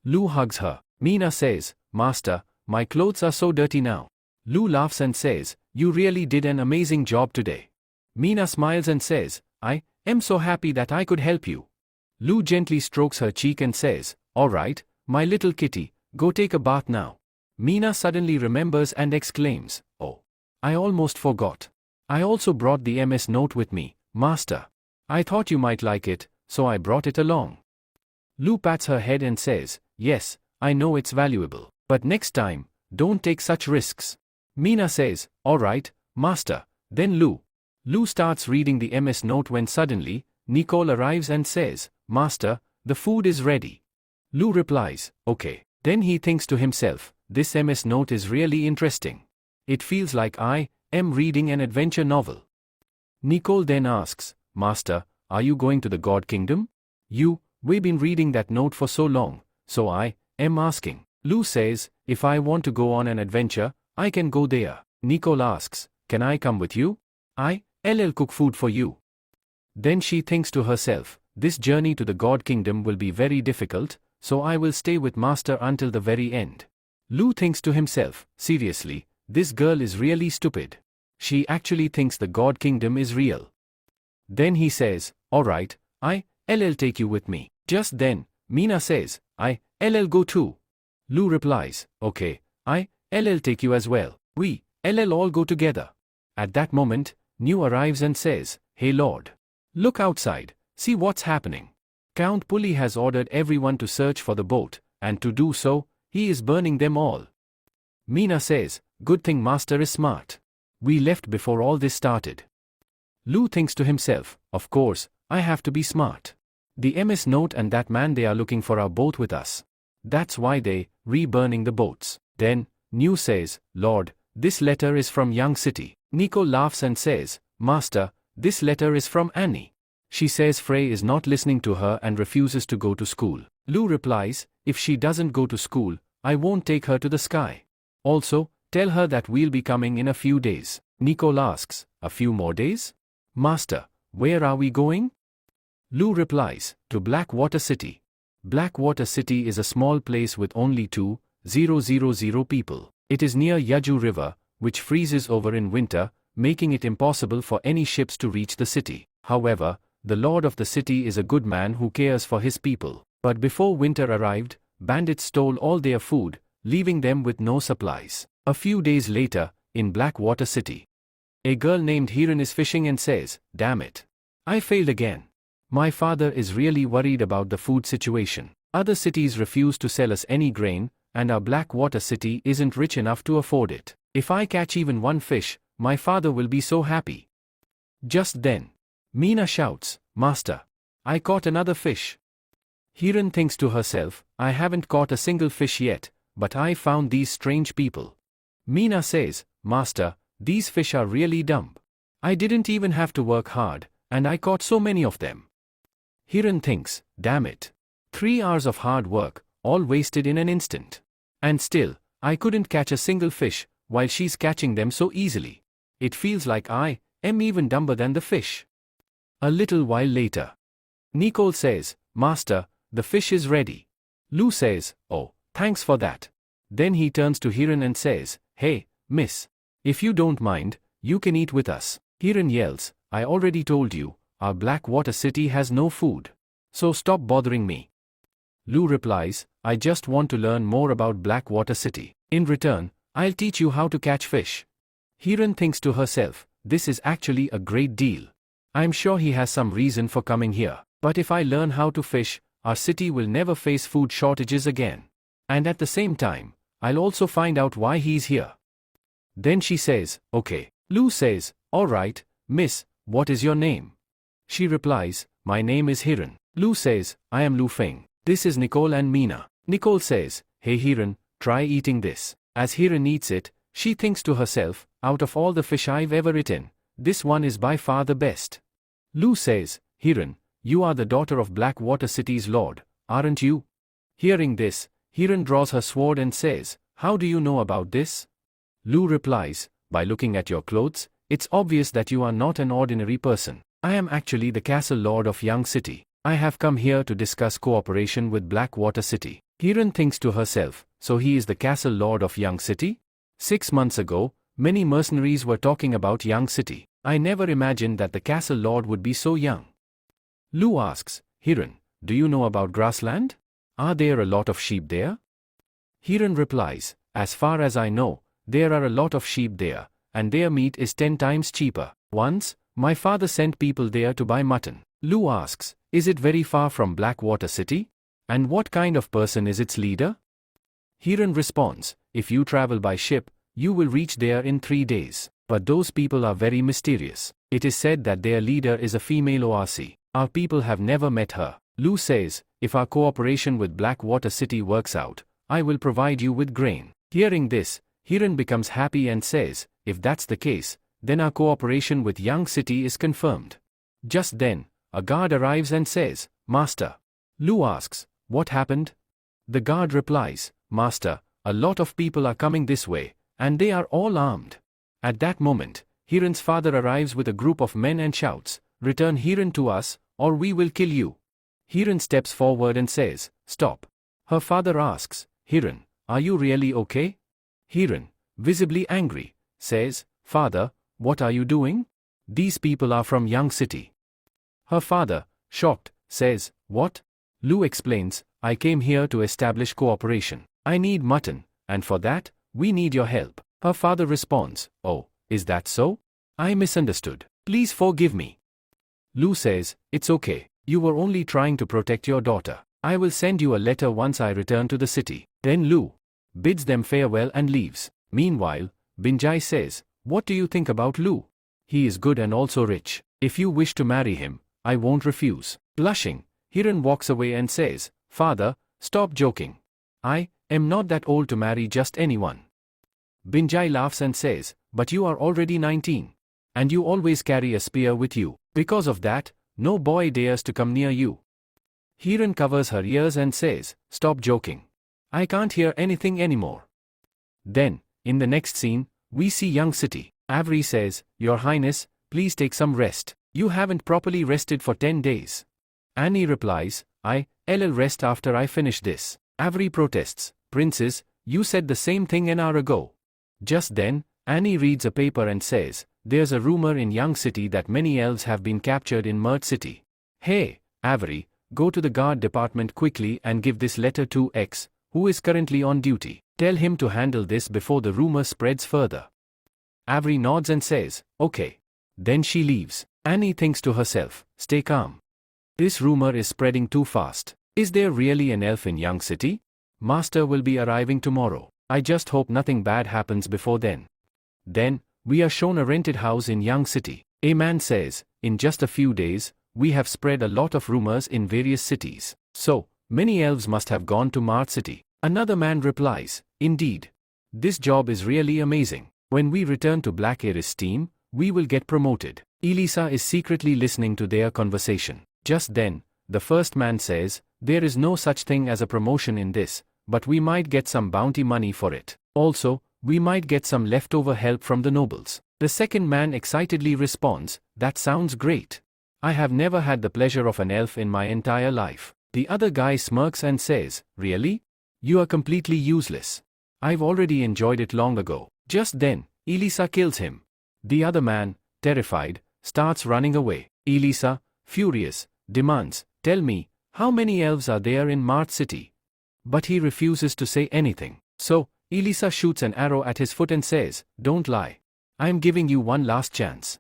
Lu hugs her. Mina says, "Master, my clothes are so dirty now." Lu laughs and says, "You really did an amazing job today." Mina smiles and says, "I am so happy that I could help you." Lu gently strokes her cheek and says, "Alright, my little kitty, go take a bath now." Mina suddenly remembers and exclaims, "Oh, I almost forgot. I also brought the MS note with me, master. I thought you might like it, so I brought it along." Lu pats her head and says, "Yes, I know it's valuable, but next time, don't take such risks." Mina says, "Alright, master." Then Lu starts reading the MS note when suddenly, Nicole arrives and says, "Master, the food is ready." Lu replies, "Okay." Then he thinks to himself, "This MS note is really interesting. It feels like I am reading an adventure novel." Nicole then asks, "Master, are you going to the God Kingdom? We've been reading that note for so long, so I am asking." Lu says, "If I want to go on an adventure, I can go there." Nicole asks, "Can I come with you? I'll cook food for you." Then she thinks to herself, "This journey to the God Kingdom will be very difficult, so I will stay with Master until the very end." Lu thinks to himself, "Seriously, this girl is really stupid. She actually thinks the God Kingdom is real." Then he says, "Alright, I'll take you with me." Just then, Mina says, "I'll go too." Lu replies, "Okay, I'll take you as well. We'll all go together." At that moment, New arrives and says, "Hey Lord. Look outside, see what's happening. Count Puli has ordered everyone to search for the boat, and to do so, he is burning them all." Mina says, "Good thing Master is smart. We left before all this started." Lu thinks to himself, "Of course, I have to be smart. The MS note and that man they are looking for are both with us. That's why they re-burning the boats." Then, New says, "Lord, this letter is from Young City." Nico laughs and says, "Master, this letter is from Annie. She says Frey is not listening to her and refuses to go to school." Lu replies, "If she doesn't go to school, I won't take her to the sky. Also, tell her that we'll be coming in a few days." Nico asks, "A few more days? Master, where are we going?" Lu replies, "To Blackwater City." Blackwater City is a small place with only 2,000 people. It is near Yaju River, which freezes over in winter, making it impossible for any ships to reach the city. However, the lord of the city is a good man who cares for his people. But before winter arrived, bandits stole all their food, leaving them with no supplies. A few days later, in Blackwater City, A girl named Hiran is fishing and says, "Damn it. I failed again. My father is really worried about the food situation. Other cities refuse to sell us any grain, and our Blackwater city isn't rich enough to afford it. If I catch even one fish, my father will be so happy." Just then, Meena shouts, "Master, I caught another fish." Hiran thinks to herself, "I haven't caught a single fish yet, but I found these strange people." Meena says, "Master, these fish are really dumb. I didn't even have to work hard, and I caught so many of them." Hiran thinks, "Damn it. 3 hours of hard work, all wasted in an instant. And still, I couldn't catch a single fish, while she's catching them so easily. It feels like I am even dumber than the fish." A little while later, Nicole says, "Master, the fish is ready." Lou says, "Oh, thanks for that." Then he turns to Hiran and says, "Hey, miss. If you don't mind, you can eat with us." Hiran yells, "I already told you, our Blackwater city has no food. So stop bothering me." Lou replies, "I just want to learn more about Blackwater city. In return, I'll teach you how to catch fish." Hiran thinks to herself, "This is actually a great deal. I'm sure he has some reason for coming here. But if I learn how to fish, our city will never face food shortages again. And at the same time, I'll also find out why he's here." Then she says, "Okay." Lou says, "All right, miss, what is your name?" She replies, "My name is Hiran." Lou says, "I am Lu Feng. This is Nicole and Meena." Nicole says, "Hey Hiran, try eating this." As Hiran eats it, she thinks to herself, "Out of all the fish I've ever eaten, this one is by far the best." Lou says, "Hiran, you are the daughter of Blackwater City's lord, aren't you?" Hearing this, Hiran draws her sword and says, "How do you know about this?" Lou replies, "By looking at your clothes, it's obvious that you are not an ordinary person. I am actually the castle lord of Young City. I have come here to discuss cooperation with Blackwater City." Hiran thinks to herself, so he is the castle lord of Young City? 6 months ago, many mercenaries were talking about Young City. I never imagined that the castle lord would be so young. Lou asks, "Hiran, do you know about grassland? Are there a lot of sheep there?" Hiran replies, "As far as I know, there are a lot of sheep there, and their meat is 10 times cheaper. Once, my father sent people there to buy mutton." Lou asks, "Is it very far from Blackwater City? And what kind of person is its leader?" Hiran responds, "If you travel by ship, you will reach there in 3 days. But those people are very mysterious. It is said that their leader is a female ORC. Our people have never met her." Lou says, "If our cooperation with Blackwater City works out, I will provide you with grain." Hearing this, Hiran becomes happy and says, "If that's the case, then our cooperation with Young City is confirmed." Just then, a guard arrives and says, "Master." Lou asks, "What happened?" The guard replies, "Master, a lot of people are coming this way, and they are all armed." At that moment, Hiran's father arrives with a group of men and shouts, "Return Hiran to us, or we will kill you." Hiran steps forward and says, "Stop." Her father asks, "Hiran, are you really okay?" Hiran, visibly angry, says, "Father, what are you doing? These people are from Young City." Her father, shocked, says, "What?" Lou explains, "I came here to establish cooperation. I need mutton, and for that, we need your help." Her father responds, "Oh, is that so? I misunderstood. Please forgive me." Lou says, "It's okay. You were only trying to protect your daughter. I will send you a letter once I return to the city." Then Lou bids them farewell and leaves. Meanwhile, Binjai says, "What do you think about Lou? He is good and also rich. If you wish to marry him, I won't refuse." Blushing, Hiran walks away and says, "Father, stop joking. I am not that old to marry just anyone." Binjai laughs and says, "But you are already 19. And you always carry a spear with you. Because of that, no boy dares to come near you." Hiran covers her ears and says, "Stop joking. I can't hear anything anymore." Then, in the next scene, we see Young City. Avery says, "Your Highness, please take some rest. You haven't properly rested for 10 days. Annie replies, I'll rest after I finish this." Avery protests, "Princess, you said the same thing an hour ago." Just then, Annie reads a paper and says, "There's a rumor in Young City that many elves have been captured in Murd City. Hey, Avery, go to the guard department quickly and give this letter to X, who is currently on duty. Tell him to handle this before the rumor spreads further." Avery nods and says, okay. Then she leaves. Annie thinks to herself, stay calm. This rumor is spreading too fast. Is there really an elf in Young City? Master will be arriving tomorrow. I just hope nothing bad happens before then. Then, we are shown a rented house in Young City. A man says, in just a few days, we have spread a lot of rumors in various cities. So, many elves must have gone to Mart City. Another man replies, indeed. This job is really amazing. When we return to Black Iris team, we will get promoted. Elisa is secretly listening to their conversation. Just then, the first man says, there is no such thing as a promotion in this, but we might get some bounty money for it. Also, we might get some leftover help from the nobles. The second man excitedly responds, that sounds great. I have never had the pleasure of an elf in my entire life. The other guy smirks and says, really? You are completely useless. I've already enjoyed it long ago. Just then, Elisa kills him. The other man, terrified, starts running away. Elisa, furious, demands, tell me, how many elves are there in Mart City? But he refuses to say anything. So, Elisa shoots an arrow at his foot and says, don't lie. I am giving you one last chance.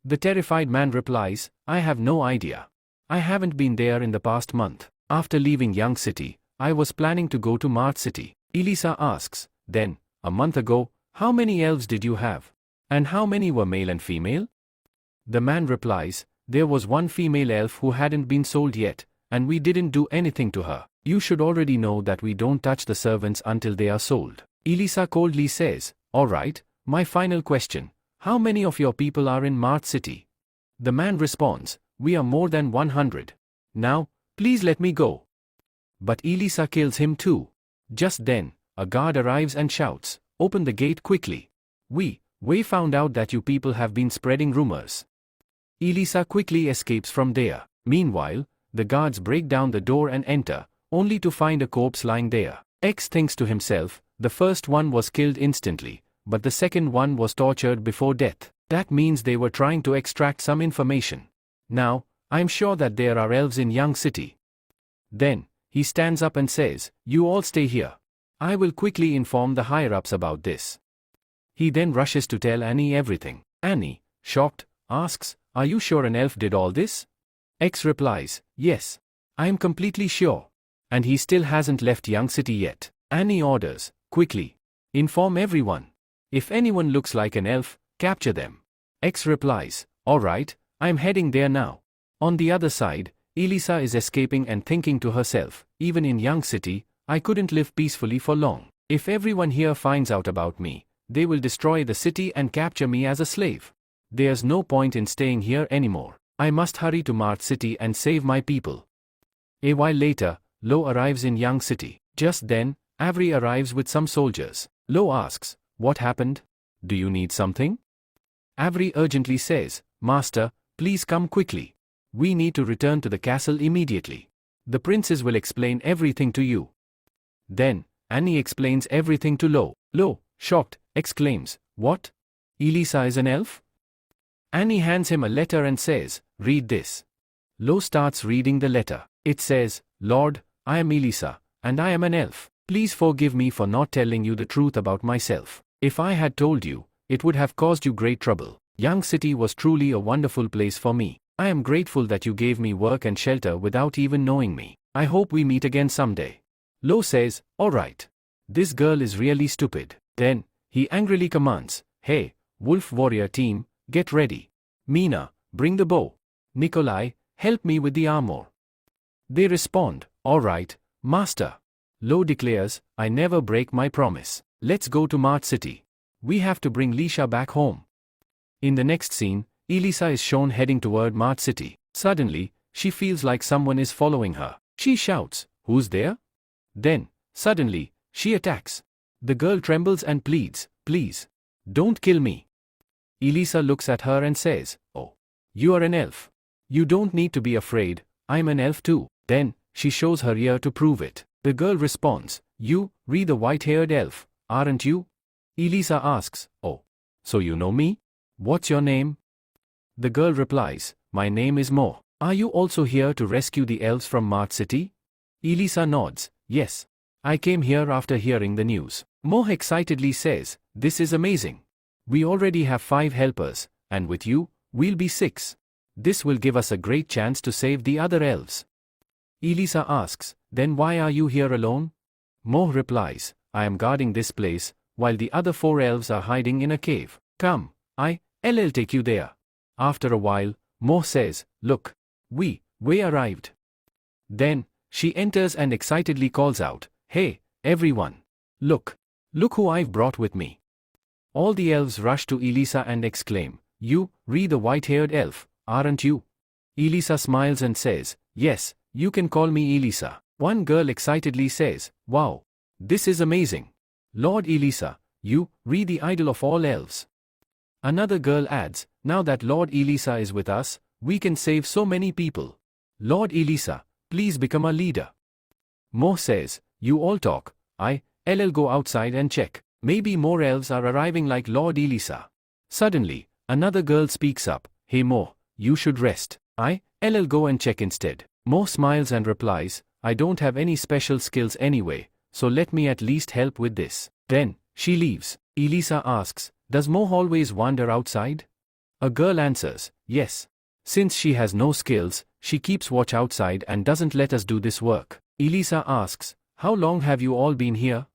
The terrified man replies, I have no idea. I haven't been there in the past month. After leaving Young City, I was planning to go to Mart City. Elisa asks, then, a month ago, how many elves did you have? And how many were male and female? The man replies, there was one female elf who hadn't been sold yet, and we didn't do anything to her. You should already know that we don't touch the servants until they are sold. Elisa coldly says, alright, my final question, how many of your people are in Mart City? The man responds, we are more than 100. Now, please let me go. But Elisa kills him too. Just then, a guard arrives and shouts, open the gate quickly. We found out that you people have been spreading rumors. Elisa quickly escapes from there. Meanwhile, the guards break down the door and enter, only to find a corpse lying there. X thinks to himself, the first one was killed instantly, but the second one was tortured before death. That means they were trying to extract some information. Now, I'm sure that there are elves in Young City. Then, he stands up and says, you all stay here. I will quickly inform the higher-ups about this. He then rushes to tell Annie everything. Annie, shocked, asks, are you sure an elf did all this? X replies, yes. I am completely sure. And he still hasn't left Young City yet. Annie orders, quickly, inform everyone. If anyone looks like an elf, capture them. X replies, alright, I'm heading there now. On the other side, Elisa is escaping and thinking to herself, even in Young City, I couldn't live peacefully for long. If everyone here finds out about me, they will destroy the city and capture me as a slave. There's no point in staying here anymore. I must hurry to Mart City and save my people. A while later, Lo arrives in Young City. Just then, Avery arrives with some soldiers. Lo asks, what happened? Do you need something? Avery urgently says, Master, please come quickly. We need to return to the castle immediately. The princes will explain everything to you. Then, Annie explains everything to Lo. Lo, shocked, exclaims, what? Elisa is an elf? Annie hands him a letter and says, read this. Lo starts reading the letter. It says, Lord, I am Elisa, and I am an elf. Please forgive me for not telling you the truth about myself. If I had told you, it would have caused you great trouble. Young City was truly a wonderful place for me. I am grateful that you gave me work and shelter without even knowing me. I hope we meet again someday. Lo says, alright. This girl is really stupid. Then, he angrily commands, hey, Wolf Warrior team, get ready. Mina, bring the bow. Nikolai, help me with the armor. They respond, alright, Master. Lo declares, I never break my promise. Let's go to Mart City. We have to bring Lisha back home. In the next scene, Elisa is shown heading toward Mart City. Suddenly, she feels like someone is following her. She shouts, who's there? Then, suddenly, she attacks. The girl trembles and pleads, please, don't kill me. Elisa looks at her and says, oh, you are an elf. You don't need to be afraid, I'm an elf too. Then, she shows her ear to prove it. The girl responds, you, the white-haired elf, aren't you? Elisa asks, oh, so you know me? What's your name? The girl replies, my name is Mo. Are you also here to rescue the elves from Mart City? Elisa nods, yes. I came here after hearing the news. Mo excitedly says, this is amazing. We already have 5 helpers, and with you, we'll be 6. This will give us a great chance to save the other elves. Elisa asks, then why are you here alone? Mo replies, I am guarding this place, while the other 4 elves are hiding in a cave. Come, I'll take you there. After a while, Mo says, look, we arrived. Then, she enters and excitedly calls out, hey, everyone. Look who I've brought with me. All the elves rush to Elisa and exclaim, you, the white-haired elf, aren't you? Elisa smiles and says, yes, you can call me Elisa. One girl excitedly says, wow, this is amazing. Lord Elisa, you, the idol of all elves. Another girl adds, now that Lord Elisa is with us, we can save so many people. Lord Elisa, please become a leader. Mo says, you all talk, I'll go outside and check. Maybe more elves are arriving like Lord Elisa. Suddenly, another girl speaks up, hey Mo, you should rest. I'll go and check instead. Mo smiles and replies, I don't have any special skills anyway, so let me at least help with this. Then, she leaves. Elisa asks, does Mo always wander outside? A girl answers, yes. Since she has no skills, she keeps watch outside and doesn't let us do this work. Elisa asks, how long have you all been here?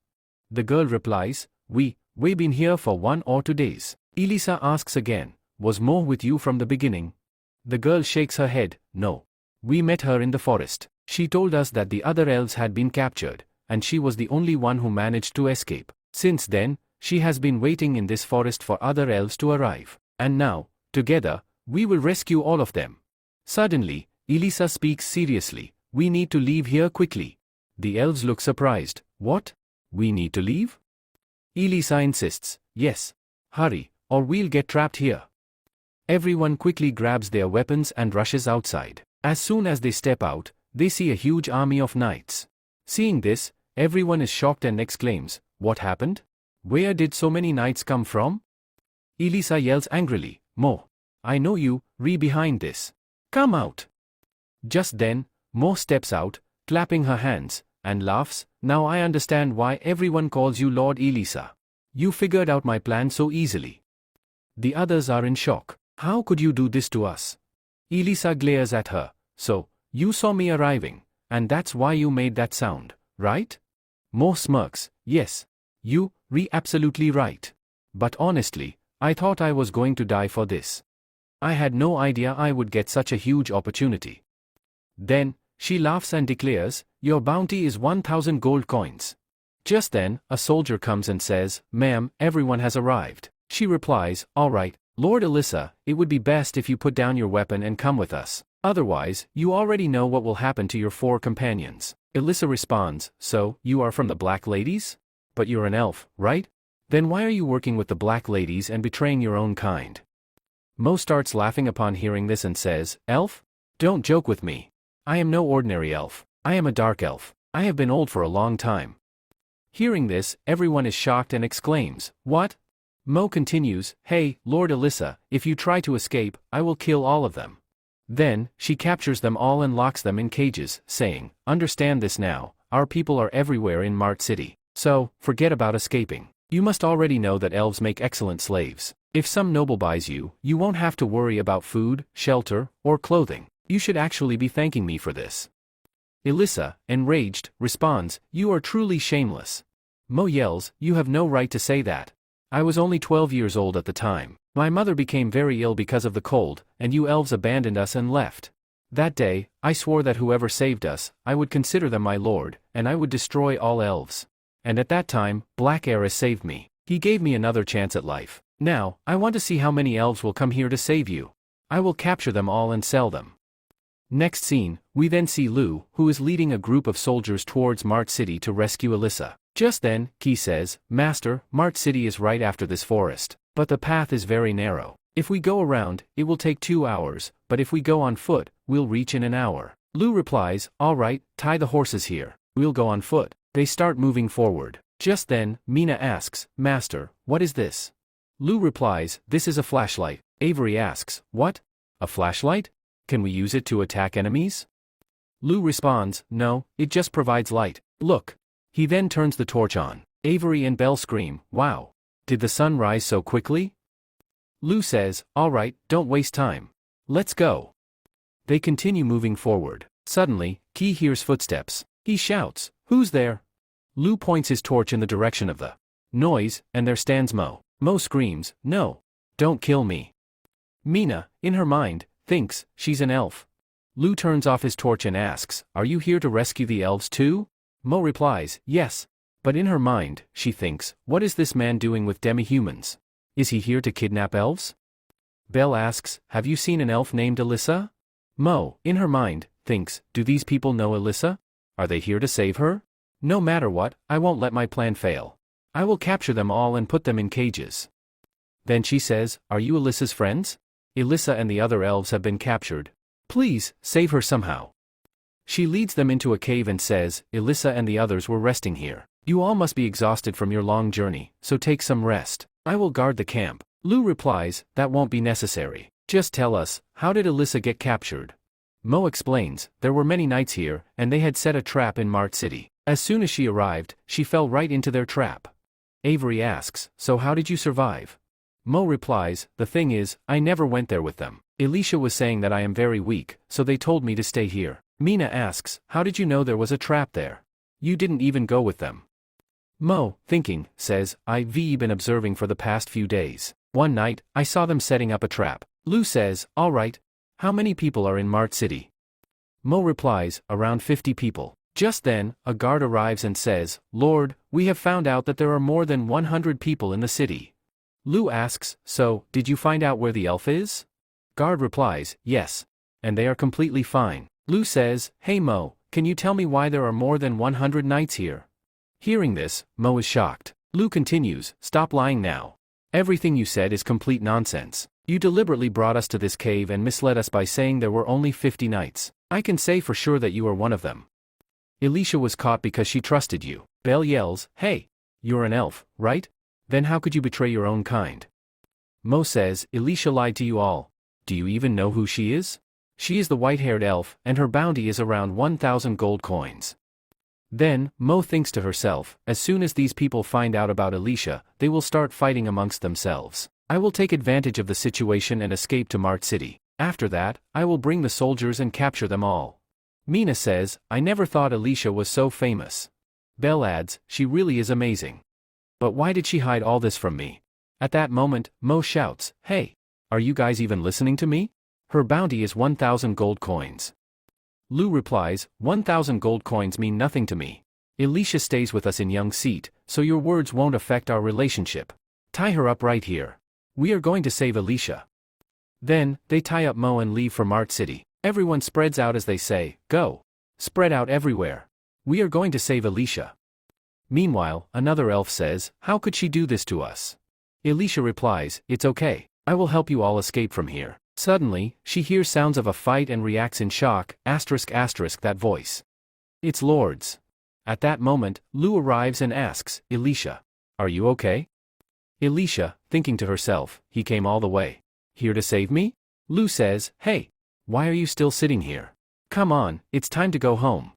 The girl replies, we've been here for 1 or 2 days. Elisa asks again, was Mo with you from the beginning? The girl shakes her head, no. We met her in the forest. She told us that the other elves had been captured, and she was the only one who managed to escape. Since then, she has been waiting in this forest for other elves to arrive. And now, together, we will rescue all of them. Suddenly, Elisa speaks seriously, we need to leave here quickly. The elves look surprised, what? We need to leave? Elisa insists, yes. Hurry, or we'll get trapped here. Everyone quickly grabs their weapons and rushes outside. As soon as they step out, they see a huge army of knights. Seeing this, everyone is shocked and exclaims, what happened? Where did so many knights come from? Elisa yells angrily, Mo, I know you, behind this. Come out. Just then, Mo steps out, clapping her hands, and laughs, now I understand why everyone calls you Lord Elisa. You figured out my plan so easily. The others are in shock. How could you do this to us? Elisa glares at her, so, you saw me arriving, and that's why you made that sound, right? Mo smirks, yes. You, absolutely right. But honestly, I thought I was going to die for this. I had no idea I would get such a huge opportunity. Then, she laughs and declares, your bounty is 1,000 gold coins. Just then, a soldier comes and says, ma'am, everyone has arrived. She replies, all right, Lord Elisa, it would be best if you put down your weapon and come with us. Otherwise, you already know what will happen to your 4 companions. Elisa responds, so, you are from the Black Ladies? But you're an elf, right? Then why are you working with the Black Ladies and betraying your own kind? Mo starts laughing upon hearing this and says, elf? Don't joke with me. I am no ordinary elf. I am a dark elf. I have been old for a long time. Hearing this, everyone is shocked and exclaims, what? Mo continues, hey, Lord Elisa, if you try to escape, I will kill all of them. Then, she captures them all and locks them in cages, saying, understand this now, our people are everywhere in Mart City. So, forget about escaping. You must already know that elves make excellent slaves. If some noble buys you, you won't have to worry about food, shelter, or clothing. You should actually be thanking me for this. Elisa, enraged, responds, you are truly shameless. Mo yells, you have no right to say that. I was only 12 years old at the time. My mother became very ill because of the cold, and you elves abandoned us and left. That day, I swore that whoever saved us, I would consider them my lord, and I would destroy all elves. And at that time, Black Ares saved me. He gave me another chance at life. Now, I want to see how many elves will come here to save you. I will capture them all and sell them. Next scene, we then see Lu, who is leading a group of soldiers towards Mart City to rescue Elisa. Just then, Key says, Master, Mart City is right after this forest. But the path is very narrow. If we go around, it will take 2 hours, but if we go on foot, we'll reach in an hour. Lu replies, all right, tie the horses here. We'll go on foot. They start moving forward. Just then, Mina asks, Master, what is this? Lu replies, this is a flashlight. Avery asks, what? A flashlight? Can we use it to attack enemies? Lu responds, no, it just provides light. Look. He then turns the torch on. Avery and Belle scream, wow. Did the sun rise so quickly? Lu says, alright, don't waste time. Let's go. They continue moving forward. Suddenly, Qi hears footsteps. He shouts, who's there? Lu points his torch in the direction of the noise, and there stands Mo. Mo screams, no. Don't kill me. Mina, in her mind, thinks she's an elf. Lu turns off his torch and asks, are you here to rescue the elves too? Mo replies, yes. But in her mind, she thinks, what is this man doing with demi-humans? Is he here to kidnap elves? Belle asks, have you seen an elf named Alyssa? Mo, in her mind, thinks, do these people know Alyssa? Are they here to save her? No matter what, I won't let my plan fail. I will capture them all and put them in cages. Then she says, are you Alyssa's friends? Alyssa and the other elves have been captured. Please, save her somehow. She leads them into a cave and says, Alyssa and the others were resting here. You all must be exhausted from your long journey, so take some rest. I will guard the camp. Lu replies, that won't be necessary. Just tell us, how did Alyssa get captured? Mo explains, there were many knights here, and they had set a trap in Mart City. As soon as she arrived, she fell right into their trap. Avery asks, so how did you survive? Mo replies, the thing is, I never went there with them. Alicia was saying that I am very weak, so they told me to stay here. Mina asks, how did you know there was a trap there? You didn't even go with them. Mo, thinking, says, I've been observing for the past few days. One night, I saw them setting up a trap. Lu says, alright. How many people are in Mart City? Mo replies, around 50 people. Just then, a guard arrives and says, Lord, we have found out that there are more than 100 people in the city. Lu asks, so, did you find out where the elf is? Guard replies, yes. And they are completely fine. Lu says, hey Mo, can you tell me why there are more than 100 knights here? Hearing this, Mo is shocked. Lu continues, stop lying now. Everything you said is complete nonsense. You deliberately brought us to this cave and misled us by saying there were only 50 knights. I can say for sure that you are one of them. Alicia was caught because she trusted you. Belle yells, hey, you're an elf, right? Then how could you betray your own kind? Mo says, Alicia lied to you all. Do you even know who she is? She is the white-haired elf, and her bounty is around 1,000 gold coins. Then, Mo thinks to herself, as soon as these people find out about Alicia, they will start fighting amongst themselves. I will take advantage of the situation and escape to Mart City. After that, I will bring the soldiers and capture them all. Mina says, I never thought Alicia was so famous. Belle adds, she really is amazing. But why did she hide all this from me? At that moment, Mo shouts, hey, are you guys even listening to me? Her bounty is 1,000 gold coins. Lu replies, 1,000 gold coins mean nothing to me. Alicia stays with us in Young Seat, so your words won't affect our relationship. Tie her up right here. We are going to save Alicia. Then, they tie up Mo and leave for Mart City. Everyone spreads out as they say, go. Spread out everywhere. We are going to save Alicia. Meanwhile, another elf says, how could she do this to us? Alicia replies, it's okay. I will help you all escape from here. Suddenly, she hears sounds of a fight and reacts in shock, *** that voice. It's Lords. At that moment, Lu arrives and asks, Alicia, are you okay? Alicia, thinking to herself, he came all the way. Here to save me? Lu says, hey, why are you still sitting here? Come on, it's time to go home.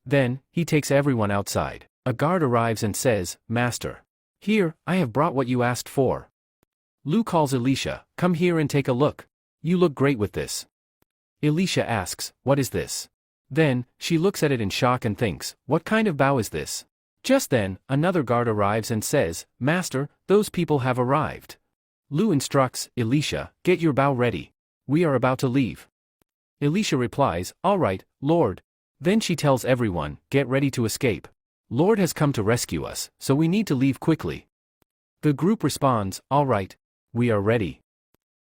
Then, he takes everyone outside. A guard arrives and says, Master. Here, I have brought what you asked for. Lu calls Alicia, come here and take a look. You look great with this. Alicia asks, what is this? Then, she looks at it in shock and thinks, what kind of bow is this? Just then, another guard arrives and says, Master, those people have arrived. Lu instructs, Alicia, get your bow ready. We are about to leave. Alicia replies, all right, Lord. Then she tells everyone, get ready to escape. Lord has come to rescue us, so we need to leave quickly. The group responds, all right. We are ready.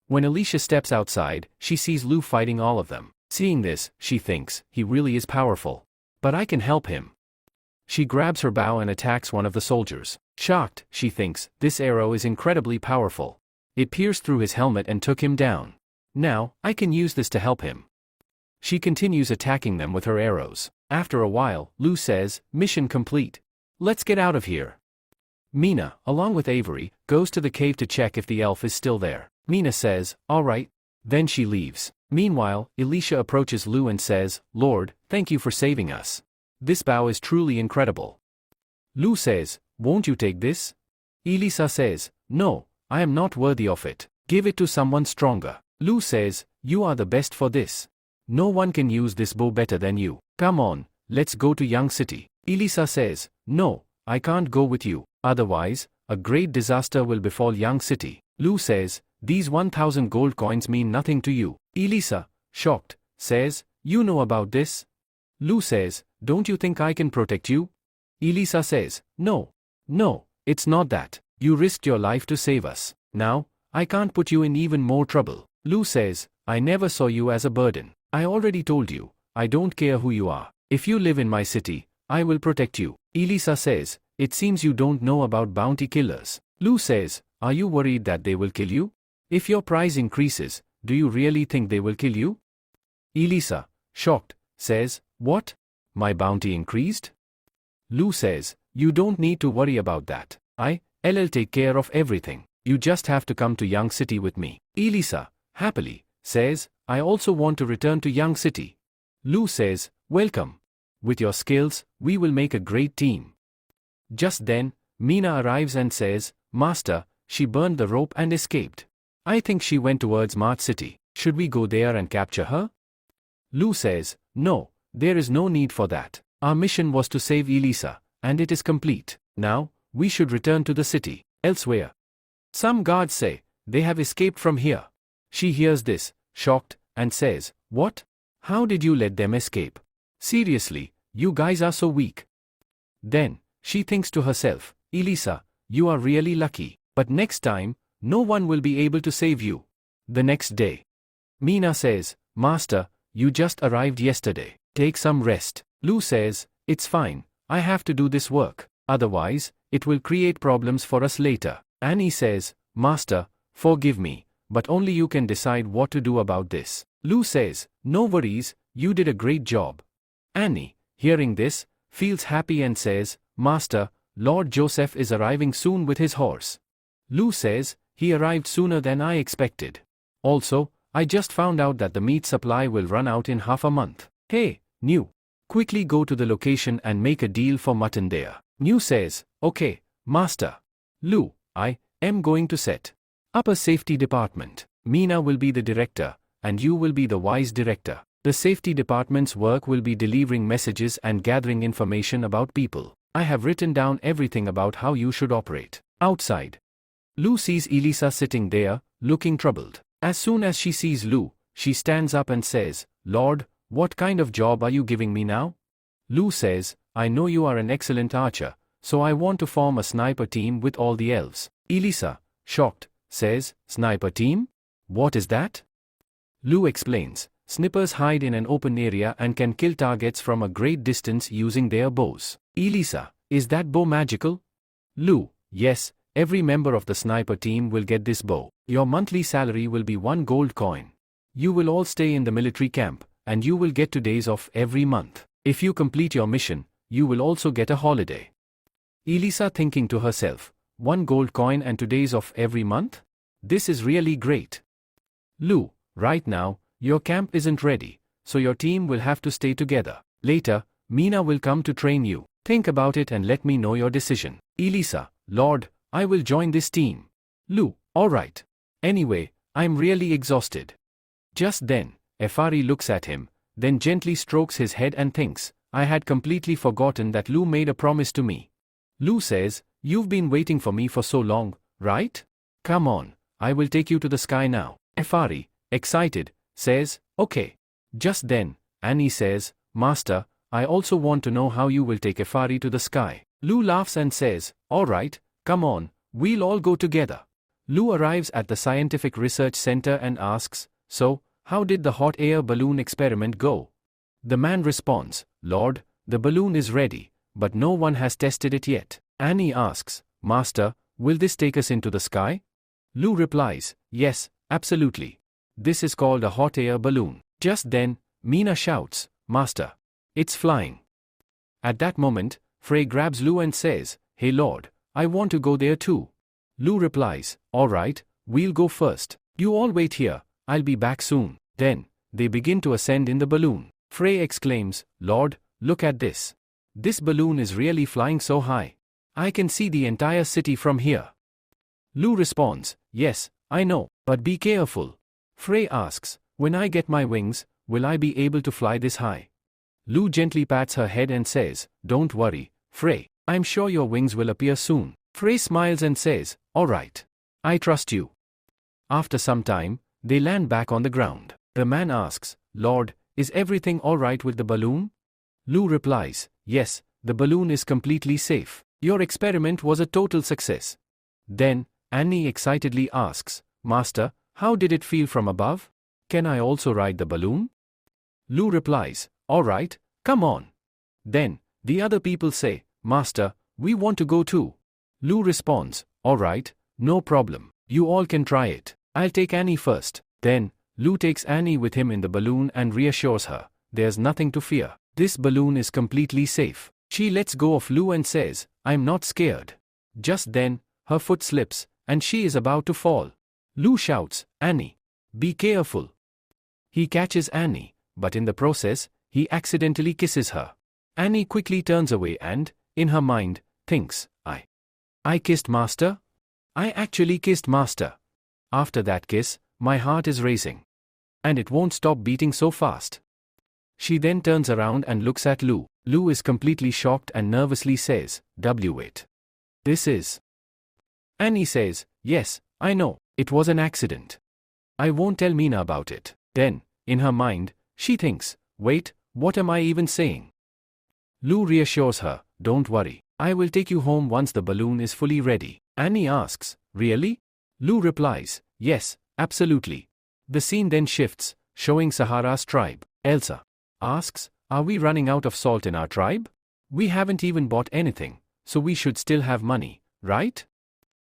When Alicia steps outside, she sees Lu fighting all of them. Seeing this, she thinks, he really is powerful. But I can help him. She grabs her bow and attacks one of the soldiers. Shocked, she thinks, this arrow is incredibly powerful. It pierced through his helmet and took him down. Now, I can use this to help him. She continues attacking them with her arrows. After a while, Lu says, mission complete. Let's get out of here. Mina, along with Avery, goes to the cave to check if the elf is still there. Mina says, all right. Then she leaves. Meanwhile, Alicia approaches Lu and says, Lord, thank you for saving us. This bow is truly incredible. Lu says, won't you take this? Elisa says, no, I am not worthy of it. Give it to someone stronger. Lu says, you are the best for this. No one can use this bow better than you. Come on, let's go to Young City. Elisa says, no, I can't go with you. Otherwise, a great disaster will befall Young City. Lu says, these 1000 gold coins mean nothing to you. Elisa, shocked, says, you know about this? Lu says, don't you think I can protect you? Elisa says, no, it's not that. You risked your life to save us. Now, I can't put you in even more trouble. Lu says, I never saw you as a burden. I already told you, I don't care who you are. If you live in my city, I will protect you. Elisa says, it seems you don't know about bounty killers. Lu says, are you worried that they will kill you? If your price increases, do you really think they will kill you? Elisa, shocked, says, what? My bounty increased? Lu says, you don't need to worry about that. I'll take care of everything. You just have to come to Young City with me. Elisa, happily, says, I also want to return to Young City. Lu says, welcome. With your skills, we will make a great team. Just then, Mina arrives and says, Master, she burned the rope and escaped. I think she went towards Mart City. Should we go there and capture her? Lu says, no, there is no need for that. Our mission was to save Elisa, and it is complete. Now, we should return to the city. Elsewhere. Some guards say, they have escaped from here. She hears this, shocked, and says, what? How did you let them escape? Seriously, you guys are so weak. Then, she thinks to herself, Elisa, you are really lucky, but next time, no one will be able to save you. The next day. Mina says, Master, you just arrived yesterday. Take some rest. Lu says, it's fine, I have to do this work. Otherwise, it will create problems for us later. Annie says, Master, forgive me, but only you can decide what to do about this. Lu says, no worries, you did a great job. Annie, hearing this, feels happy and says, Master, Lord Joseph is arriving soon with his horse. Lu says, he arrived sooner than I expected. Also, I just found out that the meat supply will run out in half a month. Hey, New. Quickly go to the location and make a deal for mutton there. New says, okay, Master. Lu, I am going to set up a safety department. Mina will be the director, and you will be the vice director. The safety department's work will be delivering messages and gathering information about people. I have written down everything about how you should operate. Outside. Lu sees Elisa sitting there, looking troubled. As soon as she sees Lu, she stands up and says, Lord, what kind of job are you giving me now? Lu says, I know you are an excellent archer, so I want to form a sniper team with all the elves. Elisa, shocked, says, sniper team? What is that? Lu explains, snipers hide in an open area and can kill targets from a great distance using their bows. Elisa, is that bow magical? Lu, yes, every member of the sniper team will get this bow. Your monthly salary will be 1 gold coin. You will all stay in the military camp, and you will get 2 days off every month. If you complete your mission, you will also get a holiday. Elisa thinking to herself, 1 gold coin and 2 days off every month? This is really great. Lu, right now, your camp isn't ready, so your team will have to stay together. Later, Mina will come to train you. Think about it and let me know your decision. Elisa, Lord, I will join this team. Lu, alright. Anyway, I'm really exhausted. Just then, Efari looks at him, then gently strokes his head and thinks, I had completely forgotten that Lu made a promise to me. Lu says, you've been waiting for me for so long, right? Come on, I will take you to the sky now. Efari, excited, says, okay. Just then, Annie says, Master, I also want to know how you will take Efari to the sky. Lu laughs and says, alright, come on, we'll all go together. Lu arrives at the scientific research center and asks, so, how did the hot air balloon experiment go? The man responds, Lord, the balloon is ready, but no one has tested it yet. Annie asks, Master, will this take us into the sky? Lu replies, yes, absolutely. This is called a hot air balloon. Just then, Mina shouts, Master, it's flying. At that moment, Frey grabs Lu and says, hey Lord, I want to go there too. Lu replies, alright, we'll go first. You all wait here, I'll be back soon. Then, they begin to ascend in the balloon. Frey exclaims, Lord, look at this. This balloon is really flying so high. I can see the entire city from here. Lu responds, yes, I know, But be careful. Frey asks, when I get my wings, will I be able to fly this high? Lu gently pats her head and says, don't worry, Frey, I'm sure your wings will appear soon. Frey smiles and says, alright. I trust you. After some time, they land back on the ground. The man asks, Lord, is everything alright with the balloon? Lu replies, yes, the balloon is completely safe. Your experiment was a total success. Then, Annie excitedly asks, Master, how did it feel from above? Can I also ride the balloon? Lu replies, alright, come on. Then, the other people say, Master, we want to go too. Lu responds, alright, no problem, you all can try it. I'll take Annie first. Then, Lu takes Annie with him in the balloon and reassures her, there's nothing to fear. This balloon is completely safe. She lets go of Lu and says, I'm not scared. Just then, her foot slips, and she is about to fall. Lu shouts, Annie, be careful. He catches Annie, but in the process, he accidentally kisses her. Annie quickly turns away and, in her mind, thinks, I kissed Master? I actually kissed Master. After that kiss, my heart is racing. And it won't stop beating so fast. She then turns around and looks at Lu. Lu is completely shocked and nervously says, wait. This is. Annie says, yes, I know, it was an accident. I won't tell Mina about it. Then, in her mind, she thinks, wait, what am I even saying? Lu reassures her, don't worry, I will take you home once the balloon is fully ready. Annie asks, really? Lu replies, yes, absolutely. The scene then shifts, showing Sahara's tribe. Elsa asks, are we running out of salt in our tribe? We haven't even bought anything, so we should still have money, right?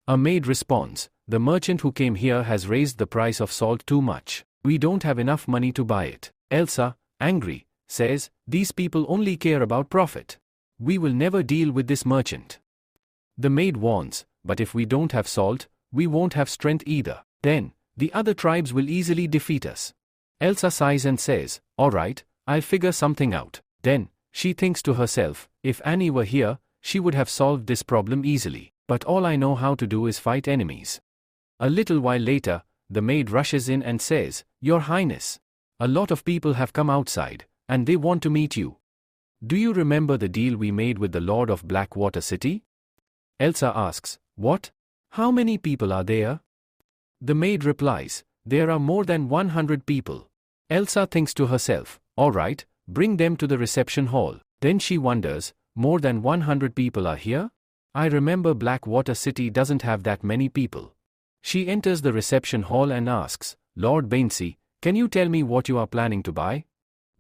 A maid responds, the merchant who came here has raised the price of salt too much. We don't have enough money to buy it. Elsa, angry, says, these people only care about profit. We will never deal with this merchant. The maid warns, but if we don't have salt, we won't have strength either. Then, the other tribes will easily defeat us. Elsa sighs and says, alright, I'll figure something out. Then, she thinks to herself, if Annie were here, she would have solved this problem easily. But all I know how to do is fight enemies. A little while later, the maid rushes in and says, Your Highness, a lot of people have come outside, and they want to meet you. Do you remember the deal we made with the Lord of Blackwater City? Elsa asks, what? How many people are there? The maid replies, there are more than 100 people. Elsa thinks to herself, alright, bring them to the reception hall. Then she wonders, more than 100 people are here? I remember Blackwater City doesn't have that many people. She enters the reception hall and asks, Lord Bainsey, can you tell me what you are planning to buy?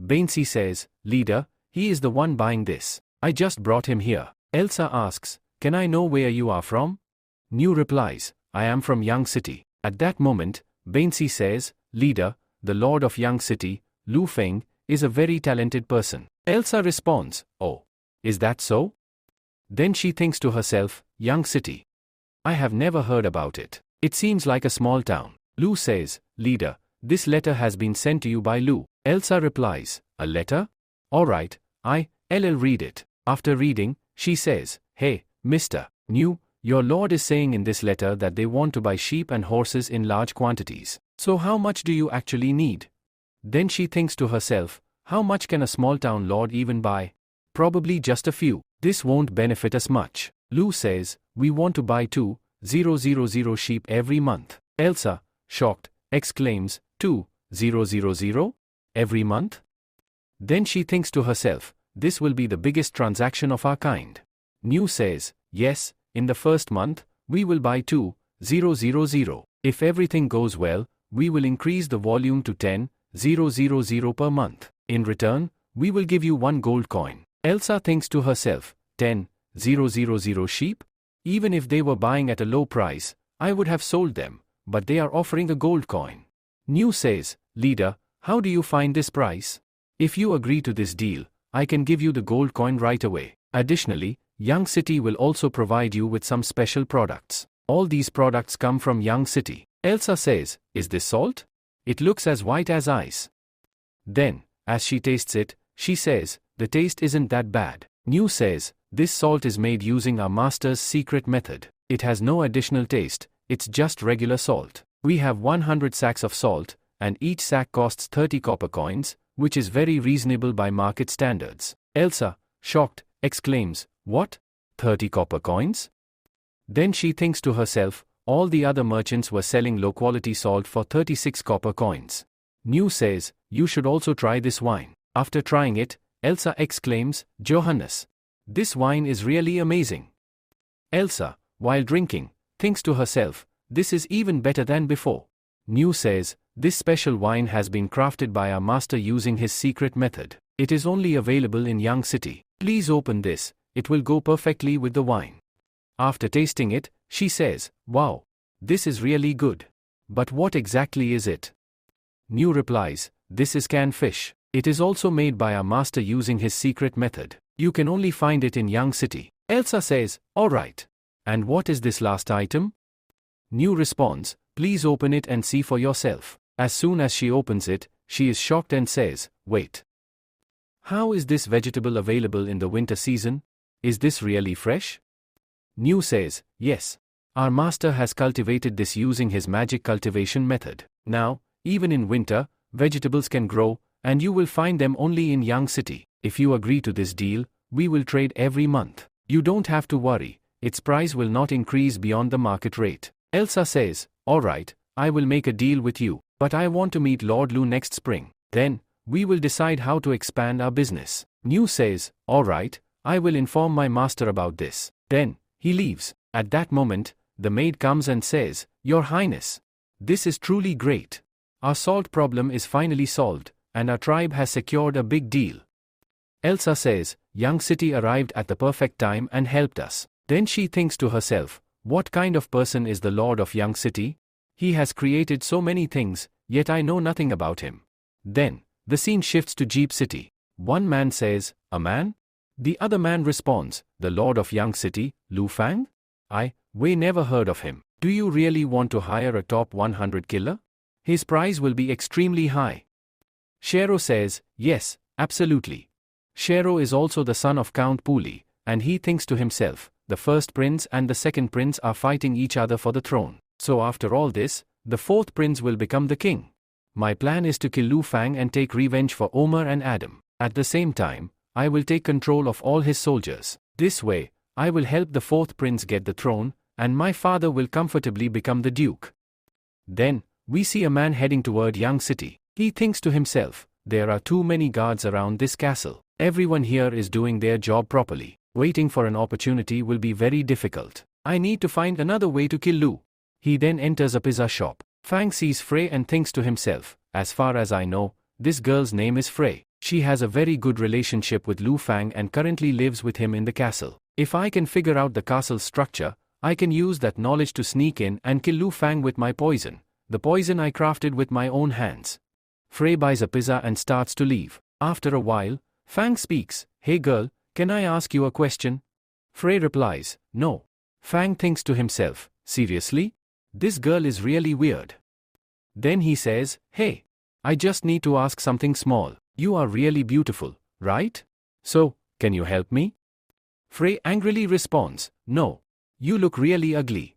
Bainsey says, Leader, he is the one buying this. I just brought him here. Elsa asks, can I know where you are from? New replies, I am from Young City. At that moment, Bainsey says, Leader, the Lord of Young City, Lu Feng, is a very talented person. Elsa responds, oh, is that so? Then she thinks to herself, Young City. I have never heard about it. It seems like a small town. Lu says, Leader, this letter has been sent to you by Lu. Elsa replies, a letter? Alright, I'll read it. After reading, she says, Hey, Mr. New, your lord is saying in this letter that they want to buy sheep and horses in large quantities. So how much do you actually need? Then she thinks to herself, how much can a small town lord even buy? Probably just a few. This won't benefit us much. Lu says, we want to buy 2,000 sheep every month. Elsa, shocked, exclaims, 2,000? Every month? Then she thinks to herself, this will be the biggest transaction of our kind. New says, yes, in the first month, we will buy 2,000. If everything goes well, we will increase the volume to 10,000 per month. In return, we will give you 1 gold coin. Elsa thinks to herself, 10,000 sheep? Even if they were buying at a low price, I would have sold them, but they are offering a gold coin. New says, Leader, how do you find this price? If you agree to this deal, I can give you the gold coin right away. Additionally, Young City will also provide you with some special products. All these products come from Young City. Elsa says, is this salt? It looks as white as ice. Then, as she tastes it, she says, the taste isn't that bad. New says, this salt is made using our master's secret method. It has no additional taste, it's just regular salt. We have 100 sacks of salt, and each sack costs 30 copper coins, which is very reasonable by market standards. Elsa, shocked, exclaims, "What? 30 copper coins?" Then she thinks to herself, all the other merchants were selling low-quality salt for 36 copper coins. New says, "You should also try this wine." After trying it, Elsa exclaims, "Johannes, this wine is really amazing." Elsa, while drinking, thinks to herself, "This is even better than before." New says, "This special wine has been crafted by our master using his secret method. It is only available in Young City. Please open this, it will go perfectly with the wine." After tasting it, she says, "Wow, this is really good. But what exactly is it?" New replies, "This is canned fish. It is also made by our master using his secret method. You can only find it in Young City." Elsa says, "All right. And what is this last item?" New responds, "Please open it and see for yourself." As soon as she opens it, she is shocked and says, "Wait. How is this vegetable available in the winter season? Is this really fresh?" New says, "Yes. Our master has cultivated this using his magic cultivation method. Now, even in winter, vegetables can grow, and you will find them only in Young City. If you agree to this deal, we will trade every month. You don't have to worry, its price will not increase beyond the market rate." Elsa says, "All right, I will make a deal with you, but I want to meet Lord Lu next spring. Then, we will decide how to expand our business." New says, "All right, I will inform my master about this." Then, he leaves. At that moment, the maid comes and says, "Your Highness, this is truly great. Our salt problem is finally solved, and our tribe has secured a big deal." Elsa says, "Young City arrived at the perfect time and helped us." Then she thinks to herself, what kind of person is the Lord of Young City? He has created so many things, yet I know nothing about him. Then, the scene shifts to Jeep City. One man says, "A man?" The other man responds, "The Lord of Young City, Lu Fang? We never heard of him. Do you really want to hire a top 100 killer? His price will be extremely high." Shero says, "Yes, absolutely." Shero is also the son of Count Puli, and he thinks to himself, the first prince and the second prince are fighting each other for the throne. So after all this, the fourth prince will become the king. My plan is to kill Lu Fang and take revenge for Omer and Adam. At the same time, I will take control of all his soldiers. This way, I will help the fourth prince get the throne, and my father will comfortably become the duke. Then, we see a man heading toward Young City. He thinks to himself, there are too many guards around this castle. Everyone here is doing their job properly. Waiting for an opportunity will be very difficult. I need to find another way to kill Lu. He then enters a pizza shop. Fang sees Frey and thinks to himself, as far as I know, this girl's name is Frey. She has a very good relationship with Lu Fang and currently lives with him in the castle. If I can figure out the castle's structure, I can use that knowledge to sneak in and kill Lu Fang with my poison, the poison I crafted with my own hands. Frey buys a pizza and starts to leave. After a while, Fang speaks, "Hey girl, can I ask you a question?" Frey replies, "No." Fang thinks to himself, seriously? This girl is really weird. Then he says, "Hey, I just need to ask something small. You are really beautiful, right? So, can you help me?" Frey angrily responds, "No. You look really ugly."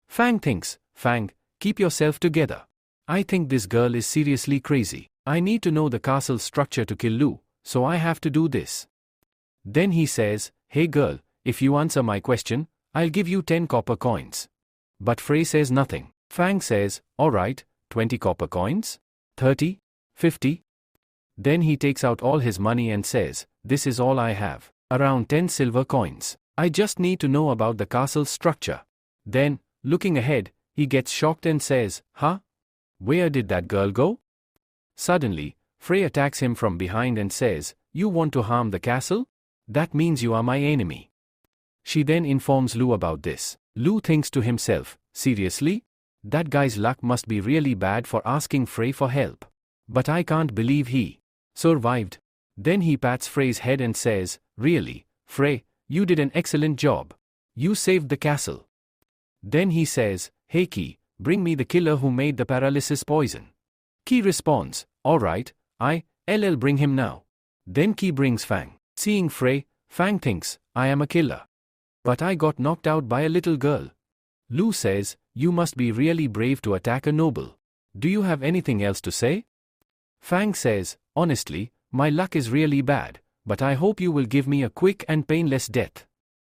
Fang thinks, "Fang, keep yourself together. I think this girl is seriously crazy. I need to know the castle's structure to kill Lu, so I have to do this." Then he says, "Hey girl, if you answer my question, I'll give you 10 copper coins." But Frey says nothing. Fang says, "Alright, 20 copper coins? 30? 50? Then he takes out all his money and says, "This is all I have. Around 10 silver coins. I just need to know about the castle's structure." Then, looking ahead, he gets shocked and says, "Huh? Where did that girl go?" Suddenly, Frey attacks him from behind and says, "You want to harm the castle? That means you are my enemy." She then informs Lu about this. Lu thinks to himself, seriously? That guy's luck must be really bad for asking Frey for help. But I can't believe he survived. Then he pats Frey's head and says, "Really, Frey, you did an excellent job. You saved the castle." Then he says, "Hey Ki, bring me the killer who made the paralysis poison." Ki responds, "Alright, I'll bring him now." Then Ki brings Fang. Seeing Frey, Fang thinks, "I am a killer. But I got knocked out by a little girl. Lu says, you must be really brave to attack a noble. Do you have anything else to say? Fang says, honestly, my luck is really bad, but I hope you will give me a quick and painless death.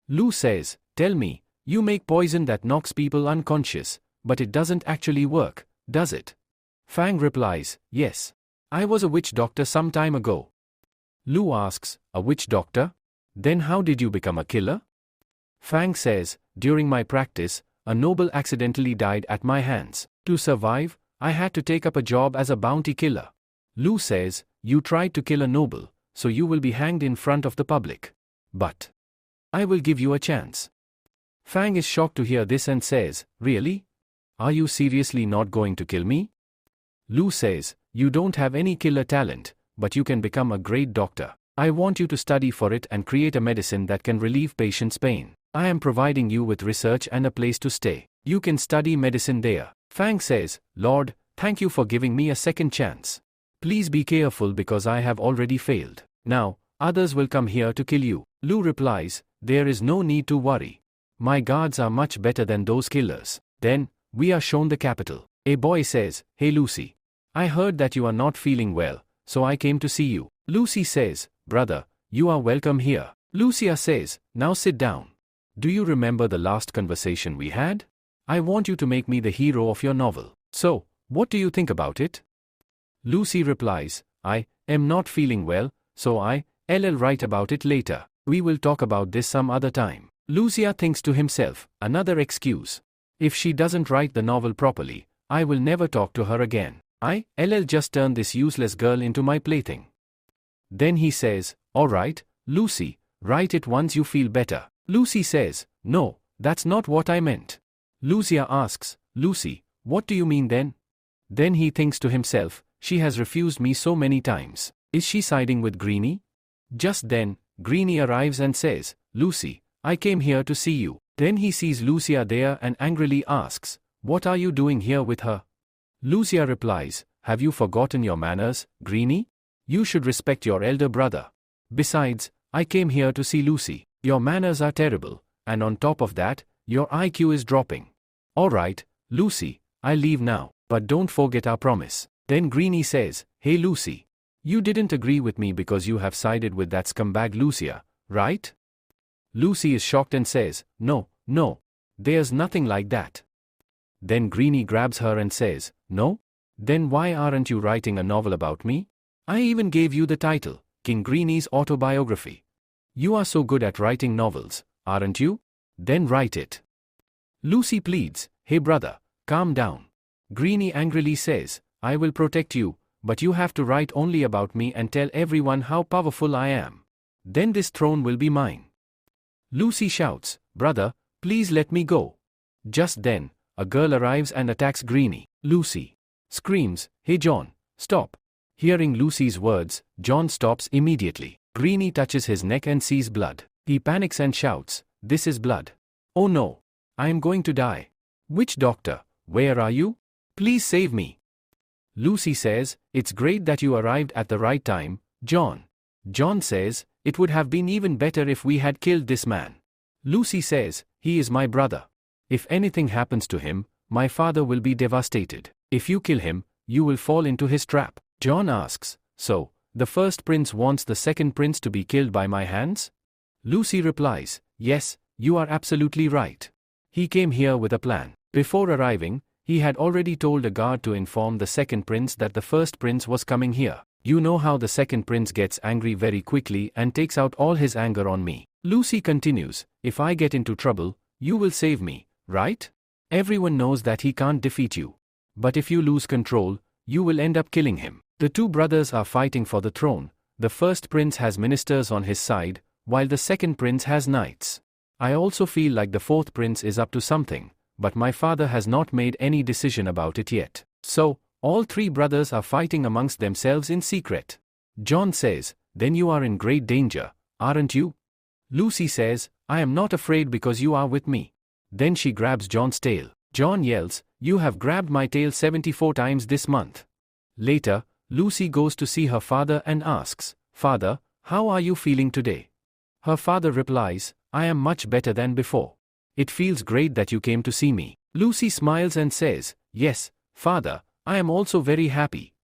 Lu says, tell me, you make poison that knocks people unconscious, but it doesn't actually work, does it? Fang replies, yes. I was a witch doctor some time ago. Lu asks, a witch doctor? Then how did you become a killer? Fang says, during my practice, a noble accidentally died at my hands. To survive, I had to take up a job as a bounty killer. Lu says, you tried to kill a noble, so you will be hanged in front of the public. But I will give you a chance. Fang is shocked to hear this and says, really? Are you seriously not going to kill me? Lu says, you don't have any killer talent, but you can become a great doctor. I want you to study for it and create a medicine that can relieve patients' pain. I am providing you with research and a place to stay. You can study medicine there. Fang says, Lord, thank you for giving me a second chance. Please be careful because I have already failed. Now, others will come here to kill you. Lu replies, there is no need to worry. My guards are much better than those killers. Then, we are shown the capital. A boy says, hey Lucy. I heard that you are not feeling well, so I came to see you. Lucy says, brother, you are welcome here. Lucia says, now sit down. Do you remember the last conversation we had? I want you to make me the hero of your novel. So, what do you think about it? Lucy replies, I am not feeling well, so I'll write about it later. We will talk about this some other time. Lucia thinks to himself, another excuse. If she doesn't write the novel properly, I will never talk to her again. I'll just turn this useless girl into my plaything. Then he says, alright, Lucy, write it once you feel better. Lucy says, no, that's not what I meant. Lucia asks, Lucy, what do you mean then? Then he thinks to himself, she has refused me so many times. Is she siding with Greenie? Just then, Greenie arrives and says, Lucy, I came here to see you. Then he sees Lucia there and angrily asks, what are you doing here with her? Lucia replies, have you forgotten your manners, Greenie? You should respect your elder brother. Besides, I came here to see Lucy. Your manners are terrible, and on top of that, your IQ is dropping. Alright, Lucy, I leave now, but don't forget our promise. Then Greenie says, hey Lucy. You didn't agree with me because you have sided with that scumbag Lucia, right? Lucy is shocked and says, no, there's nothing like that. Then Greenie grabs her and says, no? Then why aren't you writing a novel about me? I even gave you the title, King Greenie's Autobiography. You are so good at writing novels, aren't you? Then write it. Lucy pleads, hey brother, calm down. Greenie angrily says, I will protect you, but you have to write only about me and tell everyone how powerful I am. Then this throne will be mine. Lucy shouts, brother, please let me go. Just then, a girl arrives and attacks Greenie. Lucy screams, hey John, stop. Hearing Lucy's words, John stops immediately. Greenie touches his neck and sees blood. He panics and shouts, this is blood. Oh no, I am going to die. Witch doctor, where are you? Please save me. Lucy says, it's great that you arrived at the right time, John. John says, it would have been even better if we had killed this man. Lucy says, he is my brother. If anything happens to him, my father will be devastated. If you kill him, you will fall into his trap. John asks, so, the first prince wants the second prince to be killed by my hands? Lucy replies, yes, you are absolutely right. He came here with a plan. Before arriving, he had already told a guard to inform the second prince that the first prince was coming here. You know how the second prince gets angry very quickly and takes out all his anger on me. Lucy continues, if I get into trouble, you will save me, right? Everyone knows that he can't defeat you. But if you lose control, you will end up killing him. The two brothers are fighting for the throne. The first prince has ministers on his side, while the second prince has knights. I also feel like the fourth prince is up to something, but my father has not made any decision about it yet. So, all three brothers are fighting amongst themselves in secret. John says, then you are in great danger, aren't you? Lucy says, I am not afraid because you are with me. Then she grabs John's tail. John yells, you have grabbed my tail 74 times this month. Later, Lucy goes to see her father and asks, Father, how are you feeling today? Her father replies, I am much better than before. It feels great that you came to see me. Lucy smiles and says, yes, father, I am also very happy.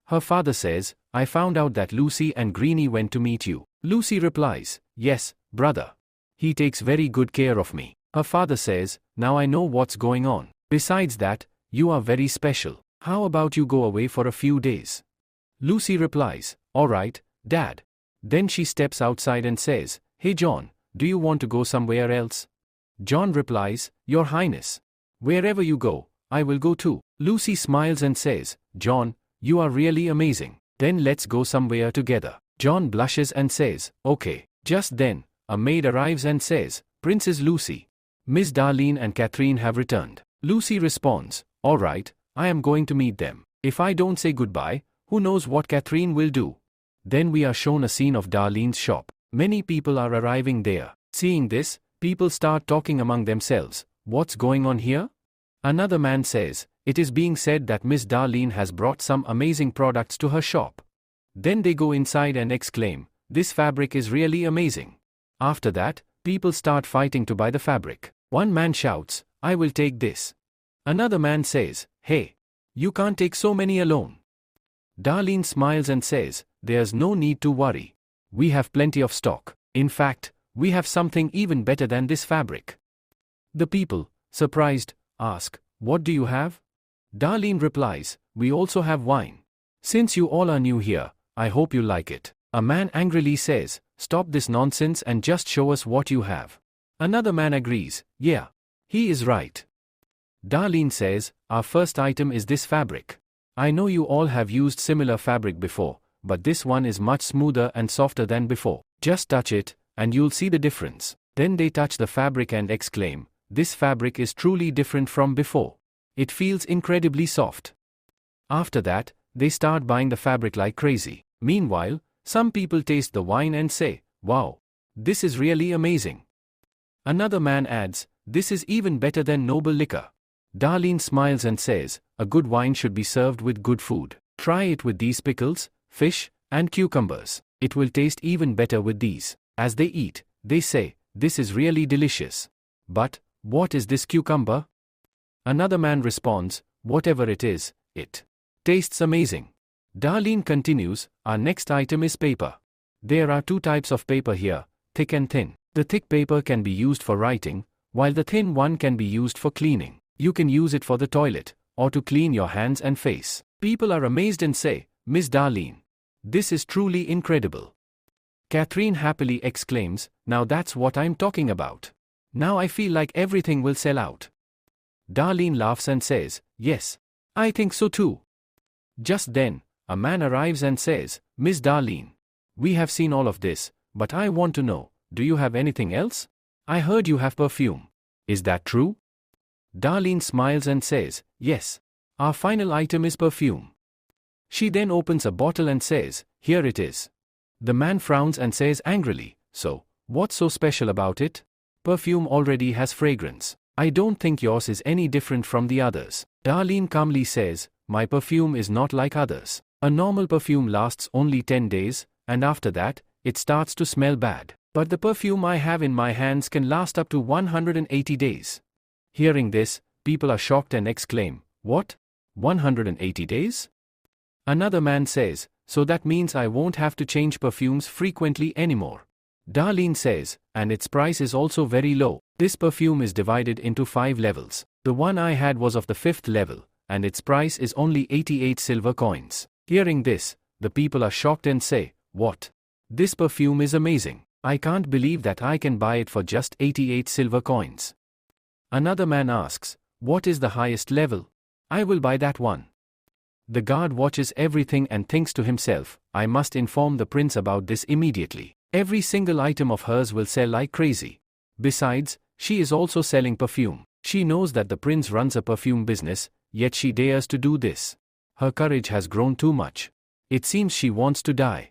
Her father says, I found out that Lucy and Greenie went to meet you. Lucy replies, yes, brother. He takes very good care of me. Her father says, now I know what's going on. Besides that, you are very special. How about you go away for a few days? Lucy replies, alright, Dad. Then she steps outside and says, hey John, do you want to go somewhere else? John replies, Your Highness. Wherever you go, I will go too. Lucy smiles and says, John, you are really amazing. Then let's go somewhere together. John blushes and says, okay. Just then, a maid arrives and says, Princess Lucy. Miss Darlene and Catherine have returned. Lucy responds, alright, I am going to meet them. If I don't say goodbye, who knows what Catherine will do. Then we are shown a scene of Darlene's shop. Many people are arriving there. Seeing this, people start talking among themselves. What's going on here? Another man says, it is being said that Miss Darlene has brought some amazing products to her shop. Then they go inside and exclaim, this fabric is really amazing. After that, people start fighting to buy the fabric. One man shouts, I will take this. Another man says, hey, you can't take so many alone. Darlene smiles and says, there's no need to worry. We have plenty of stock. In fact, we have something even better than this fabric. The people, surprised, ask, what do you have? Darlene replies, we also have wine. Since you all are new here, I hope you like it. A man angrily says, stop this nonsense and just show us what you have. Another man agrees, yeah, he is right. Darlene says, our first item is this fabric. I know you all have used similar fabric before, but this one is much smoother and softer than before. Just touch it, and you'll see the difference. Then they touch the fabric and exclaim, this fabric is truly different from before. It feels incredibly soft. After that, they start buying the fabric like crazy. Meanwhile, some people taste the wine and say, wow, this is really amazing. Another man adds, this is even better than noble liquor. Darlene smiles and says, a good wine should be served with good food. Try it with these pickles, fish, and cucumbers. It will taste even better with these. As they eat, they say, this is really delicious. But, what is this cucumber? Another man responds, whatever it is, it tastes amazing. Darlene continues, our next item is paper. There are two types of paper here, thick and thin. The thick paper can be used for writing, while the thin one can be used for cleaning. You can use it for the toilet, or to clean your hands and face. People are amazed and say, Miss Darlene, this is truly incredible. Catherine happily exclaims, now that's what I'm talking about. Now I feel like everything will sell out. Darlene laughs and says, yes, I think so too. Just then, a man arrives and says, Miss Darlene, we have seen all of this, but I want to know, do you have anything else? I heard you have perfume. Is that true? Darlene smiles and says, yes, our final item is perfume. She then opens a bottle and says, here it is. The man frowns and says angrily, so, what's so special about it? Perfume already has fragrance. I don't think yours is any different from the others. Darlene calmly says, my perfume is not like others. A normal perfume lasts only 10 days, and after that, it starts to smell bad. But the perfume I have in my hands can last up to 180 days. Hearing this, people are shocked and exclaim, what? 180 days? Another man says, so that means I won't have to change perfumes frequently anymore. Darlene says, and its price is also very low. This perfume is divided into 5 levels. The one I had was of the 5th level, and its price is only 88 silver coins. Hearing this, the people are shocked and say, what? This perfume is amazing. I can't believe that I can buy it for just 88 silver coins. Another man asks, what is the highest level? I will buy that one. The guard watches everything and thinks to himself, I must inform the prince about this immediately. Every single item of hers will sell like crazy. Besides, she is also selling perfume. She knows that the prince runs a perfume business, yet she dares to do this. Her courage has grown too much. It seems she wants to die.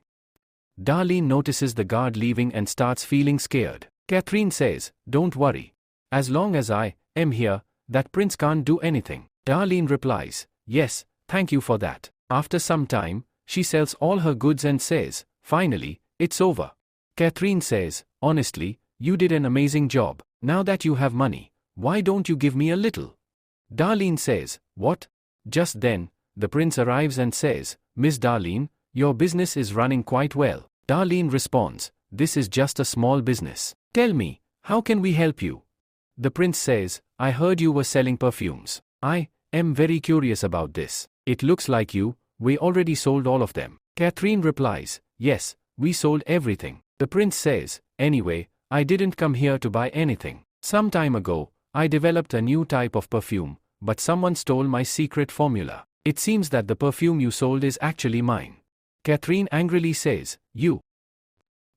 Darlene notices the guard leaving and starts feeling scared. Catherine says, don't worry. As long as I am here, that prince can't do anything. Darlene replies, yes, thank you for that. After some time, she sells all her goods and says, finally, it's over. Catherine says, honestly, you did an amazing job. Now that you have money, why don't you give me a little? Darlene says, what? Just then, the prince arrives and says, Miss Darlene, your business is running quite well. Darlene responds, this is just a small business. Tell me, how can we help you? The prince says, I heard you were selling perfumes. I am very curious about this. It looks like we already sold all of them. Catherine replies, yes, we sold everything. The prince says, anyway, I didn't come here to buy anything. Some time ago, I developed a new type of perfume, but someone stole my secret formula. It seems that the perfume you sold is actually mine. Catherine angrily says, you.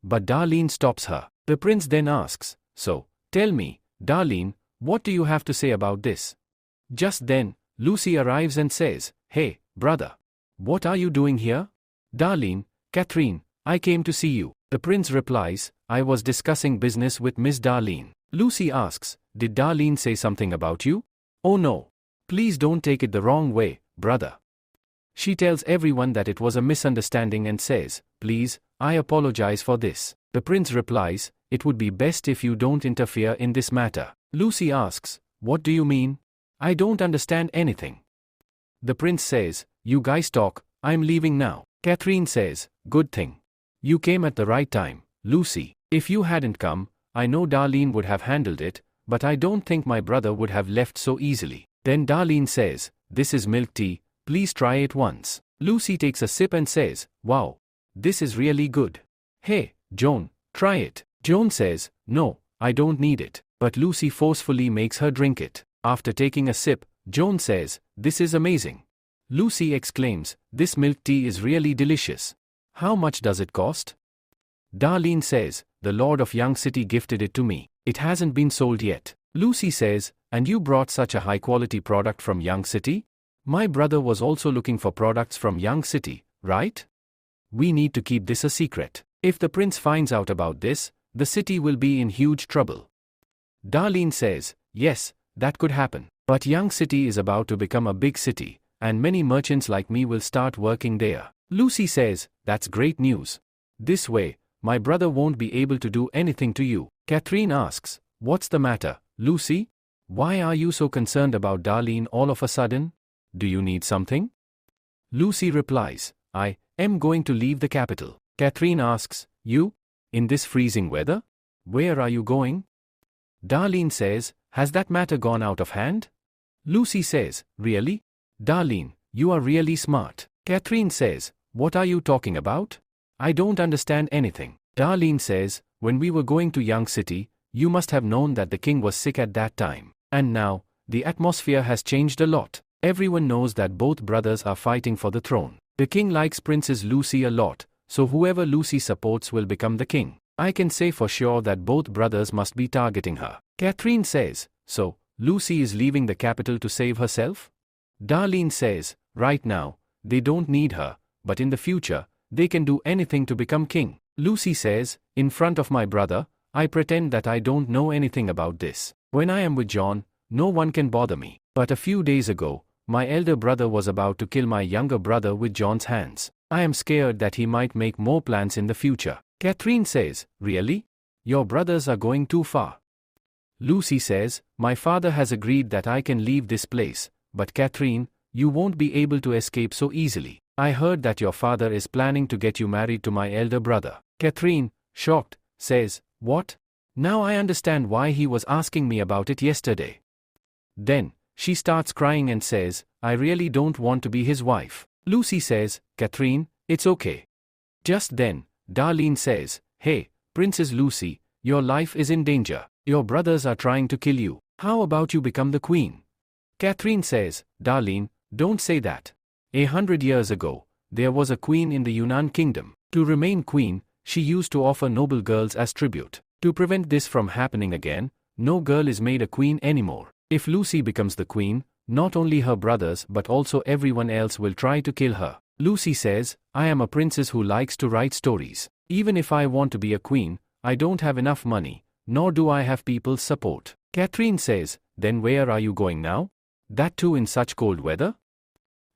But Darlene stops her. The prince then asks, so, tell me, Darlene, what do you have to say about this? Just then, Lucy arrives and says, hey, brother. What are you doing here? Darlene, Catherine, I came to see you. The prince replies, I was discussing business with Miss Darlene. Lucy asks, did Darlene say something about you? Oh no. Please don't take it the wrong way, brother. She tells everyone that it was a misunderstanding and says, please, I apologize for this. The prince replies, it would be best if you don't interfere in this matter. Lucy asks, what do you mean? I don't understand anything. The prince says, you guys talk, I'm leaving now. Catherine says, good thing. You came at the right time, Lucy. If you hadn't come, I know Darlene would have handled it, but I don't think my brother would have left so easily. Then Darlene says, this is milk tea, please try it once. Lucy takes a sip and says, wow, this is really good. Hey, Joan, try it. Joan says, no, I don't need it. But Lucy forcefully makes her drink it. After taking a sip, Joan says, this is amazing. Lucy exclaims, this milk tea is really delicious. How much does it cost? Darlene says, the Lord of Young City gifted it to me. It hasn't been sold yet. Lucy says, and you brought such a high-quality product from Young City? My brother was also looking for products from Young City, right? We need to keep this a secret. If the prince finds out about this, the city will be in huge trouble. Darlene says, yes, that could happen. But Young City is about to become a big city, and many merchants like me will start working there. Lucy says, that's great news. This way, my brother won't be able to do anything to you. Catherine asks, what's the matter, Lucy? Why are you so concerned about Darlene all of a sudden? Do you need something? Lucy replies, I am going to leave the capital. Catherine asks, you? In this freezing weather? Where are you going? Darlene says, has that matter gone out of hand? Lucy says, really? Darlene, you are really smart. Catherine says, what are you talking about? I don't understand anything. Darlene says, when we were going to Young City, you must have known that the king was sick at that time. And now, the atmosphere has changed a lot. Everyone knows that both brothers are fighting for the throne. The king likes Princess Lucy a lot, so whoever Lucy supports will become the king. I can say for sure that both brothers must be targeting her. Catherine says, so, Lucy is leaving the capital to save herself? Darlene says, right now, they don't need her, but in the future, they can do anything to become king. Lucy says, in front of my brother, I pretend that I don't know anything about this. When I am with John, no one can bother me. But a few days ago, my elder brother was about to kill my younger brother with John's hands. I am scared that he might make more plans in the future. Catherine says, really? Your brothers are going too far. Lucy says, my father has agreed that I can leave this place, but Catherine, you won't be able to escape so easily. I heard that your father is planning to get you married to my elder brother. Catherine, shocked, says, what? Now I understand why he was asking me about it yesterday. Then, she starts crying and says, I really don't want to be his wife. Lucy says, Catherine, it's okay. Just then, Darlene says, hey, Princess Lucy, your life is in danger. Your brothers are trying to kill you. How about you become the queen? Catherine says, Darlene, don't say that. 100 years ago, there was a queen in the Yunnan kingdom. To remain queen, she used to offer noble girls as tribute. To prevent this from happening again, no girl is made a queen anymore. If Lucy becomes the queen, not only her brothers but also everyone else will try to kill her. Lucy says, I am a princess who likes to write stories. Even if I want to be a queen, I don't have enough money, nor do I have people's support. Catherine says, then where are you going now? That too in such cold weather?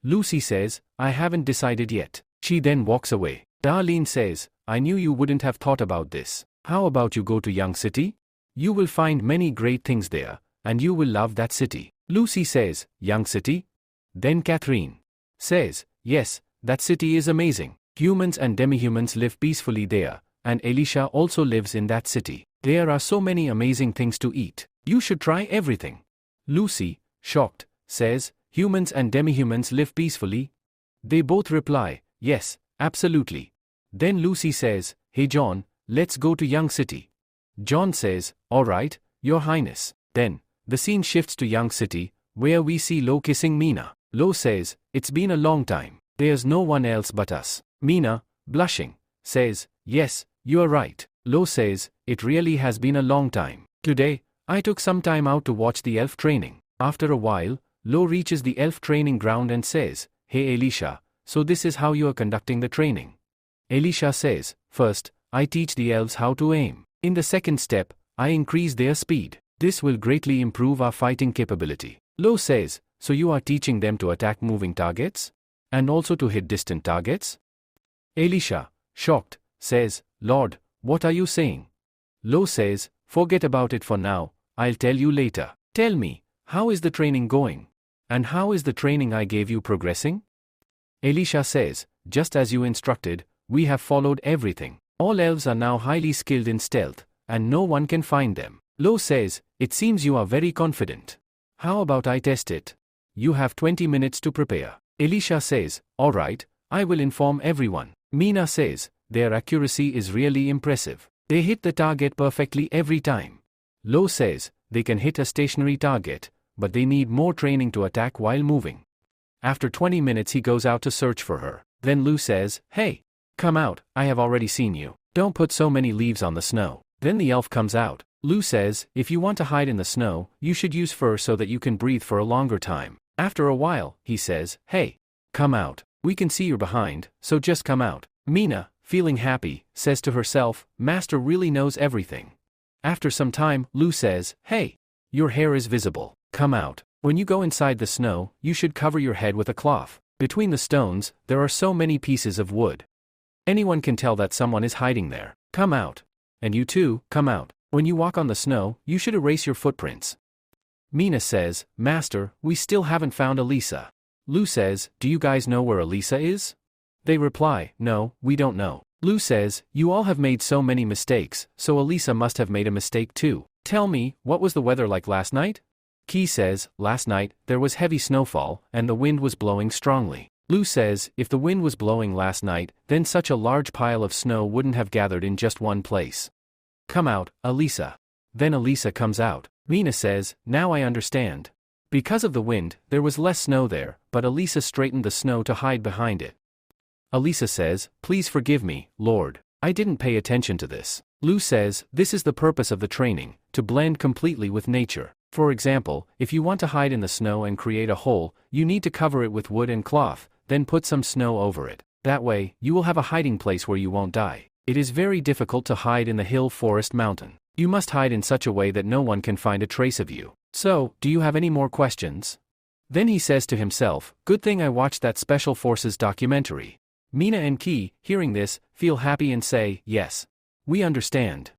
Lucy says, I haven't decided yet. She then walks away. Darlene says, I knew you wouldn't have thought about this. How about you go to Young City? You will find many great things there, and you will love that city. Lucy says, young city? Then Catherine says, yes, that city is amazing. Humans and demi-humans live peacefully there, and Elisha also lives in that city. There are so many amazing things to eat. You should try everything. Lucy, shocked, says, humans and demi-humans live peacefully? They both reply, yes, absolutely. Then Lucy says, hey John, let's go to young city. John says, all right, your highness. Then, the scene shifts to young city, where we see Lo kissing Mina. Lo says, it's been a long time. There's no one else but us. Mina, blushing, says, yes, you are right. Lo says, it really has been a long time. Today, I took some time out to watch the elf training. After a while, Lo reaches the elf training ground and says, hey Elisha, so this is how you are conducting the training. Elisha says, first, I teach the elves how to aim. In the second step, I increase their speed. This will greatly improve our fighting capability. Lo says, so you are teaching them to attack moving targets? And also to hit distant targets? Elisha, shocked, says, Lord, what are you saying? Lo says, forget about it for now, I'll tell you later. Tell me, how is the training going? And how is the training I gave you progressing? Elisha says, just as you instructed, we have followed everything. All elves are now highly skilled in stealth, and no one can find them. Lo says, it seems you are very confident. How about I test it? You have 20 minutes to prepare. Elisha says, all right, I will inform everyone. Mina says, their accuracy is really impressive. They hit the target perfectly every time. Lo says, they can hit a stationary target, but they need more training to attack while moving. After 20 minutes he goes out to search for her. Then Lu says, hey, come out, I have already seen you. Don't put so many leaves on the snow. Then the elf comes out. Lu says, if you want to hide in the snow, you should use fur so that you can breathe for a longer time. After a while, he says, hey, come out. We can see you're behind, so just come out. Mina, feeling happy, says to herself, Master really knows everything. After some time, Lu says, hey, your hair is visible. Come out. When you go inside the snow, you should cover your head with a cloth. Between the stones, there are so many pieces of wood. Anyone can tell that someone is hiding there. Come out. And you too, come out. When you walk on the snow, you should erase your footprints. Mina says, Master, we still haven't found Elisa. Lu says, do you guys know where Elisa is? They reply, no, we don't know. Lu says, you all have made so many mistakes, so Elisa must have made a mistake too. Tell me, what was the weather like last night? Ki says, last night, there was heavy snowfall, and the wind was blowing strongly. Lu says, if the wind was blowing last night, then such a large pile of snow wouldn't have gathered in just one place. Come out, Elisa. Then Elisa comes out. Mina says, now I understand. Because of the wind, there was less snow there, but Elisa straightened the snow to hide behind it. Elisa says, please forgive me, Lord. I didn't pay attention to this. Lu says, this is the purpose of the training, to blend completely with nature. For example, if you want to hide in the snow and create a hole, you need to cover it with wood and cloth, then put some snow over it. That way, you will have a hiding place where you won't die. It is very difficult to hide in the hill, forest, mountain. You must hide in such a way that no one can find a trace of you. So, do you have any more questions? Then he says to himself, good thing I watched that Special Forces documentary. Mina and Ki, hearing this, feel happy and say, yes. We understand.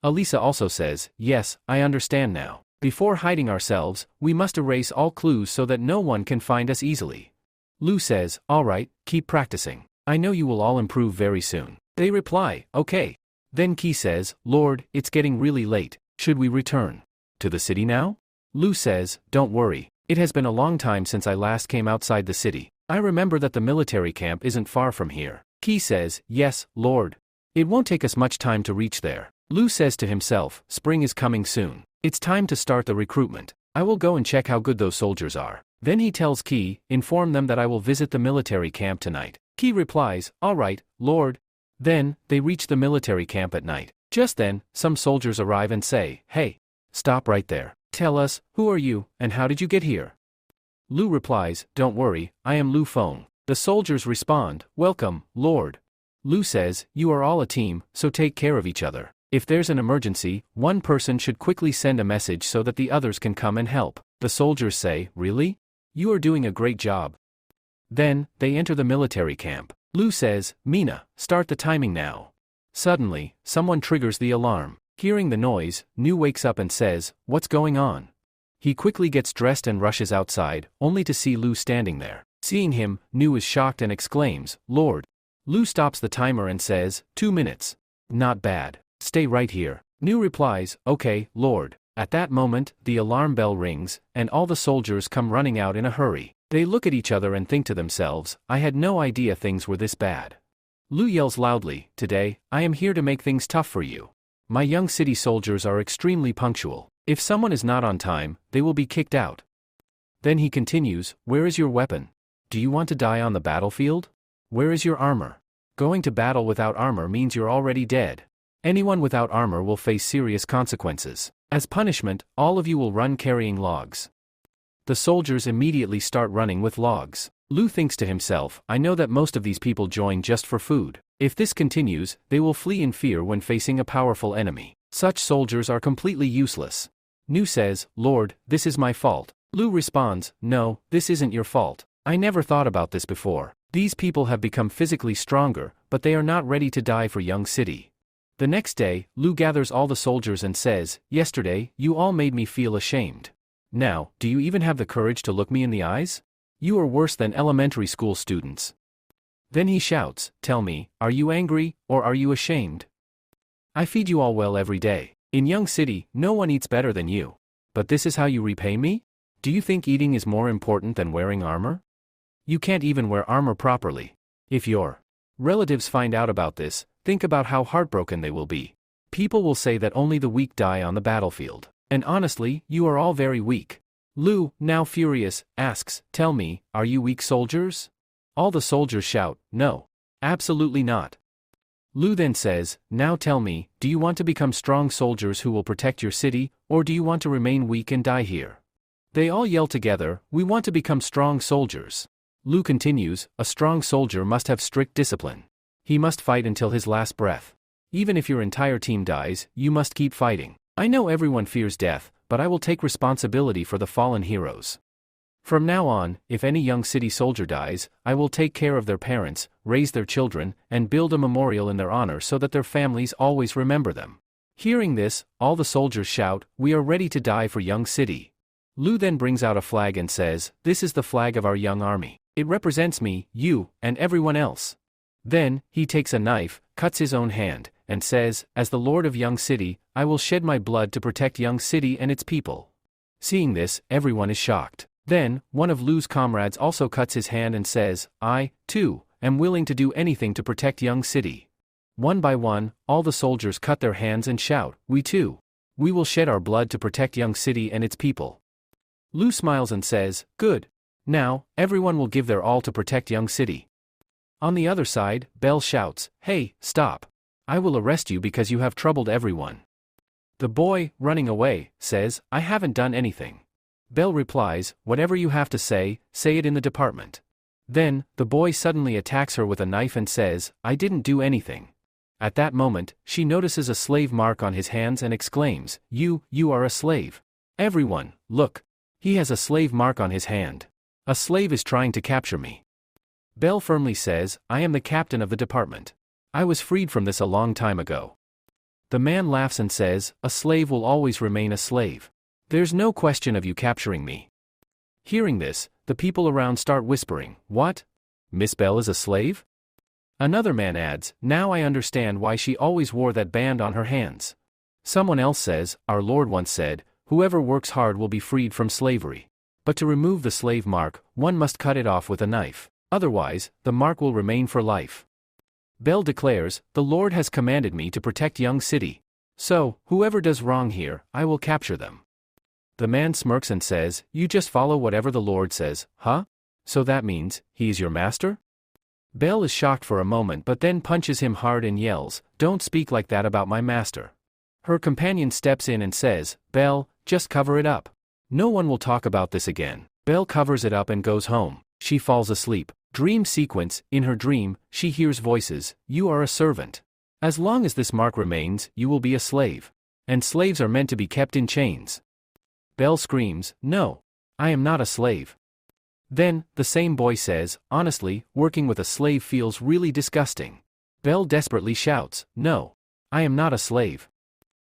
Elisa also says, yes, I understand now. Before hiding ourselves, we must erase all clues so that no one can find us easily. Lu says, all right, keep practicing. I know you will all improve very soon. They reply, okay. Then Ki says, Lord, it's getting really late. Should we return to the city now? Lu says, don't worry. It has been a long time since I last came outside the city. I remember that the military camp isn't far from here. Ki says, yes, Lord. It won't take us much time to reach there. Lu says to himself, spring is coming soon. It's time to start the recruitment. I will go and check how good those soldiers are. Then he tells Ki, inform them that I will visit the military camp tonight. Ki replies, all right, Lord. Then, they reach the military camp at night. Just then, some soldiers arrive and say, hey, stop right there. Tell us, who are you, and how did you get here? Lu replies, don't worry, I am Lu Feng. The soldiers respond, welcome, Lord. Lu says, you are all a team, so take care of each other. If there's an emergency, one person should quickly send a message so that the others can come and help. The soldiers say, really? You are doing a great job. Then, they enter the military camp. Lu says, Mina, start the timing now. Suddenly, someone triggers the alarm. Hearing the noise, Nu wakes up and says, what's going on? He quickly gets dressed and rushes outside, only to see Lu standing there. Seeing him, Nu is shocked and exclaims, "Lord." Lu stops the timer and says, 2 minutes. "Not bad. Stay right here." Nu replies, "Okay, Lord." At that moment, the alarm bell rings, and all the soldiers come running out in a hurry. They look at each other and think to themselves, "I had no idea things were this bad." Lu yells loudly, "Today, I am here to make things tough for you. My young city soldiers are extremely punctual. If someone is not on time, they will be kicked out." Then he continues, "Where is your weapon? Do you want to die on the battlefield? Where is your armor? Going to battle without armor means you're already dead. Anyone without armor will face serious consequences. As punishment, all of you will run carrying logs." The soldiers immediately start running with logs. Lu thinks to himself, "I know that most of these people join just for food. If this continues, they will flee in fear when facing a powerful enemy. Such soldiers are completely useless." Nu says, "Lord, this is my fault." Lu responds, "No, this isn't your fault. I never thought about this before. These people have become physically stronger, but they are not ready to die for young city." The next day, Lu gathers all the soldiers and says, "Yesterday, you all made me feel ashamed. Now, do you even have the courage to look me in the eyes? You are worse than elementary school students." Then he shouts, "Tell me, are you angry, or are you ashamed? I feed you all well every day. In Young City, no one eats better than you. But this is how you repay me? Do you think eating is more important than wearing armor? You can't even wear armor properly. If your relatives find out about this, think about how heartbroken they will be. People will say that only the weak die on the battlefield. And honestly, you are all very weak." Lu, now furious, asks, "Tell me, are you weak soldiers?" All the soldiers shout, "No. Absolutely not." Lu then says, "Now tell me, do you want to become strong soldiers who will protect your city, or do you want to remain weak and die here?" They all yell together, "We want to become strong soldiers." Lu continues, "A strong soldier must have strict discipline. He must fight until his last breath. Even if your entire team dies, you must keep fighting. I know everyone fears death, but I will take responsibility for the fallen heroes. From now on, if any young city soldier dies, I will take care of their parents, raise their children, and build a memorial in their honor so that their families always remember them." Hearing this, all the soldiers shout, "We are ready to die for Young City." Lu then brings out a flag and says, "This is the flag of our young army. It represents me, you, and everyone else." Then, he takes a knife, cuts his own hand, and says, "As the Lord of Young City, I will shed my blood to protect Young City and its people." Seeing this, everyone is shocked. Then, one of Lu's comrades also cuts his hand and says, "I, too, am willing to do anything to protect Young City." One by one, all the soldiers cut their hands and shout, "We too. We will shed our blood to protect Young City and its people." Lu smiles and says, "Good. Now, everyone will give their all to protect Young City." On the other side, Belle shouts, "Hey, stop. I will arrest you because you have troubled everyone." The boy, running away, says, "I haven't done anything." Belle replies, "Whatever you have to say it in the department." Then, the boy suddenly attacks her with a knife and says, "I didn't do anything." At that moment, she notices a slave mark on his hands and exclaims, You are a slave. Everyone, look. He has a slave mark on his hand. A slave is trying to capture me." Belle firmly says, "I am the captain of the department. I was freed from this a long time ago." The man laughs and says, "A slave will always remain a slave. There's no question of you capturing me." Hearing this, the people around start whispering, "What? Miss Belle is a slave?" Another man adds, "Now I understand why she always wore that band on her hands." Someone else says, "Our Lord once said, whoever works hard will be freed from slavery. But to remove the slave mark, one must cut it off with a knife. Otherwise, the mark will remain for life." Belle declares, "The Lord has commanded me to protect Young City. So, whoever does wrong here, I will capture them." The man smirks and says, "You just follow whatever the Lord says, huh? So that means, he is your master?" Belle is shocked for a moment but then punches him hard and yells, "Don't speak like that about my master." Her companion steps in and says, "Belle, just cover it up. No one will talk about this again." Belle covers it up and goes home. She falls asleep. Dream sequence, in her dream, she hears voices, "You are a servant. As long as this mark remains, you will be a slave. And slaves are meant to be kept in chains." Belle screams, "No. I am not a slave." Then, the same boy says, "Honestly, working with a slave feels really disgusting." Belle desperately shouts, "No. I am not a slave."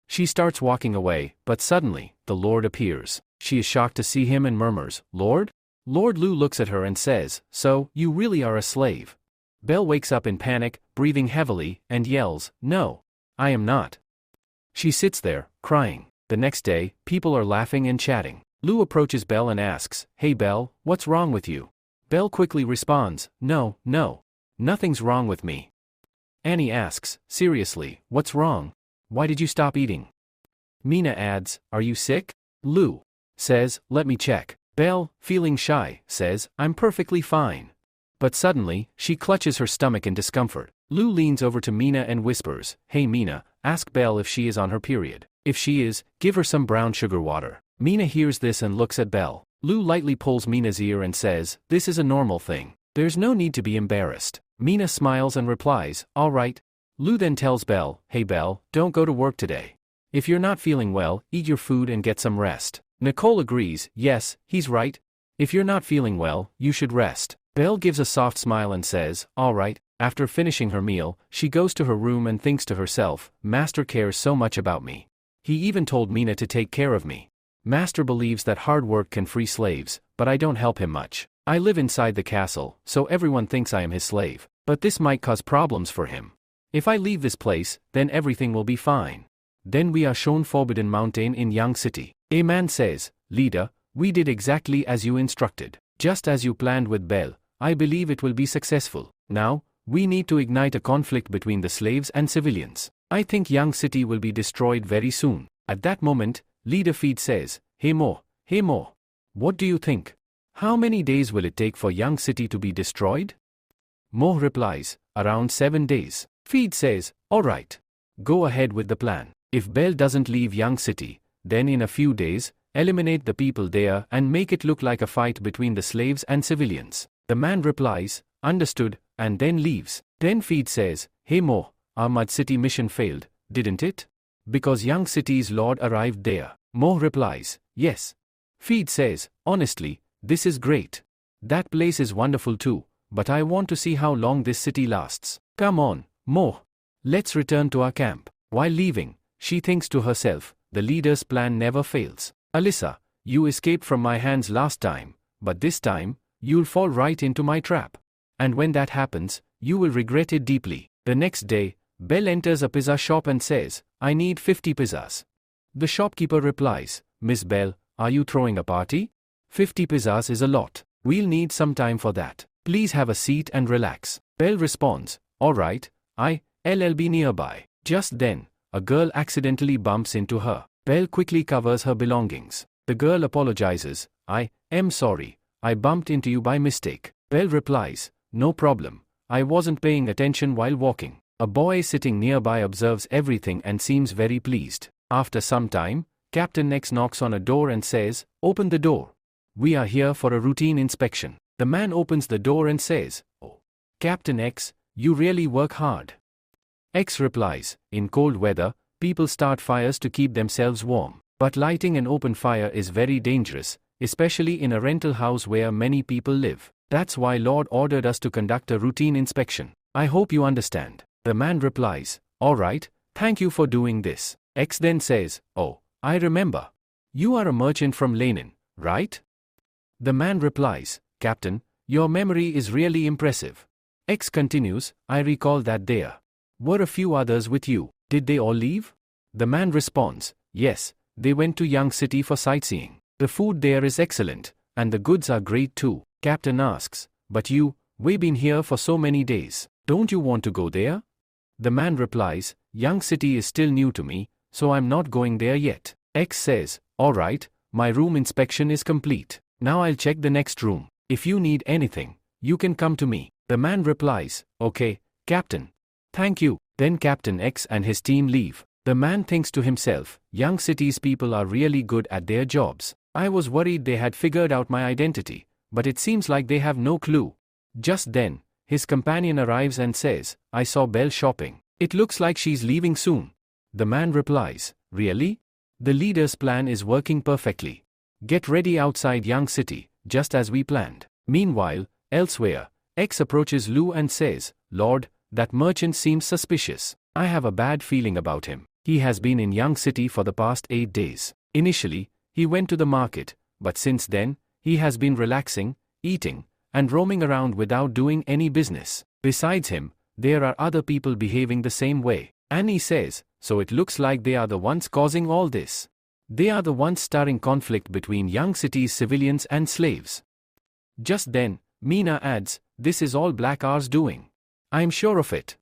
She starts walking away, but suddenly, the Lord appears. She is shocked to see him and murmurs, "Lord?" Lord Lu looks at her and says, "So, you really are a slave." Belle wakes up in panic, breathing heavily, and yells, "No, I am not." She sits there, crying. The next day, people are laughing and chatting. Lu approaches Belle and asks, "Hey Belle, what's wrong with you?" Belle quickly responds, "No, nothing's wrong with me." Annie asks, "Seriously, what's wrong? Why did you stop eating?" Mina adds, "Are you sick?" Lu says, "Let me check." Belle, feeling shy, says, "I'm perfectly fine." But suddenly, she clutches her stomach in discomfort. Lu leans over to Mina and whispers, "Hey Mina, ask Belle if she is on her period. If she is, give her some brown sugar water." Mina hears this and looks at Belle. Lu lightly pulls Mina's ear and says, "This is a normal thing. There's no need to be embarrassed." Mina smiles and replies, "All right." Lu then tells Belle, "Hey Belle, don't go to work today. If you're not feeling well, eat your food and get some rest." Nicole agrees, "Yes, he's right. If you're not feeling well, you should rest." Belle gives a soft smile and says, "All right." After finishing her meal, she goes to her room and thinks to herself, "Master cares so much about me. He even told Mina to take care of me. Master believes that hard work can free slaves, but I don't help him much. I live inside the castle, so everyone thinks I am his slave, but this might cause problems for him. If I leave this place, then everything will be fine." Then we are shown Forbidden Mountain in Yang City. A man says, "Leader, we did exactly as you instructed. Just as you planned with Belle, I believe it will be successful. Now, we need to ignite a conflict between the slaves and civilians. I think Yang City will be destroyed very soon." At that moment, Leader Feed says, hey Mo, what do you think? How many days will it take for Yang City to be destroyed?" Mo replies, "Around 7 days. Feed says, "All right. Go ahead with the plan. If Belle doesn't leave Yang City, then in a few days, eliminate the people there and make it look like a fight between the slaves and civilians." The man replies, "Understood," and then leaves. Then Feed says, "Hey Mo, our Mud City mission failed, didn't it? Because Yang City's lord arrived there." Mo replies, "Yes." Feed says, "Honestly, this is great. That place is wonderful too, but I want to see how long this city lasts. Come on, Mo. Let's return to our camp." While leaving, she thinks to herself, the leader's plan never fails. "Alyssa, you escaped from my hands last time, but this time, you'll fall right into my trap. And when that happens, you will regret it deeply." The next day, Belle enters a pizza shop and says, "I need 50 pizzas. The shopkeeper replies, "Miss Belle, are you throwing a party? 50 pizzas is a lot. We'll need some time for that. Please have a seat and relax." Belle responds, "All right, I'll be nearby." Just then, a girl accidentally bumps into her. Belle quickly covers her belongings. The girl apologizes, "I am sorry, I bumped into you by mistake." Belle replies, "No problem, I wasn't paying attention while walking." A boy sitting nearby observes everything and seems very pleased. After some time, Captain X knocks on a door and says, "Open the door. We are here for a routine inspection." The man opens the door and says, "Oh, Captain X, you really work hard." X replies, "In cold weather, people start fires to keep themselves warm. But lighting an open fire is very dangerous, especially in a rental house where many people live. That's why Lord ordered us to conduct a routine inspection. I hope you understand." The man replies, "All right, thank you for doing this." X then says, "Oh, I remember. You are a merchant from Lenin, right?" The man replies, "Captain, your memory is really impressive." X continues, "I recall that there were a few others with you. Did they all leave?" The man responds, "Yes, they went to Yang City for sightseeing. The food there is excellent, and the goods are great too." Captain asks, "But we've been here for so many days. Don't you want to go there?" The man replies, "Yang City is still new to me, so I'm not going there yet." X says, "All right, my room inspection is complete. Now I'll check the next room. If you need anything, you can come to me." The man replies, "Okay, Captain. Thank you." Then Captain X and his team leave. The man thinks to himself, "Yang City's people are really good at their jobs. I was worried they had figured out my identity, but it seems like they have no clue." Just then, his companion arrives and says, "I saw Belle shopping. It looks like she's leaving soon." The man replies, "Really? The leader's plan is working perfectly. Get ready outside Yang City, just as we planned." Meanwhile, elsewhere, X approaches Lu and says, "Lord, that merchant seems suspicious. I have a bad feeling about him. He has been in Yang City for the past 8 days. Initially, He went to the market, but since then, he has been relaxing, eating, and roaming around without doing any business. Besides him, there are other people behaving the same way. Annie says, so it looks like they are the ones causing all this. They are the ones starting conflict between young city's civilians and slaves. Just then, Mina adds, this is all Black R's doing. I'm sure of it.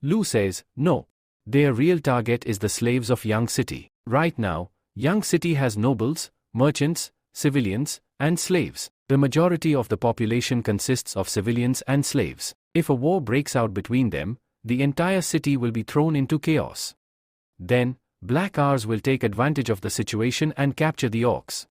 Lu says, no. Their real target is the slaves of Young City. Right now, Young City has nobles, merchants, civilians, and slaves. The majority of the population consists of civilians and slaves. If a war breaks out between them, the entire city will be thrown into chaos. Then, Black R's will take advantage of the situation and capture the orcs.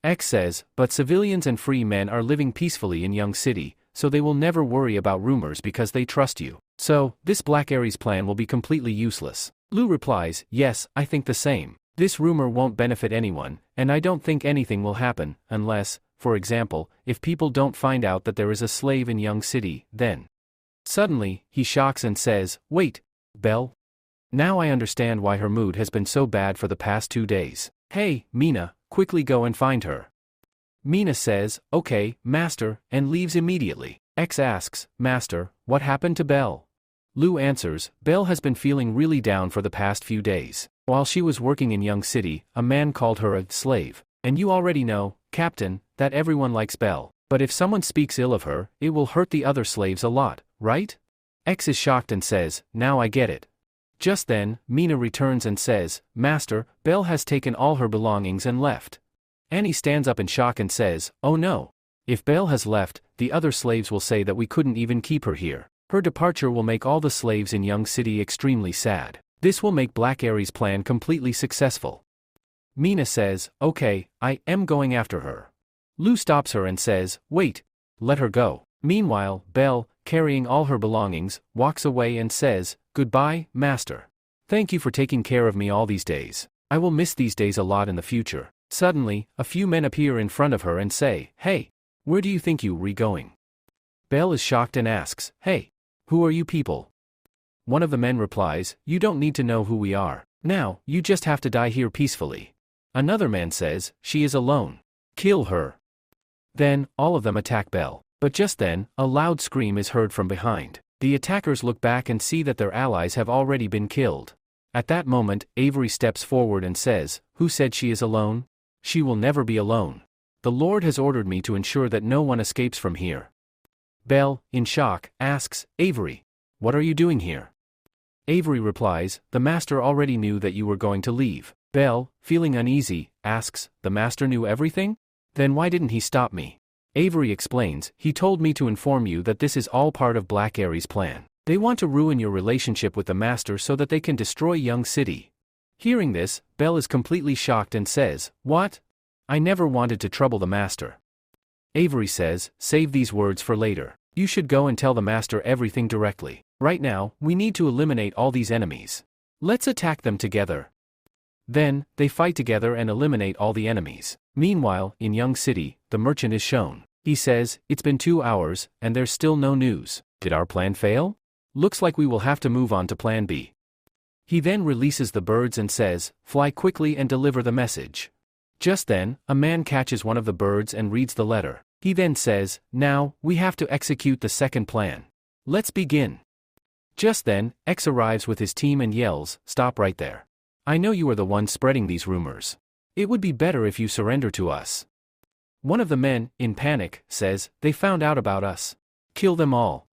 X says, but civilians and free men are living peacefully in Young City, so they will never worry about rumors because they trust you. So, this Black Ares plan will be completely useless. Lu replies, yes, I think the same. This rumor won't benefit anyone, and I don't think anything will happen, unless, for example, if people don't find out that there is a slave in Young City, then. Suddenly, he shocks and says, wait, Belle? Now I understand why her mood has been so bad for the past 2 days. Hey, Mina, quickly go and find her. Mina says, okay, master, and leaves immediately. X asks, master, what happened to Belle? Lu answers, Belle has been feeling really down for the past few days. While she was working in Young City, a man called her a slave. And you already know, Captain, that everyone likes Belle. But if someone speaks ill of her, it will hurt the other slaves a lot, right? X is shocked and says, now I get it. Just then, Mina returns and says, master, Belle has taken all her belongings and left. Annie stands up in shock and says, oh no. If Belle has left, the other slaves will say that we couldn't even keep her here. Her departure will make all the slaves in Young City extremely sad. This will make Black Ares' plan completely successful. Mina says, okay, I am going after her. Lu stops her and says, wait, let her go. Meanwhile, Belle, carrying all her belongings, walks away and says, goodbye, master. Thank you for taking care of me all these days. I will miss these days a lot in the future. Suddenly, a few men appear in front of her and say, hey, where do you think you were going? Belle is shocked and asks, hey, who are you people? One of the men replies, you don't need to know who we are. Now, you just have to die here peacefully. Another man says, she is alone. Kill her. Then, all of them attack Belle. But just then, a loud scream is heard from behind. The attackers look back and see that their allies have already been killed. At that moment, Avery steps forward and says, who said she is alone? She will never be alone. The Lord has ordered me to ensure that no one escapes from here. Belle, in shock, asks, Avery, what are you doing here? Avery replies, the master already knew that you were going to leave. Belle, feeling uneasy, asks, the master knew everything? Then why didn't he stop me? Avery explains, he told me to inform you that this is all part of Black Ares' plan. They want to ruin your relationship with the master so that they can destroy Young City. Hearing this, Belle is completely shocked and says, what? I never wanted to trouble the master. Avery says, save these words for later. You should go and tell the master everything directly. Right now, we need to eliminate all these enemies. Let's attack them together. Then, they fight together and eliminate all the enemies. Meanwhile, in Young City, the merchant is shown. He says, it's been 2 hours, and there's still no news. Did our plan fail? Looks like we will have to move on to plan B. He then releases the birds and says, fly quickly and deliver the message. Just then, a man catches one of the birds and reads the letter. He then says, now, we have to execute the second plan. Let's begin. Just then, X arrives with his team and yells, stop right there. I know you are the one spreading these rumors. It would be better if you surrender to us. One of the men, in panic, says, they found out about us. Kill them all.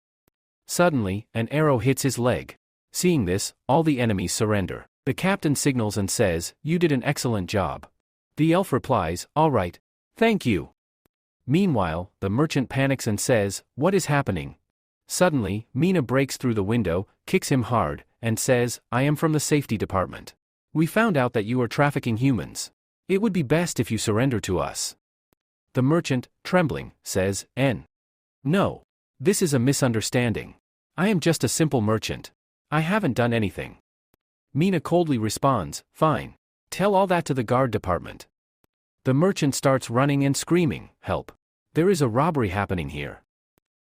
Suddenly, an arrow hits his leg. Seeing this, all the enemies surrender. The captain signals and says, you did an excellent job. The elf replies, all right. Thank you. Meanwhile, the merchant panics and says, what is happening? Suddenly, Mina breaks through the window, kicks him hard, and says, I am from the safety department. We found out that you are trafficking humans. It would be best if you surrender to us. The merchant, trembling, says, No. This is a misunderstanding. I am just a simple merchant. I haven't done anything. Mina coldly responds, fine. Tell all that to the guard department. The merchant starts running and screaming, help. There is a robbery happening here.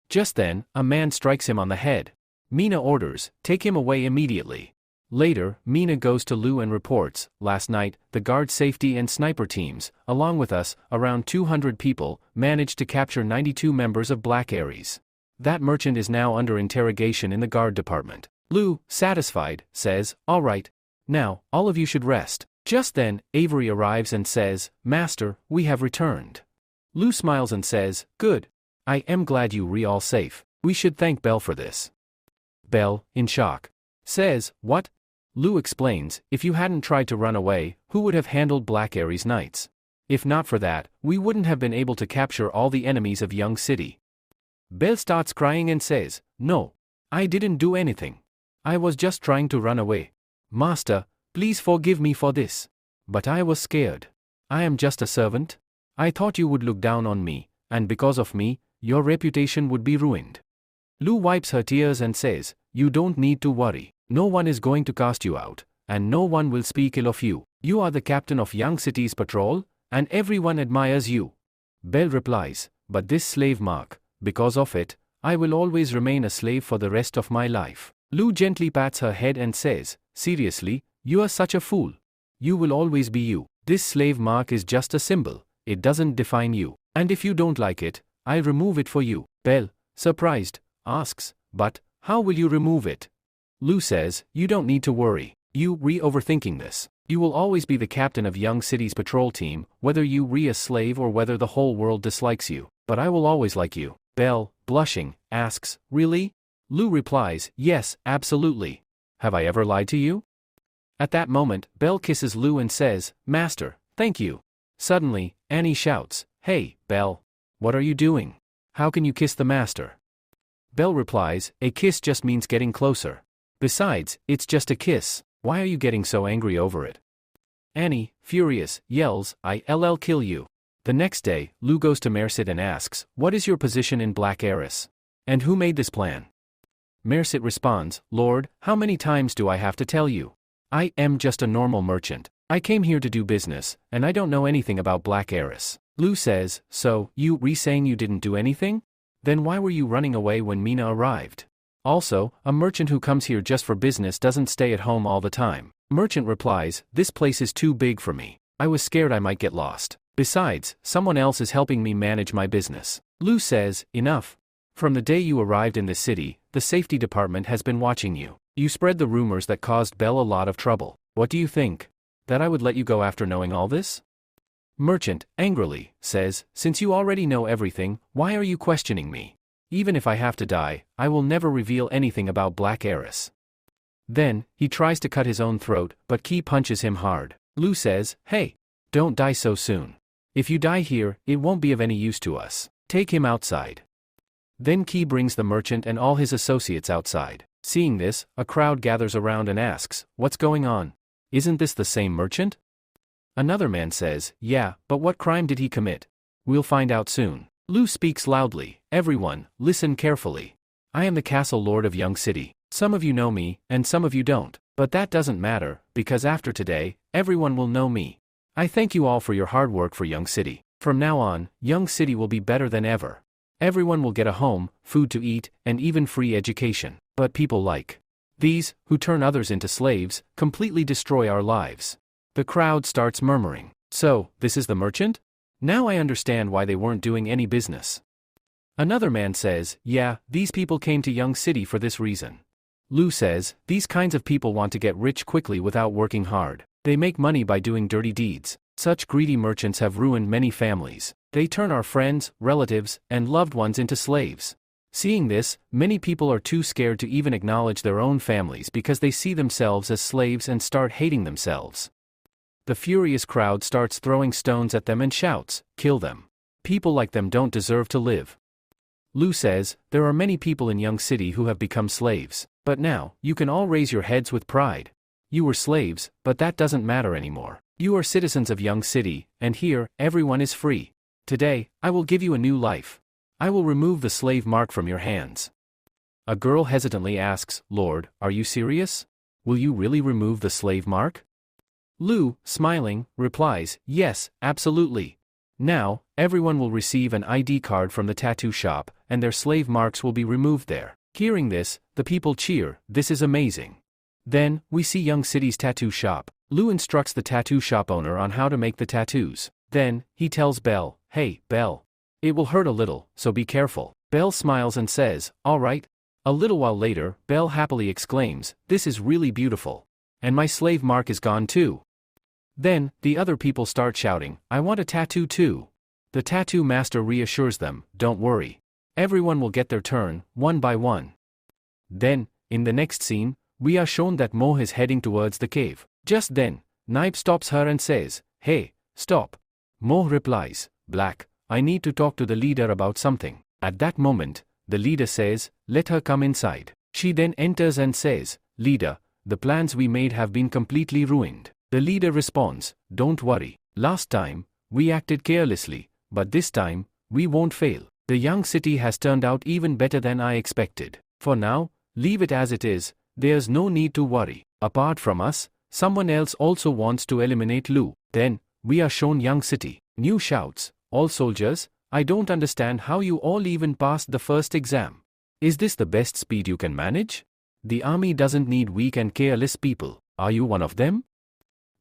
Just then, a man strikes him on the head. Mina orders, take him away immediately. Later, Mina goes to Lu and reports, last night, the guard safety and sniper teams, along with us, around 200 people, managed to capture 92 members of Black Aries. That merchant is now under interrogation in the guard department. Lu, satisfied, says, all right. Now, all of you should rest. Just then, Avery arrives and says, Master, we have returned. Lu smiles and says, good. I am glad you all safe. We should thank Belle for this. Belle, in shock, says, what? Lu explains, if you hadn't tried to run away, who would have handled Black Aries Knights? If not for that, we wouldn't have been able to capture all the enemies of Young City. Belle starts crying and says, no, I didn't do anything. I was just trying to run away. Master, please forgive me for this. But I was scared. I am just a servant. I thought you would look down on me, and because of me, your reputation would be ruined. Lu wipes her tears and says, you don't need to worry. No one is going to cast you out, and no one will speak ill of you. You are the captain of Young City's patrol, and everyone admires you. Belle replies, but this slave mark, because of it, I will always remain a slave for the rest of my life. Lu gently pats her head and says, seriously, you are such a fool. You will always be you. This slave mark is just a symbol, it doesn't define you. And if you don't like it, I'll remove it for you. Belle, surprised, asks, but how will you remove it? Lu says, you don't need to worry. You overthinking this. You will always be the captain of Young City's patrol team, whether you a slave or whether the whole world dislikes you. But I will always like you. Belle, blushing, asks, really? Lu replies, yes, absolutely. Have I ever lied to you? At that moment, Belle kisses Lu and says, Master, thank you. Suddenly, Annie shouts, hey, Belle. What are you doing? How can you kiss the master? Belle replies, a kiss just means getting closer. Besides, it's just a kiss. Why are you getting so angry over it? Annie, furious, yells, I'll kill you. The next day, Lu goes to Merced and asks, what is your position in Black Aries? And who made this plan? Merced responds, Lord, how many times do I have to tell you? I am just a normal merchant. I came here to do business, and I don't know anything about Black Aries. Lu says, so, you saying you didn't do anything? Then why were you running away when Mina arrived? Also, a merchant who comes here just for business doesn't stay at home all the time. Merchant replies, this place is too big for me. I was scared I might get lost. Besides, someone else is helping me manage my business. Lu says, enough. From the day you arrived in this city, the safety department has been watching you. You spread the rumors that caused Belle a lot of trouble. What do you think? That I would let you go after knowing all this? Merchant, angrily, says, since you already know everything, why are you questioning me? Even if I have to die, I will never reveal anything about Black Aries. Then, he tries to cut his own throat, but Key punches him hard. Lu says, hey, don't die so soon. If you die here, it won't be of any use to us. Take him outside. Then Key brings the merchant and all his associates outside. Seeing this, a crowd gathers around and asks, what's going on? Isn't this the same merchant? Another man says, yeah, but what crime did he commit? We'll find out soon. Lu speaks loudly, everyone, listen carefully. I am the castle lord of Young City. Some of you know me, and some of you don't. But that doesn't matter, because after today, everyone will know me. I thank you all for your hard work for Young City. From now on, Young City will be better than ever. Everyone will get a home, food to eat, and even free education. But people like these, who turn others into slaves, completely destroy our lives. The crowd starts murmuring. So, this is the merchant? Now I understand why they weren't doing any business. Another man says, yeah, these people came to Young City for this reason. Lu says, these kinds of people want to get rich quickly without working hard. They make money by doing dirty deeds. Such greedy merchants have ruined many families. They turn our friends, relatives, and loved ones into slaves. Seeing this, many people are too scared to even acknowledge their own families because they see themselves as slaves and start hating themselves. The furious crowd starts throwing stones at them and shouts, kill them. People like them don't deserve to live. Lu says, there are many people in Young City who have become slaves, but now, you can all raise your heads with pride. You were slaves, but that doesn't matter anymore. You are citizens of Young City, and here, everyone is free. Today, I will give you a new life. I will remove the slave mark from your hands. A girl hesitantly asks, Lord, are you serious? Will you really remove the slave mark? Lu, smiling, replies, yes, absolutely. Now, everyone will receive an ID card from the tattoo shop, and their slave marks will be removed there. Hearing this, the people cheer, this is amazing. Then, we see Young City's tattoo shop. Lu instructs the tattoo shop owner on how to make the tattoos. Then, he tells Belle, "Hey, Belle. It will hurt a little, so be careful." Belle smiles and says, "All right." A little while later, Belle happily exclaims, "This is really beautiful. And my slave mark is gone too." Then, the other people start shouting, "I want a tattoo too." The tattoo master reassures them, "Don't worry. Everyone will get their turn, one by one." Then, in the next scene, we are shown that Mo is heading towards the cave. Just then, Knipe stops her and says, "Hey, stop." Mo replies, "Black, I need to talk to the leader about something." At that moment, the leader says, "Let her come inside." She then enters and says, "Leader, the plans we made have been completely ruined." The leader responds, "Don't worry. Last time, we acted carelessly, but this time, we won't fail. The young city has turned out even better than I expected. For now, leave it as it is, there's no need to worry. Apart from us, someone else also wants to eliminate Lu." Then, we are shown Young City. New shouts, "All soldiers, I don't understand how you all even passed the first exam. Is this the best speed you can manage? The army doesn't need weak and careless people. Are you one of them?"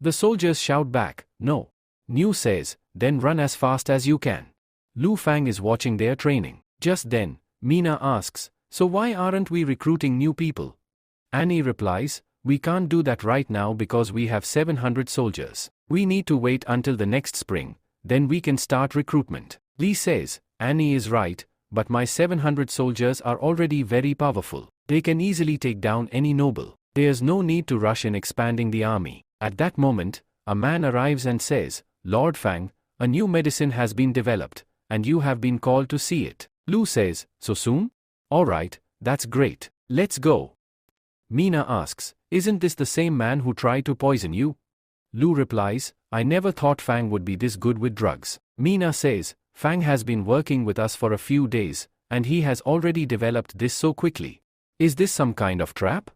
The soldiers shout back, "No." New says, "Then run as fast as you can." Lu Fang is watching their training. Just then, Mina asks, "So why aren't we recruiting new people?" Annie replies, "We can't do that right now because we have 700 soldiers. We need to wait until the next spring, then we can start recruitment." Lee says, "Annie is right, but my 700 soldiers are already very powerful. They can easily take down any noble. There's no need to rush in expanding the army." At that moment, a man arrives and says, "Lord Fang, a new medicine has been developed, and you have been called to see it." Lu says, "So soon? Alright, that's great. Let's go." Mina asks, "Isn't this the same man who tried to poison you?" Lu replies, "I never thought Fang would be this good with drugs." Mina says, "Fang has been working with us for a few days, and he has already developed this so quickly. Is this some kind of trap?"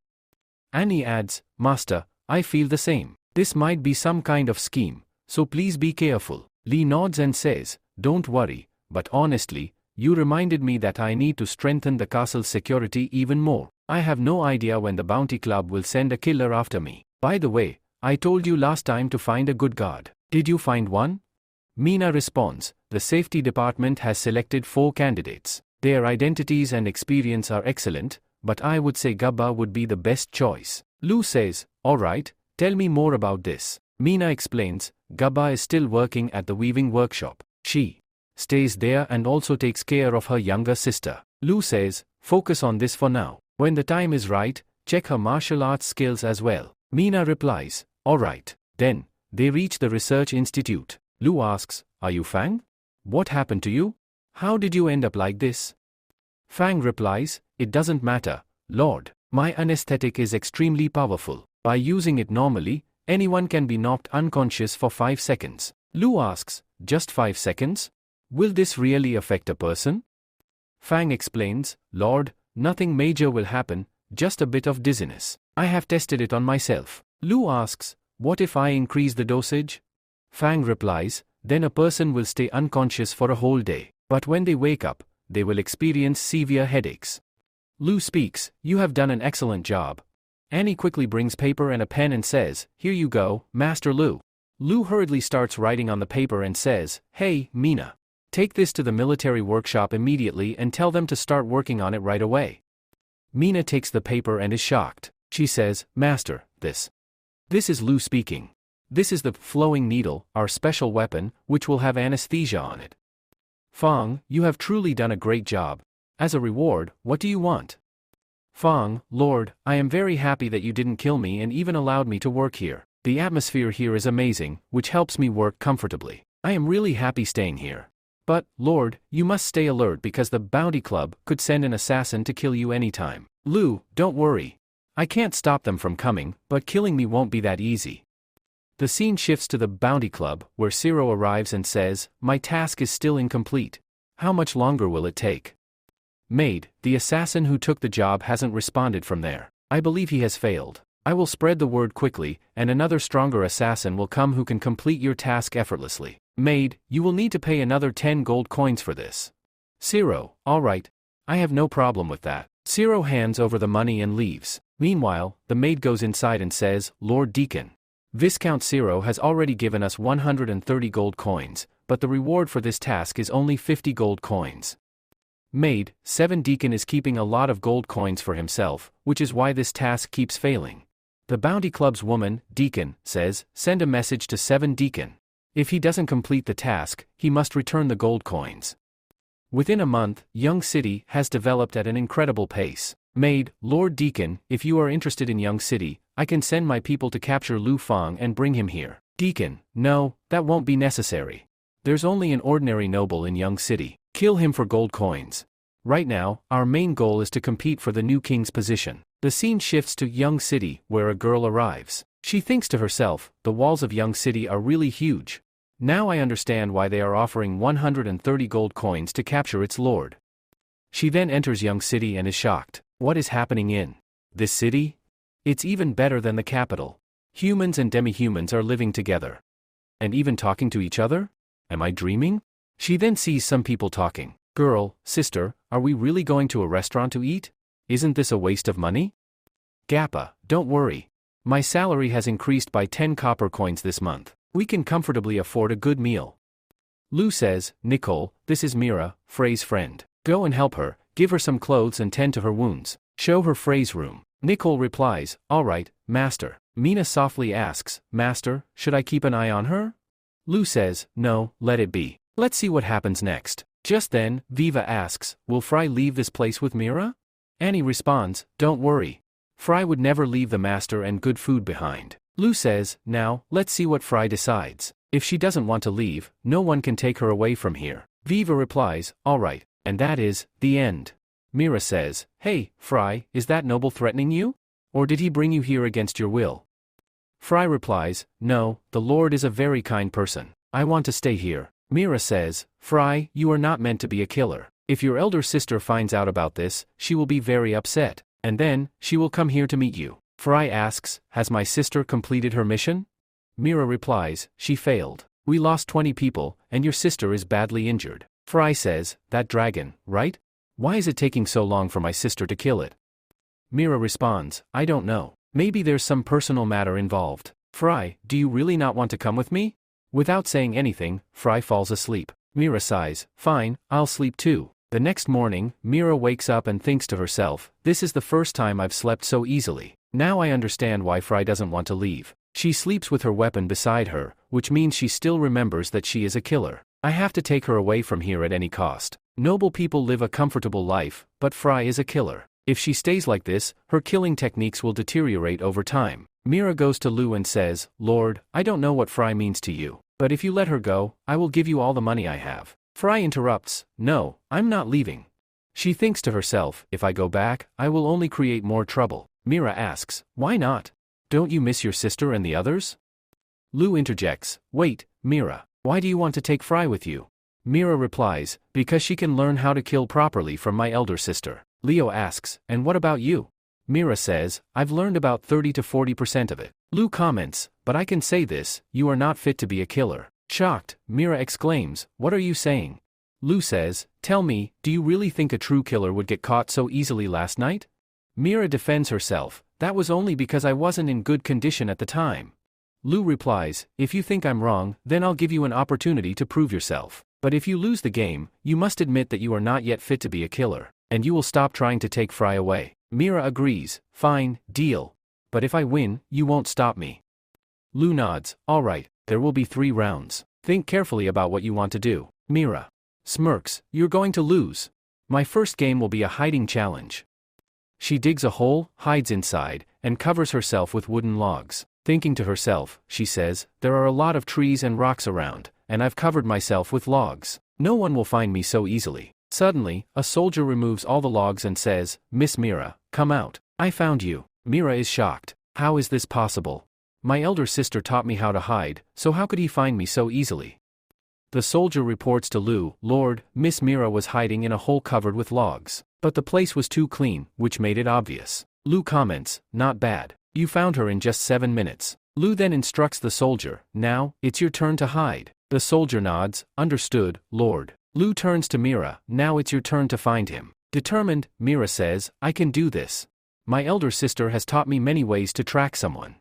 Annie adds, "Master, I feel the same. This might be some kind of scheme, so please be careful." Lee nods and says, "Don't worry, but honestly, you reminded me that I need to strengthen the castle's security even more. I have no idea when the Bounty Club will send a killer after me. By the way, I told you last time to find a good guard. Did you find one?" Mina responds, "The safety department has selected 4 candidates. Their identities and experience are excellent, but I would say Gabba would be the best choice." Lu says, "Alright, tell me more about this." Mina explains, Gabba is still working at the weaving workshop. She stays there and also takes care of her younger sister. Lu says, "Focus on this for now. When the time is right, check her martial arts skills as well." Mina replies, "Alright." Then, they reach the research institute. Lu asks, "Are you Fang? What happened to you? How did you end up like this?" Fang replies, "It doesn't matter, Lord. My anesthetic is extremely powerful. By using it normally, anyone can be knocked unconscious for 5 seconds. Lu asks, "Just 5 seconds? Will this really affect a person?" Fang explains, "Lord, nothing major will happen, just a bit of dizziness. I have tested it on myself." Lu asks, "What if I increase the dosage?" Fang replies, "Then a person will stay unconscious for a whole day, but when they wake up, they will experience severe headaches." Lu speaks, "You have done an excellent job." Annie quickly brings paper and a pen and says, "Here you go, Master Lu." Lu hurriedly starts writing on the paper and says, "Hey, Mina. Take this to the military workshop immediately and tell them to start working on it right away." Mina takes the paper and is shocked. She says, "Master, this is Lu speaking. This is the flowing needle, our special weapon, which will have anesthesia on it. Fang, you have truly done a great job. As a reward, what do you want?" Fang, "Lord, I am very happy that you didn't kill me and even allowed me to work here. The atmosphere here is amazing, which helps me work comfortably. I am really happy staying here. But, Lord, you must stay alert because the Bounty Club could send an assassin to kill you anytime." Lu, "Don't worry. I can't stop them from coming, but killing me won't be that easy." The scene shifts to the Bounty Club, where Zero arrives and says, "My task is still incomplete. How much longer will it take?" Maid, the assassin who took the job hasn't responded from there. I believe he has failed. I will spread the word quickly, and another stronger assassin will come who can complete your task effortlessly. Maid, you will need to pay another 10 gold coins for this. Zero, alright. I have no problem with that. Zero hands over the money and leaves. Meanwhile, the maid goes inside and says, Lord Deacon, Viscount Zero has already given us 130 gold coins, but the reward for this task is only 50 gold coins. Maid, 7 Deacon is keeping a lot of gold coins for himself, which is why this task keeps failing. The Bounty Club's woman, Deacon, says, send a message to 7 Deacon. If he doesn't complete the task, he must return the gold coins. Within a month, Young City has developed at an incredible pace. Maid, Lord Deacon, if you are interested in Young City, I can send my people to capture Lu Fang and bring him here. Deacon, no, that won't be necessary. There's only an ordinary noble in Young City. Kill him for gold coins. Right now, our main goal is to compete for the new king's position. The scene shifts to Young City, where a girl arrives. She thinks to herself, the walls of Young City are really huge. Now I understand why they are offering 130 gold coins to capture its lord. She then enters Young City and is shocked. What is happening in this city? It's even better than the capital. Humans and demi-humans are living together. And even talking to each other? Am I dreaming? She then sees some people talking. Girl, sister, are we really going to a restaurant to eat? Isn't this a waste of money? Gappa, don't worry. My salary has increased by 10 copper coins this month. We can comfortably afford a good meal. Lu says, Nicole, this is Mira, Frey's friend. Go and help her, give her some clothes and tend to her wounds. Show her Frey's room. Nicole replies, all right, master. Mina softly asks, master, should I keep an eye on her? Lu says, no, let it be. Let's see what happens next. Just then, Viva asks, will Frey leave this place with Mira? Annie responds, don't worry. Frey would never leave the master and good food behind. Lu says, now, let's see what Frey decides. If she doesn't want to leave, no one can take her away from here. Viva replies, all right, and that is the end. Mira says, hey, Frey, is that noble threatening you? Or did he bring you here against your will? Frey replies, no, the Lord is a very kind person. I want to stay here. Mira says, Frey, you are not meant to be a killer. If your elder sister finds out about this, she will be very upset, and then, she will come here to meet you. Frey asks, has my sister completed her mission? Mira replies, she failed. We lost 20 people, and your sister is badly injured. Frey says, that dragon, right? Why is it taking so long for my sister to kill it? Mira responds, I don't know. Maybe there's some personal matter involved. Frey, do you really not want to come with me? Without saying anything, Frey falls asleep. Mira sighs, fine, I'll sleep too. The next morning, Mira wakes up and thinks to herself, this is the first time I've slept so easily. Now I understand why Frey doesn't want to leave. She sleeps with her weapon beside her, which means she still remembers that she is a killer. I have to take her away from here at any cost. Noble people live a comfortable life, but Frey is a killer. If she stays like this, her killing techniques will deteriorate over time. Mira goes to Lu and says, Lord, I don't know what Frey means to you, but if you let her go, I will give you all the money I have. Frey interrupts, no, I'm not leaving. She thinks to herself, if I go back, I will only create more trouble. Mira asks, why not? Don't you miss your sister and the others? Lu interjects, wait, Mira, why do you want to take Frey with you? Mira replies, because she can learn how to kill properly from my elder sister. Leo asks, and what about you? Mira says, I've learned about 30 to 40% of it. Lu comments, but I can say this, you are not fit to be a killer. Shocked, Mira exclaims, what are you saying? Lu says, tell me, do you really think a true killer would get caught so easily last night? Mira defends herself, that was only because I wasn't in good condition at the time. Lu replies, if you think I'm wrong, then I'll give you an opportunity to prove yourself. But if you lose the game, you must admit that you are not yet fit to be a killer, and you will stop trying to take Frey away. Mira agrees, fine, deal. But if I win, you won't stop me. Lu nods, all right, there will be 3 rounds. Think carefully about what you want to do. Mira smirks, you're going to lose. My first game will be a hiding challenge. She digs a hole, hides inside, and covers herself with wooden logs. Thinking to herself, she says, there are a lot of trees and rocks around, and I've covered myself with logs. No one will find me so easily. Suddenly, a soldier removes all the logs and says, Miss Mira, come out. I found you. Mira is shocked. How is this possible? My elder sister taught me how to hide, so how could he find me so easily? The soldier reports to Lu, Lord, Miss Mira was hiding in a hole covered with logs. But the place was too clean, which made it obvious. Lu comments, not bad. You found her in just 7 minutes. Lu then instructs the soldier, now, it's your turn to hide. The soldier nods, understood, Lord. Lu turns to Mira, now it's your turn to find him. Determined, Mira says, I can do this. My elder sister has taught me many ways to track someone.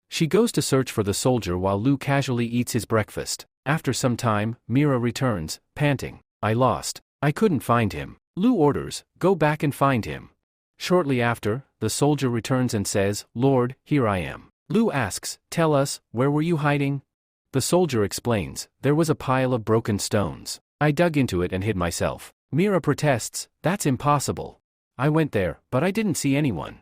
She goes to search for the soldier while Lu casually eats his breakfast. After some time, Mira returns, panting. I lost. I couldn't find him. Lu orders, go back and find him. Shortly after, the soldier returns and says, Lord, here I am. Lu asks, tell us, where were you hiding? The soldier explains, there was a pile of broken stones. I dug into it and hid myself. Mira protests, that's impossible. I went there, but I didn't see anyone.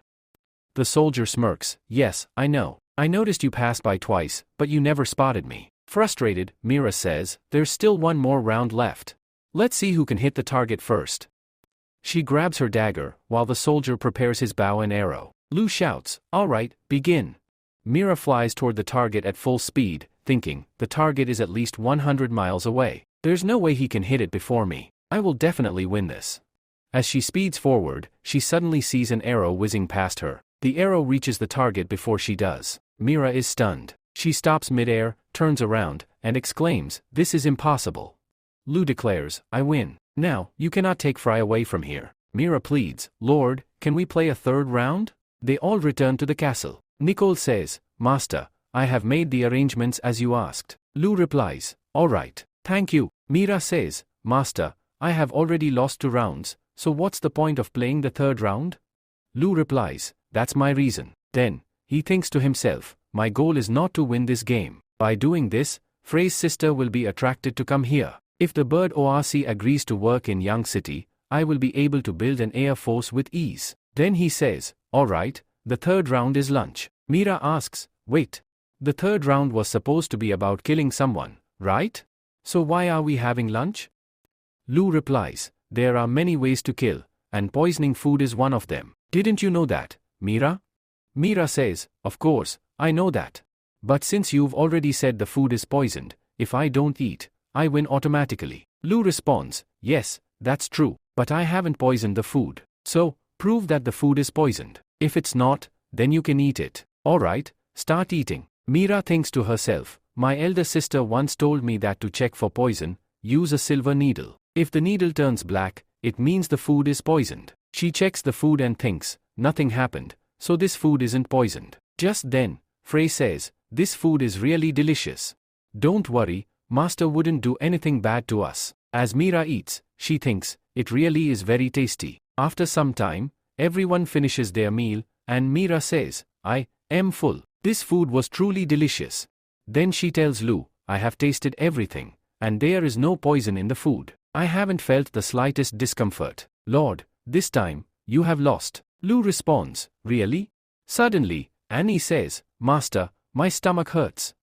The soldier smirks, yes, I know. I noticed you passed by twice, but you never spotted me. Frustrated, Mira says, there's still one more round left. Let's see who can hit the target first. She grabs her dagger, while the soldier prepares his bow and arrow. Lu shouts, all right, begin. Mira flies toward the target at full speed, thinking, the target is at least 100 miles away. There's no way he can hit it before me. I will definitely win this. As she speeds forward, she suddenly sees an arrow whizzing past her. The arrow reaches the target before she does. Mira is stunned. She stops midair, turns around, and exclaims, this is impossible. Lu declares, I win. Now, you cannot take Fry away from here. Mira pleads, Lord, can we play a third round? They all return to the castle. Nicole says, Master, I have made the arrangements as you asked. Lu replies, all right, thank you. Mira says, Master, I have already lost 2 rounds, so what's the point of playing the third round? Lu replies, that's my reason. Then, he thinks to himself, my goal is not to win this game. By doing this, Frey's sister will be attracted to come here. If the bird ORC agrees to work in Young City, I will be able to build an air force with ease. Then he says, alright, the third round is lunch. Mira asks, wait. The third round was supposed to be about killing someone, right? So why are we having lunch? Lu replies, there are many ways to kill, and poisoning food is one of them. Didn't you know that, Mira? Mira says, of course, I know that. But since you've already said the food is poisoned, if I don't eat, I win automatically. Lu responds, yes, that's true, but I haven't poisoned the food. So, prove that the food is poisoned. If it's not, then you can eat it. Alright, start eating. Mira thinks to herself, my elder sister once told me that to check for poison, use a silver needle. If the needle turns black, it means the food is poisoned. She checks the food and thinks, nothing happened, so this food isn't poisoned. Just then, Frey says, this food is really delicious. Don't worry, Master wouldn't do anything bad to us. As Mira eats, she thinks, it really is very tasty. After some time, everyone finishes their meal, and Mira says, I am full. This food was truly delicious. Then she tells Lu, I have tasted everything, and there is no poison in the food. I haven't felt the slightest discomfort. Lord, this time, you have lost. Lu responds, really? Suddenly, Annie says, Master, my stomach hurts.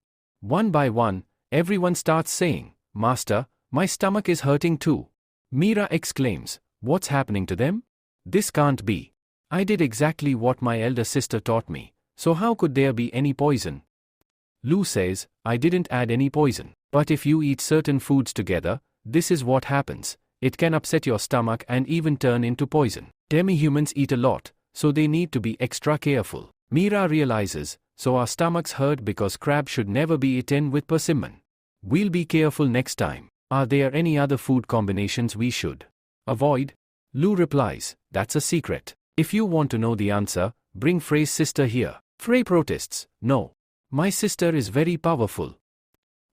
One by one, everyone starts saying, Master, my stomach is hurting too. Mira exclaims, what's happening to them? This can't be. I did exactly what my elder sister taught me, so how could there be any poison? Lu says, I didn't add any poison, but if you eat certain foods together, this is what happens. It can upset your stomach and even turn into poison. Demi-humans eat a lot, so they need to be extra careful. Mira realizes, so our stomachs hurt because crab should never be eaten with persimmon. We'll be careful next time. Are there any other food combinations we should avoid? Lu replies, that's a secret. If you want to know the answer, bring Frey's sister here. Frey protests, no. My sister is very powerful.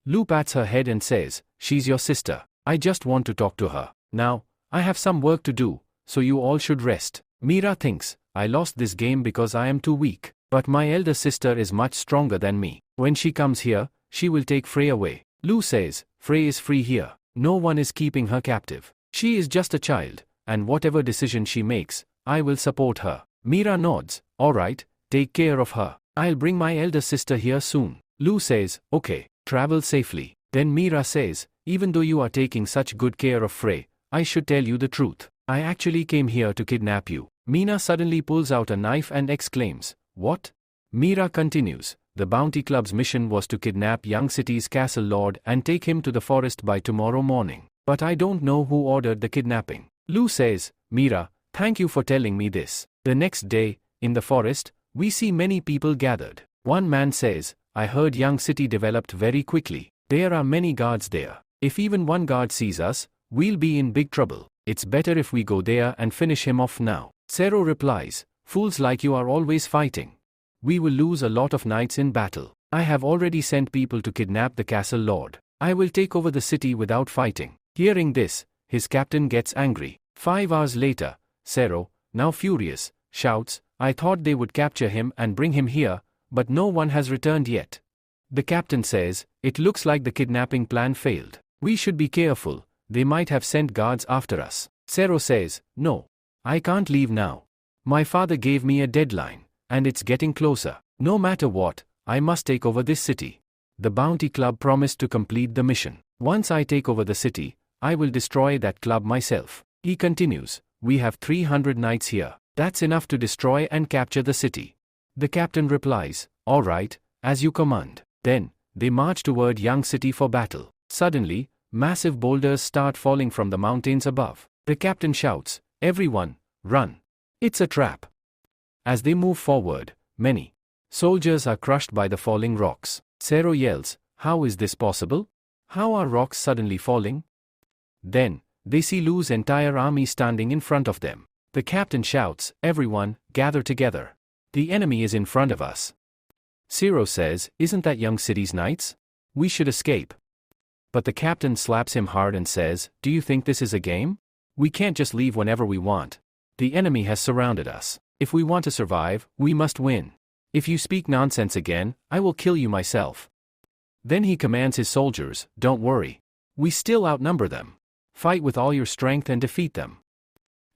Lu pats her head and says, she's your sister. I just want to talk to her. Now, I have some work to do, so you all should rest. Mira thinks, I lost this game because I am too weak. But my elder sister is much stronger than me. When she comes here, she will take Frey away. Lu says, Frey is free here. No one is keeping her captive. She is just a child, and whatever decision she makes, I will support her. Mira nods, alright, take care of her. I'll bring my elder sister here soon. Lu says, okay, travel safely. Then Mira says, even though you are taking such good care of Frey, I should tell you the truth. I actually came here to kidnap you. Mina suddenly pulls out a knife and exclaims, what? Mira continues, the Bounty Club's mission was to kidnap Young City's castle lord and take him to the forest by tomorrow morning. But I don't know who ordered the kidnapping. Lu says, Mira, thank you for telling me this. The next day, in the forest, we see many people gathered. One man says, I heard Young City developed very quickly. There are many guards there. If even one guard sees us, we'll be in big trouble. It's better if we go there and finish him off now. Zero replies, fools like you are always fighting. We will lose a lot of knights in battle. I have already sent people to kidnap the castle lord. I will take over the city without fighting. Hearing this, his captain gets angry. 5 hours later, Zero, now furious, shouts, I thought they would capture him and bring him here, but no one has returned yet. The captain says, it looks like the kidnapping plan failed. We should be careful, they might have sent guards after us. Zero says, no. I can't leave now. My father gave me a deadline, and it's getting closer. No matter what, I must take over this city. The Bounty Club promised to complete the mission. Once I take over the city, I will destroy that club myself. He continues, we have 300 knights here. That's enough to destroy and capture the city. The captain replies, all right, as you command. Then, they march toward Yang City for battle. Suddenly, massive boulders start falling from the mountains above. The captain shouts, everyone, run. It's a trap. As they move forward, many soldiers are crushed by the falling rocks. Zero yells, how is this possible? How are rocks suddenly falling? Then, they see Lu's entire army standing in front of them. The captain shouts, everyone, gather together. The enemy is in front of us. Zero says, isn't that Young City's knights? We should escape. But the captain slaps him hard and says, do you think this is a game? We can't just leave whenever we want. The enemy has surrounded us. If we want to survive, we must win. If you speak nonsense again, I will kill you myself. Then he commands his soldiers, don't worry. We still outnumber them. Fight with all your strength and defeat them.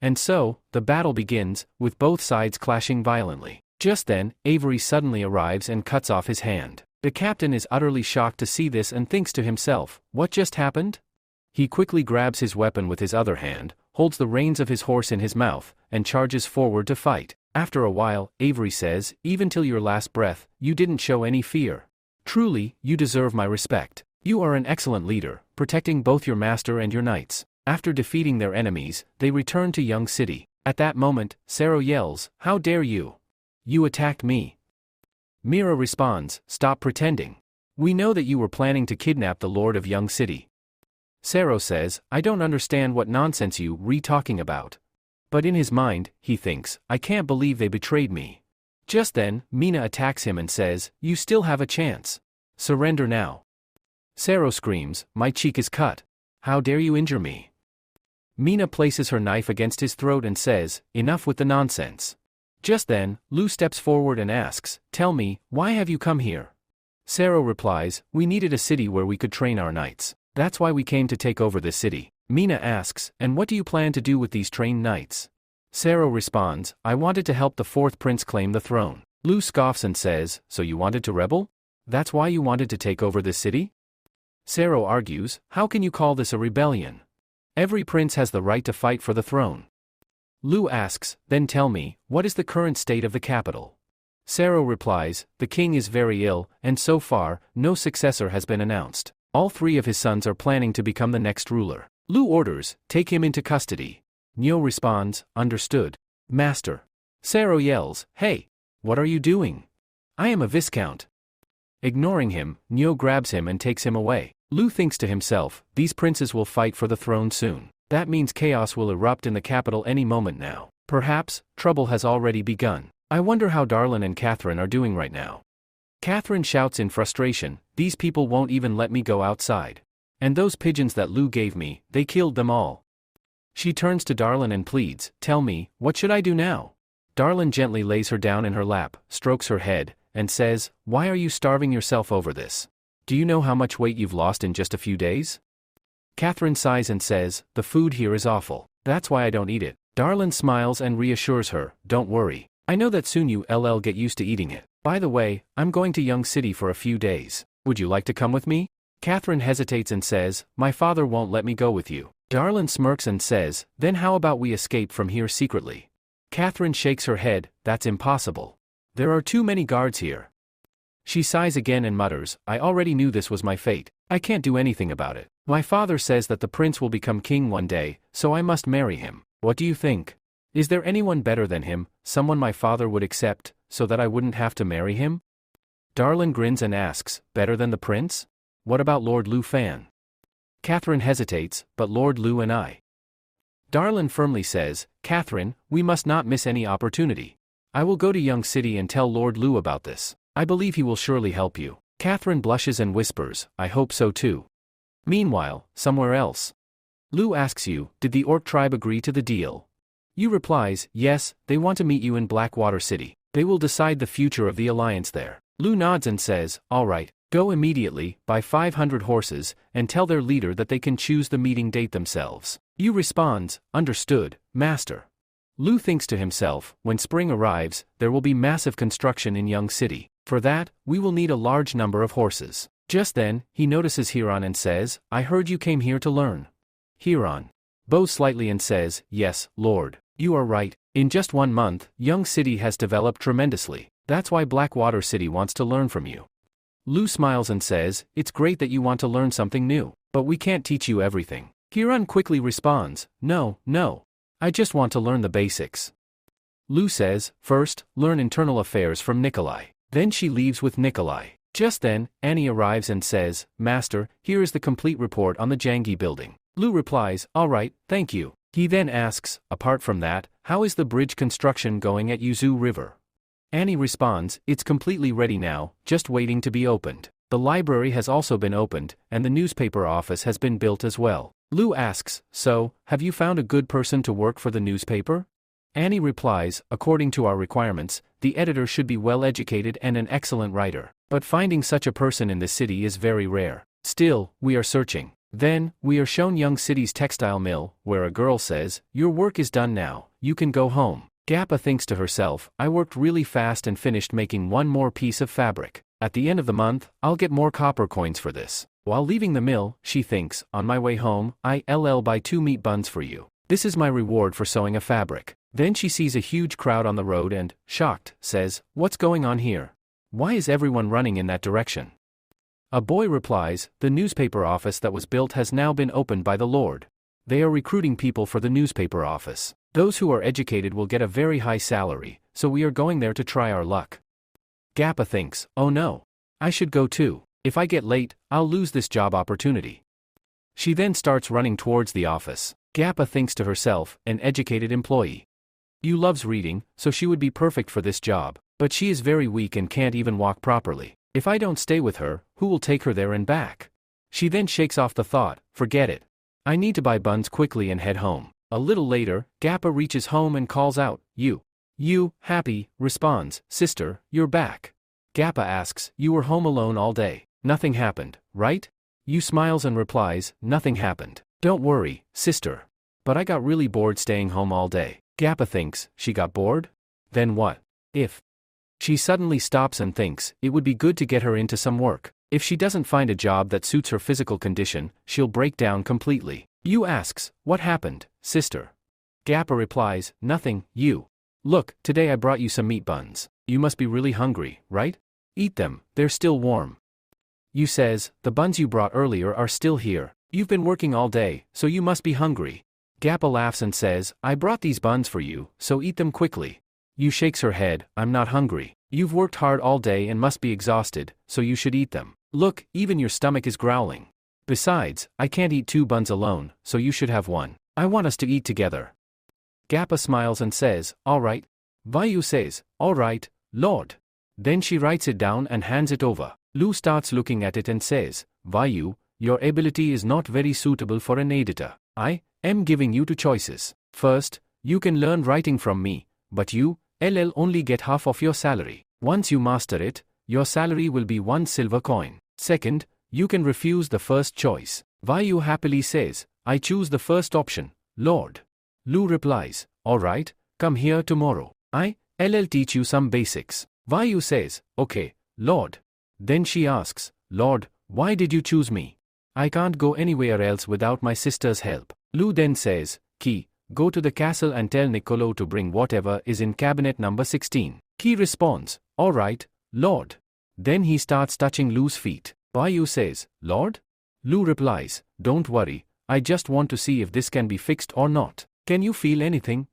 And so, the battle begins, with both sides clashing violently. Just then, Avery suddenly arrives and cuts off his hand. The captain is utterly shocked to see this and thinks to himself, what just happened? He quickly grabs his weapon with his other hand, holds the reins of his horse in his mouth, and charges forward to fight. After a while, Avery says, even till your last breath, you didn't show any fear. Truly, you deserve my respect. You are an excellent leader, protecting both your master and your knights. After defeating their enemies, they return to Young City. At that moment, Zero yells, how dare you? You attacked me. Mira responds, stop pretending. We know that you were planning to kidnap the Lord of Young City. Zero says, I don't understand what nonsense you re-talking about. But in his mind, he thinks, I can't believe they betrayed me. Just then, Mina attacks him and says, you still have a chance. Surrender now. Zero screams, my cheek is cut. How dare you injure me? Mina places her knife against his throat and says, enough with the nonsense. Just then, Lu steps forward and asks, tell me, why have you come here? Zero replies, we needed a city where we could train our knights. That's why we came to take over this city. Mina asks, and what do you plan to do with these trained knights? Zero responds, I wanted to help the fourth prince claim the throne. Lu scoffs and says, so you wanted to rebel? That's why you wanted to take over this city? Zero argues, how can you call this a rebellion? Every prince has the right to fight for the throne. Lu asks, then tell me, what is the current state of the capital? Zero replies, the king is very ill, and so far, no successor has been announced. All 3 of his sons are planning to become the next ruler. Lu orders, take him into custody. Neo responds, understood. Master. Zero yells, hey, what are you doing? I am a viscount. Ignoring him, Neo grabs him and takes him away. Lu thinks to himself, these princes will fight for the throne soon. That means chaos will erupt in the capital any moment now. Perhaps, trouble has already begun. I wonder how Darlin and Catherine are doing right now. Catherine shouts in frustration, these people won't even let me go outside. And those pigeons that Lu gave me, they killed them all. She turns to Darlin and pleads, tell me, what should I do now? Darlin gently lays her down in her lap, strokes her head, and says, why are you starving yourself over this? Do you know how much weight you've lost in just a few days? Catherine sighs and says, the food here is awful. That's why I don't eat it. Darlin smiles and reassures her, don't worry. I know that soon you'll get used to eating it. By the way, I'm going to Young City for a few days. Would you like to come with me? Catherine hesitates and says, my father won't let me go with you. Darlin smirks and says, then how about we escape from here secretly? Catherine shakes her head, that's impossible. There are too many guards here. She sighs again and mutters, I already knew this was my fate. I can't do anything about it. My father says that the prince will become king one day, so I must marry him. What do you think? Is there anyone better than him, someone my father would accept, so that I wouldn't have to marry him? Darlin grins and asks, better than the prince? What about Lord Lu Fan? Catherine hesitates, but Lord Lu and I. Darlin firmly says, Catherine, we must not miss any opportunity. I will go to Young City and tell Lord Lu about this. I believe he will surely help you. Catherine blushes and whispers, I hope so too. Meanwhile, somewhere else. Lu asks you, did the orc tribe agree to the deal? You replies, yes, they want to meet you in Blackwater City. They will decide the future of the alliance there. Lu nods and says, alright, go immediately, buy 500 horses, and tell their leader that they can choose the meeting date themselves. You responds, understood, master. Lu thinks to himself, when spring arrives, there will be massive construction in Young City. For that, we will need a large number of horses. Just then, he notices Huron and says, I heard you came here to learn. Huron bows slightly and says, yes, Lord, you are right. In just 1 month, Young City has developed tremendously. That's why Blackwater City wants to learn from you. Lu smiles and says, it's great that you want to learn something new, but we can't teach you everything. Huron quickly responds, no, I just want to learn the basics. Lu says, first, learn internal affairs from Nikolai. Then she leaves with Nikolai. Just then, Annie arrives and says, Master, here is the complete report on the Jangi building. Lu replies, alright, thank you. He then asks, apart from that, how is the bridge construction going at Yuzu River? Annie responds, it's completely ready now, just waiting to be opened. The library has also been opened, and the newspaper office has been built as well. Lu asks, so, have you found a good person to work for the newspaper? Annie replies, according to our requirements, the editor should be well educated and an excellent writer. But finding such a person in the city is very rare. Still, we are searching. Then, we are shown Young City's textile mill, where a girl says, your work is done now, you can go home. Gappa thinks to herself, I worked really fast and finished making one more piece of fabric. At the end of the month, I'll get more copper coins for this. While leaving the mill, she thinks, on my way home, I'll buy 2 meat buns for you. This is my reward for sewing a fabric. Then she sees a huge crowd on the road and, shocked, says, what's going on here? Why is everyone running in that direction? A boy replies, the newspaper office that was built has now been opened by the Lord. They are recruiting people for the newspaper office. Those who are educated will get a very high salary, so we are going there to try our luck. Gappa thinks, oh no. I should go too. If I get late, I'll lose this job opportunity. She then starts running towards the office. Gappa thinks to herself, an educated employee. You loves reading, so she would be perfect for this job, but she is very weak and can't even walk properly. If I don't stay with her, who will take her there and back? She then shakes off the thought, forget it. I need to buy buns quickly and head home. A little later, Gappa reaches home and calls out, You, Happy, responds, sister, you're back. Gappa asks, you were home alone all day. Nothing happened, right? You smiles and replies, nothing happened. Don't worry, sister. But I got really bored staying home all day. Gappa thinks, she got bored? Then what? If she suddenly stops and thinks, it would be good to get her into some work. If she doesn't find a job that suits her physical condition, she'll break down completely. You asks, what happened, sister? Gappa replies, nothing, you. Look, today I brought you some meat buns. You must be really hungry, right? Eat them, they're still warm. You says, the buns you brought earlier are still here. You've been working all day, so you must be hungry. Gappa laughs and says, I brought these buns for you, so eat them quickly. You shakes her head, I'm not hungry. You've worked hard all day and must be exhausted, so you should eat them. Look, even your stomach is growling. Besides, I can't eat 2 buns alone, so you should have 1. I want us to eat together. Gappa smiles and says, alright. Vayu says, alright, Lord. Then she writes it down and hands it over. Lu starts looking at it and says, Vayu, your ability is not very suitable for an editor. I am giving you 2 choices. First, you can learn writing from me, but you, LL only get half of your salary. Once you master it, your salary will be 1 silver coin. Second, you can refuse the first choice. Vayu happily says, I choose the first option, Lord. Lu replies, alright, come here tomorrow. I'll teach you some basics. Vayu says, okay, Lord. Then she asks, Lord, why did you choose me? I can't go anywhere else without my sister's help. Lu then says, Ki, go to the castle and tell Niccolo to bring whatever is in cabinet number 16. Ki responds, alright, Lord. Then he starts touching Lu's feet. Vayu says, Lord? Lu replies, don't worry, I just want to see if this can be fixed or not. Can you feel anything?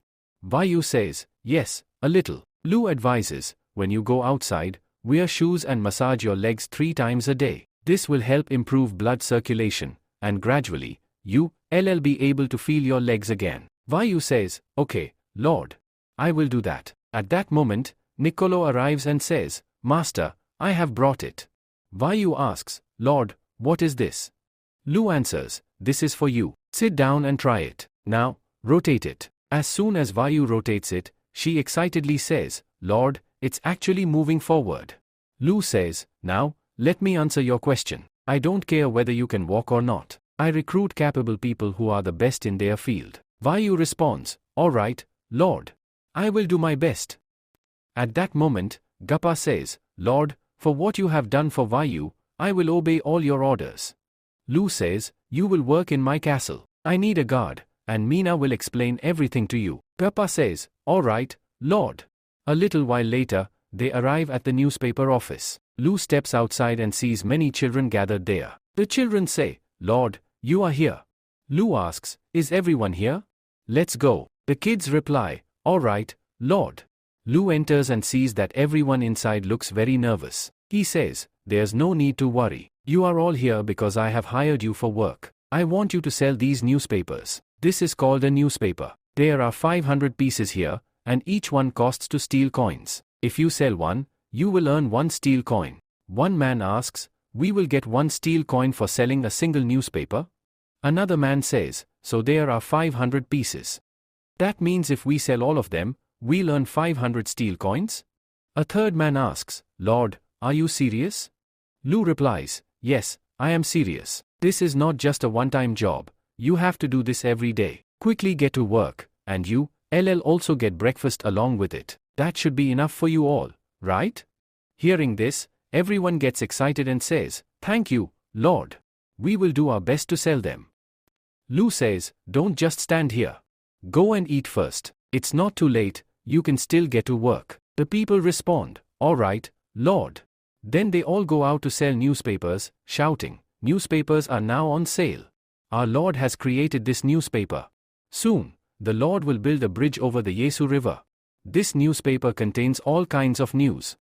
Vayu says, yes, a little. Lu advises, when you go outside, wear shoes and massage your legs 3 times a day. This will help improve blood circulation, and gradually, you'll be able to feel your legs again. Vayu says, okay, Lord. I will do that. At that moment, Niccolo arrives and says, Master, I have brought it. Vayu asks, Lord, what is this? Lu answers, this is for you. Sit down and try it. Now, rotate it. As soon as Vayu rotates it, she excitedly says, Lord, it's actually moving forward. Lu says, now, let me answer your question. I don't care whether you can walk or not. I recruit capable people who are the best in their field. Vayu responds, all right, Lord. I will do my best. At that moment, Gappa says, Lord, for what you have done for Vayu, I will obey all your orders. Lu says, you will work in my castle. I need a guard, and Mina will explain everything to you. Gappa says, all right, Lord. A little while later, they arrive at the newspaper office. Lu steps outside and sees many children gathered there. The children say, Lord, you are here. Lu asks, is everyone here? Let's go. The kids reply, all right, Lord. Lu enters and sees that everyone inside looks very nervous. He says, there's no need to worry. You are all here because I have hired you for work. I want you to sell these newspapers. This is called a newspaper. There are 500 pieces here, and each one costs to steal coins. If you sell one, you will earn 1 steel coin. One man asks, we will get 1 steel coin for selling a single newspaper? Another man says, so there are 500 pieces. That means if we sell all of them, we'll earn 500 steel coins? A third man asks, Lord, are you serious? Lu replies, yes, I am serious. This is not just a one-time job. You have to do this every day. Quickly get to work, and you, LL, also get breakfast along with it. That should be enough for you all, right? Hearing this, everyone gets excited and says, thank you, Lord. We will do our best to sell them. Lu says, don't just stand here. Go and eat first. It's not too late, you can still get to work. The people respond, all right, Lord. Then they all go out to sell newspapers, shouting, newspapers are now on sale. Our Lord has created this newspaper. Soon, the Lord will build a bridge over the Yesu River. This newspaper contains all kinds of news.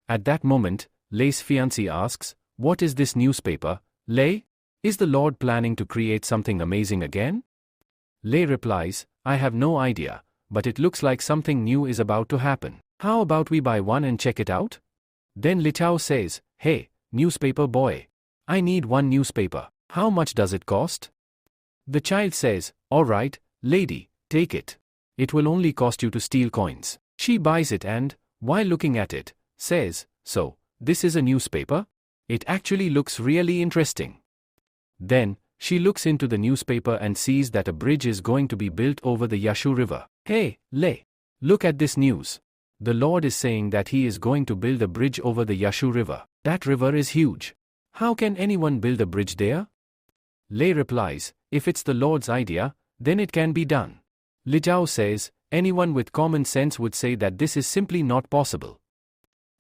At that moment, Lei's fiancé asks, what is this newspaper, Lei? Is the Lord planning to create something amazing again? Lei replies, I have no idea, but it looks like something new is about to happen. How about we buy one and check it out? Then Lichao says, hey, newspaper boy. I need 1 newspaper. How much does it cost? The child says, all right, lady, take it. It will only cost you to steal coins. She buys it and, while looking at it, says, so, this is a newspaper? It actually looks really interesting. Then, she looks into the newspaper and sees that a bridge is going to be built over the Yashu River. Hey, Lei, look at this news. The Lord is saying that he is going to build a bridge over the Yashu River. That river is huge. How can anyone build a bridge there? Lei replies, if it's the Lord's idea, then it can be done. Lijiao says, anyone with common sense would say that this is simply not possible.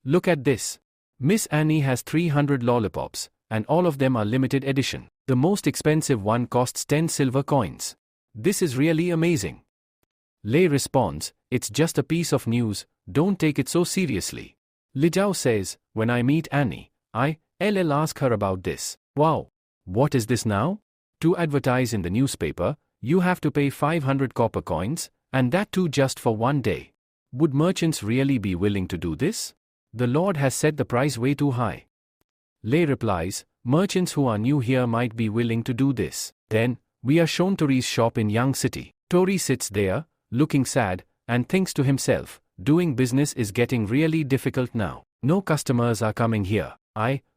Look at this. Miss Annie has 300 lollipops, and all of them are limited edition. The most expensive one costs 10 silver coins. This is really amazing. Lei responds, it's just a piece of news, don't take it so seriously. Lijiao says, when I meet Annie, I'll ask her about this. Wow. What is this now? To advertise in the newspaper, you have to pay 500 copper coins, and that too just for 1 day. Would merchants really be willing to do this? The Lord has set the price way too high. Lei replies, merchants who are new here might be willing to do this. Then, we are shown Tori's shop in Yang City. Tori sits there, looking sad, and thinks to himself, doing business is getting really difficult now. No customers are coming here.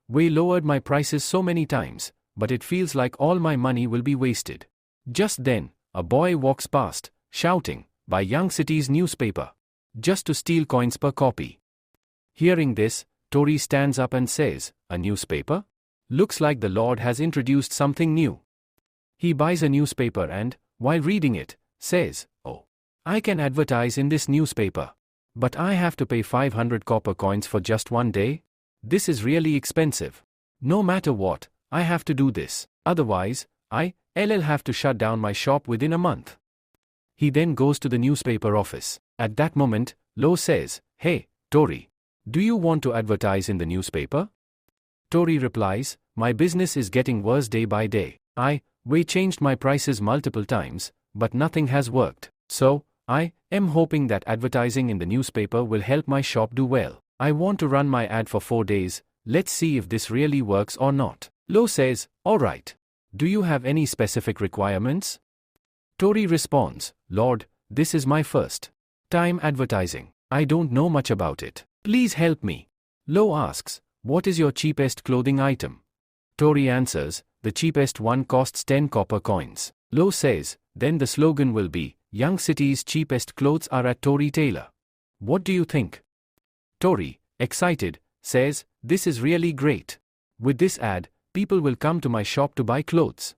We lowered my prices so many times, but it feels like all my money will be wasted. Just then, a boy walks past, shouting, buy Yang City's newspaper. Just to steal coins per copy. Hearing this, Tori stands up and says, a newspaper? Looks like the Lord has introduced something new. He buys a newspaper and, while reading it, says, oh, I can advertise in this newspaper. But I have to pay 500 copper coins for just 1 day? This is really expensive. No matter what, I have to do this. Otherwise, I'll have to shut down my shop within a month. He then goes to the newspaper office. At that moment, Lo says, hey, Tori, do you want to advertise in the newspaper? Tori replies, my business is getting worse day by day. We changed my prices multiple times, but nothing has worked. So, I am hoping that advertising in the newspaper will help my shop do well. I want to run my ad for 4 days, let's see if this really works or not. Lo says, alright. Do you have any specific requirements? Tori responds, Lord, this is my first time advertising. I don't know much about it. Please help me. Lo asks, what is your cheapest clothing item? Tori answers, the cheapest one costs 10 copper coins. Lo says, then the slogan will be, Young City's cheapest clothes are at Tori Tailor. What do you think? Tori, excited, says, this is really great. With this ad, people will come to my shop to buy clothes.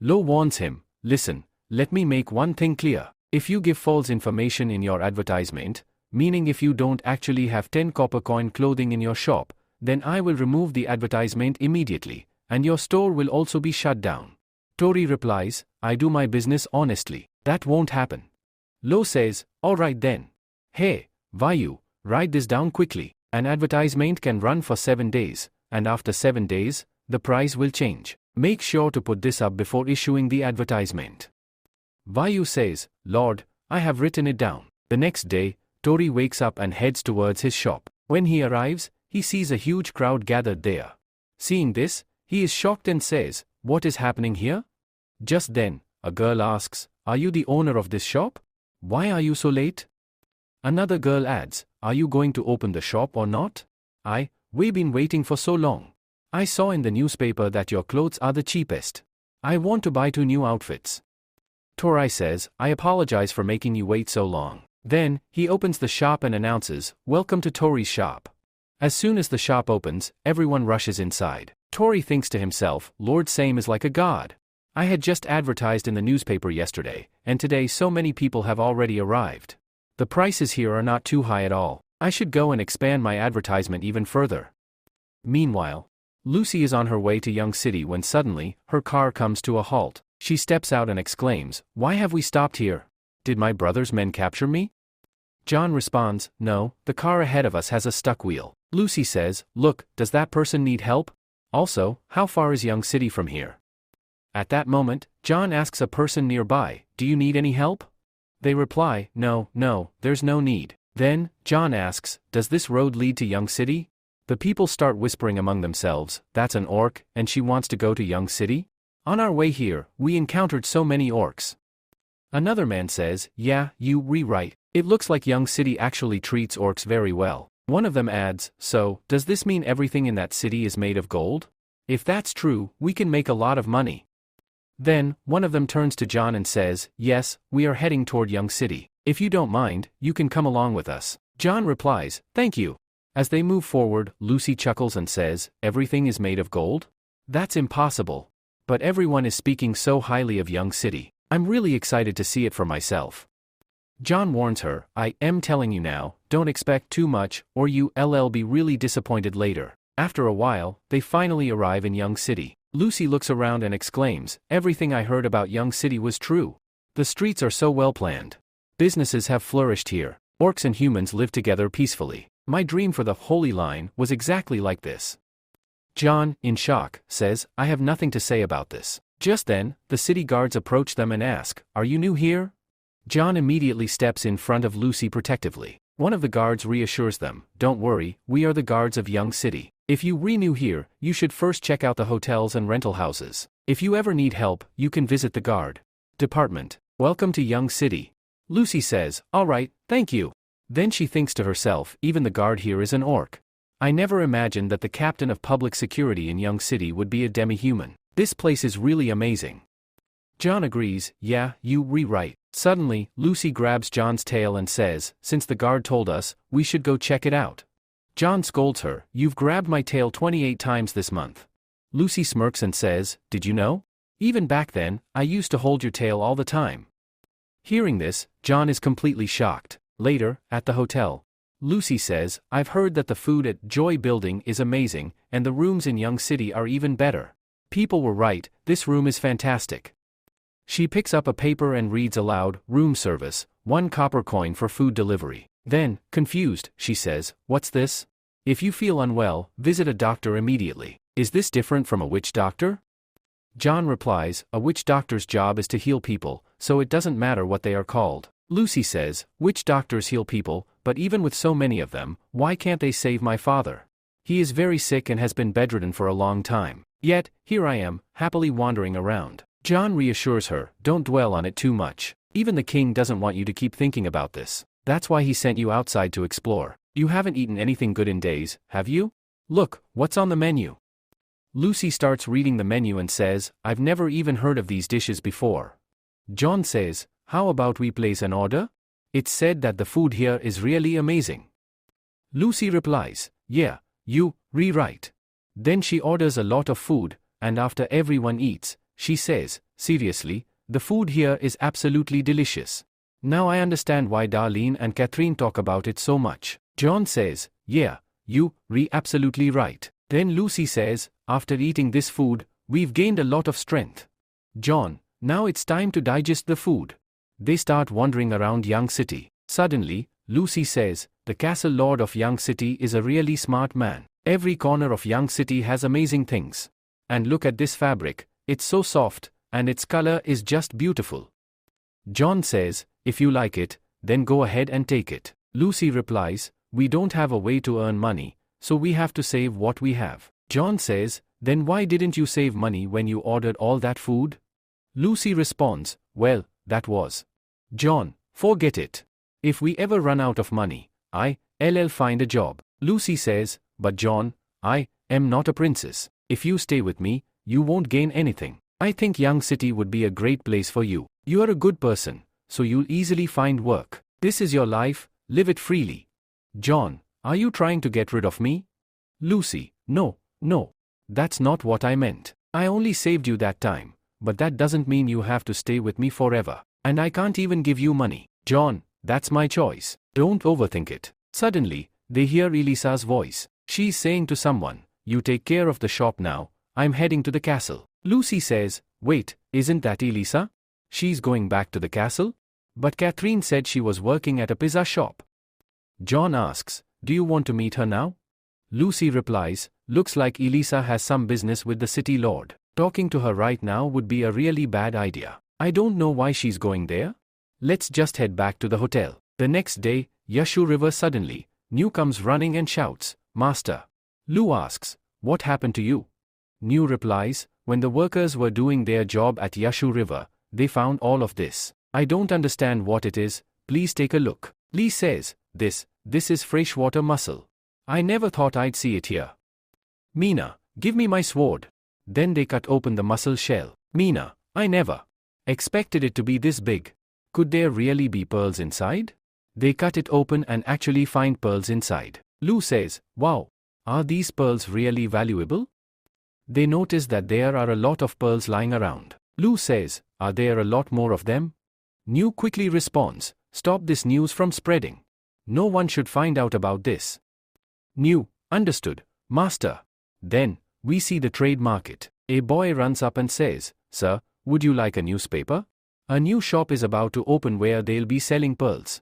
Lo warns him, listen, let me make one thing clear. If you give false information in your advertisement, meaning if you don't actually have 10 copper coin clothing in your shop, then I will remove the advertisement immediately, and your store will also be shut down. Tori replies, I do my business honestly. That won't happen. Lo says, alright then. Hey, Vayu, write this down quickly. An advertisement can run for 7 days, and after 7 days, the price will change. Make sure to put this up before issuing the advertisement. Vayu says, Lord, I have written it down. The next day, Tori wakes up and heads towards his shop. When he arrives, he sees a huge crowd gathered there. Seeing this, he is shocked and says, what is happening here? Just then, a girl asks, are you the owner of this shop? Why are you so late? Another girl adds, are you going to open the shop or not? We've been waiting for so long. I saw in the newspaper that your clothes are the cheapest. I want to buy 2 new outfits. Tori says, I apologize for making you wait so long. Then, he opens the shop and announces, welcome to Tori's shop. As soon as the shop opens, everyone rushes inside. Tori thinks to himself, Lord Same is like a god. I had just advertised in the newspaper yesterday, and today so many people have already arrived. The prices here are not too high at all. I should go and expand my advertisement even further. Meanwhile, Lucy is on her way to Young City when suddenly, her car comes to a halt. She steps out and exclaims, why have we stopped here? Did my brother's men capture me? John responds, no, the car ahead of us has a stuck wheel. Lucy says, look, does that person need help? Also, how far is Young City from here? At that moment, John asks a person nearby, do you need any help? They reply, no, there's no need. Then, John asks, does this road lead to Young City? The people start whispering among themselves, that's an orc, and she wants to go to Young City? On our way here, we encountered so many orcs. Another man says, yeah, you right. It looks like Young City actually treats orcs very well. One of them adds, so, does this mean everything in that city is made of gold? If that's true, we can make a lot of money. Then, one of them turns to John and says, yes, we are heading toward Young City. If you don't mind, you can come along with us. John replies, thank you. As they move forward, Lucy chuckles and says, everything is made of gold? That's impossible. But everyone is speaking so highly of Young City. I'm really excited to see it for myself. John warns her, I am telling you now, don't expect too much, or you'll be really disappointed later. After a while, they finally arrive in Young City. Lucy looks around and exclaims, everything I heard about Young City was true. The streets are so well planned. Businesses have flourished here. Orcs and humans live together peacefully. My dream for the Holy Line was exactly like this. John, in shock, says, I have nothing to say about this. Just then, the city guards approach them and ask, are you new here? John immediately steps in front of Lucy protectively. One of the guards reassures them, don't worry, we are the guards of Young City. If you renew here, you should first check out the hotels and rental houses. If you ever need help, you can visit the guard department. Welcome to Young City. Lucy says, alright, thank you. Then she thinks to herself, even the guard here is an orc. I never imagined that the captain of public security in Young City would be a demi-human. This place is really amazing. John agrees, yeah, you right. Suddenly, Lucy grabs John's tail and says, since the guard told us, we should go check it out. John scolds her, you've grabbed my tail 28 times this month. Lucy smirks and says, did you know? Even back then, I used to hold your tail all the time. Hearing this, John is completely shocked. Later, at the hotel, Lucy says, I've heard that the food at Joy Building is amazing, and the rooms in Young City are even better. People were right, this room is fantastic. She picks up a paper and reads aloud, room service, 1 copper coin for food delivery. Then, confused, she says, what's this? If you feel unwell, visit a doctor immediately. Is this different from a witch doctor? John replies, a witch doctor's job is to heal people, so it doesn't matter what they are called. Lucy says, witch doctors heal people, but even with so many of them, why can't they save my father? He is very sick and has been bedridden for a long time. Yet, here I am, happily wandering around. John reassures her, don't dwell on it too much. Even the king doesn't want you to keep thinking about this. That's why he sent you outside to explore. You haven't eaten anything good in days, have you? Look, what's on the menu? Lucy starts reading the menu and says, I've never even heard of these dishes before. John says, how about we place an order? It's said that the food here is really amazing. Lucy replies, yeah, you, rewrite. Then she orders a lot of food, and after everyone eats, she says, seriously, the food here is absolutely delicious. Now I understand why Darlene and Catherine talk about it so much. John says, yeah, you, absolutely right. Then Lucy says, after eating this food, we've gained a lot of strength. John, now it's time to digest the food. They start wandering around Young City. Suddenly, Lucy says, the castle lord of Young City is a really smart man. Every corner of Young City has amazing things. And look at this fabric, it's so soft, and its color is just beautiful. John says, if you like it, then go ahead and take it. Lucy replies, we don't have a way to earn money, so we have to save what we have. John says, then why didn't you save money when you ordered all that food? Lucy responds, well, that was. John, forget it. If we ever run out of money, I'll find a job. Lucy says, but John, I am not a princess. If you stay with me, you won't gain anything. I think Young City would be a great place for you. You are a good person, so you'll easily find work. This is your life, live it freely. John, are you trying to get rid of me? Lucy, no, that's not what I meant. I only saved you that time, but that doesn't mean you have to stay with me forever. And I can't even give you money. John, that's my choice. Don't overthink it. Suddenly, they hear Elisa's voice. She's saying to someone, you take care of the shop now, I'm heading to the castle. Lucy says, wait, isn't that Elisa? She's going back to the castle? But Catherine said she was working at a pizza shop. John asks, do you want to meet her now? Lucy replies, looks like Elisa has some business with the city lord. Talking to her right now would be a really bad idea. I don't know why she's going there. Let's just head back to the hotel. The next day, Yashu River suddenly, New comes running and shouts, Master. Lu asks, what happened to you? New replies, when the workers were doing their job at Yashu River, they found all of this. I don't understand what it is, please take a look. Lee says, this is freshwater mussel. I never thought I'd see it here. Mina, give me my sword. Then they cut open the mussel shell. Mina, I never expected it to be this big. Could there really be pearls inside? They cut it open and actually find pearls inside. Lu says, wow, are these pearls really valuable? They notice that there are a lot of pearls lying around. Lu says, are there a lot more of them? New quickly responds, stop this news from spreading. No one should find out about this. New, understood, Master. Then, we see the trade market. A boy runs up and says, sir, would you like a newspaper? A new shop is about to open where they'll be selling pearls.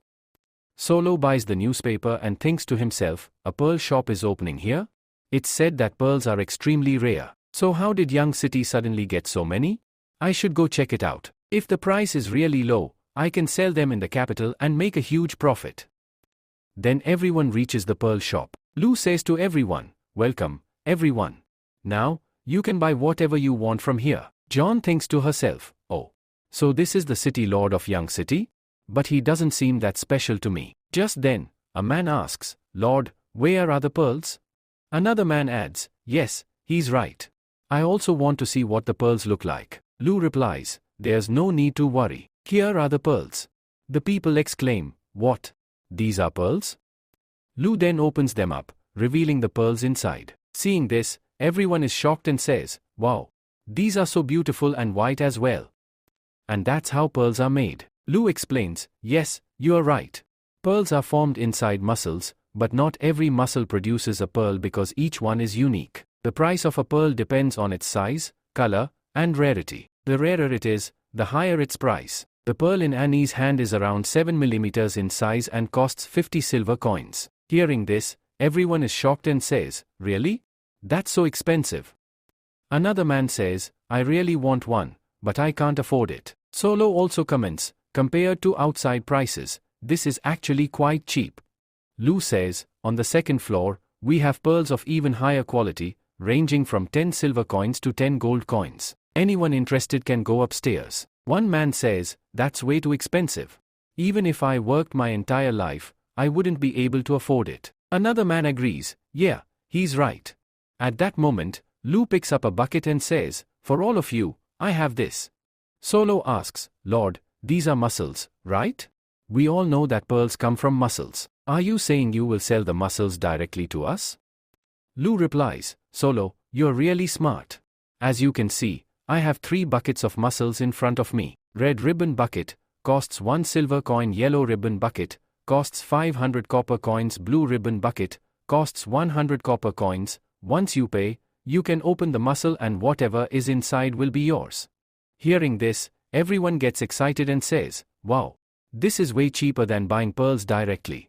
Solo buys the newspaper and thinks to himself, a pearl shop is opening here? It's said that pearls are extremely rare. So how did Young City suddenly get so many? I should go check it out. If the price is really low, I can sell them in the capital and make a huge profit. Then everyone reaches the pearl shop. Lu says to everyone, welcome, everyone. Now, you can buy whatever you want from here. John thinks to herself, oh, so this is the city lord of Young City? But he doesn't seem that special to me. Just then, a man asks, Lord, where are the pearls? Another man adds, yes, he's right. I also want to see what the pearls look like. Lu replies, there's no need to worry. Here are the pearls. The people exclaim, what? These are pearls? Lu then opens them up, revealing the pearls inside. Seeing this, everyone is shocked and says, wow, these are so beautiful and white as well. And that's how pearls are made. Lu explains, yes, you are right. Pearls are formed inside mussels, but not every mussel produces a pearl because each one is unique. The price of a pearl depends on its size, color, and rarity. The rarer it is, the higher its price. The pearl in Annie's hand is around 7 mm in size and costs 50 silver coins. Hearing this, everyone is shocked and says, really? That's so expensive. Another man says, I really want one, but I can't afford it. Solo also comments, compared to outside prices, this is actually quite cheap. Lu says, on the second floor, we have pearls of even higher quality, ranging from 10 silver coins to 10 gold coins. Anyone interested can go upstairs. One man says, that's way too expensive. Even if I worked my entire life, I wouldn't be able to afford it. Another man agrees, yeah, he's right. At that moment, Lu picks up a bucket and says, for all of you, I have this. Solo asks, Lord, these are mussels, right? We all know that pearls come from mussels. Are you saying you will sell the mussels directly to us? Lu replies, Solo, you're really smart. As you can see, I have 3 buckets of mussels in front of me. Red ribbon bucket, costs 1 silver coin. Yellow ribbon bucket, costs 500 copper coins. Blue ribbon bucket, costs 100 copper coins. Once you pay, you can open the mussel and whatever is inside will be yours. Hearing this, everyone gets excited and says, wow, this is way cheaper than buying pearls directly.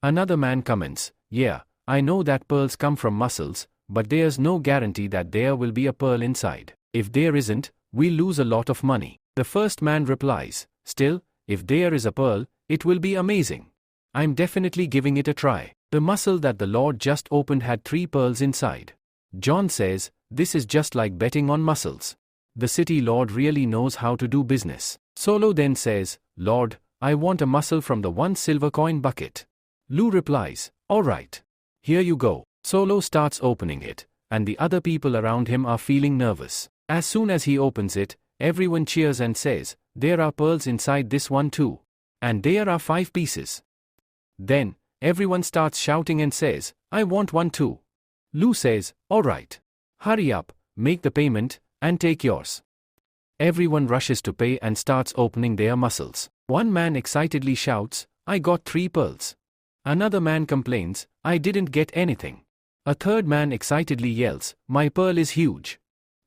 Another man comments, yeah, I know that pearls come from mussels, but there's no guarantee that there will be a pearl inside. If there isn't, we'll lose a lot of money. The first man replies, still, if there is a pearl, it will be amazing. I'm definitely giving it a try. The mussel that the Lord just opened had 3 pearls inside. John says, this is just like betting on mussels. The city lord really knows how to do business. Solo then says, Lord, I want a mussel from the 1 silver coin bucket. Lu replies, alright. Here you go. Solo starts opening it, and the other people around him are feeling nervous. As soon as he opens it, everyone cheers and says, there are pearls inside this one too. And there are 5 pieces. Then, everyone starts shouting and says, I want one too. Lu says, alright. Hurry up, make the payment, and take yours. Everyone rushes to pay and starts opening their mussels. One man excitedly shouts, I got 3 pearls. Another man complains, I didn't get anything. A third man excitedly yells, my pearl is huge.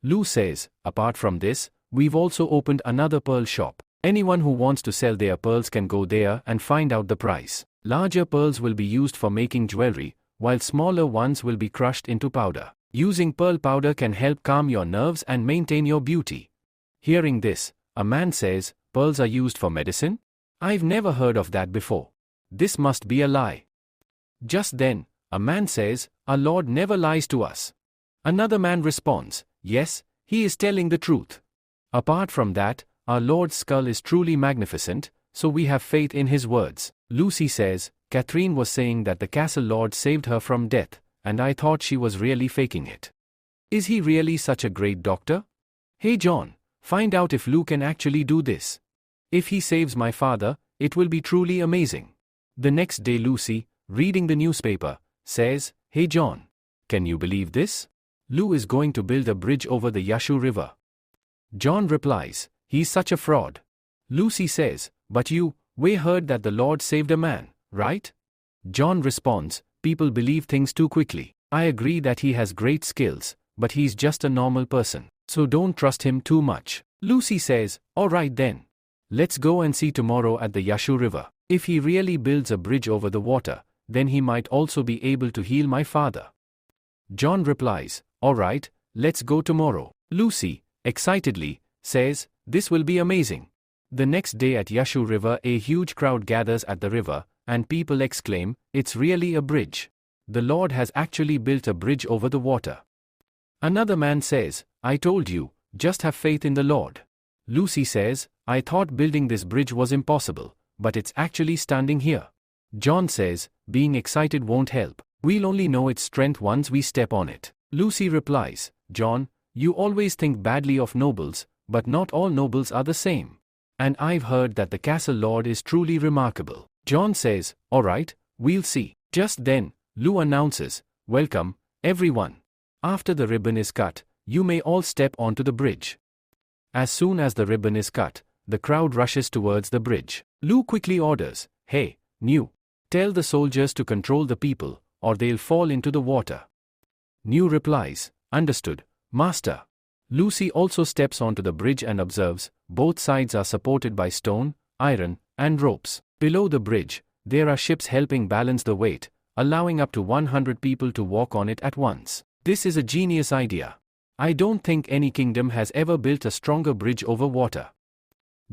Lu says, apart from this, we've also opened another pearl shop. Anyone who wants to sell their pearls can go there and find out the price. Larger pearls will be used for making jewelry, while smaller ones will be crushed into powder. Using pearl powder can help calm your nerves and maintain your beauty. Hearing this, a man says, pearls are used for medicine? I've never heard of that before. This must be a lie. Just then, a man says, our Lord never lies to us. Another man responds, yes, he is telling the truth. Apart from that, our Lord's skull is truly magnificent, so we have faith in his words. Lucy says, Catherine was saying that the castle lord saved her from death, and I thought she was really faking it. Is he really such a great doctor? Hey John, find out if Lu can actually do this. If he saves my father, it will be truly amazing. The next day Lucy, reading the newspaper, says, hey John, can you believe this? Lu is going to build a bridge over the Yashu River. John replies, he's such a fraud. Lucy says, but we heard that the Lord saved a man, right? John responds, people believe things too quickly. I agree that he has great skills, but he's just a normal person, so don't trust him too much. Lucy says, alright then. Let's go and see tomorrow at the Yashu River. If he really builds a bridge over the water, then he might also be able to heal my father. John replies, alright, let's go tomorrow. Lucy, excitedly, says, this will be amazing. The next day at Yashu River a huge crowd gathers at the river, and people exclaim, it's really a bridge. The Lord has actually built a bridge over the water. Another man says, I told you, just have faith in the Lord. Lucy says, I thought building this bridge was impossible, but it's actually standing here. John says, being excited won't help. We'll only know its strength once we step on it. Lucy replies, John, you always think badly of nobles, but not all nobles are the same. And I've heard that the castle lord is truly remarkable. John says, alright, we'll see. Just then, Lu announces, welcome, everyone. After the ribbon is cut, you may all step onto the bridge. As soon as the ribbon is cut, the crowd rushes towards the bridge. Lu quickly orders, hey, New, tell the soldiers to control the people, or they'll fall into the water. New replies, understood, master. Lucy also steps onto the bridge and observes, both sides are supported by stone, iron, and ropes. Below the bridge, there are ships helping balance the weight, allowing up to 100 people to walk on it at once. This is a genius idea. I don't think any kingdom has ever built a stronger bridge over water.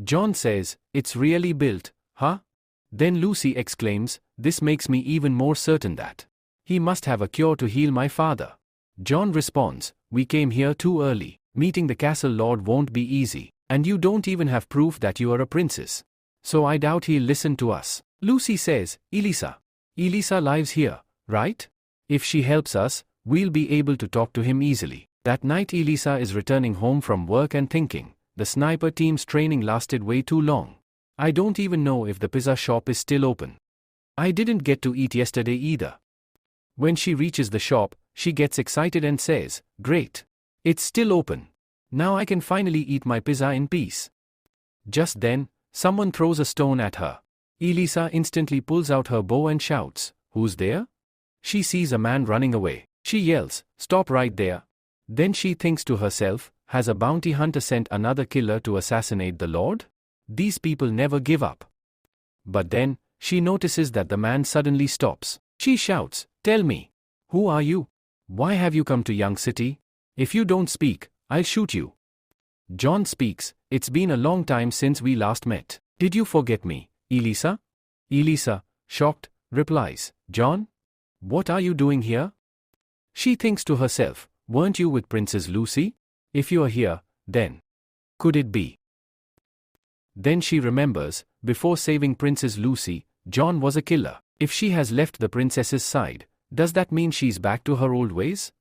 John says, it's really built, huh? Then Lucy exclaims, this makes me even more certain that he must have a cure to heal my father. John responds, we came here too early. Meeting the castle lord won't be easy, and you don't even have proof that you are a princess. So I doubt he'll listen to us. Lucy says, Elisa lives here, right? If she helps us, we'll be able to talk to him easily. That night Elisa is returning home from work and thinking, the sniper team's training lasted way too long. I don't even know if the pizza shop is still open. I didn't get to eat yesterday either. When she reaches the shop, she gets excited and says, great. It's still open. Now I can finally eat my pizza in peace. Just then, someone throws a stone at her. Elisa instantly pulls out her bow and shouts, who's there? She sees a man running away. She yells, stop right there. Then she thinks to herself, has a bounty hunter sent another killer to assassinate the Lord? These people never give up. But then, she notices that the man suddenly stops. She shouts, tell me, who are you? Why have you come to Young City? If you don't speak, I'll shoot you. John speaks, it's been a long time since we last met. Did you forget me, Elisa? Elisa, shocked, replies, John? What are you doing here? She thinks to herself, weren't you with Princess Lucy? If you are here, then could it be? Then she remembers, before saving Princess Lucy, John was a killer. If she has left the princess's side, does that mean she's back to her old ways?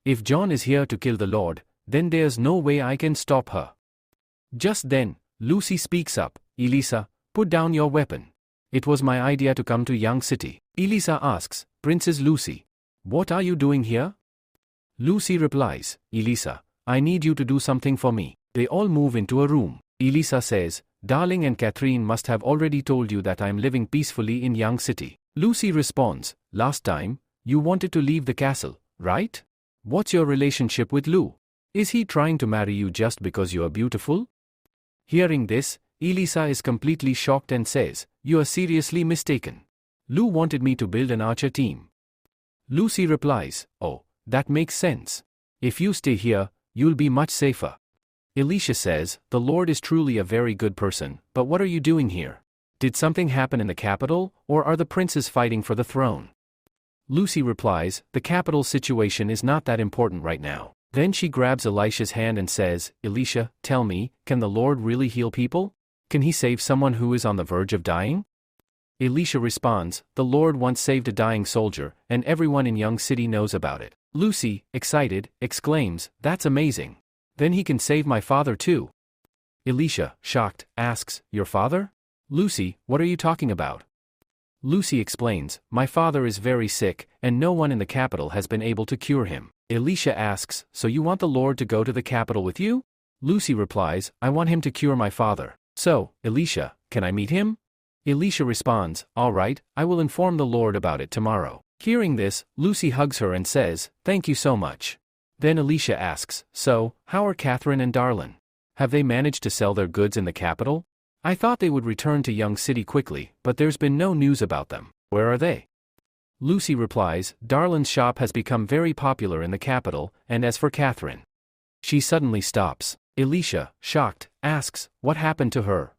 If John is here to kill the Lord, then there's no way I can stop her. Just then, Lucy speaks up, Elisa, put down your weapon. It was my idea to come to Young City. Elisa asks, Princess Lucy, what are you doing here? Lucy replies, Elisa, I need you to do something for me. They all move into a room. Elisa says, Darling and Catherine must have already told you that I'm living peacefully in Young City. Lucy responds, last time, you wanted to leave the castle, right? What's your relationship with Lou? Is he trying to marry you just because you are beautiful? Hearing this, Elisa is completely shocked and says, you are seriously mistaken. Lou wanted me to build an archer team. Lucy replies, oh, that makes sense. If you stay here, you'll be much safer. Elisa says, the Lord is truly a very good person, but what are you doing here? Did something happen in the capital, or are the princes fighting for the throne? Lucy replies, the capital situation is not that important right now. Then she grabs Elisha's hand and says, Elisha, tell me, can the Lord really heal people? Can he save someone who is on the verge of dying? Elisha responds, the Lord once saved a dying soldier, and everyone in Young City knows about it. Lucy, excited, exclaims, that's amazing. Then he can save my father too. Elisha, shocked, asks, your father? Lucy, what are you talking about? Lucy explains, my father is very sick, and no one in the capital has been able to cure him. Elisha asks, so you want the Lord to go to the capital with you? Lucy replies, I want him to cure my father. So, Elisha, can I meet him? Elisha responds, all right, I will inform the Lord about it tomorrow. Hearing this, Lucy hugs her and says, thank you so much. Then Elisha asks, so, how are Catherine and Darlin? Have they managed to sell their goods in the capital? I thought they would return to Young City quickly, but there's been no news about them. Where are they? Lucy replies, Darlin's shop has become very popular in the capital, and as for Catherine. She suddenly stops. Elisha, shocked, asks, what happened to her?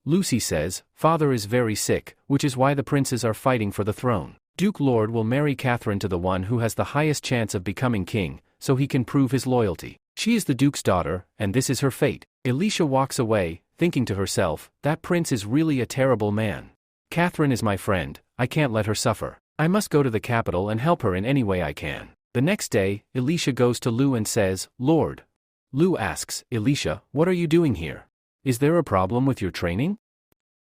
Lucy says, father is very sick, which is why the princes are fighting for the throne. Duke Lord will marry Catherine to the one who has the highest chance of becoming king, so he can prove his loyalty. She is the duke's daughter, and this is her fate. Elisha walks away, thinking to herself, that prince is really a terrible man. Catherine is my friend, I can't let her suffer. I must go to the capital and help her in any way I can. The next day, Elisha goes to Lou and says, Lord. Lou asks, Elisha, what are you doing here? Is there a problem with your training?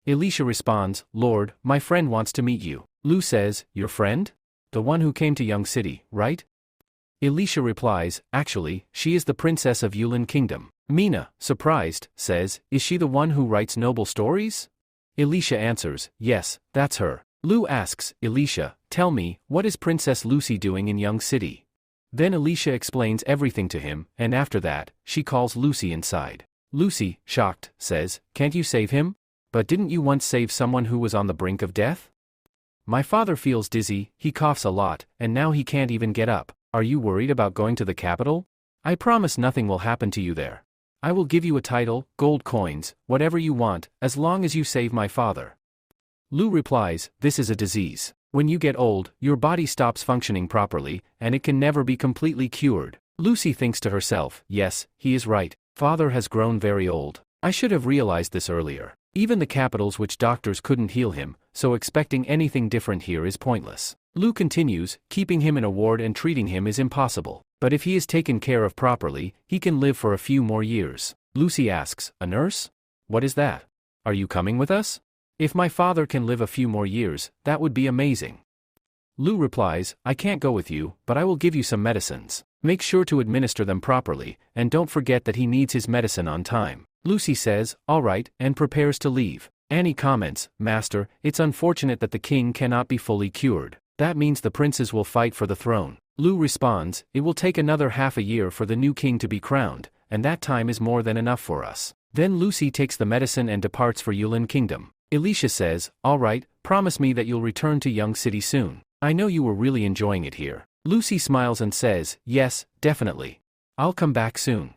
Elisha responds, Lord, my friend wants to meet you. Lou says, your friend? The one who came to Young City, right? Elisha replies, actually, she is the princess of Yulin Kingdom. Mina, surprised, says, is she the one who writes noble stories? Elisha answers, yes, that's her. Lou asks, Elisha, tell me, what is Princess Lucy doing in Young City? Then Elisha explains everything to him, and after that, she calls Lucy inside. Lucy, shocked, says, can't you save him? But didn't you once save someone who was on the brink of death? My father feels dizzy, he coughs a lot, and now he can't even get up. Are you worried about going to the capital? I promise nothing will happen to you there. I will give you a title, gold coins, whatever you want, as long as you save my father. Lu replies, this is a disease. When you get old, your body stops functioning properly, and it can never be completely cured. Lucy thinks to herself, yes, he is right. Father has grown very old. I should have realized this earlier. Even the capitals which doctors couldn't heal him, so expecting anything different here is pointless. Lu continues, keeping him in a ward and treating him is impossible. But if he is taken care of properly, he can live for a few more years. Lucy asks, a nurse? What is that? Are you coming with us? If my father can live a few more years, that would be amazing. Lu replies, I can't go with you, but I will give you some medicines. Make sure to administer them properly, and don't forget that he needs his medicine on time. Lucy says, all right, and prepares to leave. Annie comments, Master, it's unfortunate that the king cannot be fully cured. That means the princes will fight for the throne. Lu responds, it will take another half a year for the new king to be crowned, and that time is more than enough for us. Then Lucy takes the medicine and departs for Yulin Kingdom. Elisha says, all right, promise me that you'll return to Young City soon. I know you were really enjoying it here. Lucy smiles and says, yes, definitely. I'll come back soon.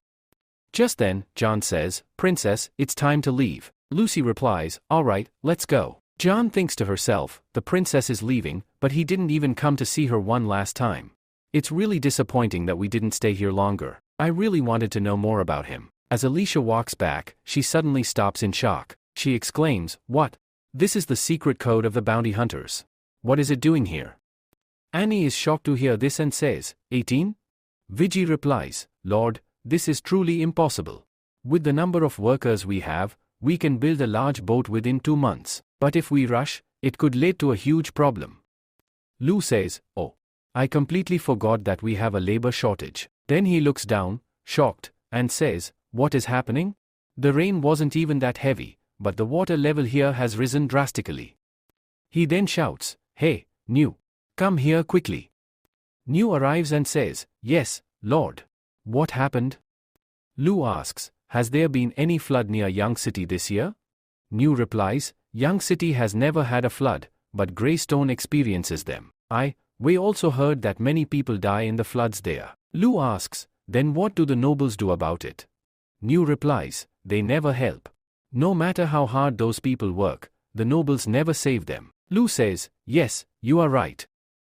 Just then, John says, Princess, it's time to leave. Lucy replies, all right, let's go. John thinks to herself, the princess is leaving, but he didn't even come to see her one last time. It's really disappointing that we didn't stay here longer. I really wanted to know more about him. As Elisha walks back, she suddenly stops in shock. She exclaims, what? This is the secret code of the bounty hunters. What is it doing here? Annie is shocked to hear this and says, 18? Vijay replies, Lord, this is truly impossible. With the number of workers we have, we can build a large boat within 2 months. But if we rush, it could lead to a huge problem. Lu says, oh, I completely forgot that we have a labor shortage. Then he looks down, shocked, and says, what is happening? The rain wasn't even that heavy, but the water level here has risen drastically. He then shouts, hey, New, come here quickly. New arrives and says, yes, Lord. What happened? Lu asks, has there been any flood near Young City this year? New replies, Young City has never had a flood, but Greystone experiences them. We also heard that many people die in the floods there. Lu asks, then what do the nobles do about it? New replies, they never help. No matter how hard those people work, the nobles never save them. Lu says, yes, you are right.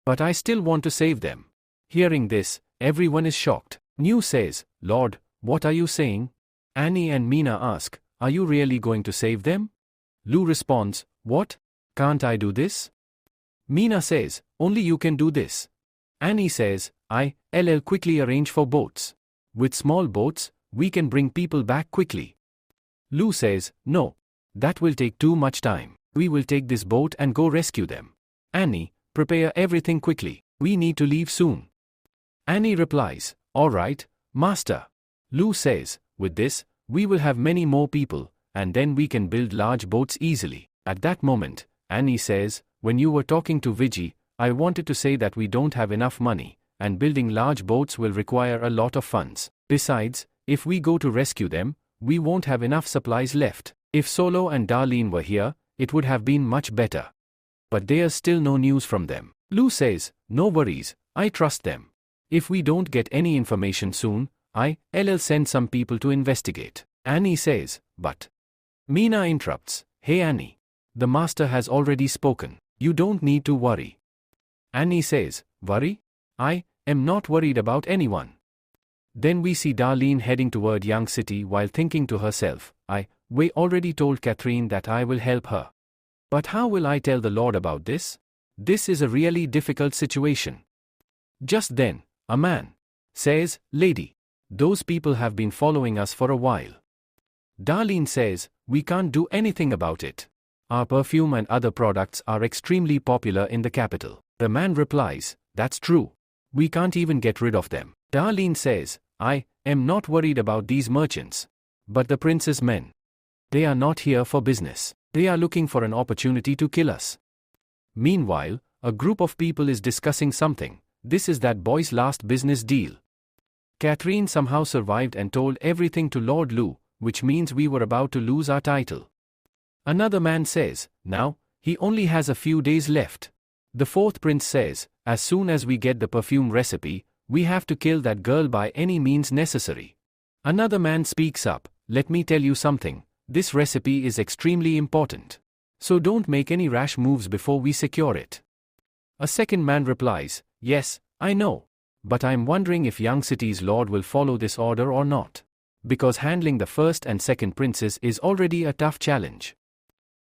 But I still want to save them. Hearing this, everyone is shocked. New says, Lord, what are you saying? Annie and Mina ask, are you really going to save them? Lu responds, what? Can't I do this? Mina says, only you can do this. Annie says, I'll quickly arrange for boats. With small boats, we can bring people back quickly. Lu says, no. That will take too much time. We will take this boat and go rescue them. Annie, prepare everything quickly. We need to leave soon. Annie replies, all right, Master. Lu says, with this, we will have many more people, and then we can build large boats easily. At that moment, Annie says, when you were talking to Vijay, I wanted to say that we don't have enough money, and building large boats will require a lot of funds. Besides, if we go to rescue them, we won't have enough supplies left. If Solo and Darlene were here, it would have been much better. But there's still no news from them. Lu says, no worries, I trust them. If we don't get any information soon, I'll send some people to investigate. Annie says, but. Mina interrupts, hey Annie. The master has already spoken. You don't need to worry. Annie says, worry? I am not worried about anyone. Then we see Darlene heading toward Young City while thinking to herself, we already told Catherine that I will help her. But how will I tell the Lord about this? This is a really difficult situation. Just then, a man says, Lady, those people have been following us for a while. Darlene says, we can't do anything about it. Our perfume and other products are extremely popular in the capital. The man replies, that's true. We can't even get rid of them. Darlene says, I am not worried about these merchants. But the prince's men. They are not here for business. They are looking for an opportunity to kill us. Meanwhile, a group of people is discussing something. This is that boy's last business deal. Catherine somehow survived and told everything to Lord Lu, which means we were about to lose our title. Another man says, now, he only has a few days left. The fourth prince says, as soon as we get the perfume recipe, we have to kill that girl by any means necessary. Another man speaks up, let me tell you something, this recipe is extremely important. So don't make any rash moves before we secure it. A second man replies, yes, I know. But I'm wondering if Young City's lord will follow this order or not. Because handling the first and second princes is already a tough challenge.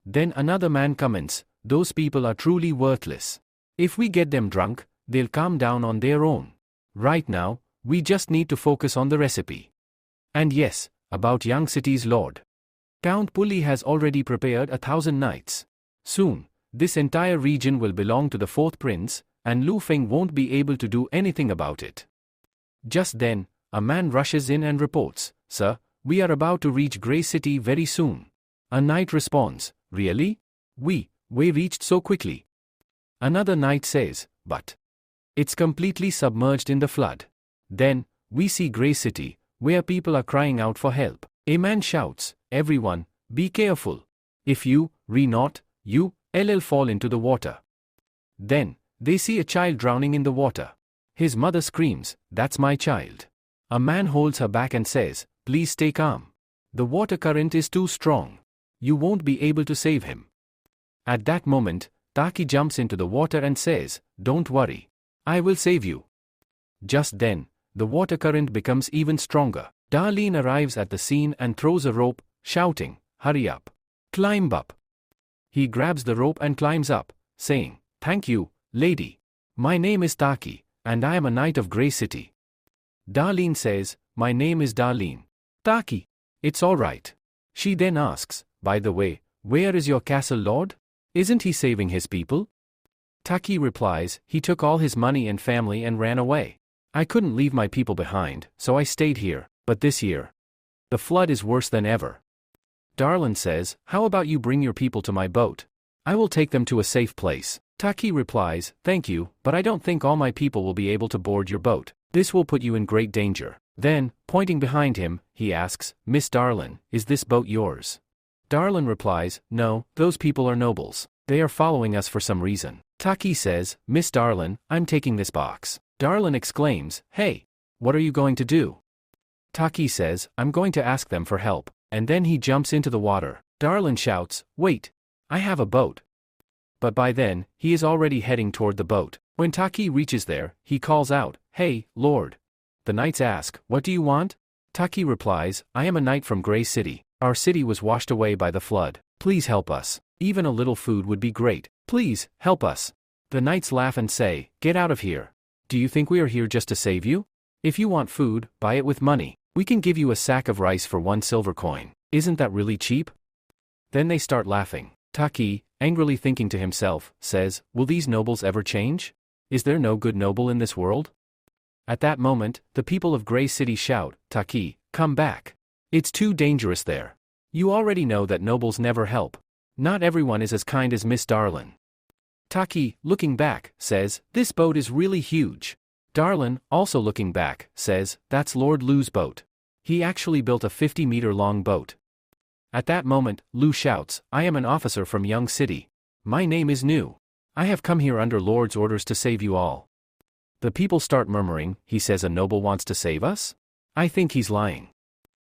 Then another man comments, those people are truly worthless. If we get them drunk, they'll calm down on their own. Right now, we just need to focus on the recipe. And yes, about Young City's lord. Count Pulli has already prepared 1,000 knights. Soon, this entire region will belong to the fourth prince, and Lu Feng won't be able to do anything about it. Just then, a man rushes in and reports, Sir, we are about to reach Grey City very soon. A knight responds, Really? We reached so quickly. Another knight says, But it's completely submerged in the flood. Then, we see Grey City, where people are crying out for help. A man shouts, Everyone, be careful. If you not, you fall into the water. Then, they see a child drowning in the water. His mother screams, That's my child. A man holds her back and says, Please stay calm. The water current is too strong. You won't be able to save him. At that moment, Taki jumps into the water and says, Don't worry. I will save you. Just then, the water current becomes even stronger. Darlene arrives at the scene and throws a rope, shouting, Hurry up. Climb up. He grabs the rope and climbs up, saying, Thank you, lady. My name is Taki, and I am a knight of Grey City. Darlene says, My name is Darlene. Taki. It's all right. She then asks, By the way, where is your castle lord? Isn't he saving his people? Taki replies, He took all his money and family and ran away. I couldn't leave my people behind, so I stayed here, but this year, the flood is worse than ever. Darlene says, How about you bring your people to my boat? I will take them to a safe place. Taki replies, Thank you, but I don't think all my people will be able to board your boat. This will put you in great danger. Then, pointing behind him, he asks, Miss Darlene, is this boat yours? Darlene replies, No, those people are nobles. They are following us for some reason. Taki says, Miss Darlene, I'm taking this box. Darlene exclaims, Hey, what are you going to do? Taki says, I'm going to ask them for help, and then he jumps into the water. Darlene shouts, Wait, I have a boat. But by then, he is already heading toward the boat. When Taki reaches there, he calls out, Hey, Lord. The knights ask, What do you want? Taki replies, I am a knight from Grey City. Our city was washed away by the flood. Please help us. Even a little food would be great. Please, help us. The knights laugh and say, Get out of here. Do you think we are here just to save you? If you want food, buy it with money. We can give you a sack of rice for 1 silver coin. Isn't that really cheap? Then they start laughing. Taki, angrily thinking to himself, says, Will these nobles ever change? Is there no good noble in this world? At that moment, the people of Grey City shout, Taki, come back. It's too dangerous there. You already know that nobles never help. Not everyone is as kind as Miss Darlene. Taki, looking back, says, This boat is really huge. Darlene, also looking back, says, That's Lord Lu's boat. He actually built a 50-meter-long boat. At that moment, Lu shouts, I am an officer from Young City. My name is Nu. I have come here under Lord's orders to save you all. The people start murmuring, He says a noble wants to save us? I think he's lying.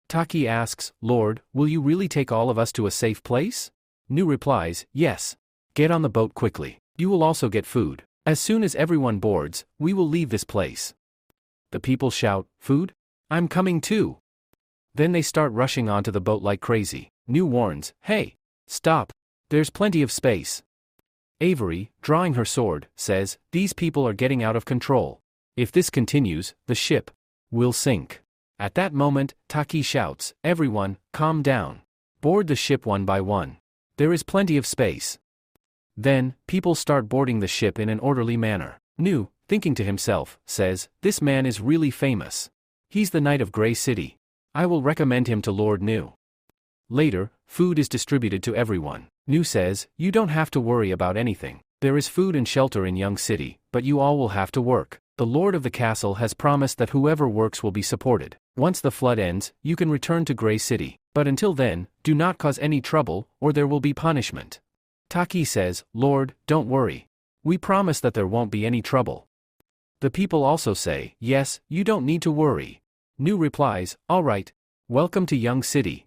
Taki asks, Lord, will you really take all of us to a safe place? Nu replies, Yes. Get on the boat quickly. You will also get food. As soon as everyone boards, we will leave this place. The people shout, Food? I'm coming too. Then they start rushing onto the boat like crazy. Nu warns, Hey, stop. There's plenty of space. Avery, drawing her sword, says, These people are getting out of control. If this continues, the ship will sink. At that moment, Taki shouts, Everyone, calm down. Board the ship one by one. There is plenty of space. Then, people start boarding the ship in an orderly manner. Nu, thinking to himself, says, This man is really famous. He's the Knight of Grey City. I will recommend him to Lord Nu. Later, food is distributed to everyone. Nu says, You don't have to worry about anything. There is food and shelter in Young City, but you all will have to work. The Lord of the castle has promised that whoever works will be supported. Once the flood ends, you can return to Grey City. But until then, do not cause any trouble, or there will be punishment. Taki says, Lord, don't worry. We promise that there won't be any trouble. The people also say, yes, you don't need to worry. Lu replies, alright, welcome to Young City.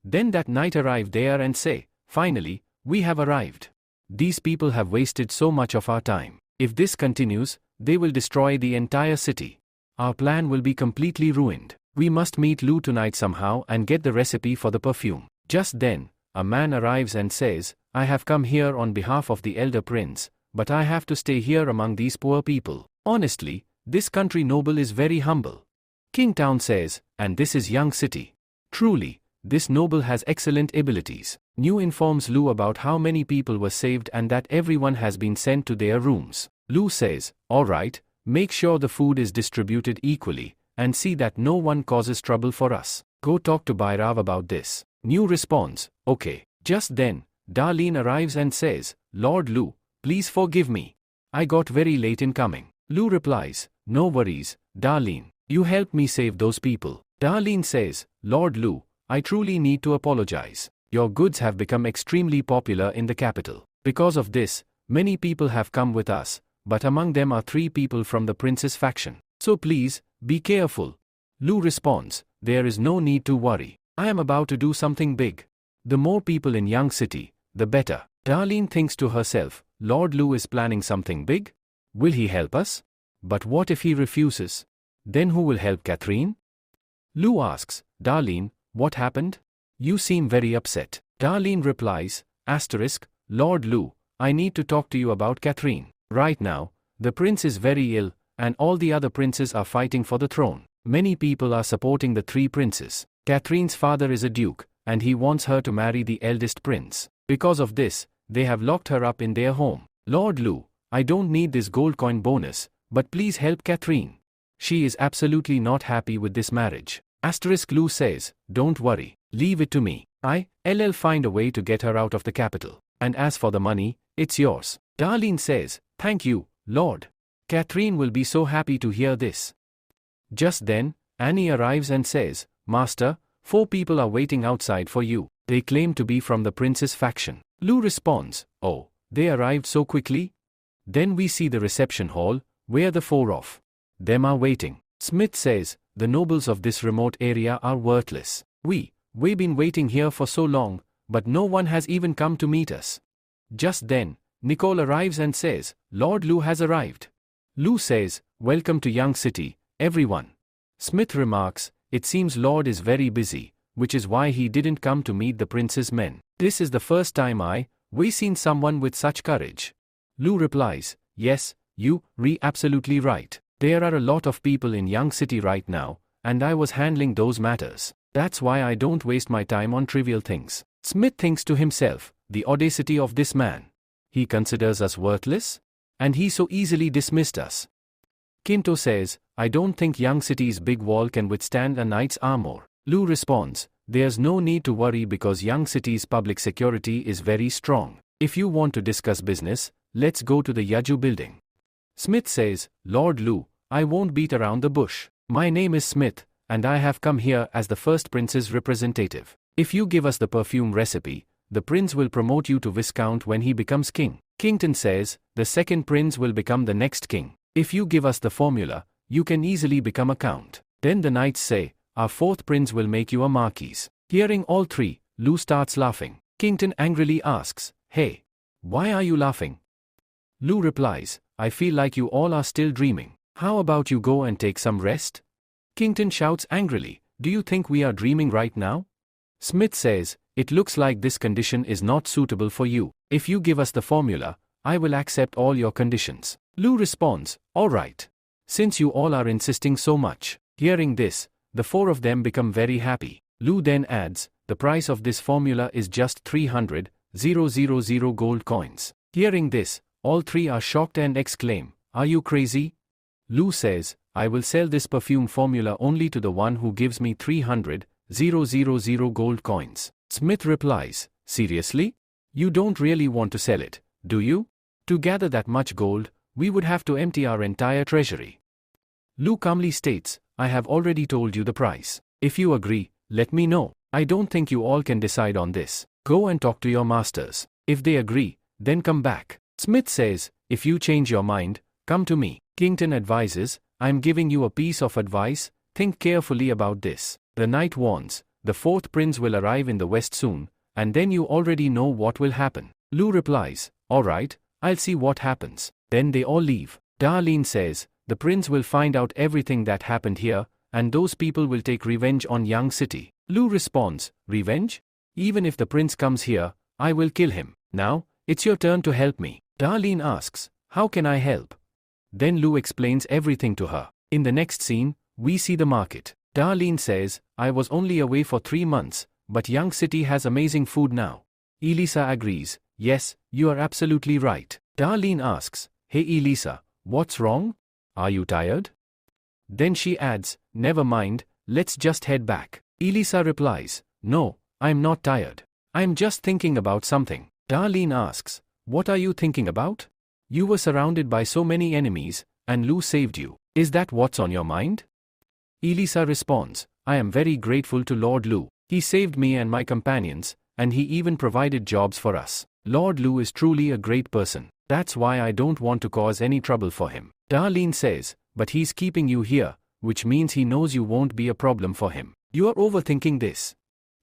Then that knight arrived there and say, finally, we have arrived. These people have wasted so much of our time. If this continues, they will destroy the entire city. Our plan will be completely ruined. We must meet Lu tonight somehow and get the recipe for the perfume. Just then, a man arrives and says, I have come here on behalf of the elder prince, but I have to stay here among these poor people. Honestly, this country noble is very humble. King Town says, and this is Young City. Truly, this noble has excellent abilities. New informs Lu about how many people were saved and that everyone has been sent to their rooms. Lu says, alright, make sure the food is distributed equally, and see that no one causes trouble for us. Go talk to Bhairav about this. New responds, okay. Just then, Darlene arrives and says, Lord Lu, please forgive me. I got very late in coming. Lu replies, no worries, Darlene. You helped me save those people. Darlene says, Lord Lu, I truly need to apologize. Your goods have become extremely popular in the capital. Because of this, many people have come with us, but among them are 3 people from the prince's faction. So please, be careful. Lu responds, there is no need to worry. I am about to do something big. The more people in Young City, the better. Darlene thinks to herself, Lord Lu is planning something big? Will he help us? But what if he refuses? Then who will help Catherine? Lu asks, Darlene, what happened? You seem very upset. Darlene replies, Lord Lu, I need to talk to you about Catherine. Right now, the prince is very ill, and all the other princes are fighting for the throne. Many people are supporting the 3 princes. Catherine's father is a duke, and he wants her to marry the eldest prince. Because of this, they have locked her up in their home. Lord Lu, I don't need this gold coin bonus, but please help Catherine. She is absolutely not happy with this marriage. Lu says, don't worry, leave it to me. I'll find a way to get her out of the capital. And as for the money, it's yours. Darlene says, thank you, Lord. Catherine will be so happy to hear this. Just then, Annie arrives and says, Master, 4 people are waiting outside for you. They claim to be from the prince's faction. Lu responds, oh, they arrived so quickly? Then we see the reception hall, where the 4 of them are waiting. Smith says, the nobles of this remote area are worthless. We've been waiting here for so long, but no one has even come to meet us. Just then, Nicole arrives and says, Lord Lu has arrived. Lu says, welcome to Young City, everyone. Smith remarks, it seems Lord is very busy, which is why he didn't come to meet the prince's men. This is the first time we've seen someone with such courage. Lu replies, yes, you're absolutely right. There are a lot of people in Young City right now, and I was handling those matters. That's why I don't waste my time on trivial things. Smith thinks to himself, the audacity of this man. He considers us worthless? And he so easily dismissed us. Kinto says, I don't think Young City's big wall can withstand a knight's armor. Lu responds, there's no need to worry because Young City's public security is very strong. If you want to discuss business, let's go to the Yaju building. Smith says, Lord Lu, I won't beat around the bush. My name is Smith, and I have come here as the first prince's representative. If you give us the perfume recipe, the prince will promote you to Viscount when he becomes king. Kington says, the second prince will become the next king. If you give us the formula, you can easily become a count. Then the knights say, our 4th prince will make you a marquis. Hearing all 3, Lu starts laughing. Kington angrily asks, hey, why are you laughing? Lu replies, I feel like you all are still dreaming. How about you go and take some rest? Kington shouts angrily, do you think we are dreaming right now? Smith says, it looks like this condition is not suitable for you. If you give us the formula, I will accept all your conditions. Lu responds, all right. Since you all are insisting so much. Hearing this, the 4 of them become very happy. Lu then adds, the price of this formula is just 300,000 gold coins. Hearing this, all 3 are shocked and exclaim, are you crazy? Lu says, I will sell this perfume formula only to the one who gives me 300,000 gold coins. Smith replies, seriously? You don't really want to sell it, do you? To gather that much gold, we would have to empty our entire treasury. Lu calmly states, I have already told you the price. If you agree, let me know. I don't think you all can decide on this. Go and talk to your masters. If they agree, then come back. Smith says, if you change your mind, come to me. Kington advises, I'm giving you a piece of advice, think carefully about this. The knight warns, the fourth prince will arrive in the west soon, and then you already know what will happen. Lu replies, alright, I'll see what happens. Then they all leave. Darlene says, the prince will find out everything that happened here, and those people will take revenge on Young City. Lu responds, revenge? Even if the prince comes here, I will kill him. Now, it's your turn to help me. Darlene asks, how can I help? Then Lu explains everything to her. In the next scene, we see the market. Darlene says, I was only away for 3 months, but Young City has amazing food now. Elisa agrees, yes, you are absolutely right. Darlene asks, hey Elisa, what's wrong? Are you tired? Then she adds, never mind, let's just head back. Elisa replies, no, I'm not tired. I'm just thinking about something. Darlene asks, what are you thinking about? You were surrounded by so many enemies, and Lu saved you. Is that what's on your mind? Elisa responds, I am very grateful to Lord Lu. He saved me and my companions, and he even provided jobs for us. Lord Lu is truly a great person. That's why I don't want to cause any trouble for him. Darlene says, but he's keeping you here, which means he knows you won't be a problem for him. You are overthinking this.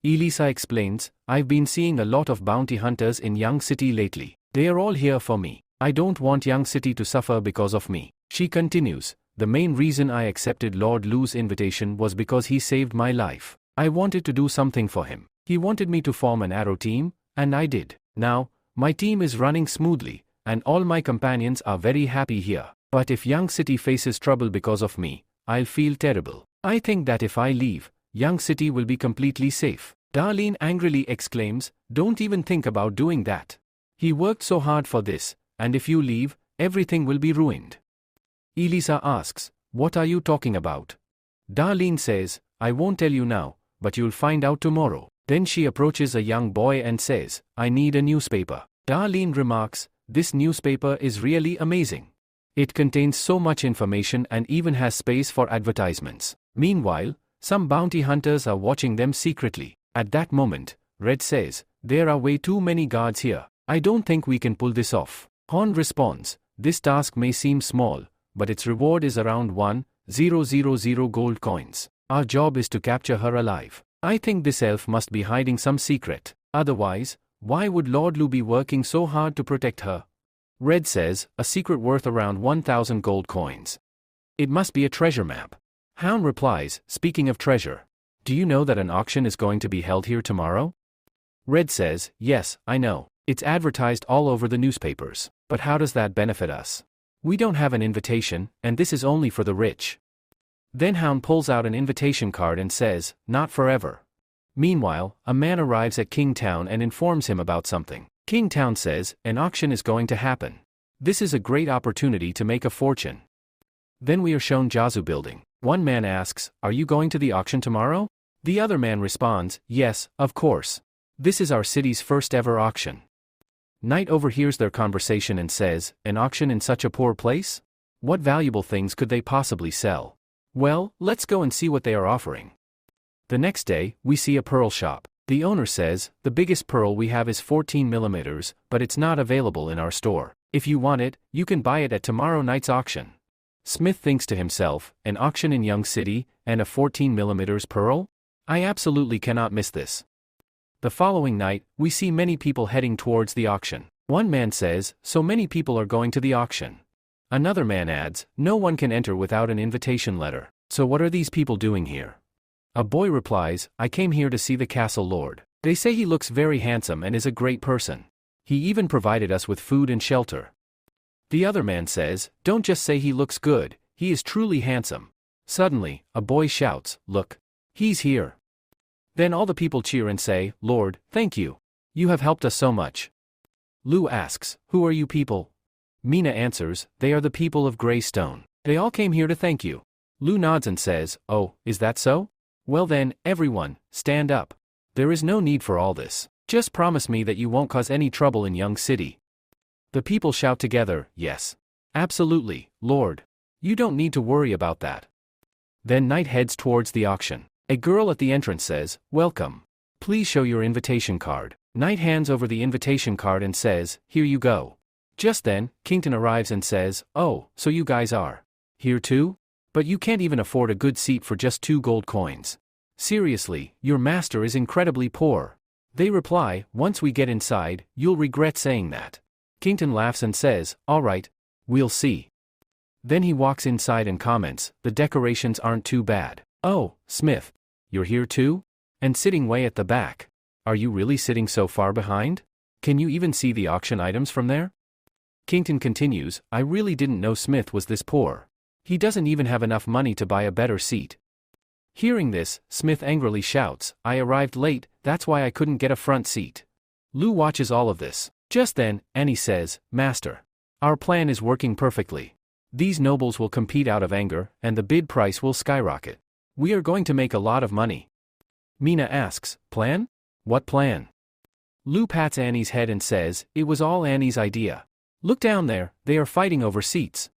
Elisa explains, I've been seeing a lot of bounty hunters in Young City lately. They are all here for me. I don't want Young City to suffer because of me. She continues, the main reason I accepted Lord Lu's invitation was because he saved my life. I wanted to do something for him. He wanted me to form an arrow team, and I did. Now, my team is running smoothly, and all my companions are very happy here. But if Young City faces trouble because of me, I'll feel terrible. I think that if I leave, Young City will be completely safe. Darlene angrily exclaims, don't even think about doing that. He worked so hard for this, and if you leave, everything will be ruined. Elisa asks, what are you talking about? Darlene says, I won't tell you now, but you'll find out tomorrow. Then she approaches a young boy and says, I need a newspaper. Darlene remarks, this newspaper is really amazing. It contains so much information and even has space for advertisements. Meanwhile, some bounty hunters are watching them secretly. At that moment, Red says, there are way too many guards here. I don't think we can pull this off. Horn responds, this task may seem small, but its reward is around 1,000 gold coins. Our job is to capture her alive. I think this elf must be hiding some secret. Otherwise, why would Lord Lu be working so hard to protect her? Red says, a secret worth around 1,000 gold coins. It must be a treasure map. Hound replies, speaking of treasure, do you know that an auction is going to be held here tomorrow? Red says, yes, I know. It's advertised all over the newspapers. But how does that benefit us? We don't have an invitation, and this is only for the rich. Then Hound pulls out an invitation card and says, not forever. Meanwhile, a man arrives at Kingtown and informs him about something. Kingtown says, an auction is going to happen. This is a great opportunity to make a fortune. Then we are shown Jiazu building. One man asks, are you going to the auction tomorrow? The other man responds, yes, of course. This is our city's first ever auction. Knight overhears their conversation and says, an auction in such a poor place? What valuable things could they possibly sell? Well, let's go and see what they are offering. The next day, we see a pearl shop. The owner says, the biggest pearl we have is 14 millimeters, but it's not available in our store. If you want it, you can buy it at tomorrow night's auction. Smith thinks to himself, an auction in Young City, and a 14 millimeters pearl? I absolutely cannot miss this. The following night, we see many people heading towards the auction. One man says, so many people are going to the auction. Another man adds, no one can enter without an invitation letter. So what are these people doing here? A boy replies, I came here to see the castle lord. They say he looks very handsome and is a great person. He even provided us with food and shelter. The other man says, don't just say he looks good, he is truly handsome. Suddenly, a boy shouts, look. He's here. Then all the people cheer and say, Lord, thank you. You have helped us so much. Lu asks, who are you people? Mina answers, they are the people of Grey Stone. They all came here to thank you. Lu nods and says, oh, is that so? Well then, everyone, stand up. There is no need for all this. Just promise me that you won't cause any trouble in Young City. The people shout together, yes. Absolutely, Lord. You don't need to worry about that. Then Knight heads towards the auction. A girl at the entrance says, welcome. Please show your invitation card. Knight hands over the invitation card and says, here you go. Just then, Kington arrives and says, "Oh, so you guys are here too? But you can't even afford a good seat for just 2 gold coins. Seriously, your master is incredibly poor." They reply, "Once we get inside, you'll regret saying that." Kington laughs and says, "Alright, we'll see." Then he walks inside and comments, "The decorations aren't too bad." "Oh, Smith. You're here too? And sitting way at the back. Are you really sitting so far behind? Can you even see the auction items from there?" Kington continues, "I really didn't know Smith was this poor. He doesn't even have enough money to buy a better seat." Hearing this, Smith angrily shouts, "I arrived late, that's why I couldn't get a front seat." Lou watches all of this. Just then, Annie says, "Master. Our plan is working perfectly. These nobles will compete out of anger, and the bid price will skyrocket. We are going to make a lot of money." Mina asks, "Plan? What plan?" Lou pats Annie's head and says, "It was all Annie's idea. Look down there, they are fighting over seats."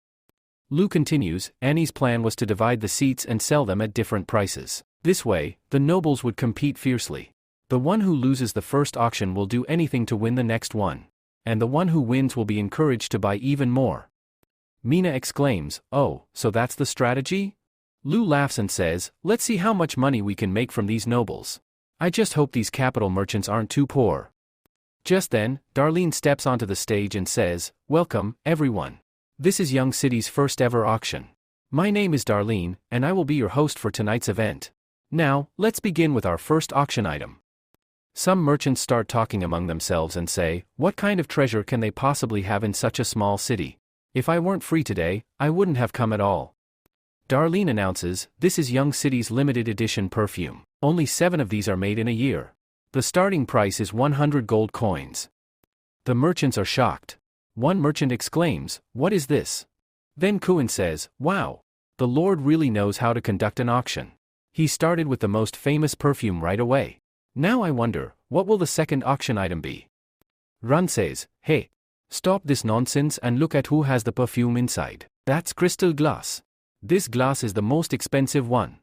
Lou continues, "Annie's plan was to divide the seats and sell them at different prices. This way, the nobles would compete fiercely. The one who loses the first auction will do anything to win the next one. And the one who wins will be encouraged to buy even more." Mina exclaims, "Oh, so that's the strategy?" Lou laughs and says, "Let's see how much money we can make from these nobles. I just hope these capital merchants aren't too poor." Just then, Darlene steps onto the stage and says, "Welcome, everyone. This is Young City's first ever auction. My name is Darlene, and I will be your host for tonight's event. Now, let's begin with our first auction item." Some merchants start talking among themselves and say, "What kind of treasure can they possibly have in such a small city? If I weren't free today, I wouldn't have come at all." Darlene announces, "This is Young City's limited edition perfume. Only 7 of these are made in a year. The starting price is 100 gold coins." The merchants are shocked. One merchant exclaims, "What is this?" Then Kuin says, "Wow. The Lord really knows how to conduct an auction. He started with the most famous perfume right away. Now I wonder, what will the second auction item be?" Run says, "Hey, stop this nonsense and look at who has the perfume inside. That's crystal glass. This glass is the most expensive one."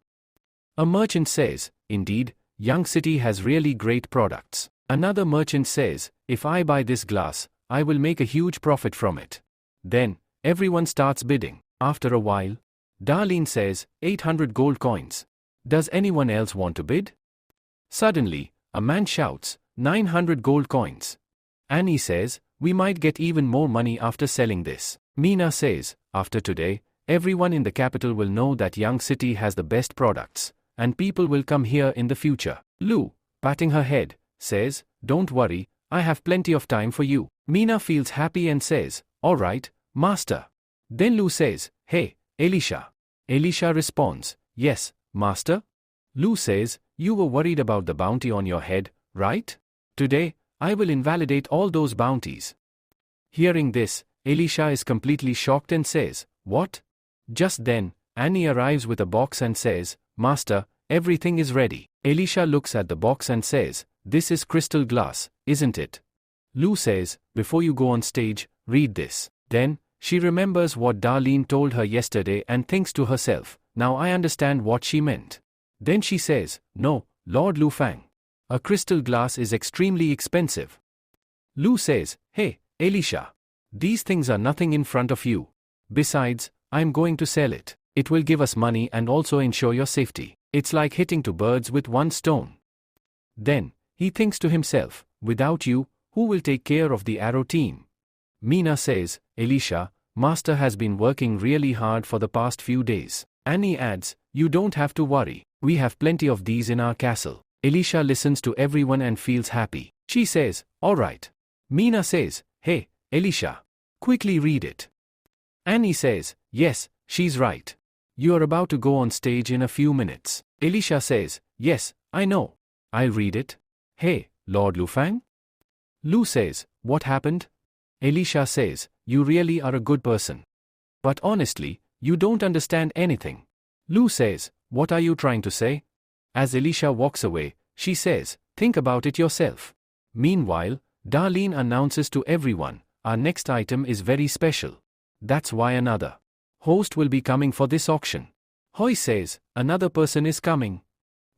A merchant says, "Indeed, Young City has really great products." Another merchant says, "If I buy this glass, I will make a huge profit from it." Then, everyone starts bidding. After a while, Darlene says, 800 gold coins. Does anyone else want to bid? Suddenly, a man shouts, 900 gold coins. Annie says, "We might get even more money after selling this." Mina says, "After today, everyone in the capital will know that Young City has the best products, and people will come here in the future." Lou, patting her head, says, "Don't worry, I have plenty of time for you." Mina feels happy and says, "All right, master." Then Lou says, "Hey, Elisha." Elisha responds, "Yes, master." Lou says, "You were worried about the bounty on your head, right? Today, I will invalidate all those bounties." Hearing this, Elisha is completely shocked and says, "What?" Just then, Annie arrives with a box and says, "Master, everything is ready." Elisha looks at the box and says, "This is crystal glass, isn't it?" Lou says, "Before you go on stage, read this." Then, she remembers what Darlene told her yesterday and thinks to herself, "Now I understand what she meant." Then she says, "No, Lord Lu Fang. A crystal glass is extremely expensive." Lou says, "Hey, Elisha. These things are nothing in front of you. Besides, I'm going to sell it. It will give us money and also ensure your safety. It's like hitting 2 birds with 1 stone." Then, he thinks to himself, "Without you, who will take care of the arrow team?" Mina says, "Elisha, master has been working really hard for the past few days." Annie adds, "You don't have to worry. We have plenty of these in our castle." Elisha listens to everyone and feels happy. She says, "All right." Mina says, "Hey, Elisha. Quickly read it." Annie says, "Yes, she's right. You're about to go on stage in a few minutes." Elisha says, "Yes, I know. I'll read it." "Hey, Lord Lu Fang?" Lu says, "What happened?" Elisha says, "You really are a good person. But honestly, you don't understand anything." Lu says, "What are you trying to say?" As Elisha walks away, she says, "Think about it yourself." Meanwhile, Darlene announces to everyone, "Our next item is very special. That's why another host will be coming for this auction." Hoi says, "Another person is coming."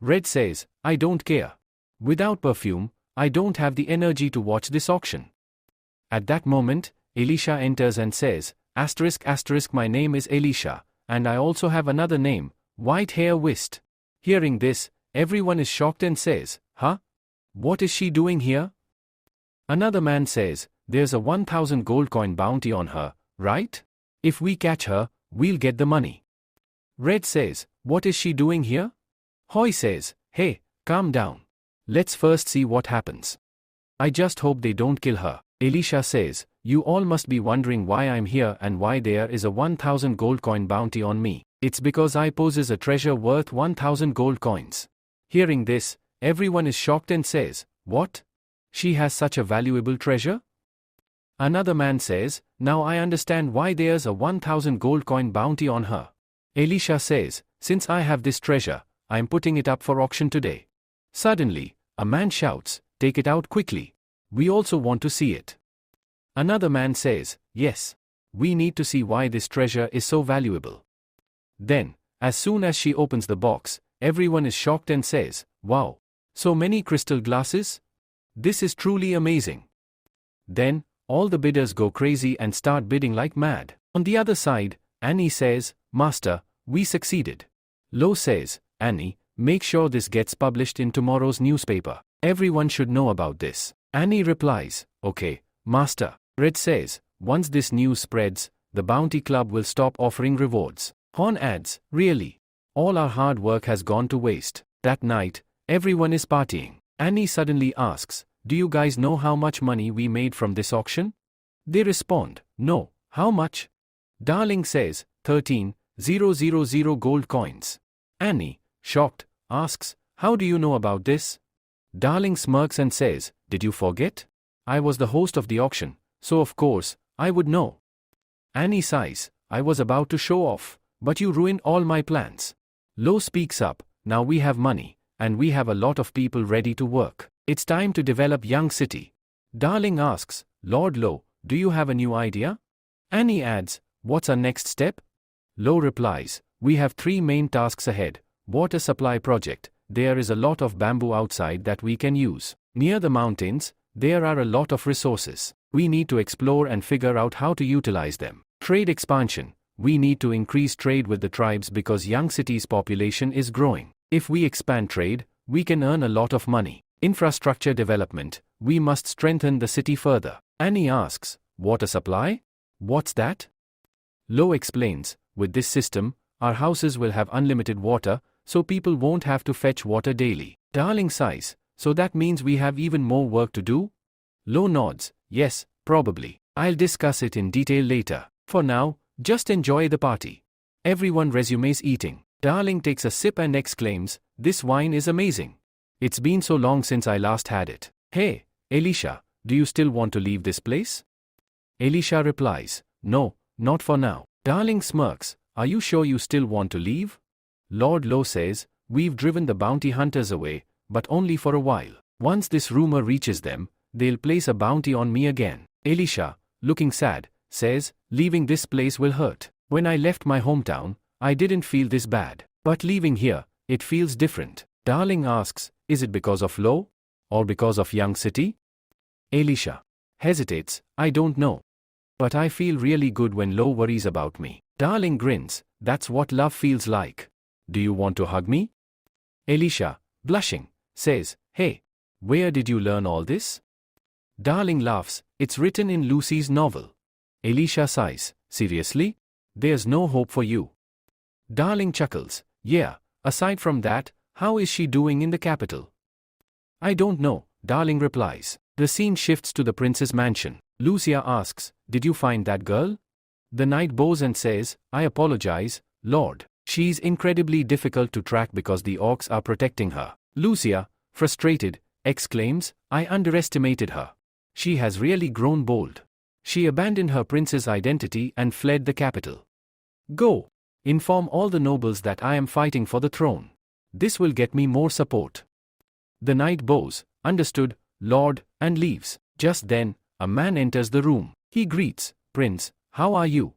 Red says, "I don't care. Without perfume, I don't have the energy to watch this auction." At that moment, Elisha enters and says, ***, my name is Elisha, and I also have another name, White Hair Whist. Hearing this, everyone is shocked and says, huh? What is she doing here? Another man says, there's a 1,000 gold coin bounty on her, right? If we catch her, we'll get the money. Red says, what is she doing here? Hoy says, hey, calm down. Let's first see what happens. I just hope they don't kill her. Elisha says, you all must be wondering why I'm here and why there is a 1,000 gold coin bounty on me. It's because I possess a treasure worth 1,000 gold coins. Hearing this, everyone is shocked and says, what? She has such a valuable treasure? Another man says, now I understand why there's a 1,000 gold coin bounty on her. Elisha says, since I have this treasure, I'm putting it up for auction today. Suddenly, a man shouts, take it out quickly. We also want to see it. Another man says, yes. We need to see why this treasure is so valuable. Then, as soon as she opens the box, everyone is shocked and says, wow, so many crystal glasses? This is truly amazing. Then, all the bidders go crazy and start bidding like mad. On the other side, Annie says, Master, we succeeded. Lo says, Annie, make sure this gets published in tomorrow's newspaper. Everyone should know about this. Annie replies, okay, Master. Red says, once this news spreads, the Bounty Club will stop offering rewards. Horn adds, really? All our hard work has gone to waste. That night, everyone is partying. Annie suddenly asks, do you guys know how much money we made from this auction? They respond, no, how much? Darling says, 13,000 gold coins. Annie, shocked, asks, how do you know about this? Darling smirks and says, did you forget? I was the host of the auction, so of course, I would know. Annie sighs, I was about to show off, but you ruined all my plans. Lo speaks up, now we have money, and we have a lot of people ready to work. It's time to develop Young City. Darling asks, Lord Lo, do you have a new idea? Annie adds, what's our next step? Lo replies, we have 3 main tasks ahead. Water supply project, there is a lot of bamboo outside that we can use. Near the mountains, there are a lot of resources. We need to explore and figure out how to utilize them. Trade expansion, we need to increase trade with the tribes because Young City's population is growing. If we expand trade, we can earn a lot of money. Infrastructure development, we must strengthen the city further. Annie asks, water supply? What's that? Lo explains, with this system, our houses will have unlimited water, so people won't have to fetch water daily. Darling sighs, so that means we have even more work to do? Lo nods, yes, probably. I'll discuss it in detail later. For now, just enjoy the party. Everyone resumes eating. Darling takes a sip and exclaims, this wine is amazing. It's been so long since I last had it. Hey, Elisha, do you still want to leave this place? Elisha replies, no, not for now. Darling smirks, are you sure you still want to leave? Lord Lo says, we've driven the bounty hunters away, but only for a while. Once this rumor reaches them, they'll place a bounty on me again. Elisha, looking sad, says, leaving this place will hurt. When I left my hometown, I didn't feel this bad. But leaving here, it feels different. Darling asks, is it because of Lo? Or because of Young City? Elisha hesitates, I don't know. But I feel really good when Lo worries about me. Darling grins, that's what love feels like. Do you want to hug me? Elisha, blushing, says, hey, where did you learn all this? Darling laughs, it's written in Lucy's novel. Elisha sighs, seriously? There's no hope for you. Darling chuckles, yeah, aside from that, how is she doing in the capital? I don't know, Darling replies. The scene shifts to the prince's mansion. Lucia asks, did you find that girl? The knight bows and says, I apologize, Lord. She's incredibly difficult to track because the orcs are protecting her. Lucia, frustrated, exclaims, I underestimated her. She has really grown bold. She abandoned her prince's identity and fled the capital. Go. Inform all the nobles that I am fighting for the throne. This will get me more support. The knight bows, understood, Lord, and leaves. Just then, a man enters the room. He greets, Prince, how are you?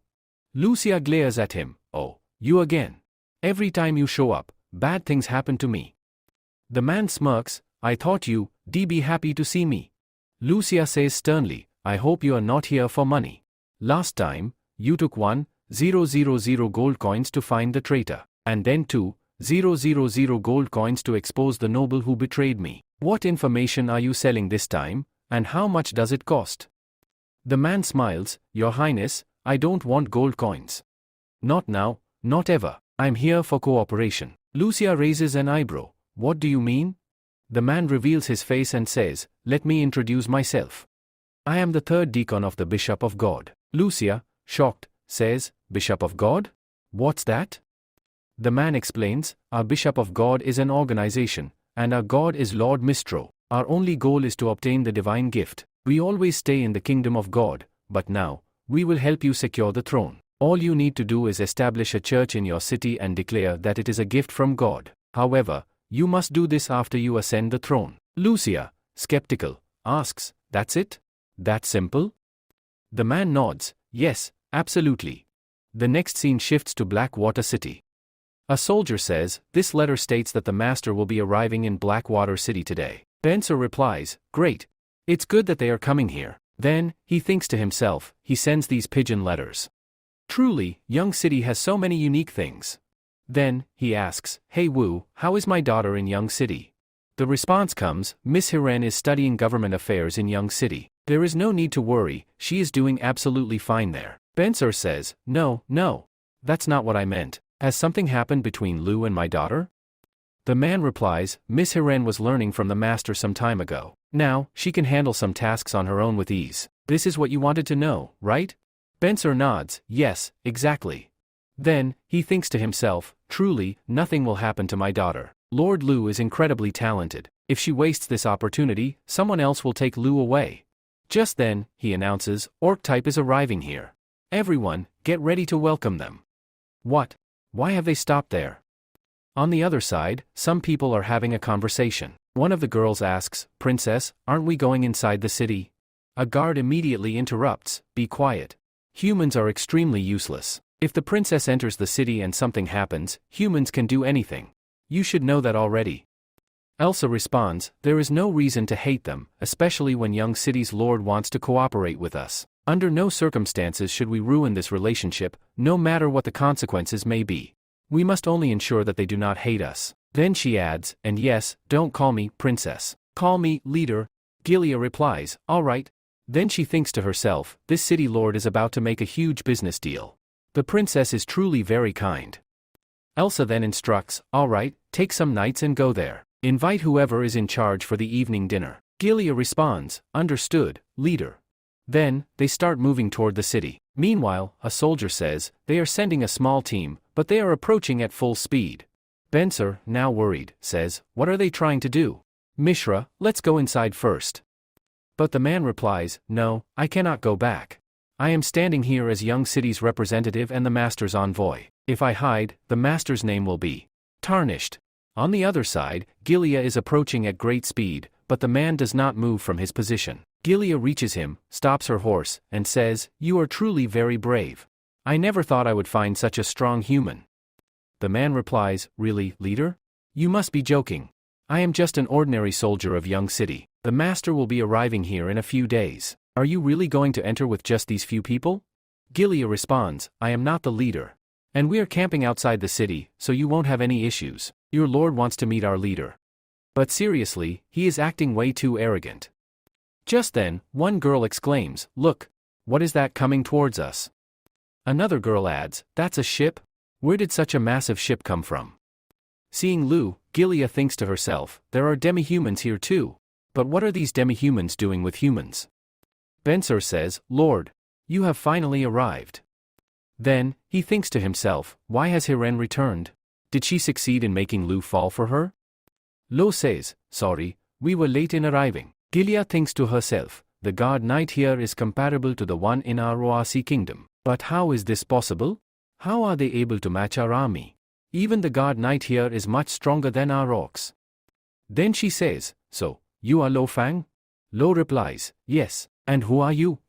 Lucia glares at him, oh, you again. Every time you show up, bad things happen to me. The man smirks, I thought you'd be happy to see me. Lucia says sternly, I hope you are not here for money. Last time, you took 1,000 gold coins to find the traitor, and then 2,000 gold coins to expose the noble who betrayed me. What information are you selling this time, and how much does it cost? The man smiles, Your Highness, I don't want gold coins. Not now, not ever. I'm here for cooperation. Lucia raises an eyebrow. What do you mean? The man reveals his face and says, Let me introduce myself. I am the third deacon of the Bishop of God. Lucia, shocked, says, Bishop of God? What's that? The man explains, Our Bishop of God is an organization, and our God is Lord Mistro. Our only goal is to obtain the divine gift. We always stay in the kingdom of God, but now, we will help you secure the throne. All you need to do is establish a church in your city and declare that it is a gift from God. However, you must do this after you ascend the throne. Lucia, skeptical, asks, That's it? That simple? The man nods, Yes, absolutely. The next scene shifts to Blackwater City. A soldier says, This letter states that the master will be arriving in Blackwater City today. Spencer replies, Great. It's good that they are coming here. Then, he thinks to himself, he sends these pigeon letters. Truly, Young City has so many unique things. Then, he asks, Hey Wu, how is my daughter in Young City? The response comes, Miss Hiren is studying government affairs in Young City. There is no need to worry, she is doing absolutely fine there. Spencer says, No, that's not what I meant. Has something happened between Lu and my daughter? The man replies, Miss Hiren was learning from the master some time ago. Now, she can handle some tasks on her own with ease. This is what you wanted to know, right? Spencer nods, Yes, exactly. Then, he thinks to himself, Truly, nothing will happen to my daughter. Lord Lu is incredibly talented. If she wastes this opportunity, someone else will take Lu away. Just then, he announces, Orc type is arriving here. Everyone, get ready to welcome them. What? Why have they stopped there? On the other side, some people are having a conversation. One of the girls asks, Princess, aren't we going inside the city? A guard immediately interrupts, Be quiet. Humans are extremely useless. If the princess enters the city and something happens, humans can do anything. You should know that already. Elsa responds, There is no reason to hate them, especially when Young City's lord wants to cooperate with us. Under no circumstances should we ruin this relationship, no matter what the consequences may be. We must only ensure that they do not hate us. Then she adds, And yes, don't call me princess. Call me leader. Gilia replies, All right. Then she thinks to herself, This city lord is about to make a huge business deal. The princess is truly very kind. Elsa then instructs, All right, take some knights and go there. Invite whoever is in charge for the evening dinner. Gilia responds, Understood, leader. Then, they start moving toward the city. Meanwhile, a soldier says, They are sending a small team, but they are approaching at full speed. Spencer, now worried, says, What are they trying to do? Mishra, let's go inside first. But the man replies, No, I cannot go back. I am standing here as Young City's representative and the master's envoy. If I hide, the master's name will be tarnished. On the other side, Gilia is approaching at great speed, but the man does not move from his position. Gilia reaches him, stops her horse, and says, You are truly very brave. I never thought I would find such a strong human. The man replies, Really, leader? You must be joking. I am just an ordinary soldier of Young City. The master will be arriving here in a few days. Are you really going to enter with just these few people? Gilia responds, I am not the leader. And we are camping outside the city, so you won't have any issues. Your lord wants to meet our leader. But seriously, he is acting way too arrogant. Just then, one girl exclaims, Look, what is that coming towards us? Another girl adds, That's a ship? Where did such a massive ship come from? Seeing Lu, Gilia thinks to herself, There are demi-humans here too. But what are these demi-humans doing with humans? Spencer says, Lord, you have finally arrived. Then, he thinks to himself, Why has Hiren returned? Did she succeed in making Lu fall for her? Lo says, Sorry, we were late in arriving. Gilia thinks to herself, The guard knight here is comparable to the one in our Oasi kingdom. But how is this possible? How are they able to match our army? Even the guard knight here is much stronger than our orcs. Then she says, So, you are Lo Fang? Lo replies, Yes, and who are you?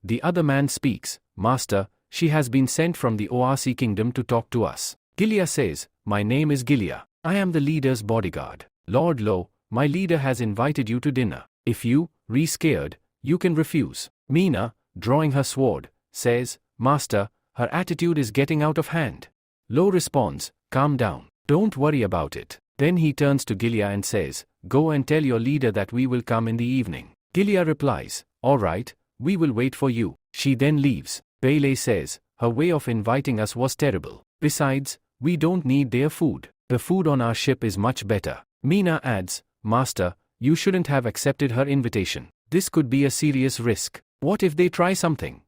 The other man speaks, Master, she has been sent from the Oasi kingdom to talk to us. Gilia says, My name is Gilia. I am the leader's bodyguard. Lord Lo, my leader has invited you to dinner. If you, scared, you can refuse. Mina, drawing her sword, says, Master, her attitude is getting out of hand. Lo responds, calm down. Don't worry about it. Then he turns to Gilia and says, go and tell your leader that we will come in the evening. Gilia replies, all right, we will wait for you. She then leaves. Pele says, her way of inviting us was terrible. Besides, we don't need their food. The food on our ship is much better. Mina adds, Master, you shouldn't have accepted her invitation. This could be a serious risk. What if they try something?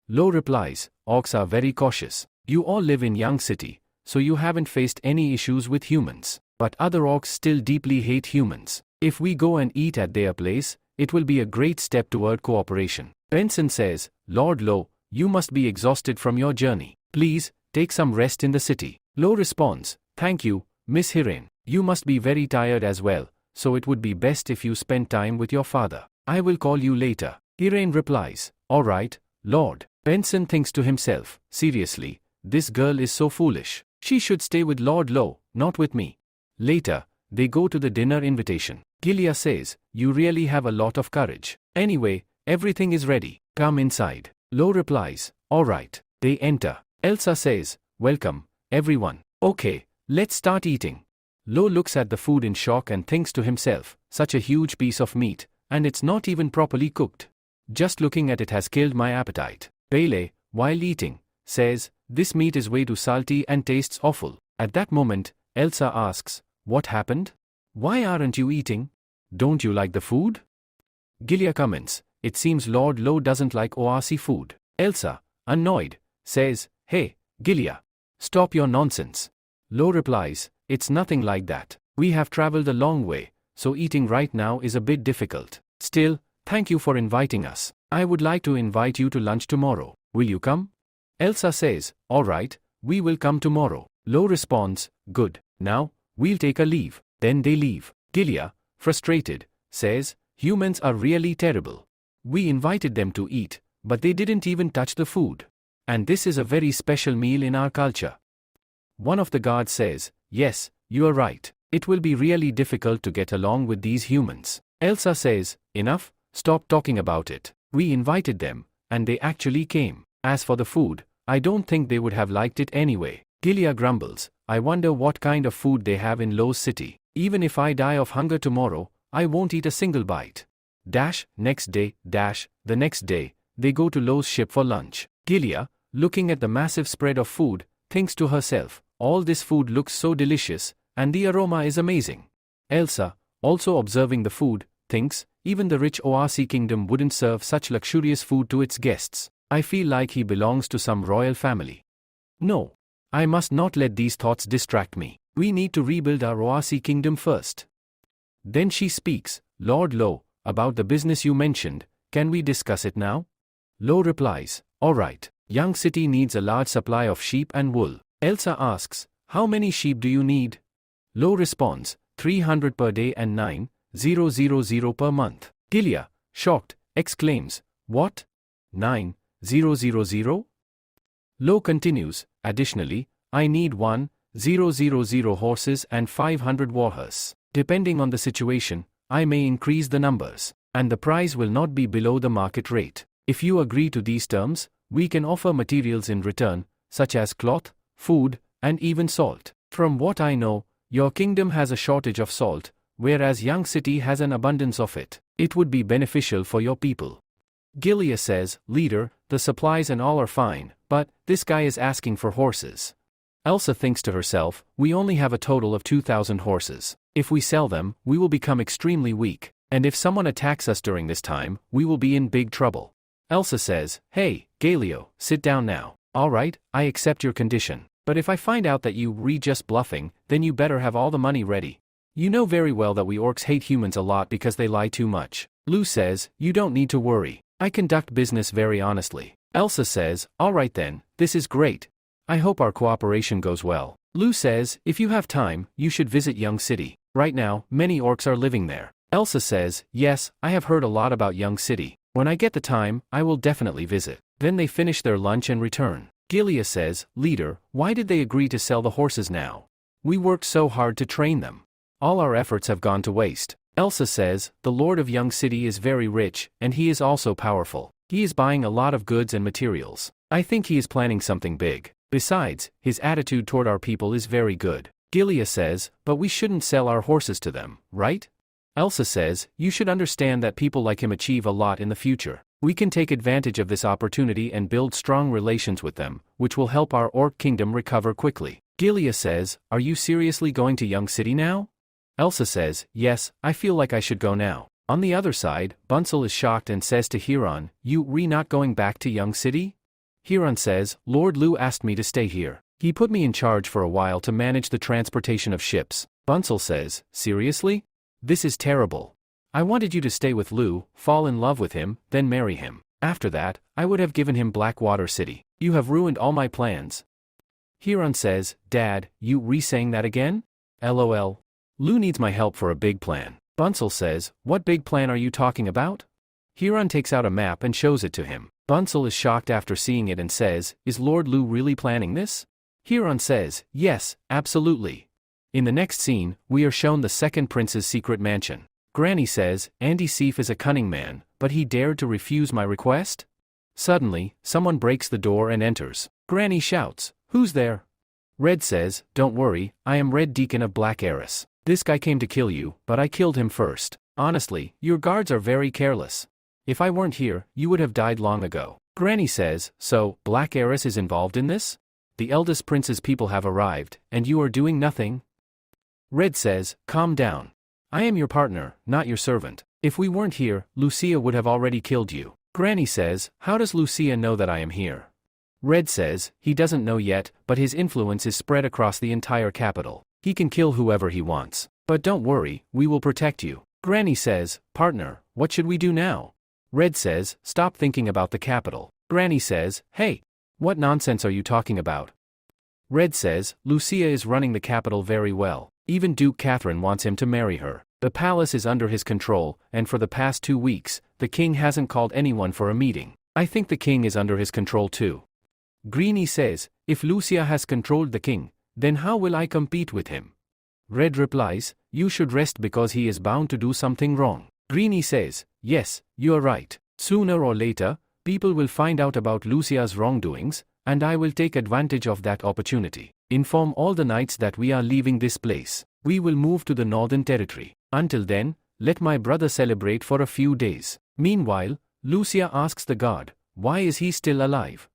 Lo replies, orcs are very cautious. You all live in Young City, so you haven't faced any issues with humans. But other orcs still deeply hate humans. If we go and eat at their place, it will be a great step toward cooperation. Benson says, Lord Lo, you must be exhausted from your journey. Please, take some rest in the city. Lo responds, thank you, Miss Hiren. You must be very tired as well, so it would be best if you spend time with your father. I will call you later. Hiren replies, all right, Lord. Benson thinks to himself, seriously, this girl is so foolish. She should stay with Lord Lo, not with me. Later, they go to the dinner invitation. Gilia says, you really have a lot of courage. Anyway, everything is ready. Come inside. Lo replies, all right. They enter. Elsa says, welcome, everyone. Okay, let's start eating. Lo looks at the food in shock and thinks to himself, such a huge piece of meat, and it's not even properly cooked. Just looking at it has killed my appetite. Pele, while eating, says, this meat is way too salty and tastes awful. At that moment, Elsa asks, what happened? Why aren't you eating? Don't you like the food? Gilia comments, it seems Lord Lo doesn't like Oasi food. Elsa, annoyed, says, hey, Gilia, stop your nonsense. Lo replies, it's nothing like that. We have traveled a long way, so eating right now is a bit difficult. Still, thank you for inviting us. I would like to invite you to lunch tomorrow. Will you come? Elsa says, all right, we will come tomorrow. Lo responds, good. Now, we'll take a leave. Then they leave. Gilia, frustrated, says, humans are really terrible. We invited them to eat, but they didn't even touch the food. And this is a very special meal in our culture. One of the guards says, yes, you are right. It will be really difficult to get along with these humans. Elsa says, enough, stop talking about it. We invited them, and they actually came. As for the food, I don't think they would have liked it anyway. Gilia grumbles, I wonder what kind of food they have in Lo's city. Even if I die of hunger tomorrow, I won't eat a single bite. Next day, the next day, they go to Lo's ship for lunch. Gilia, looking at the massive spread of food, thinks to herself, all this food looks so delicious, and the aroma is amazing. Elsa, also observing the food, thinks, even the rich Oasi kingdom wouldn't serve such luxurious food to its guests. I feel like he belongs to some royal family. No. I must not let these thoughts distract me. We need to rebuild our Oasi kingdom first. Then she speaks, Lord Lo, about the business you mentioned, can we discuss it now? Lo replies, alright, Young City needs a large supply of sheep and wool. Elsa asks, how many sheep do you need? Lo responds, 300 per day and 9,000 per month. Gilia, shocked, exclaims, what? 9,000? Lo continues, additionally, I need 1,000 horses and 500 warhorse. Depending on the situation, I may increase the numbers, and the price will not be below the market rate. If you agree to these terms, we can offer materials in return, such as cloth, food, and even salt. From what I know, your kingdom has a shortage of salt, whereas Young City has an abundance of it. It would be beneficial for your people. Gilia says, Leader, the supplies and all are fine, but this guy is asking for horses. Elsa thinks to herself, we only have a total of 2,000 horses. If we sell them, we will become extremely weak, and if someone attacks us during this time, we will be in big trouble. Elsa says, hey, Galio, sit down now. Alright, I accept your condition, but if I find out that you were just bluffing, then you better have all the money ready. You know very well that we orcs hate humans a lot because they lie too much. Lu says, you don't need to worry. I conduct business very honestly. Elsa says, alright then, this is great. I hope our cooperation goes well. Lu says, if you have time, you should visit Young City. Right now, many orcs are living there. Elsa says, yes, I have heard a lot about Young City. When I get the time, I will definitely visit. Then they finish their lunch and return. Gilia says, Leader, why did they agree to sell the horses now? We worked so hard to train them. All our efforts have gone to waste. Elsa says, the Lord of Young City is very rich, and he is also powerful. He is buying a lot of goods and materials. I think he is planning something big. Besides, his attitude toward our people is very good. Gilia says, but we shouldn't sell our horses to them, right? Elsa says, you should understand that people like him achieve a lot in the future. We can take advantage of this opportunity and build strong relations with them, which will help our orc kingdom recover quickly. Gilia says, are you seriously going to Young City now? Elsa says, yes, I feel like I should go now. On the other side, Bunsel is shocked and says to Huron, you not going back to Young City? Huron says, Lord Lu asked me to stay here. He put me in charge for a while to manage the transportation of ships. Bunsel says, seriously? This is terrible. I wanted you to stay with Lu, fall in love with him, then marry him. After that, I would have given him Blackwater City. You have ruined all my plans. Huron says, Dad, you re-saying that again? LOL. Lu needs my help for a big plan. Bunsel says, what big plan are you talking about? Huron takes out a map and shows it to him. Bunsel is shocked after seeing it and says, is Lord Lu really planning this? Huron says, yes, absolutely. In the next scene, we are shown the second prince's secret mansion. Granny says, Andy Seif is a cunning man, but he dared to refuse my request? Suddenly, someone breaks the door and enters. Granny shouts, who's there? Red says, don't worry, I am Red Deacon of Black Heiress. This guy came to kill you, but I killed him first. Honestly, your guards are very careless. If I weren't here, you would have died long ago. Granny says, so, Black Heiress is involved in this? The eldest prince's people have arrived, and you are doing nothing? Red says, calm down. I am your partner, not your servant. If we weren't here, Lucia would have already killed you. Granny says, how does Lucia know that I am here? Red says, he doesn't know yet, but his influence is spread across the entire capital. He can kill whoever he wants. But don't worry, we will protect you. Granny says, partner, what should we do now? Red says, stop thinking about the capital. Granny says, hey, what nonsense are you talking about? Red says, Lucia is running the capital very well. Even Duke Catherine wants him to marry her. The palace is under his control, and for the past 2 weeks, the king hasn't called anyone for a meeting. I think the king is under his control too. Greenie says, if Lucia has controlled the king, then how will I compete with him? Red replies, you should rest because he is bound to do something wrong. Greenie says, yes, you are right. Sooner or later, people will find out about Lucia's wrongdoings, and I will take advantage of that opportunity. Inform all the knights that we are leaving this place. We will move to the Northern Territory. Until then, let my brother celebrate for a few days. Meanwhile, Lucia asks the guard, why is he still alive?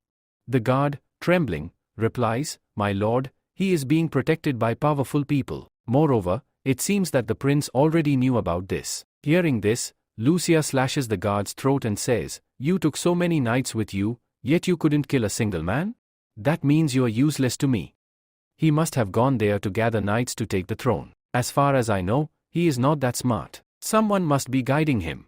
The guard, trembling, replies, my lord, he is being protected by powerful people. Moreover, it seems that the prince already knew about this. Hearing this, Lucia slashes the guard's throat and says, you took so many knights with you, yet you couldn't kill a single man? That means you are useless to me. He must have gone there to gather knights to take the throne. As far as I know, he is not that smart. Someone must be guiding him.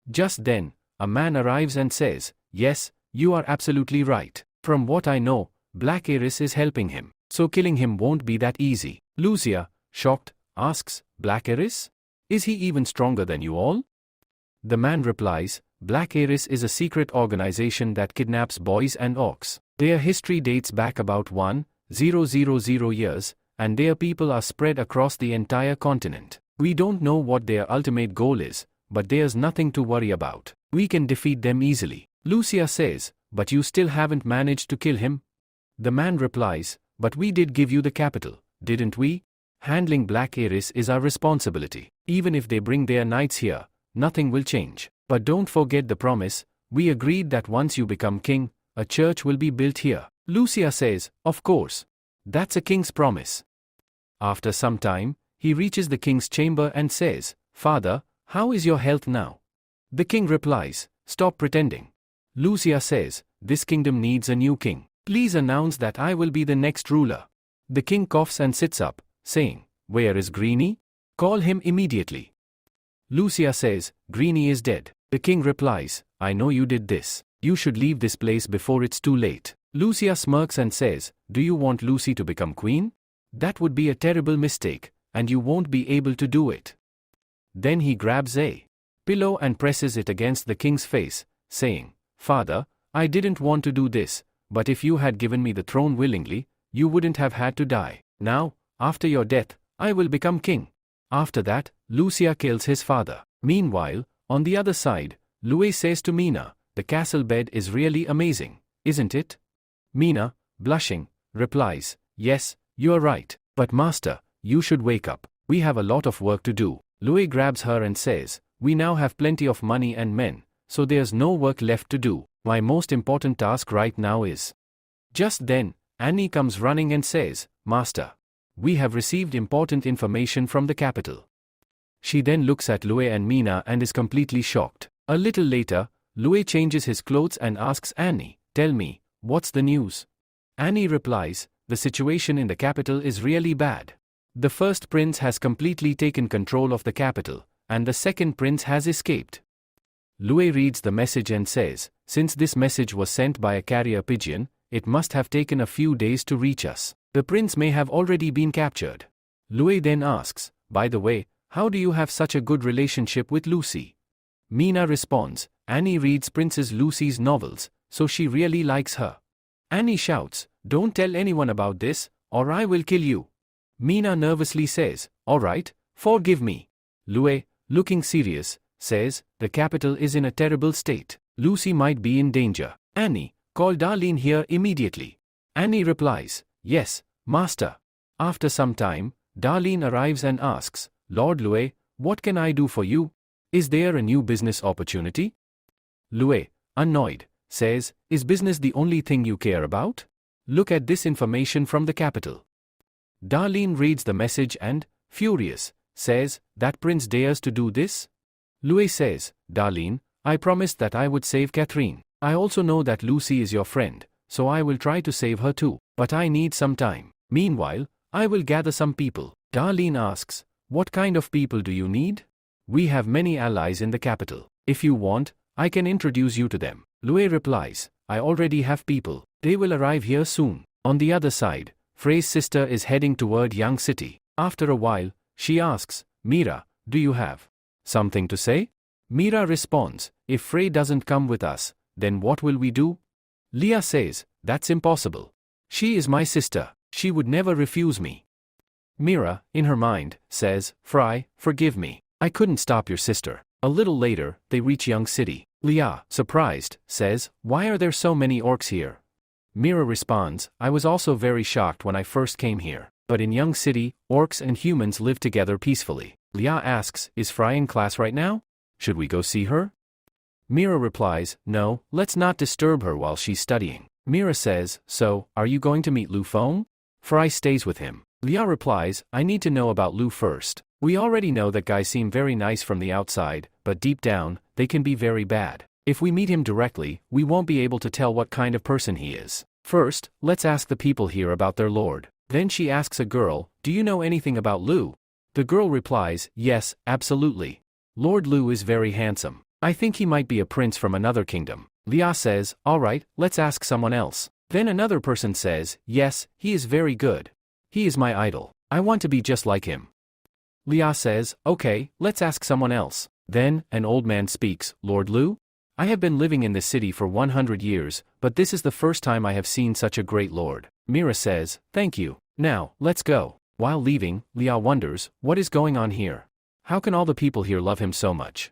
Just then, a man arrives and says, yes, you are absolutely right. From what I know, Black Heiress is helping him, so killing him won't be that easy. Lucia, shocked, asks, Black Heiress? Is he even stronger than you all? The man replies, Black Heiress is a secret organization that kidnaps boys and orcs. Their history dates back about 1,000 years, and their people are spread across the entire continent. We don't know what their ultimate goal is, but there's nothing to worry about. We can defeat them easily. Lucia says, but you still haven't managed to kill him? The man replies, but we did give you the capital, didn't we? Handling Black Heiress is our responsibility. Even if they bring their knights here, nothing will change. But don't forget the promise, we agreed that once you become king, a church will be built here. Lucia says, of course. That's a king's promise. After some time, he reaches the king's chamber and says, Father, how is your health now? The king replies, stop pretending. Lucia says, this kingdom needs a new king. Please announce that I will be the next ruler. The king coughs and sits up, saying, where is Greenie? Call him immediately. Lucia says, Greenie is dead. The king replies, I know you did this. You should leave this place before it's too late. Lucia smirks and says, do you want Lucy to become queen? That would be a terrible mistake, and you won't be able to do it. Then he grabs a pillow and presses it against the king's face, saying, Father, I didn't want to do this, but if you had given me the throne willingly, you wouldn't have had to die. Now, after your death, I will become king. After that, Lucia kills his father. Meanwhile, on the other side, Louis says to Mina, the castle bed is really amazing, isn't it? Mina, blushing, replies, yes, you are right. But master, you should wake up. We have a lot of work to do. Lue grabs her and says, we now have plenty of money and men, so there's no work left to do. My most important task right now is. Just then, Annie comes running and says, Master, we have received important information from the capital. She then looks at Lue and Mina and is completely shocked. A little later, Lue changes his clothes and asks Annie, tell me, what's the news? Annie replies, the situation in the capital is really bad. The first prince has completely taken control of the capital, and the second prince has escaped. Lue reads the message and says, since this message was sent by a carrier pigeon, it must have taken a few days to reach us. The prince may have already been captured. Lue then asks, by the way, how do you have such a good relationship with Lucy? Mina responds, Annie reads Princess Lucy's novels, so she really likes her. Annie shouts, don't tell anyone about this, or I will kill you. Mina nervously says, all right, forgive me. Lue, looking serious, says, the capital is in a terrible state. Lucy might be in danger. Annie, call Darlene here immediately. Annie replies, yes, master. After some time, Darlene arrives and asks, Lord Lue, what can I do for you? Is there a new business opportunity? Lue, annoyed, says, is business the only thing you care about? Look at this information from the capital. Darlene reads the message and, furious, says, that prince dares to do this? Lue says, Darlene, I promised that I would save Catherine. I also know that Lucy is your friend, so I will try to save her too, but I need some time. Meanwhile, I will gather some people. Darlene asks, what kind of people do you need? We have many allies in the capital. If you want, I can introduce you to them. Lue replies, I already have people. They will arrive here soon. On the other side, Frey's sister is heading toward Young City. After a while, she asks, Mira, do you have something to say? Mira responds, if Frey doesn't come with us, then what will we do? Leah says, that's impossible. She is my sister. She would never refuse me. Mira, in her mind, says, Frey, forgive me. I couldn't stop your sister. A little later, they reach Young City. Leah, surprised, says, why are there so many orcs here? Mira responds, I was also very shocked when I first came here. But in Young City, orcs and humans live together peacefully. Leah asks, is Frey in class right now? Should we go see her? Mira replies, no, let's not disturb her while she's studying. Mira says, so, are you going to meet Lu Feng? Frey stays with him. Leah replies, I need to know about Lu first. We already know that guys seem very nice from the outside, but deep down, they can be very bad. If we meet him directly, we won't be able to tell what kind of person he is. First, let's ask the people here about their lord. Then she asks a girl, do you know anything about Lu? The girl replies, yes, absolutely. Lord Lu is very handsome. I think he might be a prince from another kingdom. Leah says, alright, let's ask someone else. Then another person says, yes, he is very good. He is my idol. I want to be just like him. Leah says, okay, let's ask someone else. Then, an old man speaks, Lord Lu? I have been living in this city for 100 years, but this is the first time I have seen such a great lord. Mira says, thank you. Now, let's go. While leaving, Leah wonders, what is going on here? How can all the people here love him so much?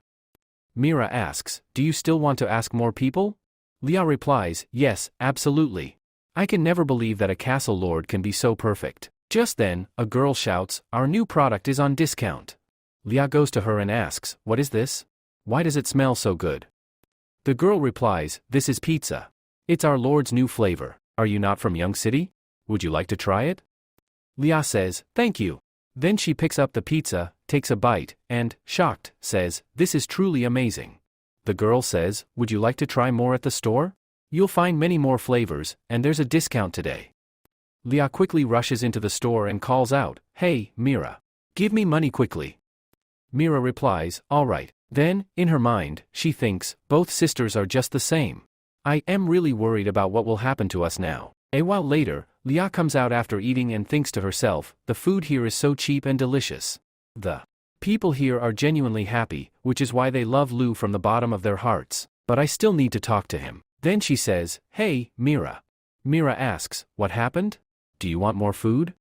Mira asks, do you still want to ask more people? Leah replies, yes, absolutely. I can never believe that a castle lord can be so perfect. Just then, a girl shouts, our new product is on discount. Leah goes to her and asks, what is this? Why does it smell so good? The girl replies, this is pizza. It's our lord's new flavor. Are you not from Young City? Would you like to try it? Leah says, thank you. Then she picks up the pizza, takes a bite, and, shocked, says, this is truly amazing. The girl says, would you like to try more at the store? You'll find many more flavors, and there's a discount today. Leah quickly rushes into the store and calls out, hey, Mira. Give me money quickly. Mira replies, alright. Then, in her mind, she thinks, both sisters are just the same. I am really worried about what will happen to us now. A while later, Leah comes out after eating and thinks to herself, the food here is so cheap and delicious. The people here are genuinely happy, which is why they love Lu from the bottom of their hearts. But I still need to talk to him. Then she says, hey, Mira. Mira asks, what happened? Do you want more food?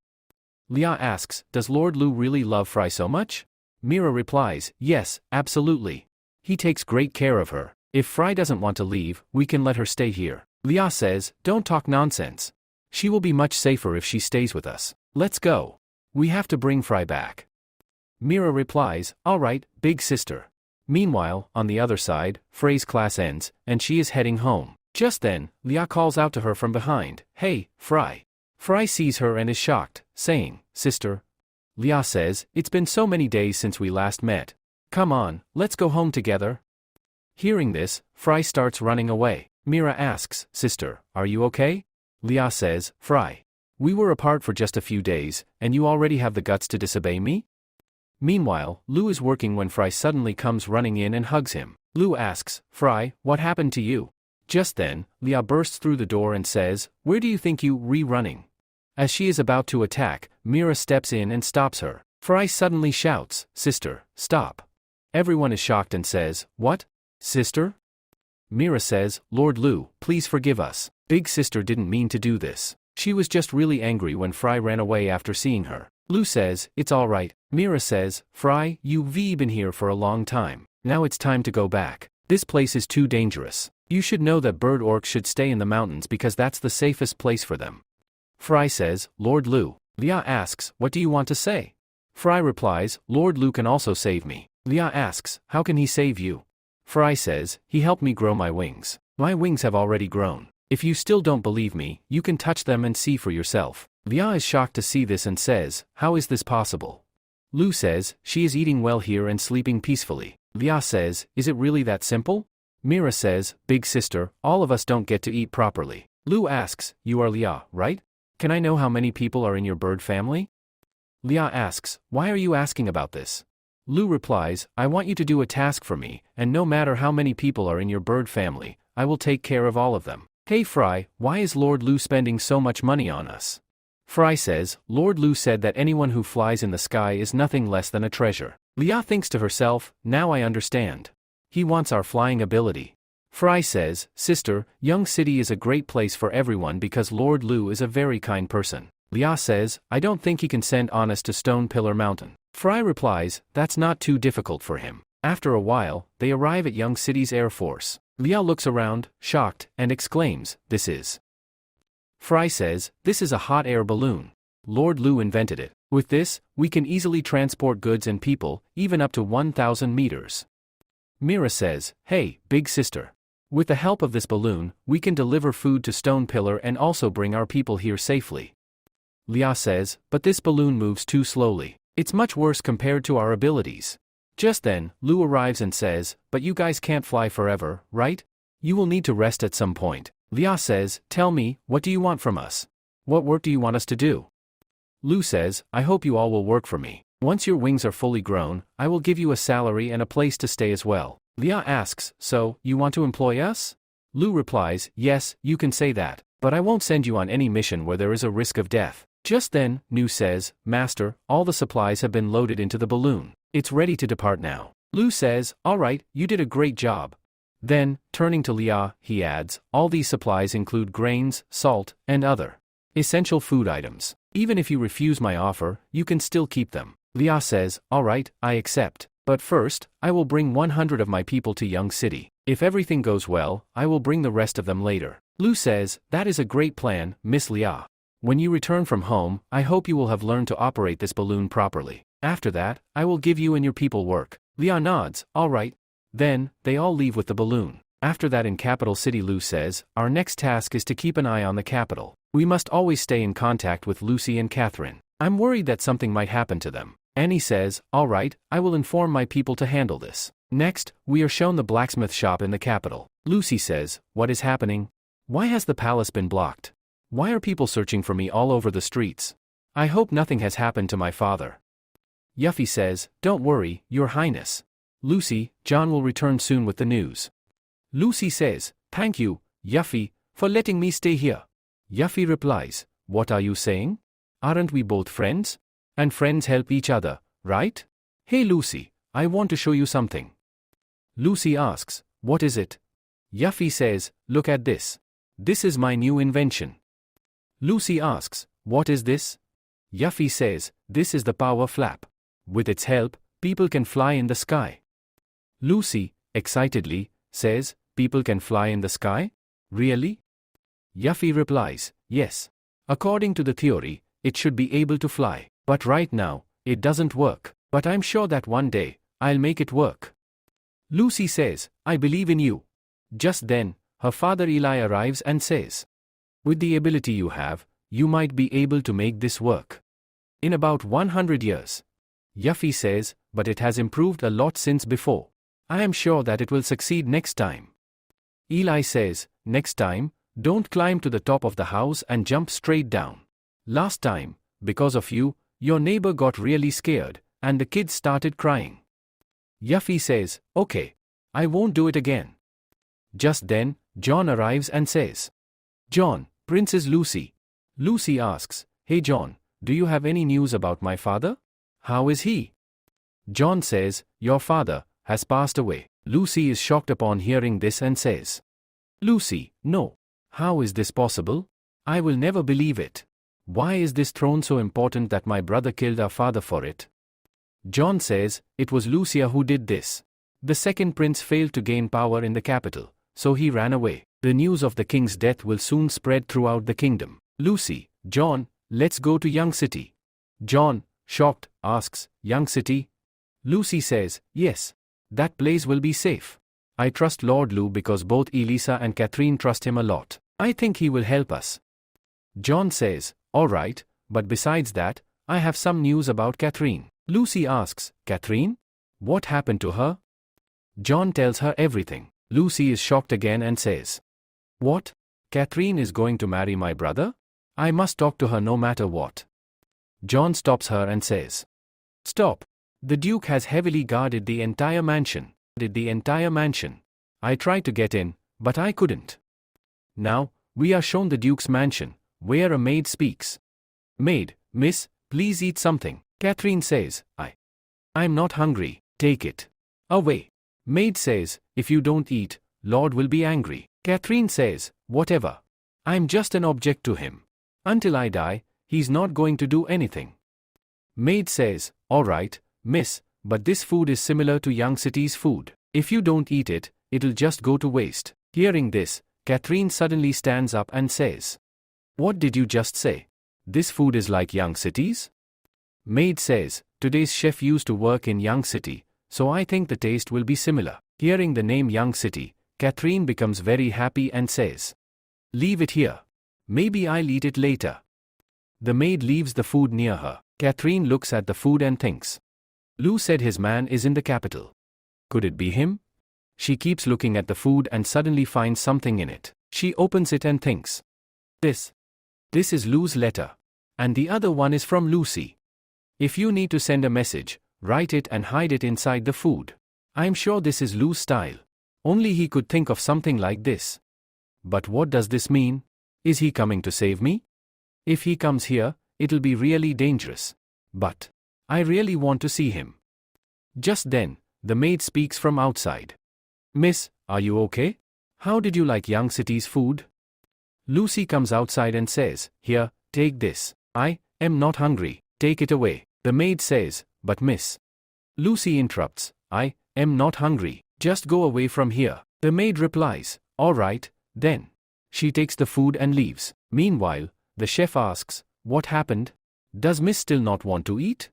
Leah asks, does Lord Lu really love Frey so much? Mira replies, yes, absolutely. He takes great care of her. If Fry doesn't want to leave, we can let her stay here. Lia says, don't talk nonsense. She will be much safer if she stays with us. Let's go. We have to bring Fry back. Mira replies, alright, big sister. Meanwhile, on the other side, Frey's class ends, and she is heading home. Just then, Lia calls out to her from behind, hey, Fry. Fry sees her and is shocked, saying, sister. Lia says, it's been so many days since we last met. Come on, let's go home together. Hearing this, Fry starts running away. Mira asks, sister, are you okay? Lia says, Fry. We were apart for just a few days, and you already have the guts to disobey me? Meanwhile, Lu is working when Fry suddenly comes running in and hugs him. Lu asks, Fry, what happened to you? Just then, Lia bursts through the door and says, where do you think you running? As she is about to attack, Mira steps in and stops her. Fry suddenly shouts, sister, stop. Everyone is shocked and says, what? Sister? Mira says, Lord Lu, please forgive us. Big sister didn't mean to do this. She was just really angry when Fry ran away after seeing her. Lu says, it's alright. Mira says, Fry, you've been here for a long time. Now it's time to go back. This place is too dangerous. You should know that bird orcs should stay in the mountains because that's the safest place for them. Fry says, Lord Lu. Lia asks, what do you want to say? Fry replies, Lord Lu can also save me. Lia asks, how can he save you? Fry says, he helped me grow my wings. My wings have already grown. If you still don't believe me, you can touch them and see for yourself. Lia is shocked to see this and says, how is this possible? Lu says, she is eating well here and sleeping peacefully. Lia says, is it really that simple? Mira says, big sister, all of us don't get to eat properly. Lu asks, you are Lia, right? Can I know how many people are in your bird family? Lia asks, why are you asking about this? Lu replies, I want you to do a task for me, and no matter how many people are in your bird family, I will take care of all of them. Hey Fry, why is Lord Lu spending so much money on us? Fry says, Lord Lu said that anyone who flies in the sky is nothing less than a treasure. Lia thinks to herself, now I understand. He wants our flying ability. Fry says, sister, Young City is a great place for everyone because Lord Lu is a very kind person. Lia says, I don't think he can send Honest to Stone Pillar Mountain. Fry replies, that's not too difficult for him. After a while, they arrive at Young City's Air Force. Lia looks around, shocked, and exclaims, this is. Fry says, this is a hot air balloon. Lord Lu invented it. With this, we can easily transport goods and people, even up to 1,000 meters. Mira says, hey, big sister. With the help of this balloon, we can deliver food to Stone Pillar and also bring our people here safely. Lia says, but this balloon moves too slowly. It's much worse compared to our abilities. Just then, Lu arrives and says, but you guys can't fly forever, right? You will need to rest at some point. Lia says, tell me, what do you want from us? What work do you want us to do? Lu says, I hope you all will work for me. Once your wings are fully grown, I will give you a salary and a place to stay as well. Lia asks, so, you want to employ us? Lu replies, yes, you can say that, but I won't send you on any mission where there is a risk of death. Just then, Nu says, Master, all the supplies have been loaded into the balloon. It's ready to depart now. Lu says, alright, you did a great job. Then, turning to Lia, he adds, all these supplies include grains, salt, and other essential food items. Even if you refuse my offer, you can still keep them. Lia says, alright, I accept. But first, I will bring 100 of my people to Young City. If everything goes well, I will bring the rest of them later. Lu says, that is a great plan, Miss Lia. When you return from home, I hope you will have learned to operate this balloon properly. After that, I will give you and your people work. Lia nods, alright. Then, they all leave with the balloon. After that in Capital City Lu says, our next task is to keep an eye on the capital. We must always stay in contact with Lucy and Catherine. I'm worried that something might happen to them. Annie says, alright, I will inform my people to handle this. Next, we are shown the blacksmith shop in the capital. Lucy says, what is happening? Why has the palace been blocked? Why are people searching for me all over the streets? I hope nothing has happened to my father. Yuffie says, don't worry, Your Highness. Lucy, John will return soon with the news. Lucy says, thank you, Yuffie, for letting me stay here. Yuffie replies, what are you saying? Aren't we both friends? And friends help each other, right? Hey Lucy, I want to show you something. Lucy asks, what is it? Yuffie says, look at this. This is my new invention. Lucy asks, what is this? Yuffie says, this is the power flap. With its help, people can fly in the sky. Lucy, excitedly, says, people can fly in the sky? Really? Yuffie replies, yes. According to the theory, it should be able to fly. But right now, it doesn't work. But I'm sure that one day, I'll make it work. Lucy says, I believe in you. Just then, her father Eli arrives and says, with the ability you have, you might be able to make this work. In about 100 years. Yuffie says, but it has improved a lot since before. I am sure that it will succeed next time. Eli says, next time, don't climb to the top of the house and jump straight down. Last time, because of you, your neighbor got really scared, and the kids started crying. Yuffie says, okay. I won't do it again. Just then, John arrives and says, John, Princess Lucy. Lucy asks, hey John, do you have any news about my father? How is he? John says, your father has passed away. Lucy is shocked upon hearing this and says, Lucy, no. How is this possible? I will never believe it. Why is this throne so important that my brother killed our father for it? John says, it was Lucia who did this. The second prince failed to gain power in the capital, so he ran away. The news of the king's death will soon spread throughout the kingdom. Lucy, John, let's go to Young City. John, shocked, asks, Young City? Lucy says, yes. That place will be safe. I trust Lord Lu because both Elisa and Catherine trust him a lot. I think he will help us. John says, alright, but besides that, I have some news about Catherine. Lucy asks, Catherine? What happened to her? John tells her everything. Lucy is shocked again and says, what? Catherine is going to marry my brother? I must talk to her no matter what. John stops her and says, stop. The Duke has heavily guarded the entire mansion. I tried to get in, but I couldn't. Now, we are shown the Duke's mansion, where a maid speaks. Maid, miss, please eat something. Catherine says, I'm not hungry, take it. Away. Maid says, if you don't eat, Lord will be angry. Catherine says, whatever. I'm just an object to him. Until I die, he's not going to do anything. Maid says, alright, miss, but this food is similar to Young City's food. If you don't eat it, it'll just go to waste. Hearing this, Catherine suddenly stands up and says, what did you just say? This food is like Young City's? Maid says, today's chef used to work in Young City, so I think the taste will be similar. Hearing the name Young City, Catherine becomes very happy and says, leave it here. Maybe I'll eat it later. The maid leaves the food near her. Catherine looks at the food and thinks, Lu said his man is in the capital. Could it be him? She keeps looking at the food and suddenly finds something in it. She opens it and thinks, This is Lu's letter. And the other one is from Lucy. If you need to send a message, write it and hide it inside the food. I'm sure this is Lu's style. Only he could think of something like this. But what does this mean? Is he coming to save me? If he comes here, it'll be really dangerous. But I really want to see him. Just then, the maid speaks from outside. Miss, are you okay? How did you like Young City's food? Lucy comes outside and says, here, take this. I am not hungry, take it away. The maid says, but miss. Lucy interrupts, I am not hungry, just go away from here. The maid replies, alright, then. She takes the food and leaves. Meanwhile, the chef asks, what happened? Does miss still not want to eat?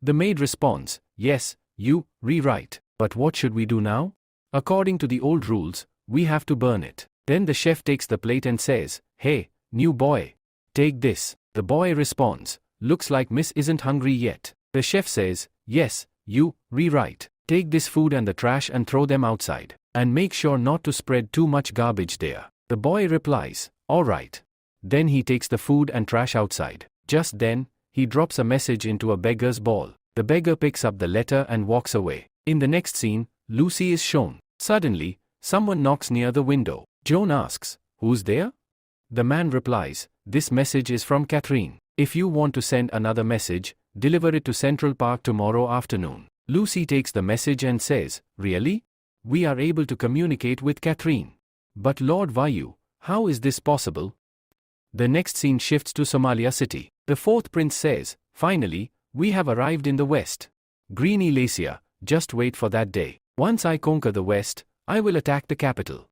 The maid responds, yes, you rewrite. But what should we do now? According to the old rules, we have to burn it. Then the chef takes the plate and says, hey, new boy. Take this. The boy responds, looks like miss isn't hungry yet. The chef says, yes, you rewrite. Take this food and the trash and throw them outside. And make sure not to spread too much garbage there. The boy replies, alright. Then he takes the food and trash outside. Just then, he drops a message into a beggar's ball. The beggar picks up the letter and walks away. In the next scene, Lucy is shown. Suddenly, someone knocks near the window. Joan asks, who's there? The man replies, this message is from Catherine. If you want to send another message, deliver it to Central Park tomorrow afternoon. Lucy takes the message and says, really? We are able to communicate with Catherine. But Lord Vayu, how is this possible? The next scene shifts to Somalia City. The fourth prince says, finally, we have arrived in the West. Green Elasia, just wait for that day. Once I conquer the West, I will attack the capital.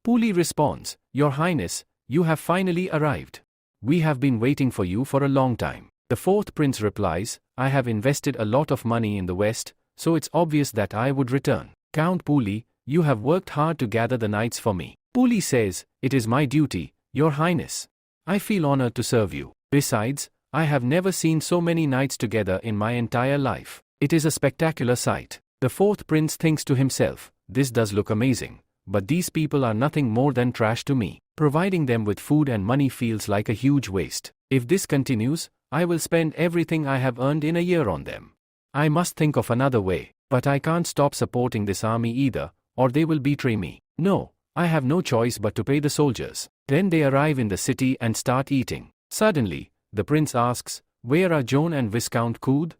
Pu Li responds, Your Highness, you have finally arrived. We have been waiting for you for a long time. The fourth prince replies, I have invested a lot of money in the West, so it's obvious that I would return. Count Pu Li, you have worked hard to gather the knights for me. Pu Li says, It is my duty, Your Highness. I feel honored to serve you. Besides, I have never seen so many knights together in my entire life. It is a spectacular sight. The fourth prince thinks to himself, This does look amazing, but these people are nothing more than trash to me. Providing them with food and money feels like a huge waste. If this continues, I will spend everything I have earned in a year on them. I must think of another way, but I can't stop supporting this army either, or they will betray me. No, I have no choice but to pay the soldiers. Then they arrive in the city and start eating. Suddenly, the prince asks, Where are Joan and Viscount Cood?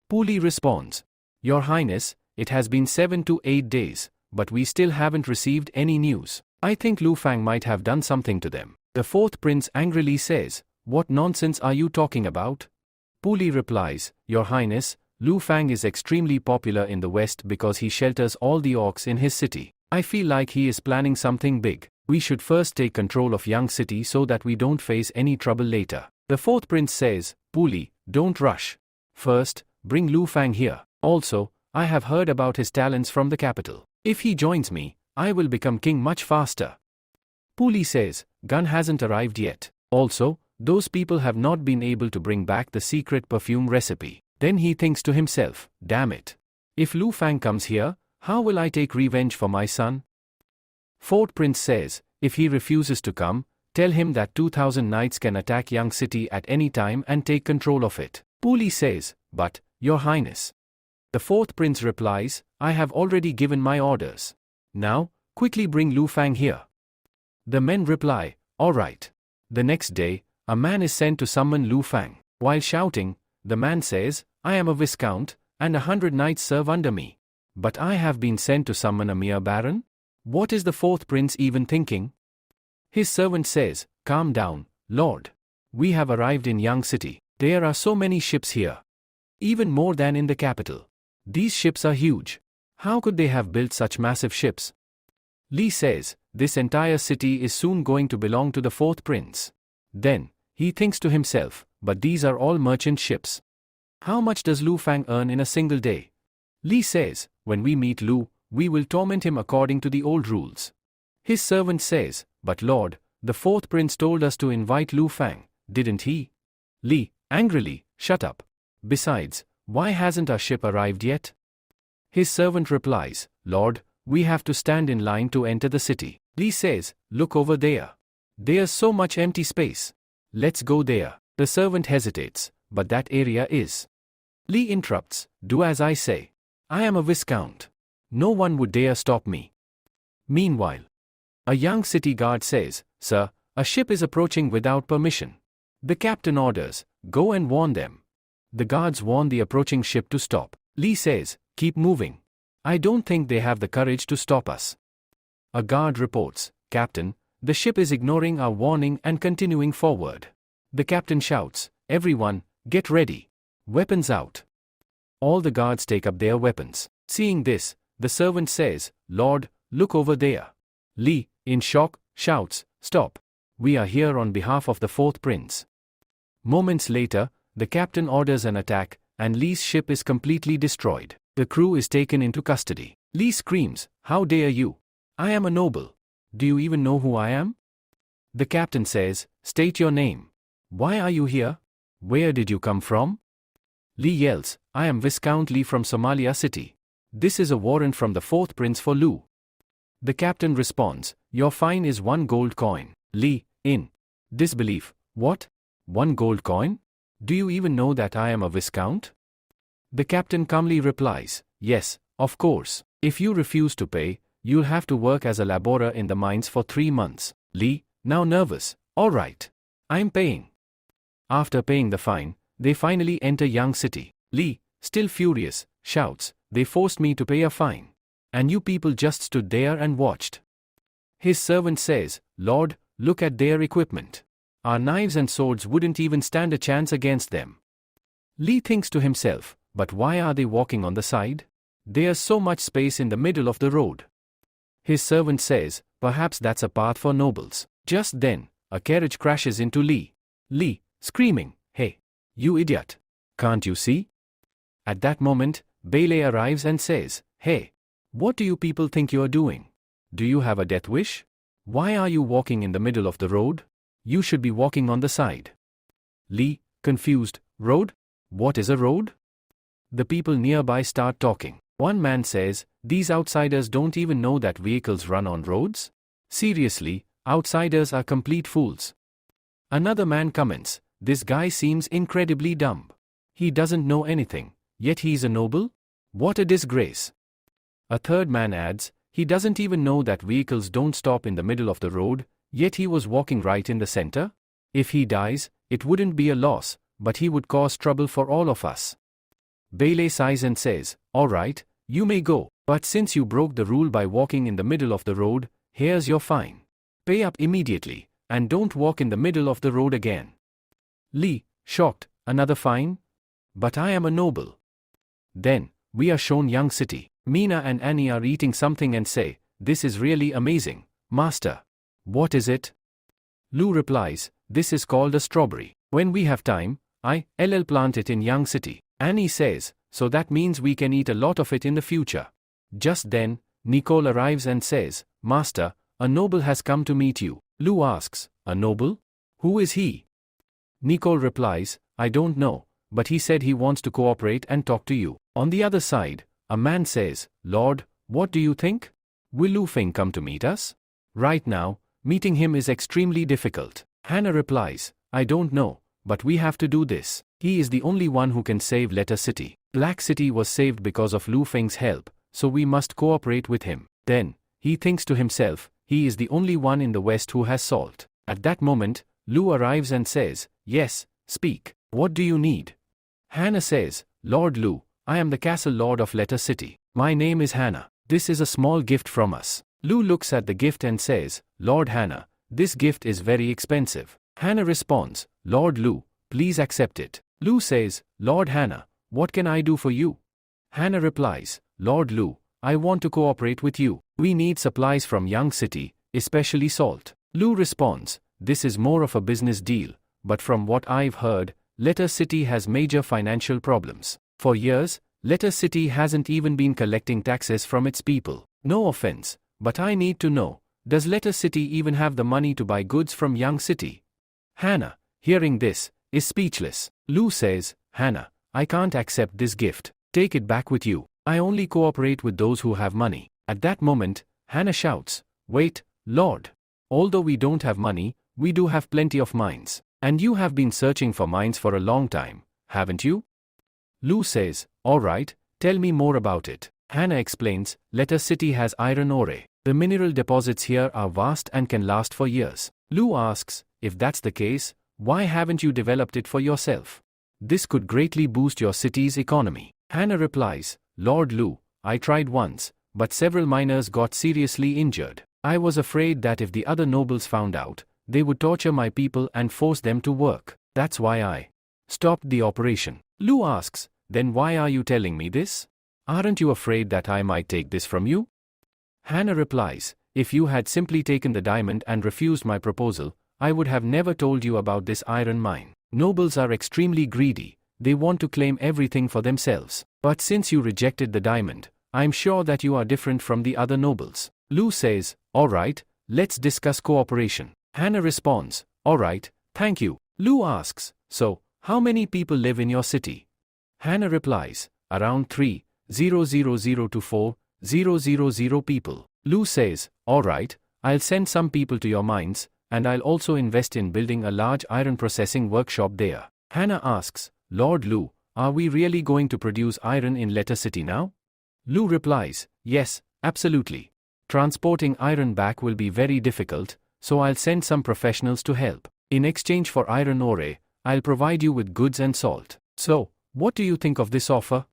Pu Li responds, Your Highness, it has been 7 to 8 days, but we still haven't received any news. I think Lu Fang might have done something to them. The fourth prince angrily says, What nonsense are you talking about? Pu Li replies, Your Highness, Lu Fang is extremely popular in the West because he shelters all the orcs in his city. I feel like he is planning something big. We should first take control of Yang City so that we don't face any trouble later. The fourth prince says, Pu Li, don't rush. First, bring Lu Fang here. Also, I have heard about his talents from the capital. If he joins me, I will become king much faster. Pu Li says, Gun hasn't arrived yet. Also, those people have not been able to bring back the secret perfume recipe. Then he thinks to himself, Damn it. If Lu Fang comes here, how will I take revenge for my son? Fourth prince says, If he refuses to come, tell him that 2,000 knights can attack Yang City at any time and take control of it. Pu Li says, But, Your Highness. The fourth prince replies, I have already given my orders. Now, quickly bring Lu Fang here. The men reply, All right. The next day, a man is sent to summon Lu Fang. While shouting, the man says, I am a viscount, and 100 knights serve under me. But I have been sent to summon a mere baron? What is the fourth prince even thinking? His servant says, Calm down, Lord. We have arrived in Yang City. There are so many ships here. Even more than in the capital. These ships are huge. How could they have built such massive ships? Li says, This entire city is soon going to belong to the fourth prince. Then, he thinks to himself, But these are all merchant ships. How much does Lu Fang earn in a single day? Li says, When we meet Lu, we will torment him according to the old rules. His servant says, But Lord, the fourth prince told us to invite Lu Fang, didn't he? Li, angrily, Shut up. Besides, why hasn't our ship arrived yet? His servant replies, Lord, we have to stand in line to enter the city. Li says, Look over there. There's so much empty space. Let's go there. The servant hesitates, but that area is. Li interrupts, Do as I say. I am a viscount. No one would dare stop me. Meanwhile, a young city guard says, Sir, a ship is approaching without permission. The captain orders, Go and warn them. The guards warn the approaching ship to stop. Li says, Keep moving. I don't think they have the courage to stop us. A guard reports, Captain, the ship is ignoring our warning and continuing forward. The captain shouts, Everyone, get ready. Weapons out. All the guards take up their weapons. Seeing this, the servant says, Lord, look over there. Li, in shock, shouts, Stop. We are here on behalf of the fourth prince. Moments later, the captain orders an attack, and Li's ship is completely destroyed. The crew is taken into custody. Li screams, How dare you? I am a noble. Do you even know who I am? The captain says, State your name. Why are you here? Where did you come from? Li yells, I am Viscount Li from Somalia City. This is a warrant from the fourth prince for Lu. The captain responds, Your fine is 1 gold coin. Li, in disbelief, What? 1 gold coin? Do you even know that I am a viscount? The captain calmly replies, Yes, of course. If you refuse to pay, you'll have to work as a laborer in the mines for 3 months. Li, now nervous, All right. I'm paying. After paying the fine, they finally enter Yang City. Li, still furious, shouts, They forced me to pay a fine. And you people just stood there and watched. His servant says, Lord, look at their equipment. Our knives and swords wouldn't even stand a chance against them. Li thinks to himself, But why are they walking on the side? There's so much space in the middle of the road. His servant says, perhaps that's a path for nobles. Just then, a carriage crashes into Lee. Lee, screaming, hey, you idiot. Can't you see? At that moment, Bailey arrives and says, hey, what do you people think you're doing? Do you have a death wish? Why are you walking in the middle of the road? You should be walking on the side. Lee, confused, road? What is a road? The people nearby start talking. One man says, these outsiders don't even know that vehicles run on roads? Seriously, outsiders are complete fools. Another man comments, this guy seems incredibly dumb. He doesn't know anything, yet he's a noble? What a disgrace. A third man adds, he doesn't even know that vehicles don't stop in the middle of the road, yet he was walking right in the center? If he dies, it wouldn't be a loss, but he would cause trouble for all of us. Bailey sighs and says, all right, you may go, but since you broke the rule by walking in the middle of the road, here's your fine. Pay up immediately, and don't walk in the middle of the road again. Lee, shocked, another fine? But I am a noble. Then, we are shown young city. Mina and Annie are eating something and say, this is really amazing, master. What is it? Lou replies, this is called a strawberry. When we have time, I'll plant it in young city. Annie says, so that means we can eat a lot of it in the future. Just then, Nicole arrives and says, master, a noble has come to meet you. Lou asks, a noble? Who is he? Nicole replies, I don't know, but he said he wants to cooperate and talk to you. On the other side, a man says, Lord, what do you think? Will Lu Feng come to meet us? Right now, meeting him is extremely difficult. Hannah replies, I don't know, but we have to do this. He is the only one who can save Letter City. Black City was saved because of Lu Feng's help, so we must cooperate with him. Then, he thinks to himself, he is the only one in the West who has salt. At that moment, Lu arrives and says, yes, speak. What do you need? Hannah says, Lord Lu, I am the castle lord of Letter City. My name is Hannah. This is a small gift from us. Lu looks at the gift and says, Lord Hannah, this gift is very expensive. Hannah responds, Lord Lu, please accept it. Lu says, Lord Hannah, what can I do for you? Hannah replies, Lord Lu, I want to cooperate with you. We need supplies from Young City, especially salt. Lu responds, this is more of a business deal, but from what I've heard, Letter City has major financial problems. For years, Letter City hasn't even been collecting taxes from its people. No offense, but I need to know, does Letter City even have the money to buy goods from Young City? Hannah, hearing this, is speechless. Lu says, Hannah, I can't accept this gift. Take it back with you. I only cooperate with those who have money. At that moment, Hannah shouts, wait, Lord. Although we don't have money, we do have plenty of mines. And you have been searching for mines for a long time, haven't you? Lu says, alright, tell me more about it. Hannah explains, Letter City has iron ore. The mineral deposits here are vast and can last for years. Lu asks, if that's the case, why haven't you developed it for yourself? This could greatly boost your city's economy. Hannah replies, Lord Lu, I tried once, but several miners got seriously injured. I was afraid that if the other nobles found out, they would torture my people and force them to work. That's why I stopped the operation. Lu asks, then why are you telling me this? Aren't you afraid that I might take this from you? Hannah replies, if you had simply taken the diamond and refused my proposal, I would have never told you about this iron mine. Nobles are extremely greedy, they want to claim everything for themselves. But since you rejected the diamond, I'm sure that you are different from the other nobles. Lu says, alright, let's discuss cooperation. Hannah responds, alright, thank you. Lu asks, so, how many people live in your city? Hannah replies, around 3,000 to 4,000 people. Lu says, alright, I'll send some people to your mines, and I'll also invest in building a large iron processing workshop there. Hannah asks, Lord Lu, are we really going to produce iron in Letter City now? Lu replies, yes, absolutely. Transporting iron back will be very difficult, so I'll send some professionals to help. In exchange for iron ore, I'll provide you with goods and salt. So, what do you think of this offer?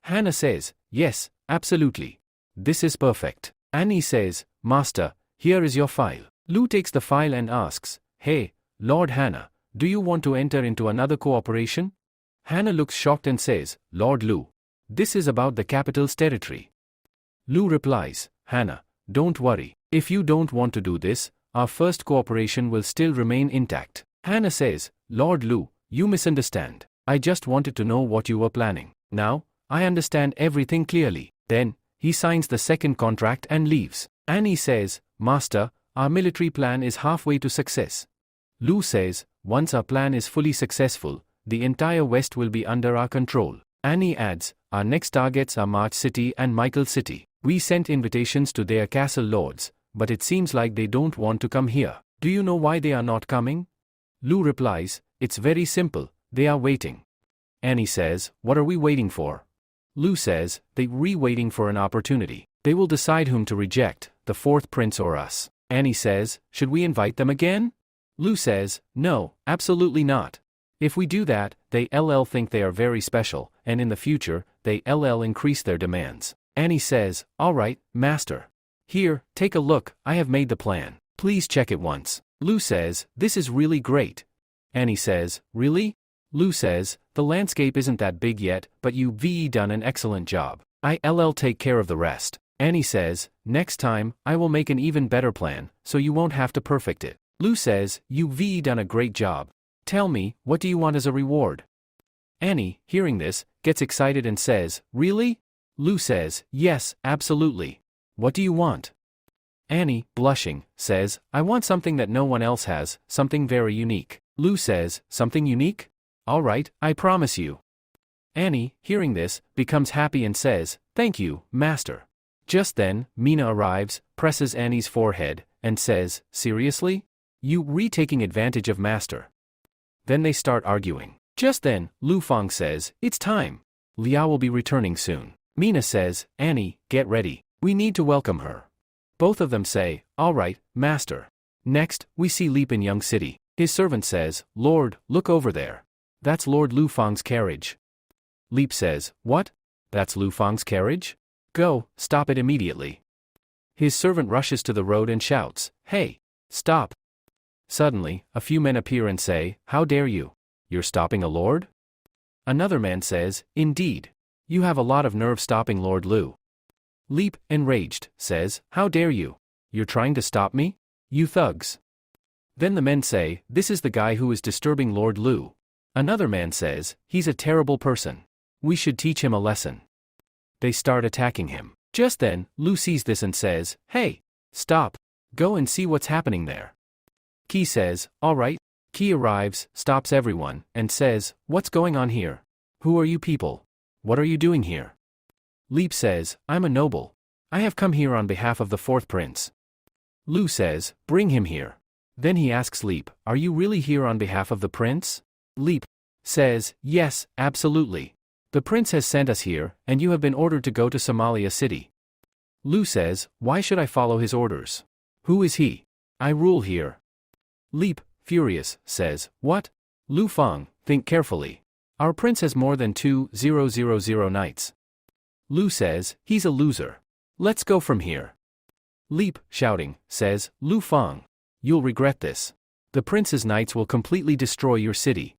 Hannah says, yes, absolutely. This is perfect. Annie says, Master, here is your file. Lu takes the file and asks, hey, Lord Hannah, do you want to enter into another cooperation? Hannah looks shocked and says, Lord Lu, this is about the capital's territory. Lu replies, Hannah, don't worry. If you don't want to do this, our first cooperation will still remain intact. Hannah says, Lord Lu, you misunderstand. I just wanted to know what you were planning. Now, I understand everything clearly. Then, he signs the second contract and leaves. Annie says, Master, our military plan is halfway to success. Lu says, once our plan is fully successful, the entire West will be under our control. Annie adds, our next targets are March City and Michael City. We sent invitations to their castle lords, but it seems like they don't want to come here. Do you know why they are not coming? Lu replies, it's very simple, they are waiting. Annie says, what are we waiting for? Lu says, they're waiting for an opportunity. They will decide whom to reject, the fourth prince or us. Annie says, should we invite them again? Lu says, no, absolutely not. If we do that, they think they are very special, and in the future, they increase their demands. Annie says, alright, master. Here, take a look, I have made the plan. Please check it once. Lu says, this is really great. Annie says, really? Lu says, the landscape isn't that big yet, but you've done an excellent job. I'll take care of the rest. Annie says, next time, I will make an even better plan, so you won't have to perfect it. Lu says, you've done a great job. Tell me, what do you want as a reward? Annie, hearing this, gets excited and says, really? Lu says, yes, absolutely. What do you want? Annie, blushing, says, I want something that no one else has, something very unique. Lu says, something unique? Alright, I promise you. Annie, hearing this, becomes happy and says, thank you, master. Just then, Mina arrives, presses Annie's forehead, and says, seriously? You taking advantage of master. Then they start arguing. Just then, Lu Fang says, it's time. Liao will be returning soon. Mina says, Annie, get ready. We need to welcome her. Both of them say, alright, master. Next, we see Leap in Young City. His servant says, Lord, look over there. That's Lord Lu Fang's carriage. Leap says, what? That's Lu Fang's carriage? Go, stop it immediately. His servant rushes to the road and shouts, hey, stop. Suddenly, a few men appear and say, how dare you? You're stopping a lord? Another man says, indeed. You have a lot of nerve stopping Lord Lu. Leap, enraged, says, how dare you? You're trying to stop me? You thugs. Then the men say, this is the guy who is disturbing Lord Lu. Another man says, he's a terrible person. We should teach him a lesson. They start attacking him. Just then, Lu sees this and says, hey, stop. Go and see what's happening there. Qi says, alright. Qi arrives, stops everyone, and says, what's going on here? Who are you people? What are you doing here? Leap says, I'm a noble. I have come here on behalf of the fourth prince. Lu says, bring him here. Then he asks Leap, are you really here on behalf of the prince? Leap says, yes, absolutely. The prince has sent us here, and you have been ordered to go to Somalia City. Lu says, why should I follow his orders? Who is he? I rule here. Leap, furious, says, what? Lu Fang, think carefully. Our prince has more than 2,000 knights. Lu says, he's a loser. Let's go from here. Leap, shouting, says, Lu Fang, you'll regret this. The prince's knights will completely destroy your city.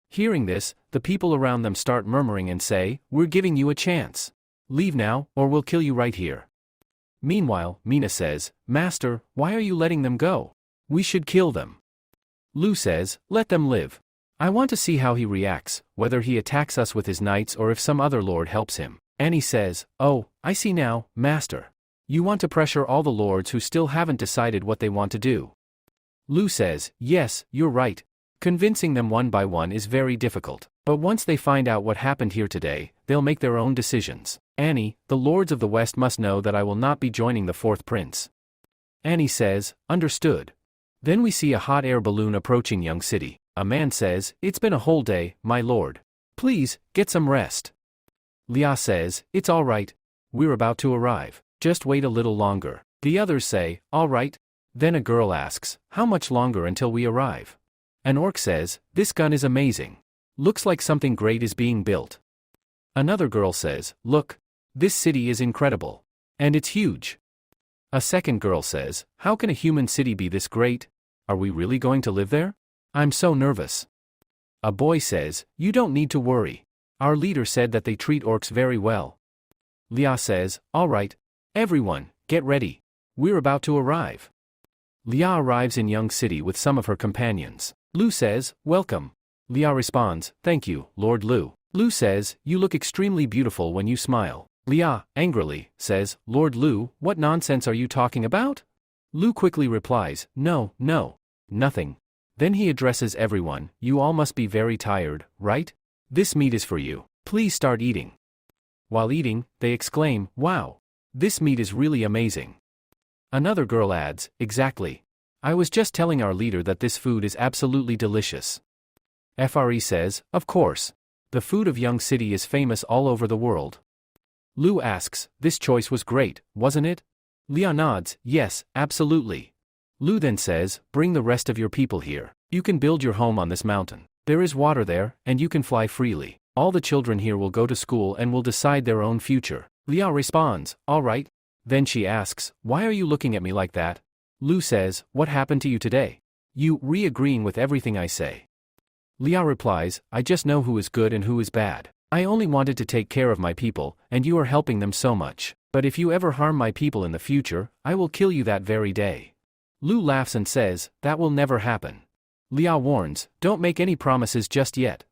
Hearing this, the people around them start murmuring and say, we're giving you a chance. Leave now, or we'll kill you right here. Meanwhile, Mina says, Master, why are you letting them go? We should kill them. Lu says, let them live. I want to see how he reacts, whether he attacks us with his knights or if some other lord helps him. Annie says, oh, I see now, Master. You want to pressure all the lords who still haven't decided what they want to do. Lu says, yes, you're right. Convincing them one by one is very difficult. But once they find out what happened here today, they'll make their own decisions. Annie, the lords of the West must know that I will not be joining the fourth prince. Annie says, understood. Then we see a hot air balloon approaching Young City. A man says, it's been a whole day, my lord. Please, get some rest. Lia says, it's all right. We're about to arrive. Just wait a little longer. The others say, all right. Then a girl asks, how much longer until we arrive? An orc says, this gun is amazing. Looks like something great is being built. Another girl says, look. This city is incredible. And it's huge. A second girl says, how can a human city be this great? Are we really going to live there? I'm so nervous. A boy says, you don't need to worry. Our leader said that they treat orcs very well. Lia says, all right. Everyone, get ready. we're about to arrive. Lia arrives in Young City with some of her companions. Lu says, welcome. Lia responds, thank you, Lord Lu. Lu says, you look extremely beautiful when you smile. Lia, angrily, says, Lord Lu, what nonsense are you talking about? Lu quickly replies, no, nothing. Then he addresses everyone, you all must be very tired, right? This meat is for you. Please start eating. While eating, they exclaim, wow. This meat is really amazing. Another girl adds, exactly. I was just telling our leader that this food is absolutely delicious. FRE says, of course. The food of Young City is famous all over the world. Lu asks, this choice was great, wasn't it? Lia nods, yes, absolutely. Lu then says, bring the rest of your people here. You can build your home on this mountain. There is water there, and you can fly freely. All the children here will go to school and will decide their own future. Lia responds, all right. Then she asks, why are you looking at me like that? Lu says, what happened to you today? You re-agreeing with everything I say. Lia replies, I just know who is good and who is bad. I only wanted to take care of my people, and you are helping them so much. But if you ever harm my people in the future, I will kill you that very day. Lu laughs and says, that will never happen. Lia warns, don't make any promises just yet.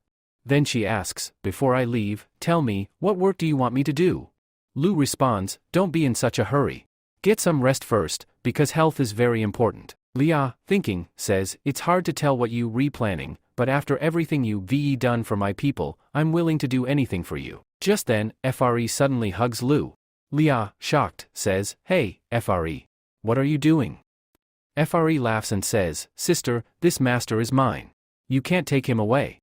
Then she asks, before I leave, tell me, what work do you want me to do? Lu responds, don't be in such a hurry. Get some rest first, because health is very important. Lia, thinking, says, it's hard to tell what you re-planning, but after everything you've done for my people, I'm willing to do anything for you. Just then, FRE suddenly hugs Lu. Lia, shocked, says, hey, FRE. What are you doing? FRE laughs and says, sister, this master is mine. You can't take him away.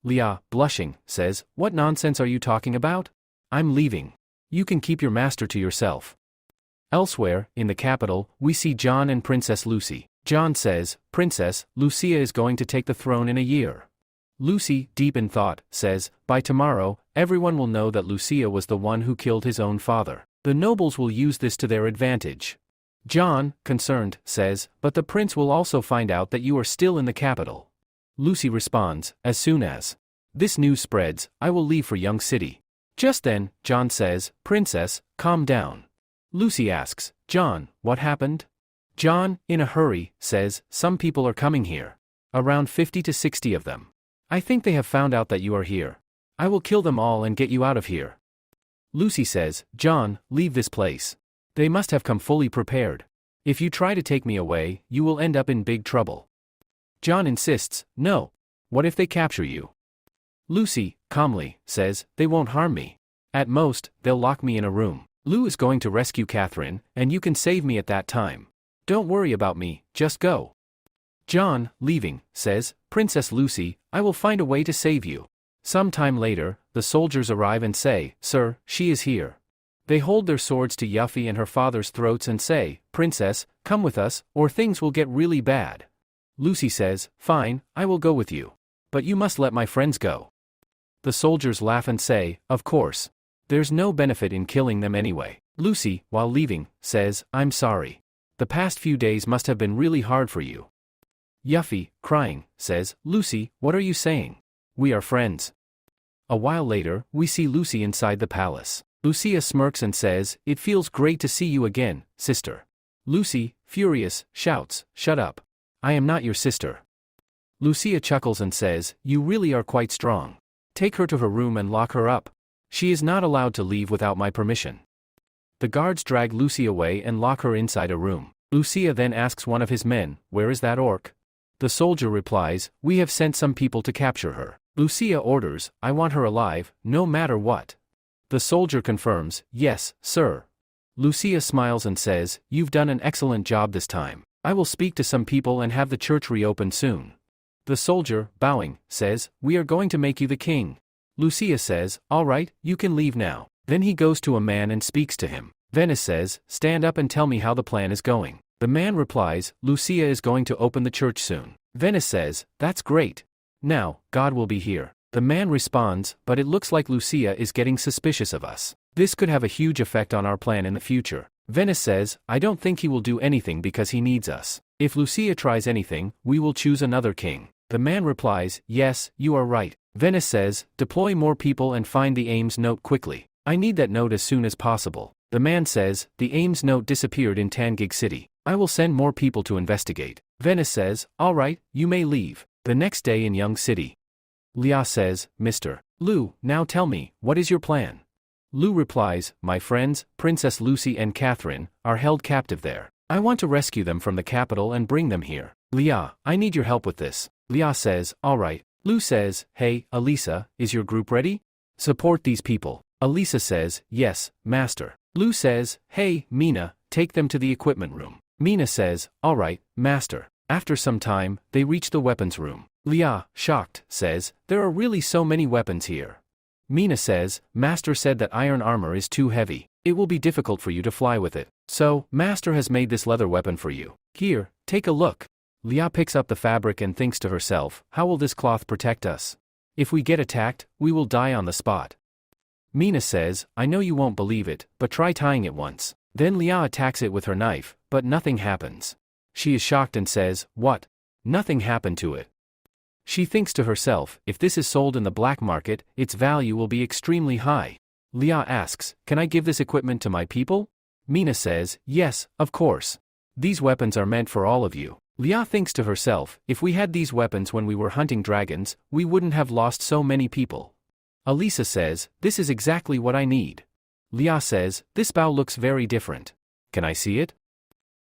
Lia, blushing, says, what nonsense are you talking about? I'm leaving. You can keep your master to yourself. Elsewhere, in the capital, we see John and Princess Lucy. John says, Princess, Lucia is going to take the throne in a year. Lucy, deep in thought, says, by tomorrow, everyone will know that Lucia was the one who killed his own father. The nobles will use this to their advantage. John, concerned, says, but the prince will also find out that you are still in the capital. Lucy responds, as soon as this news spreads, I will leave for Young City. Just then, John says, Princess, calm down. Lucy asks, John, what happened? John, in a hurry, says, some people are coming here. Around 50 to 60 of them. I think they have found out that you are here. I will kill them all and get you out of here. Lucy says, John, leave this place. They must have come fully prepared. If you try to take me away, you will end up in big trouble. John insists, no. What if they capture you? Lucy, calmly, says, they won't harm me. At most, they'll lock me in a room. Lu is going to rescue Catherine, and you can save me at that time. Don't worry about me, just go. John, leaving, says, Princess Lucy, I will find a way to save you. Some time later, the soldiers arrive and say, Sir, she is here. They hold their swords to Yuffie and her father's throats and say, Princess, come with us, or things will get really bad. Lucy says, fine, I will go with you. But you must let my friends go. The soldiers laugh and say, of course. There's no benefit in killing them anyway. Lucy, while leaving, says, I'm sorry. The past few days must have been really hard for you. Yuffie, crying, says, Lucy, what are you saying? We are friends. A while later, we see Lucy inside the palace. Lucia smirks and says, it feels great to see you again, sister. Lucy, furious, shouts, shut up. I am not your sister. Lucia chuckles and says, you really are quite strong. Take her to her room and lock her up. She is not allowed to leave without my permission. The guards drag Lucy away and lock her inside a room. Lucia then asks one of his men, where is that orc? The soldier replies, we have sent some people to capture her. Lucia orders, I want her alive, no matter what. The soldier confirms, yes, sir. Lucia smiles and says, you've done an excellent job this time. I will speak to some people and have the church reopen soon. The soldier, bowing, says, we are going to make you the king. Lucia says, all right, you can leave now. Then he goes to a man and speaks to him. Venice says, stand up and tell me how the plan is going. The man replies, Lucia is going to open the church soon. Venice says, that's great. Now, God will be here. The man responds, but it looks like Lucia is getting suspicious of us. This could have a huge effect on our plan in the future. Venice says, I don't think he will do anything because he needs us. If Lucia tries anything, we will choose another king. The man replies, yes, you are right. Venice says, deploy more people and find the Ames note quickly. I need that note as soon as possible. The man says, the Ames note disappeared in Tangig City. I will send more people to investigate. Venice says, all right, you may leave. The next day in Young City. Lia says, Mr. Lu, now tell me, what is your plan? Lu replies, my friends, Princess Lucy and Catherine, are held captive there. I want to rescue them from the capital and bring them here. Lia, I need your help with this. Lia says, all right. Lu says, hey, Elisa, is your group ready? Support these people. Elisa says, yes, master. Lu says, hey, Mina, take them to the equipment room. Mina says, all right, master. After some time, they reach the weapons room. Lia, shocked, says, there are really so many weapons here. Mina says, master said that iron armor is too heavy. It will be difficult for you to fly with it. So, master has made this leather weapon for you. Here, take a look. Lia picks up the fabric and thinks to herself, how will this cloth protect us? If we get attacked, we will die on the spot. Mina says, I know you won't believe it, but try tying it once. Then Lia attacks it with her knife, but nothing happens. She is shocked and says, what? Nothing happened to it. She thinks to herself, if this is sold in the black market, its value will be extremely high. Lia asks, can I give this equipment to my people? Mina says, yes, of course. These weapons are meant for all of you. Lia thinks to herself, if we had these weapons when we were hunting dragons, we wouldn't have lost so many people. Elisa says, this is exactly what I need. Lia says, this bow looks very different. Can I see it?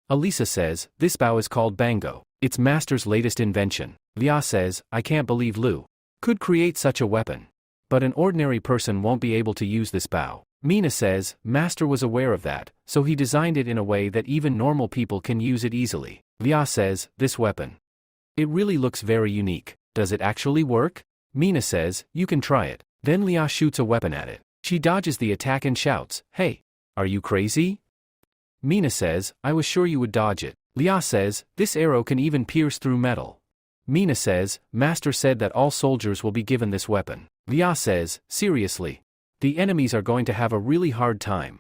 Elisa says, this bow is called Bango. It's master's latest invention. Lia says, I can't believe Lu could create such a weapon. But an ordinary person won't be able to use this bow. Mina says, master was aware of that, so he designed it in a way that even normal people can use it easily. Lia says, this weapon. It really looks very unique. Does it actually work? Mina says, you can try it. Then Lia shoots a weapon at it. She dodges the attack and shouts, hey, are you crazy? Mina says, I was sure you would dodge it. Lia says, this arrow can even pierce through metal. Mina says, master said that all soldiers will be given this weapon. Lia says, seriously? The enemies are going to have a really hard time.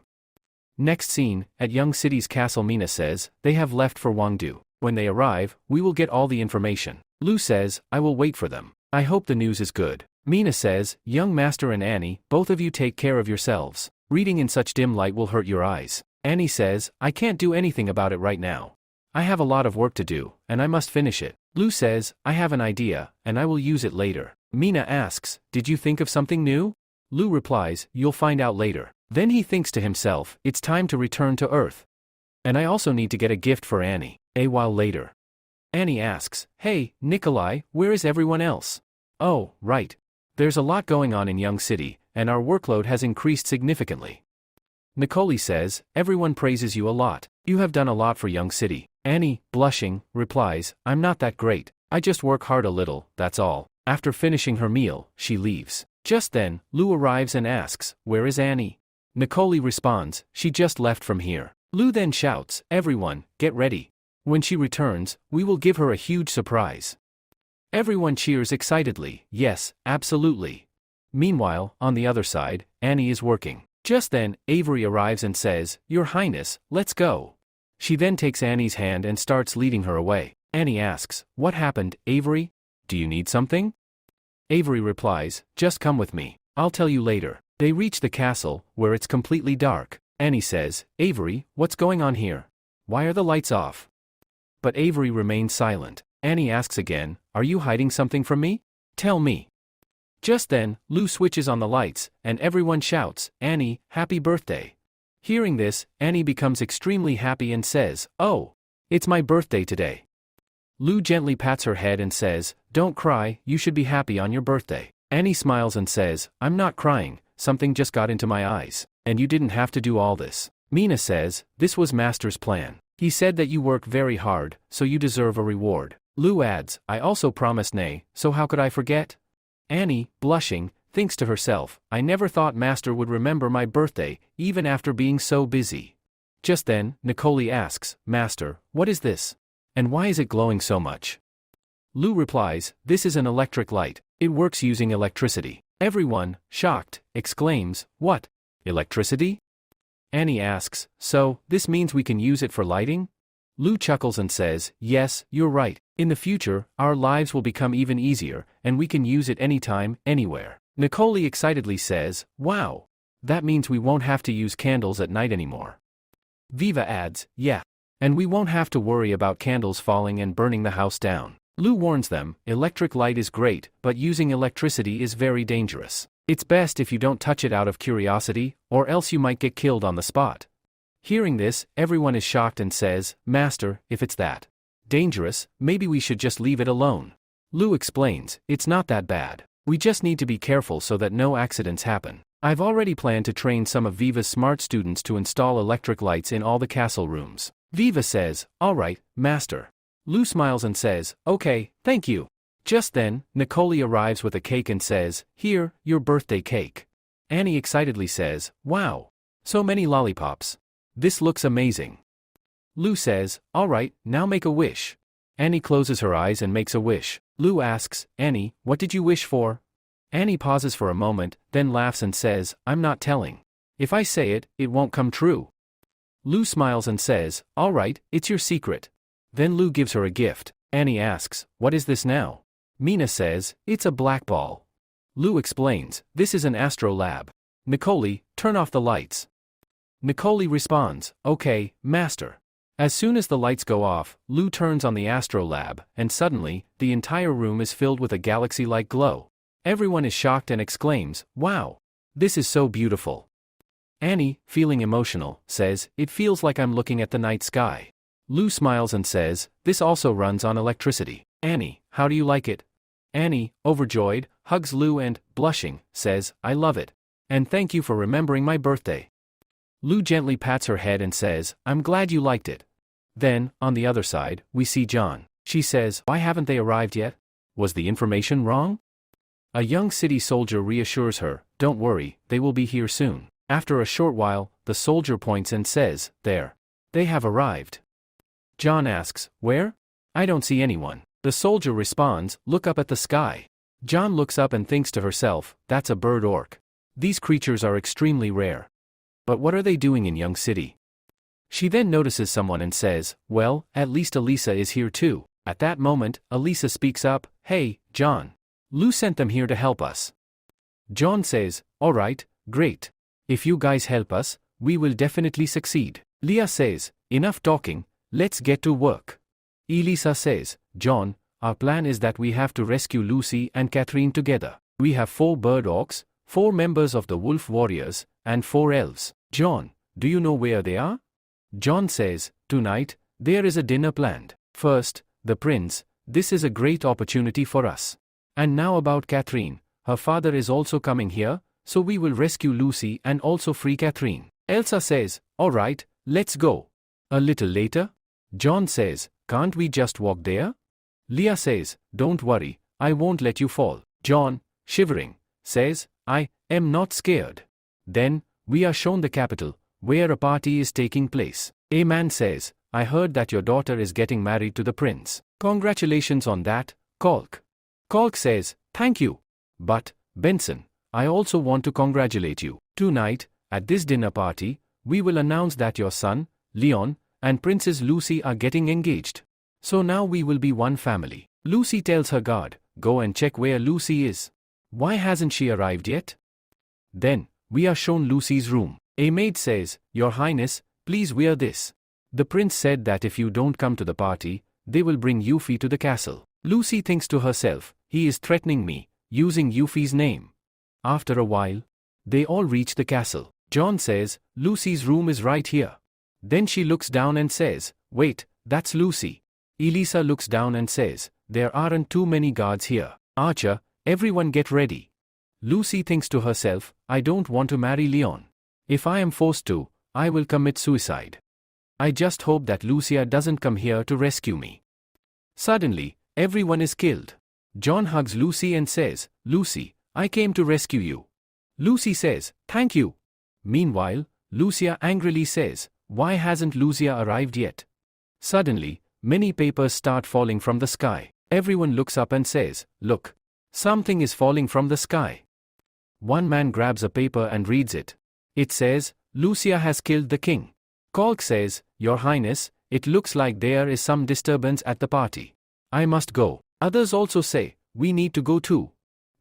Next scene, at Young City's castle. Mina says, they have left for Wangdu. When they arrive, we will get all the information. Lu says, I will wait for them. I hope the news is good. Mina says, young master and Annie, both of you take care of yourselves. Reading in such dim light will hurt your eyes. Annie says, I can't do anything about it right now. I have a lot of work to do, and I must finish it. Lu says, I have an idea, and I will use it later. Mina asks, did you think of something new? Lu replies, you'll find out later. Then he thinks to himself, it's time to return to Earth. And I also need to get a gift for Annie. A while later. Annie asks, hey, Nikolai, where is everyone else? Oh, right. There's a lot going on in Young City, and our workload has increased significantly. Nicole says, everyone praises you a lot. You have done a lot for Young City. Annie, blushing, replies, I'm not that great. I just work hard a little, that's all. After finishing her meal, she leaves. Just then, Lu arrives and asks, where is Annie? Nicole responds, she just left from here. Lu then shouts, everyone, get ready. When she returns, we will give her a huge surprise. Everyone cheers excitedly, yes, absolutely. Meanwhile, on the other side, Annie is working. Just then, Avery arrives and says, Your Highness, let's go. She then takes Annie's hand and starts leading her away. Annie asks, what happened, Avery? Do you need something? Avery replies, just come with me. I'll tell you later. They reach the castle, where it's completely dark. Annie says, Avery, what's going on here? Why are the lights off? But Avery remains silent. Annie asks again, are you hiding something from me? Tell me. Just then, Lu switches on the lights, and everyone shouts, Annie, happy birthday. Hearing this, Annie becomes extremely happy and says, oh, it's my birthday today. Lu gently pats her head and says, don't cry, you should be happy on your birthday. Annie smiles and says, I'm not crying, something just got into my eyes, and you didn't have to do all this. Mina says, this was Master's plan. He said that you work very hard, so you deserve a reward. Lu adds, I also promised Nay, so how could I forget? Annie, blushing, thinks to herself, I never thought Master would remember my birthday, even after being so busy. Just then, Nicole asks, Master, what is this? And why is it glowing so much? Lu replies, this is an electric light. It works using electricity. Everyone, shocked, exclaims, what? Electricity? Annie asks, so, this means we can use it for lighting? Lu chuckles and says, yes, you're right. In the future, our lives will become even easier, and we can use it anytime, anywhere. Nicole excitedly says, wow. That means we won't have to use candles at night anymore. Viva adds, yeah. And we won't have to worry about candles falling and burning the house down. Lu warns them, electric light is great, but using electricity is very dangerous. It's best if you don't touch it out of curiosity, or else you might get killed on the spot. Hearing this, everyone is shocked and says, Master, if it's that dangerous, maybe we should just leave it alone. Lu explains, it's not that bad. We just need to be careful so that no accidents happen. I've already planned to train some of Viva's smart students to install electric lights in all the castle rooms. Viva says, alright, Master. Lu smiles and says, okay, thank you. Just then, Nicole arrives with a cake and says, here, your birthday cake. Annie excitedly says, wow. So many lollipops. This looks amazing. Lu says, alright, now make a wish. Annie closes her eyes and makes a wish. Lu asks, Annie, what did you wish for? Annie pauses for a moment, then laughs and says, I'm not telling. If I say it, it won't come true. Lu smiles and says, alright, it's your secret. Then Lu gives her a gift. Annie asks, what is this now? Mina says, it's a black ball. Lu explains, this is an astro lab. Nicole, turn off the lights. Nicole responds, okay, Master. As soon as the lights go off, Lu turns on the astro lab, and suddenly, the entire room is filled with a galaxy-like glow. Everyone is shocked and exclaims, wow. This is so beautiful. Annie, feeling emotional, says, it feels like I'm looking at the night sky. Lu smiles and says, this also runs on electricity. Annie, how do you like it? Annie, overjoyed, hugs Lu and, blushing, says, I love it. And thank you for remembering my birthday. Lu gently pats her head and says, I'm glad you liked it. Then, on the other side, we see John. She says, why haven't they arrived yet? Was the information wrong? A young city soldier reassures her, don't worry, they will be here soon. After a short while, the soldier points and says, there. They have arrived. John asks, where? I don't see anyone. The soldier responds, look up at the sky. John looks up and thinks to herself, that's a bird orc. These creatures are extremely rare. But what are they doing in Young City? She then notices someone and says, well, at least Elisa is here too. At that moment, Elisa speaks up, hey, John. Lu sent them here to help us. John says, alright, great. If you guys help us, we will definitely succeed. Leah says, enough talking, let's get to work. Elisa says, John, our plan is that we have to rescue Lucy and Catherine together. We have 4 bird orcs, 4 members of the wolf warriors, and 4 elves. John, do you know where they are? John says, tonight, there is a dinner planned. First, the prince, this is a great opportunity for us. And now about Catherine, her father is also coming here, so we will rescue Lucy and also free Catherine. Elsa says, alright, let's go. A little later, John says, can't we just walk there? Leah says, don't worry, I won't let you fall. John, shivering, says, I am not scared. Then, we are shown the capital, where a party is taking place. A man says, I heard that your daughter is getting married to the prince. Congratulations on that, Kalk. Kalk says, thank you. But, Benson, I also want to congratulate you. Tonight, at this dinner party, we will announce that your son, Leon, and Princess Lucy are getting engaged. So now we will be one family. Lucy tells her guard, go and check where Lucy is. Why hasn't she arrived yet? Then, we are shown Lucy's room. A maid says, Your Highness, please wear this. The prince said that if you don't come to the party, they will bring Yuffie to the castle. Lucy thinks to herself, he is threatening me, using Yuffie's name. After a while, they all reach the castle. John says, Lucy's room is right here. Then she looks down and says, wait, that's Lucy. Elisa looks down and says, there aren't too many guards here. Archer, everyone get ready. Lucy thinks to herself, I don't want to marry Leon. If I am forced to, I will commit suicide. I just hope that Lucia doesn't come here to rescue me. Suddenly, everyone is killed. John hugs Lucy and says, Lucy, I came to rescue you. Lucy says, thank you. Meanwhile, Lucia angrily says, why hasn't Lucia arrived yet? Suddenly, many papers start falling from the sky. Everyone looks up and says, look, something is falling from the sky. One man grabs a paper and reads it. It says, Lucia has killed the king. Kalk says, Your Highness, it looks like there is some disturbance at the party. I must go. Others also say, we need to go too.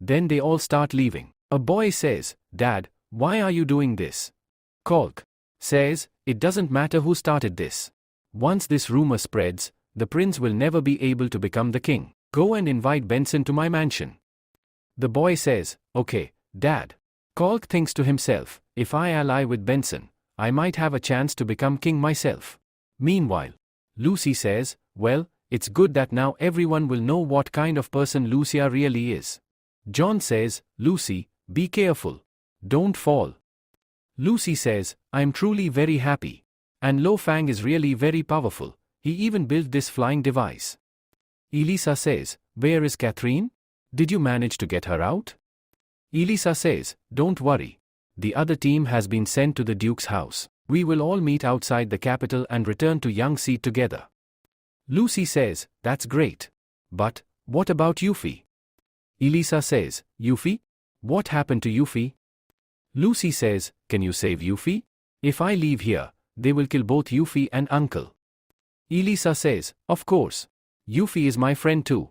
Then they all start leaving. A boy says, Dad, Why are you doing this? Kalk says, it doesn't matter who started this. Once this rumor spreads, the prince will never be able to become the king. Go and invite Benson to my mansion. The boy says, okay, Dad. Kalk thinks to himself, if I ally with Benson, I might have a chance to become king myself. Meanwhile, Lucy says, well, it's good that now everyone will know what kind of person Lucia really is. John says, Lucy, be careful. Don't fall. Lucy says, I'm truly very happy. And Lo Fang is really very powerful. He even built this flying device. Elisa says, where is Catherine? Did you manage to get her out? Elisa says, don't worry. The other team has been sent to the Duke's house. We will all meet outside the capital and return to Yangtze together. Lucy says, that's great. But, what about Yuffie? Elisa says, Yuffie? What happened to Yuffie? Lucy says, can you save Yuffie? If I leave here, they will kill both Yuffie and Uncle. Elisa says, of course. Yuffie is my friend too.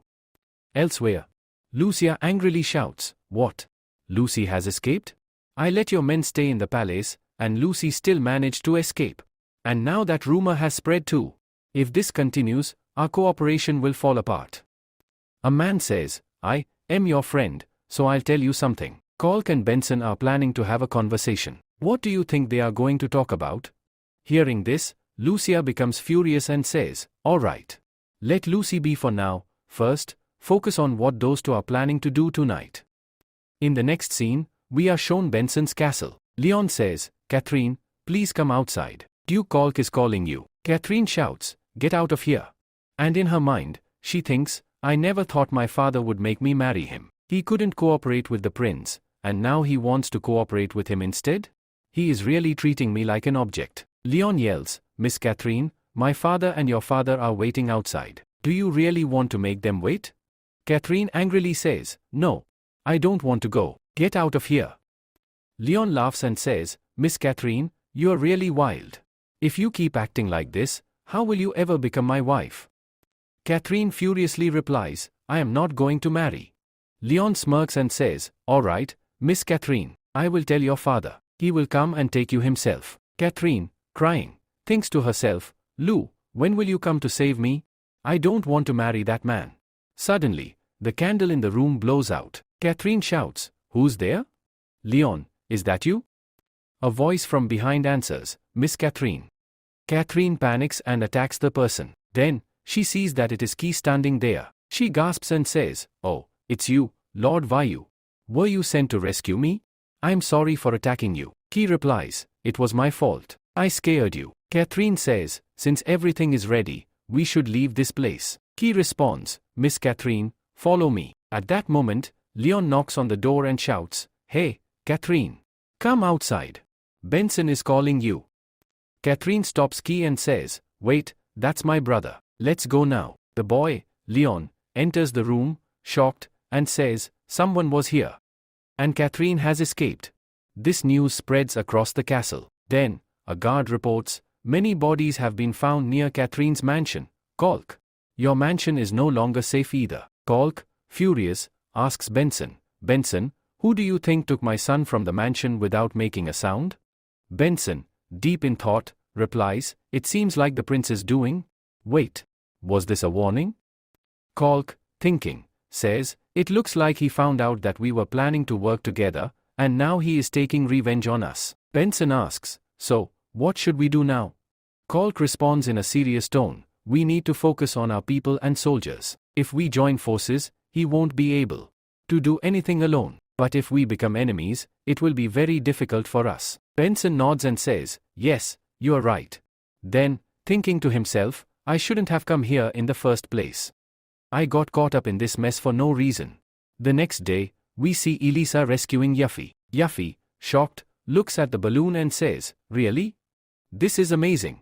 Elsewhere, Lucia angrily shouts, what? Lucy has escaped? I let your men stay in the palace, and Lucy still managed to escape. And now that rumor has spread too. If this continues, our cooperation will fall apart. A man says, I am your friend, so I'll tell you something. Kalk and Benson are planning to have a conversation. What do you think they are going to talk about? Hearing this, Lucia becomes furious and says, alright. Let Lucy be for now. First, focus on what those two are planning to do tonight. In the next scene, we are shown Benson's castle. Leon says, Catherine, please come outside. Duke Kalk is calling you. Catherine shouts, get out of here. And in her mind, she thinks, I never thought my father would make me marry him. He couldn't cooperate with the prince, and now he wants to cooperate with him instead? He is really treating me like an object. Leon yells, Miss Catherine, my father and your father are waiting outside. Do you really want to make them wait? Catherine angrily says, no. I don't want to go. Get out of here. Leon laughs and says, Miss Catherine, you're really wild. If you keep acting like this, how will you ever become my wife? Catherine furiously replies, I am not going to marry. Leon smirks and says, alright, Miss Catherine, I will tell your father. He will come and take you himself. Catherine, crying, thinks to herself, Lou, when will you come to save me? I don't want to marry that man. Suddenly, the candle in the room blows out. Catherine shouts, who's there? Leon, is that you? A voice from behind answers, Miss Catherine. Catherine panics and attacks the person. Then, she sees that it is Key standing there. She gasps and says, oh, it's you, Lord Vayu. Were you sent to rescue me? I'm sorry for attacking you. Key replies, it was my fault. I scared you. Catherine says, since everything is ready, we should leave this place. Key responds, Miss Catherine, follow me. At that moment, Leon knocks on the door and shouts, hey, Catherine. Come outside. Benson is calling you. Catherine stops Key and says, wait, that's my brother. Let's go now. The boy, Leon, enters the room, shocked, and says, someone was here. And Catherine has escaped. This news spreads across the castle. Then, a guard reports, many bodies have been found near Catherine's mansion. Kalk. Your mansion is no longer safe either. Kalk, furious, asks Benson, Benson, who do you think took my son from the mansion without making a sound? Benson, deep in thought, replies, it seems like the prince is doing. Wait, was this a warning? Kalk, thinking, says, it looks like he found out that we were planning to work together, and now he is taking revenge on us. Benson asks, so, what should we do now? Kalk responds in a serious tone, we need to focus on our people and soldiers. If we join forces, he won't be able to do anything alone. But if we become enemies, it will be very difficult for us. Benson nods and says, yes, you are right. Then, thinking to himself, I shouldn't have come here in the first place. I got caught up in this mess for no reason. The next day, we see Elisa rescuing Yuffie. Yuffie, shocked, looks at the balloon and says, really? This is amazing.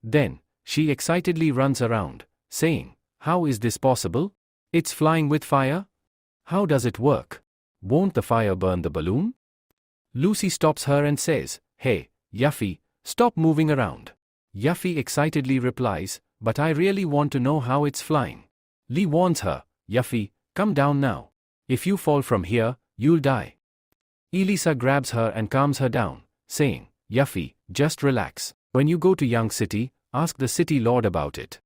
Then, she excitedly runs around, saying, how is this possible? It's flying with fire? How does it work? Won't the fire burn the balloon? Lucy stops her and says, hey, Yuffie, stop moving around. Yuffie excitedly replies, but I really want to know how it's flying. Lee warns her, Yuffie, come down now. If you fall from here, you'll die. Elisa grabs her and calms her down, saying, Yuffie, just relax. When you go to Young City, ask the city lord about it.